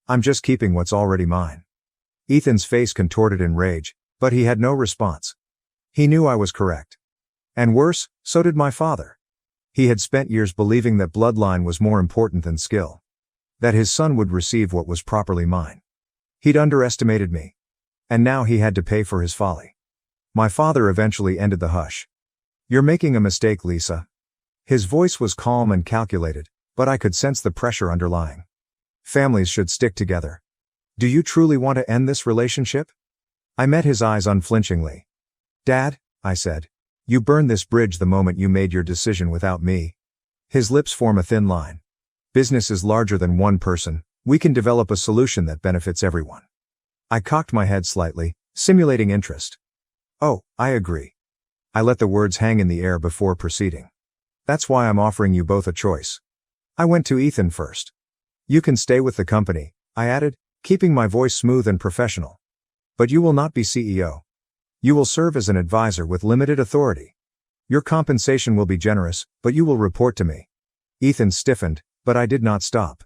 I'm just keeping what's already mine. Ethan's face contorted in rage, but he had no response. He knew I was correct. And worse, so did my father. He had spent years believing that bloodline was more important than skill. That his son would receive what was properly mine. He'd underestimated me. And now he had to pay for his folly. My father eventually ended the hush. You're making a mistake, Lisa. His voice was calm and calculated, but I could sense the pressure underlying. Families should stick together. Do you truly want to end this relationship? I met his eyes unflinchingly. Dad, I said. You burned this bridge the moment you made your decision without me. His lips form a thin line. Business is larger than one person. We can develop a solution that benefits everyone. I cocked my head slightly, simulating interest. Oh, I agree. I let the words hang in the air before proceeding. That's why I'm offering you both a choice. I went to Ethan first. You can stay with the company, I added, keeping my voice smooth and professional. But you will not be CEO. You will serve as an advisor with limited authority. Your compensation will be generous, but you will report to me. Ethan stiffened, but I did not stop.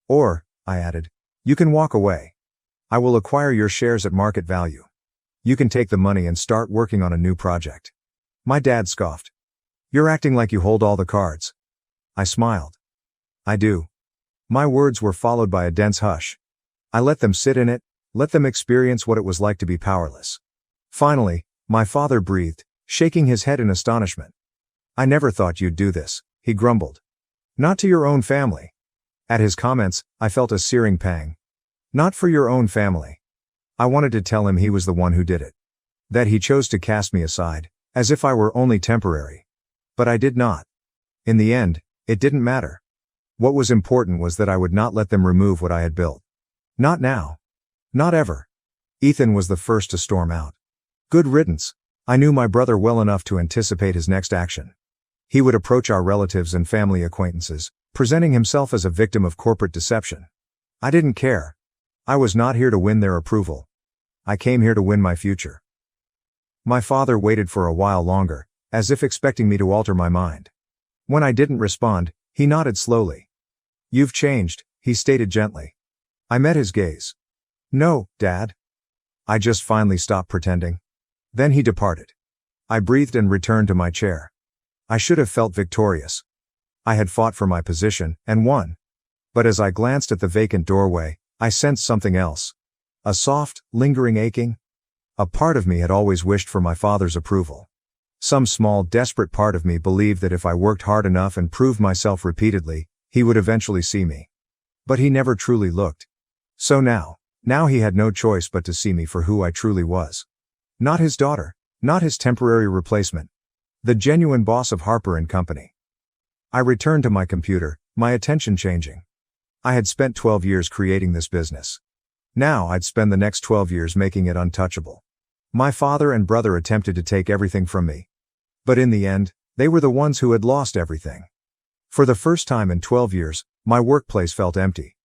Or, I added, you can walk away. I will acquire your shares at market value. You can take the money and start working on a new project. My dad scoffed. You're acting like you hold all the cards. I smiled. I do. My words were followed by a dense hush. I let them sit in it, let them experience what it was like to be powerless. Finally, my father breathed, shaking his head in astonishment. I never thought you'd do this, he grumbled. Not to your own family. At his comments, I felt a searing pang. Not for your own family. I wanted to tell him he was the one who did it. That he chose to cast me aside, as if I were only temporary. But I did not. In the end, it didn't matter. What was important was that I would not let them remove what I had built. Not now. Not ever. Ethan was the first to storm out. Good riddance. I knew my brother well enough to anticipate his next action. He would approach our relatives and family acquaintances, presenting himself as a victim of corporate deception. I didn't care. I was not here to win their approval. I came here to win my future. My father waited for a while longer, as if expecting me to alter my mind. When I didn't respond, he nodded slowly. You've changed, he stated gently. I met his gaze. No, Dad. I just finally stopped pretending. Then he departed. I breathed and returned to my chair. I should have felt victorious. I had fought for my position, and won. But as I glanced at the vacant doorway, I sensed something else. A soft, lingering aching. A part of me had always wished for my father's approval. Some small, desperate part of me believed that if I worked hard enough and proved myself repeatedly, he would eventually see me. But he never truly looked. So now he had no choice but to see me for who I truly was. Not his daughter, not his temporary replacement. The genuine boss of Harper & Company. I returned to my computer, my attention changing. I had spent 12 years creating this business. Now I'd spend the next 12 years making it untouchable. My father and brother attempted to take everything from me. But in the end, they were the ones who had lost everything. For the first time in 12 years, my workplace felt empty.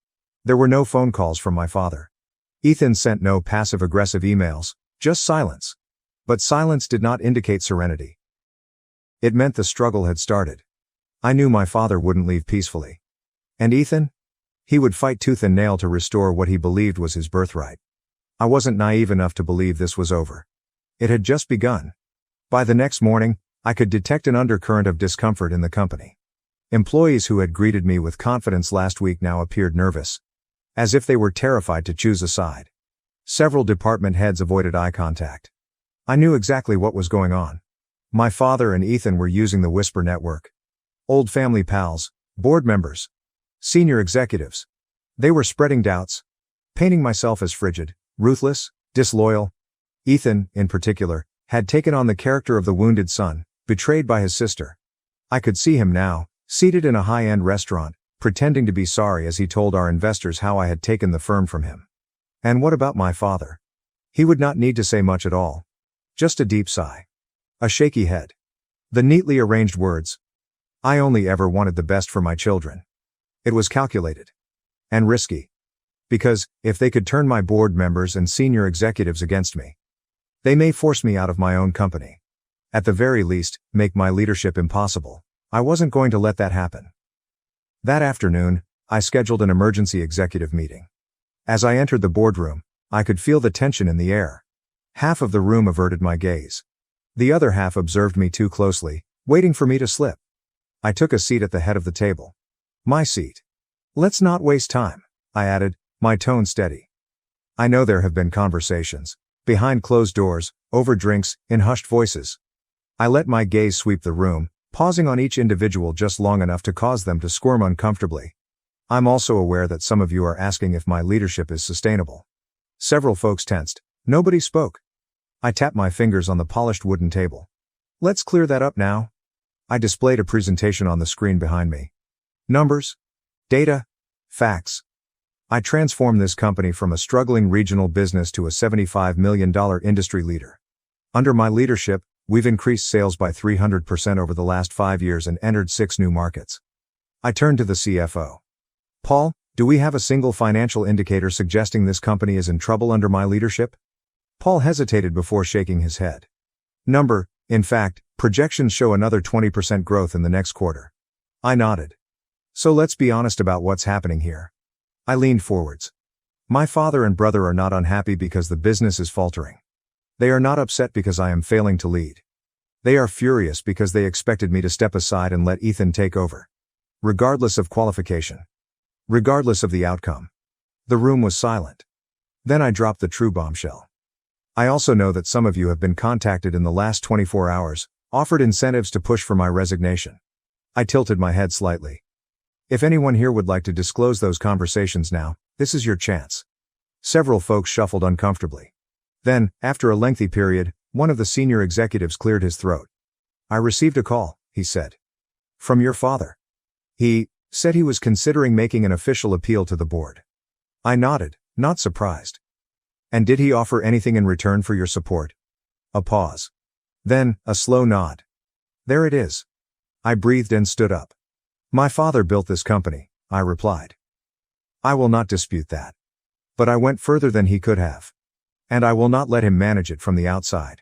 There were no phone calls from my father. Ethan sent no passive-aggressive emails, Just silence. But silence did not indicate serenity. It meant the struggle had started. I knew my father wouldn't leave peacefully. And Ethan? He would fight tooth and nail to restore what he believed was his birthright. I wasn't naive enough to believe this was over. It had just begun. By the next morning, I could detect an undercurrent of discomfort in the company. Employees who had greeted me with confidence last week now appeared nervous, as if they were terrified to choose a side. Several department heads avoided eye contact. I knew exactly what was going on. My father and Ethan were using the Whisper network. Old family pals, board members, senior executives. They were spreading doubts, painting myself as frigid, ruthless, disloyal. Ethan, in particular, had taken on the character of the wounded son, betrayed by his sister. I could see him now, seated in a high-end restaurant, pretending to be sorry as he told our investors how I had taken the firm from him. And what about my father? He would not need to say much at all. Just a deep sigh. A shaky head. The neatly arranged words. I only ever wanted the best for my children. It was calculated. And risky. Because, if they could turn my board members and senior executives against me, they may force me out of my own company. At the very least, make my leadership impossible. I wasn't going to let that happen. That afternoon, I scheduled an emergency executive meeting. As I entered the boardroom, I could feel the tension in the air. Half of the room averted my gaze. The other half observed me too closely, waiting for me to slip. I took a seat at the head of the table. My seat. Let's not waste time, I added, my tone steady. I know there have been conversations, behind closed doors, over drinks, in hushed voices. I let my gaze sweep the room, pausing on each individual just long enough to cause them to squirm uncomfortably. I'm also aware that some of you are asking if my leadership is sustainable. Several folks tensed. Nobody spoke. I tapped my fingers on the polished wooden table. Let's clear that up now. I displayed a presentation on the screen behind me. Numbers, data, facts. I transformed this company from a struggling regional business to a $75 million industry leader. Under my leadership, we've increased sales by 300% over the last 5 years and entered 6 new markets. I turned to the CFO. Paul, do we have a single financial indicator suggesting this company is in trouble under my leadership? Paul hesitated before shaking his head. In fact, projections show another 20% growth in the next quarter. I nodded. So let's be honest about what's happening here. I leaned forwards. My father and brother are not unhappy because the business is faltering. They are not upset because I am failing to lead. They are furious because they expected me to step aside and let Ethan take over. Regardless of qualification. Regardless of the outcome. The room was silent. Then I dropped the true bombshell. I also know that some of you have been contacted in the last 24 hours, offered incentives to push for my resignation. I tilted my head slightly. If anyone here would like to disclose those conversations now, this is your chance. Several folks shuffled uncomfortably. Then, after a lengthy period, one of the senior executives cleared his throat. I received a call, he said. From your father. He said he was considering making an official appeal to the board. I nodded, not surprised. And did he offer anything in return for your support? A pause. Then, a slow nod. There it is. I breathed and stood up. My father built this company, I replied. I will not dispute that. But I went further than he could have. And I will not let him manage it from the outside.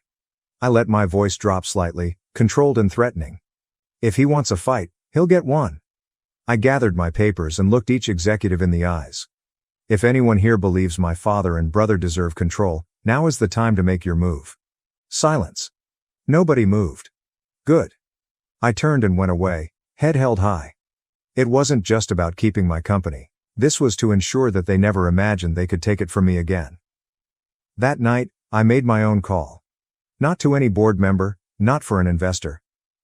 I let my voice drop slightly, controlled and threatening. If he wants a fight, he'll get one. I gathered my papers and looked each executive in the eyes. If anyone here believes my father and brother deserve control, now is the time to make your move. Silence. Nobody moved. Good. I turned and went away, head held high. It wasn't just about keeping my company. This was to ensure that they never imagined they could take it from me again. That night, I made my own call. Not to any board member, not for an investor.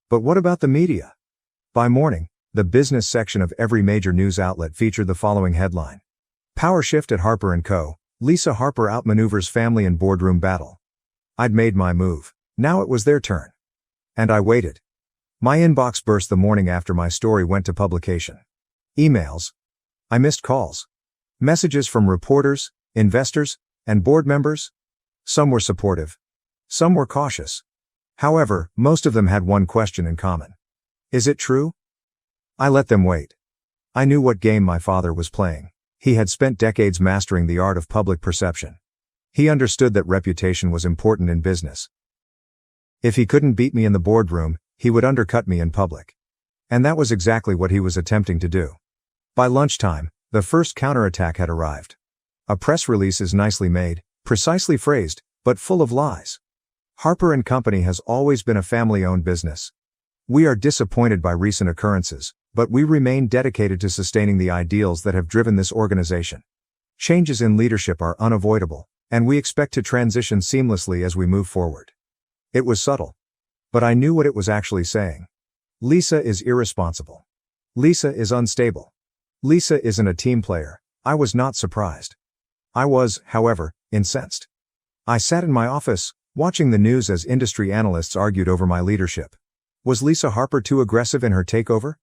But what about the media? By morning, the business section of every major news outlet featured the following headline. Power shift at Harper & Co., Lisa Harper outmaneuvers family in boardroom battle. I'd made my move. Now it was their turn. And I waited. My inbox burst the morning after my story went to publication. Emails. I missed calls. Messages from reporters, investors, and board members. Some were supportive. Some were cautious. However, most of them had one question in common. Is it true? I let them wait. I knew what game my father was playing. He had spent decades mastering the art of public perception. He understood that reputation was important in business. If he couldn't beat me in the boardroom, he would undercut me in public. And that was exactly what he was attempting to do. By lunchtime, the first counterattack had arrived. A press release is nicely made, precisely phrased, but full of lies. Harper & Company has always been a family-owned business. We are disappointed by recent occurrences, but we remain dedicated to sustaining the ideals that have driven this organization. Changes in leadership are unavoidable, and we expect to transition seamlessly as we move forward. It was subtle. But I knew what it was actually saying. Lisa is irresponsible. Lisa is unstable. Lisa isn't a team player. I was not surprised. I was, however, incensed. I sat in my office, watching the news as industry analysts argued over my leadership. Was Lisa Harper too aggressive in her takeover?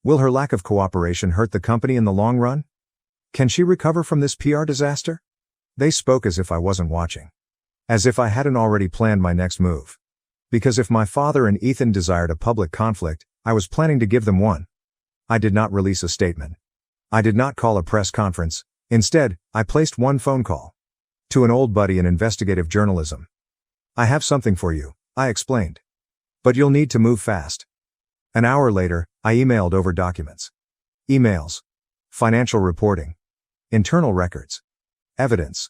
Will her lack of cooperation hurt the company in the long run? Can she recover from this PR disaster? They spoke as if I wasn't watching. As if I hadn't already planned my next move. Because if my father and Ethan desired a public conflict, I was planning to give them one. I did not release a statement. I did not call a press conference. Instead, I placed one phone call. To an old buddy in investigative journalism. I have something for you, I explained. But you'll need to move fast. An hour later, I emailed over documents. Emails. Financial reporting. Internal records. Evidence.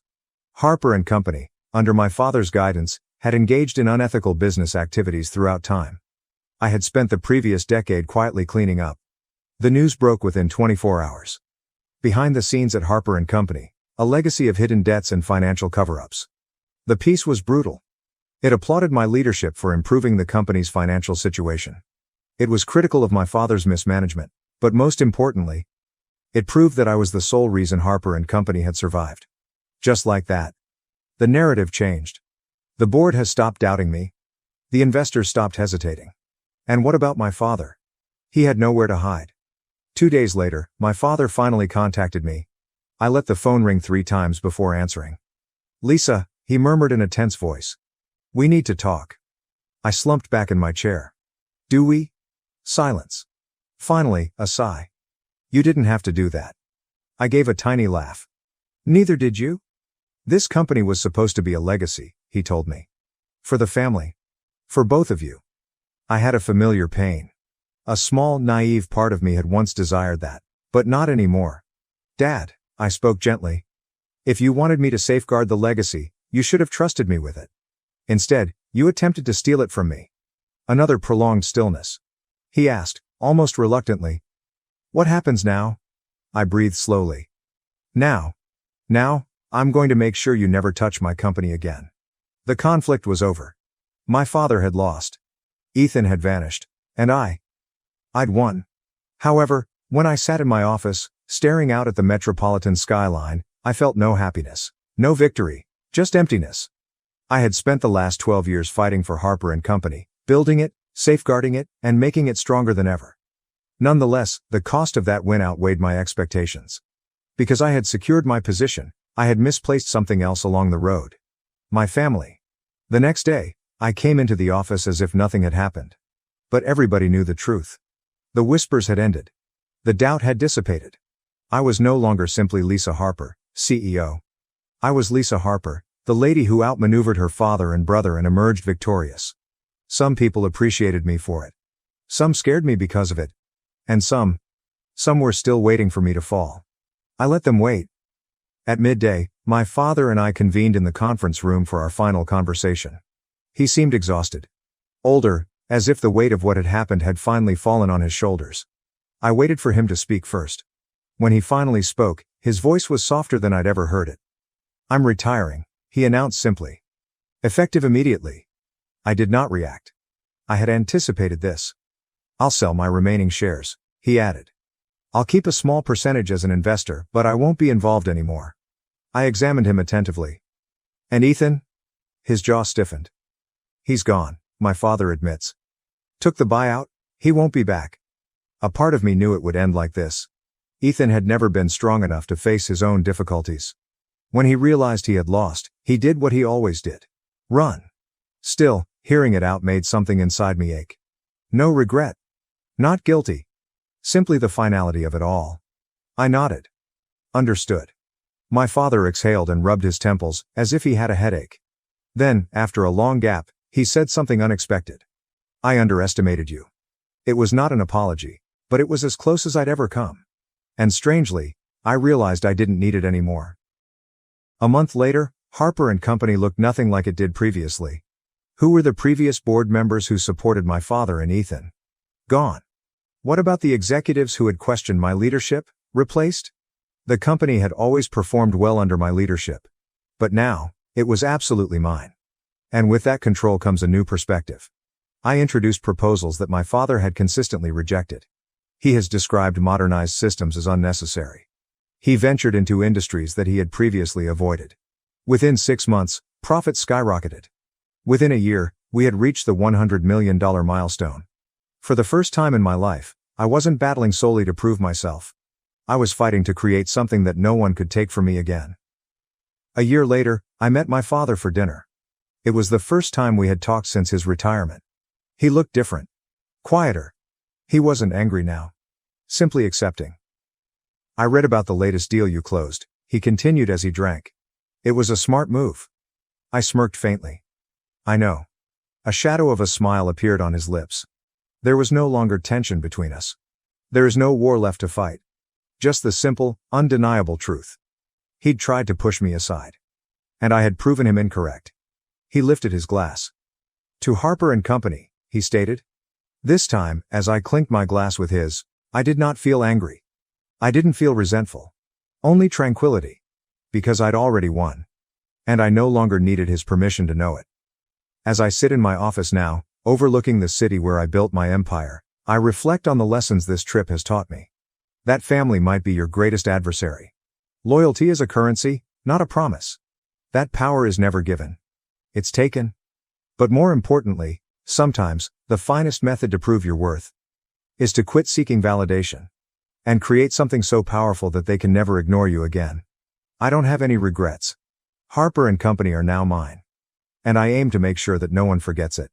Harper & Company, under my father's guidance, had engaged in unethical business activities throughout time. I had spent the previous decade quietly cleaning up. The news broke within 24 hours. Behind the scenes at Harper & Company, a legacy of hidden debts and financial cover-ups. The piece was brutal. It applauded my leadership for improving the company's financial situation. It was critical of my father's mismanagement, but most importantly, it proved that I was the sole reason Harper & Company had survived. Just like that. The narrative changed. The board has stopped doubting me. The investors stopped hesitating. And what about my father? He had nowhere to hide. 2 days later, my father finally contacted me. I let the phone ring 3 times before answering. Lisa, he murmured in a tense voice. We need to talk. I slumped back in my chair. Do we? Silence. Finally, a sigh. You didn't have to do that. I gave a tiny laugh. Neither did you? This company was supposed to be a legacy, he told me. For the family. For both of you. I had a familiar pain. A small, naive part of me had once desired that, but not anymore. Dad, I spoke gently. If you wanted me to safeguard the legacy, you should have trusted me with it. Instead, you attempted to steal it from me. Another prolonged stillness. He asked, almost reluctantly. What happens now? I breathed slowly. Now, I'm going to make sure you never touch my company again. The conflict was over. My father had lost. Ethan had vanished. And I'd won. However, when I sat in my office, staring out at the metropolitan skyline, I felt no happiness, no victory, just emptiness. I had spent the last 12 years fighting for Harper & Company, building it, safeguarding it, and making it stronger than ever. Nonetheless, the cost of that win outweighed my expectations. Because I had secured my position, I had misplaced something else along the road. My family. The next day, I came into the office as if nothing had happened. But everybody knew the truth. The whispers had ended. The doubt had dissipated. I was no longer simply Lisa Harper, CEO. I was Lisa Harper, the lady who outmaneuvered her father and brother and emerged victorious. Some people appreciated me for it. Some scared me because of it. And some were still waiting for me to fall. I let them wait. At midday, my father and I convened in the conference room for our final conversation. He seemed exhausted. Older, as if the weight of what had happened had finally fallen on his shoulders. I waited for him to speak first. When he finally spoke, his voice was softer than I'd ever heard it. I'm retiring, he announced simply. Effective immediately. I did not react. I had anticipated this. I'll sell my remaining shares, he added. I'll keep a small percentage as an investor, but I won't be involved anymore. I examined him attentively. And Ethan? His jaw stiffened. He's gone, my father admits. Took the buyout, he won't be back. A part of me knew it would end like this. Ethan had never been strong enough to face his own difficulties. When he realized he had lost, he did what he always did. Run. Still, hearing it out made something inside me ache. No regret. Not guilty. Simply the finality of it all. I nodded. Understood. My father exhaled and rubbed his temples, as if he had a headache. Then, after a long gap, he said something unexpected. I underestimated you. It was not an apology, but it was as close as I'd ever come. And strangely, I realized I didn't need it anymore. A month later, Harper & Company looked nothing like it did previously. Who were the previous board members who supported my father and Ethan? Gone. What about the executives who had questioned my leadership? Replaced? The company had always performed well under my leadership. But now, it was absolutely mine. And with that control comes a new perspective. I introduced proposals that my father had consistently rejected. He has described modernized systems as unnecessary. He ventured into industries that he had previously avoided. Within 6 months, profits skyrocketed. Within a year, we had reached the $100 million milestone. For the first time in my life, I wasn't battling solely to prove myself. I was fighting to create something that no one could take from me again. A year later, I met my father for dinner. It was the first time we had talked since his retirement. He looked different. Quieter. He wasn't angry now. Simply accepting. I read about the latest deal you closed, he continued as he drank. It was a smart move. I smirked faintly. I know. A shadow of a smile appeared on his lips. There was no longer tension between us. There is no war left to fight. Just the simple, undeniable truth. He'd tried to push me aside. And I had proven him incorrect. He lifted his glass. To Harper & Company, he stated. This time, as I clinked my glass with his, I did not feel angry. I didn't feel resentful. Only tranquility. Because I'd already won. And I no longer needed his permission to know it. As I sit in my office now, overlooking the city where I built my empire, I reflect on the lessons this trip has taught me. That family might be your greatest adversary. Loyalty is a currency, not a promise. That power is never given. It's taken. But more importantly, sometimes, the finest method to prove your worth is to quit seeking validation and create something so powerful that they can never ignore you again. I don't have any regrets. Harper & Company are now mine. And I aim to make sure that no one forgets it.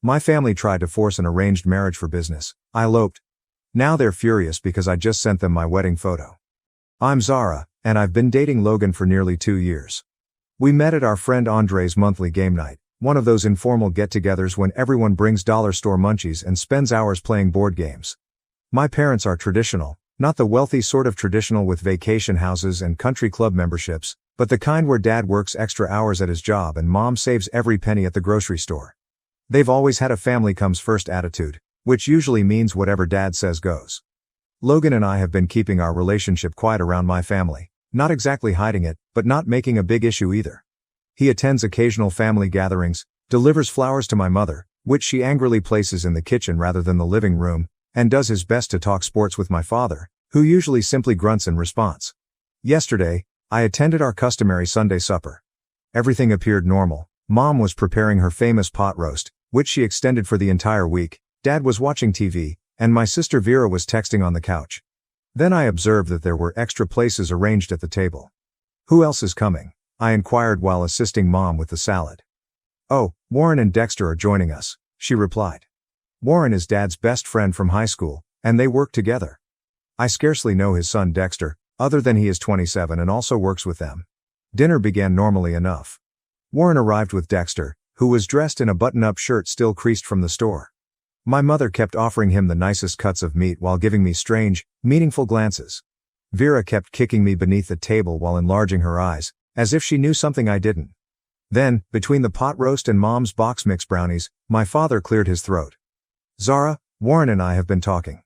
My family tried to force an arranged marriage for business. I eloped. Now they're furious because I just sent them my wedding photo. I'm Zara, and I've been dating Logan for nearly 2 years. We met at our friend Andre's monthly game night, one of those informal get-togethers when everyone brings dollar store munchies and spends hours playing board games. My parents are traditional, not the wealthy sort of traditional with vacation houses and country club memberships, but the kind where dad works extra hours at his job and mom saves every penny at the grocery store. They've always had a family comes first attitude, which usually means whatever dad says goes. Logan and I have been keeping our relationship quiet around my family, not exactly hiding it, but not making a big issue either. He attends occasional family gatherings, delivers flowers to my mother, which she angrily places in the kitchen rather than the living room, and does his best to talk sports with my father, who usually simply grunts in response. Yesterday, I attended our customary Sunday supper. Everything appeared normal. Mom was preparing her famous pot roast, which she extended for the entire week. Dad was watching TV, and my sister Vera was texting on the couch. Then I observed that there were extra places arranged at the table. Who else is coming? I inquired while assisting Mom with the salad. Oh, Warren and Dexter are joining us, she replied. Warren is Dad's best friend from high school, and they work together. I scarcely know his son Dexter, other than he is 27 and also works with them. Dinner began normally enough. Warren arrived with Dexter, who was dressed in a button-up shirt still creased from the store. My mother kept offering him the nicest cuts of meat while giving me strange, meaningful glances. Vera kept kicking me beneath the table while enlarging her eyes, as if she knew something I didn't. Then, between the pot roast and Mom's box mix brownies, my father cleared his throat. Zara, Warren and I have been talking.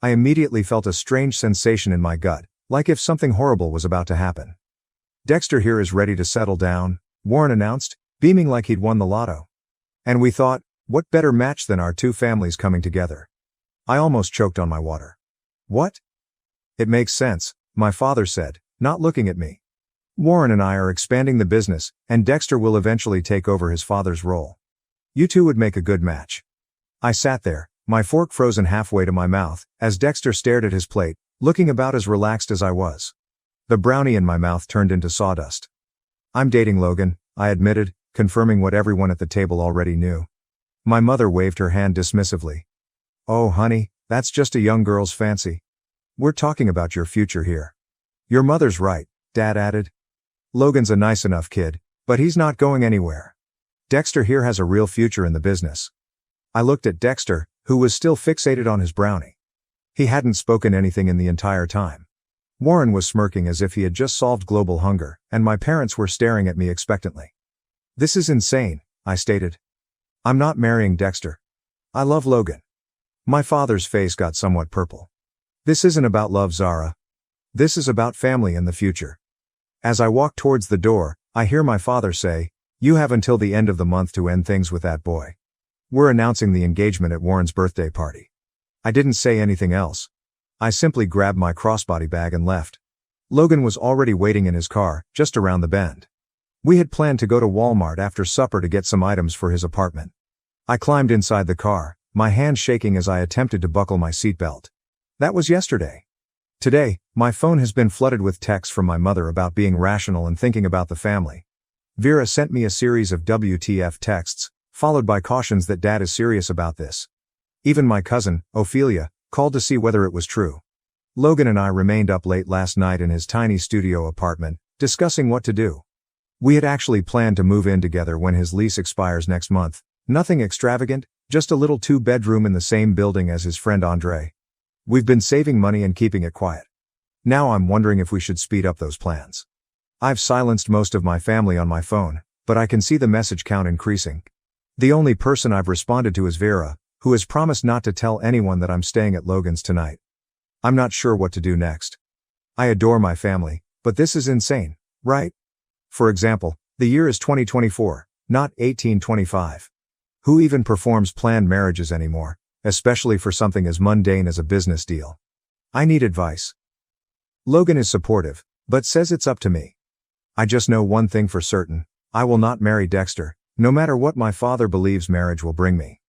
I immediately felt a strange sensation in my gut, like if something horrible was about to happen. Dexter here is ready to settle down, Warren announced, beaming like he'd won the lotto. And we thought, what better match than our two families coming together? I almost choked on my water. What? It makes sense, my father said, not looking at me. Warren and I are expanding the business, and Dexter will eventually take over his father's role. You two would make a good match. I sat there, my fork frozen halfway to my mouth, as Dexter stared at his plate, looking about as relaxed as I was. The brownie in my mouth turned into sawdust. I'm dating Logan, I admitted, confirming what everyone at the table already knew. My mother waved her hand dismissively. Oh honey, that's just a young girl's fancy. We're talking about your future here. Your mother's right, Dad added. Logan's a nice enough kid, but he's not going anywhere. Dexter here has a real future in the business. I looked at Dexter, who was still fixated on his brownie. He hadn't spoken anything in the entire time. Warren was smirking as if he had just solved global hunger, and my parents were staring at me expectantly. This is insane, I stated. I'm not marrying Dexter. I love Logan. My father's face got somewhat purple. This isn't about love, Zara. This is about family and the future. As I walk towards the door, I hear my father say, "You have until the end of the month to end things with that boy. We're announcing the engagement at Warren's birthday party." I didn't say anything else. I simply grabbed my crossbody bag and left. Logan was already waiting in his car, just around the bend. We had planned to go to Walmart after supper to get some items for his apartment. I climbed inside the car, my hand shaking as I attempted to buckle my seatbelt. That was yesterday. Today, my phone has been flooded with texts from my mother about being rational and thinking about the family. Vera sent me a series of WTF texts, followed by cautions that Dad is serious about this. Even my cousin, Ophelia, called to see whether it was true. Logan and I remained up late last night in his tiny studio apartment, discussing what to do. We had actually planned to move in together when his lease expires next month. Nothing extravagant, just a little two-bedroom in the same building as his friend Andre. We've been saving money and keeping it quiet. Now I'm wondering if we should speed up those plans. I've silenced most of my family on my phone, but I can see the message count increasing. The only person I've responded to is Vera, who has promised not to tell anyone that I'm staying at Logan's tonight. I'm not sure what to do next. I adore my family, but this is insane, right? For example, the year is 2024, not 1825. Who even performs planned marriages anymore, especially for something as mundane as a business deal? I need advice. Logan is supportive, but says it's up to me. I just know one thing for certain: I will not marry Dexter, no matter what my father believes marriage will bring me.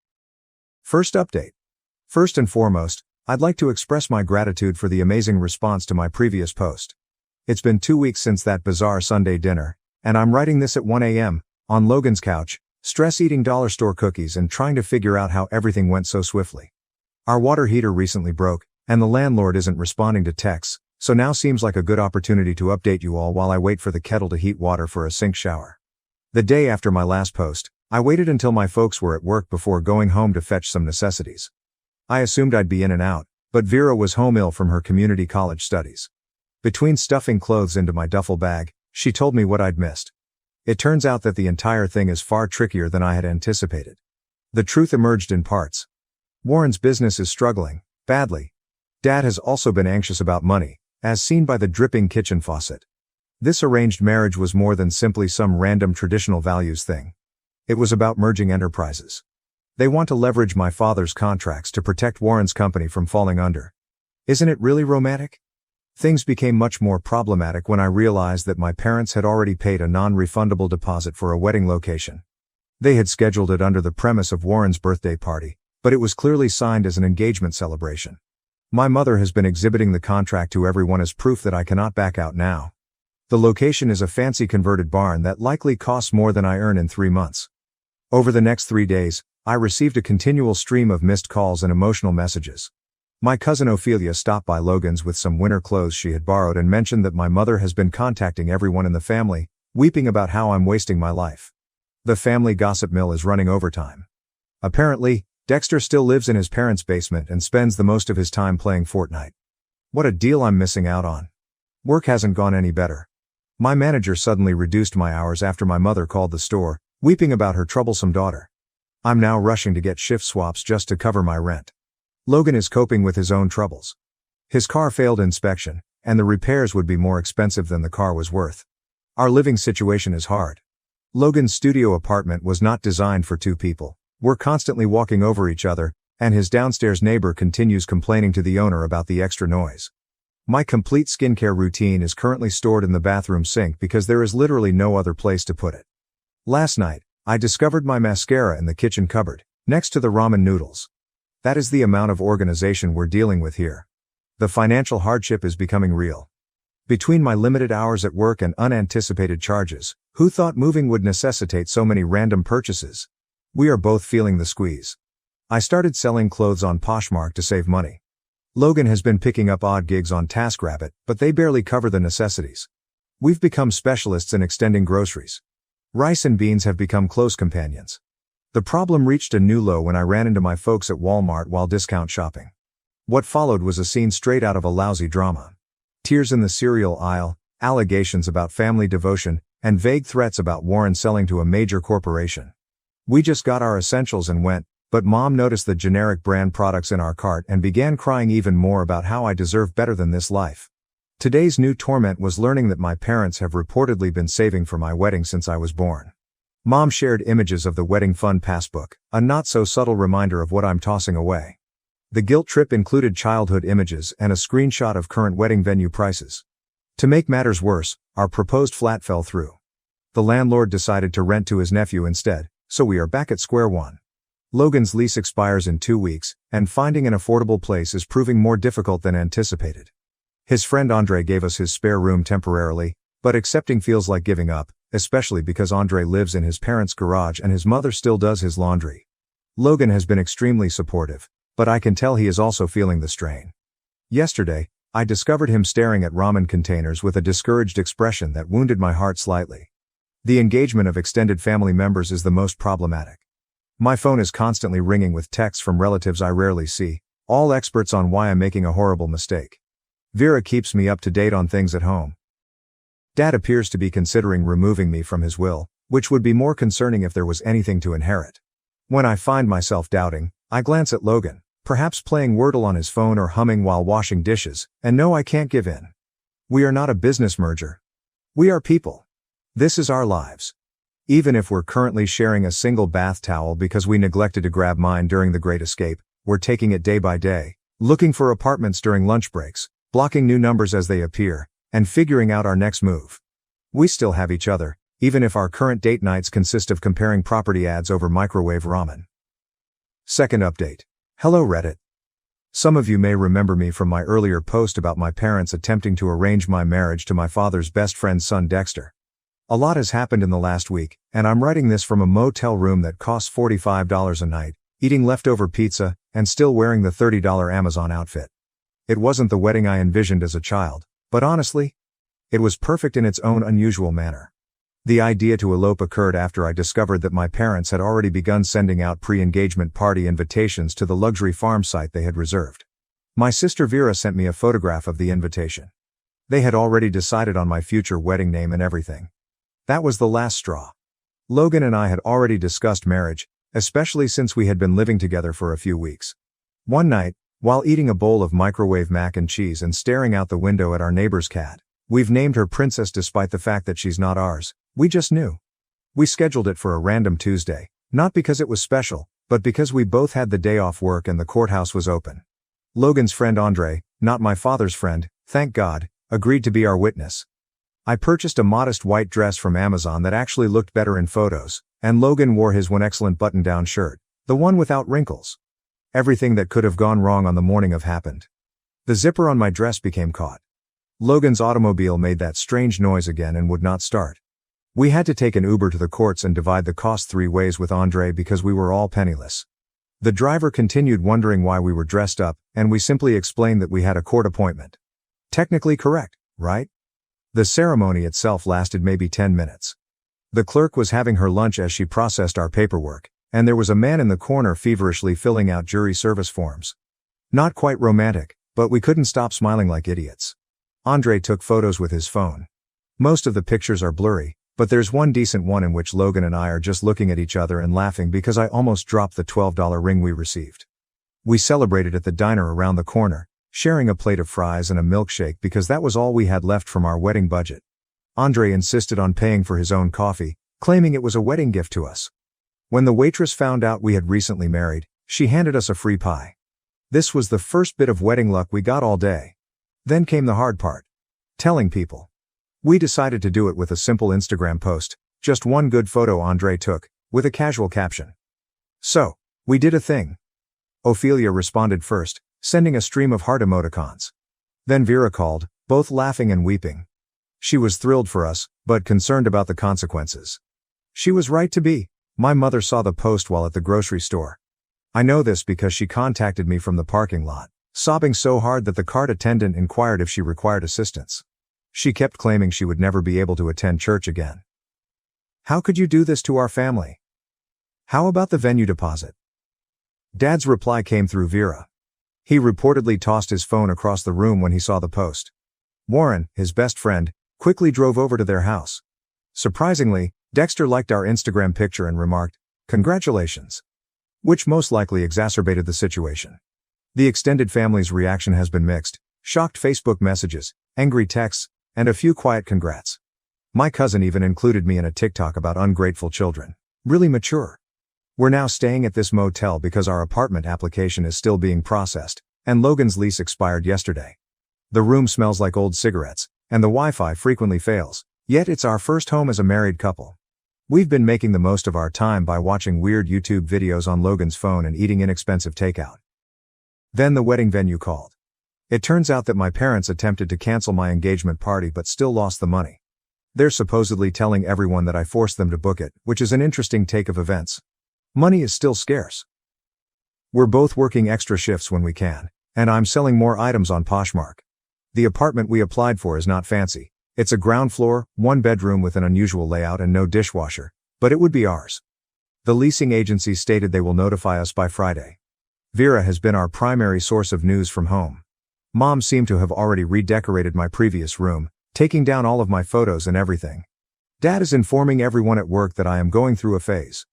First update. First and foremost, I'd like to express my gratitude for the amazing response to my previous post. It's been 2 weeks since that bizarre Sunday dinner, and I'm writing this at 1 a.m., on Logan's couch, stress-eating dollar store cookies and trying to figure out how everything went so swiftly. Our water heater recently broke, and the landlord isn't responding to texts, so now seems like a good opportunity to update you all while I wait for the kettle to heat water for a sink shower. The day after my last post, I waited until my folks were at work before going home to fetch some necessities. I assumed I'd be in and out, but Vera was home ill from her community college studies. Between stuffing clothes into my duffel bag, she told me what I'd missed. It turns out that the entire thing is far trickier than I had anticipated. The truth emerged in parts. Warren's business is struggling, badly. Dad has also been anxious about money, as seen by the dripping kitchen faucet. This arranged marriage was more than simply some random traditional values thing. It was about merging enterprises. They want to leverage my father's contracts to protect Warren's company from falling under. Isn't it really romantic? Things became much more problematic when I realized that my parents had already paid a non-refundable deposit for a wedding location. They had scheduled it under the premise of Warren's birthday party, but it was clearly signed as an engagement celebration. My mother has been exhibiting the contract to everyone as proof that I cannot back out now. The location is a fancy converted barn that likely costs more than I earn in 3 months. Over the next 3 days, I received a continual stream of missed calls and emotional messages. My cousin Ophelia stopped by Logan's with some winter clothes she had borrowed and mentioned that my mother has been contacting everyone in the family, weeping about how I'm wasting my life. The family gossip mill is running overtime. Apparently, Dexter still lives in his parents' basement and spends the most of his time playing Fortnite. What a deal I'm missing out on. Work hasn't gone any better. My manager suddenly reduced my hours after my mother called the store, weeping about her troublesome daughter. I'm now rushing to get shift swaps just to cover my rent. Logan is coping with his own troubles. His car failed inspection, and the repairs would be more expensive than the car was worth. Our living situation is hard. Logan's studio apartment was not designed for 2 people. We're constantly walking over each other, and his downstairs neighbor continues complaining to the owner about the extra noise. My complete skincare routine is currently stored in the bathroom sink because there is literally no other place to put it. Last night, I discovered my mascara in the kitchen cupboard, next to the ramen noodles. That is the amount of organization we're dealing with here. The financial hardship is becoming real. Between my limited hours at work and unanticipated charges, who thought moving would necessitate so many random purchases? We are both feeling the squeeze. I started selling clothes on Poshmark to save money. Logan has been picking up odd gigs on TaskRabbit, but they barely cover the necessities. We've become specialists in extending groceries. Rice and beans have become close companions. The problem reached a new low when I ran into my folks at Walmart while discount shopping. What followed was a scene straight out of a lousy drama. Tears in the cereal aisle, allegations about family devotion, and vague threats about Warren selling to a major corporation. We just got our essentials and went, but Mom noticed the generic brand products in our cart and began crying even more about how I deserve better than this life. Today's new torment was learning that my parents have reportedly been saving for my wedding since I was born. Mom shared images of the wedding fund passbook, a not-so-subtle reminder of what I'm tossing away. The guilt trip included childhood images and a screenshot of current wedding venue prices. To make matters worse, our proposed flat fell through. The landlord decided to rent to his nephew instead, so we are back at square one. Logan's lease expires in 2 weeks, and finding an affordable place is proving more difficult than anticipated. His friend Andre gave us his spare room temporarily, but accepting feels like giving up, especially because Andre lives in his parents' garage and his mother still does his laundry. Logan has been extremely supportive, but I can tell he is also feeling the strain. Yesterday, I discovered him staring at ramen containers with a discouraged expression that wounded my heart slightly. The engagement of extended family members is the most problematic. My phone is constantly ringing with texts from relatives I rarely see, all experts on why I'm making a horrible mistake. Vera keeps me up to date on things at home. Dad appears to be considering removing me from his will, which would be more concerning if there was anything to inherit. When I find myself doubting, I glance at Logan, perhaps playing Wordle on his phone or humming while washing dishes, and no, I can't give in. We are not a business merger. We are people. This is our lives. Even if we're currently sharing a single bath towel because we neglected to grab mine during the Great Escape, we're taking it day by day, looking for apartments during lunch breaks, blocking new numbers as they appear, and figuring out our next move. We still have each other, even if our current date nights consist of comparing property ads over microwave ramen. Second update. Hello Reddit. Some of you may remember me from my earlier post about my parents attempting to arrange my marriage to my father's best friend's son Dexter. A lot has happened in the last week, and I'm writing this from a motel room that costs $45 a night, eating leftover pizza, and still wearing the $30 Amazon outfit. It wasn't the wedding I envisioned as a child, but honestly, it was perfect in its own unusual manner. The idea to elope occurred after I discovered that my parents had already begun sending out pre-engagement party invitations to the luxury farm site they had reserved. My sister Vera sent me a photograph of the invitation. They had already decided on my future wedding name and everything. That was the last straw. Logan and I had already discussed marriage, especially since we had been living together for a few weeks. One night, while eating a bowl of microwave mac and cheese and staring out the window at our neighbor's cat, we've named her Princess despite the fact that she's not ours, we just knew. We scheduled it for a random Tuesday, not because it was special, but because we both had the day off work and the courthouse was open. Logan's friend Andre, not my father's friend, thank God, agreed to be our witness. I purchased a modest white dress from Amazon that actually looked better in photos, and Logan wore his one excellent button-down shirt, the one without wrinkles. Everything that could have gone wrong on the morning of happened. The zipper on my dress became caught. Logan's automobile made that strange noise again and would not start. We had to take an Uber to the courts and divide the cost 3 ways with Andre because we were all penniless. The driver continued wondering why we were dressed up, and we simply explained that we had a court appointment. Technically correct, right? The ceremony itself lasted maybe 10 minutes. The clerk was having her lunch as she processed our paperwork, and there was a man in the corner feverishly filling out jury service forms. Not quite romantic, but we couldn't stop smiling like idiots. Andre took photos with his phone. Most of the pictures are blurry, but there's one decent one in which Logan and I are just looking at each other and laughing because I almost dropped the $12 ring we received. We celebrated at the diner around the corner, sharing a plate of fries and a milkshake because that was all we had left from our wedding budget. Andre insisted on paying for his own coffee, claiming it was a wedding gift to us. When the waitress found out we had recently married, she handed us a free pie. This was the first bit of wedding luck we got all day. Then came the hard part. Telling people. We decided to do it with a simple Instagram post, just one good photo Andre took, with a casual caption. So, we did a thing. Ophelia responded first, sending a stream of heart emoticons. Then Vera called, both laughing and weeping. She was thrilled for us, but concerned about the consequences. She was right to be. My mother saw the post while at the grocery store. I know this because she contacted me from the parking lot. sobbing so hard that the cart attendant inquired if she required assistance. She kept claiming she would never be able to attend church again. "How could you do this to our family? How about the venue deposit?" Dad's reply came through Vera. He reportedly tossed his phone across the room when he saw the post. Warren, his best friend, quickly drove over to their house. Surprisingly, Dexter liked our Instagram picture and remarked, "Congratulations," which most likely exacerbated the situation. The extended family's reaction has been mixed: shocked Facebook messages, angry texts, and a few quiet congrats. My cousin even included me in a TikTok about ungrateful children. Really mature. We're now staying at this motel because our apartment application is still being processed, and Logan's lease expired yesterday. The room smells like old cigarettes, and the Wi-Fi frequently fails, yet it's our first home as a married couple. We've been making the most of our time by watching weird YouTube videos on Logan's phone and eating inexpensive takeout. Then the wedding venue called. It turns out that my parents attempted to cancel my engagement party but still lost the money. They're supposedly telling everyone that I forced them to book it, which is an interesting take of events. Money is still scarce. We're both working extra shifts when we can, and I'm selling more items on Poshmark. The apartment we applied for is not fancy. It's a ground floor, 1-bedroom with an unusual layout and no dishwasher, but it would be ours. The leasing agency stated they will notify us by Friday. Vera has been our primary source of news from home. Mom seemed to have already redecorated my previous room, taking down all of my photos and everything. Dad is informing everyone at work that I am going through a phase.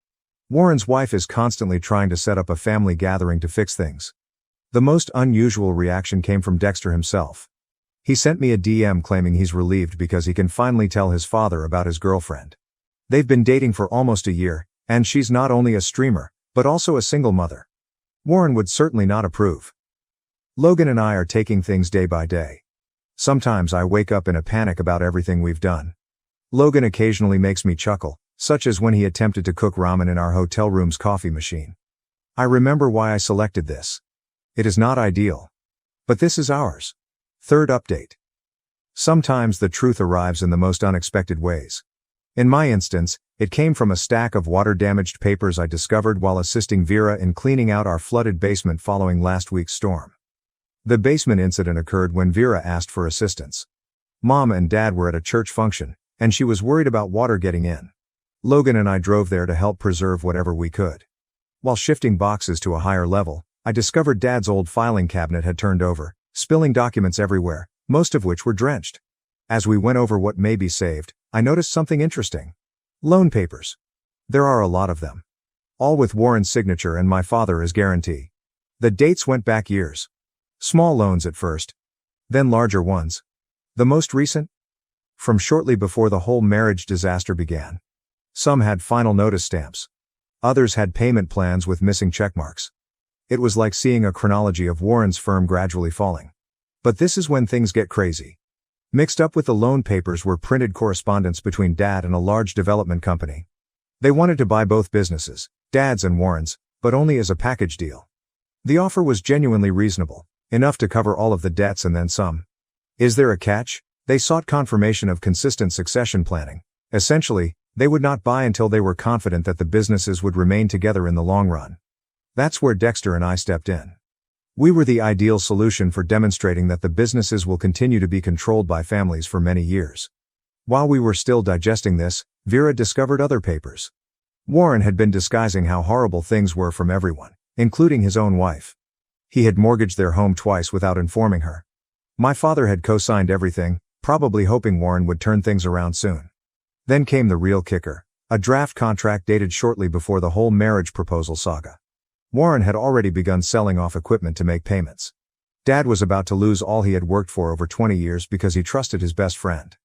Warren's wife is constantly trying to set up a family gathering to fix things. The most unusual reaction came from Dexter himself. He sent me a DM claiming he's relieved because he can finally tell his father about his girlfriend. They've been dating for almost a year, and she's not only a streamer, but also a single mother. Warren would certainly not approve. Logan and I are taking things day by day. Sometimes I wake up in a panic about everything we've done. Logan occasionally makes me chuckle, such as when he attempted to cook ramen in our hotel room's coffee machine. I remember why I selected this. It is not ideal. But this is ours. Third update. Sometimes the truth arrives in the most unexpected ways. In my instance, it came from a stack of water-damaged papers I discovered while assisting Vera in cleaning out our flooded basement following last week's storm. The basement incident occurred when Vera asked for assistance. Mom and Dad were at a church function, and she was worried about water getting in. Logan and I drove there to help preserve whatever we could. While shifting boxes to a higher level, I discovered Dad's old filing cabinet had turned over, spilling documents everywhere, most of which were drenched. As we went over what may be saved, I noticed something interesting. Loan papers. There are a lot of them. All with Warren's signature and my father as guarantee. The dates went back years. Small loans at first. Then larger ones. The most recent? From shortly before the whole marriage disaster began. Some had final notice stamps. Others had payment plans with missing checkmarks. It was like seeing a chronology of Warren's firm gradually falling. But this is when things get crazy. Mixed up with the loan papers were printed correspondence between Dad and a large development company. They wanted to buy both businesses, Dad's and Warren's, but only as a package deal. The offer was genuinely reasonable, enough to cover all of the debts and then some. Is there a catch? They sought confirmation of consistent succession planning. Essentially, they would not buy until they were confident that the businesses would remain together in the long run. That's where Dexter and I stepped in. We were the ideal solution for demonstrating that the businesses will continue to be controlled by families for many years. While we were still digesting this, Vera discovered other papers. Warren had been disguising how horrible things were from everyone, including his own wife. He had mortgaged their home twice without informing her. My father had co-signed everything, probably hoping Warren would turn things around soon. Then came the real kicker, a draft contract dated shortly before the whole marriage proposal saga. Warren had already begun selling off equipment to make payments. Dad was about to lose all he had worked for over 20 years because he trusted his best friend.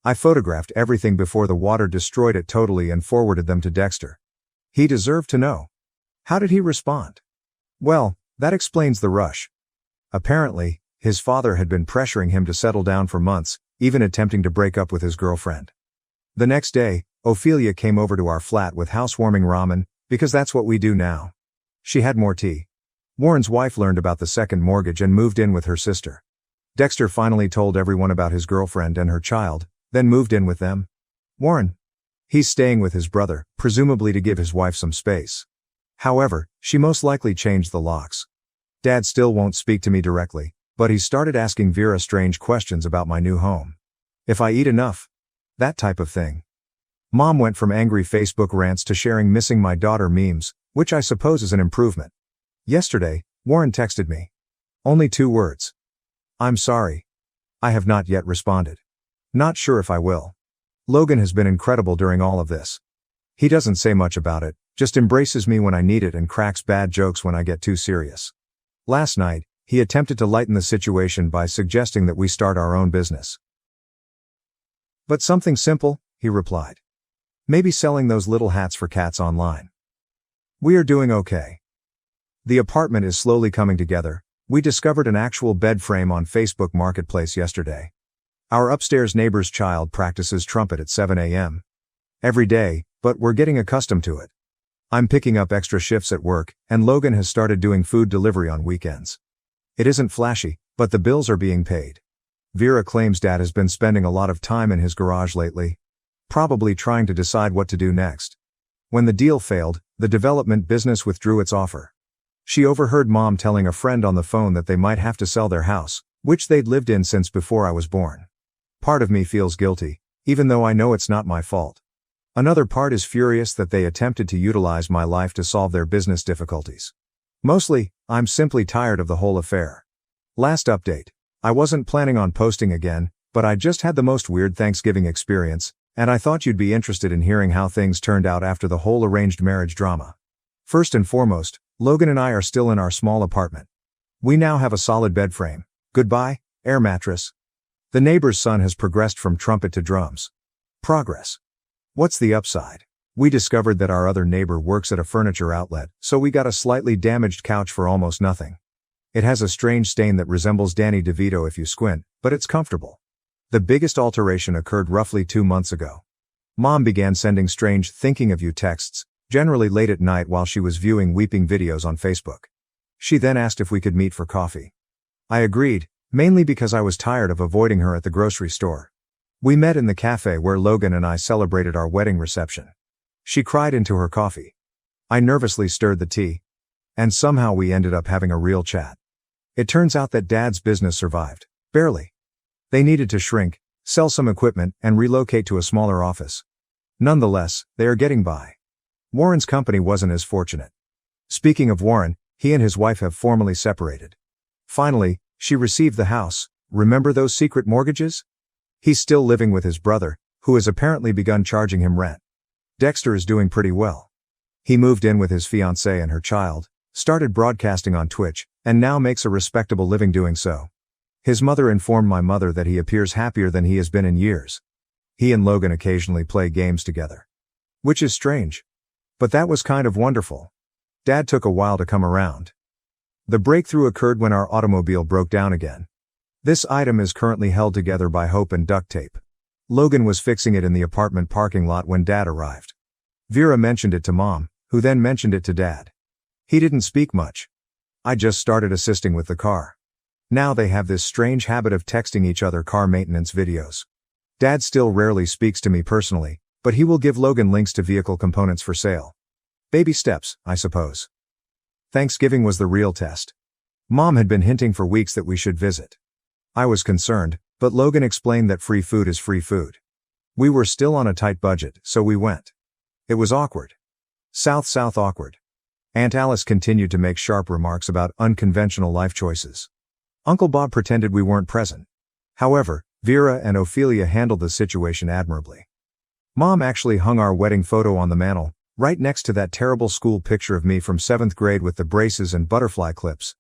I photographed everything before the water destroyed it totally and forwarded them to Dexter. He deserved to know. How did he respond? Well, that explains the rush. Apparently, his father had been pressuring him to settle down for months, even attempting to break up with his girlfriend. The next day, Ophelia came over to our flat with housewarming ramen, because that's what we do now. She had more tea. Warren's wife learned about the second mortgage and moved in with her sister. Dexter finally told everyone about his girlfriend and her child, then moved in with them. Warren. He's staying with his brother, presumably to give his wife some space. However, she most likely changed the locks. Dad still won't speak to me directly, but he started asking Vera strange questions about my new home. If I eat enough? That type of thing. Mom went from angry Facebook rants to sharing missing my daughter memes, which I suppose is an improvement. Yesterday, Warren texted me. Only 2 words. I'm sorry. I have not yet responded. Not sure if I will. Logan has been incredible during all of this. He doesn't say much about it, just embraces me when I need it and cracks bad jokes when I get too serious. Last night, he attempted to lighten the situation by suggesting that we start our own business. But something simple, he replied. Maybe selling those little hats for cats online. We are doing okay. The apartment is slowly coming together. We discovered an actual bed frame on Facebook Marketplace yesterday. Our upstairs neighbor's child practices trumpet at 7 a.m. every day, but we're getting accustomed to it. I'm picking up extra shifts at work, and Logan has started doing food delivery on weekends. It isn't flashy, but the bills are being paid. Vera claims Dad has been spending a lot of time in his garage lately, probably trying to decide what to do next. When the deal failed, the development business withdrew its offer. She overheard Mom telling a friend on the phone that they might have to sell their house, which they'd lived in since before I was born. Part of me feels guilty, even though I know it's not my fault. Another part is furious that they attempted to utilize my life to solve their business difficulties. Mostly, I'm simply tired of the whole affair. Last update. I wasn't planning on posting again, but I just had the most weird Thanksgiving experience, and I thought you'd be interested in hearing how things turned out after the whole arranged marriage drama. First and foremost, Logan and I are still in our small apartment. We now have a solid bed frame. Goodbye, air mattress. The neighbor's son has progressed from trumpet to drums. Progress. What's the upside? We discovered that our other neighbor works at a furniture outlet, so we got a slightly damaged couch for almost nothing. It has a strange stain that resembles Danny DeVito if you squint, but it's comfortable. The biggest alteration occurred roughly 2 months ago. Mom began sending strange thinking of you texts, generally late at night while she was viewing weeping videos on Facebook. She then asked if we could meet for coffee. I agreed, mainly because I was tired of avoiding her at the grocery store. We met in the cafe where Logan and I celebrated our wedding reception. She cried into her coffee. I nervously stirred the tea. And somehow we ended up having a real chat. It turns out that Dad's business survived. Barely. They needed to shrink, sell some equipment, and relocate to a smaller office. Nonetheless, they are getting by. Warren's company wasn't as fortunate. Speaking of Warren, he and his wife have formally separated. Finally, she received the house. Remember those secret mortgages? He's still living with his brother, who has apparently begun charging him rent. Dexter is doing pretty well. He moved in with his fiancée and her child, started broadcasting on Twitch, and now makes a respectable living doing so. His mother informed my mother that he appears happier than he has been in years. He and Logan occasionally play games together. Which is strange. But that was kind of wonderful. Dad took a while to come around. The breakthrough occurred when our automobile broke down again. This item is currently held together by hope and duct tape. Logan was fixing it in the apartment parking lot when Dad arrived. Vera mentioned it to Mom, who then mentioned it to Dad. He didn't speak much. I just started assisting with the car. Now they have this strange habit of texting each other car maintenance videos. Dad still rarely speaks to me personally, but he will give Logan links to vehicle components for sale. Baby steps, I suppose. Thanksgiving was the real test. Mom had been hinting for weeks that we should visit. I was concerned, but Logan explained that free food is free food. We were still on a tight budget, so we went. It was awkward. South awkward. Aunt Alice continued to make sharp remarks about unconventional life choices. Uncle Bob pretended we weren't present. However, Vera and Ophelia handled the situation admirably. Mom actually hung our wedding photo on the mantel, right next to that terrible school picture of me from 7th grade with the braces and butterfly clips.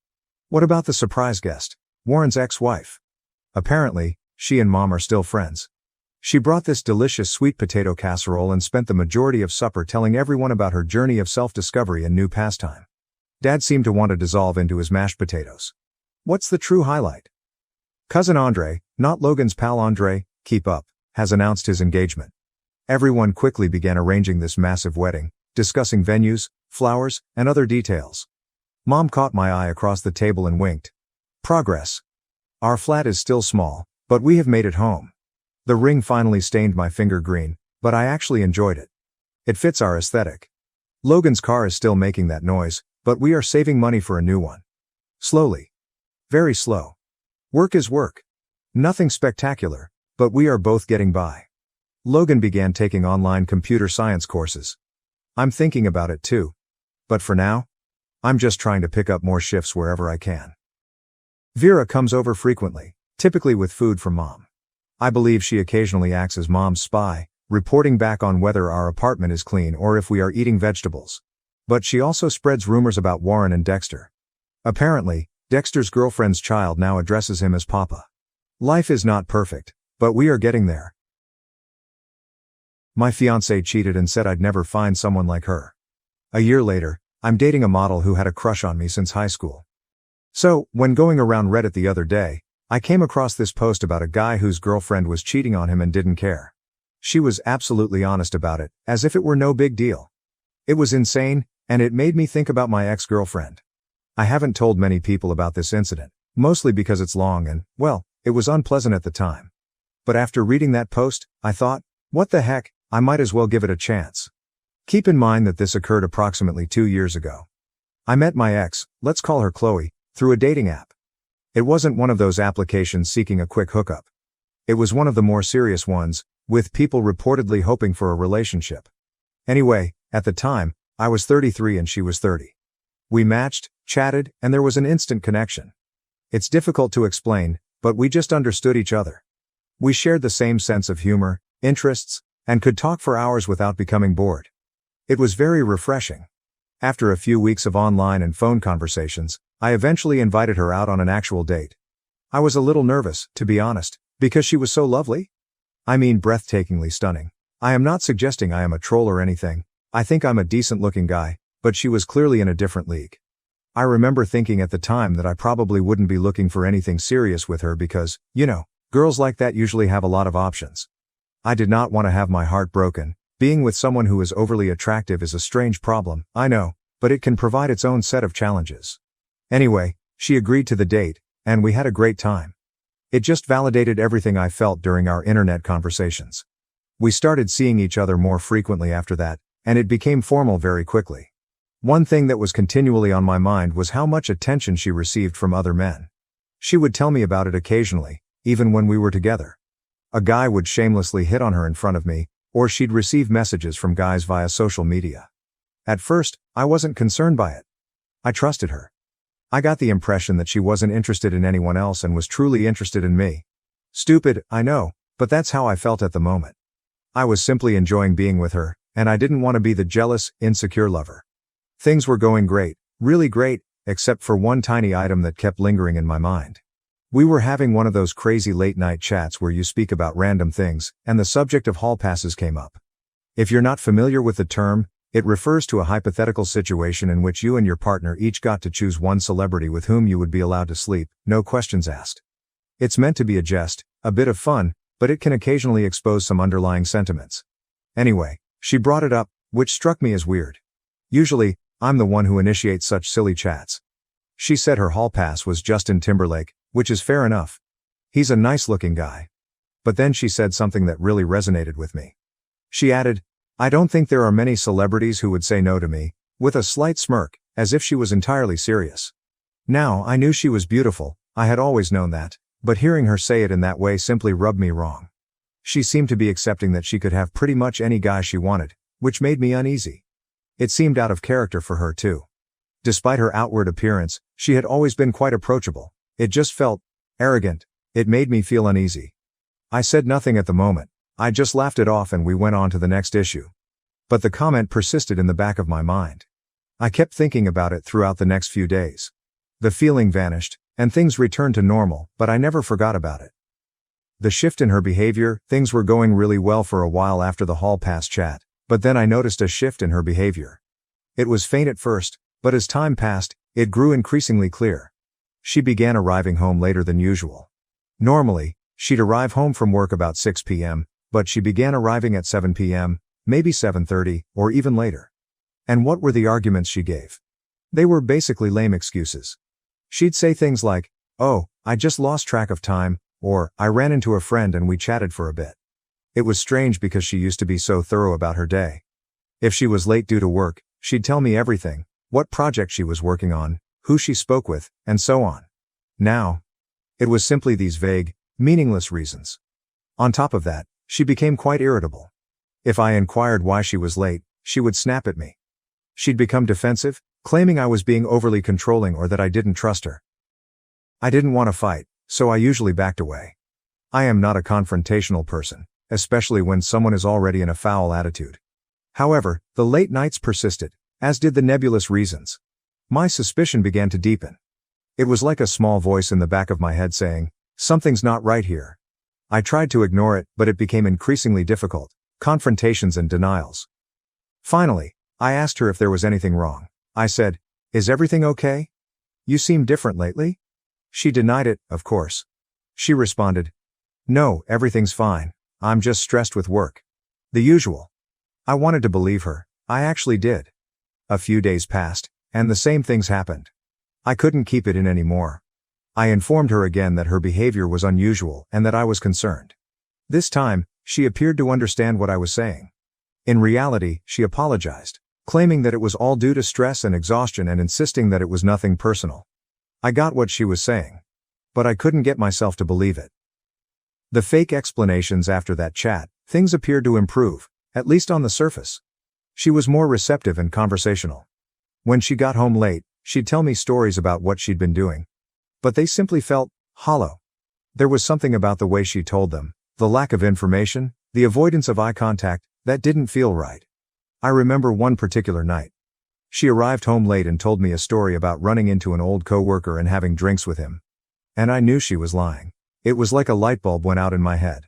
What about the surprise guest, Warren's ex-wife? Apparently, she and Mom are still friends. She brought this delicious sweet potato casserole and spent the majority of supper telling everyone about her journey of self-discovery and new pastime. Dad seemed to want to dissolve into his mashed potatoes. What's the true highlight? Cousin Andre, not Logan's pal Andre, keep up, has announced his engagement. Everyone quickly began arranging this massive wedding, discussing venues, flowers, and other details. Mom caught my eye across the table and winked. Progress. Our flat is still small, but we have made it home. The ring finally stained my finger green, but I actually enjoyed it. It fits our aesthetic. Logan's car is still making that noise, but we are saving money for a new one. Slowly. Very slow. Work is work. Nothing spectacular, but we are both getting by. Logan began taking online computer science courses. I'm thinking about it too. But for now, I'm just trying to pick up more shifts wherever I can. Vera comes over frequently, typically with food from Mom. I believe she occasionally acts as Mom's spy, reporting back on whether our apartment is clean or if we are eating vegetables. But she also spreads rumors about Warren and Dexter. Apparently, Dexter's girlfriend's child now addresses him as Papa. Life is not perfect, but we are getting there. My fiancée cheated and said I'd never find someone like her. A year later, I'm dating a model who had a crush on me since high school. So, when going around Reddit the other day, I came across this post about a guy whose girlfriend was cheating on him and didn't care. She was absolutely honest about it, as if it were no big deal. It was insane, and it made me think about my ex-girlfriend. I haven't told many people about this incident, mostly because it's long and, well, it was unpleasant at the time. But after reading that post, I thought, what the heck, I might as well give it a chance. Keep in mind that this occurred approximately 2 years ago. I met my ex, let's call her Chloe, through a dating app. It wasn't one of those applications seeking a quick hookup. It was one of the more serious ones, with people reportedly hoping for a relationship. Anyway, at the time, I was 33 and she was 30. We matched, chatted, and there was an instant connection. It's difficult to explain, but we just understood each other. We shared the same sense of humor, interests, and could talk for hours without becoming bored. It was very refreshing. After a few weeks of online and phone conversations, I eventually invited her out on an actual date. I was a little nervous, to be honest, because she was so lovely. I mean breathtakingly stunning. I am not suggesting I am a troll or anything. I think I'm a decent-looking guy, but she was clearly in a different league. I remember thinking at the time that I probably wouldn't be looking for anything serious with her because, girls like that usually have a lot of options. I did not want to have my heart broken. Being with someone who is overly attractive is a strange problem, I know, but it can provide its own set of challenges. Anyway, she agreed to the date, and we had a great time. It just validated everything I felt during our internet conversations. We started seeing each other more frequently after that, and it became formal very quickly. One thing that was continually on my mind was how much attention she received from other men. She would tell me about it occasionally, even when we were together. A guy would shamelessly hit on her in front of me, or she'd receive messages from guys via social media. At first, I wasn't concerned by it. I trusted her. I got the impression that she wasn't interested in anyone else and was truly interested in me. Stupid, I know, but that's how I felt at the moment. I was simply enjoying being with her, and I didn't want to be the jealous, insecure lover. Things were going great, really great, except for one tiny item that kept lingering in my mind. We were having one of those crazy late-night chats where you speak about random things, and the subject of hall passes came up. If you're not familiar with the term, it refers to a hypothetical situation in which you and your partner each got to choose one celebrity with whom you would be allowed to sleep, no questions asked. It's meant to be a jest, a bit of fun, but it can occasionally expose some underlying sentiments. Anyway, she brought it up, which struck me as weird. Usually, I'm the one who initiates such silly chats. She said her hall pass was Justin Timberlake, which is fair enough. He's a nice-looking guy. But then she said something that really resonated with me. She added, I don't think there are many celebrities who would say no to me, with a slight smirk, as if she was entirely serious. Now, I knew she was beautiful, I had always known that, but hearing her say it in that way simply rubbed me wrong. She seemed to be accepting that she could have pretty much any guy she wanted, which made me uneasy. It seemed out of character for her too. Despite her outward appearance, she had always been quite approachable. It just felt arrogant. It made me feel uneasy. I said nothing at the moment. I just laughed it off and we went on to the next issue. But the comment persisted in the back of my mind. I kept thinking about it throughout the next few days. The feeling vanished, and things returned to normal, but I never forgot about it. The shift in her behavior, things were going really well for a while after the hall pass chat, but then I noticed a shift in her behavior. It was faint at first, but as time passed, it grew increasingly clear. She began arriving home later than usual. Normally, she'd arrive home from work about 6 p.m., but she began arriving at 7 p.m., maybe 7:30, or even later. And what were the arguments she gave? They were basically lame excuses. She'd say things like, oh, I just lost track of time, or I ran into a friend and we chatted for a bit. It was strange because she used to be so thorough about her day. If she was late due to work, she'd tell me everything, what project she was working on, who she spoke with, and so on. Now, it was simply these vague, meaningless reasons. On top of that, she became quite irritable. If I inquired why she was late, she would snap at me. She'd become defensive, claiming I was being overly controlling or that I didn't trust her. I didn't want to fight, so I usually backed away. I am not a confrontational person, especially when someone is already in a foul attitude. However, the late nights persisted, as did the nebulous reasons. My suspicion began to deepen. It was like a small voice in the back of my head saying, "Something's not right here." I tried to ignore it, but it became increasingly difficult. Confrontations and denials. Finally, I asked her if there was anything wrong. I said, "Is everything okay? You seem different lately?" She denied it, of course. She responded, "No, everything's fine. I'm just stressed with work." The usual. I wanted to believe her. I actually did. A few days passed, and the same things happened. I couldn't keep it in anymore. I informed her again that her behavior was unusual and that I was concerned. This time, she appeared to understand what I was saying. In reality, she apologized, claiming that it was all due to stress and exhaustion and insisting that it was nothing personal. I got what she was saying, but I couldn't get myself to believe it. The fake explanations after that chat, things appeared to improve, at least on the surface. She was more receptive and conversational. When she got home late, she'd tell me stories about what she'd been doing. But they simply felt hollow. There was something about the way she told them, the lack of information, the avoidance of eye contact, that didn't feel right. I remember one particular night. She arrived home late and told me a story about running into an old coworker and having drinks with him. And I knew she was lying. It was like a light bulb went out in my head.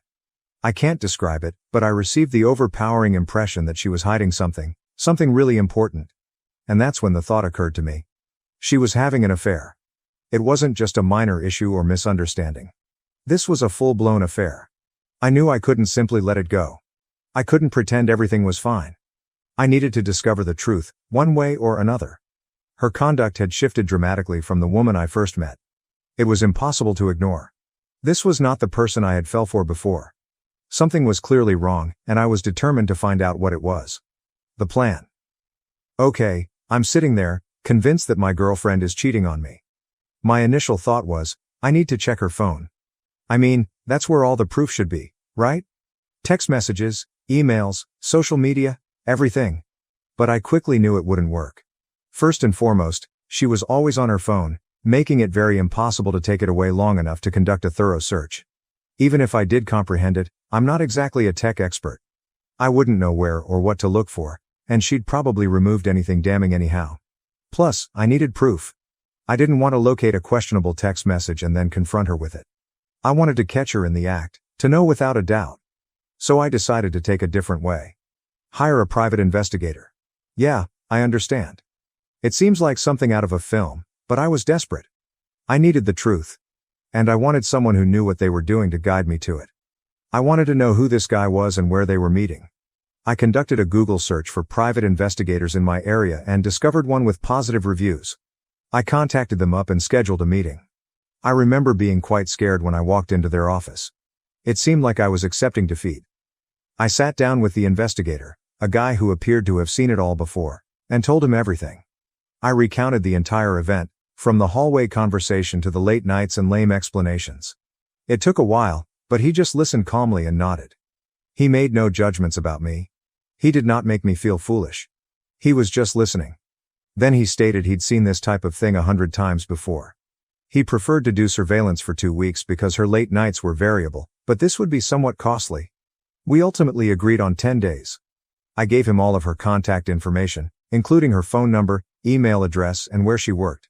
I can't describe it, but I received the overpowering impression that she was hiding something really important. And that's when the thought occurred to me. She was having an affair. It wasn't just a minor issue or misunderstanding. This was a full-blown affair. I knew I couldn't simply let it go. I couldn't pretend everything was fine. I needed to discover the truth, one way or another. Her conduct had shifted dramatically from the woman I first met. It was impossible to ignore. This was not the person I had fell for before. Something was clearly wrong, and I was determined to find out what it was. The plan. Okay, I'm sitting there, convinced that my girlfriend is cheating on me. My initial thought was, I need to check her phone. I mean, that's where all the proof should be, right? Text messages, emails, social media, everything. But I quickly knew it wouldn't work. First and foremost, she was always on her phone, making it very impossible to take it away long enough to conduct a thorough search. Even if I did comprehend it, I'm not exactly a tech expert. I wouldn't know where or what to look for, and she'd probably removed anything damning anyhow. Plus, I needed proof. I didn't want to locate a questionable text message and then confront her with it. I wanted to catch her in the act, to know without a doubt. So I decided to take a different way. Hire a private investigator. Yeah, I understand. It seems like something out of a film, but I was desperate. I needed the truth. And I wanted someone who knew what they were doing to guide me to it. I wanted to know who this guy was and where they were meeting. I conducted a Google search for private investigators in my area and discovered one with positive reviews. I contacted them up and scheduled a meeting. I remember being quite scared when I walked into their office. It seemed like I was accepting defeat. I sat down with the investigator, a guy who appeared to have seen it all before, and told him everything. I recounted the entire event, from the hallway conversation to the late nights and lame explanations. It took a while, but he just listened calmly and nodded. He made no judgments about me. He did not make me feel foolish. He was just listening. Then he stated he'd seen this type of thing 100 times before. He preferred to do surveillance for 2 weeks because her late nights were variable, but this would be somewhat costly. We ultimately agreed on 10 days. I gave him all of her contact information, including her phone number, email address, and where she worked.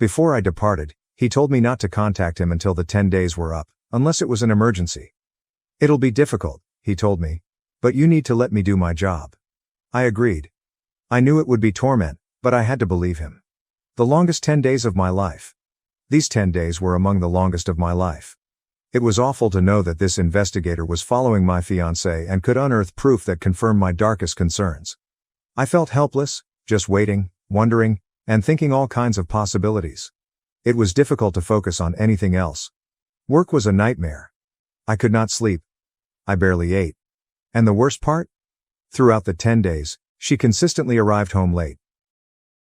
Before I departed, he told me not to contact him until the 10 days were up, unless it was an emergency. It'll be difficult, he told me, but you need to let me do my job. I agreed. I knew it would be torment, but I had to believe him. The longest 10 days of my life. These 10 days were among the longest of my life. It was awful to know that this investigator was following my fiancée and could unearth proof that confirmed my darkest concerns. I felt helpless, just waiting, wondering, and thinking all kinds of possibilities. It was difficult to focus on anything else. Work was a nightmare. I could not sleep. I barely ate. And the worst part? Throughout the 10 days, she consistently arrived home late.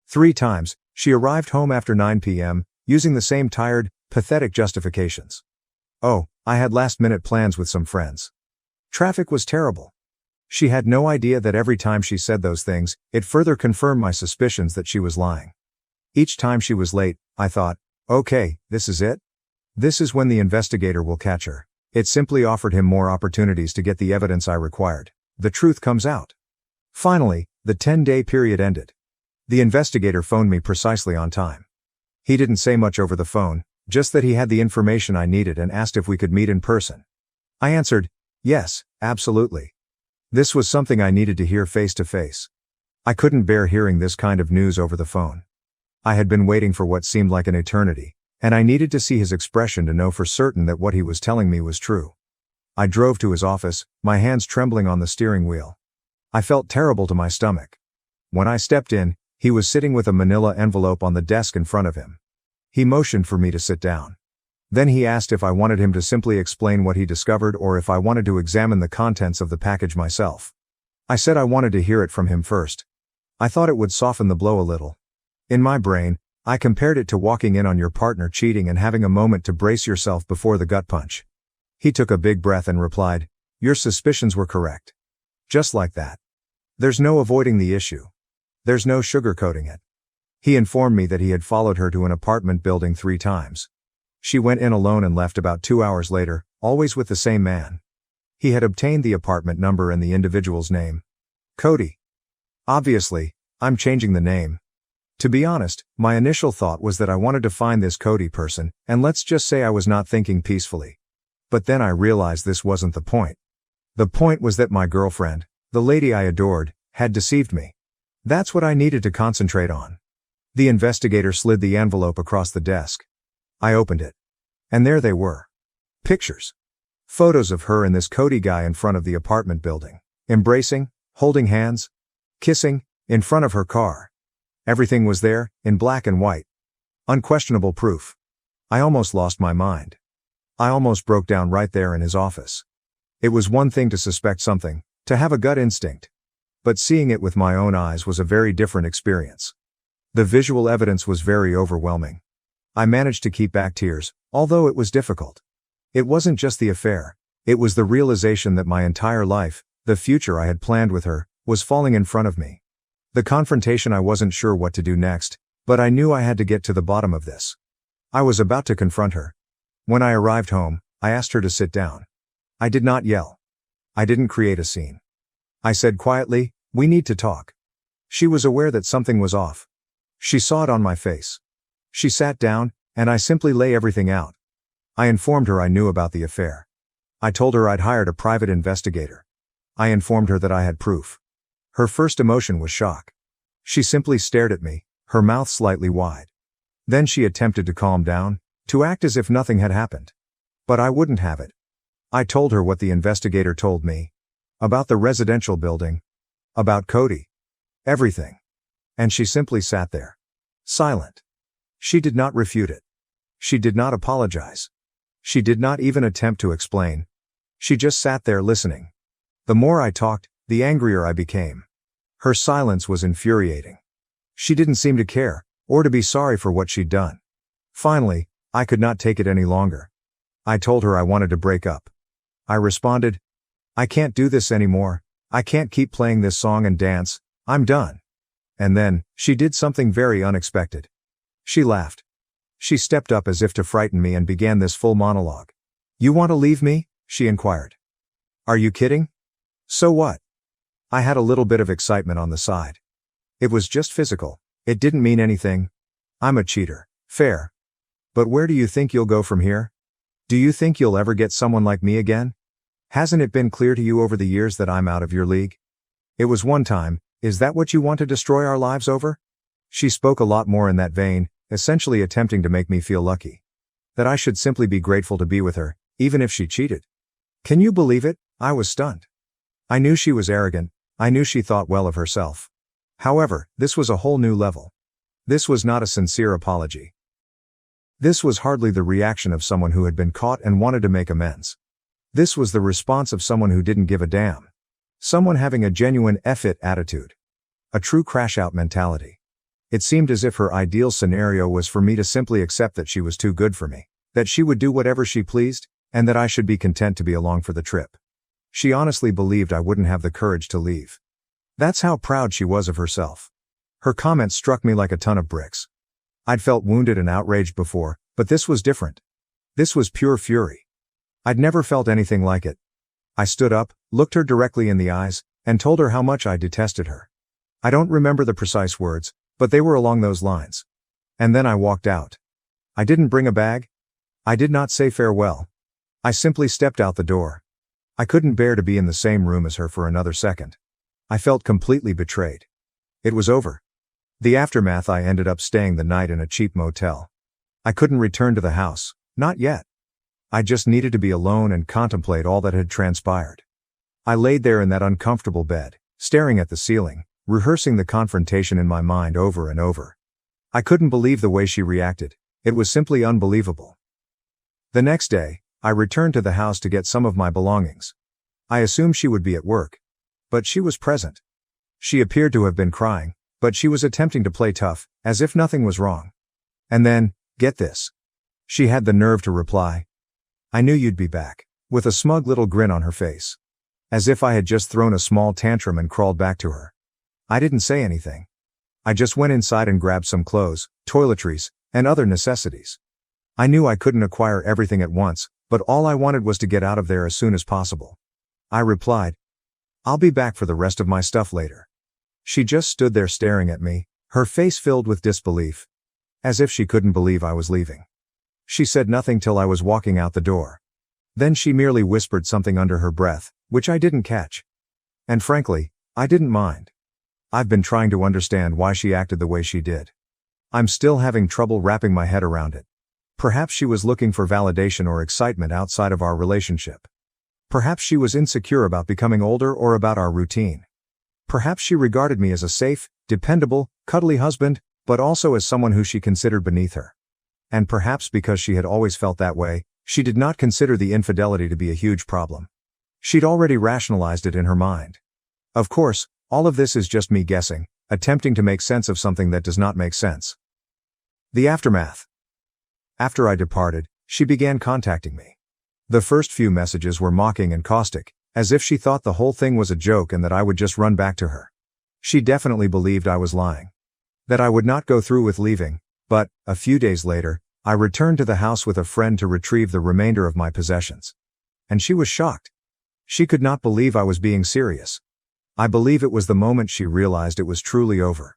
3 times, She arrived home after 9 p.m., using the same tired, pathetic justifications. Oh, I had last-minute plans with some friends. Traffic was terrible. She had no idea that every time she said those things, it further confirmed my suspicions that she was lying. Each time she was late, I thought, okay, this is it? This is when the investigator will catch her. It simply offered him more opportunities to get the evidence I required. The truth comes out. Finally, the 10-day period ended. The investigator phoned me precisely on time. He didn't say much over the phone, just that he had the information I needed and asked if we could meet in person. I answered, yes, absolutely. This was something I needed to hear face to face. I couldn't bear hearing this kind of news over the phone. I had been waiting for what seemed like an eternity, and I needed to see his expression to know for certain that what he was telling me was true. I drove to his office, my hands trembling on the steering wheel. I felt terrible to my stomach. When I stepped in, he was sitting with a manila envelope on the desk in front of him. He motioned for me to sit down. Then he asked if I wanted him to simply explain what he discovered or if I wanted to examine the contents of the package myself. I said I wanted to hear it from him first. I thought it would soften the blow a little. In my brain, I compared it to walking in on your partner cheating and having a moment to brace yourself before the gut punch. He took a big breath and replied, "Your suspicions were correct." Just like that. There's no avoiding the issue. There's no sugarcoating it. He informed me that he had followed her to an apartment building 3 times. She went in alone and left about 2 hours later, always with the same man. He had obtained the apartment number and the individual's name. Cody. Obviously, I'm changing the name. To be honest, my initial thought was that I wanted to find this Cody person, and let's just say I was not thinking peacefully. But then I realized this wasn't the point. The point was that my girlfriend, the lady I adored, had deceived me. That's what I needed to concentrate on. The investigator slid the envelope across the desk. I opened it. And there they were. Pictures. Photos of her and this Cody guy in front of the apartment building. Embracing, holding hands, kissing, in front of her car. Everything was there, in black and white. Unquestionable proof. I almost lost my mind. I almost broke down right there in his office. It was one thing to suspect something, to have a gut instinct. But seeing it with my own eyes was a very different experience. The visual evidence was very overwhelming. I managed to keep back tears, although it was difficult. It wasn't just the affair, it was the realization that my entire life, the future I had planned with her, was falling in front of me. The confrontation, I wasn't sure what to do next, but I knew I had to get to the bottom of this. I was about to confront her. When I arrived home, I asked her to sit down. I did not yell. I didn't create a scene. I said quietly, "We need to talk." She was aware that something was off. She saw it on my face. She sat down, and I simply lay everything out. I informed her I knew about the affair. I told her I'd hired a private investigator. I informed her that I had proof. Her first emotion was shock. She simply stared at me, her mouth slightly wide. Then she attempted to calm down, to act as if nothing had happened. But I wouldn't have it. I told her what the investigator told me. About the residential building. About Cody. Everything. And she simply sat there. Silent. She did not refute it. She did not apologize. She did not even attempt to explain. She just sat there listening. The more I talked, the angrier I became. Her silence was infuriating. She didn't seem to care, or to be sorry for what she'd done. Finally, I could not take it any longer. I told her I wanted to break up. I responded, "I can't do this anymore, I can't keep playing this song and dance, I'm done." And then, she did something very unexpected. She laughed. She stepped up as if to frighten me and began this full monologue. "You want to leave me?" she inquired. "Are you kidding? So what?" I had a little bit of excitement on the side. It was just physical. It didn't mean anything. I'm a cheater. Fair. But where do you think you'll go from here? Do you think you'll ever get someone like me again? Hasn't it been clear to you over the years that I'm out of your league? It was one time, is that what you want to destroy our lives over? She spoke a lot more in that vein, essentially attempting to make me feel lucky. That I should simply be grateful to be with her, even if she cheated. Can you believe it? I was stunned. I knew she was arrogant. I knew she thought well of herself. However, this was a whole new level. This was not a sincere apology. This was hardly the reaction of someone who had been caught and wanted to make amends. This was the response of someone who didn't give a damn. Someone having a genuine F it attitude. A true crash-out mentality. It seemed as if her ideal scenario was for me to simply accept that she was too good for me, that she would do whatever she pleased, and that I should be content to be along for the trip. She honestly believed I wouldn't have the courage to leave. That's how proud she was of herself. Her comment struck me like a ton of bricks. I'd felt wounded and outraged before, but this was different. This was pure fury. I'd never felt anything like it. I stood up, looked her directly in the eyes, and told her how much I detested her. I don't remember the precise words, but they were along those lines. And then I walked out. I didn't bring a bag. I did not say farewell. I simply stepped out the door. I couldn't bear to be in the same room as her for another second. I felt completely betrayed. It was over. The aftermath, I ended up staying the night in a cheap motel. I couldn't return to the house, not yet. I just needed to be alone and contemplate all that had transpired. I laid there in that uncomfortable bed, staring at the ceiling, rehearsing the confrontation in my mind over and over. I couldn't believe the way she reacted. It was simply unbelievable. The next day, I returned to the house to get some of my belongings. I assumed she would be at work. But she was present. She appeared to have been crying, but she was attempting to play tough, as if nothing was wrong. And then, get this. She had the nerve to reply, "I knew you'd be back," with a smug little grin on her face. As if I had just thrown a small tantrum and crawled back to her. I didn't say anything. I just went inside and grabbed some clothes, toiletries, and other necessities. I knew I couldn't acquire everything at once, but all I wanted was to get out of there as soon as possible. I replied, "I'll be back for the rest of my stuff later." She just stood there staring at me, her face filled with disbelief. As if she couldn't believe I was leaving. She said nothing till I was walking out the door. Then she merely whispered something under her breath, which I didn't catch. And frankly, I didn't mind. I've been trying to understand why she acted the way she did. I'm still having trouble wrapping my head around it. Perhaps she was looking for validation or excitement outside of our relationship. Perhaps she was insecure about becoming older or about our routine. Perhaps she regarded me as a safe, dependable, cuddly husband, but also as someone who she considered beneath her. And perhaps because she had always felt that way, she did not consider the infidelity to be a huge problem. She'd already rationalized it in her mind. Of course, all of this is just me guessing, attempting to make sense of something that does not make sense. The aftermath. After I departed, she began contacting me. The first few messages were mocking and caustic, as if she thought the whole thing was a joke and that I would just run back to her. She definitely believed I was lying. That I would not go through with leaving, but, a few days later, I returned to the house with a friend to retrieve the remainder of my possessions. And she was shocked. She could not believe I was being serious. I believe it was the moment she realized it was truly over.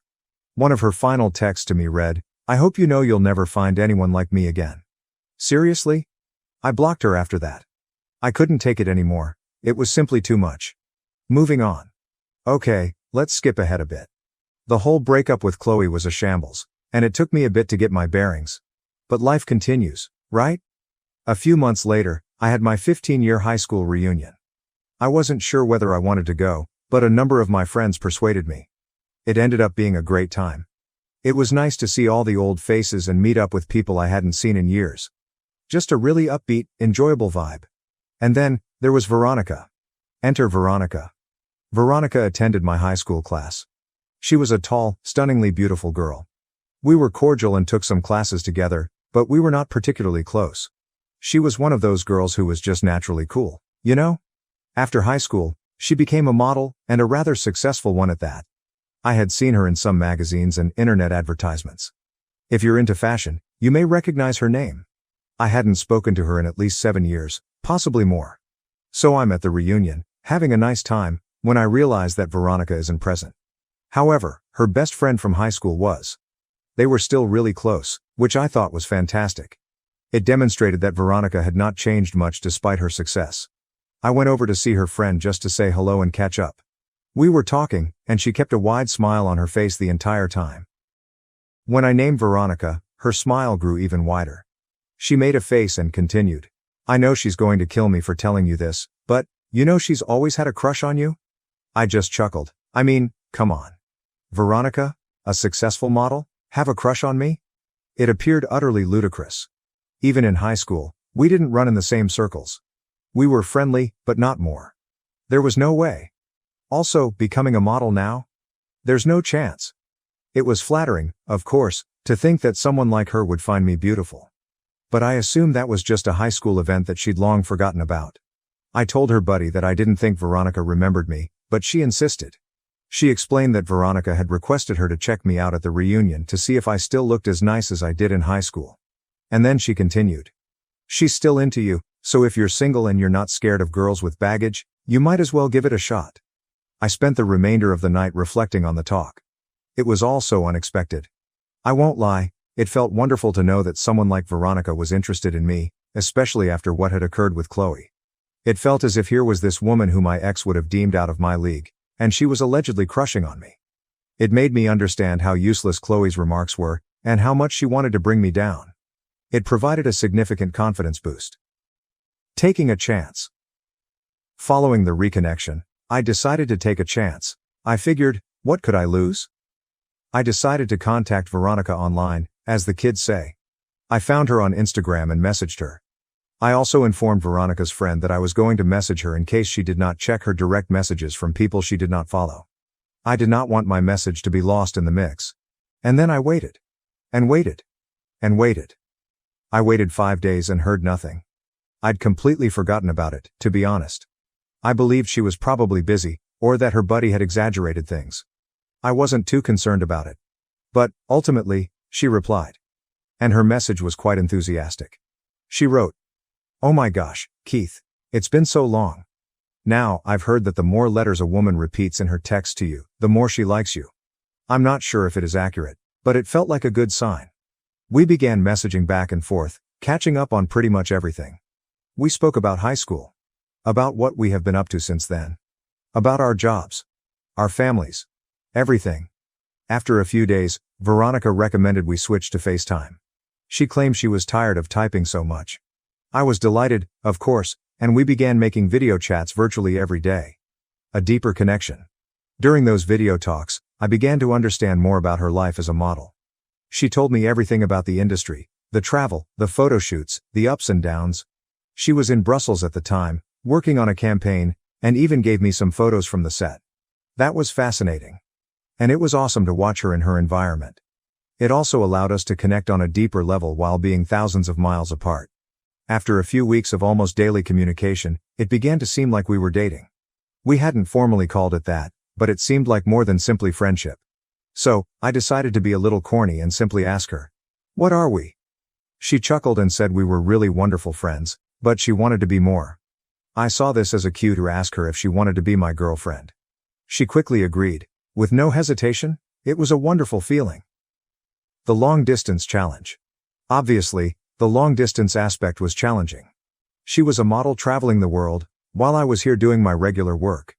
One of her final texts to me read, "I hope you know you'll never find anyone like me again." Seriously? I blocked her after that. I couldn't take it anymore. It was simply too much. Moving on. Okay, let's skip ahead a bit. The whole breakup with Chloe was a shambles, and it took me a bit to get my bearings. But life continues, right? A few months later, I had my 15-year high school reunion. I wasn't sure whether I wanted to go, but a number of my friends persuaded me. It ended up being a great time. It was nice to see all the old faces and meet up with people I hadn't seen in years. Just a really upbeat, enjoyable vibe. And then, there was Veronica. Enter Veronica. Veronica attended my high school class. She was a tall, stunningly beautiful girl. We were cordial and took some classes together, but we were not particularly close. She was one of those girls who was just naturally cool, you know? After high school, she became a model, and a rather successful one at that. I had seen her in some magazines and internet advertisements. If you're into fashion, you may recognize her name. I hadn't spoken to her in at least 7 years, possibly more. So I'm at the reunion, having a nice time, when I realize that Veronica isn't present. However, her best friend from high school was. They were still really close, which I thought was fantastic. It demonstrated that Veronica had not changed much despite her success. I went over to see her friend just to say hello and catch up. We were talking, and she kept a wide smile on her face the entire time. When I named Veronica, her smile grew even wider. She made a face and continued, "I know she's going to kill me for telling you this, but, you know she's always had a crush on you?" I just chuckled. I mean, come on. Veronica, a successful model, have a crush on me? It appeared utterly ludicrous. Even in high school, we didn't run in the same circles. We were friendly, but not more. There was no way. Also, becoming a model now? There's no chance. It was flattering, of course, to think that someone like her would find me beautiful. But I assumed that was just a high school event that she'd long forgotten about. I told her buddy that I didn't think Veronica remembered me, but she insisted. She explained that Veronica had requested her to check me out at the reunion to see if I still looked as nice as I did in high school. And then she continued. She's still into you, so if you're single and you're not scared of girls with baggage, you might as well give it a shot. I spent the remainder of the night reflecting on the talk. It was all so unexpected. I won't lie, it felt wonderful to know that someone like Veronica was interested in me, especially after what had occurred with Chloe. It felt as if here was this woman who my ex would have deemed out of my league, and she was allegedly crushing on me. It made me understand how useless Chloe's remarks were, and how much she wanted to bring me down. It provided a significant confidence boost. Taking a chance. Following the reconnection, I decided to take a chance. I figured, what could I lose? I decided to contact Veronica online, as the kids say. I found her on Instagram and messaged her. I also informed Veronica's friend that I was going to message her in case she did not check her direct messages from people she did not follow. I did not want my message to be lost in the mix. And then I waited. And waited. And waited. I waited 5 days and heard nothing. I'd completely forgotten about it, to be honest. I believed she was probably busy, or that her buddy had exaggerated things. I wasn't too concerned about it. But, ultimately, she replied. And her message was quite enthusiastic. She wrote, "Oh my gosh, Keith, it's been so long. Now, I've heard that the more letters a woman repeats in her text to you, the more she likes you. I'm not sure if it is accurate, but it felt like a good sign." We began messaging back and forth, catching up on pretty much everything. We spoke about high school. About what we have been up to since then. About our jobs. Our families. Everything. After a few days, Veronica recommended we switch to FaceTime. She claimed she was tired of typing so much. I was delighted, of course, and we began making video chats virtually every day. A deeper connection. During those video talks, I began to understand more about her life as a model. She told me everything about the industry, the travel, the photo shoots, the ups and downs. She was in Brussels at the time, working on a campaign, and even gave me some photos from the set. That was fascinating. And it was awesome to watch her in her environment. It also allowed us to connect on a deeper level while being thousands of miles apart. After a few weeks of almost daily communication, it began to seem like we were dating. We hadn't formally called it that, but it seemed like more than simply friendship. So, I decided to be a little corny and simply ask her, "What are we?" She chuckled and said we were really wonderful friends, but she wanted to be more. I saw this as a cue to ask her if she wanted to be my girlfriend. She quickly agreed, with no hesitation. It was a wonderful feeling. The long-distance challenge. Obviously, the long-distance aspect was challenging. She was a model traveling the world, while I was here doing my regular work.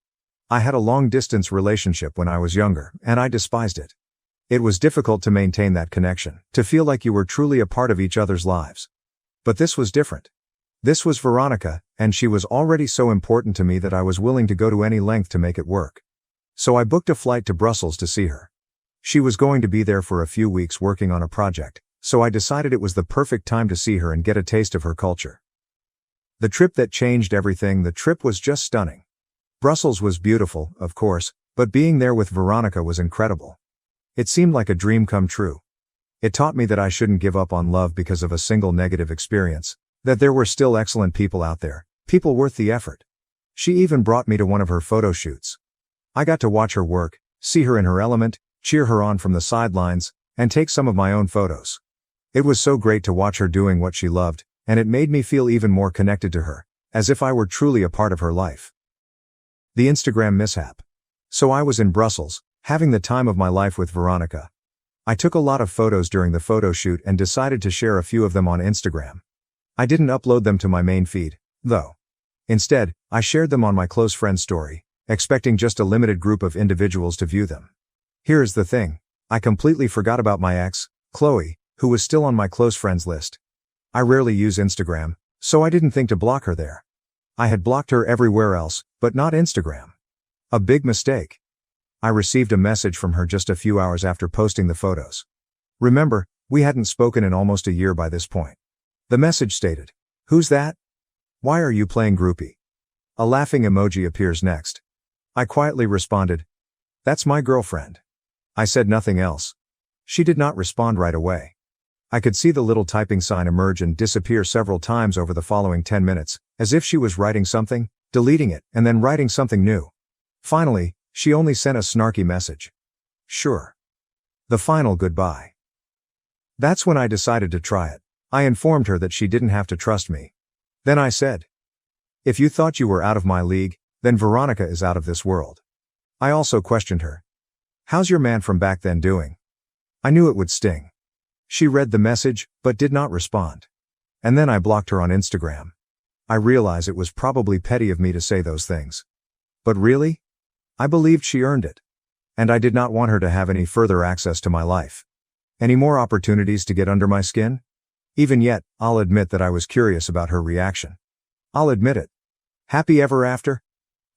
I had a long-distance relationship when I was younger, and I despised it. It was difficult to maintain that connection, to feel like you were truly a part of each other's lives. But this was different. This was Veronica, and she was already so important to me that I was willing to go to any length to make it work. So I booked a flight to Brussels to see her. She was going to be there for a few weeks working on a project, so I decided it was the perfect time to see her and get a taste of her culture. The trip that changed everything. The trip was just stunning. Brussels was beautiful, of course, but being there with Veronica was incredible. It seemed like a dream come true. It taught me that I shouldn't give up on love because of a single negative experience, that there were still excellent people out there, people worth the effort. She even brought me to one of her photo shoots. I got to watch her work, see her in her element, cheer her on from the sidelines, and take some of my own photos. It was so great to watch her doing what she loved, and it made me feel even more connected to her, as if I were truly a part of her life. The Instagram mishap. So I was in Brussels, having the time of my life with Veronica. I took a lot of photos during the photo shoot and decided to share a few of them on Instagram. I didn't upload them to my main feed, though. Instead, I shared them on my close friend's story, expecting just a limited group of individuals to view them. Here's the thing. I completely forgot about my ex, Chloe, who was still on my close friends list. I rarely use Instagram, so I didn't think to block her there. I had blocked her everywhere else, but not Instagram. A big mistake. I received a message from her just a few hours after posting the photos. Remember, we hadn't spoken in almost a year by this point. The message stated, "Who's that? Why are you playing groupie?" A laughing emoji appears next. I quietly responded, "That's my girlfriend." I said nothing else, She did not respond right away. I could see the little typing sign emerge and disappear several times over the following 10 minutes, as if she was writing something, deleting it, and then writing something new. Finally, she only sent a snarky message. Sure. The final goodbye. That's when I decided to try it. I informed her that she didn't have to trust me. Then I said, if you thought you were out of my league, then Veronica is out of this world. I also questioned her. How's your man from back then doing? I knew it would sting. She read the message, but did not respond. And then I blocked her on Instagram. I realize it was probably petty of me to say those things. But really? I believed she earned it. And I did not want her to have any further access to my life. Any more opportunities to get under my skin? Even yet, I'll admit that I was curious about her reaction. I'll admit it. Happy ever after?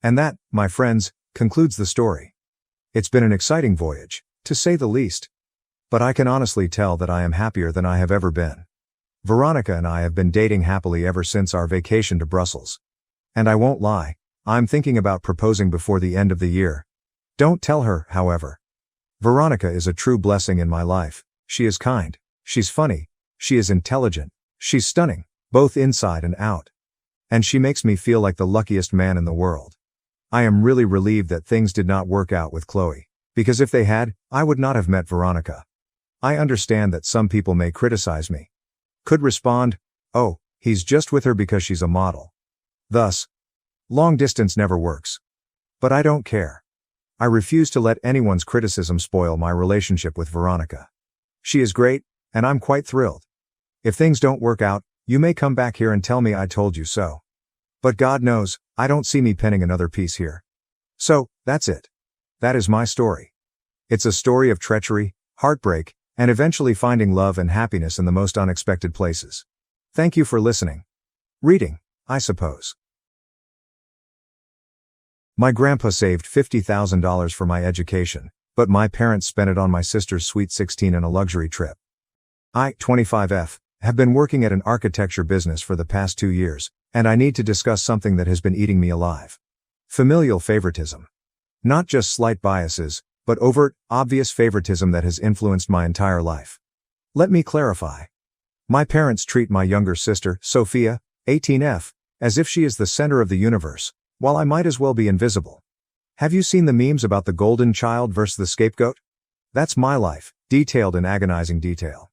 And that, my friends, concludes the story. It's been an exciting voyage, to say the least. But I can honestly tell that I am happier than I have ever been. Veronica and I have been dating happily ever since our vacation to Brussels. And I won't lie, I'm thinking about proposing before the end of the year. Don't tell her, however. Veronica is a true blessing in my life. She is kind, she's funny, she is intelligent, she's stunning, both inside and out. And she makes me feel like the luckiest man in the world. I am really relieved that things did not work out with Chloe, because if they had, I would not have met Veronica. I understand that some people may criticize me. Could respond, oh, he's just with her because she's a model. Thus, long distance never works. But I don't care. I refuse to let anyone's criticism spoil my relationship with Veronica. She is great, and I'm quite thrilled. If things don't work out, you may come back here and tell me I told you so. But God knows, I don't see me penning another piece here. So, that's it. That is my story. It's a story of treachery, heartbreak, and eventually finding love and happiness in the most unexpected places. Thank you for listening. Reading, I suppose. My grandpa saved $50,000 for my education, but my parents spent it on my sister's sweet 16 and a luxury trip. I, 25F, have been working at an architecture business for the past 2 years, and I need to discuss something that has been eating me alive. Familial favoritism. Not just slight biases, but overt, obvious favoritism that has influenced my entire life. Let me clarify. My parents treat my younger sister, Sophia, 18F, as if she is the center of the universe, while I might as well be invisible. Have you seen the memes about the golden child versus the scapegoat? That's my life, detailed in agonizing detail.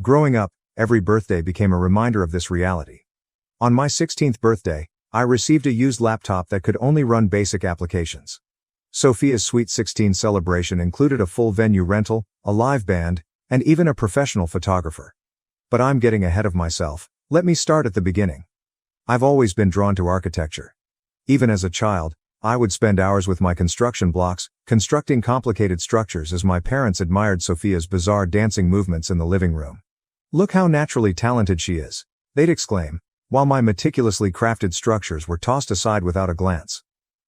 Growing up, every birthday became a reminder of this reality. On my 16th birthday, I received a used laptop that could only run basic applications. Sophia's Sweet 16 celebration included a full venue rental, a live band, and even a professional photographer. But I'm getting ahead of myself. Let me start at the beginning. I've always been drawn to architecture. Even as a child, I would spend hours with my construction blocks, constructing complicated structures as my parents admired Sophia's bizarre dancing movements in the living room. Look how naturally talented she is, they'd exclaim, while my meticulously crafted structures were tossed aside without a glance.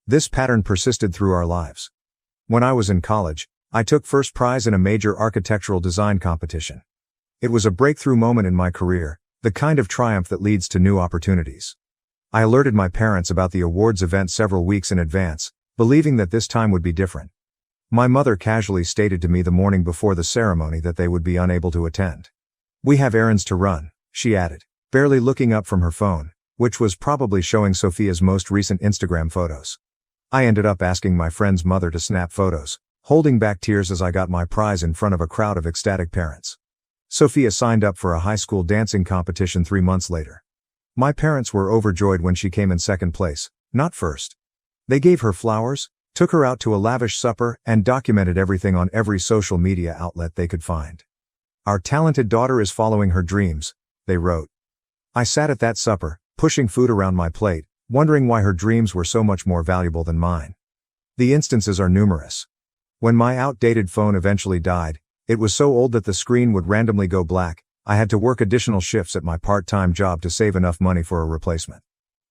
This pattern persisted through our lives. When I was in college, I took first prize in a major architectural design competition. It was a breakthrough moment in my career, the kind of triumph that leads to new opportunities. I alerted my parents about the awards event several weeks in advance, believing that this time would be different. My mother casually stated to me the morning before the ceremony that they would be unable to attend. "We have errands to run," she added, barely looking up from her phone, which was probably showing Sophia's most recent Instagram photos. I ended up asking my friend's mother to snap photos, holding back tears as I got my prize in front of a crowd of ecstatic parents. Sophia signed up for a high school dancing competition 3 months later. My parents were overjoyed when she came in second place, not first. They gave her flowers, took her out to a lavish supper, and documented everything on every social media outlet they could find. "Our talented daughter is following her dreams," they wrote. I sat at that supper, pushing food around my plate, wondering why her dreams were so much more valuable than mine. The instances are numerous. When my outdated phone eventually died, it was so old that the screen would randomly go black. I had to work additional shifts at my part-time job to save enough money for a replacement.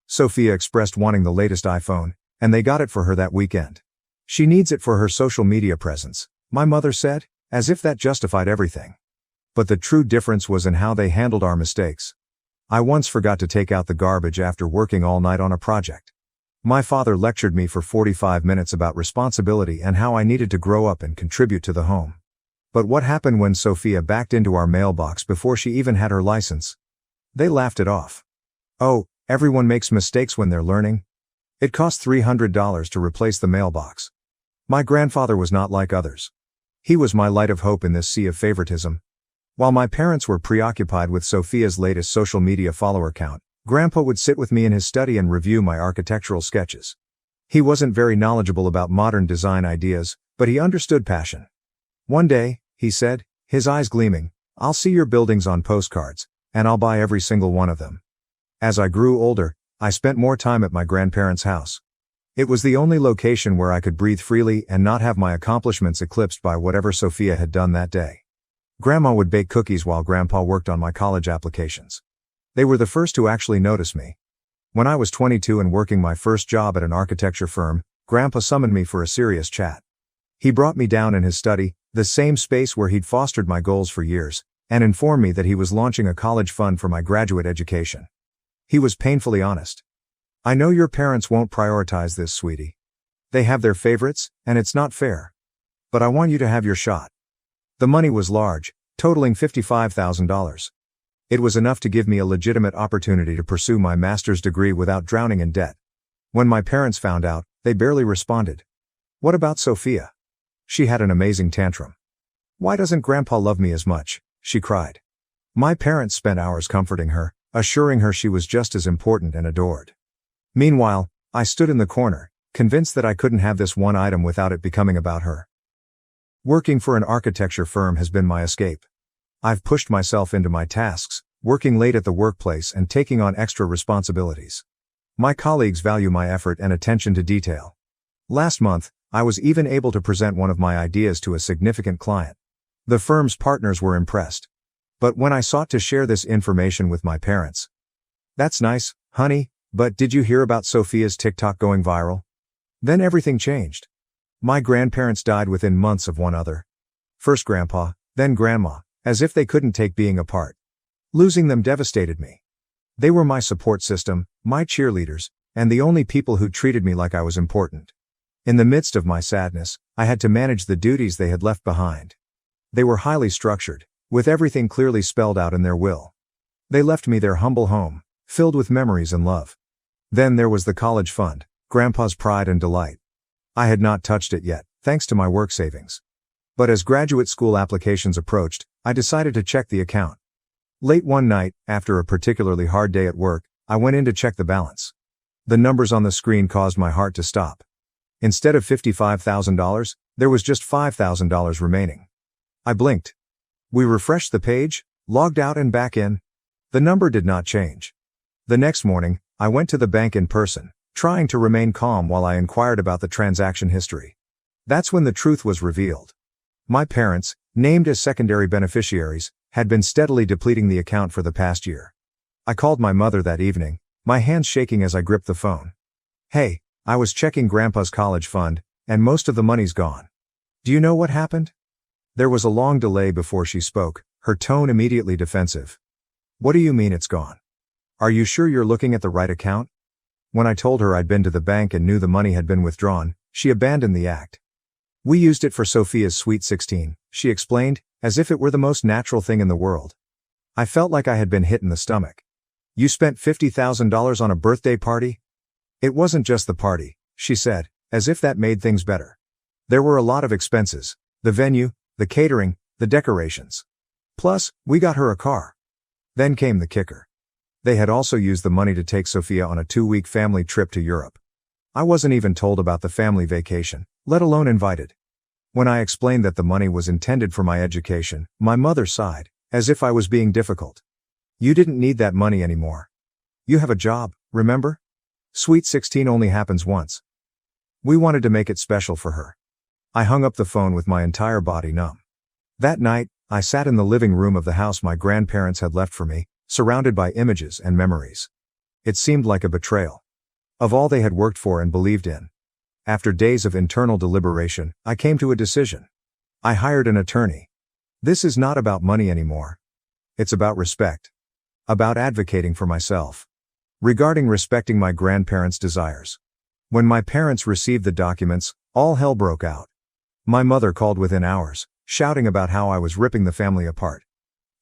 Sophia expressed wanting the latest iPhone, and they got it for her that weekend. "She needs it for her social media presence," my mother said, as if that justified everything. But the true difference was in how they handled our mistakes. I once forgot to take out the garbage after working all night on a project. My father lectured me for 45 minutes about responsibility and how I needed to grow up and contribute to the home. But what happened when Sophia backed into our mailbox before she even had her license? They laughed it off. Oh, everyone makes mistakes when they're learning. It cost $300 to replace the mailbox. My grandfather was not like others. He was my light of hope in this sea of favoritism. While my parents were preoccupied with Sophia's latest social media follower count, Grandpa would sit with me in his study and review my architectural sketches. He wasn't very knowledgeable about modern design ideas, but he understood passion. One day, he said, his eyes gleaming, "I'll see your buildings on postcards, and I'll buy every single one of them." As I grew older, I spent more time at my grandparents' house. It was the only location where I could breathe freely and not have my accomplishments eclipsed by whatever Sophia had done that day. Grandma would bake cookies while Grandpa worked on my college applications. They were the first to actually notice me. When I was 22 and working my first job at an architecture firm, Grandpa summoned me for a serious chat. He brought me down in his study, the same space where he'd fostered my goals for years, and informed me that he was launching a college fund for my graduate education. He was painfully honest. "I know your parents won't prioritize this, sweetie. They have their favorites, and it's not fair. But I want you to have your shot." The money was large, totaling $55,000. It was enough to give me a legitimate opportunity to pursue my master's degree without drowning in debt. When my parents found out, they barely responded. "What about Sophia? She had an amazing tantrum. Why doesn't Grandpa love me as much?" she cried. My parents spent hours comforting her, assuring her she was just as important and adored. Meanwhile, I stood in the corner, convinced that I couldn't have this one item without it becoming about her. Working for an architecture firm has been my escape. I've pushed myself into my tasks, working late at the workplace and taking on extra responsibilities. My colleagues value my effort and attention to detail. Last month, I was even able to present one of my ideas to a significant client. The firm's partners were impressed. But when I sought to share this information with my parents, "That's nice, honey, but did you hear about Sophia's TikTok going viral?" Then everything changed. My grandparents died within months of one another. First Grandpa, then Grandma, as if they couldn't take being apart. Losing them devastated me. They were my support system, my cheerleaders, and the only people who treated me like I was important. In the midst of my sadness, I had to manage the duties they had left behind. They were highly structured, with everything clearly spelled out in their will. They left me their humble home, filled with memories and love. Then there was the college fund, Grandpa's pride and delight. I had not touched it yet, thanks to my work savings. But as graduate school applications approached, I decided to check the account. Late one night, after a particularly hard day at work, I went in to check the balance. The numbers on the screen caused my heart to stop. Instead of $55,000, there was just $5,000 remaining. I blinked. We refreshed the page, logged out and back in. The number did not change. The next morning, I went to the bank in person, trying to remain calm while I inquired about the transaction history. That's when the truth was revealed. My parents, named as secondary beneficiaries, had been steadily depleting the account for the past year. I called my mother that evening, my hands shaking as I gripped the phone. "Hey, I was checking Grandpa's college fund, and most of the money's gone. Do you know what happened?" There was a long delay before she spoke, her tone immediately defensive. "What do you mean it's gone? Are you sure you're looking at the right account?" When I told her I'd been to the bank and knew the money had been withdrawn, she abandoned the act. "We used it for Sophia's Sweet 16, she explained, as if it were the most natural thing in the world. I felt like I had been hit in the stomach. "You spent $50,000 on a birthday party?" "It wasn't just the party," she said, as if that made things better. "There were a lot of expenses, the venue, the catering, the decorations. Plus, we got her a car." Then came the kicker. They had also used the money to take Sophia on a 2-week family trip to Europe. I wasn't even told about the family vacation, let alone invited. When I explained that the money was intended for my education, my mother sighed, as if I was being difficult. "You didn't need that money anymore. You have a job, remember? Sweet 16 only happens once." We wanted to make it special for her. I hung up the phone with my entire body numb. That night, I sat in the living room of the house my grandparents had left for me, surrounded by images and memories. It seemed like a betrayal of all they had worked for and believed in. After days of internal deliberation, I came to a decision. I hired an attorney. This is not about money anymore. It's about respect. About advocating for myself. Regarding respecting my grandparents' desires. When my parents received the documents, all hell broke out. My mother called within hours, shouting about how I was ripping the family apart.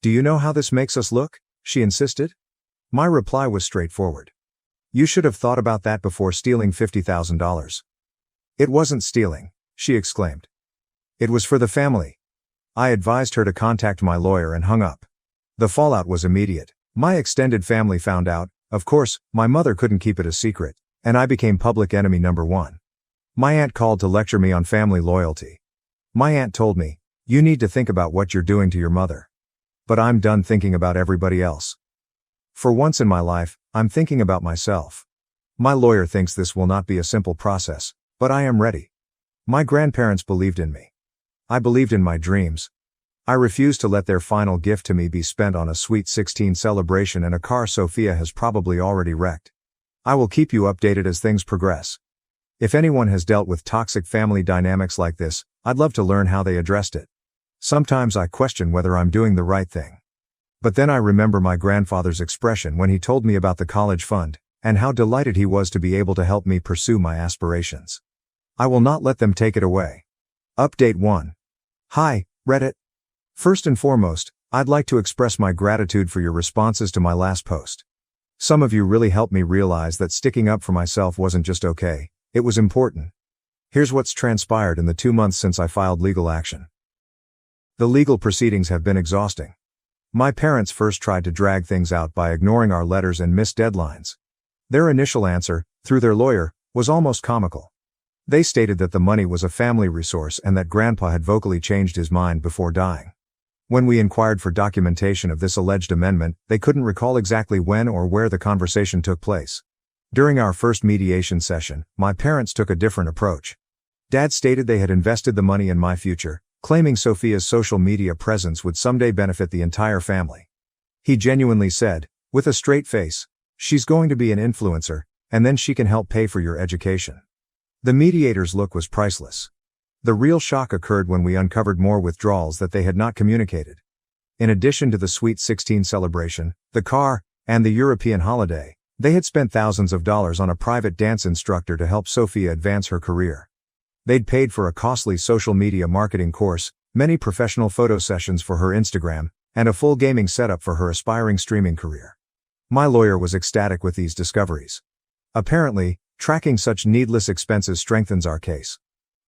"Do you know how this makes us look?" she insisted. My reply was straightforward. "You should have thought about that before stealing $50,000. "It wasn't stealing," she exclaimed. "It was for the family." I advised her to contact my lawyer and hung up. The fallout was immediate. My extended family found out, of course, my mother couldn't keep it a secret, and I became public enemy number one. My aunt called to lecture me on family loyalty. My aunt told me, "You need to think about what you're doing to your mother." But I'm done thinking about everybody else. For once in my life, I'm thinking about myself. My lawyer thinks this will not be a simple process, but I am ready. My grandparents believed in me. I believed in my dreams. I refuse to let their final gift to me be spent on a sweet 16 celebration and a car Sophia has probably already wrecked. I will keep you updated as things progress. If anyone has dealt with toxic family dynamics like this, I'd love to learn how they addressed it. Sometimes I question whether I'm doing the right thing. But then I remember my grandfather's expression when he told me about the college fund, and how delighted he was to be able to help me pursue my aspirations. I will not let them take it away. Update 1. Hi, Reddit. First and foremost, I'd like to express my gratitude for your responses to my last post. Some of you really helped me realize that sticking up for myself wasn't just okay, it was important. Here's what's transpired in the 2 months since I filed legal action. The legal proceedings have been exhausting. My parents first tried to drag things out by ignoring our letters and missed deadlines. Their initial answer, through their lawyer, was almost comical. They stated that the money was a family resource and that Grandpa had vocally changed his mind before dying. When we inquired for documentation of this alleged amendment, they couldn't recall exactly when or where the conversation took place. During our first mediation session, my parents took a different approach. Dad stated they had invested the money in my future, claiming Sophia's social media presence would someday benefit the entire family. He genuinely said, with a straight face, "She's going to be an influencer, and then she can help pay for your education." The mediator's look was priceless. The real shock occurred when we uncovered more withdrawals that they had not communicated. In addition to the Sweet 16 celebration, the car, and the European holiday, they had spent thousands of dollars on a private dance instructor to help Sophia advance her career. They'd paid for a costly social media marketing course, many professional photo sessions for her Instagram, and a full gaming setup for her aspiring streaming career. My lawyer was ecstatic with these discoveries. Apparently, tracking such needless expenses strengthens our case.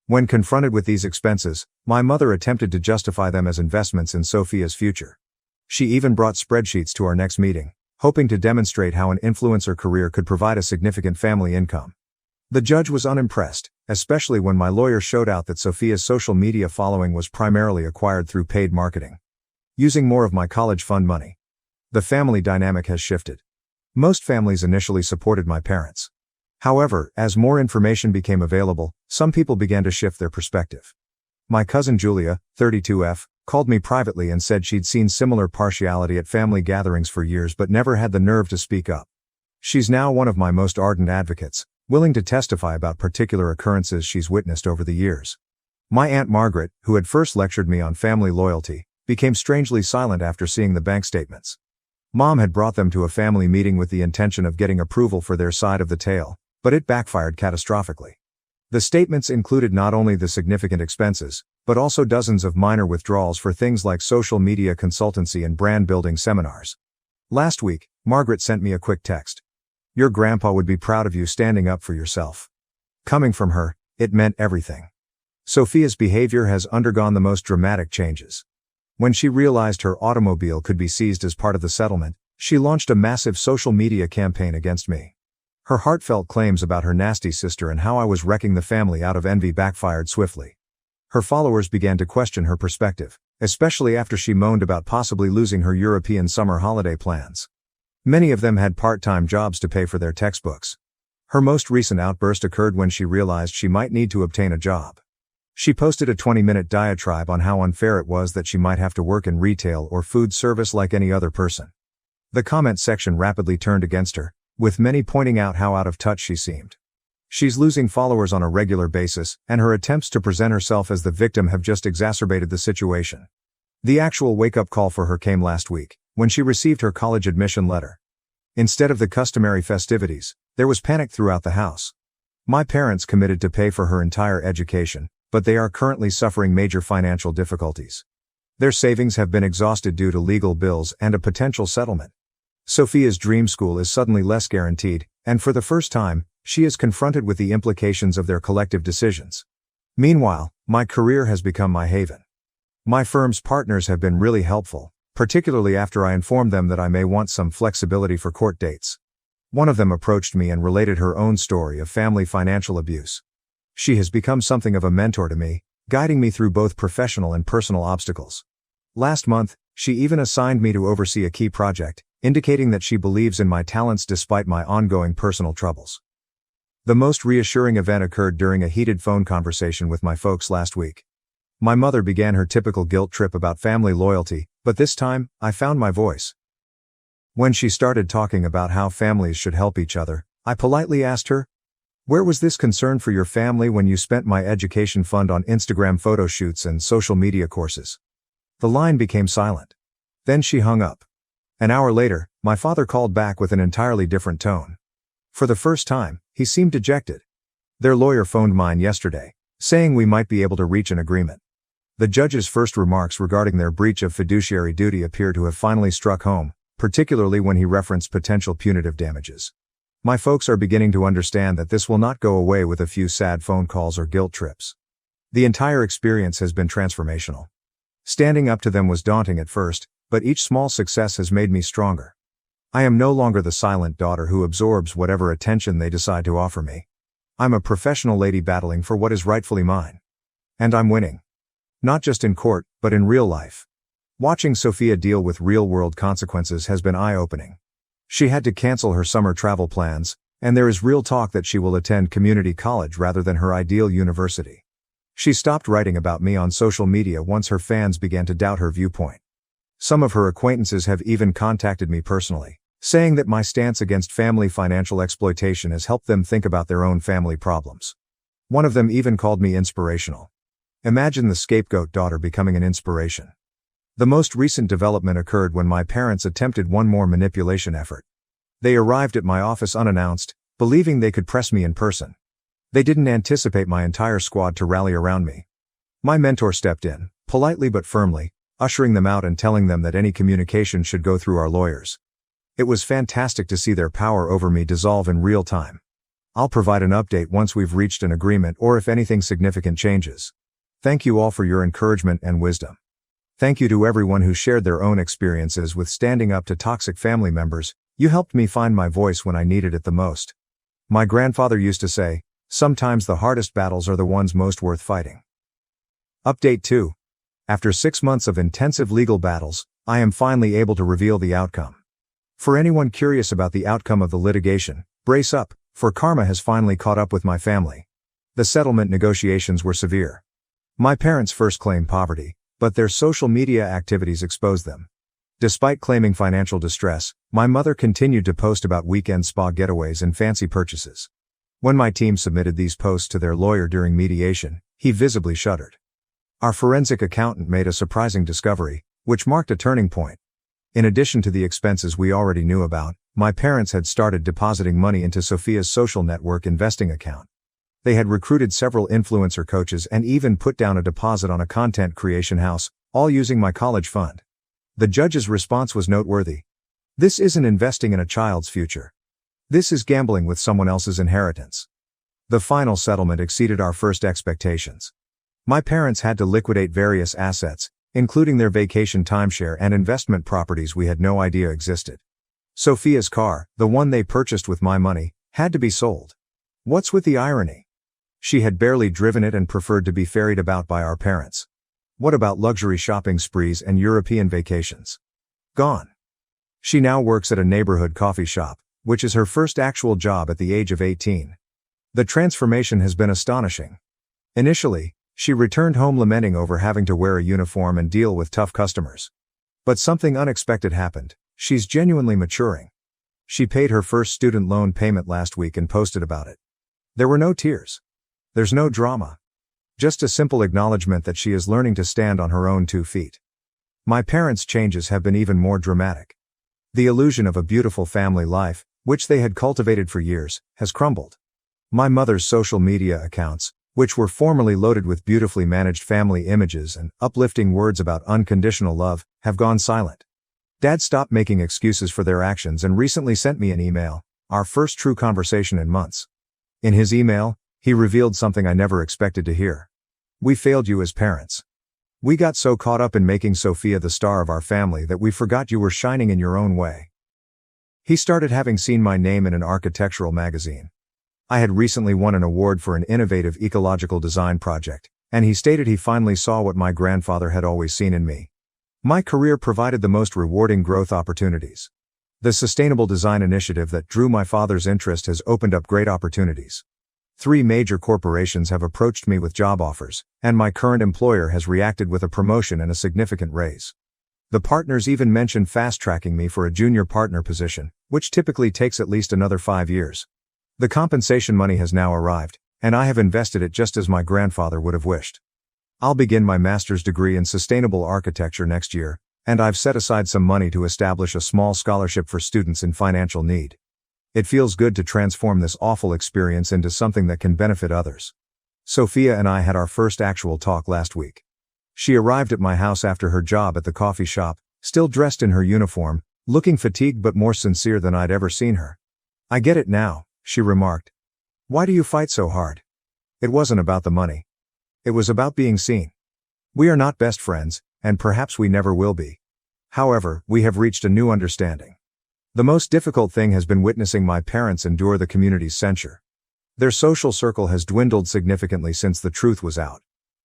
When confronted with these expenses, my mother attempted to justify them as investments in Sophia's future. She even brought spreadsheets to our next meeting, hoping to demonstrate how an influencer career could provide a significant family income. The judge was unimpressed, especially when my lawyer showed out that Sophia's social media following was primarily acquired through paid marketing. Using more of my college fund money. The family dynamic has shifted. Most families initially supported my parents. However, as more information became available, some people began to shift their perspective. My cousin Julia, 32F, called me privately and said she'd seen similar partiality at family gatherings for years but never had the nerve to speak up. She's now one of my most ardent advocates, willing to testify about particular occurrences she's witnessed over the years. My Aunt Margaret, who had first lectured me on family loyalty, became strangely silent after seeing the bank statements. Mom had brought them to a family meeting with the intention of getting approval for their side of the tale, but it backfired catastrophically. The statements included not only the significant expenses, but also dozens of minor withdrawals for things like social media consultancy and brand building seminars. Last week, Margaret sent me a quick text. "Your grandpa would be proud of you standing up for yourself." Coming from her, it meant everything. Sophia's behavior has undergone the most dramatic changes. When she realized her automobile could be seized as part of the settlement, she launched a massive social media campaign against me. Her heartfelt claims about her nasty sister and how I was wrecking the family out of envy backfired swiftly. Her followers began to question her perspective, especially after she moaned about possibly losing her European summer holiday plans. Many of them had part-time jobs to pay for their textbooks. Her most recent outburst occurred when she realized she might need to obtain a job. She posted a 20-minute diatribe on how unfair it was that she might have to work in retail or food service like any other person. The comment section rapidly turned against her, with many pointing out how out of touch she seemed. She's losing followers on a regular basis, and her attempts to present herself as the victim have just exacerbated the situation. The actual wake-up call for her came last week, when she received her college admission letter. Instead of the customary festivities, there was panic throughout the house. My parents committed to pay for her entire education, but they are currently suffering major financial difficulties. Their savings have been exhausted due to legal bills and a potential settlement. Sophia's dream school is suddenly less guaranteed, and for the first time, she is confronted with the implications of their collective decisions. Meanwhile, my career has become my haven. My firm's partners have been really helpful, particularly after I informed them that I may want some flexibility for court dates. One of them approached me and related her own story of family financial abuse. She has become something of a mentor to me, guiding me through both professional and personal obstacles. Last month, she even assigned me to oversee a key project, indicating that she believes in my talents despite my ongoing personal troubles. The most reassuring event occurred during a heated phone conversation with my folks last week. My mother began her typical guilt trip about family loyalty, but this time, I found my voice. When she started talking about how families should help each other, I politely asked her, "Where was this concern for your family when you spent my education fund on Instagram photo shoots and social media courses?" The line became silent. Then she hung up. An hour later, my father called back with an entirely different tone. For the first time, he seemed dejected. "Their lawyer phoned mine yesterday, saying we might be able to reach an agreement." The judge's first remarks regarding their breach of fiduciary duty appear to have finally struck home, particularly when he referenced potential punitive damages. My folks are beginning to understand that this will not go away with a few sad phone calls or guilt trips. The entire experience has been transformational. Standing up to them was daunting at first, but each small success has made me stronger. I am no longer the silent daughter who absorbs whatever attention they decide to offer me. I'm a professional lady battling for what is rightfully mine. And I'm winning. Not just in court, but in real life. Watching Sophia deal with real-world consequences has been eye-opening. She had to cancel her summer travel plans, and there is real talk that she will attend community college rather than her ideal university. She stopped writing about me on social media once her fans began to doubt her viewpoint. Some of her acquaintances have even contacted me personally, saying that my stance against family financial exploitation has helped them think about their own family problems. One of them even called me inspirational. Imagine the scapegoat daughter becoming an inspiration. The most recent development occurred when my parents attempted one more manipulation effort. They arrived at my office unannounced, believing they could press me in person. They didn't anticipate my entire squad to rally around me. My mentor stepped in, politely but firmly, ushering them out and telling them that any communication should go through our lawyers. It was fantastic to see their power over me dissolve in real time. I'll provide an update once we've reached an agreement or if anything significant changes. Thank you all for your encouragement and wisdom. Thank you to everyone who shared their own experiences with standing up to toxic family members. You helped me find my voice when I needed it the most. My grandfather used to say, "Sometimes the hardest battles are the ones most worth fighting." Update 2. After 6 months of intensive legal battles, I am finally able to reveal the outcome. For anyone curious about the outcome of the litigation, brace up, for karma has finally caught up with my family. The settlement negotiations were severe. My parents first claimed poverty, but their social media activities exposed them. Despite claiming financial distress, my mother continued to post about weekend spa getaways and fancy purchases. When my team submitted these posts to their lawyer during mediation, he visibly shuddered. Our forensic accountant made a surprising discovery, which marked a turning point. In addition to the expenses we already knew about, my parents had started depositing money into Sophia's social network investing account. They had recruited several influencer coaches and even put down a deposit on a content creation house, all using my college fund. The judge's response was noteworthy. "This isn't investing in a child's future. This is gambling with someone else's inheritance." The final settlement exceeded our first expectations. My parents had to liquidate various assets, including their vacation timeshare and investment properties we had no idea existed. Sophia's car, the one they purchased with my money, had to be sold. What's with the irony? She had barely driven it and preferred to be ferried about by our parents. What about luxury shopping sprees and European vacations? Gone. She now works at a neighborhood coffee shop, which is her first actual job at the age of 18. The transformation has been astonishing. Initially, she returned home lamenting over having to wear a uniform and deal with tough customers. But something unexpected happened. She's genuinely maturing. She paid her first student loan payment last week and posted about it. There were no tears. There's no drama. Just a simple acknowledgement that she is learning to stand on her own 2 feet. My parents' changes have been even more dramatic. The illusion of a beautiful family life, which they had cultivated for years, has crumbled. My mother's social media accounts, which were formerly loaded with beautifully managed family images and uplifting words about unconditional love, have gone silent. Dad stopped making excuses for their actions and recently sent me an email, our first true conversation in months. In his email, he revealed something I never expected to hear. We failed you as parents. We got so caught up in making Sophia the star of our family that we forgot you were shining in your own way. He started having seen my name in an architectural magazine. I had recently won an award for an innovative ecological design project, and he stated he finally saw what my grandfather had always seen in me. My career provided the most rewarding growth opportunities. The sustainable design initiative that drew my father's interest has opened up great opportunities. 3 major corporations have approached me with job offers, and my current employer has reacted with a promotion and a significant raise. The partners even mentioned fast-tracking me for a junior partner position, which typically takes at least another 5 years. The compensation money has now arrived, and I have invested it just as my grandfather would have wished. I'll begin my master's degree in sustainable architecture next year, and I've set aside some money to establish a small scholarship for students in financial need. It feels good to transform this awful experience into something that can benefit others. Sophia and I had our first actual talk last week. She arrived at my house after her job at the coffee shop, still dressed in her uniform, looking fatigued but more sincere than I'd ever seen her. "I get it now," she remarked. "Why do you fight so hard?" It wasn't about the money. It was about being seen. We are not best friends, and perhaps we never will be. However, we have reached a new understanding. The most difficult thing has been witnessing my parents endure the community's censure. Their social circle has dwindled significantly since the truth was out.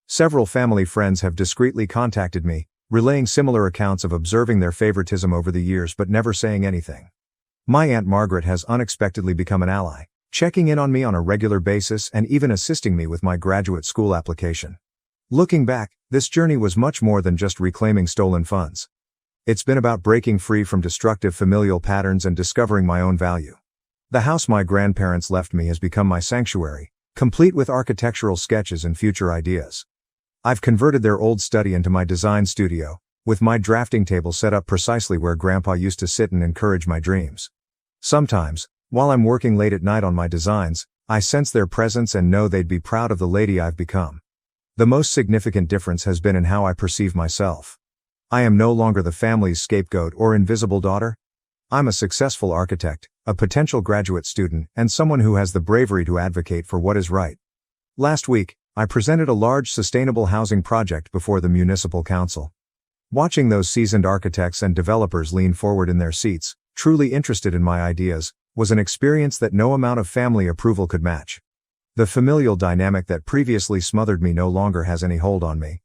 Several family friends have discreetly contacted me, relaying similar accounts of observing their favoritism over the years but never saying anything. My Aunt Margaret has unexpectedly become an ally, checking in on me on a regular basis and even assisting me with my graduate school application. Looking back, this journey was much more than just reclaiming stolen funds. It's been about breaking free from destructive familial patterns and discovering my own value. The house my grandparents left me has become my sanctuary, complete with architectural sketches and future ideas. I've converted their old study into my design studio, with my drafting table set up precisely where Grandpa used to sit and encourage my dreams. Sometimes, while I'm working late at night on my designs, I sense their presence and know they'd be proud of the lady I've become. The most significant difference has been in how I perceive myself. I am no longer the family's scapegoat or invisible daughter. I'm a successful architect, a potential graduate student, and someone who has the bravery to advocate for what is right. Last week, I presented a large sustainable housing project before the municipal council. Watching those seasoned architects and developers lean forward in their seats, truly interested in my ideas, was an experience that no amount of family approval could match. The familial dynamic that previously smothered me no longer has any hold on me.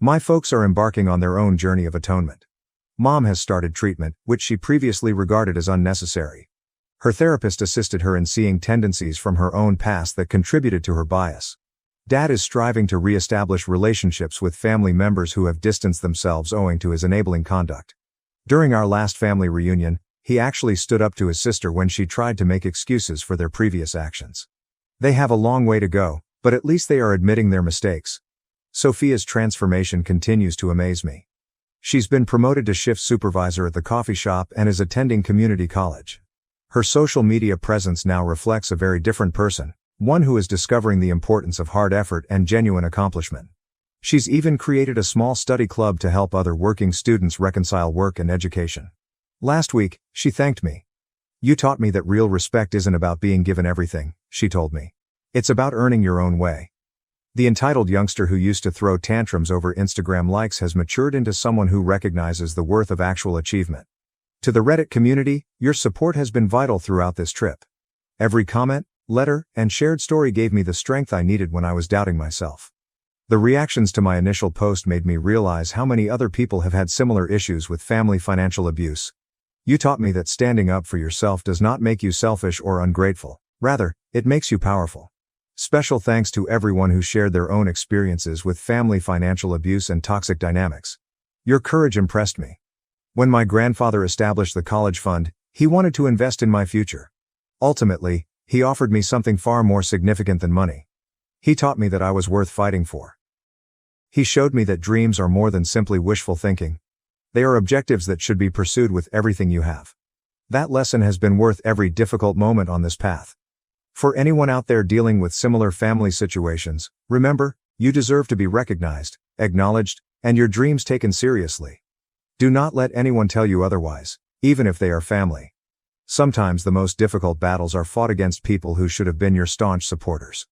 My folks are embarking on their own journey of atonement. Mom has started treatment, which she previously regarded as unnecessary. Her therapist assisted her in seeing tendencies from her own past that contributed to her bias. Dad is striving to re-establish relationships with family members who have distanced themselves owing to his enabling conduct. During our last family reunion, he actually stood up to his sister when she tried to make excuses for their previous actions. They have a long way to go, but at least they are admitting their mistakes. Sophia's transformation continues to amaze me. She's been promoted to shift supervisor at the coffee shop and is attending community college. Her social media presence now reflects a very different person, one who is discovering the importance of hard effort and genuine accomplishment. She's even created a small study club to help other working students reconcile work and education. Last week, she thanked me. "You taught me that real respect isn't about being given everything," she told me. "It's about earning your own way." The entitled youngster who used to throw tantrums over Instagram likes has matured into someone who recognizes the worth of actual achievement. To the Reddit community, your support has been vital throughout this trip. Every comment, letter, and shared story gave me the strength I needed when I was doubting myself. The reactions to my initial post made me realize how many other people have had similar issues with family financial abuse. You taught me that standing up for yourself does not make you selfish or ungrateful. Rather, it makes you powerful. Special thanks to everyone who shared their own experiences with family financial abuse and toxic dynamics. Your courage impressed me. When my grandfather established the college fund, he wanted to invest in my future. Ultimately, he offered me something far more significant than money. He taught me that I was worth fighting for. He showed me that dreams are more than simply wishful thinking. They are objectives that should be pursued with everything you have. That lesson has been worth every difficult moment on this path. For anyone out there dealing with similar family situations, remember, you deserve to be recognized, acknowledged, and your dreams taken seriously. Do not let anyone tell you otherwise, even if they are family. Sometimes the most difficult battles are fought against people who should have been your staunch supporters.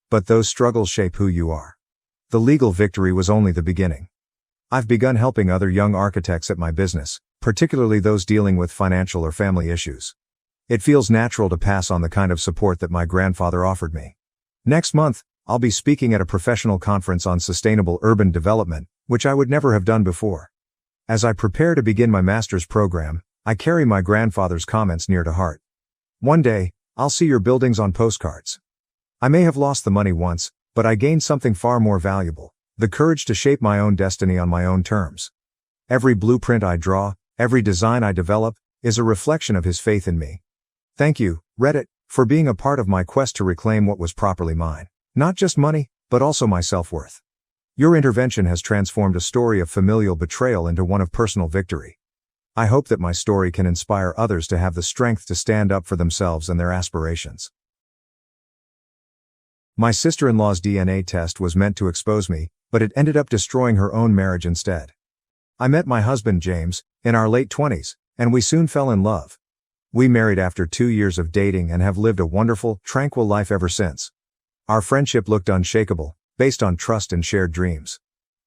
But those struggles shape who you are. The legal victory was only the beginning. I've begun helping other young architects at my business, particularly those dealing with financial or family issues. It feels natural to pass on the kind of support that my grandfather offered me. Next month, I'll be speaking at a professional conference on sustainable urban development, which I would never have done before. As I prepare to begin my master's program, I carry my grandfather's comments near to heart. One day, I'll see your buildings on postcards. I may have lost the money once, but I gained something far more valuable: the courage to shape my own destiny on my own terms. Every blueprint I draw, every design I develop, is a reflection of his faith in me. Thank you, Reddit, for being a part of my quest to reclaim what was properly mine. Not just money, but also my self-worth. Your intervention has transformed a story of familial betrayal into one of personal victory. I hope that my story can inspire others to have the strength to stand up for themselves and their aspirations. My sister-in-law's DNA test was meant to expose me, but it ended up destroying her own marriage instead. I met my husband James, in our late 20s, and we soon fell in love. We married after 2 years of dating and have lived a wonderful, tranquil life ever since. Our friendship looked unshakable, based on trust and shared dreams.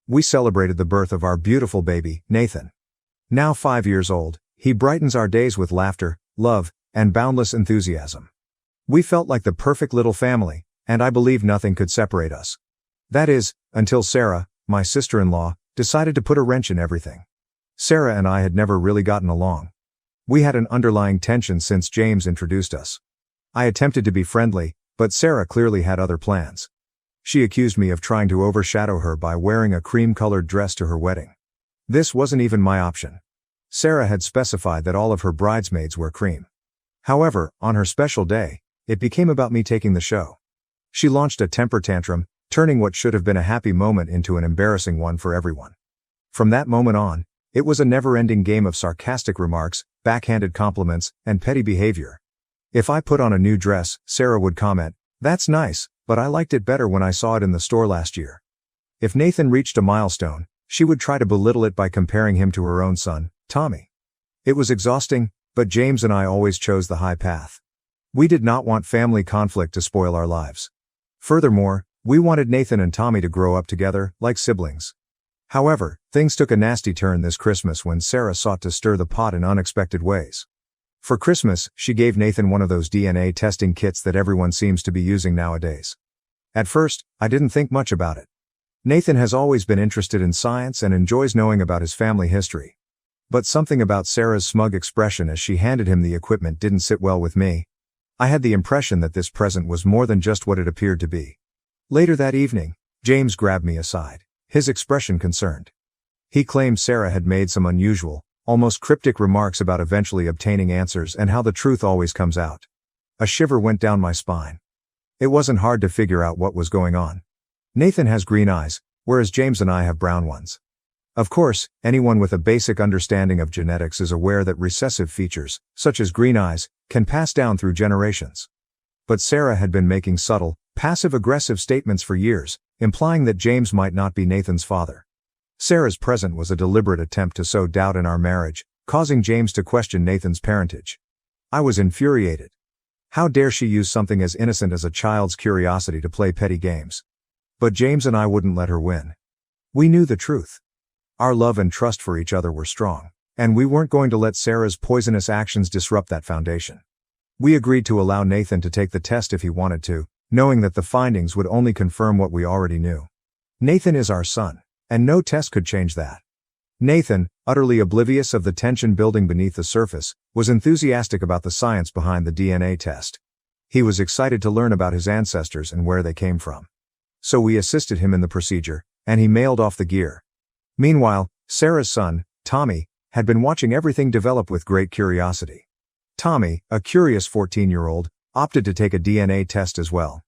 We celebrated the birth of our beautiful baby, Nathan. Now 5 years old, he brightens our days with laughter, love, and boundless enthusiasm. We felt like the perfect little family, and I believe nothing could separate us. That is, until Sarah, my sister-in-law, decided to put a wrench in everything. Sarah and I had never really gotten along. We had an underlying tension since James introduced us. I attempted to be friendly, but Sarah clearly had other plans. She accused me of trying to overshadow her by wearing a cream-colored dress to her wedding. This wasn't even my option. Sarah had specified that all of her bridesmaids wear cream. However, on her special day, it became about me taking the show. She launched a temper tantrum, turning what should have been a happy moment into an embarrassing one for everyone. From that moment on, it was a never-ending game of sarcastic remarks, backhanded compliments, and petty behavior. If I put on a new dress, Sarah would comment, "That's nice, but I liked it better when I saw it in the store last year." If Nathan reached a milestone, she would try to belittle it by comparing him to her own son, Tommy. It was exhausting, but James and I always chose the high path. We did not want family conflict to spoil our lives. Furthermore, we wanted Nathan and Tommy to grow up together, like siblings. However, things took a nasty turn this Christmas when Sarah sought to stir the pot in unexpected ways. For Christmas, she gave Nathan one of those DNA testing kits that everyone seems to be using nowadays. At first, I didn't think much about it. Nathan has always been interested in science and enjoys knowing about his family history. But something about Sarah's smug expression as she handed him the equipment didn't sit well with me. I had the impression that this present was more than just what it appeared to be. Later that evening, James grabbed me aside, his expression concerned. He claimed Sarah had made some unusual, almost cryptic remarks about eventually obtaining answers and how the truth always comes out. A shiver went down my spine. It wasn't hard to figure out what was going on. Nathan has green eyes, whereas James and I have brown ones. Of course, anyone with a basic understanding of genetics is aware that recessive features, such as green eyes, can pass down through generations. But Sarah had been making subtle, passive-aggressive statements for years, implying that James might not be Nathan's father. Sarah's present was a deliberate attempt to sow doubt in our marriage, causing James to question Nathan's parentage. I was infuriated. How dare she use something as innocent as a child's curiosity to play petty games? But James and I wouldn't let her win. We knew the truth. Our love and trust for each other were strong, and we weren't going to let Sarah's poisonous actions disrupt that foundation. We agreed to allow Nathan to take the test if he wanted to, knowing that the findings would only confirm what we already knew. Nathan is our son, and no test could change that. Nathan, utterly oblivious of the tension building beneath the surface, was enthusiastic about the science behind the DNA test. He was excited to learn about his ancestors and where they came from. So we assisted him in the procedure, and he mailed off the gear. Meanwhile, Sarah's son, Tommy, had been watching everything develop with great curiosity. Tommy, a curious 14-year-old, opted to take a DNA test as well.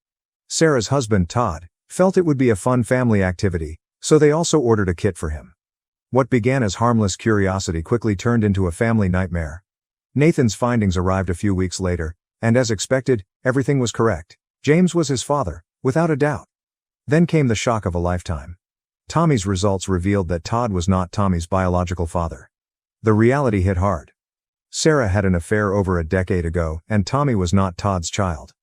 Sarah's husband, Todd, felt it would be a fun family activity, so they also ordered a kit for him. What began as harmless curiosity quickly turned into a family nightmare. Nathan's findings arrived a few weeks later, And as expected, everything was correct. James was his father, without a doubt. Then came the shock of a lifetime. Tommy's results revealed that Todd was not Tommy's biological father. The reality hit hard. Sarah had an affair over a decade ago, and Tommy was not Todd's child.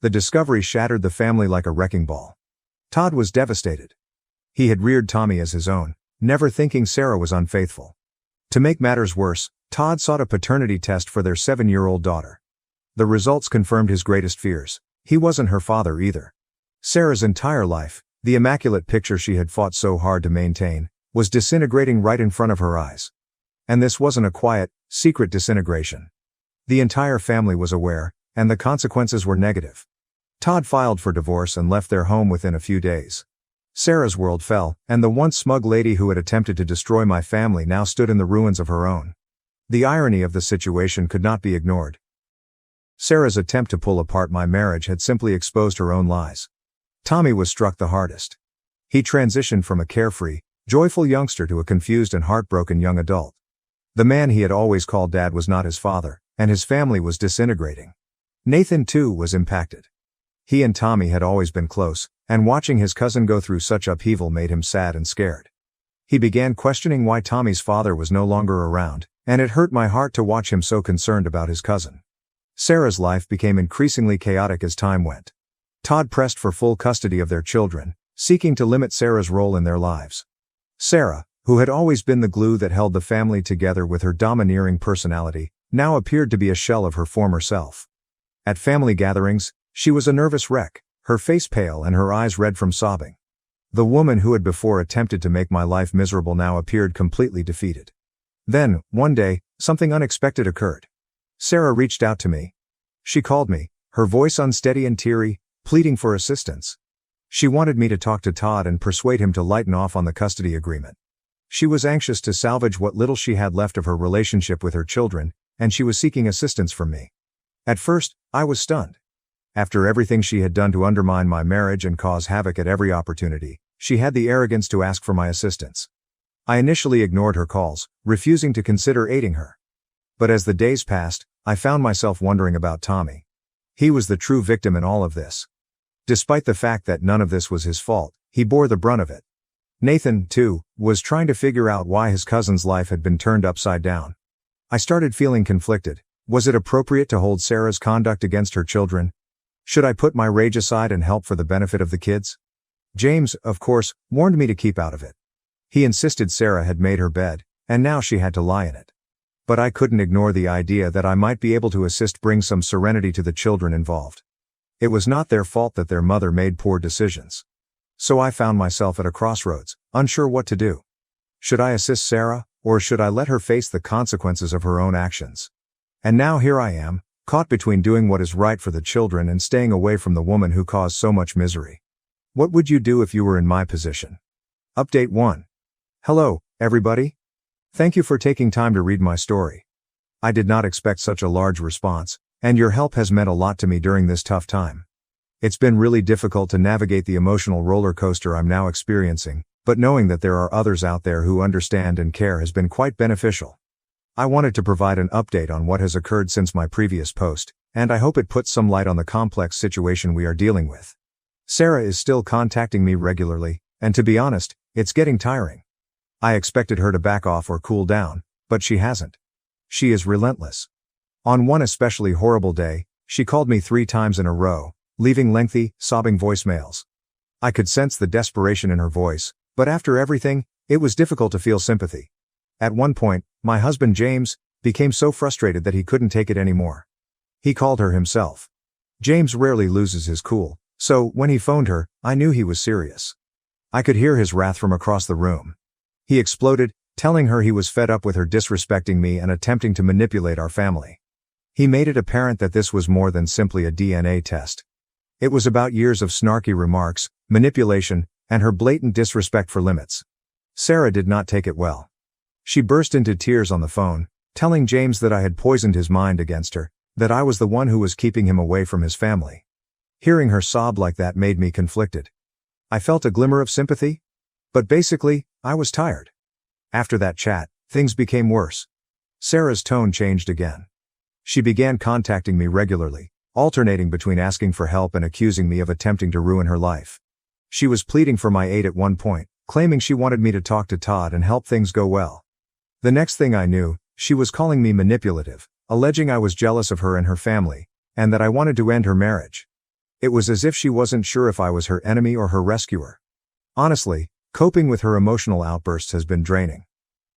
The discovery shattered the family like a wrecking ball. Todd was devastated. He had reared Tommy as his own, never thinking Sarah was unfaithful. To make matters worse, Todd sought a paternity test for their 7-year-old daughter. The results confirmed his greatest fears. He wasn't her father either. Sarah's entire life, the immaculate picture she had fought so hard to maintain, was disintegrating right in front of her eyes. And this wasn't a quiet, secret disintegration. The entire family was aware, and the consequences were negative. Todd filed for divorce and left their home within a few days. Sarah's world fell, and the once smug lady who had attempted to destroy my family now stood in the ruins of her own. The irony of the situation could not be ignored. Sarah's attempt to pull apart my marriage had simply exposed her own lies. Tommy was struck the hardest. He transitioned from a carefree, joyful youngster to a confused and heartbroken young adult. The man he had always called dad was not his father, and his family was disintegrating. Nathan, too, was impacted. He and Tommy had always been close, and watching his cousin go through such upheaval made him sad and scared. He began questioning why Tommy's father was no longer around, and it hurt my heart to watch him so concerned about his cousin. Sarah's life became increasingly chaotic as time went. Todd pressed for full custody of their children, seeking to limit Sarah's role in their lives. Sarah, who had always been the glue that held the family together with her domineering personality, now appeared to be a shell of her former self. At family gatherings, she was a nervous wreck, her face pale and her eyes red from sobbing. The woman who had before attempted to make my life miserable now appeared completely defeated. Then, one day, something unexpected occurred. Sarah reached out to me. She called me, her voice unsteady and teary, pleading for assistance. She wanted me to talk to Todd and persuade him to lighten off on the custody agreement. She was anxious to salvage what little she had left of her relationship with her children, and she was seeking assistance from me. At first, I was stunned. After everything she had done to undermine my marriage and cause havoc at every opportunity, she had the arrogance to ask for my assistance. I initially ignored her calls, refusing to consider aiding her. But as the days passed, I found myself wondering about Tommy. He was the true victim in all of this. Despite the fact that none of this was his fault, he bore the brunt of it. Nathan, too, was trying to figure out why his cousin's life had been turned upside down. I started feeling conflicted. Was it appropriate to hold Sarah's conduct against her children? Should I put my rage aside and help for the benefit of the kids? James, of course, warned me to keep out of it. He insisted Sarah had made her bed, and now she had to lie in it. But I couldn't ignore the idea that I might be able to assist bring some serenity to the children involved. It was not their fault that their mother made poor decisions. So I found myself at a crossroads, unsure what to do. Should I assist Sarah, or should I let her face the consequences of her own actions? And now here I am, caught between doing what is right for the children and staying away from the woman who caused so much misery. What would you do if you were in my position? Update 1. Hello, everybody. Thank you for taking time to read my story. I did not expect such a large response, and your help has meant a lot to me during this tough time. It's been really difficult to navigate the emotional roller coaster I'm now experiencing, but knowing that there are others out there who understand and care has been quite beneficial. I wanted to provide an update on what has occurred since my previous post, and I hope it puts some light on the complex situation we are dealing with. Sarah is still contacting me regularly, and to be honest, it's getting tiring. I expected her to back off or cool down, but she hasn't. She is relentless. On one especially horrible day, she called me 3 times in a row, leaving lengthy, sobbing voicemails. I could sense the desperation in her voice, but after everything, it was difficult to feel sympathy. At one point, my husband James became so frustrated that he couldn't take it anymore. He called her himself. James rarely loses his cool, so when he phoned her, I knew he was serious. I could hear his wrath from across the room. He exploded, telling her he was fed up with her disrespecting me and attempting to manipulate our family. He made it apparent that this was more than simply a DNA test. It was about years of snarky remarks, manipulation, and her blatant disrespect for limits. Sarah did not take it well. She burst into tears on the phone, telling James that I had poisoned his mind against her, that I was the one who was keeping him away from his family. Hearing her sob like that made me conflicted. I felt a glimmer of sympathy, but basically, I was tired. After that chat, things became worse. Sarah's tone changed again. She began contacting me regularly, alternating between asking for help and accusing me of attempting to ruin her life. She was pleading for my aid at one point, claiming she wanted me to talk to Todd and help things go well. The next thing I knew, she was calling me manipulative, alleging I was jealous of her and her family, and that I wanted to end her marriage. It was as if she wasn't sure if I was her enemy or her rescuer. Honestly, coping with her emotional outbursts has been draining.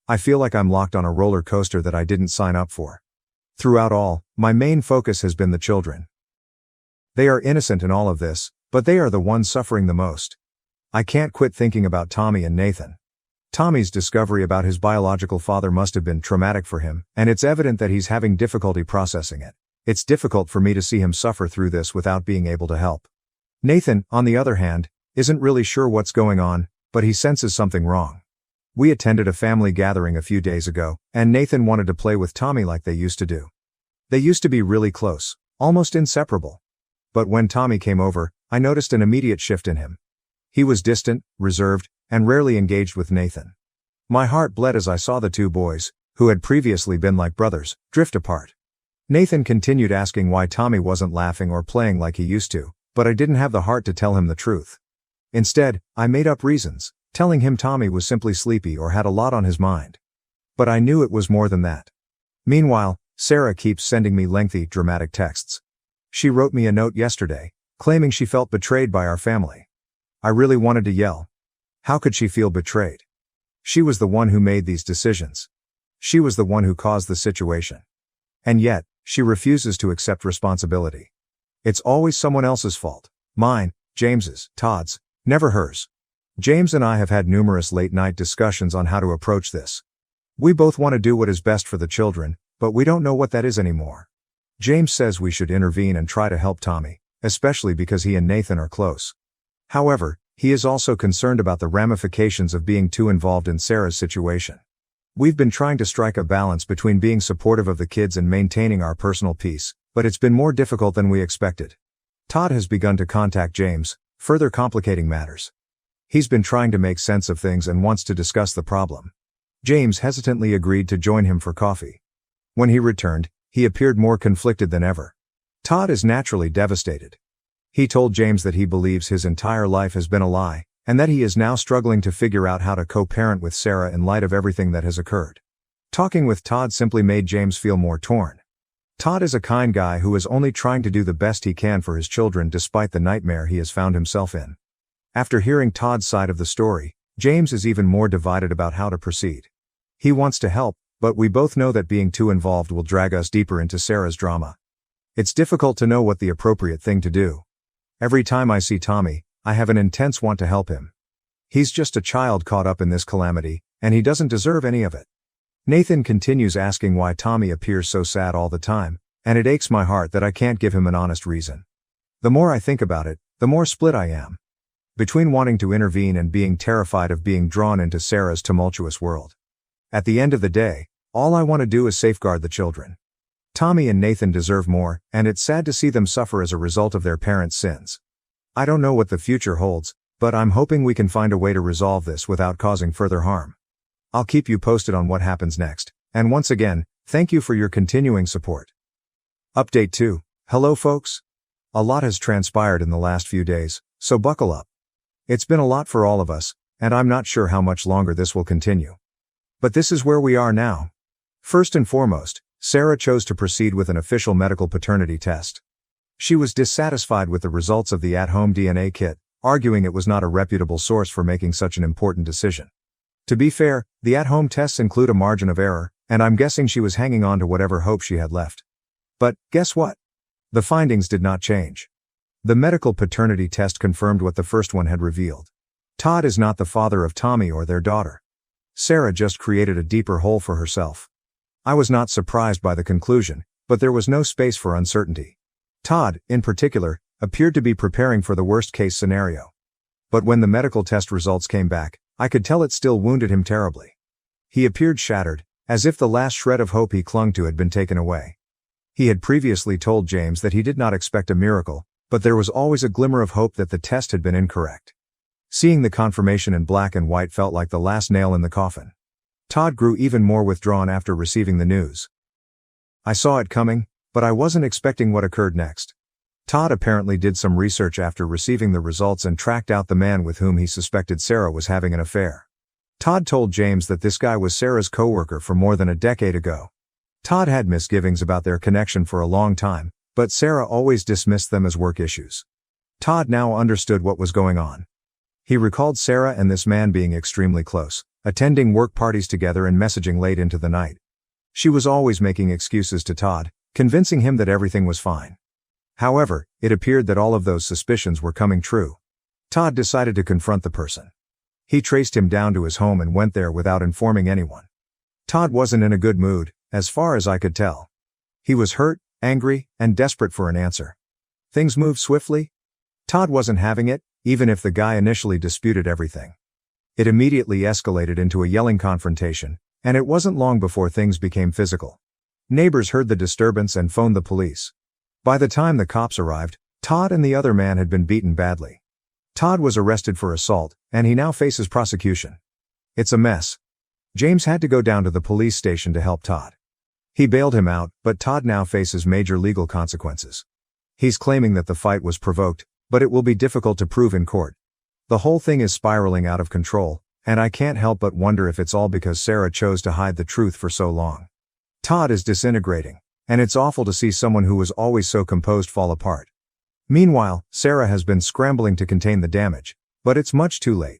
I feel like I'm locked on a roller coaster that I didn't sign up for. Throughout all, my main focus has been the children. They are innocent in all of this, but they are the ones suffering the most. I can't quit thinking about Tommy and Nathan. Tommy's discovery about his biological father must have been traumatic for him, and it's evident that he's having difficulty processing it. It's difficult for me to see him suffer through this without being able to help. Nathan, on the other hand, isn't really sure what's going on, but he senses something wrong. We attended a family gathering a few days ago, and Nathan wanted to play with Tommy like they used to do. They used to be really close, almost inseparable. But when Tommy came over, I noticed an immediate shift in him. He was distant, reserved, and rarely engaged with Nathan. My heart bled as I saw the two boys, who had previously been like brothers, drift apart. Nathan continued asking why Tommy wasn't laughing or playing like he used to, but I didn't have the heart to tell him the truth. Instead, I made up reasons, telling him Tommy was simply sleepy or had a lot on his mind. But I knew it was more than that. Meanwhile, Sarah keeps sending me lengthy, dramatic texts. She wrote me a note yesterday, claiming she felt betrayed by our family. I really wanted to yell. How could she feel betrayed? She was the one who made these decisions. She was the one who caused the situation. And yet, she refuses to accept responsibility. It's always someone else's fault. Mine, James's, Todd's, never hers. James and I have had numerous late-night discussions on how to approach this. We both want to do what is best for the children, but we don't know what that is anymore. James says we should intervene and try to help Tommy, especially because he and Nathan are close. However, he is also concerned about the ramifications of being too involved in Sarah's situation. We've been trying to strike a balance between being supportive of the kids and maintaining our personal peace, but it's been more difficult than we expected. Todd has begun to contact James, further complicating matters. He's been trying to make sense of things and wants to discuss the problem. James hesitantly agreed to join him for coffee. When he returned, he appeared more conflicted than ever. Todd is naturally devastated. He told James that he believes his entire life has been a lie, and that he is now struggling to figure out how to co-parent with Sarah in light of everything that has occurred. Talking with Todd simply made James feel more torn. Todd is a kind guy who is only trying to do the best he can for his children despite the nightmare he has found himself in. After hearing Todd's side of the story, James is even more divided about how to proceed. He wants to help, but we both know that being too involved will drag us deeper into Sarah's drama. It's difficult to know what the appropriate thing to do. Every time I see Tommy, I have an intense want to help him. He's just a child caught up in this calamity, and he doesn't deserve any of it. Nathan continues asking why Tommy appears so sad all the time, and it aches my heart that I can't give him an honest reason. The more I think about it, the more split I am. Between wanting to intervene and being terrified of being drawn into Sarah's tumultuous world. At the end of the day, all I want to do is safeguard the children. Tommy and Nathan deserve more, and it's sad to see them suffer as a result of their parents' sins. I don't know what the future holds, but I'm hoping we can find a way to resolve this without causing further harm. I'll keep you posted on what happens next, and once again, thank you for your continuing support. Update 2. Hello folks. A lot has transpired in the last few days, so buckle up. It's been a lot for all of us, and I'm not sure how much longer this will continue. But this is where we are now. First and foremost, Sarah chose to proceed with an official medical paternity test. She was dissatisfied with the results of the at-home DNA kit, arguing it was not a reputable source for making such an important decision. To be fair, the at-home tests include a margin of error, and I'm guessing she was hanging on to whatever hope she had left. But, guess what? The findings did not change. The medical paternity test confirmed what the first one had revealed. Todd is not the father of Tommy or their daughter. Sarah just created a deeper hole for herself. I was not surprised by the conclusion, but there was no space for uncertainty. Todd, in particular, appeared to be preparing for the worst-case scenario. But when the medical test results came back, I could tell it still wounded him terribly. He appeared shattered, as if the last shred of hope he clung to had been taken away. He had previously told James that he did not expect a miracle, but there was always a glimmer of hope that the test had been incorrect. Seeing the confirmation in black and white felt like the last nail in the coffin. Todd grew even more withdrawn after receiving the news. I saw it coming, but I wasn't expecting what occurred next. Todd apparently did some research after receiving the results and tracked out the man with whom he suspected Sarah was having an affair. Todd told James that this guy was Sarah's coworker for more than a decade ago. Todd had misgivings about their connection for a long time, but Sarah always dismissed them as work issues. Todd now understood what was going on. He recalled Sarah and this man being extremely close, attending work parties together and messaging late into the night. She was always making excuses to Todd, convincing him that everything was fine. However, it appeared that all of those suspicions were coming true. Todd decided to confront the person. He traced him down to his home and went there without informing anyone. Todd wasn't in a good mood, as far as I could tell. He was hurt, angry, and desperate for an answer. Things moved swiftly. Todd wasn't having it, even if the guy initially disputed everything. It immediately escalated into a yelling confrontation, and it wasn't long before things became physical. Neighbors heard the disturbance and phoned the police. By the time the cops arrived, Todd and the other man had been beaten badly. Todd was arrested for assault, and he now faces prosecution. It's a mess. James had to go down to the police station to help Todd. He bailed him out, but Todd now faces major legal consequences. He's claiming that the fight was provoked, but it will be difficult to prove in court. The whole thing is spiraling out of control, and I can't help but wonder if it's all because Sarah chose to hide the truth for so long. Todd is disintegrating, and it's awful to see someone who was always so composed fall apart. Meanwhile, Sarah has been scrambling to contain the damage, but it's much too late.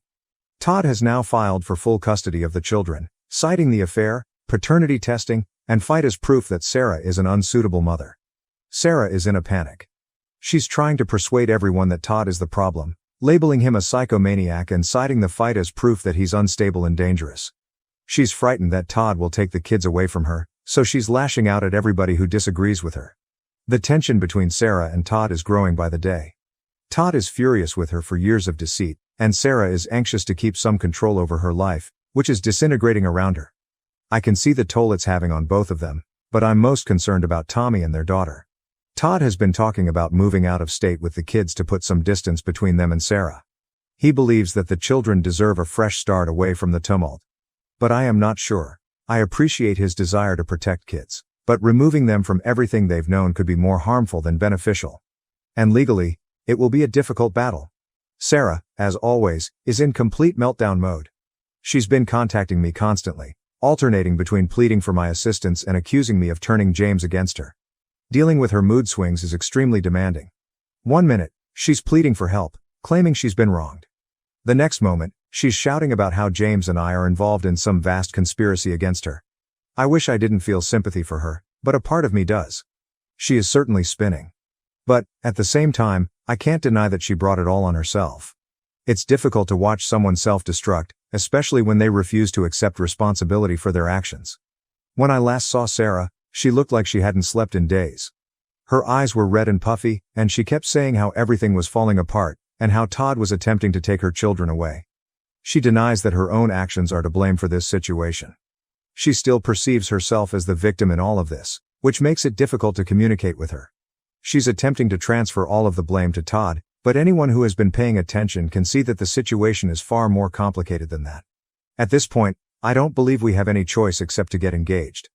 Todd has now filed for full custody of the children, citing the affair, paternity testing, and fight as proof that Sarah is an unsuitable mother. Sarah is in a panic. She's trying to persuade everyone that Todd is the problem, labeling him a psychomaniac and citing the fight as proof that he's unstable and dangerous. She's frightened that Todd will take the kids away from her, so she's lashing out at everybody who disagrees with her. The tension between Sarah and Todd is growing by the day. Todd is furious with her for years of deceit, and Sarah is anxious to keep some control over her life, which is disintegrating around her. I can see the toll it's having on both of them, but I'm most concerned about Tommy and their daughter. Todd has been talking about moving out of state with the kids to put some distance between them and Sarah. He believes that the children deserve a fresh start away from the tumult. But I am not sure. I appreciate his desire to protect kids, but removing them from everything they've known could be more harmful than beneficial. And legally, it will be a difficult battle. Sarah, as always, is in complete meltdown mode. She's been contacting me constantly, alternating between pleading for my assistance and accusing me of turning James against her. Dealing with her mood swings is extremely demanding. One minute, she's pleading for help, claiming she's been wronged. The next moment, she's shouting about how James and I are involved in some vast conspiracy against her. I wish I didn't feel sympathy for her, but a part of me does. She is certainly spinning. But, at the same time, I can't deny that she brought it all on herself. It's difficult to watch someone self-destruct, especially when they refuse to accept responsibility for their actions. When I last saw Sarah, she looked like she hadn't slept in days. Her eyes were red and puffy, and she kept saying how everything was falling apart, and how Todd was attempting to take her children away. She denies that her own actions are to blame for this situation. She still perceives herself as the victim in all of this, which makes it difficult to communicate with her. She's attempting to transfer all of the blame to Todd, but anyone who has been paying attention can see that the situation is far more complicated than that. At this point, I don't believe we have any choice except to get engaged.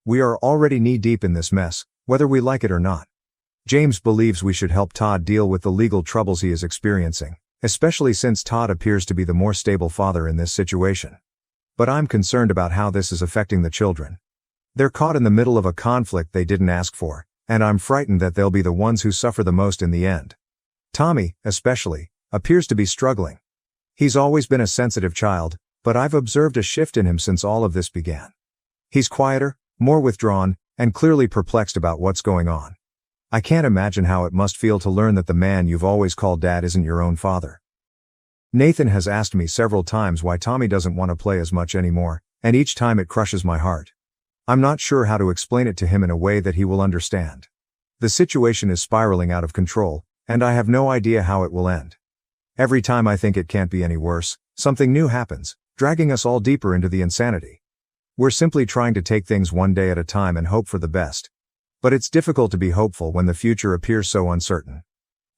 We are already knee-deep in this mess, whether we like it or not. James believes we should help Todd deal with the legal troubles he is experiencing, especially since Todd appears to be the more stable father in this situation. But I'm concerned about how this is affecting the children. They're caught in the middle of a conflict they didn't ask for, and I'm frightened that they'll be the ones who suffer the most in the end. Tommy, especially, appears to be struggling. He's always been a sensitive child, but I've observed a shift in him since all of this began. He's quieter, more withdrawn, and clearly perplexed about what's going on. I can't imagine how it must feel to learn that the man you've always called dad isn't your own father. Nathan has asked me several times why Tommy doesn't want to play as much anymore, and each time it crushes my heart. I'm not sure how to explain it to him in a way that he will understand. The situation is spiraling out of control, and I have no idea how it will end. Every time I think it can't be any worse, something new happens, dragging us all deeper into the insanity. We're simply trying to take things one day at a time and hope for the best. But it's difficult to be hopeful when the future appears so uncertain.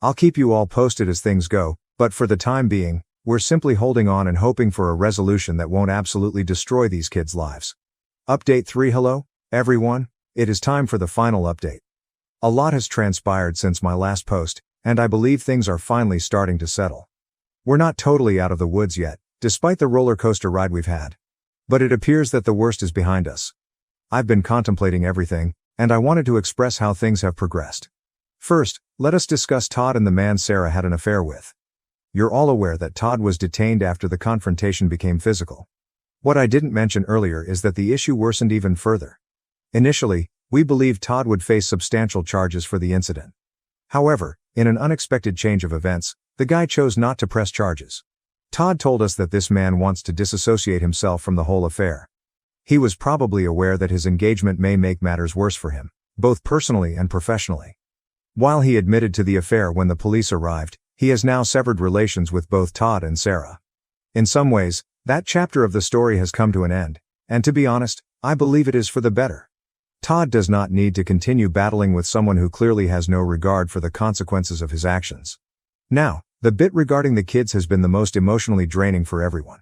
I'll keep you all posted as things go, but for the time being, we're simply holding on and hoping for a resolution that won't absolutely destroy these kids' lives. Update 3. Hello, everyone. It is time for the final update. A lot has transpired since my last post, and I believe things are finally starting to settle. We're not totally out of the woods yet, despite the roller coaster ride we've had. But it appears that the worst is behind us. I've been contemplating everything, and I wanted to express how things have progressed. First, let us discuss Todd and the man Sarah had an affair with. You're all aware that Todd was detained after the confrontation became physical. What I didn't mention earlier is that the issue worsened even further. Initially, we believed Todd would face substantial charges for the incident. However, in an unexpected change of events, the guy chose not to press charges. Todd told us that this man wants to disassociate himself from the whole affair. He was probably aware that his engagement may make matters worse for him, both personally and professionally. While he admitted to the affair when the police arrived, he has now severed relations with both Todd and Sarah. In some ways, that chapter of the story has come to an end, and to be honest, I believe it is for the better. Todd does not need to continue battling with someone who clearly has no regard for the consequences of his actions. Now, the bit regarding the kids has been the most emotionally draining for everyone.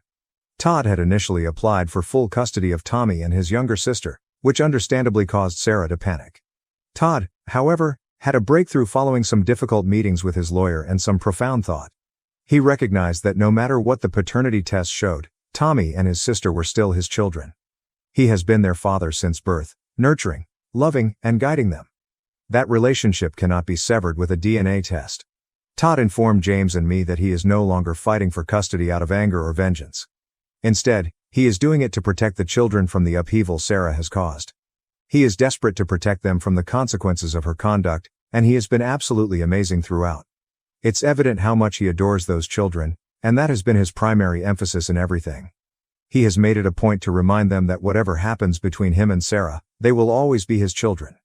Todd had initially applied for full custody of Tommy and his younger sister, which understandably caused Sarah to panic. Todd, however, had a breakthrough following some difficult meetings with his lawyer and some profound thought. He recognized that no matter what the paternity test showed, Tommy and his sister were still his children. He has been their father since birth, nurturing, loving, and guiding them. That relationship cannot be severed with a DNA test. Todd informed James and me that he is no longer fighting for custody out of anger or vengeance. Instead, he is doing it to protect the children from the upheaval Sarah has caused. He is desperate to protect them from the consequences of her conduct, and he has been absolutely amazing throughout. It's evident how much he adores those children, and that has been his primary emphasis in everything. He has made it a point to remind them that whatever happens between him and Sarah, they will always be his children.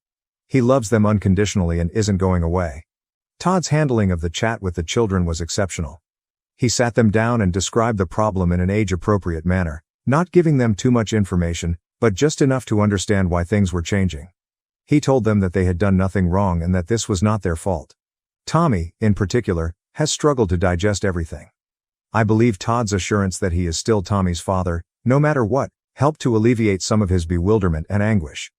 He loves them unconditionally and isn't going away. Todd's handling of the chat with the children was exceptional. He sat them down and described the problem in an age-appropriate manner, not giving them too much information, but just enough to understand why things were changing. He told them that they had done nothing wrong and that this was not their fault. Tommy, in particular, has struggled to digest everything. I believe Todd's assurance that he is still Tommy's father, no matter what, helped to alleviate some of his bewilderment and anguish.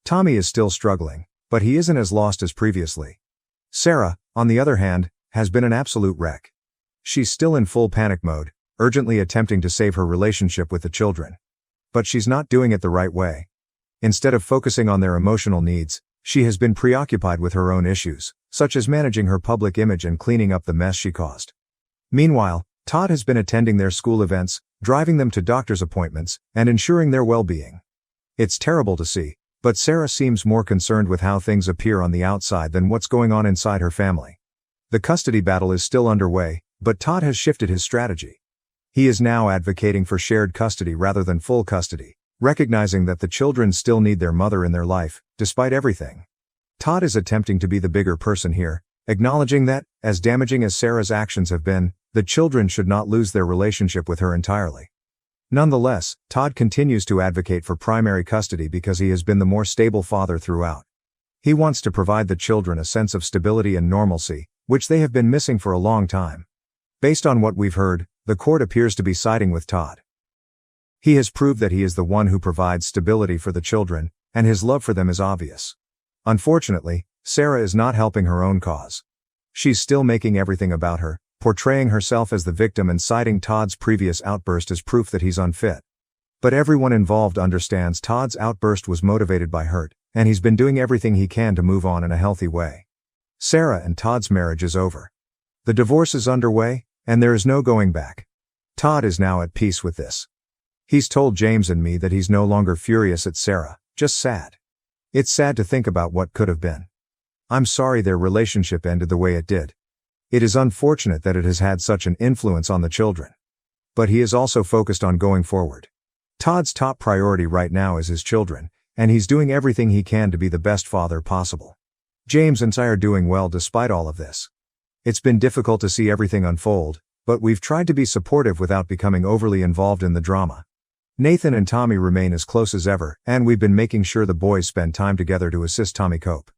Tommy is still struggling, but he isn't as lost as previously. Sarah, on the other hand, has been an absolute wreck. She's still in full panic mode, urgently attempting to save her relationship with the children. But she's not doing it the right way. Instead of focusing on their emotional needs, she has been preoccupied with her own issues, such as managing her public image and cleaning up the mess she caused. Meanwhile, Todd has been attending their school events, driving them to doctor's appointments, and ensuring their well-being. It's terrible to see, but Sarah seems more concerned with how things appear on the outside than what's going on inside her family. The custody battle is still underway, but Todd has shifted his strategy. He is now advocating for shared custody rather than full custody, recognizing that the children still need their mother in their life, despite everything. Todd is attempting to be the bigger person here, acknowledging that, as damaging as Sarah's actions have been, the children should not lose their relationship with her entirely. Nonetheless, Todd continues to advocate for primary custody because he has been the more stable father throughout. He wants to provide the children a sense of stability and normalcy, which they have been missing for a long time. Based on what we've heard, the court appears to be siding with Todd. He has proved that he is the one who provides stability for the children, and his love for them is obvious. Unfortunately, Sarah is not helping her own cause. She's still making everything about her, portraying herself as the victim and citing Todd's previous outburst as proof that he's unfit. But everyone involved understands Todd's outburst was motivated by hurt, and he's been doing everything he can to move on in a healthy way. Sarah and Todd's marriage is over. The divorce is underway, and there is no going back. Todd is now at peace with this. He's told James and me that he's no longer furious at Sarah, just sad. It's sad to think about what could have been. I'm sorry their relationship ended the way it did. It is unfortunate that it has had such an influence on the children. But he is also focused on going forward. Todd's top priority right now is his children, and he's doing everything he can to be the best father possible. James and I are doing well despite all of this. It's been difficult to see everything unfold, but we've tried to be supportive without becoming overly involved in the drama. Nathan and Tommy remain as close as ever, and we've been making sure the boys spend time together to assist Tommy cope.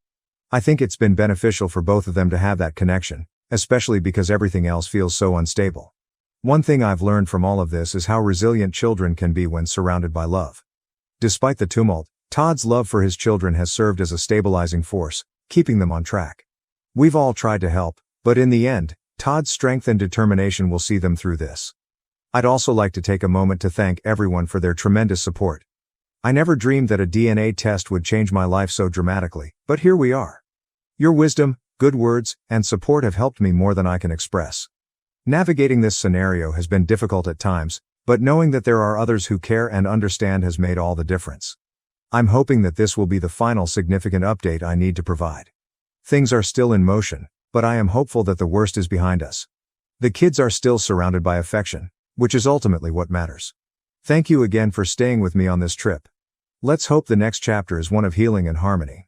I think it's been beneficial for both of them to have that connection, especially because everything else feels so unstable. One thing I've learned from all of this is how resilient children can be when surrounded by love. Despite the tumult, Todd's love for his children has served as a stabilizing force, keeping them on track. We've all tried to help, but in the end, Todd's strength and determination will see them through this. I'd also like to take a moment to thank everyone for their tremendous support. I never dreamed that a DNA test would change my life so dramatically, but here we are. Your wisdom, good words, and support have helped me more than I can express. Navigating this scenario has been difficult at times, but knowing that there are others who care and understand has made all the difference. I'm hoping that this will be the final significant update I need to provide. Things are still in motion, but I am hopeful that the worst is behind us. The kids are still surrounded by affection, which is ultimately what matters. Thank you again for staying with me on this trip. Let's hope the next chapter is one of healing and harmony.